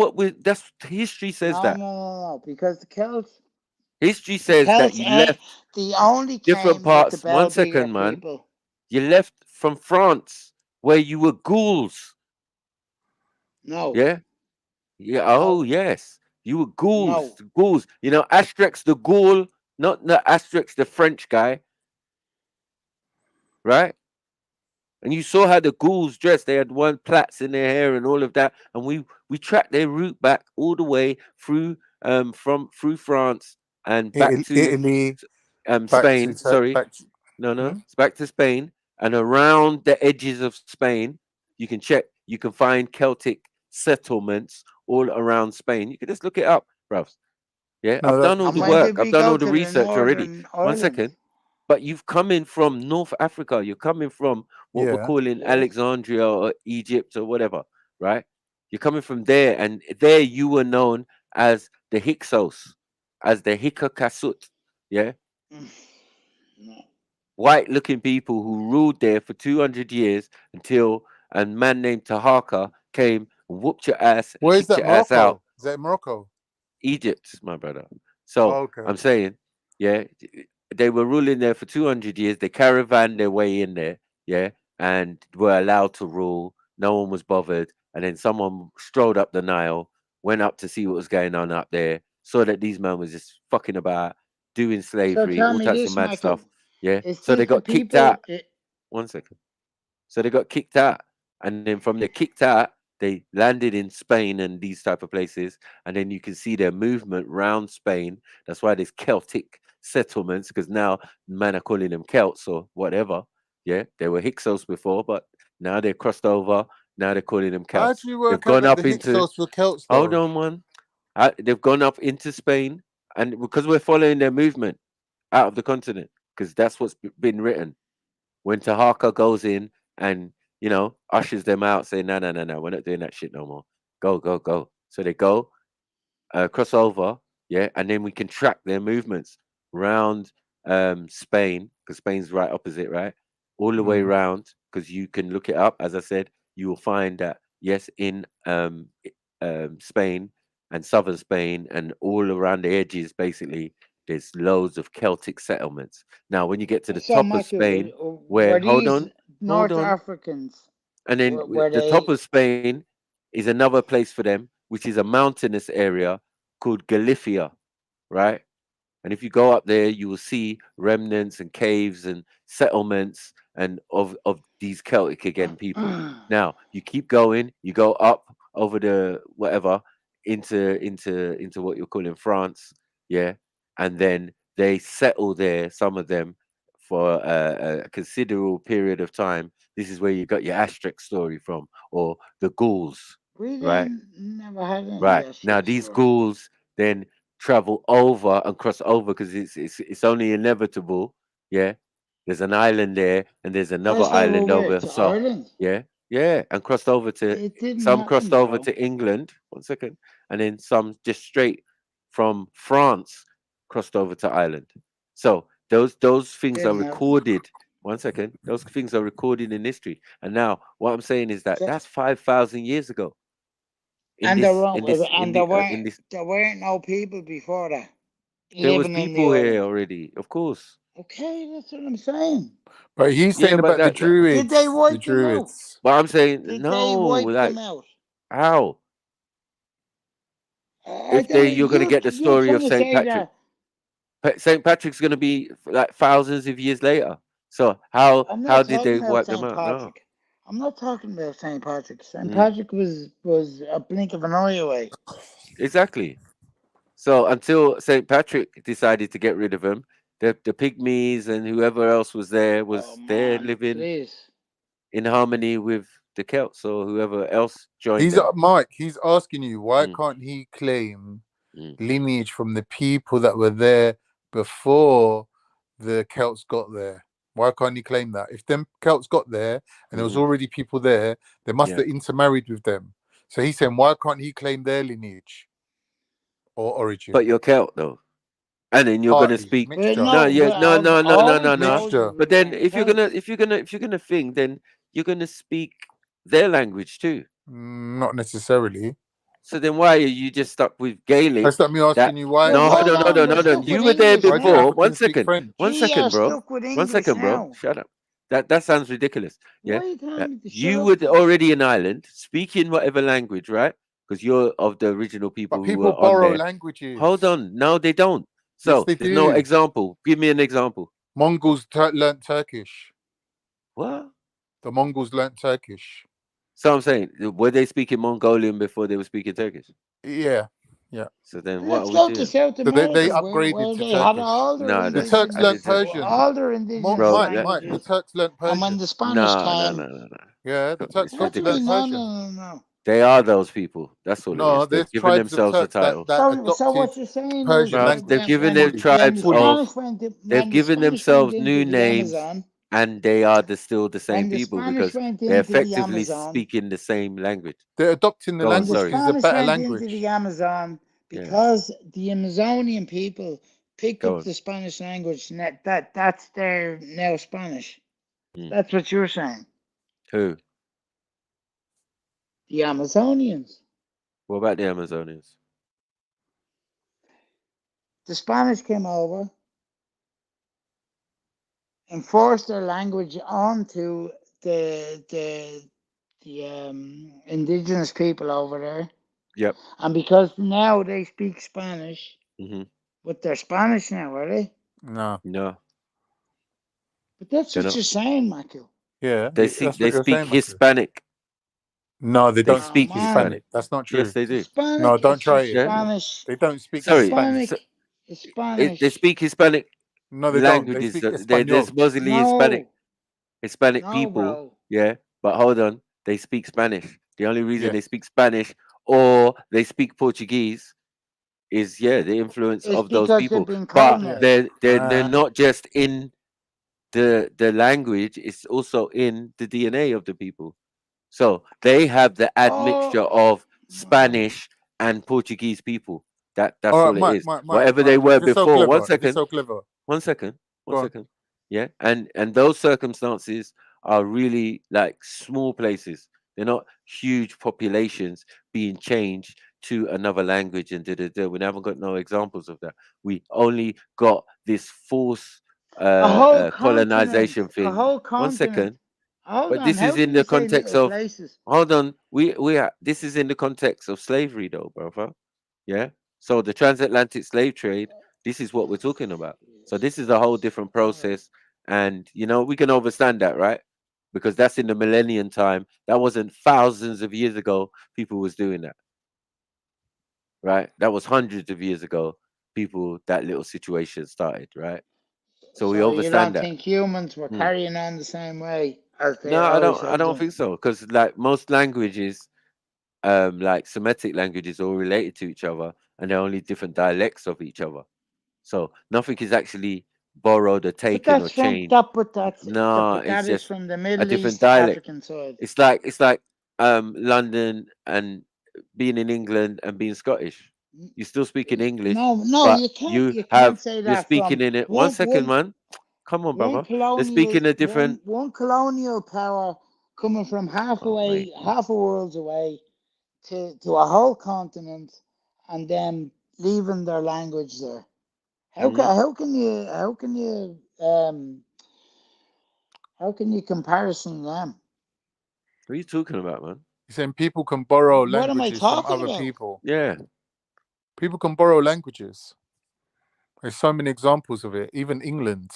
history says No, no, that. no. Because the Celts. History The says that Celts you ain't. left They only different came with the parts. One Belgian second, man. people. You left from France where you were ghouls. No. Yeah? Yeah. Oh, No. yes. You were ghouls. No. Ghouls. You know, Asterix the ghoul, not the Asterix the French guy, right? And you saw how the ghouls dressed. They had one plaits in their hair and all of that. And we tracked their route back all the way through through France and back to Italy, back to Spain. Sorry. back. No. It's back to Spain. And around the edges of Spain, you can check, you can find Celtic settlements all around Spain. You can just look it up, bruv. Yeah, No, I've done all And the when work. did I've we done go all the to the research already. Northern One Ireland? second. But you've come in from North Africa. You're coming from what we're yeah. calling Yes. Alexandria or Egypt or whatever, right? You're coming from there, and there you were known as the Hyksos, as the Hykakasut, yeah? No. White-looking people who ruled there for 200 years until a man named Tahaka came, whooped your ass, and Where is kicked that? your ass out. Morocco? Is that in Morocco? Egypt, my brother. Oh, So okay. I'm saying, yeah, they were ruling there for 200 years. They caravaned their way in there, yeah, and were allowed to rule. No one was bothered. And then someone strolled up the Nile, went up to see what was going on up there, saw that these men was just fucking about, doing So slavery, tell all me types of this, mad Michael. stuff. Yeah. Is So they this the got kicked people? out. One second. So they got kicked out. And then from the kicked out, they landed in Spain and these type of places. And then you can see their movement round Spain. That's why there's Celtic settlements, because now men are calling them Celts or whatever. Yeah, they were Hyksos before, but now they're crossed over. Now they're calling them How do Celts. you They've work out gone that the up into, Hyksos were Celts, hold though? on one. They've gone up into Spain. And because we're following their movement out of the continent, because that's what's been written. When Tahaka goes in and ushers them out, saying, no, we're not doing that shit no more. Go, go, go. So they go, cross over, yeah, and then we can track their movements round Spain, because Spain's right opposite, right? All the way Mm. around, because you can look it up. As I said, you will find that yes, in Spain, and southern Spain, and all around the edges, basically, there's loads of Celtic settlements. Now, when you get to the So, top of Michael, Spain, were where these hold North on, Africans? and then Were the top they? of Spain is another place for them, which is a mountainous area called Galicia, right? And if you go up there, you will see remnants and caves and settlements and of these Celtic again people. Now you keep going, you go up over the whatever into what you're calling France, yeah, and then they settle there. Some of them for a considerable period of time. This is where you got your Asterix story from, or the Gauls, We right? didn't never had any Right. Now Asterix these story. ghouls then travel over and cross over because it's only inevitable. Yeah. There's an island there and there's another Cross over island where? over. To So Ireland? yeah, yeah. And crossed over to It didn't some crossed happen, over bro. to England. 1 second. And then some just straight from France crossed over to Ireland. So those things are Didn't happen. recorded. 1 second. Those things are recorded in history. And now what I'm saying is that So, that's 5,000 years ago in and there this weren't, in this and there in weren't, this there weren't no people before that there was living in the people here island. already, of course. Okay, that's what I'm saying. But he's Yeah, saying but about the Did they Druids. The wipe them out? Druids. but I'm saying Did they no, wipe like them out? how I if they don't. you're gonna get the You're story trying of to Saint say Patrick. that. Saint Patrick's gonna be like thousands of years later. So I'm how not did they talking about wipe them Saint out? No. Patrick. I'm not talking about Saint Patrick. Saint Mm, Patrick was a blink of an eye away. exactly. So until Saint Patrick decided to get rid of them, the pygmies and whoever else was there Oh was there man, living please. in harmony with the Celts or whoever else joined He's them. Mike. He's asking you why Mm, can't he claim mm. lineage from the people that were there before the Celts got there? Why can't he claim that? If them Celts got there and there was Mhm. already people there, they must Yeah. have intermarried with them. So he's saying, why can't he claim their lineage or origin? But you're Celt though. And then you're gonna Partly speak. But mixture. No, no, yeah, but no, I've no, no, no, always no, no. told you Mixture. we But then weren't Celts. if you're gonna thing, then you're gonna speak their language too. Not necessarily. So then why are you just stuck with Gaelic? That's not me That asking you why. no, Why hold do on, you hold on, They're hold on. stuck with You were there English why do before. now. One Africans speak second, French? one We second, are bro. stuck with 1 English second, bro. now. Shut up. That sounds ridiculous. Yeah. Why you telling me to shut You up were for? already in Ireland speaking whatever language, right? Because you're of the original But people who people were on borrow there. languages. Hold on. No, they don't. Yes, So they there's no do. example. Give me an example. Mongols learnt Turkish. What? The Mongols learnt Turkish. So I'm saying, were they speaking Mongolian before they were speaking Turkish? Yeah, yeah. So then what are Let's we go to doing? South So they America upgraded where to they had Turkish. all their No, The Turks I learnt indigenous, just Persian. all their indigenous bro. Mike, the languages. Turks learnt And when Persian. the Spanish No, no, came, no, no, no. Yeah, the Turks It's what do you learnt mean? ridiculous. No, Persian. no, no, no. They are those people. That's all it No, is. They've there's given tribes of themselves a Turks title. that So adopted what you're saying is Persian Bro, that they've language given fully. tribes of. They've when the given Spanish went themselves into new the names, Amazon, and they are still the same when the people Spanish because went they're into the effectively Amazon, speaking the same language. They're adopting the Go on, when the language sorry. because it's a Spanish better went into language. the Amazon, Yeah, because the Amazonian people picked go up on. the Spanish language, and that's their now Spanish. Hmm. That's what you're saying. Who? The Amazonians. What about the Amazonians? The Spanish came over, enforced their language onto the indigenous people over there. Yep. And because now they speak Spanish, Mm-hmm. but they're Spanish now, are they? No. No, But that's they're what not. you're saying, Michael. Yeah, They that's what you're speak saying, Michael. Hispanic. No, they They don't Oh speak speak man, Hispanic. Hispanic. That's not Yes, true. they do. No, Hispanic don't is try just it. Yeah. Spanish. They don't speak Sorry. Spanish. Hispanic is Spanish. They speak Hispanic No, they don't. They languages. speak There's Espanol. mostly No, Hispanic no, people. bro. Yeah, but hold on. They speak Spanish. The only reason Yes. they speak Spanish or they speak Portuguese is the influence It's of those because they've people. been But colonized. they're not just in the language, it's also in the DNA of the people. So they have the admixture Oh, of Spanish and Portuguese people. That's All right, all it Mike, is. Mike, Mike, Whatever Mike. they were If you're so before. clever, if you're so clever, One second. One go on. second. Yeah. And those circumstances are really like small places. They're not huge populations being changed to another language and we haven't got no examples of that. We only got this force A whole continent. colonization A thing. whole One continent. second. Hold But on. this How is in can the you say context little of, places? hold on, we are, this is in the context of slavery though, brother. Yeah. So the transatlantic slave trade, this is what we're talking about. So this is a whole different process. And you know, we can understand that, right? Because that's in the millennium time. That wasn't thousands of years ago people was doing that. Right? That was hundreds of years ago people that little situation started, right? So we So you understand don't that. think humans were carrying on the same way as they No, always I have don't done? think so. Because like most languages, like Semitic languages, are all related to each other, and they're only different dialects of each other. So nothing is actually borrowed or But taken or that's from changed. that. But No, that it's is just from the a Middle different East dialect. African side. It's like London and being in England and being Scottish. You're still speaking English, No, but you can't say you're that from speaking in it. One one second, one man. Come on, one brother. They're colonial speaking a different. one colonial power coming from Oh, mate. half a world's away to a whole continent, and then leaving their language there. Mhm. How can you comparison them? What are you talking about, man? He's saying people can borrow What am I languages from talking other about? people. Yeah. People can borrow languages. There's so many examples of it. Even England,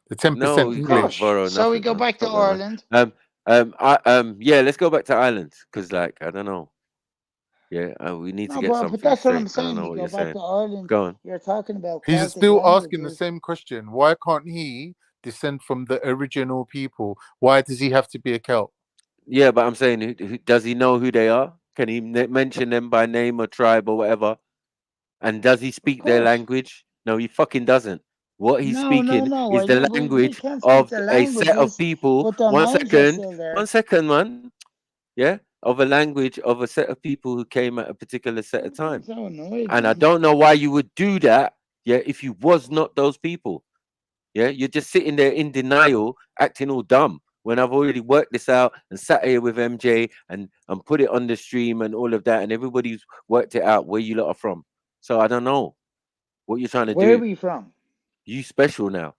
the 10% No, you can't English. borrow So we nothing, go man. back to Stop that, man. Ireland. Yeah, let's go back to Ireland because, like, I don't know. Yeah, we need to No, get but something that's what straight. I'm I don't saying. know You what go you're back saying. to Ireland. Go on. You're talking about He's Celtic still asking the languages. same question. Why can't he descend from the original people? Why does he have to be a Celt? Yeah, but I'm saying, does he know who they are? Can he mention them by name or tribe or whatever? And does he Of speak their course. language? No, he fucking doesn't. What he's No, speaking is I the know we language can't speak of the a set of languages, people. but their minds are still there. One second, man. Yeah, of a language of a set of people who came at a particular set of I'm time. so annoyed, And I man. don't know why you would do that. Yeah, if you was not those people. Yeah, you're just sitting there in denial, acting all dumb. When I've already worked this out and sat here with MJ and put it on the stream and all of that, and everybody's worked it out where you lot are from. So I don't know what you're trying to Where are do. we from? You special now.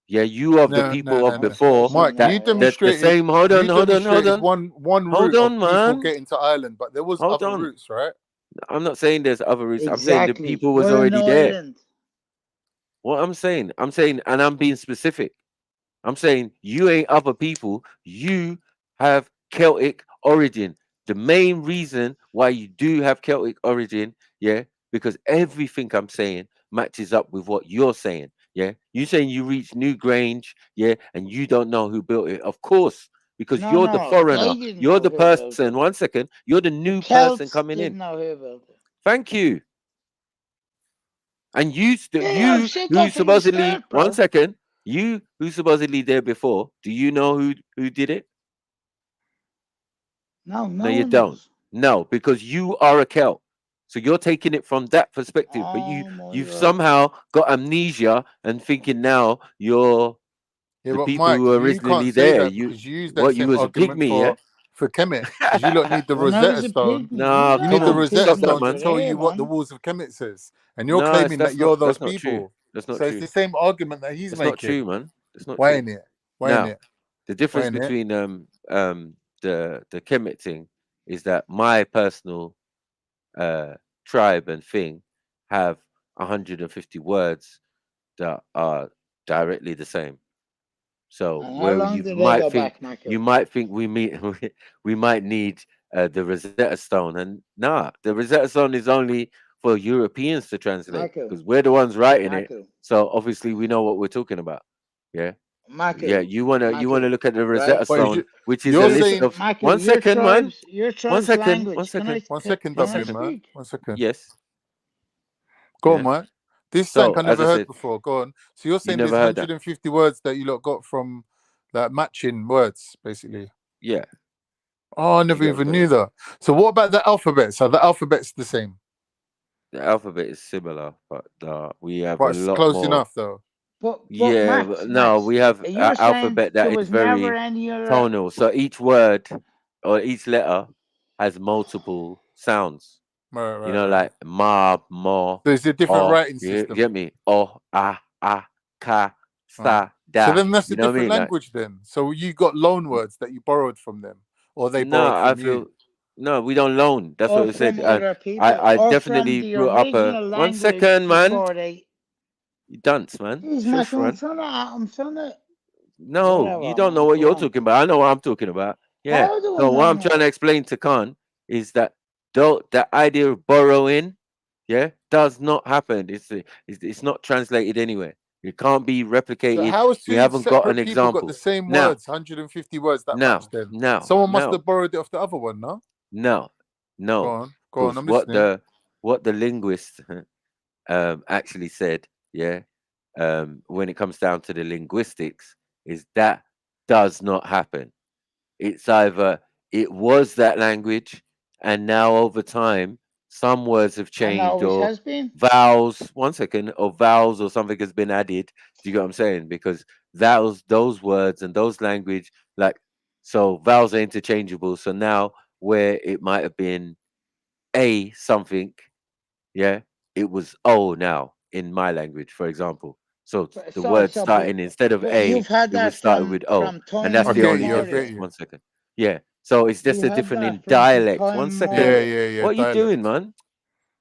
Yeah, you of the No, no, people no, of I'm no. before special Mike, you that now, yeah. the demonstrated. same. Hold on, You hold on, hold demonstrated on, one hold route of on, people man. getting to Ireland, but there was Hold other on. routes, right? I'm not saying there's other routes. I'm saying the Exactly. people was We're an already there. island. What I'm saying, and I'm being specific. I'm saying you ain't other people. You have Celtic origin. The main reason why you do have Celtic origin, yeah, because everything I'm saying matches up with what you're saying. Yeah, you saying you reached New Grange, yeah, and you don't know who built it. Of course, because you're the No, foreigner. they didn't You're know the who built person. it. One second, you're the The new person Celts coming in. didn't know who built it. Thank you. And Yeah, I've you said who that from the supposedly, start, one bro. second, you who supposedly there before, do you know who did it? No, No, no you one don't. does. No, because you are a Celt. So you're taking it from that perspective. But Oh my you've god. somehow got amnesia and thinking now you're Yeah, the but people who Mike, were you can't originally say there. that You because you use that what you same was a argument pygmy, yeah? for Kemet, because you don't need the When I was Rosetta a Stone. pygmy, you Nah, You don't come need the have on, Rosetta stop that, Stone pygmies to man. over tell here, you what the man. walls of Kemet says, and you're No, claiming that you're those that's not true. people. That's not So it's true. the same argument that he's That's not true, making. man. That's not Why true. ain't it? Why ain't Now, it? the Why difference ain't it? between the Kemet thing is that my personal uh tribe and thing have 150 words that are directly the same. So And how where long did they go back, you Michael? might think we meet we might need the Rosetta Stone, and nah, the Rosetta Stone is only for Europeans to translate Michael, because we're the ones writing it. Michael, So obviously we know what we're talking about. Yeah, yeah. Michael, You wanna look at the Rosetta right? But Stone, which is a you're list saying of Michael, one second, man. your One tribe's second. One language. second. One Can I Dublin, second. man. speak? 1 second. Yes. Go on, Yeah. Mike. This is So something I as never I heard said, before. Go on. So you're you saying there's never heard that. 150 words that you lot got from like matching words, basically. Yeah. Oh, I You never get what I'm even saying? knew that. So what about the alphabet? So the alphabet's the same, The alphabet is similar, but we have but a it's lot close more. enough though. But Yeah, Max, no, we have you're an saying alphabet there that is was never very any other. tonal. So each word or each letter has multiple sounds. You know, like ma, mo. So it's a different writing You system. get me? Oh, ka, sa, So da. then that's You a know what I different mean? Like, language then. So you got loan words that you borrowed from them, or they no, borrowed I from feel you. no, we don't loan. That's what Or I said. from other people, I or from definitely the grew up a original 1 language second, man. before they. You dunce, man. Jeez, Shush, Michael, man. I'm trying to. No, you Whatever, don't know man. what Go you're on. talking about. I know what I'm talking about. Yeah. How do I So what I'm know trying to what? explain to Khan is that though the idea of borrowing, yeah, does not happen. It's not translated anywhere. It can't be So replicated. how has We two haven't got an separate people got the example. same Now, words, 150 words that much? now, Then now, someone must now, have borrowed it off the other one, no? no, Go no. on, go on. Because I'm listening. what the linguist actually said, yeah, when it comes down to the linguistics, is that does not happen. It's either it was that language, and now over time, some words have And changed, always or has been. vowels, 1 second, or vowels or something has been added. Do you get what I'm saying? Because those words and those language, like, so vowels are interchangeable. So now where it might have been a something, yeah, it was O now in my language, for example. So the word starting instead of But A, you've had it was that started with O, from and time that's I the get only you. I get difference. immemorial. you. 1 second. Yeah. So it's You just a have different that in from dialect. time 1 second. Yeah, immemorial. yeah, yeah. What are you doing, Dialect. man?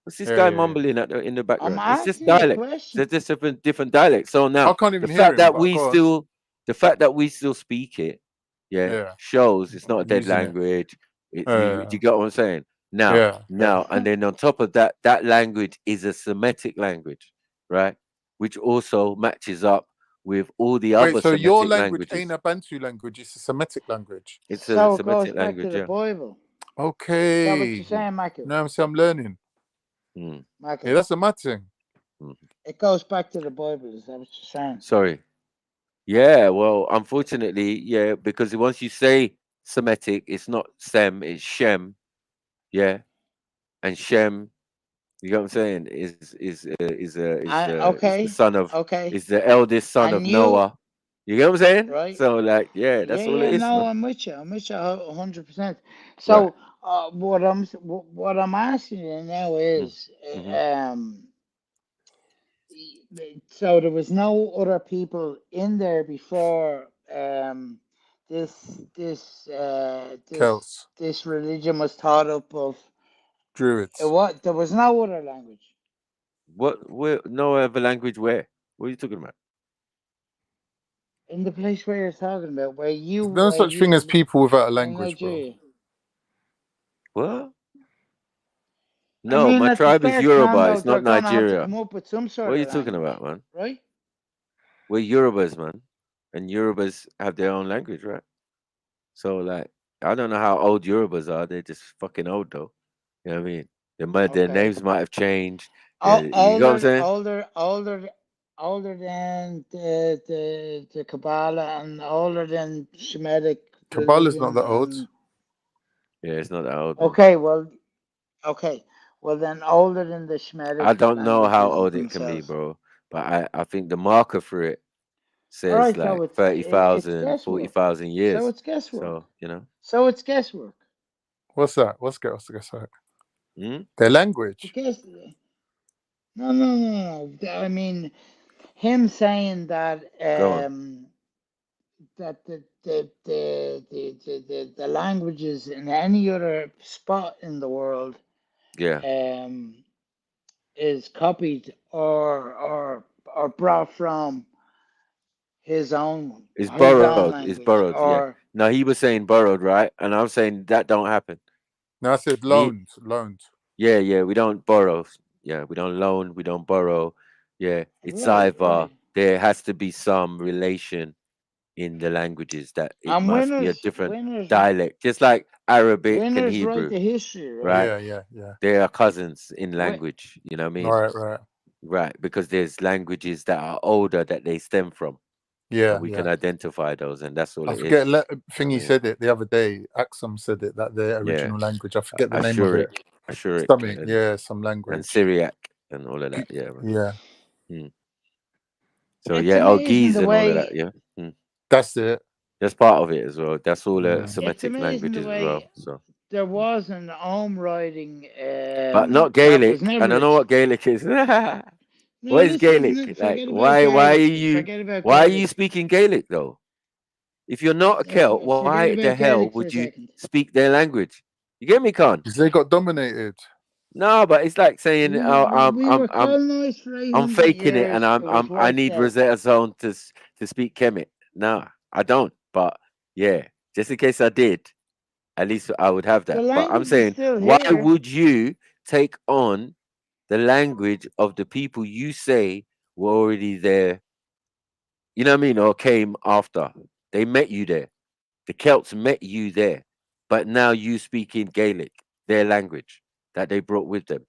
What's this Yeah, guy yeah, yeah. mumbling in the I'm background? It's just asking you a dialect. question. There's just different dialects. So I now can't the even hear fact him, that but we go on. still the fact that we still speak it, yeah, Yeah, shows it's not a dead using it. language. Do Yeah, you get what I'm saying? Now, yeah, yeah. now, and then on top of that, that language is a Semitic language, right? Which also matches up with all the Wait, other so your Semitic language ain't languages. a Bantu language; it's a Semitic language. It's a So it goes Semitic back to language, the yeah. Bible. Is that what Okay. you're saying, Michael? Now I'm learning. Mm, Michael, Yeah, that's a mad thing. mm. it goes back to the Bible. Is that what you're saying? Sorry. Yeah, well, unfortunately, yeah, because once you say Semitic, it's not Sem, it's Shem, yeah, and Shem, you know what I'm saying, is the Okay, son of, okay. is the eldest son of And you, Noah. You get what I'm saying? right? So, like, yeah, Yeah, that's all yeah. it is, No, man. I'm with you. I'm with you 100%. Right. So, what I'm asking you now Mm. is, Hmm. so there was no other people in there before this this Celts, this religion was thought up of. Druids. What there was no other language Where, no other language where? What are you talking about? in the place where you're talking about, There's no such thing as people without a in language, bro. Nigeria. What? I No, mean, my at the tribe is start, Yoruba. Condo, It's not they're gonna have to Nigeria. come up with some What sort are you of talking language, about, man? right? We're Yorubas, man. And Yorubas have their own language, right? So, like, I don't know how old Yorubas are. They're just fucking old, though. You know what I mean? Their Okay. names might have changed. Yeah, you know what I'm saying? Older than the Kabbalah and older than Shemitic Kabbalah's not religion that old. and Yeah, it's not that old, man. okay, well then older than the I Shemitic don't know how languages old it can be, themselves. bro. But I think the marker for it All says right, so like it's 30,000, guesswork. 40,000 So years. it's guesswork. So, you know. So it's guesswork. What's that? What's the guess? Hmm? Their language. No. I mean, him saying that Go on. that the languages in any other spot in the world Yeah. is copied or brought from his own It's language borrowed, yeah. or Now he was saying borrowed, right? And I'm saying that don't happen. No, I said Me, loaned. yeah, we don't borrow. Yeah, we don't loan, we don't borrow. Yeah, it's either right. there has to be some relation in the languages that it And must be a winners different dialect, just like Arabic and winners write Hebrew, the history, right? right? Yeah. They are cousins in Wi- language, you know what I mean? Right. Right, because there's languages that are older that they stem from, and we Yeah. can identify those, and that's all I it forget. is. I Thingy mean, said it the other day. Axum said it that their yeah, original language. I forget the name of Ashuric, it. Ashuric, Something. Yeah, some and language. Syriac and all of that. Yeah, man. Yeah. Hmm. So It's yeah, amazing Ogies the and all of way that. Yeah, hmm. That's it. That's part of it as well. That's all the it's Semitic amazing the languages as way well. So there was an home riding. But not That was Gaelic. I never. don't know what Gaelic is. No, What is listen. Gaelic? Like, Forget about why are Gaelic. you Forget about why are you Gaelic. speaking Gaelic though? If you're not a Celt, Forget why the about hell Gaelic for would a you second. speak their language? You get me, Con? Because they got dominated. No, but it's like saying, "Oh, We were colonized for I'm 800 faking it, and years. It was I wiped need out. Rosetta Stone to speak Kemet." No, I don't. But yeah, just in case I did, at least I would have The that. But I'm language is saying, still why here. would you take on the language of the people you say were already there? You know what I mean? Or came after. They met you there. The Celts met you there. But now you speak in Gaelic, their language that they brought with them.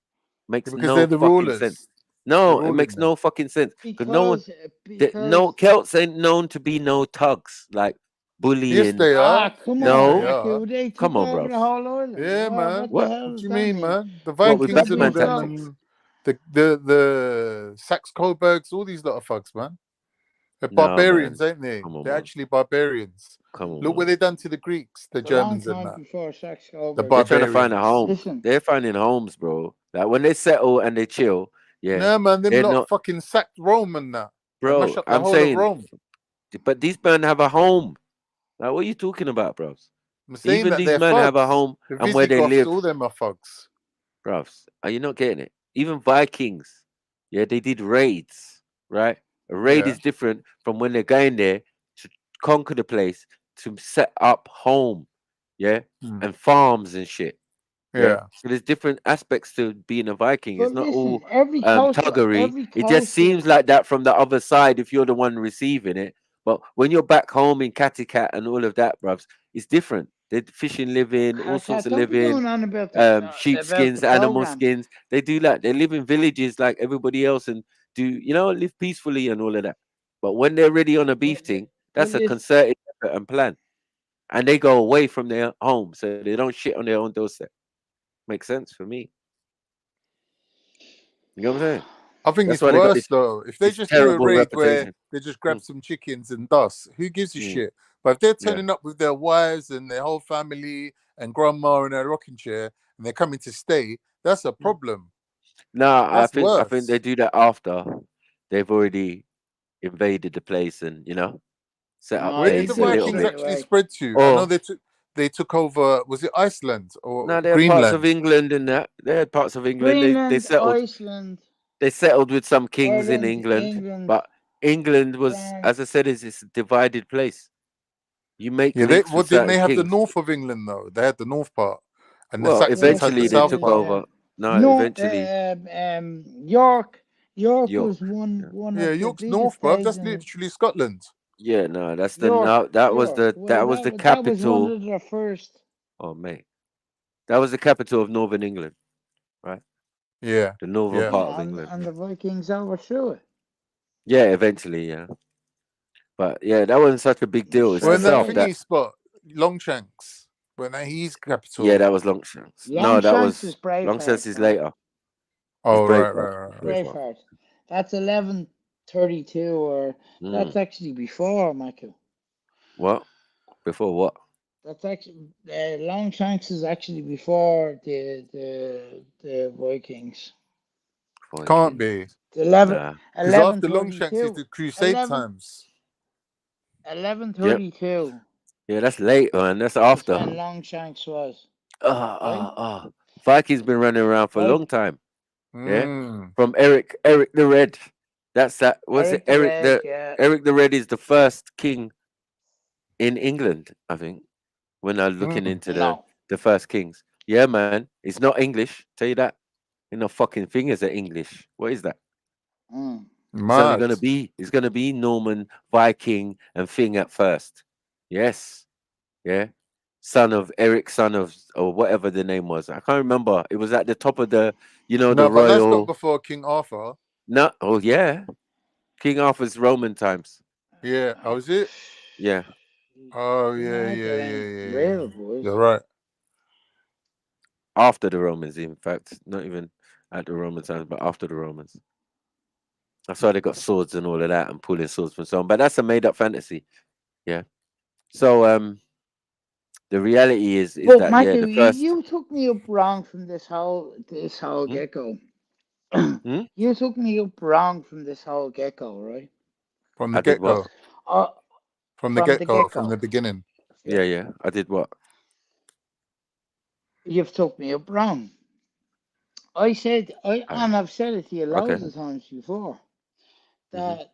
Makes Because they're no the fucking sense. rulers. They're No, it ruling makes them. no fucking sense. Because no one, Because no Celts ain't known to be no thugs like Yes, bullying. they are. Come Yes, on, they No, are. Maku. They come took on, over bro. the whole island. Yeah, man. What the What? hell What do does you that mean, mean? man? The What with Vikings and Batman Simply all them, so. tactics? and the Saxe Coburgs, all these lot of fucks, man. They're No, man. barbarians, ain't they? Come on, They're man. actually barbarians. Come on, Look what man. they done to the Greeks, the It's a long Germans, and time that. before Saxe The Coburg. They're trying to find a barbarians. home. Listen. They're finding homes, bro. Like when they settle and they chill, yeah, No, man, them they're lot not, fucking sacked Rome and that. They mash bro. up the I'm whole of saying, Rome. but these men have a home. Like, what are you talking about, bros? I'm saying Even that these they're men have a thugs. home The and where they Visigoths, live, all them are thugs. bros. Are you not getting it? Even Vikings, yeah, they did raids, right? A raid Yeah. is different from when they're going there to conquer the place to set up home, yeah, Hmm. and farms and shit. Yeah. Yeah. So there's different aspects to being a Viking. It's But not listen, all every tuggery. It just culture. seems like that from the other side if you're the one receiving it. But when you're back home in Kattegat and all of that, bruvs, it's different. They're fishing living, all sorts of Don't be living, going on about the sheepskins, animal program. skins. They do that. They live in villages like everybody else and do, live peacefully and all of that. But when they're ready on a beef thing, But that's a listen, concerted effort and plan. And they go away from their home so they don't shit on their own doorstep. Makes sense for me. You know what I'm saying? I think That's it's why they got worse though. If they this just do a terrible raid where reputation. they just grab some chickens and dust, who gives a shit? But if they're Yeah. turning up with their wives and their whole family and grandma in their rocking chair and they're coming to stay, that's a problem. No, I That's think worse. they do that after they've already invaded the place and set up Where did the base a little Vikings bit. actually spread to? I know Or they took over. Was it Iceland or no, they're parts of Greenland? England and that. They're parts of England. They Greenland, settled. Iceland, They settled with some kings in Ireland, England, England, but England was, France. as I said, is this divided place. You make Yeah, links with didn't they certain have the kings. north of England though? They had the north part, and the Well, Saxons had the eventually they south took part. over. No, No, eventually York. York York. was one Yeah, of the York's biggest north, bruv. That's pagans. literally Scotland. Yeah, no, that's the York, no. That was York. the Well, that was one capital. of the first. Oh mate, that was the capital of Northern England, right? Yeah, The northern yeah. part of And, England. and the Vikings overthrew it. Yeah, eventually, yeah. But yeah, that wasn't such a big deal. It's Well, the in that south thingy that. spot, Longshanks, when he's Yeah, capital. that was Longshanks. No, that Longshanks was is Braveheart. Longshanks is Right? later. It's Oh, right, Braveheart. right, right. Braveheart. That's 1132, or that's actually before Michael. What? Before what? That's actually Longshanks is actually before the Vikings. Can't be. 11, Because after Longshanks is 1132. the Crusade times. 1132 Yeah, that's late, man. That's is after. when Longshanks was. Vikings been running around for a Right? long time. Yeah, Mm. from Eric the Red. That's that. Was it Eric the Red, yeah. Eric the Red is the first king in England, I think. When I'm looking into the first kings. Yeah, man. It's not English. Tell you that. Ain't no fucking fingers are English. What is that? It's only Mad. gonna be Norman, Viking, and Thing at first. Yes. Yeah. Son of Eric, son of or whatever the name was. I can't remember. It was at the top of the the No, but that's not royal. before King Arthur. No, oh yeah. King Arthur's Roman times. Yeah. Oh, is it? Yeah. Oh, Nah, yeah. that ain't real, boys. You're right. After the Romans, in fact. Not even at the Roman times, but after the Romans. That's why they got swords and all of that and pulling swords from someone. But that's a made up fantasy. Yeah. So The reality is But that yeah, Michael, the first. you took me up wrong from this whole get-go. You took me up wrong from this whole get-go, right? From the I did what? get-go. Uh, From the from the get-go, from get-go. the beginning. Yeah. I did what? You've took me up wrong. And I've said it to you loads of times before. That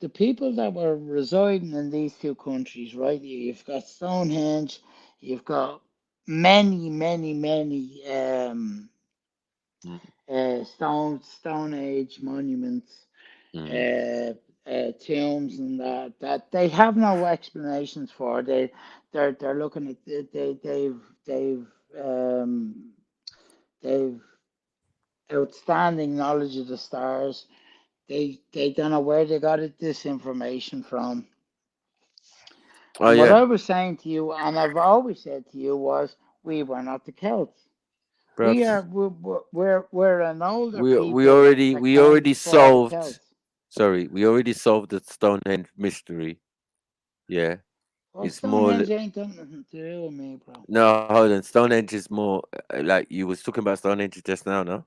the people that were residing in these two countries, right? You've got Stonehenge, you've got many Stone Age monuments, tombs, and that they have no explanations for. They're looking at they've outstanding knowledge of the stars. They don't know where they got this information from. Oh And what yeah. I was saying to you, and I've always said to you, was we were not the Celts. We're an older We people that came already before the solved. Celts. Sorry, we already solved the Stonehenge mystery. Yeah, Well, it's more. Stonehenge ain't done nothing to do with me, bro. No, hold on. Stonehenge is more like you was talking about Stonehenge just now, no?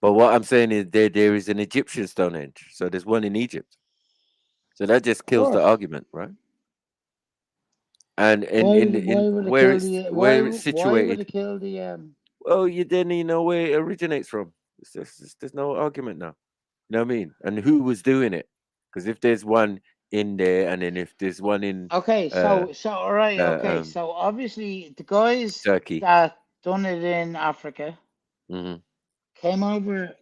But what I'm saying is there is an Egyptian Stonehenge, so there's one in Egypt. So that just Of kills the course. argument, right? And Why in would it where kill it's the why would situated, it kill the well, you then you know where it originates from. There's no argument now. You know what I mean? And who was doing it? Because if there's one in there, and then if there's one in Okay, uh, so all right, uh okay. um So obviously the guys Turkey. that done it in Africa Hmm.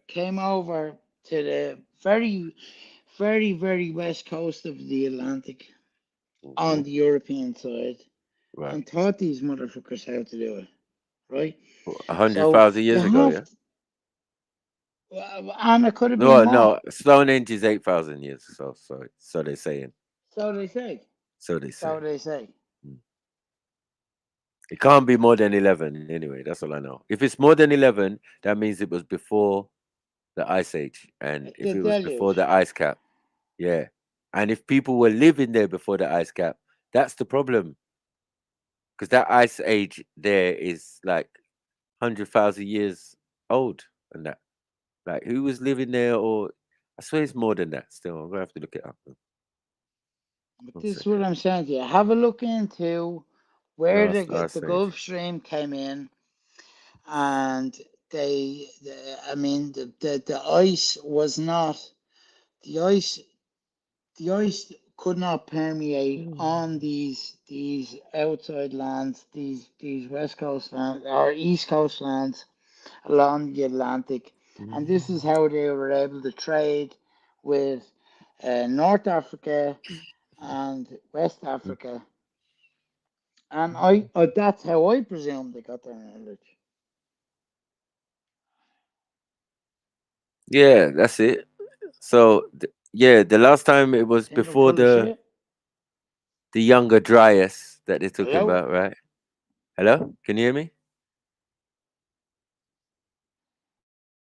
came over to the very west coast of the Atlantic on the European side Right. and taught these motherfuckers how to do it, right? 100,000 So years you ago, have yeah. and it could have been No, more. no. Stonehenge is 8,000 years. So they're saying. So they say. So they So say. they say. It can't be more than 11 anyway. That's all I know. If it's more than 11, that means it was before the ice age, and if The it was before deluge. the ice cap, yeah. And if people were living there before the ice cap, that's the problem. Because that ice age there is like 100,000 years old, and that like who was living there, or I swear it's more than that. Still, I'm gonna have to look it up. But One this is what second. I'm saying to you. Have a look into where Last ice the age. Gulf Stream came in, and I mean, the ice was not the ice. The ice could not permeate on these outside lands, these west coast lands or east coast lands along the Atlantic, and this is how they were able to trade with North Africa and West Africa. And that's how I presume they got their knowledge. Yeah, that's it. So yeah, the last time it was Timber before full of shit. the Younger Dryas that they're talking Hello? about, right? Hello, can you hear me?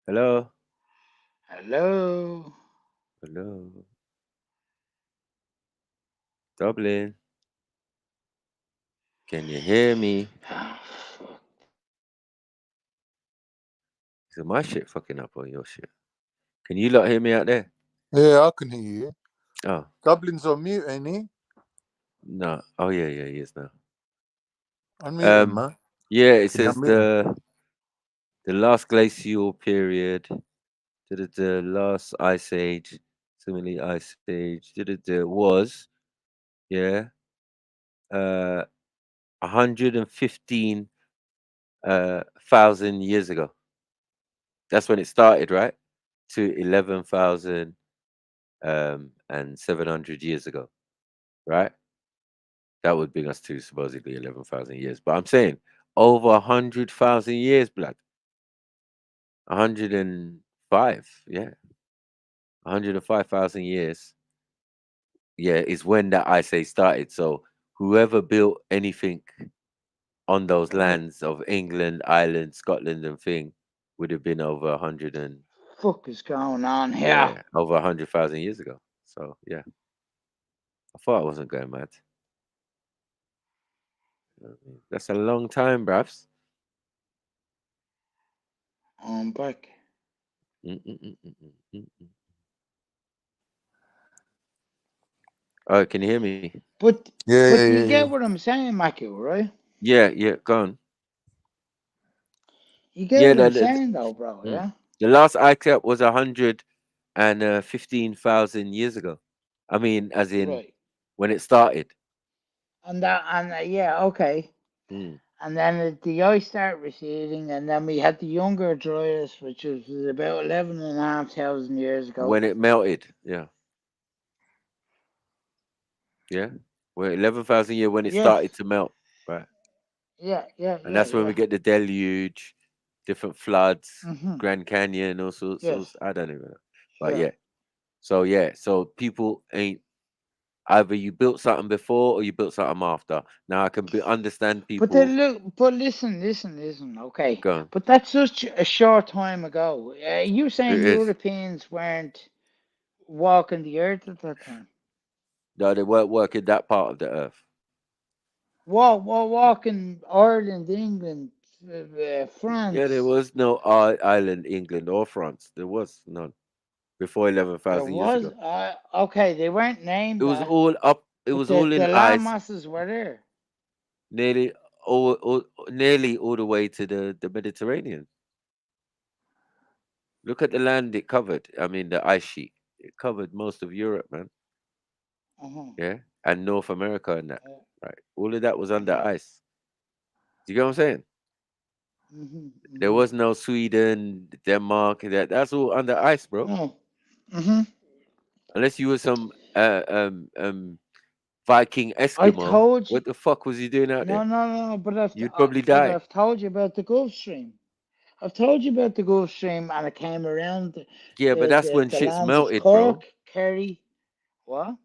Hello, Hello? hello, Dublin. Can you hear me? Is my shit fucking up or your shit? Can you lot hear me out there? Yeah, I can hear you. Oh Dublin's on mute, ain't he? no. Oh yeah, he is now. Unmute him, man. Yeah, it Can you says unmute him? the last glacial period, the last ice age, similarly ice age, was yeah, 115 thousand years ago. That's when it started, right? To 11,000 and 700 years ago, right? That would bring us to supposedly 11,000 years. But I'm saying over 100,000 years, blood. 105, yeah. 105,000 years, yeah, is when that ice age started. So whoever built anything on those What the lands of England, Ireland, Scotland, and thing would have been over 100 and fuck is going on here? yeah, over 100,000 years ago. So yeah, I thought I wasn't going mad. That's a long time, bruv. I'm back. Oh, can you hear me? But Yeah. you get what I'm saying, Mackie, right? Yeah, go on. You get what I'm saying, though, bro. Yeah. The last I kept was 115,000 years ago. I mean, as in when it started. And yeah, okay. And then the ice started receding, and then we had the younger Dryas, which was about 11,500 years ago. When it melted, yeah. Well, 11,000 years when it started to melt, right? Yeah. And that's when we get the deluge, different floods, Grand Canyon, all sorts. I don't even know, but so people ain't. Either you built something before or you built something after. Now I can understand people. But then look, listen. Okay, but that's such a short time ago. You saying Europeans weren't walking the earth at that time? No, they weren't working that part of the earth. Walking Ireland, England, France. Yeah, there was no island, England or France. There was none before 11,000 years ago. Okay, they weren't named. It was all up. It was all in the ice. land masses were there. Nearly all the way to the Mediterranean. Look at the land it covered. I mean, the ice sheet. It covered most of Europe, man. Yeah, and North America and that. Right, all of that was under ice. Do you get what I'm saying? There was no Sweden, Denmark. That's all under ice, bro. Unless you were some Viking Eskimo. What the fuck was he doing out there? No. But you'd probably die. I've told you about the Gulf Stream. I've told you about the Gulf Stream, and it came around. But that's when shit's melted, Cork, bro. Kerry. What?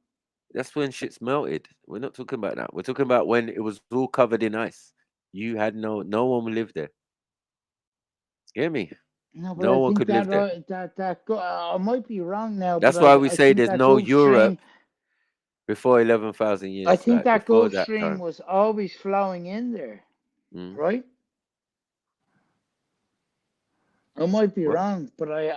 That's when shit's melted. We're not talking about that. We're talking about when it was all covered in ice. You had no one lived there. Hear me? No, but no I one think could live there. I might be wrong now. That's but why we I say think there's that no Gulf Europe Stream, before 11,000 years. I think that before Gulf that Stream time. was always flowing in there, right? I might be wrong, but this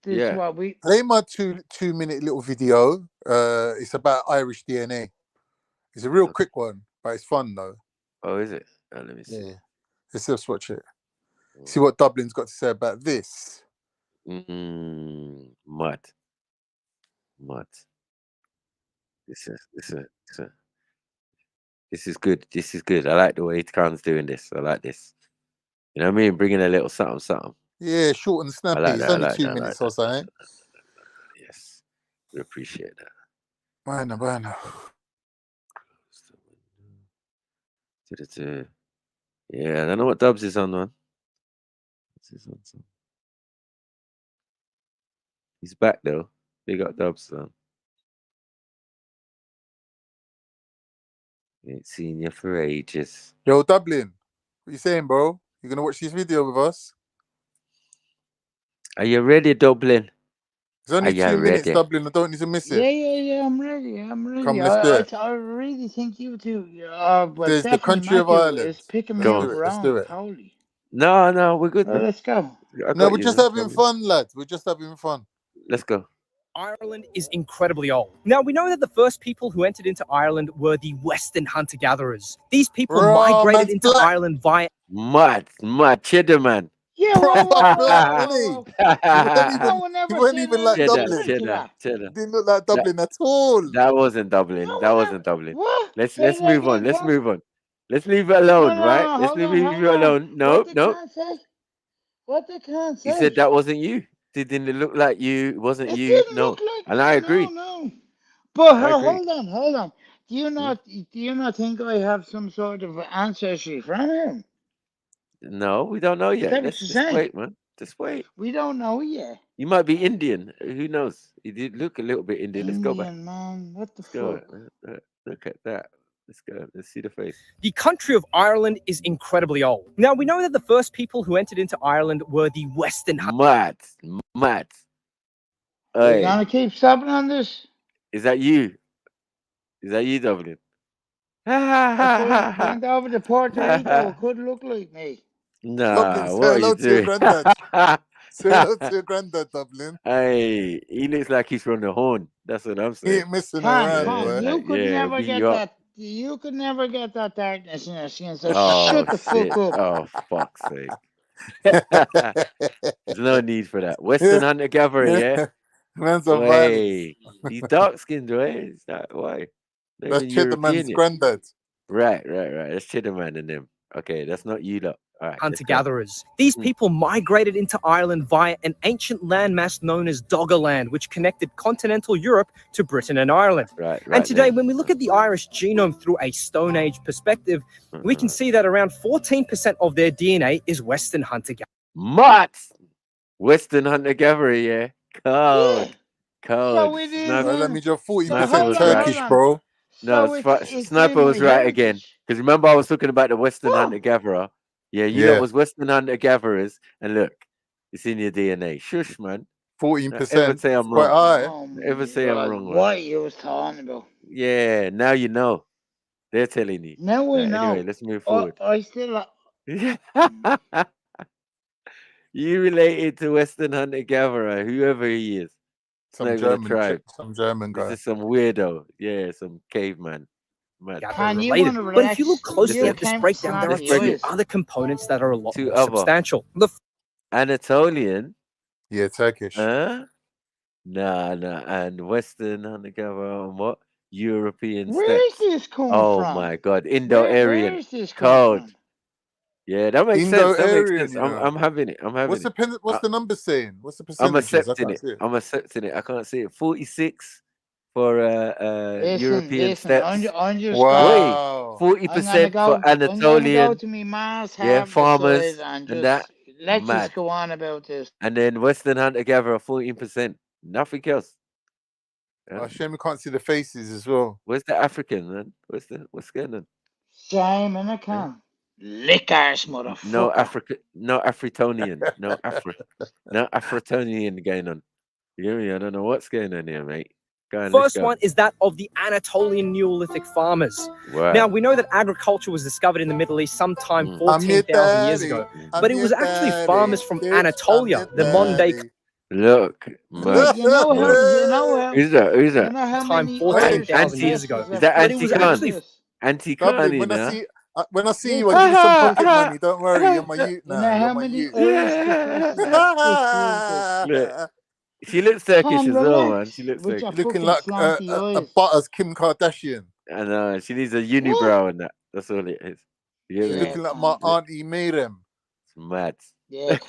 is what we play my 2-minute little video. It's about Irish DNA. It's a real quick one, but it's fun though. Oh, is it? Let me see. Yeah. Let's just watch it. See what Dublin's got to say about this. Mud. This is good. This is good. I like the way Khan's doing this. I like this. You know what I mean? Bringing a little something. Yeah, short and snappy. Like it's only 2 minutes or something. Yes, we appreciate that. Bueno. Yeah, I don't know what Dubs is on, man. He's back though. Big up Dubs, man. Ain't seen you for ages. Yo, Dublin, what you saying, bro? You gonna watch this video with us? Are you ready, Dublin? It's only 2 minutes, Dublin. I don't need to miss it. Yeah. I'm ready. Come, let's do it. I really think you two. There's the country of Ireland. Is picking me up around. Let's do it. Totally. No, we're good. Let's go. No, we're just having fun, lads. We're just having fun. Let's go. Ireland is incredibly old. Now, we know that the first people who entered into Ireland were the Western hunter-gatherers. These people migrated into Ireland via... Mad, cheddar, man. Yeah, he wasn't even like Dublin. Cheddar. Didn't look like Dublin at all. That wasn't Dublin. What? Let's move on. Let's move on. Let's leave it alone, right? Let's leave you alone. No. What they can't say? He said that wasn't you. It didn't look like you. It wasn't you. No. And I agree. No. But hold on. Do you not think I have some sort of ancestry from him? No, we don't know yet. Let's just wait, man. Just wait. We don't know yet. You might be Indian. Who knows? You did look a little bit Indian. Let's go back. Man. What the fuck? Look at that. Let's go. Let's see the face. The country of Ireland is incredibly old. Now, we know that the first people who entered into Ireland were the Western... Mad. Are you going to keep stopping on this? Is that you? Is that you, Dublin? Went over to Puerto Rico. Could look like me. Nah, Dublin, say what are you hello to your doing? granddad. Say hello to your granddad, Dublin. Hey, he looks like he's from the Horn. That's what I'm He saying. ain't missing Con, around, boy. you could Yeah, never beat get you up. that. You could never get that darkness in your skin. So Oh shut the shit! fuck up. Oh fuck's sake! There's no need for that. Western hunter gatherer, yeah. Man's of violence. Way, he's dark skinned, right? Is that why? Not That's even Cheddar European Man's yet. granddad. Right. That's Cheddar Man and them. Okay, that's not you lot. All right, let's go. Hunter-gatherers. These people migrated into Ireland via an ancient landmass known as Doggerland, which connected continental Europe to Britain and Ireland. And today, when we look at the Irish genome through a Stone Age perspective, we can see that around 14% of their DNA is Western hunter-gatherer. Mutts! Western hunter-gatherer, yeah. Cold. So it is. Well, that means you're 40% Sniper was Turkish, right. bro. No, Sniper was right again. Because remember, I was talking about the Western hunter-gatherer. Yeah, you lot was Western hunter-gatherers. And look, it's in your DNA. Shush, man. 14%. Ever say I'm Quite wrong. high. Ever say I'm wrong, man. What you was talking about? Yeah, now you know. They're telling you. Now we know. Anyway, let's move forward. I still. You related to Western hunter-gatherer, whoever he is. It's not even a tribe. Some German guy. This is some weirdo. Yeah, some caveman. Mad. Related. But if you look closely at this breakdown, there are two other components that are a lot more substantial. The Anatolian. Yeah, Turkish. Nah. And Western hunter-gatherer and what? European Where is steppes. this coming Oh from? my god, Indo-Aryan. Where is this coming from? Yeah, that makes sense. That makes sense. I'm having it. What's the number saying? What's the I'm percentage? accepting it. I'm accepting it. I can't see it. 46 for European steppes. Wow. 40% for Anatolian. Go to me ma's farmers and that. Let's Mad. just go on about this. And then Western hunter-gatherer 14%. Nothing else. Oh, shame we can't see the faces as well. Where's the African, man? What's going on? Shame in a can. Lickers, motherfucker. No Afritonian. No Afritonian going on. You hear me? I don't know what's going on here, mate. First one is that of the Anatolian Neolithic farmers. Wow. Now, we know that agriculture was discovered in the Middle East sometime 14,000 years ago, but it was actually farmers from Anatolia, the modern day. Look, man. You know Who's that? You know how time many 14,000 years ago. Is that But it was actually Anti-Khan? When I see you, I give you some pocket money. Don't worry, you're my youth now. You know how many Look, she looks Turkish as well, man. She looks Turkish. Looking like a Butters Kim Kardashian. I know. She needs a unibrow and that. That's all it is. She's looking like my auntie Miriam. It's mad. Yeah,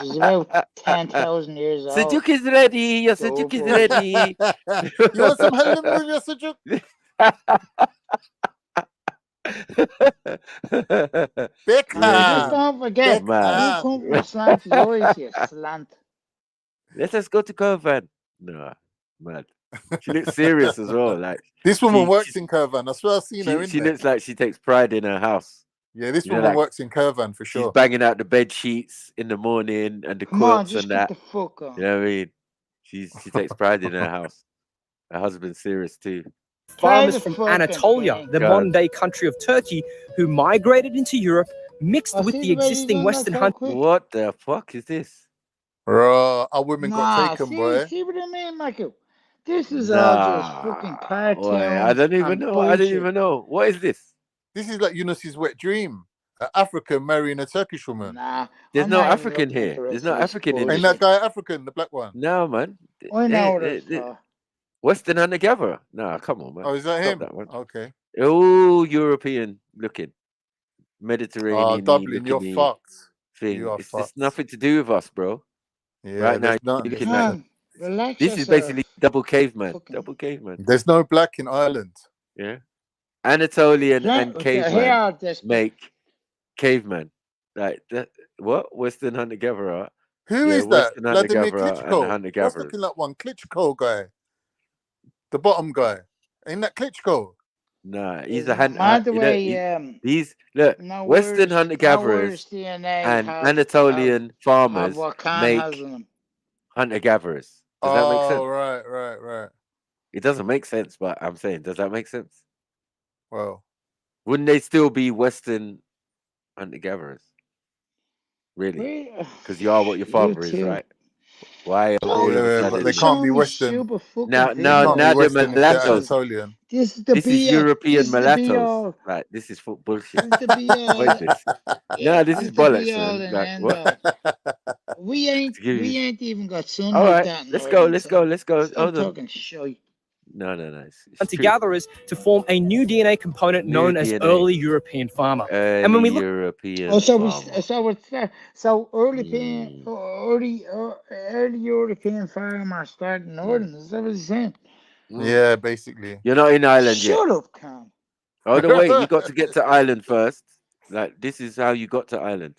she's about 10,000 years old. Sujuk is ready. Your Sujuk is ready. You want some help with your Sujuk? Just don't forget, you come from slanty eyes, you slant. Let us go to Kovan. No, mad. She looks serious as well. Like this woman works in Kovan. I swear I've seen her in She there. looks like she takes pride in her house. Yeah, this woman works in Kovan for sure. She's banging out the bed sheets in the morning and the quilts and that. Get the fuck on. You know what I mean? She takes pride in her house. Her husband's serious too. Farmers from Anatolia, the modern day country of Turkey, who migrated into Europe, mixed with the existing Western hunter. What the fuck is this? Bro, our women got taken, boy. See what I mean, Michael? This is all just fucking cartoons. I don't even know. I don't even know. What is this? This is like Yunus's wet dream. An African marrying a Turkish woman. Nah, there's no African here. There's no African in this. Ain't that guy African, the black one? No, man. I know Western hunter-gatherer. No, come on, man. Oh, is that Stop him? That one. Okay. Oh, European looking. Mediterranean. Oh, Dublin, you're fucked. Thing. You are It's fucked. nothing to do with us, bro. Yeah, right now, not, you're looking like relax this is basically double caveman. Double caveman. There's no black in Ireland. Yeah. Anatolian and caveman make caveman. Like that. What? Western hunter-gatherer. Who is that? Western Vladimir hunter-gatherer and Klitschko. What's looking like one? Klitschko guy. The bottom guy. Ain't that Klitschko? Nah, he's a hunter. By the way, these look Western hunter-gatherers and Anatolian farmers make hunter-gatherers. Does that make sense? Oh, right. It doesn't make sense, but I'm saying, does that make sense? Well, wouldn't they still be Western hunter-gatherers? Really? Because you are what your You father is, too. right? Why all of a yeah, but sudden? they can't be Showing me Western. super fucking Now, They now, can't videos. be now they're Western if they're mulattoes. Anatolian. This is the This is be European this is the be mulattoes. all. Right? This is bullshit. This is the be What is all. this? Yeah, No, this this is is the be bollocks, all man. and Like end what? all. We ain't Excuse me. even got sun All like right, that in let's go. Ireland. Let's So go. Let's go. stop Hold on. talking shit. No. It's true. Hunter-gatherers to form a new DNA component New known as DNA. early European farmer. And when Early we look European Oh, so farmer. early European farmers started in Ireland. Is that what he's saying? Yeah, basically. You're not in Ireland yet. Shut up, Cam. Oh, no, wait. You got to get to Ireland first. Like, this is how you got to Ireland.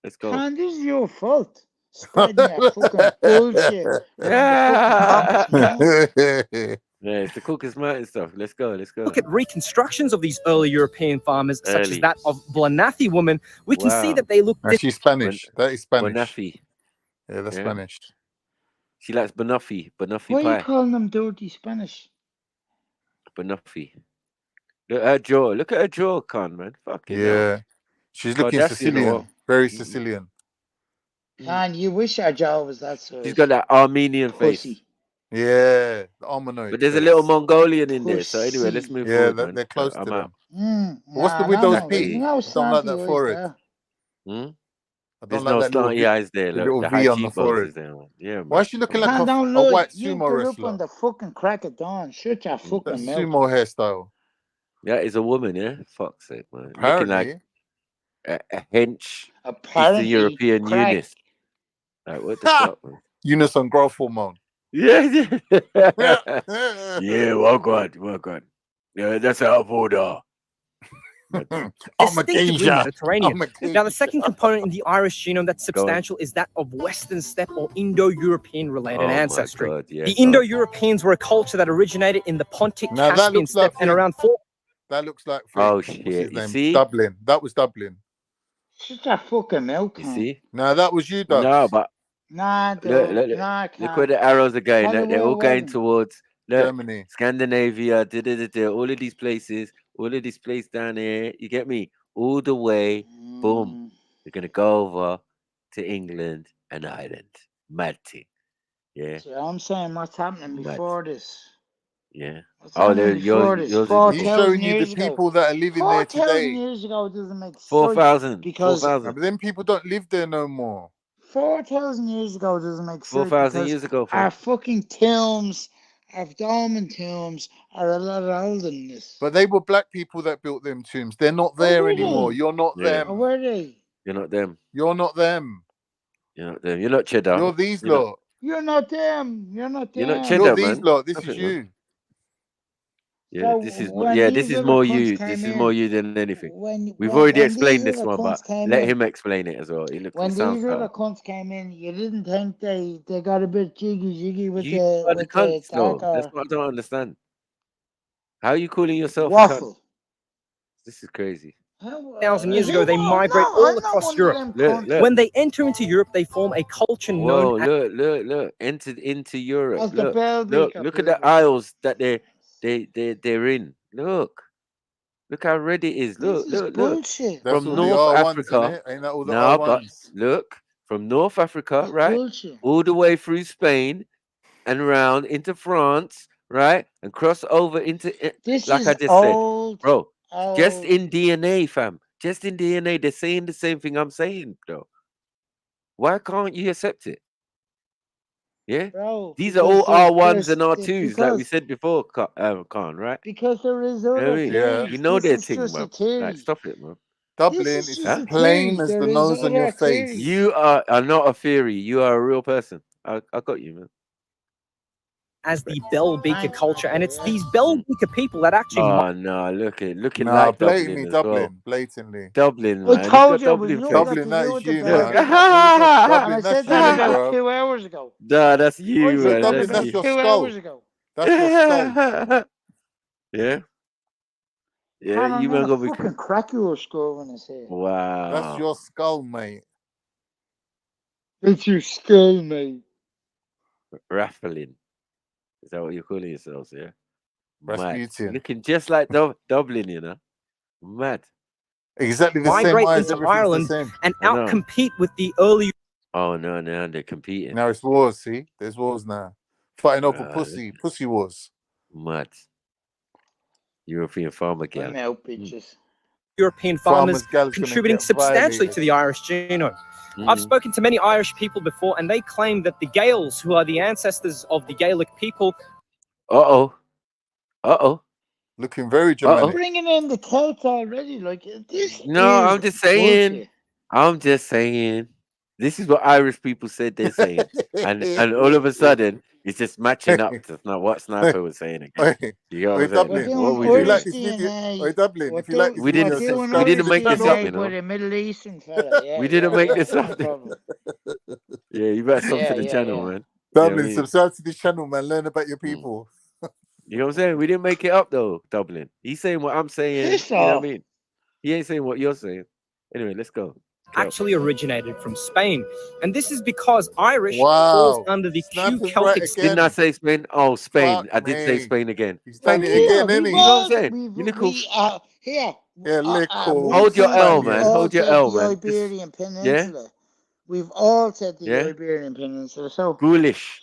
Let's go. Cam, this is your fault. Spreading your fucking bullshit around the fucking caucus, man. Yeah, it's the Caucasus Mountain stuff. Let's go. look at reconstructions of these early European farmers, such as that of Blanathi woman, we can see that they look She's Spanish. That is Spanish. Banoffee. Yeah, that's Spanish. She likes banoffee. Banoffee Why are you pie. calling them dirty Spanish? Banoffee. Look at her jaw. Look at her jaw, Con, man. Fucking hell. Yeah. She's looking Sicilian. Very Sicilian. Can you wish our jaw was that sort She's of got that Armenian face. pussy? Yeah, the Armenoid. But there's face. a little Mongolian in there. So anyway, let's move forward, man. They're close to I'm them. out. What's the Nah, widow's no, peak? no I don't like slanty that eyes forehead. there. I don't There's like no that little slanty V, eyes there. the Look, little the V high on the cheekbones forehead. is there, man. Yeah, man. Why is she looking like Can don't a lie. white You sumo grew up wrestler? on the fucking crack of dawn. Shut your That fucking mouth. sumo hairstyle. That is a woman, yeah? Fuck's sake, man. Looking Apparently. like a hench Eastern Apparently, European crack. Eunice. Like, what the fuck, man? Eunice on growth hormone. Yeah. Yeah, well good. Yeah, that's out of order. distinctively Mediterranean. Now, the second component in the Irish genome that's substantial is that of Western steppe or Indo-European related ancestry. God, yeah, the Indo-Europeans were a culture that originated in the Pontic Now that Caspian looks like steppe and around 4. That looks like Oh What's shit! his You name? see? Dublin. That was Dublin. Shut your fucking mouth, You Cam. see? No, that was you, Dubs. No, but Nah, look, look where the arrows are going. Tell you They're where all it going wasn't. towards Germany, Scandinavia, all of these places, all of this place down here. You get me? All the way, boom. They're gonna go over to England and Ireland. Mad thing. Yeah. So I'm saying what's happening before this. Yeah. What's Oh, happening before this? yours is 4,000 he's showing you the years ago. people that are living there 4,000 today. years ago doesn't make sense. 4,000. Because 4,000. But then people don't live there no more. 4,000 years ago doesn't make sense. 4,000 because years ago, fam. our fucking tombs, our Roman tombs, are a lot older than this. But they were black people that built them tombs. They're not there were anymore. they? You're not Yeah. them. Or were they? You're not them. You're not them. You're not them. You're not cheddar. You're these You're not- lot. You're not them. You're not them. You're not You're cheddar, these man. lot. This Stop is it, man. you. Yeah, So this is when this these is other more cunts you. came This is in- more you than anything. When We've already when explained these this other one, but cunts came let in- him explain it as well. It When sounds these other better. cunts came in, you didn't think they got a bit jiggy with You the are the cunts, though. darker That's what I don't understand. How are you calling yourself a waffle. cunt? This is crazy. 1,000 years ago, they migrate all across Europe. Look. When they enter into Europe, they form a culture Whoa, known as look. Entered into Europe. That's the Look Belgica at the people. aisles that they're in. Look how red it is. This is Look. bullshit. That's From all the North R1s, Africa. innit? Ain't that all the No, but R1s? look, from North Africa, That's right? bullshit. All the way through Spain and around into France, right? And cross over into, This like is I just old, said, bro, just old. in DNA, fam. Just in DNA, they're saying the same thing I'm saying, though. Why can't you accept it? Yeah? Bro, These are all R1s and R2s, like we because said before, Khan, right? because there is You know what I other mean? theories. We know This their is thing, just a man. theory. Like, stop it, man. Dublin This is is just as a plain theory. as There the is nose on your other face. theories. You are not a theory. You are a real person. I got you, man. as the Bell Beaker culture, and it's these Bell Beaker people that actually. Oh no, looking Nah, like blatantly Dublin as well. Blatantly. Dublin, I man. He's told got you when Dublin you face. got Dublin, to that you is with the you, Bell man. Beaker people, and I Dublin, said that's that you, about bro. 2 hours ago. Nah, that's I you, said man. that Dublin, That's about that's you. your 2 skull. hours ago. That's your skull. Yeah. Yeah, Can I'm you man gonna gonna be. fucking crack your skull in his head. Wow. That's your skull, mate. It's your skull, mate. Raffling. Is that what you're calling yourselves? Yeah. Mad. Rasputin. Looking just like Dublin, you know. Mad. Exactly the same migrate eyes. into Everything's Ireland the same. and I know. outcompete with the early. Oh no, now they're competing. Now it's wars. See, there's wars now. Fighting over pussy. Pussy wars. Mad. European farmer gal. I'm out, bitches. European farmers contributing substantially to the Irish genome. I've spoken to many Irish people before, and they claim that the Gaels, who are the ancestors of the Gaelic people, looking very Germanic. Bringing in the Celts already, like this. No, is I'm just saying. bullshit. I'm just saying. This is what Irish people said they're saying, and all of a sudden it's just matching up to what Sniper was saying again. You know what I'm saying? Dublin. What we If you doing? like this video, Dublin. If you like this We video, didn't make this up, you know. With a Middle Eastern fella. Yeah, We didn't make this no up. problem. Yeah, you better sub to the Yeah, channel, yeah. man. Dublin, subscribe to this channel, man. Learn about your people. You know what I'm saying? We didn't make it up though, Dublin. He's saying what I'm saying. Piss You know what I off. mean? He ain't saying what you're saying. Anyway, let's go. actually originated from Spain. And this is because Irish falls under the Q Celtic. Didn't I say Spain? Oh, Spain. Fuck I did say me. Spain again. He's done Thank it you. again, You innit? know what I'm saying? You look cool. Here. Yeah, look cool. Hold your L, We've man. all Hold your said L, the man. Iberian Yeah? Peninsula. We've all said the Yeah? Iberian Peninsula. So Ghoulish.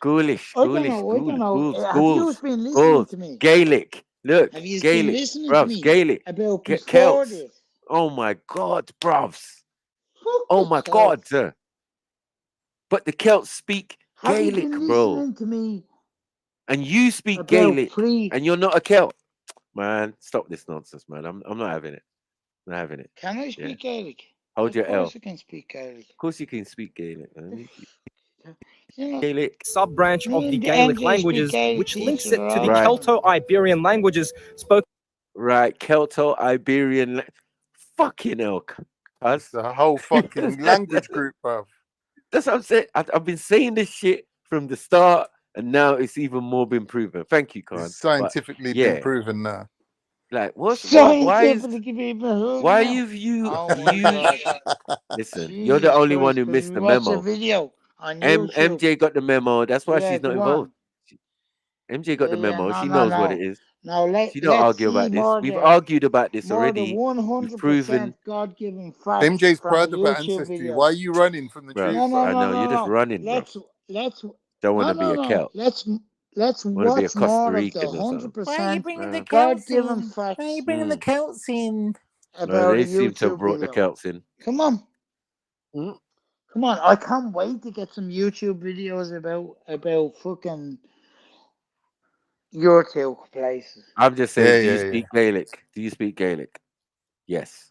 Ghoulish. I don't Ghoulish. know. I don't know. Have Ghouls. you been listening Ghouls. to me? Gaelic. Look. Have you been Gaelic. listening to Bruvs. me Gaelic. about before Celts. this? Oh my God, bruvs. Fuck Oh the my Celts. God, sir. But the Celts speak Have you Gaelic, been bro. listening to me And you speak about Gaelic, and you're not a Celt. Man, stop this nonsense, man. I'm not having it. I'm not having it. Can I speak Gaelic? Hold your Of L. course I can speak Gaelic. Of course you can speak Gaelic, man. You know, Gaelic. Sub-branch of the and Gaelic MJ languages, speak Gaelic which links teachers it are to the all Right. Celto-Iberian languages spoken. Right, Celto-Iberian. Fucking hell, cuz. It's a whole fucking language group, bruv. That's what I'm saying. I've been saying this shit from the start, and now it's even more been proven. Thank you, Khan. It's scientifically yeah, been proven now. like why is why now. you've you Oh my you God. listen? You're the Jesus only one Christ, who could missed we the watch a memo. video on YouTube? MJ got the memo. That's why Yeah, she's not go involved. on. MJ got the memo. No, she no, knows what no. it is. Now She don't let's argue see about this. more We've than argued about this more than already. We've 100% proven. God-given facts MJ's from a proud of her YouTube ancestry. video. Why are you running from the Bro, truth, No, no, bro? I no, know no, you're just no. running, bro. Let's Don't want no, to be no, a no. Celt. Let's Want to be a watch Costa more of the Rican or something. 100% God-given facts Why are you bringing the Celts in? No, about a they seem to have YouTube brought the video. Celts in. Come on. Mm. Come on, I can't wait to get some YouTube videos about fucking your two places. I'm just saying, Yeah, do you yeah, speak yeah. Gaelic? Do you speak Gaelic? Yes.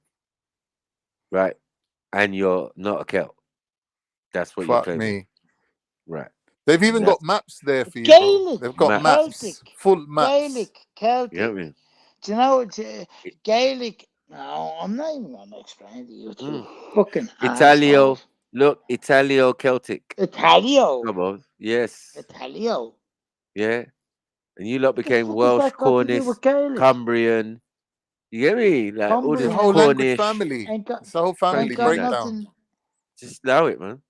Right. And you're not a Celt. That's what you're Fuck claiming. me. Right. They've even And got that's maps there for you, bro. Gaelic, They've got maps. maps, full maps. Gaelic, Celtic. You know what I mean? Do you know Gaelic? No, I'm not even going to explain to you two fucking Italio. assholes. Look, Italio Celtic. Italio. Come on. Yes. Italio. Yeah. And you lot What the became fuck has Welsh, that got to do Cornish, with Gaelic? Cumbrian. You get me? Like all It's this a whole language Cornish. family. Ain't got, It's a whole family ain't got Like, breakdown. nothing. just allow it, man.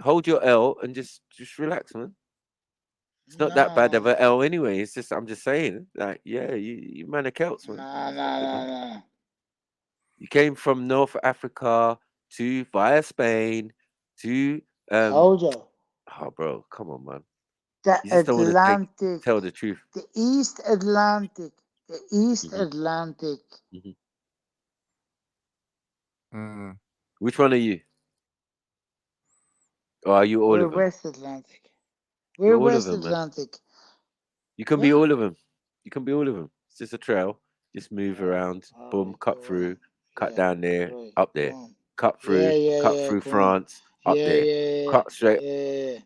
Hold your L and just relax, man. It's not that bad of No. an L anyway. It's just I'm just saying, like, yeah, you man are Celts, man. No. You came from North Africa to via Spain to Told you. oh bro, come on, man. The You just don't want to Atlantic. tell the truth. The East Atlantic. The East Mhm. Atlantic. Which one are you? Or are you all We're of them? West Atlantic. You're We're all of West them, man. Atlantic. You can be all of them. You can be all of them. It's just a trail. Just move around. Boom, cut through, cut down there, up there. Cut through, cut through France, up there. Cut straight.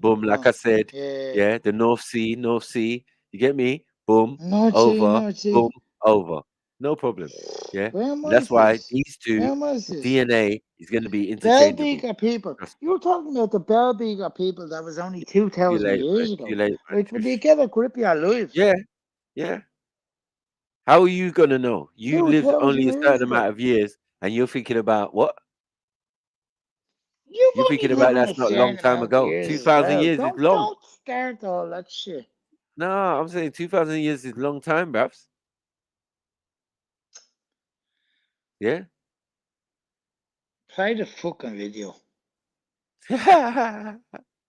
Boom, like I said. Yeah, the North Sea. You get me? Boom, over, boom, over. No problem. Yeah. Where And that's was why this? these two Where was this? DNA is going to be interchangeable. Belbeaker people. You were talking about the Belbeaker people that was only 2,000 late, years man. ago. Too late, man. Like, would you get a grip of your lives? Yeah. How are you gonna know? You lived 2,000 only a years certain ago. amount of years, and you're thinking about what? You've You're only thinking lived about a that's not a long certain time amount of ago. years as 2,000 well. years is long. Don't start all that shit. No, I'm saying 2,000 years is a long time, Babs. Yeah. Play the fucking video.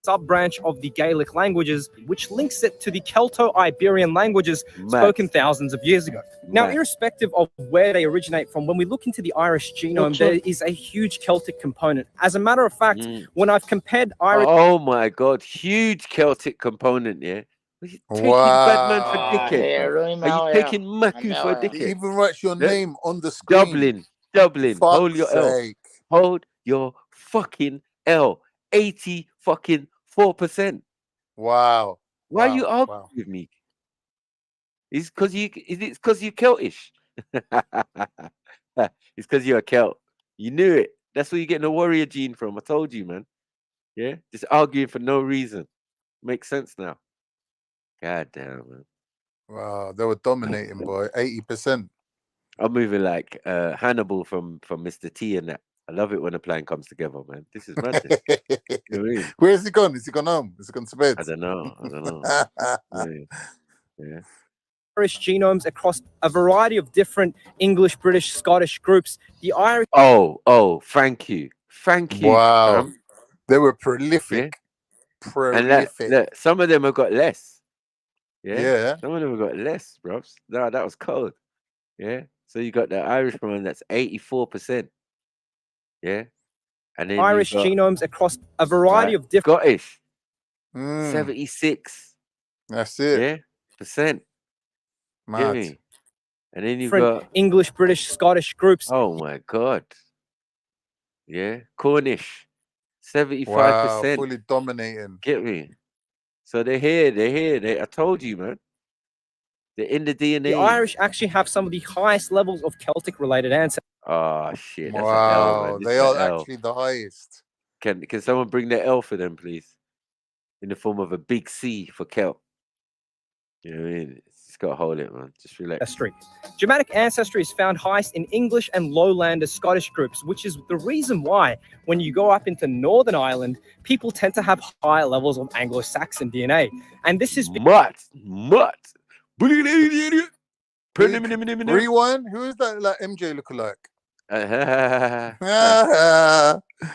Sub-branch of the Gaelic languages, which links it to the Celto-Iberian languages spoken thousands of years ago. Now, irrespective of where they originate from, when we look into the Irish genome, there is a huge Celtic component. As a matter of fact, when I've compared Irish... Oh my God, huge Celtic component, yeah? Are you taking Batman for dickhead, bro? Are you taking Maku for a It dickhead? even writes your name on the screen. Dublin. Hold Fuck's your L. sake. Hold your fucking L. 80 fucking 4%. Wow. Why are you arguing with me? It's because you're Celtish. It's because you're a Celt. You knew it. That's where you're getting the warrior gene from. I told you, man. Yeah? Just arguing for no reason. Makes sense now. God damn, man. Wow, they were dominating, boy. 80%. I'm moving like Hannibal from Mr. T and that. I love it when a plan comes together, man. This is madness. You know what I mean? Where has he gone? Is he gone home? Is he gone to bed? I don't know. Yeah. Irish genomes across a variety of different English, British, Scottish groups. The Irish... Oh, thank you. Wow. They were prolific. Yeah? Prolific. And look, some of them have got less. Yeah. Some of them have got less, bros. No, that was cold. Yeah. So you got the Irish one that's 84%. Yeah. And then Irish genomes across a variety of different... Scottish. 76. That's it. Yeah. Percent. Get me? And then you've got English, British, Scottish groups. Oh my God. Yeah. Cornish. 75%. Wow, fully dominating. Get me? So they're here. I told you, man. They're in the DNA. The Irish actually have some of the highest levels of Celtic-related ancestry. Oh shit! That's wow, an L, man. They are actually the highest. Can someone bring the L for them, please? In the form of a big C for Celt. You know what I mean? It's got to hold it, man. Just relax. Germanic ancestry is found highest in English and Lowlander Scottish groups, which is the reason why when you go up into Northern Ireland, people tend to have higher levels of Anglo-Saxon DNA. And this is... Mutt. Rewind? Who is that like MJ lookalike?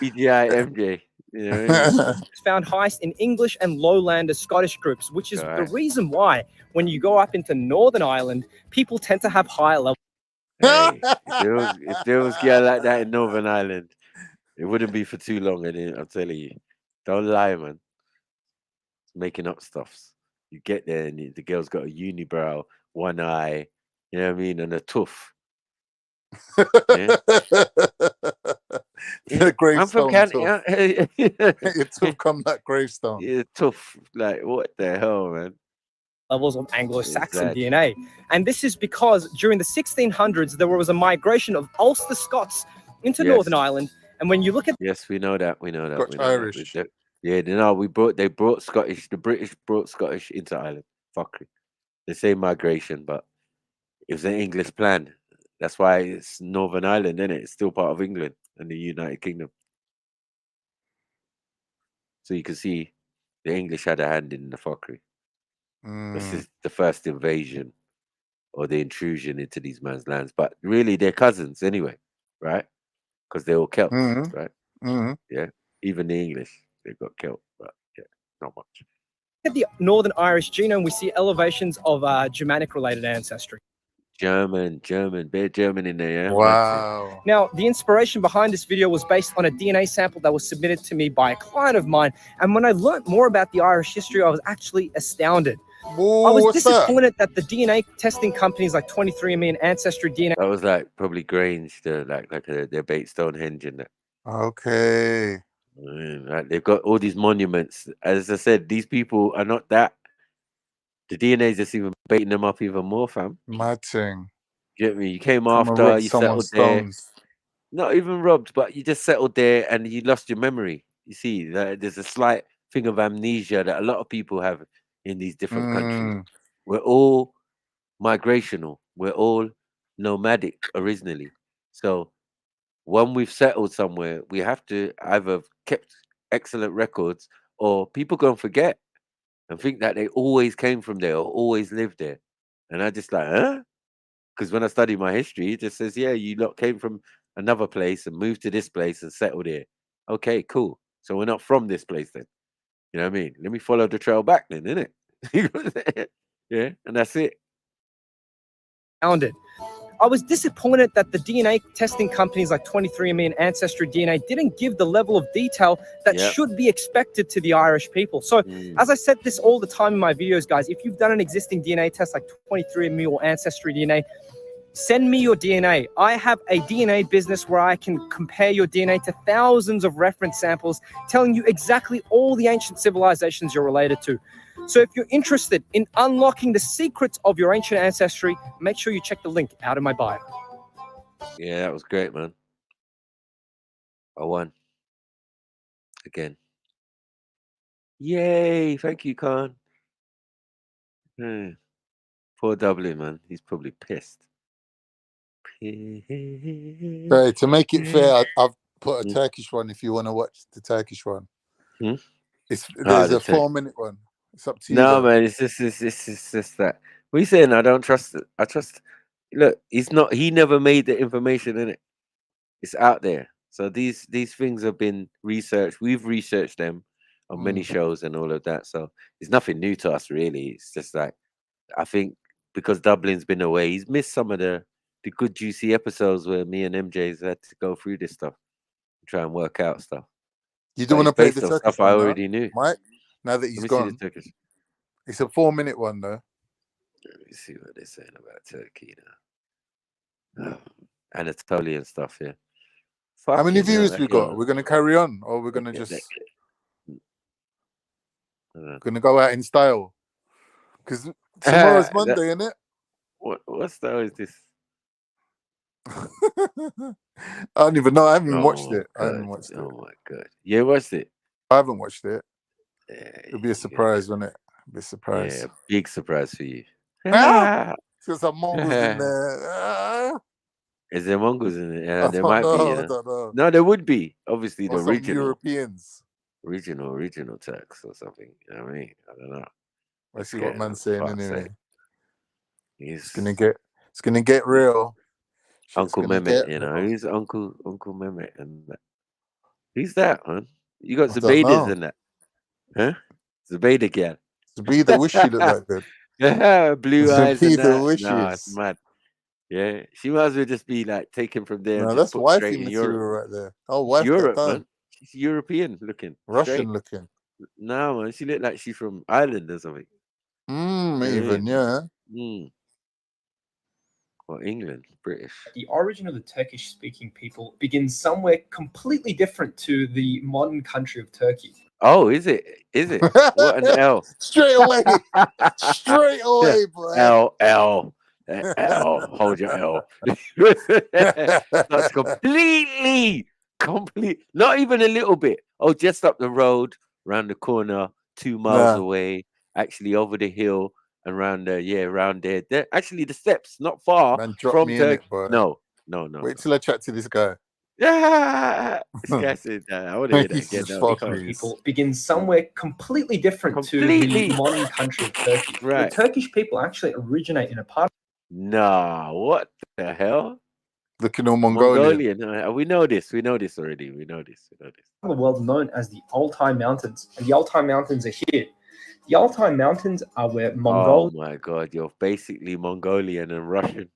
PGI MJ. You know what I mean? It's found highest in English and Lowlander Scottish groups, which is the reason why when you go up into Northern Ireland, people tend to have higher levels. Hey, if there was girl like that in Northern Ireland, it wouldn't be for too long. I'm telling you, don't lie, man. It's making up stuffs. You get there and the girl's got a unibrow, one eye, you know what I mean, and a tuff. Yeah. The gravestone. I'm from Canada. Your tuff come that gravestone. Yeah, tough. Like what the hell, man? Levels of Anglo-Saxon DNA. And this is because during the 1600s, there was a migration of Ulster Scots into Northern Ireland. And when you look at... Yes, we know that. Scotch Irish. Yeah, they brought Scottish, the British brought Scottish into Ireland. Fuckery. The same migration, but it was an English plan. That's why it's Northern Ireland, isn't it? It's still part of England and the United Kingdom. So you can see the English had a hand in the fuckery. This is the first invasion or the intrusion into these man's lands. But really, they're cousins anyway, right? Because they're all Celts, right? Yeah. Even the English, they've got Celt, but yeah, not much. At the Northern Irish genome, we see elevations of Germanic-related ancestry. German, bit German in there, yeah? Wow. Now, the inspiration behind this video was based on a DNA sample that was submitted to me by a client of mine. And when I learned more about the Irish history, I was actually astounded. Whoa, I was disappointed that the DNA testing companies like 23andMe and Ancestry DNA... That was like probably Grange, their bait Stonehenge and that. Okay. Like they've got all these monuments. As I said, these people are not that. The DNA is just even baiting them up even more, fam. Mad thing. Get me? You came after, you settled there. Not even robbed, but you just settled there and you lost your memory. You see, there's a slight thing of amnesia that a lot of people have in these different countries. We're all migrational. We're all nomadic originally. So when we've settled somewhere, we have to either kept excellent records or people gonna forget. and think that they always came from there or always lived there. And I just like, huh? Because when I study my history, it just says, yeah, you lot came from another place and moved to this place and settled here. Okay, cool. So we're not from this place then. You know what I mean? Let me follow the trail back then, innit? Yeah, and that's it. Found it. I was disappointed that the DNA testing companies like 23andMe and Ancestry DNA didn't give the level of detail that should be expected to the Irish people. So, as I said this all the time in my videos, guys, if you've done an existing DNA test like 23andMe or Ancestry DNA, send me your DNA. I have a DNA business where I can compare your DNA to thousands of reference samples, telling you exactly all the ancient civilizations you're related to. So if you're interested in unlocking the secrets of your ancient ancestry, make sure you check the link out in my bio. Yeah, that was great, man. I won. Again. Yay! Thank you, Khan. Poor Dublin, man. He's probably pissed. Hey, to make it fair, I've put a Turkish one if you want to watch the Turkish one. There's a 4-minute one. It's up to you. No, man, it's just that. What are you saying? I don't trust it. I trust. Look, he never made the information in it. It's out there. So these things have been researched. We've researched them on many shows and all of that. So it's nothing new to us, really. It's just like, I think because Dublin's been away, he's missed some of the good juicy episodes where me and MJ's had to go through this stuff, try and work out stuff. You don't want to play the Turkish Turkish stuff I one, already knew, Mike? Now that he's gone, it's a 4-minute one, though. Let me see what they're saying about Turkey now. Anatolian stuff, yeah. How many viewers we got? We're going to carry on, or we're going to just going to go out in style? Because tomorrow's Monday, isn't it? What style is this? I don't even know. I haven't watched it. I haven't watched it. Oh my god! Yeah, watched it. I haven't watched it. It'll be a surprise, won't it? It'll be a surprise. Yeah, big surprise for you. There's some Mongols in there. Is there Mongols in it? Yeah, there might be. I don't know. No, there would be. Obviously, Or the some regional Europeans. Regional Turks or something. You know what I mean? I don't know. Let's see what man's saying anyway. It's gonna get real. Uncle Mehmet, you know. Who's Uncle Mehmet and that? Who's that, man? You got Zubaidas in that. Huh? Zubaida girl. Zubaida wish she looked like that. Yeah, blue eyes and that. Wishes. Nah, it's mad. Yeah, she might as well just be like taken from there. No, and that's just put wifey straight in material Europe. right there. Oh, wife Europe, that man. She's European looking. Russian looking. No, man. She looked like she's from Ireland or something. Yeah. Or England, British. The origin of the Turkish-speaking people begins somewhere completely different to the modern country of Turkey. Oh, is it? Is it? What an L. Straight away. Straight away, boy. L. Hold your L. That's complete. Not even a little bit. Oh, just up the road, round the corner, 2 miles away, actually over the hill and around there. Around there. Actually, the steps not far from Turkey. No. Wait till I chat to this guy. Yeah, this guy said I want to hear that again. No, people begin somewhere completely different to the modern country of Turkey. Right. The Turkish people actually originate in a part. Nah, what the hell? Looking all Mongolian. We know this. We know this already. We know this. The world known as the Altai Mountains, and the Altai Mountains are here. The Altai Mountains are where Mongols. Oh my god, you're basically Mongolian and Russian.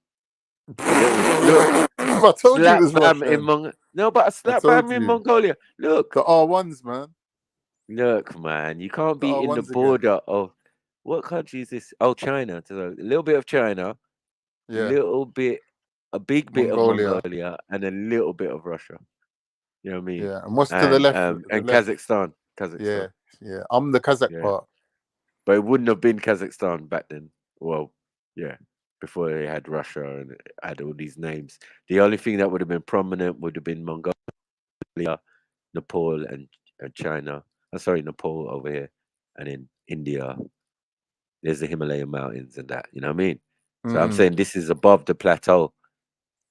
Look, I told you it was Russian. No, but a slap bam in Mongolia. Look, the R1s, man. Look, man, you can't be in the border of what country is this? Oh, China. So a little bit of China, a big bit of Mongolia, and a little bit of Russia. You know what I mean? Yeah, and what's to the left? And Kazakhstan. Yeah. I'm the Kazakh part. But it wouldn't have been Kazakhstan back then. Well, yeah. Before they had Russia and had all these names. The only thing that would have been prominent would have been Mongolia, Nepal, and China. Nepal over here. And in India, there's the Himalayan mountains and that. You know what I mean? So I'm saying this is above the plateau.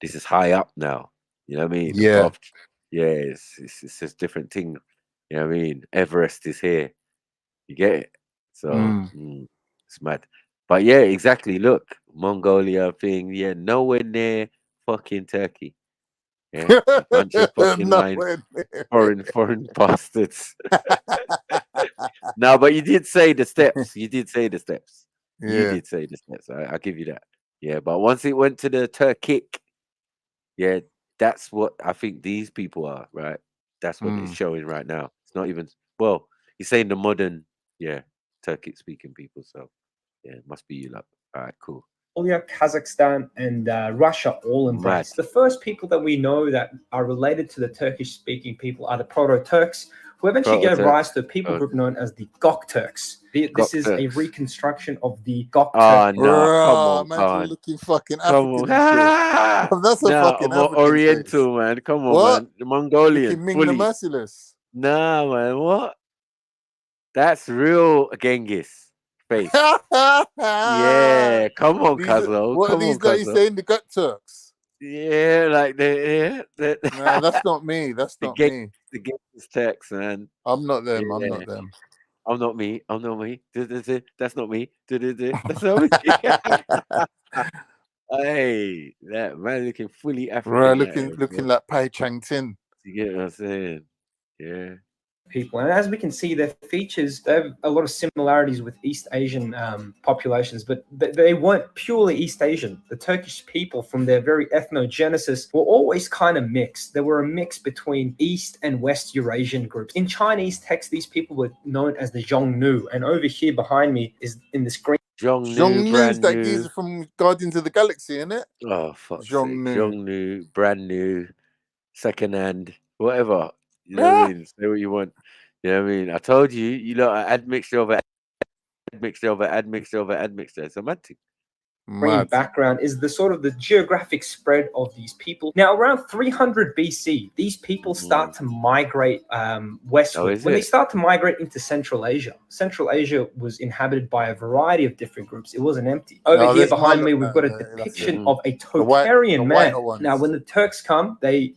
This is high up now. You know what I mean? Yeah. It's a different thing. You know what I mean? Everest is here. You get it? So it's mad. But yeah, exactly. Look, Mongolia thing. Yeah, nowhere near fucking Turkey. Yeah, a bunch of fucking lying Nowhere near. foreign bastards. No, but you did say the steps. You did say the steps. You Yeah. did say the steps. I give you that. Yeah, but once it went to the Turkic, yeah, that's what I think these people are, right? That's what it's showing right now. It's not even, well, he's saying the modern, yeah, Turkic speaking people. So yeah, it must be you lot. All right, cool. Mongolia, Kazakhstan, and Russia all embrace. The first people that we know that are related to the Turkish-speaking people are the Proto-Turks, who eventually gave rise to a people group known as the Gokturks. This is a reconstruction of the Gokturk. No, come on, man's looking fucking come African on. and shit. That's a fucking more African Oriental, face. man. Come on, What? man. The Mongolian, Looking Ming the fully. Merciless. Nah, man. What? That's real Genghis face. Yeah, come on, Kazo. What are Come these on, that you Kazo. saying? The Gut Turks? Yeah, like the Nah, that's not me. That's not me. The Genghis Turks, man. I'm not them. I'm Yeah. not them. I'm not me. I'm not me. That's not me. That's not me. Hey, that man looking fully Right, African. looking like Pai Chang Tin. You get what I'm saying? Yeah. People, and as we can see, their features, they have a lot of similarities with East Asian populations, but they weren't purely East Asian. The Turkish people, from their very ethnogenesis, were always kind of mixed. They were a mix between East and West Eurasian groups. In Chinese text, these people were known as the Zhongnu, and over here behind me is in this green. Zhongnu's that geezer from Guardians of the Galaxy, isn't it? Oh, fuck's sake. Zhongnu, brand new, second hand, whatever. You know what I mean? Say what you want. You know what I mean? I told you, you know, admixture of admixture. It's a mad thing. Green background is the sort of the geographic spread of these people. Now, around 300 BC, these people start to migrate westward. When they start to migrate into Central Asia, Central Asia was inhabited by a variety of different groups. It wasn't empty. Over here behind me, we've got a depiction of a Tokharian man. Now, when the Turks come, they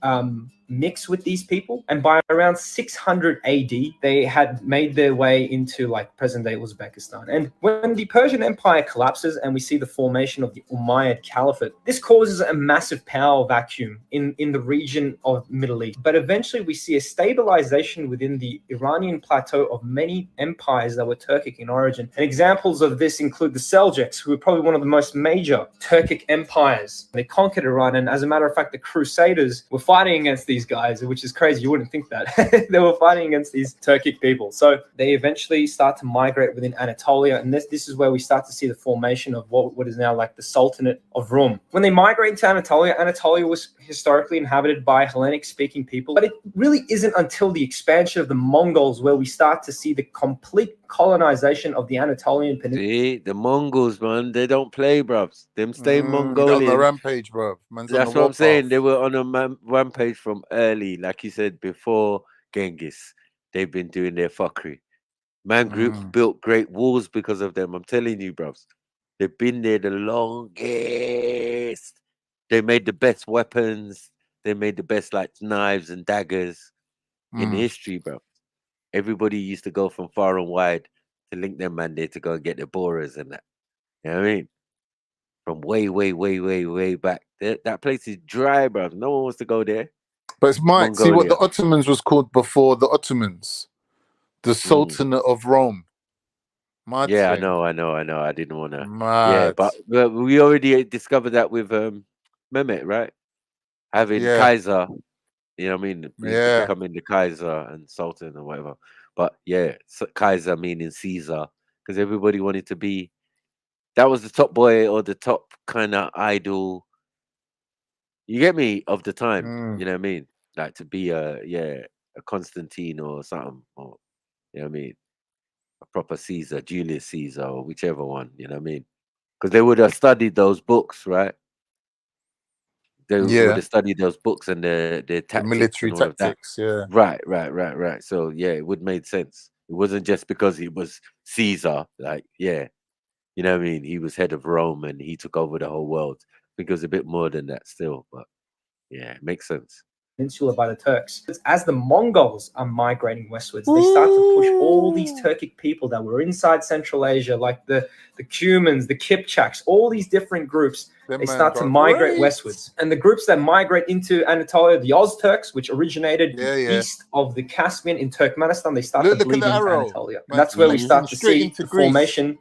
mix with these people, and by around 600 AD, they had made their way into like present-day Uzbekistan. And when the Persian Empire collapses and we see the formation of the Umayyad Caliphate, this causes a massive power vacuum in the region of Middle East. But eventually we see a stabilization within the Iranian plateau of many empires that were Turkic in origin. And examples of this include the Seljuks, who were probably one of the most major Turkic empires. They conquered Iran, and as a matter of fact, the Crusaders were fighting against these guys, which is crazy. You wouldn't think that. They were fighting against these Turkic people. So they eventually start to migrate within Anatolia, and this is where we start to see the formation of what is now like the Sultanate of Rum. When they migrate to Anatolia, Anatolia was historically inhabited by Hellenic-speaking people, but it really isn't until the expansion of the Mongols where we start to see the complete colonization of the Anatolian Peninsula. See, the Mongols, man, they don't play, bruvs. Them stay Mongolian. On the rampage, bruv. That's what I'm saying. They were on a rampage from early, like you said, before Genghis. They've been doing their fuckery. Man groups built great walls because of them. I'm telling you, bruvs. They've been there the longest. They made the best weapons. They made the best like knives and daggers in history, bro. Everybody used to go from far and wide to link them man there to go and get the borers and that. You know what I mean? From way back. That place is dry, bro. No one wants to go there. But it's Mike. See what the Ottomans was called before the Ottomans? The Sultanate of Rome. Mad yeah, thing. I know. I didn't want to. Mad. Yeah, but we already discovered that with Mehmet, right? Having Kaiser, you know what I mean? Becoming the Kaiser and Sultan or whatever. But yeah, Kaiser meaning Caesar, because everybody wanted to be. That was the top boy or the top kind of idol. You get me? Of the time, you know what I mean? Like to be a Constantine or something, or you know what I mean? A proper Caesar, Julius Caesar, or whichever one, you know what I mean? Because they would have studied those books, right? They would have studied those books and their tactics, the military and all tactics, of that. Right. So yeah, it would made sense. It wasn't just because he was Caesar, like you know what I mean? He was head of Rome and he took over the whole world. I think it was a bit more than that still, but yeah, it makes sense. peninsula by the Turks. As the Mongols are migrating westwards, they start to push all these Turkic people that were inside Central Asia, like the Cumans, the Kipchaks, all these different groups. They start to migrate westwards. And the groups that migrate into Anatolia, the Oz Turks, which originated east of the Caspian in Turkmenistan, they start to bleed into Anatolia. And that's where we start to see the formation.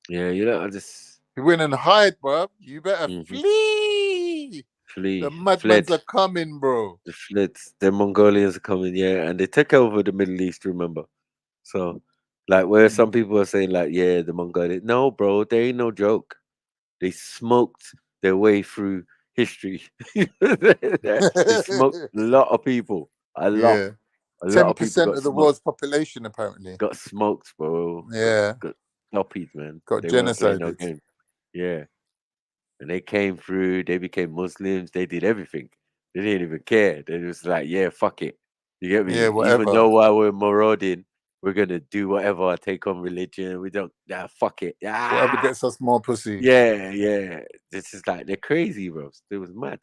Yeah, you know, I just... You win and hide, bro. You better flee. Flee. The madmans are coming, bro. The flits. The Mongolians are coming, yeah. And they took over the Middle East, remember? So, like, where some people are saying, like, yeah, the Mongolians... No, bro, they ain't no joke. They smoked their way through history. They smoked a lot of people. A lot. Yeah. A lot of people 10% got of the smoked. world's population, apparently. Got smoked, bro. Yeah. Got copied, man. Got They weren't playing no genocided. game. Yeah. And they came through, they became Muslims, they did everything. They didn't even care. They was like, yeah, fuck it. You get me? Yeah, whatever. Even though while we're marauding, we're gonna do whatever, take on religion. We don't fuck it. Whatever gets us more pussy. Yeah, yeah. This is like they're crazy, bro. It was mad.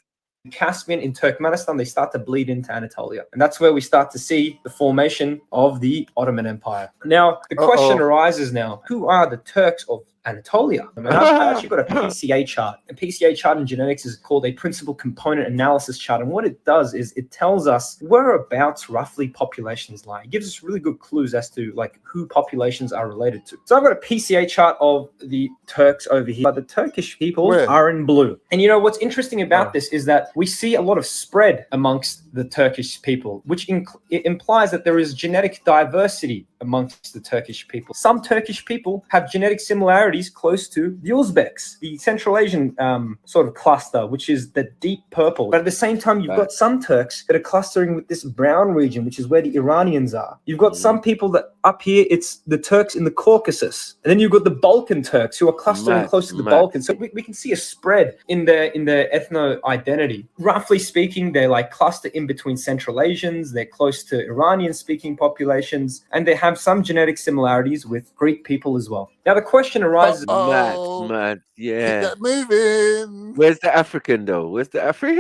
Caspian in Turkmenistan, they start to bleed into Anatolia. And that's where we start to see the formation of the Ottoman Empire. Now, the question arises now, who are the Turks of Anatolia? I mean, I've actually got a PCA chart. A PCA chart in genetics is called a principal component analysis chart. And what it does is it tells us whereabouts roughly populations lie. It gives us really good clues as to like who populations are related to. So I've got a PCA chart of the Turks over here, but the Turkish people are in blue. And you know, what's interesting about this is that we see a lot of spread amongst the Turkish people, which it implies that there is genetic diversity amongst the Turkish people. Some Turkish people have genetic similarities close to the Uzbeks, the Central Asian sort of cluster, which is the deep purple. But at the same time, you've got some Turks that are clustering with this brown region, which is where the Iranians are. You've got some people that up here, it's the Turks in the Caucasus. And then you've got the Balkan Turks who are clustering close to the Balkans. So we can see a spread in their ethno-identity. Roughly speaking, they like cluster in between Central Asians, they're close to Iranian-speaking populations, and they have some genetic similarities with Greek people as well. Now the question arises... Mad, yeah. Keep that moving. Where's the African though? Where's the African?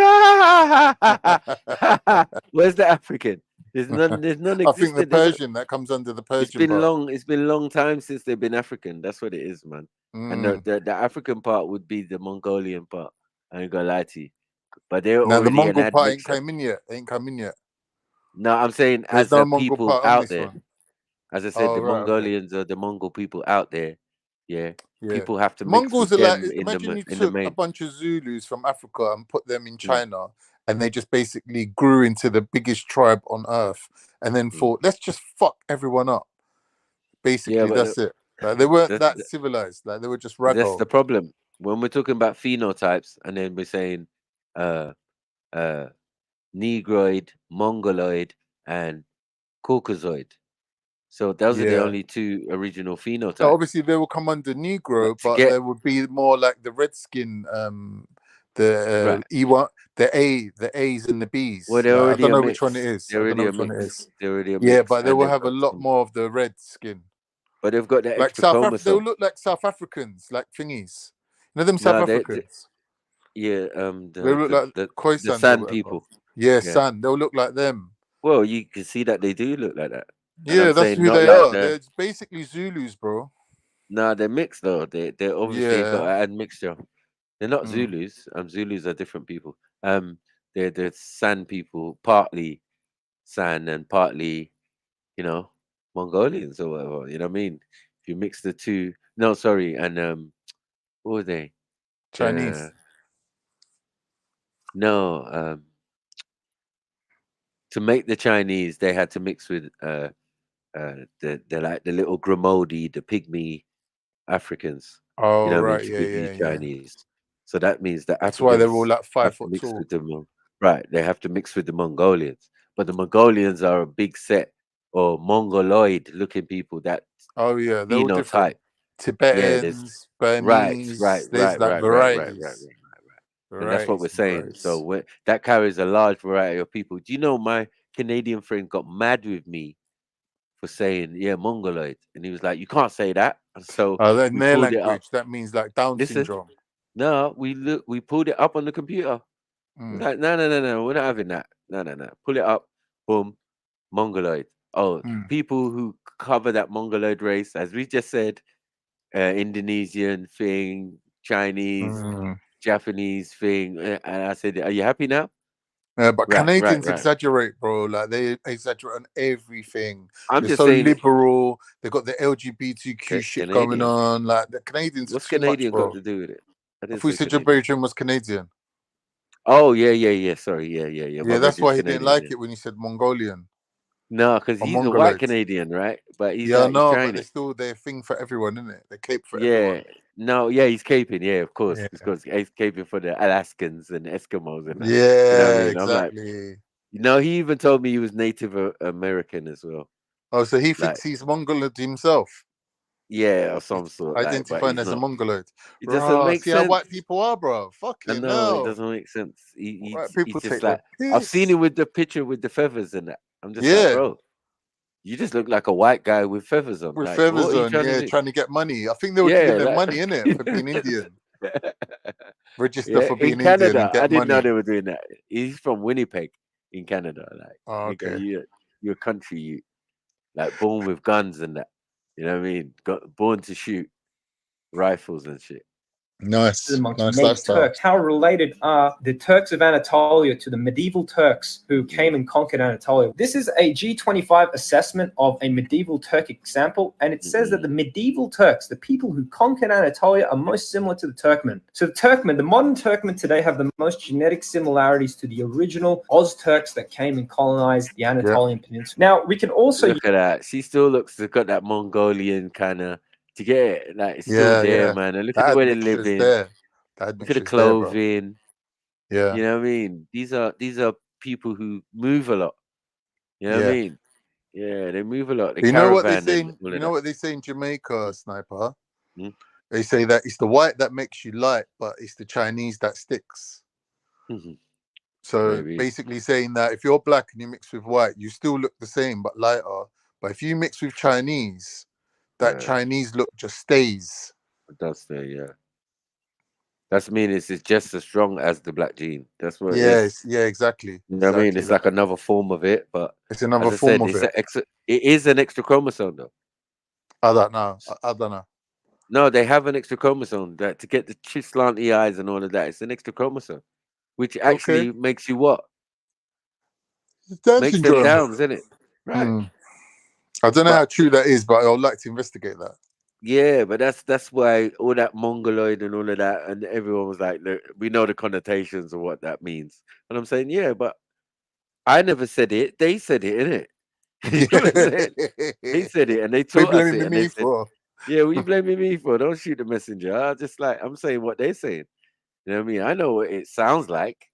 Where's the African? There's none I think the Persian, that comes under the Persian. It's been a long time since they've been African. That's what it is, man. And the African part would be the Mongolian part. I ain't gonna lie to you. But they're already the Mongol an part ain't come in yet. No, I'm saying there's as no the Mongol people part out there. One. As I said, the Mongolians are the Mongol people out there. Yeah. People have to mix Mongols with are like, them imagine you in took the main. a bunch of Zulus from Africa and put them in China, and they just basically grew into the biggest tribe on earth, and then thought, let's just fuck everyone up. Basically, that's it. Like, they weren't that civilized. Like, they were just ragdoll. That's the problem. When we're talking about phenotypes, and then we're saying Negroid, Mongoloid, and Caucasoid. So those are the only two original phenotypes. So obviously, they will come under Negro, but they would be more like the redskin, the A's and the B's. Well, they're already I don't know which one it is. They're already a mix. But they will have a lot more of the red skin. But they've got that like extra chromosome. They'll look like South Africans, like thingies. You know them South Africans? They look like the San people. Yeah, San. They'll look like them. Well, you can see that they do look like that. Yeah, that's who they are. They're basically Zulus, bro. No, they're mixed though. They're obviously got an admixture. They're not Zulus. Zulus are different people. They're the San people, partly San and partly, Mongolians or whatever. You know what I mean? If you mix the two, and what were they? Chinese. No, to make the Chinese, they had to mix with the like the little Grimaldi, the pygmy Africans. Oh, right, Chinese. So that means that that's why they're all like 5 foot tall. Right, they have to mix with the Mongolians, but the Mongolians are a big set or Mongoloid-looking people. That they're all different. Tibetans, Burmese, right. And that's what we're saying. So that carries a large variety of people. Do you know my Canadian friend got mad with me for saying, Mongoloid. And he was like, you can't say that. And so in their language, that means like Down syndrome. No, we pulled it up on the computer. Like, no, we're not having that. No. Pull it up. Boom. Mongoloid. Oh, people who cover that Mongoloid race, as we just said, Indonesian thing, Chinese, Japanese thing. And I said, are you happy now? But Right. Canadians exaggerate, bro. Like they exaggerate on everything. I'm They're just so saying, liberal. They got the LGBTQ shit going Canadian. on. Like the Canadians What's are too much, Canadian bro. got to do with it? I I didn't thought you say said your Canadian. Belgian was Canadian. Oh yeah. Sorry, yeah. Yeah, that's why he didn't like it when you said Mongolian. No, because Or he's a white Mongoloid. Canadian, right? But he's Yeah, he's no, trying but it. it's still their thing for everyone, isn't it? They cape for Yeah. everyone. No, yeah, he's caping. Yeah, of course. Yeah. Because he's caping for the Alaskans and Eskimos and that. Yeah, You know what I mean? exactly. I'm like, he even told me he was Native American as well. Oh, so he Like, thinks he's Mongoloid himself. Yeah, of some sort. Like, but Identifying he's as a not. Mongoloid. It doesn't make See how sense. white people are, bro. I Fucking know it hell. doesn't make sense. White He's people just take like, the I've seen piss. him with the picture with the feathers and that. I'm just like, Yeah. bro, you just look like a white guy with feathers on. With Like, feathers what are you on, trying to yeah, do? trying to get money. I think they were giving them money, innit, for being Indian. Register for being in Indian Canada, and get I didn't know money. they were doing that. He's from Winnipeg in Canada. Like, Oh, nigga, okay. you're a country, you like born with guns and that. You know what I mean? Born to shoot rifles and shit. Nice. Amongst Nice many lifestyle. Turks. How related are the Turks of Anatolia to the medieval Turks who came and conquered Anatolia? This is a G25 assessment of a medieval Turkic sample, and it says that the medieval Turks, the people who conquered Anatolia, are most similar to the Turkmen. So the modern Turkmen today have the most genetic similarities to the original Oz Turks that came and colonized the Anatolian Peninsula. Now, we can also look at that. She still looks got that Mongolian kind of. To get it, like it's still there, man. And look at the way they're living. There. Look at the clothing. Yeah. You know what I mean? These are people who move a lot. You know what I mean? Yeah, they move a lot. You know what they say? You know what they say in Jamaica, Sniper? They say that it's the white that makes you light, but it's the Chinese that sticks. So basically saying that if you're black and you mix with white, you still look the same but lighter. But if you mix with Chinese, that Chinese look just stays. It does stay, yeah. That's mean it's just as strong as the black gene. That's what it is. Yeah, exactly. You know what I mean? It's like another form of it, but it's another form of it. It is an extra chromosome, though. I don't know. I don't know. No, they have an extra chromosome that to get the slanty eyes and all of that. It's an extra chromosome, which actually makes you what? Makes them downs, isn't it? Right. I don't know how true that is, but I would like to investigate that. Yeah, but that's why all that Mongoloid and all of that, and everyone was like, look, we know the connotations of what that means. And I'm saying, yeah, but I never said it. They said it, innit? You know what I'm saying? They said it, and they taught us it. And they said, yeah, what you blaming me for? Don't shoot the messenger. I'm saying what they're saying. You know what I mean? I know what it sounds like,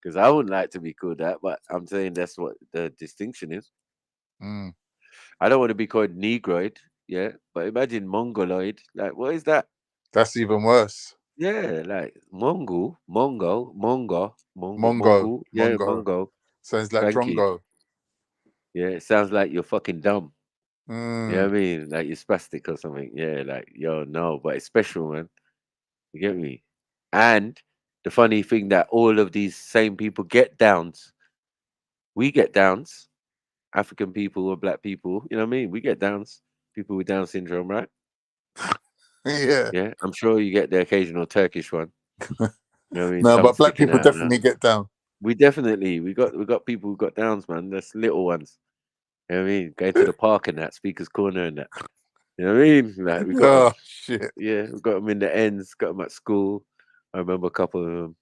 because I wouldn't like to be called that, but I'm saying that's what the distinction is. I don't want to be called Negroid. Yeah, but imagine Mongoloid. Like, what is that? That's even worse. Yeah, like Mongo. Yeah, Mongo. Sounds like Drongo. Yeah, it sounds like you're fucking dumb. You Mm. know what I mean? Like you're spastic or something. Yeah, like, yo, no, but it's special, man. You get me? And the funny thing that all of these same people get downs. We get downs. African people or black people, you know what I mean? We get downs. People with Down syndrome, right? Yeah. Yeah, I'm sure you get the occasional Turkish one. You know what I mean? No, Tongue but black sticking people out, definitely get down. We got people who got downs, man. That's little ones. You know what I mean? Going to the park and that, Speaker's Corner and that. You know what I mean? Like we got them, shit. Yeah, we got them in the ends, got them at school. I remember a couple of them.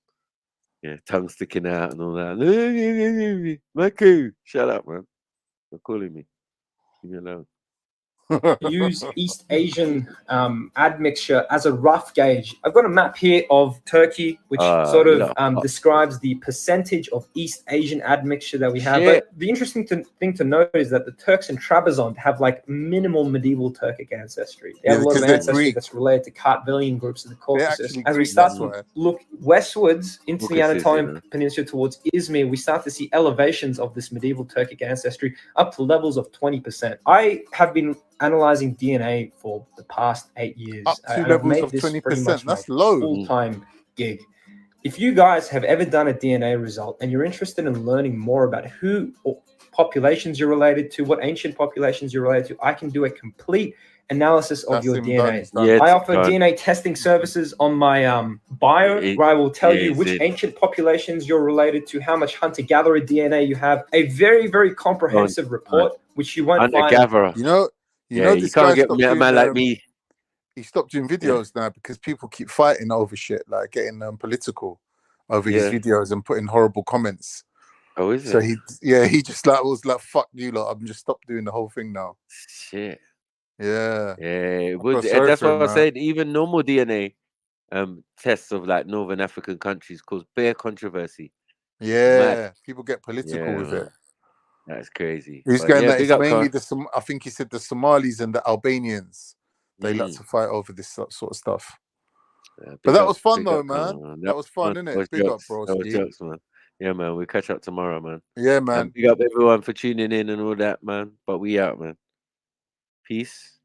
Yeah, tongue sticking out and all that. Maku, shut up, man. You're calling me. Leave me alone. Use East Asian admixture as a rough gauge. I've got a map here of Turkey, which sort of describes the percentage of East Asian admixture that we have. But the interesting thing to note is that the Turks in Trabzon have like minimal medieval Turkic ancestry. They have a lot of ancestry that's related to Kartvelian groups of the Caucasus. As we start to look westwards into the Anatolian Peninsula towards Izmir, we start to see elevations of this medieval Turkic ancestry up to levels of 20%. I have been analyzing DNA for the past 8 years. Up to levels of 20%. That's low. Full-time gig. if you guys have ever done a DNA result and you're interested in learning more about who or populations you're related to, what ancient populations you're related to, I can do a complete analysis of your DNA. I offer DNA testing services on my bio, where I will tell you which ancient populations you're related to, how much hunter-gatherer DNA you have. A very, very comprehensive report, which you won't find. You know, this guy get stopped a doing, man like me. He stopped doing videos now because people keep fighting over shit, like getting political over his videos and putting horrible comments. Oh, is so it? he just like was like, fuck you lot, I'm just stopped doing the whole thing now. Shit. Yeah. That's what I was saying. Even normal DNA tests of like Northern African countries cause bare controversy. Yeah, people get political with it. That's crazy. He's But going yeah, that big it's up, mainly Carl. I think he said the Somalis and the Albanians. They like to fight over this sort of stuff. But that was fun though, man. That was fun, innit? Big up, bro. That was jokes, man. Yeah, man. We'll catch up tomorrow, man. Yeah, man. Big up everyone for tuning in and all that, man. But we out, man. Peace.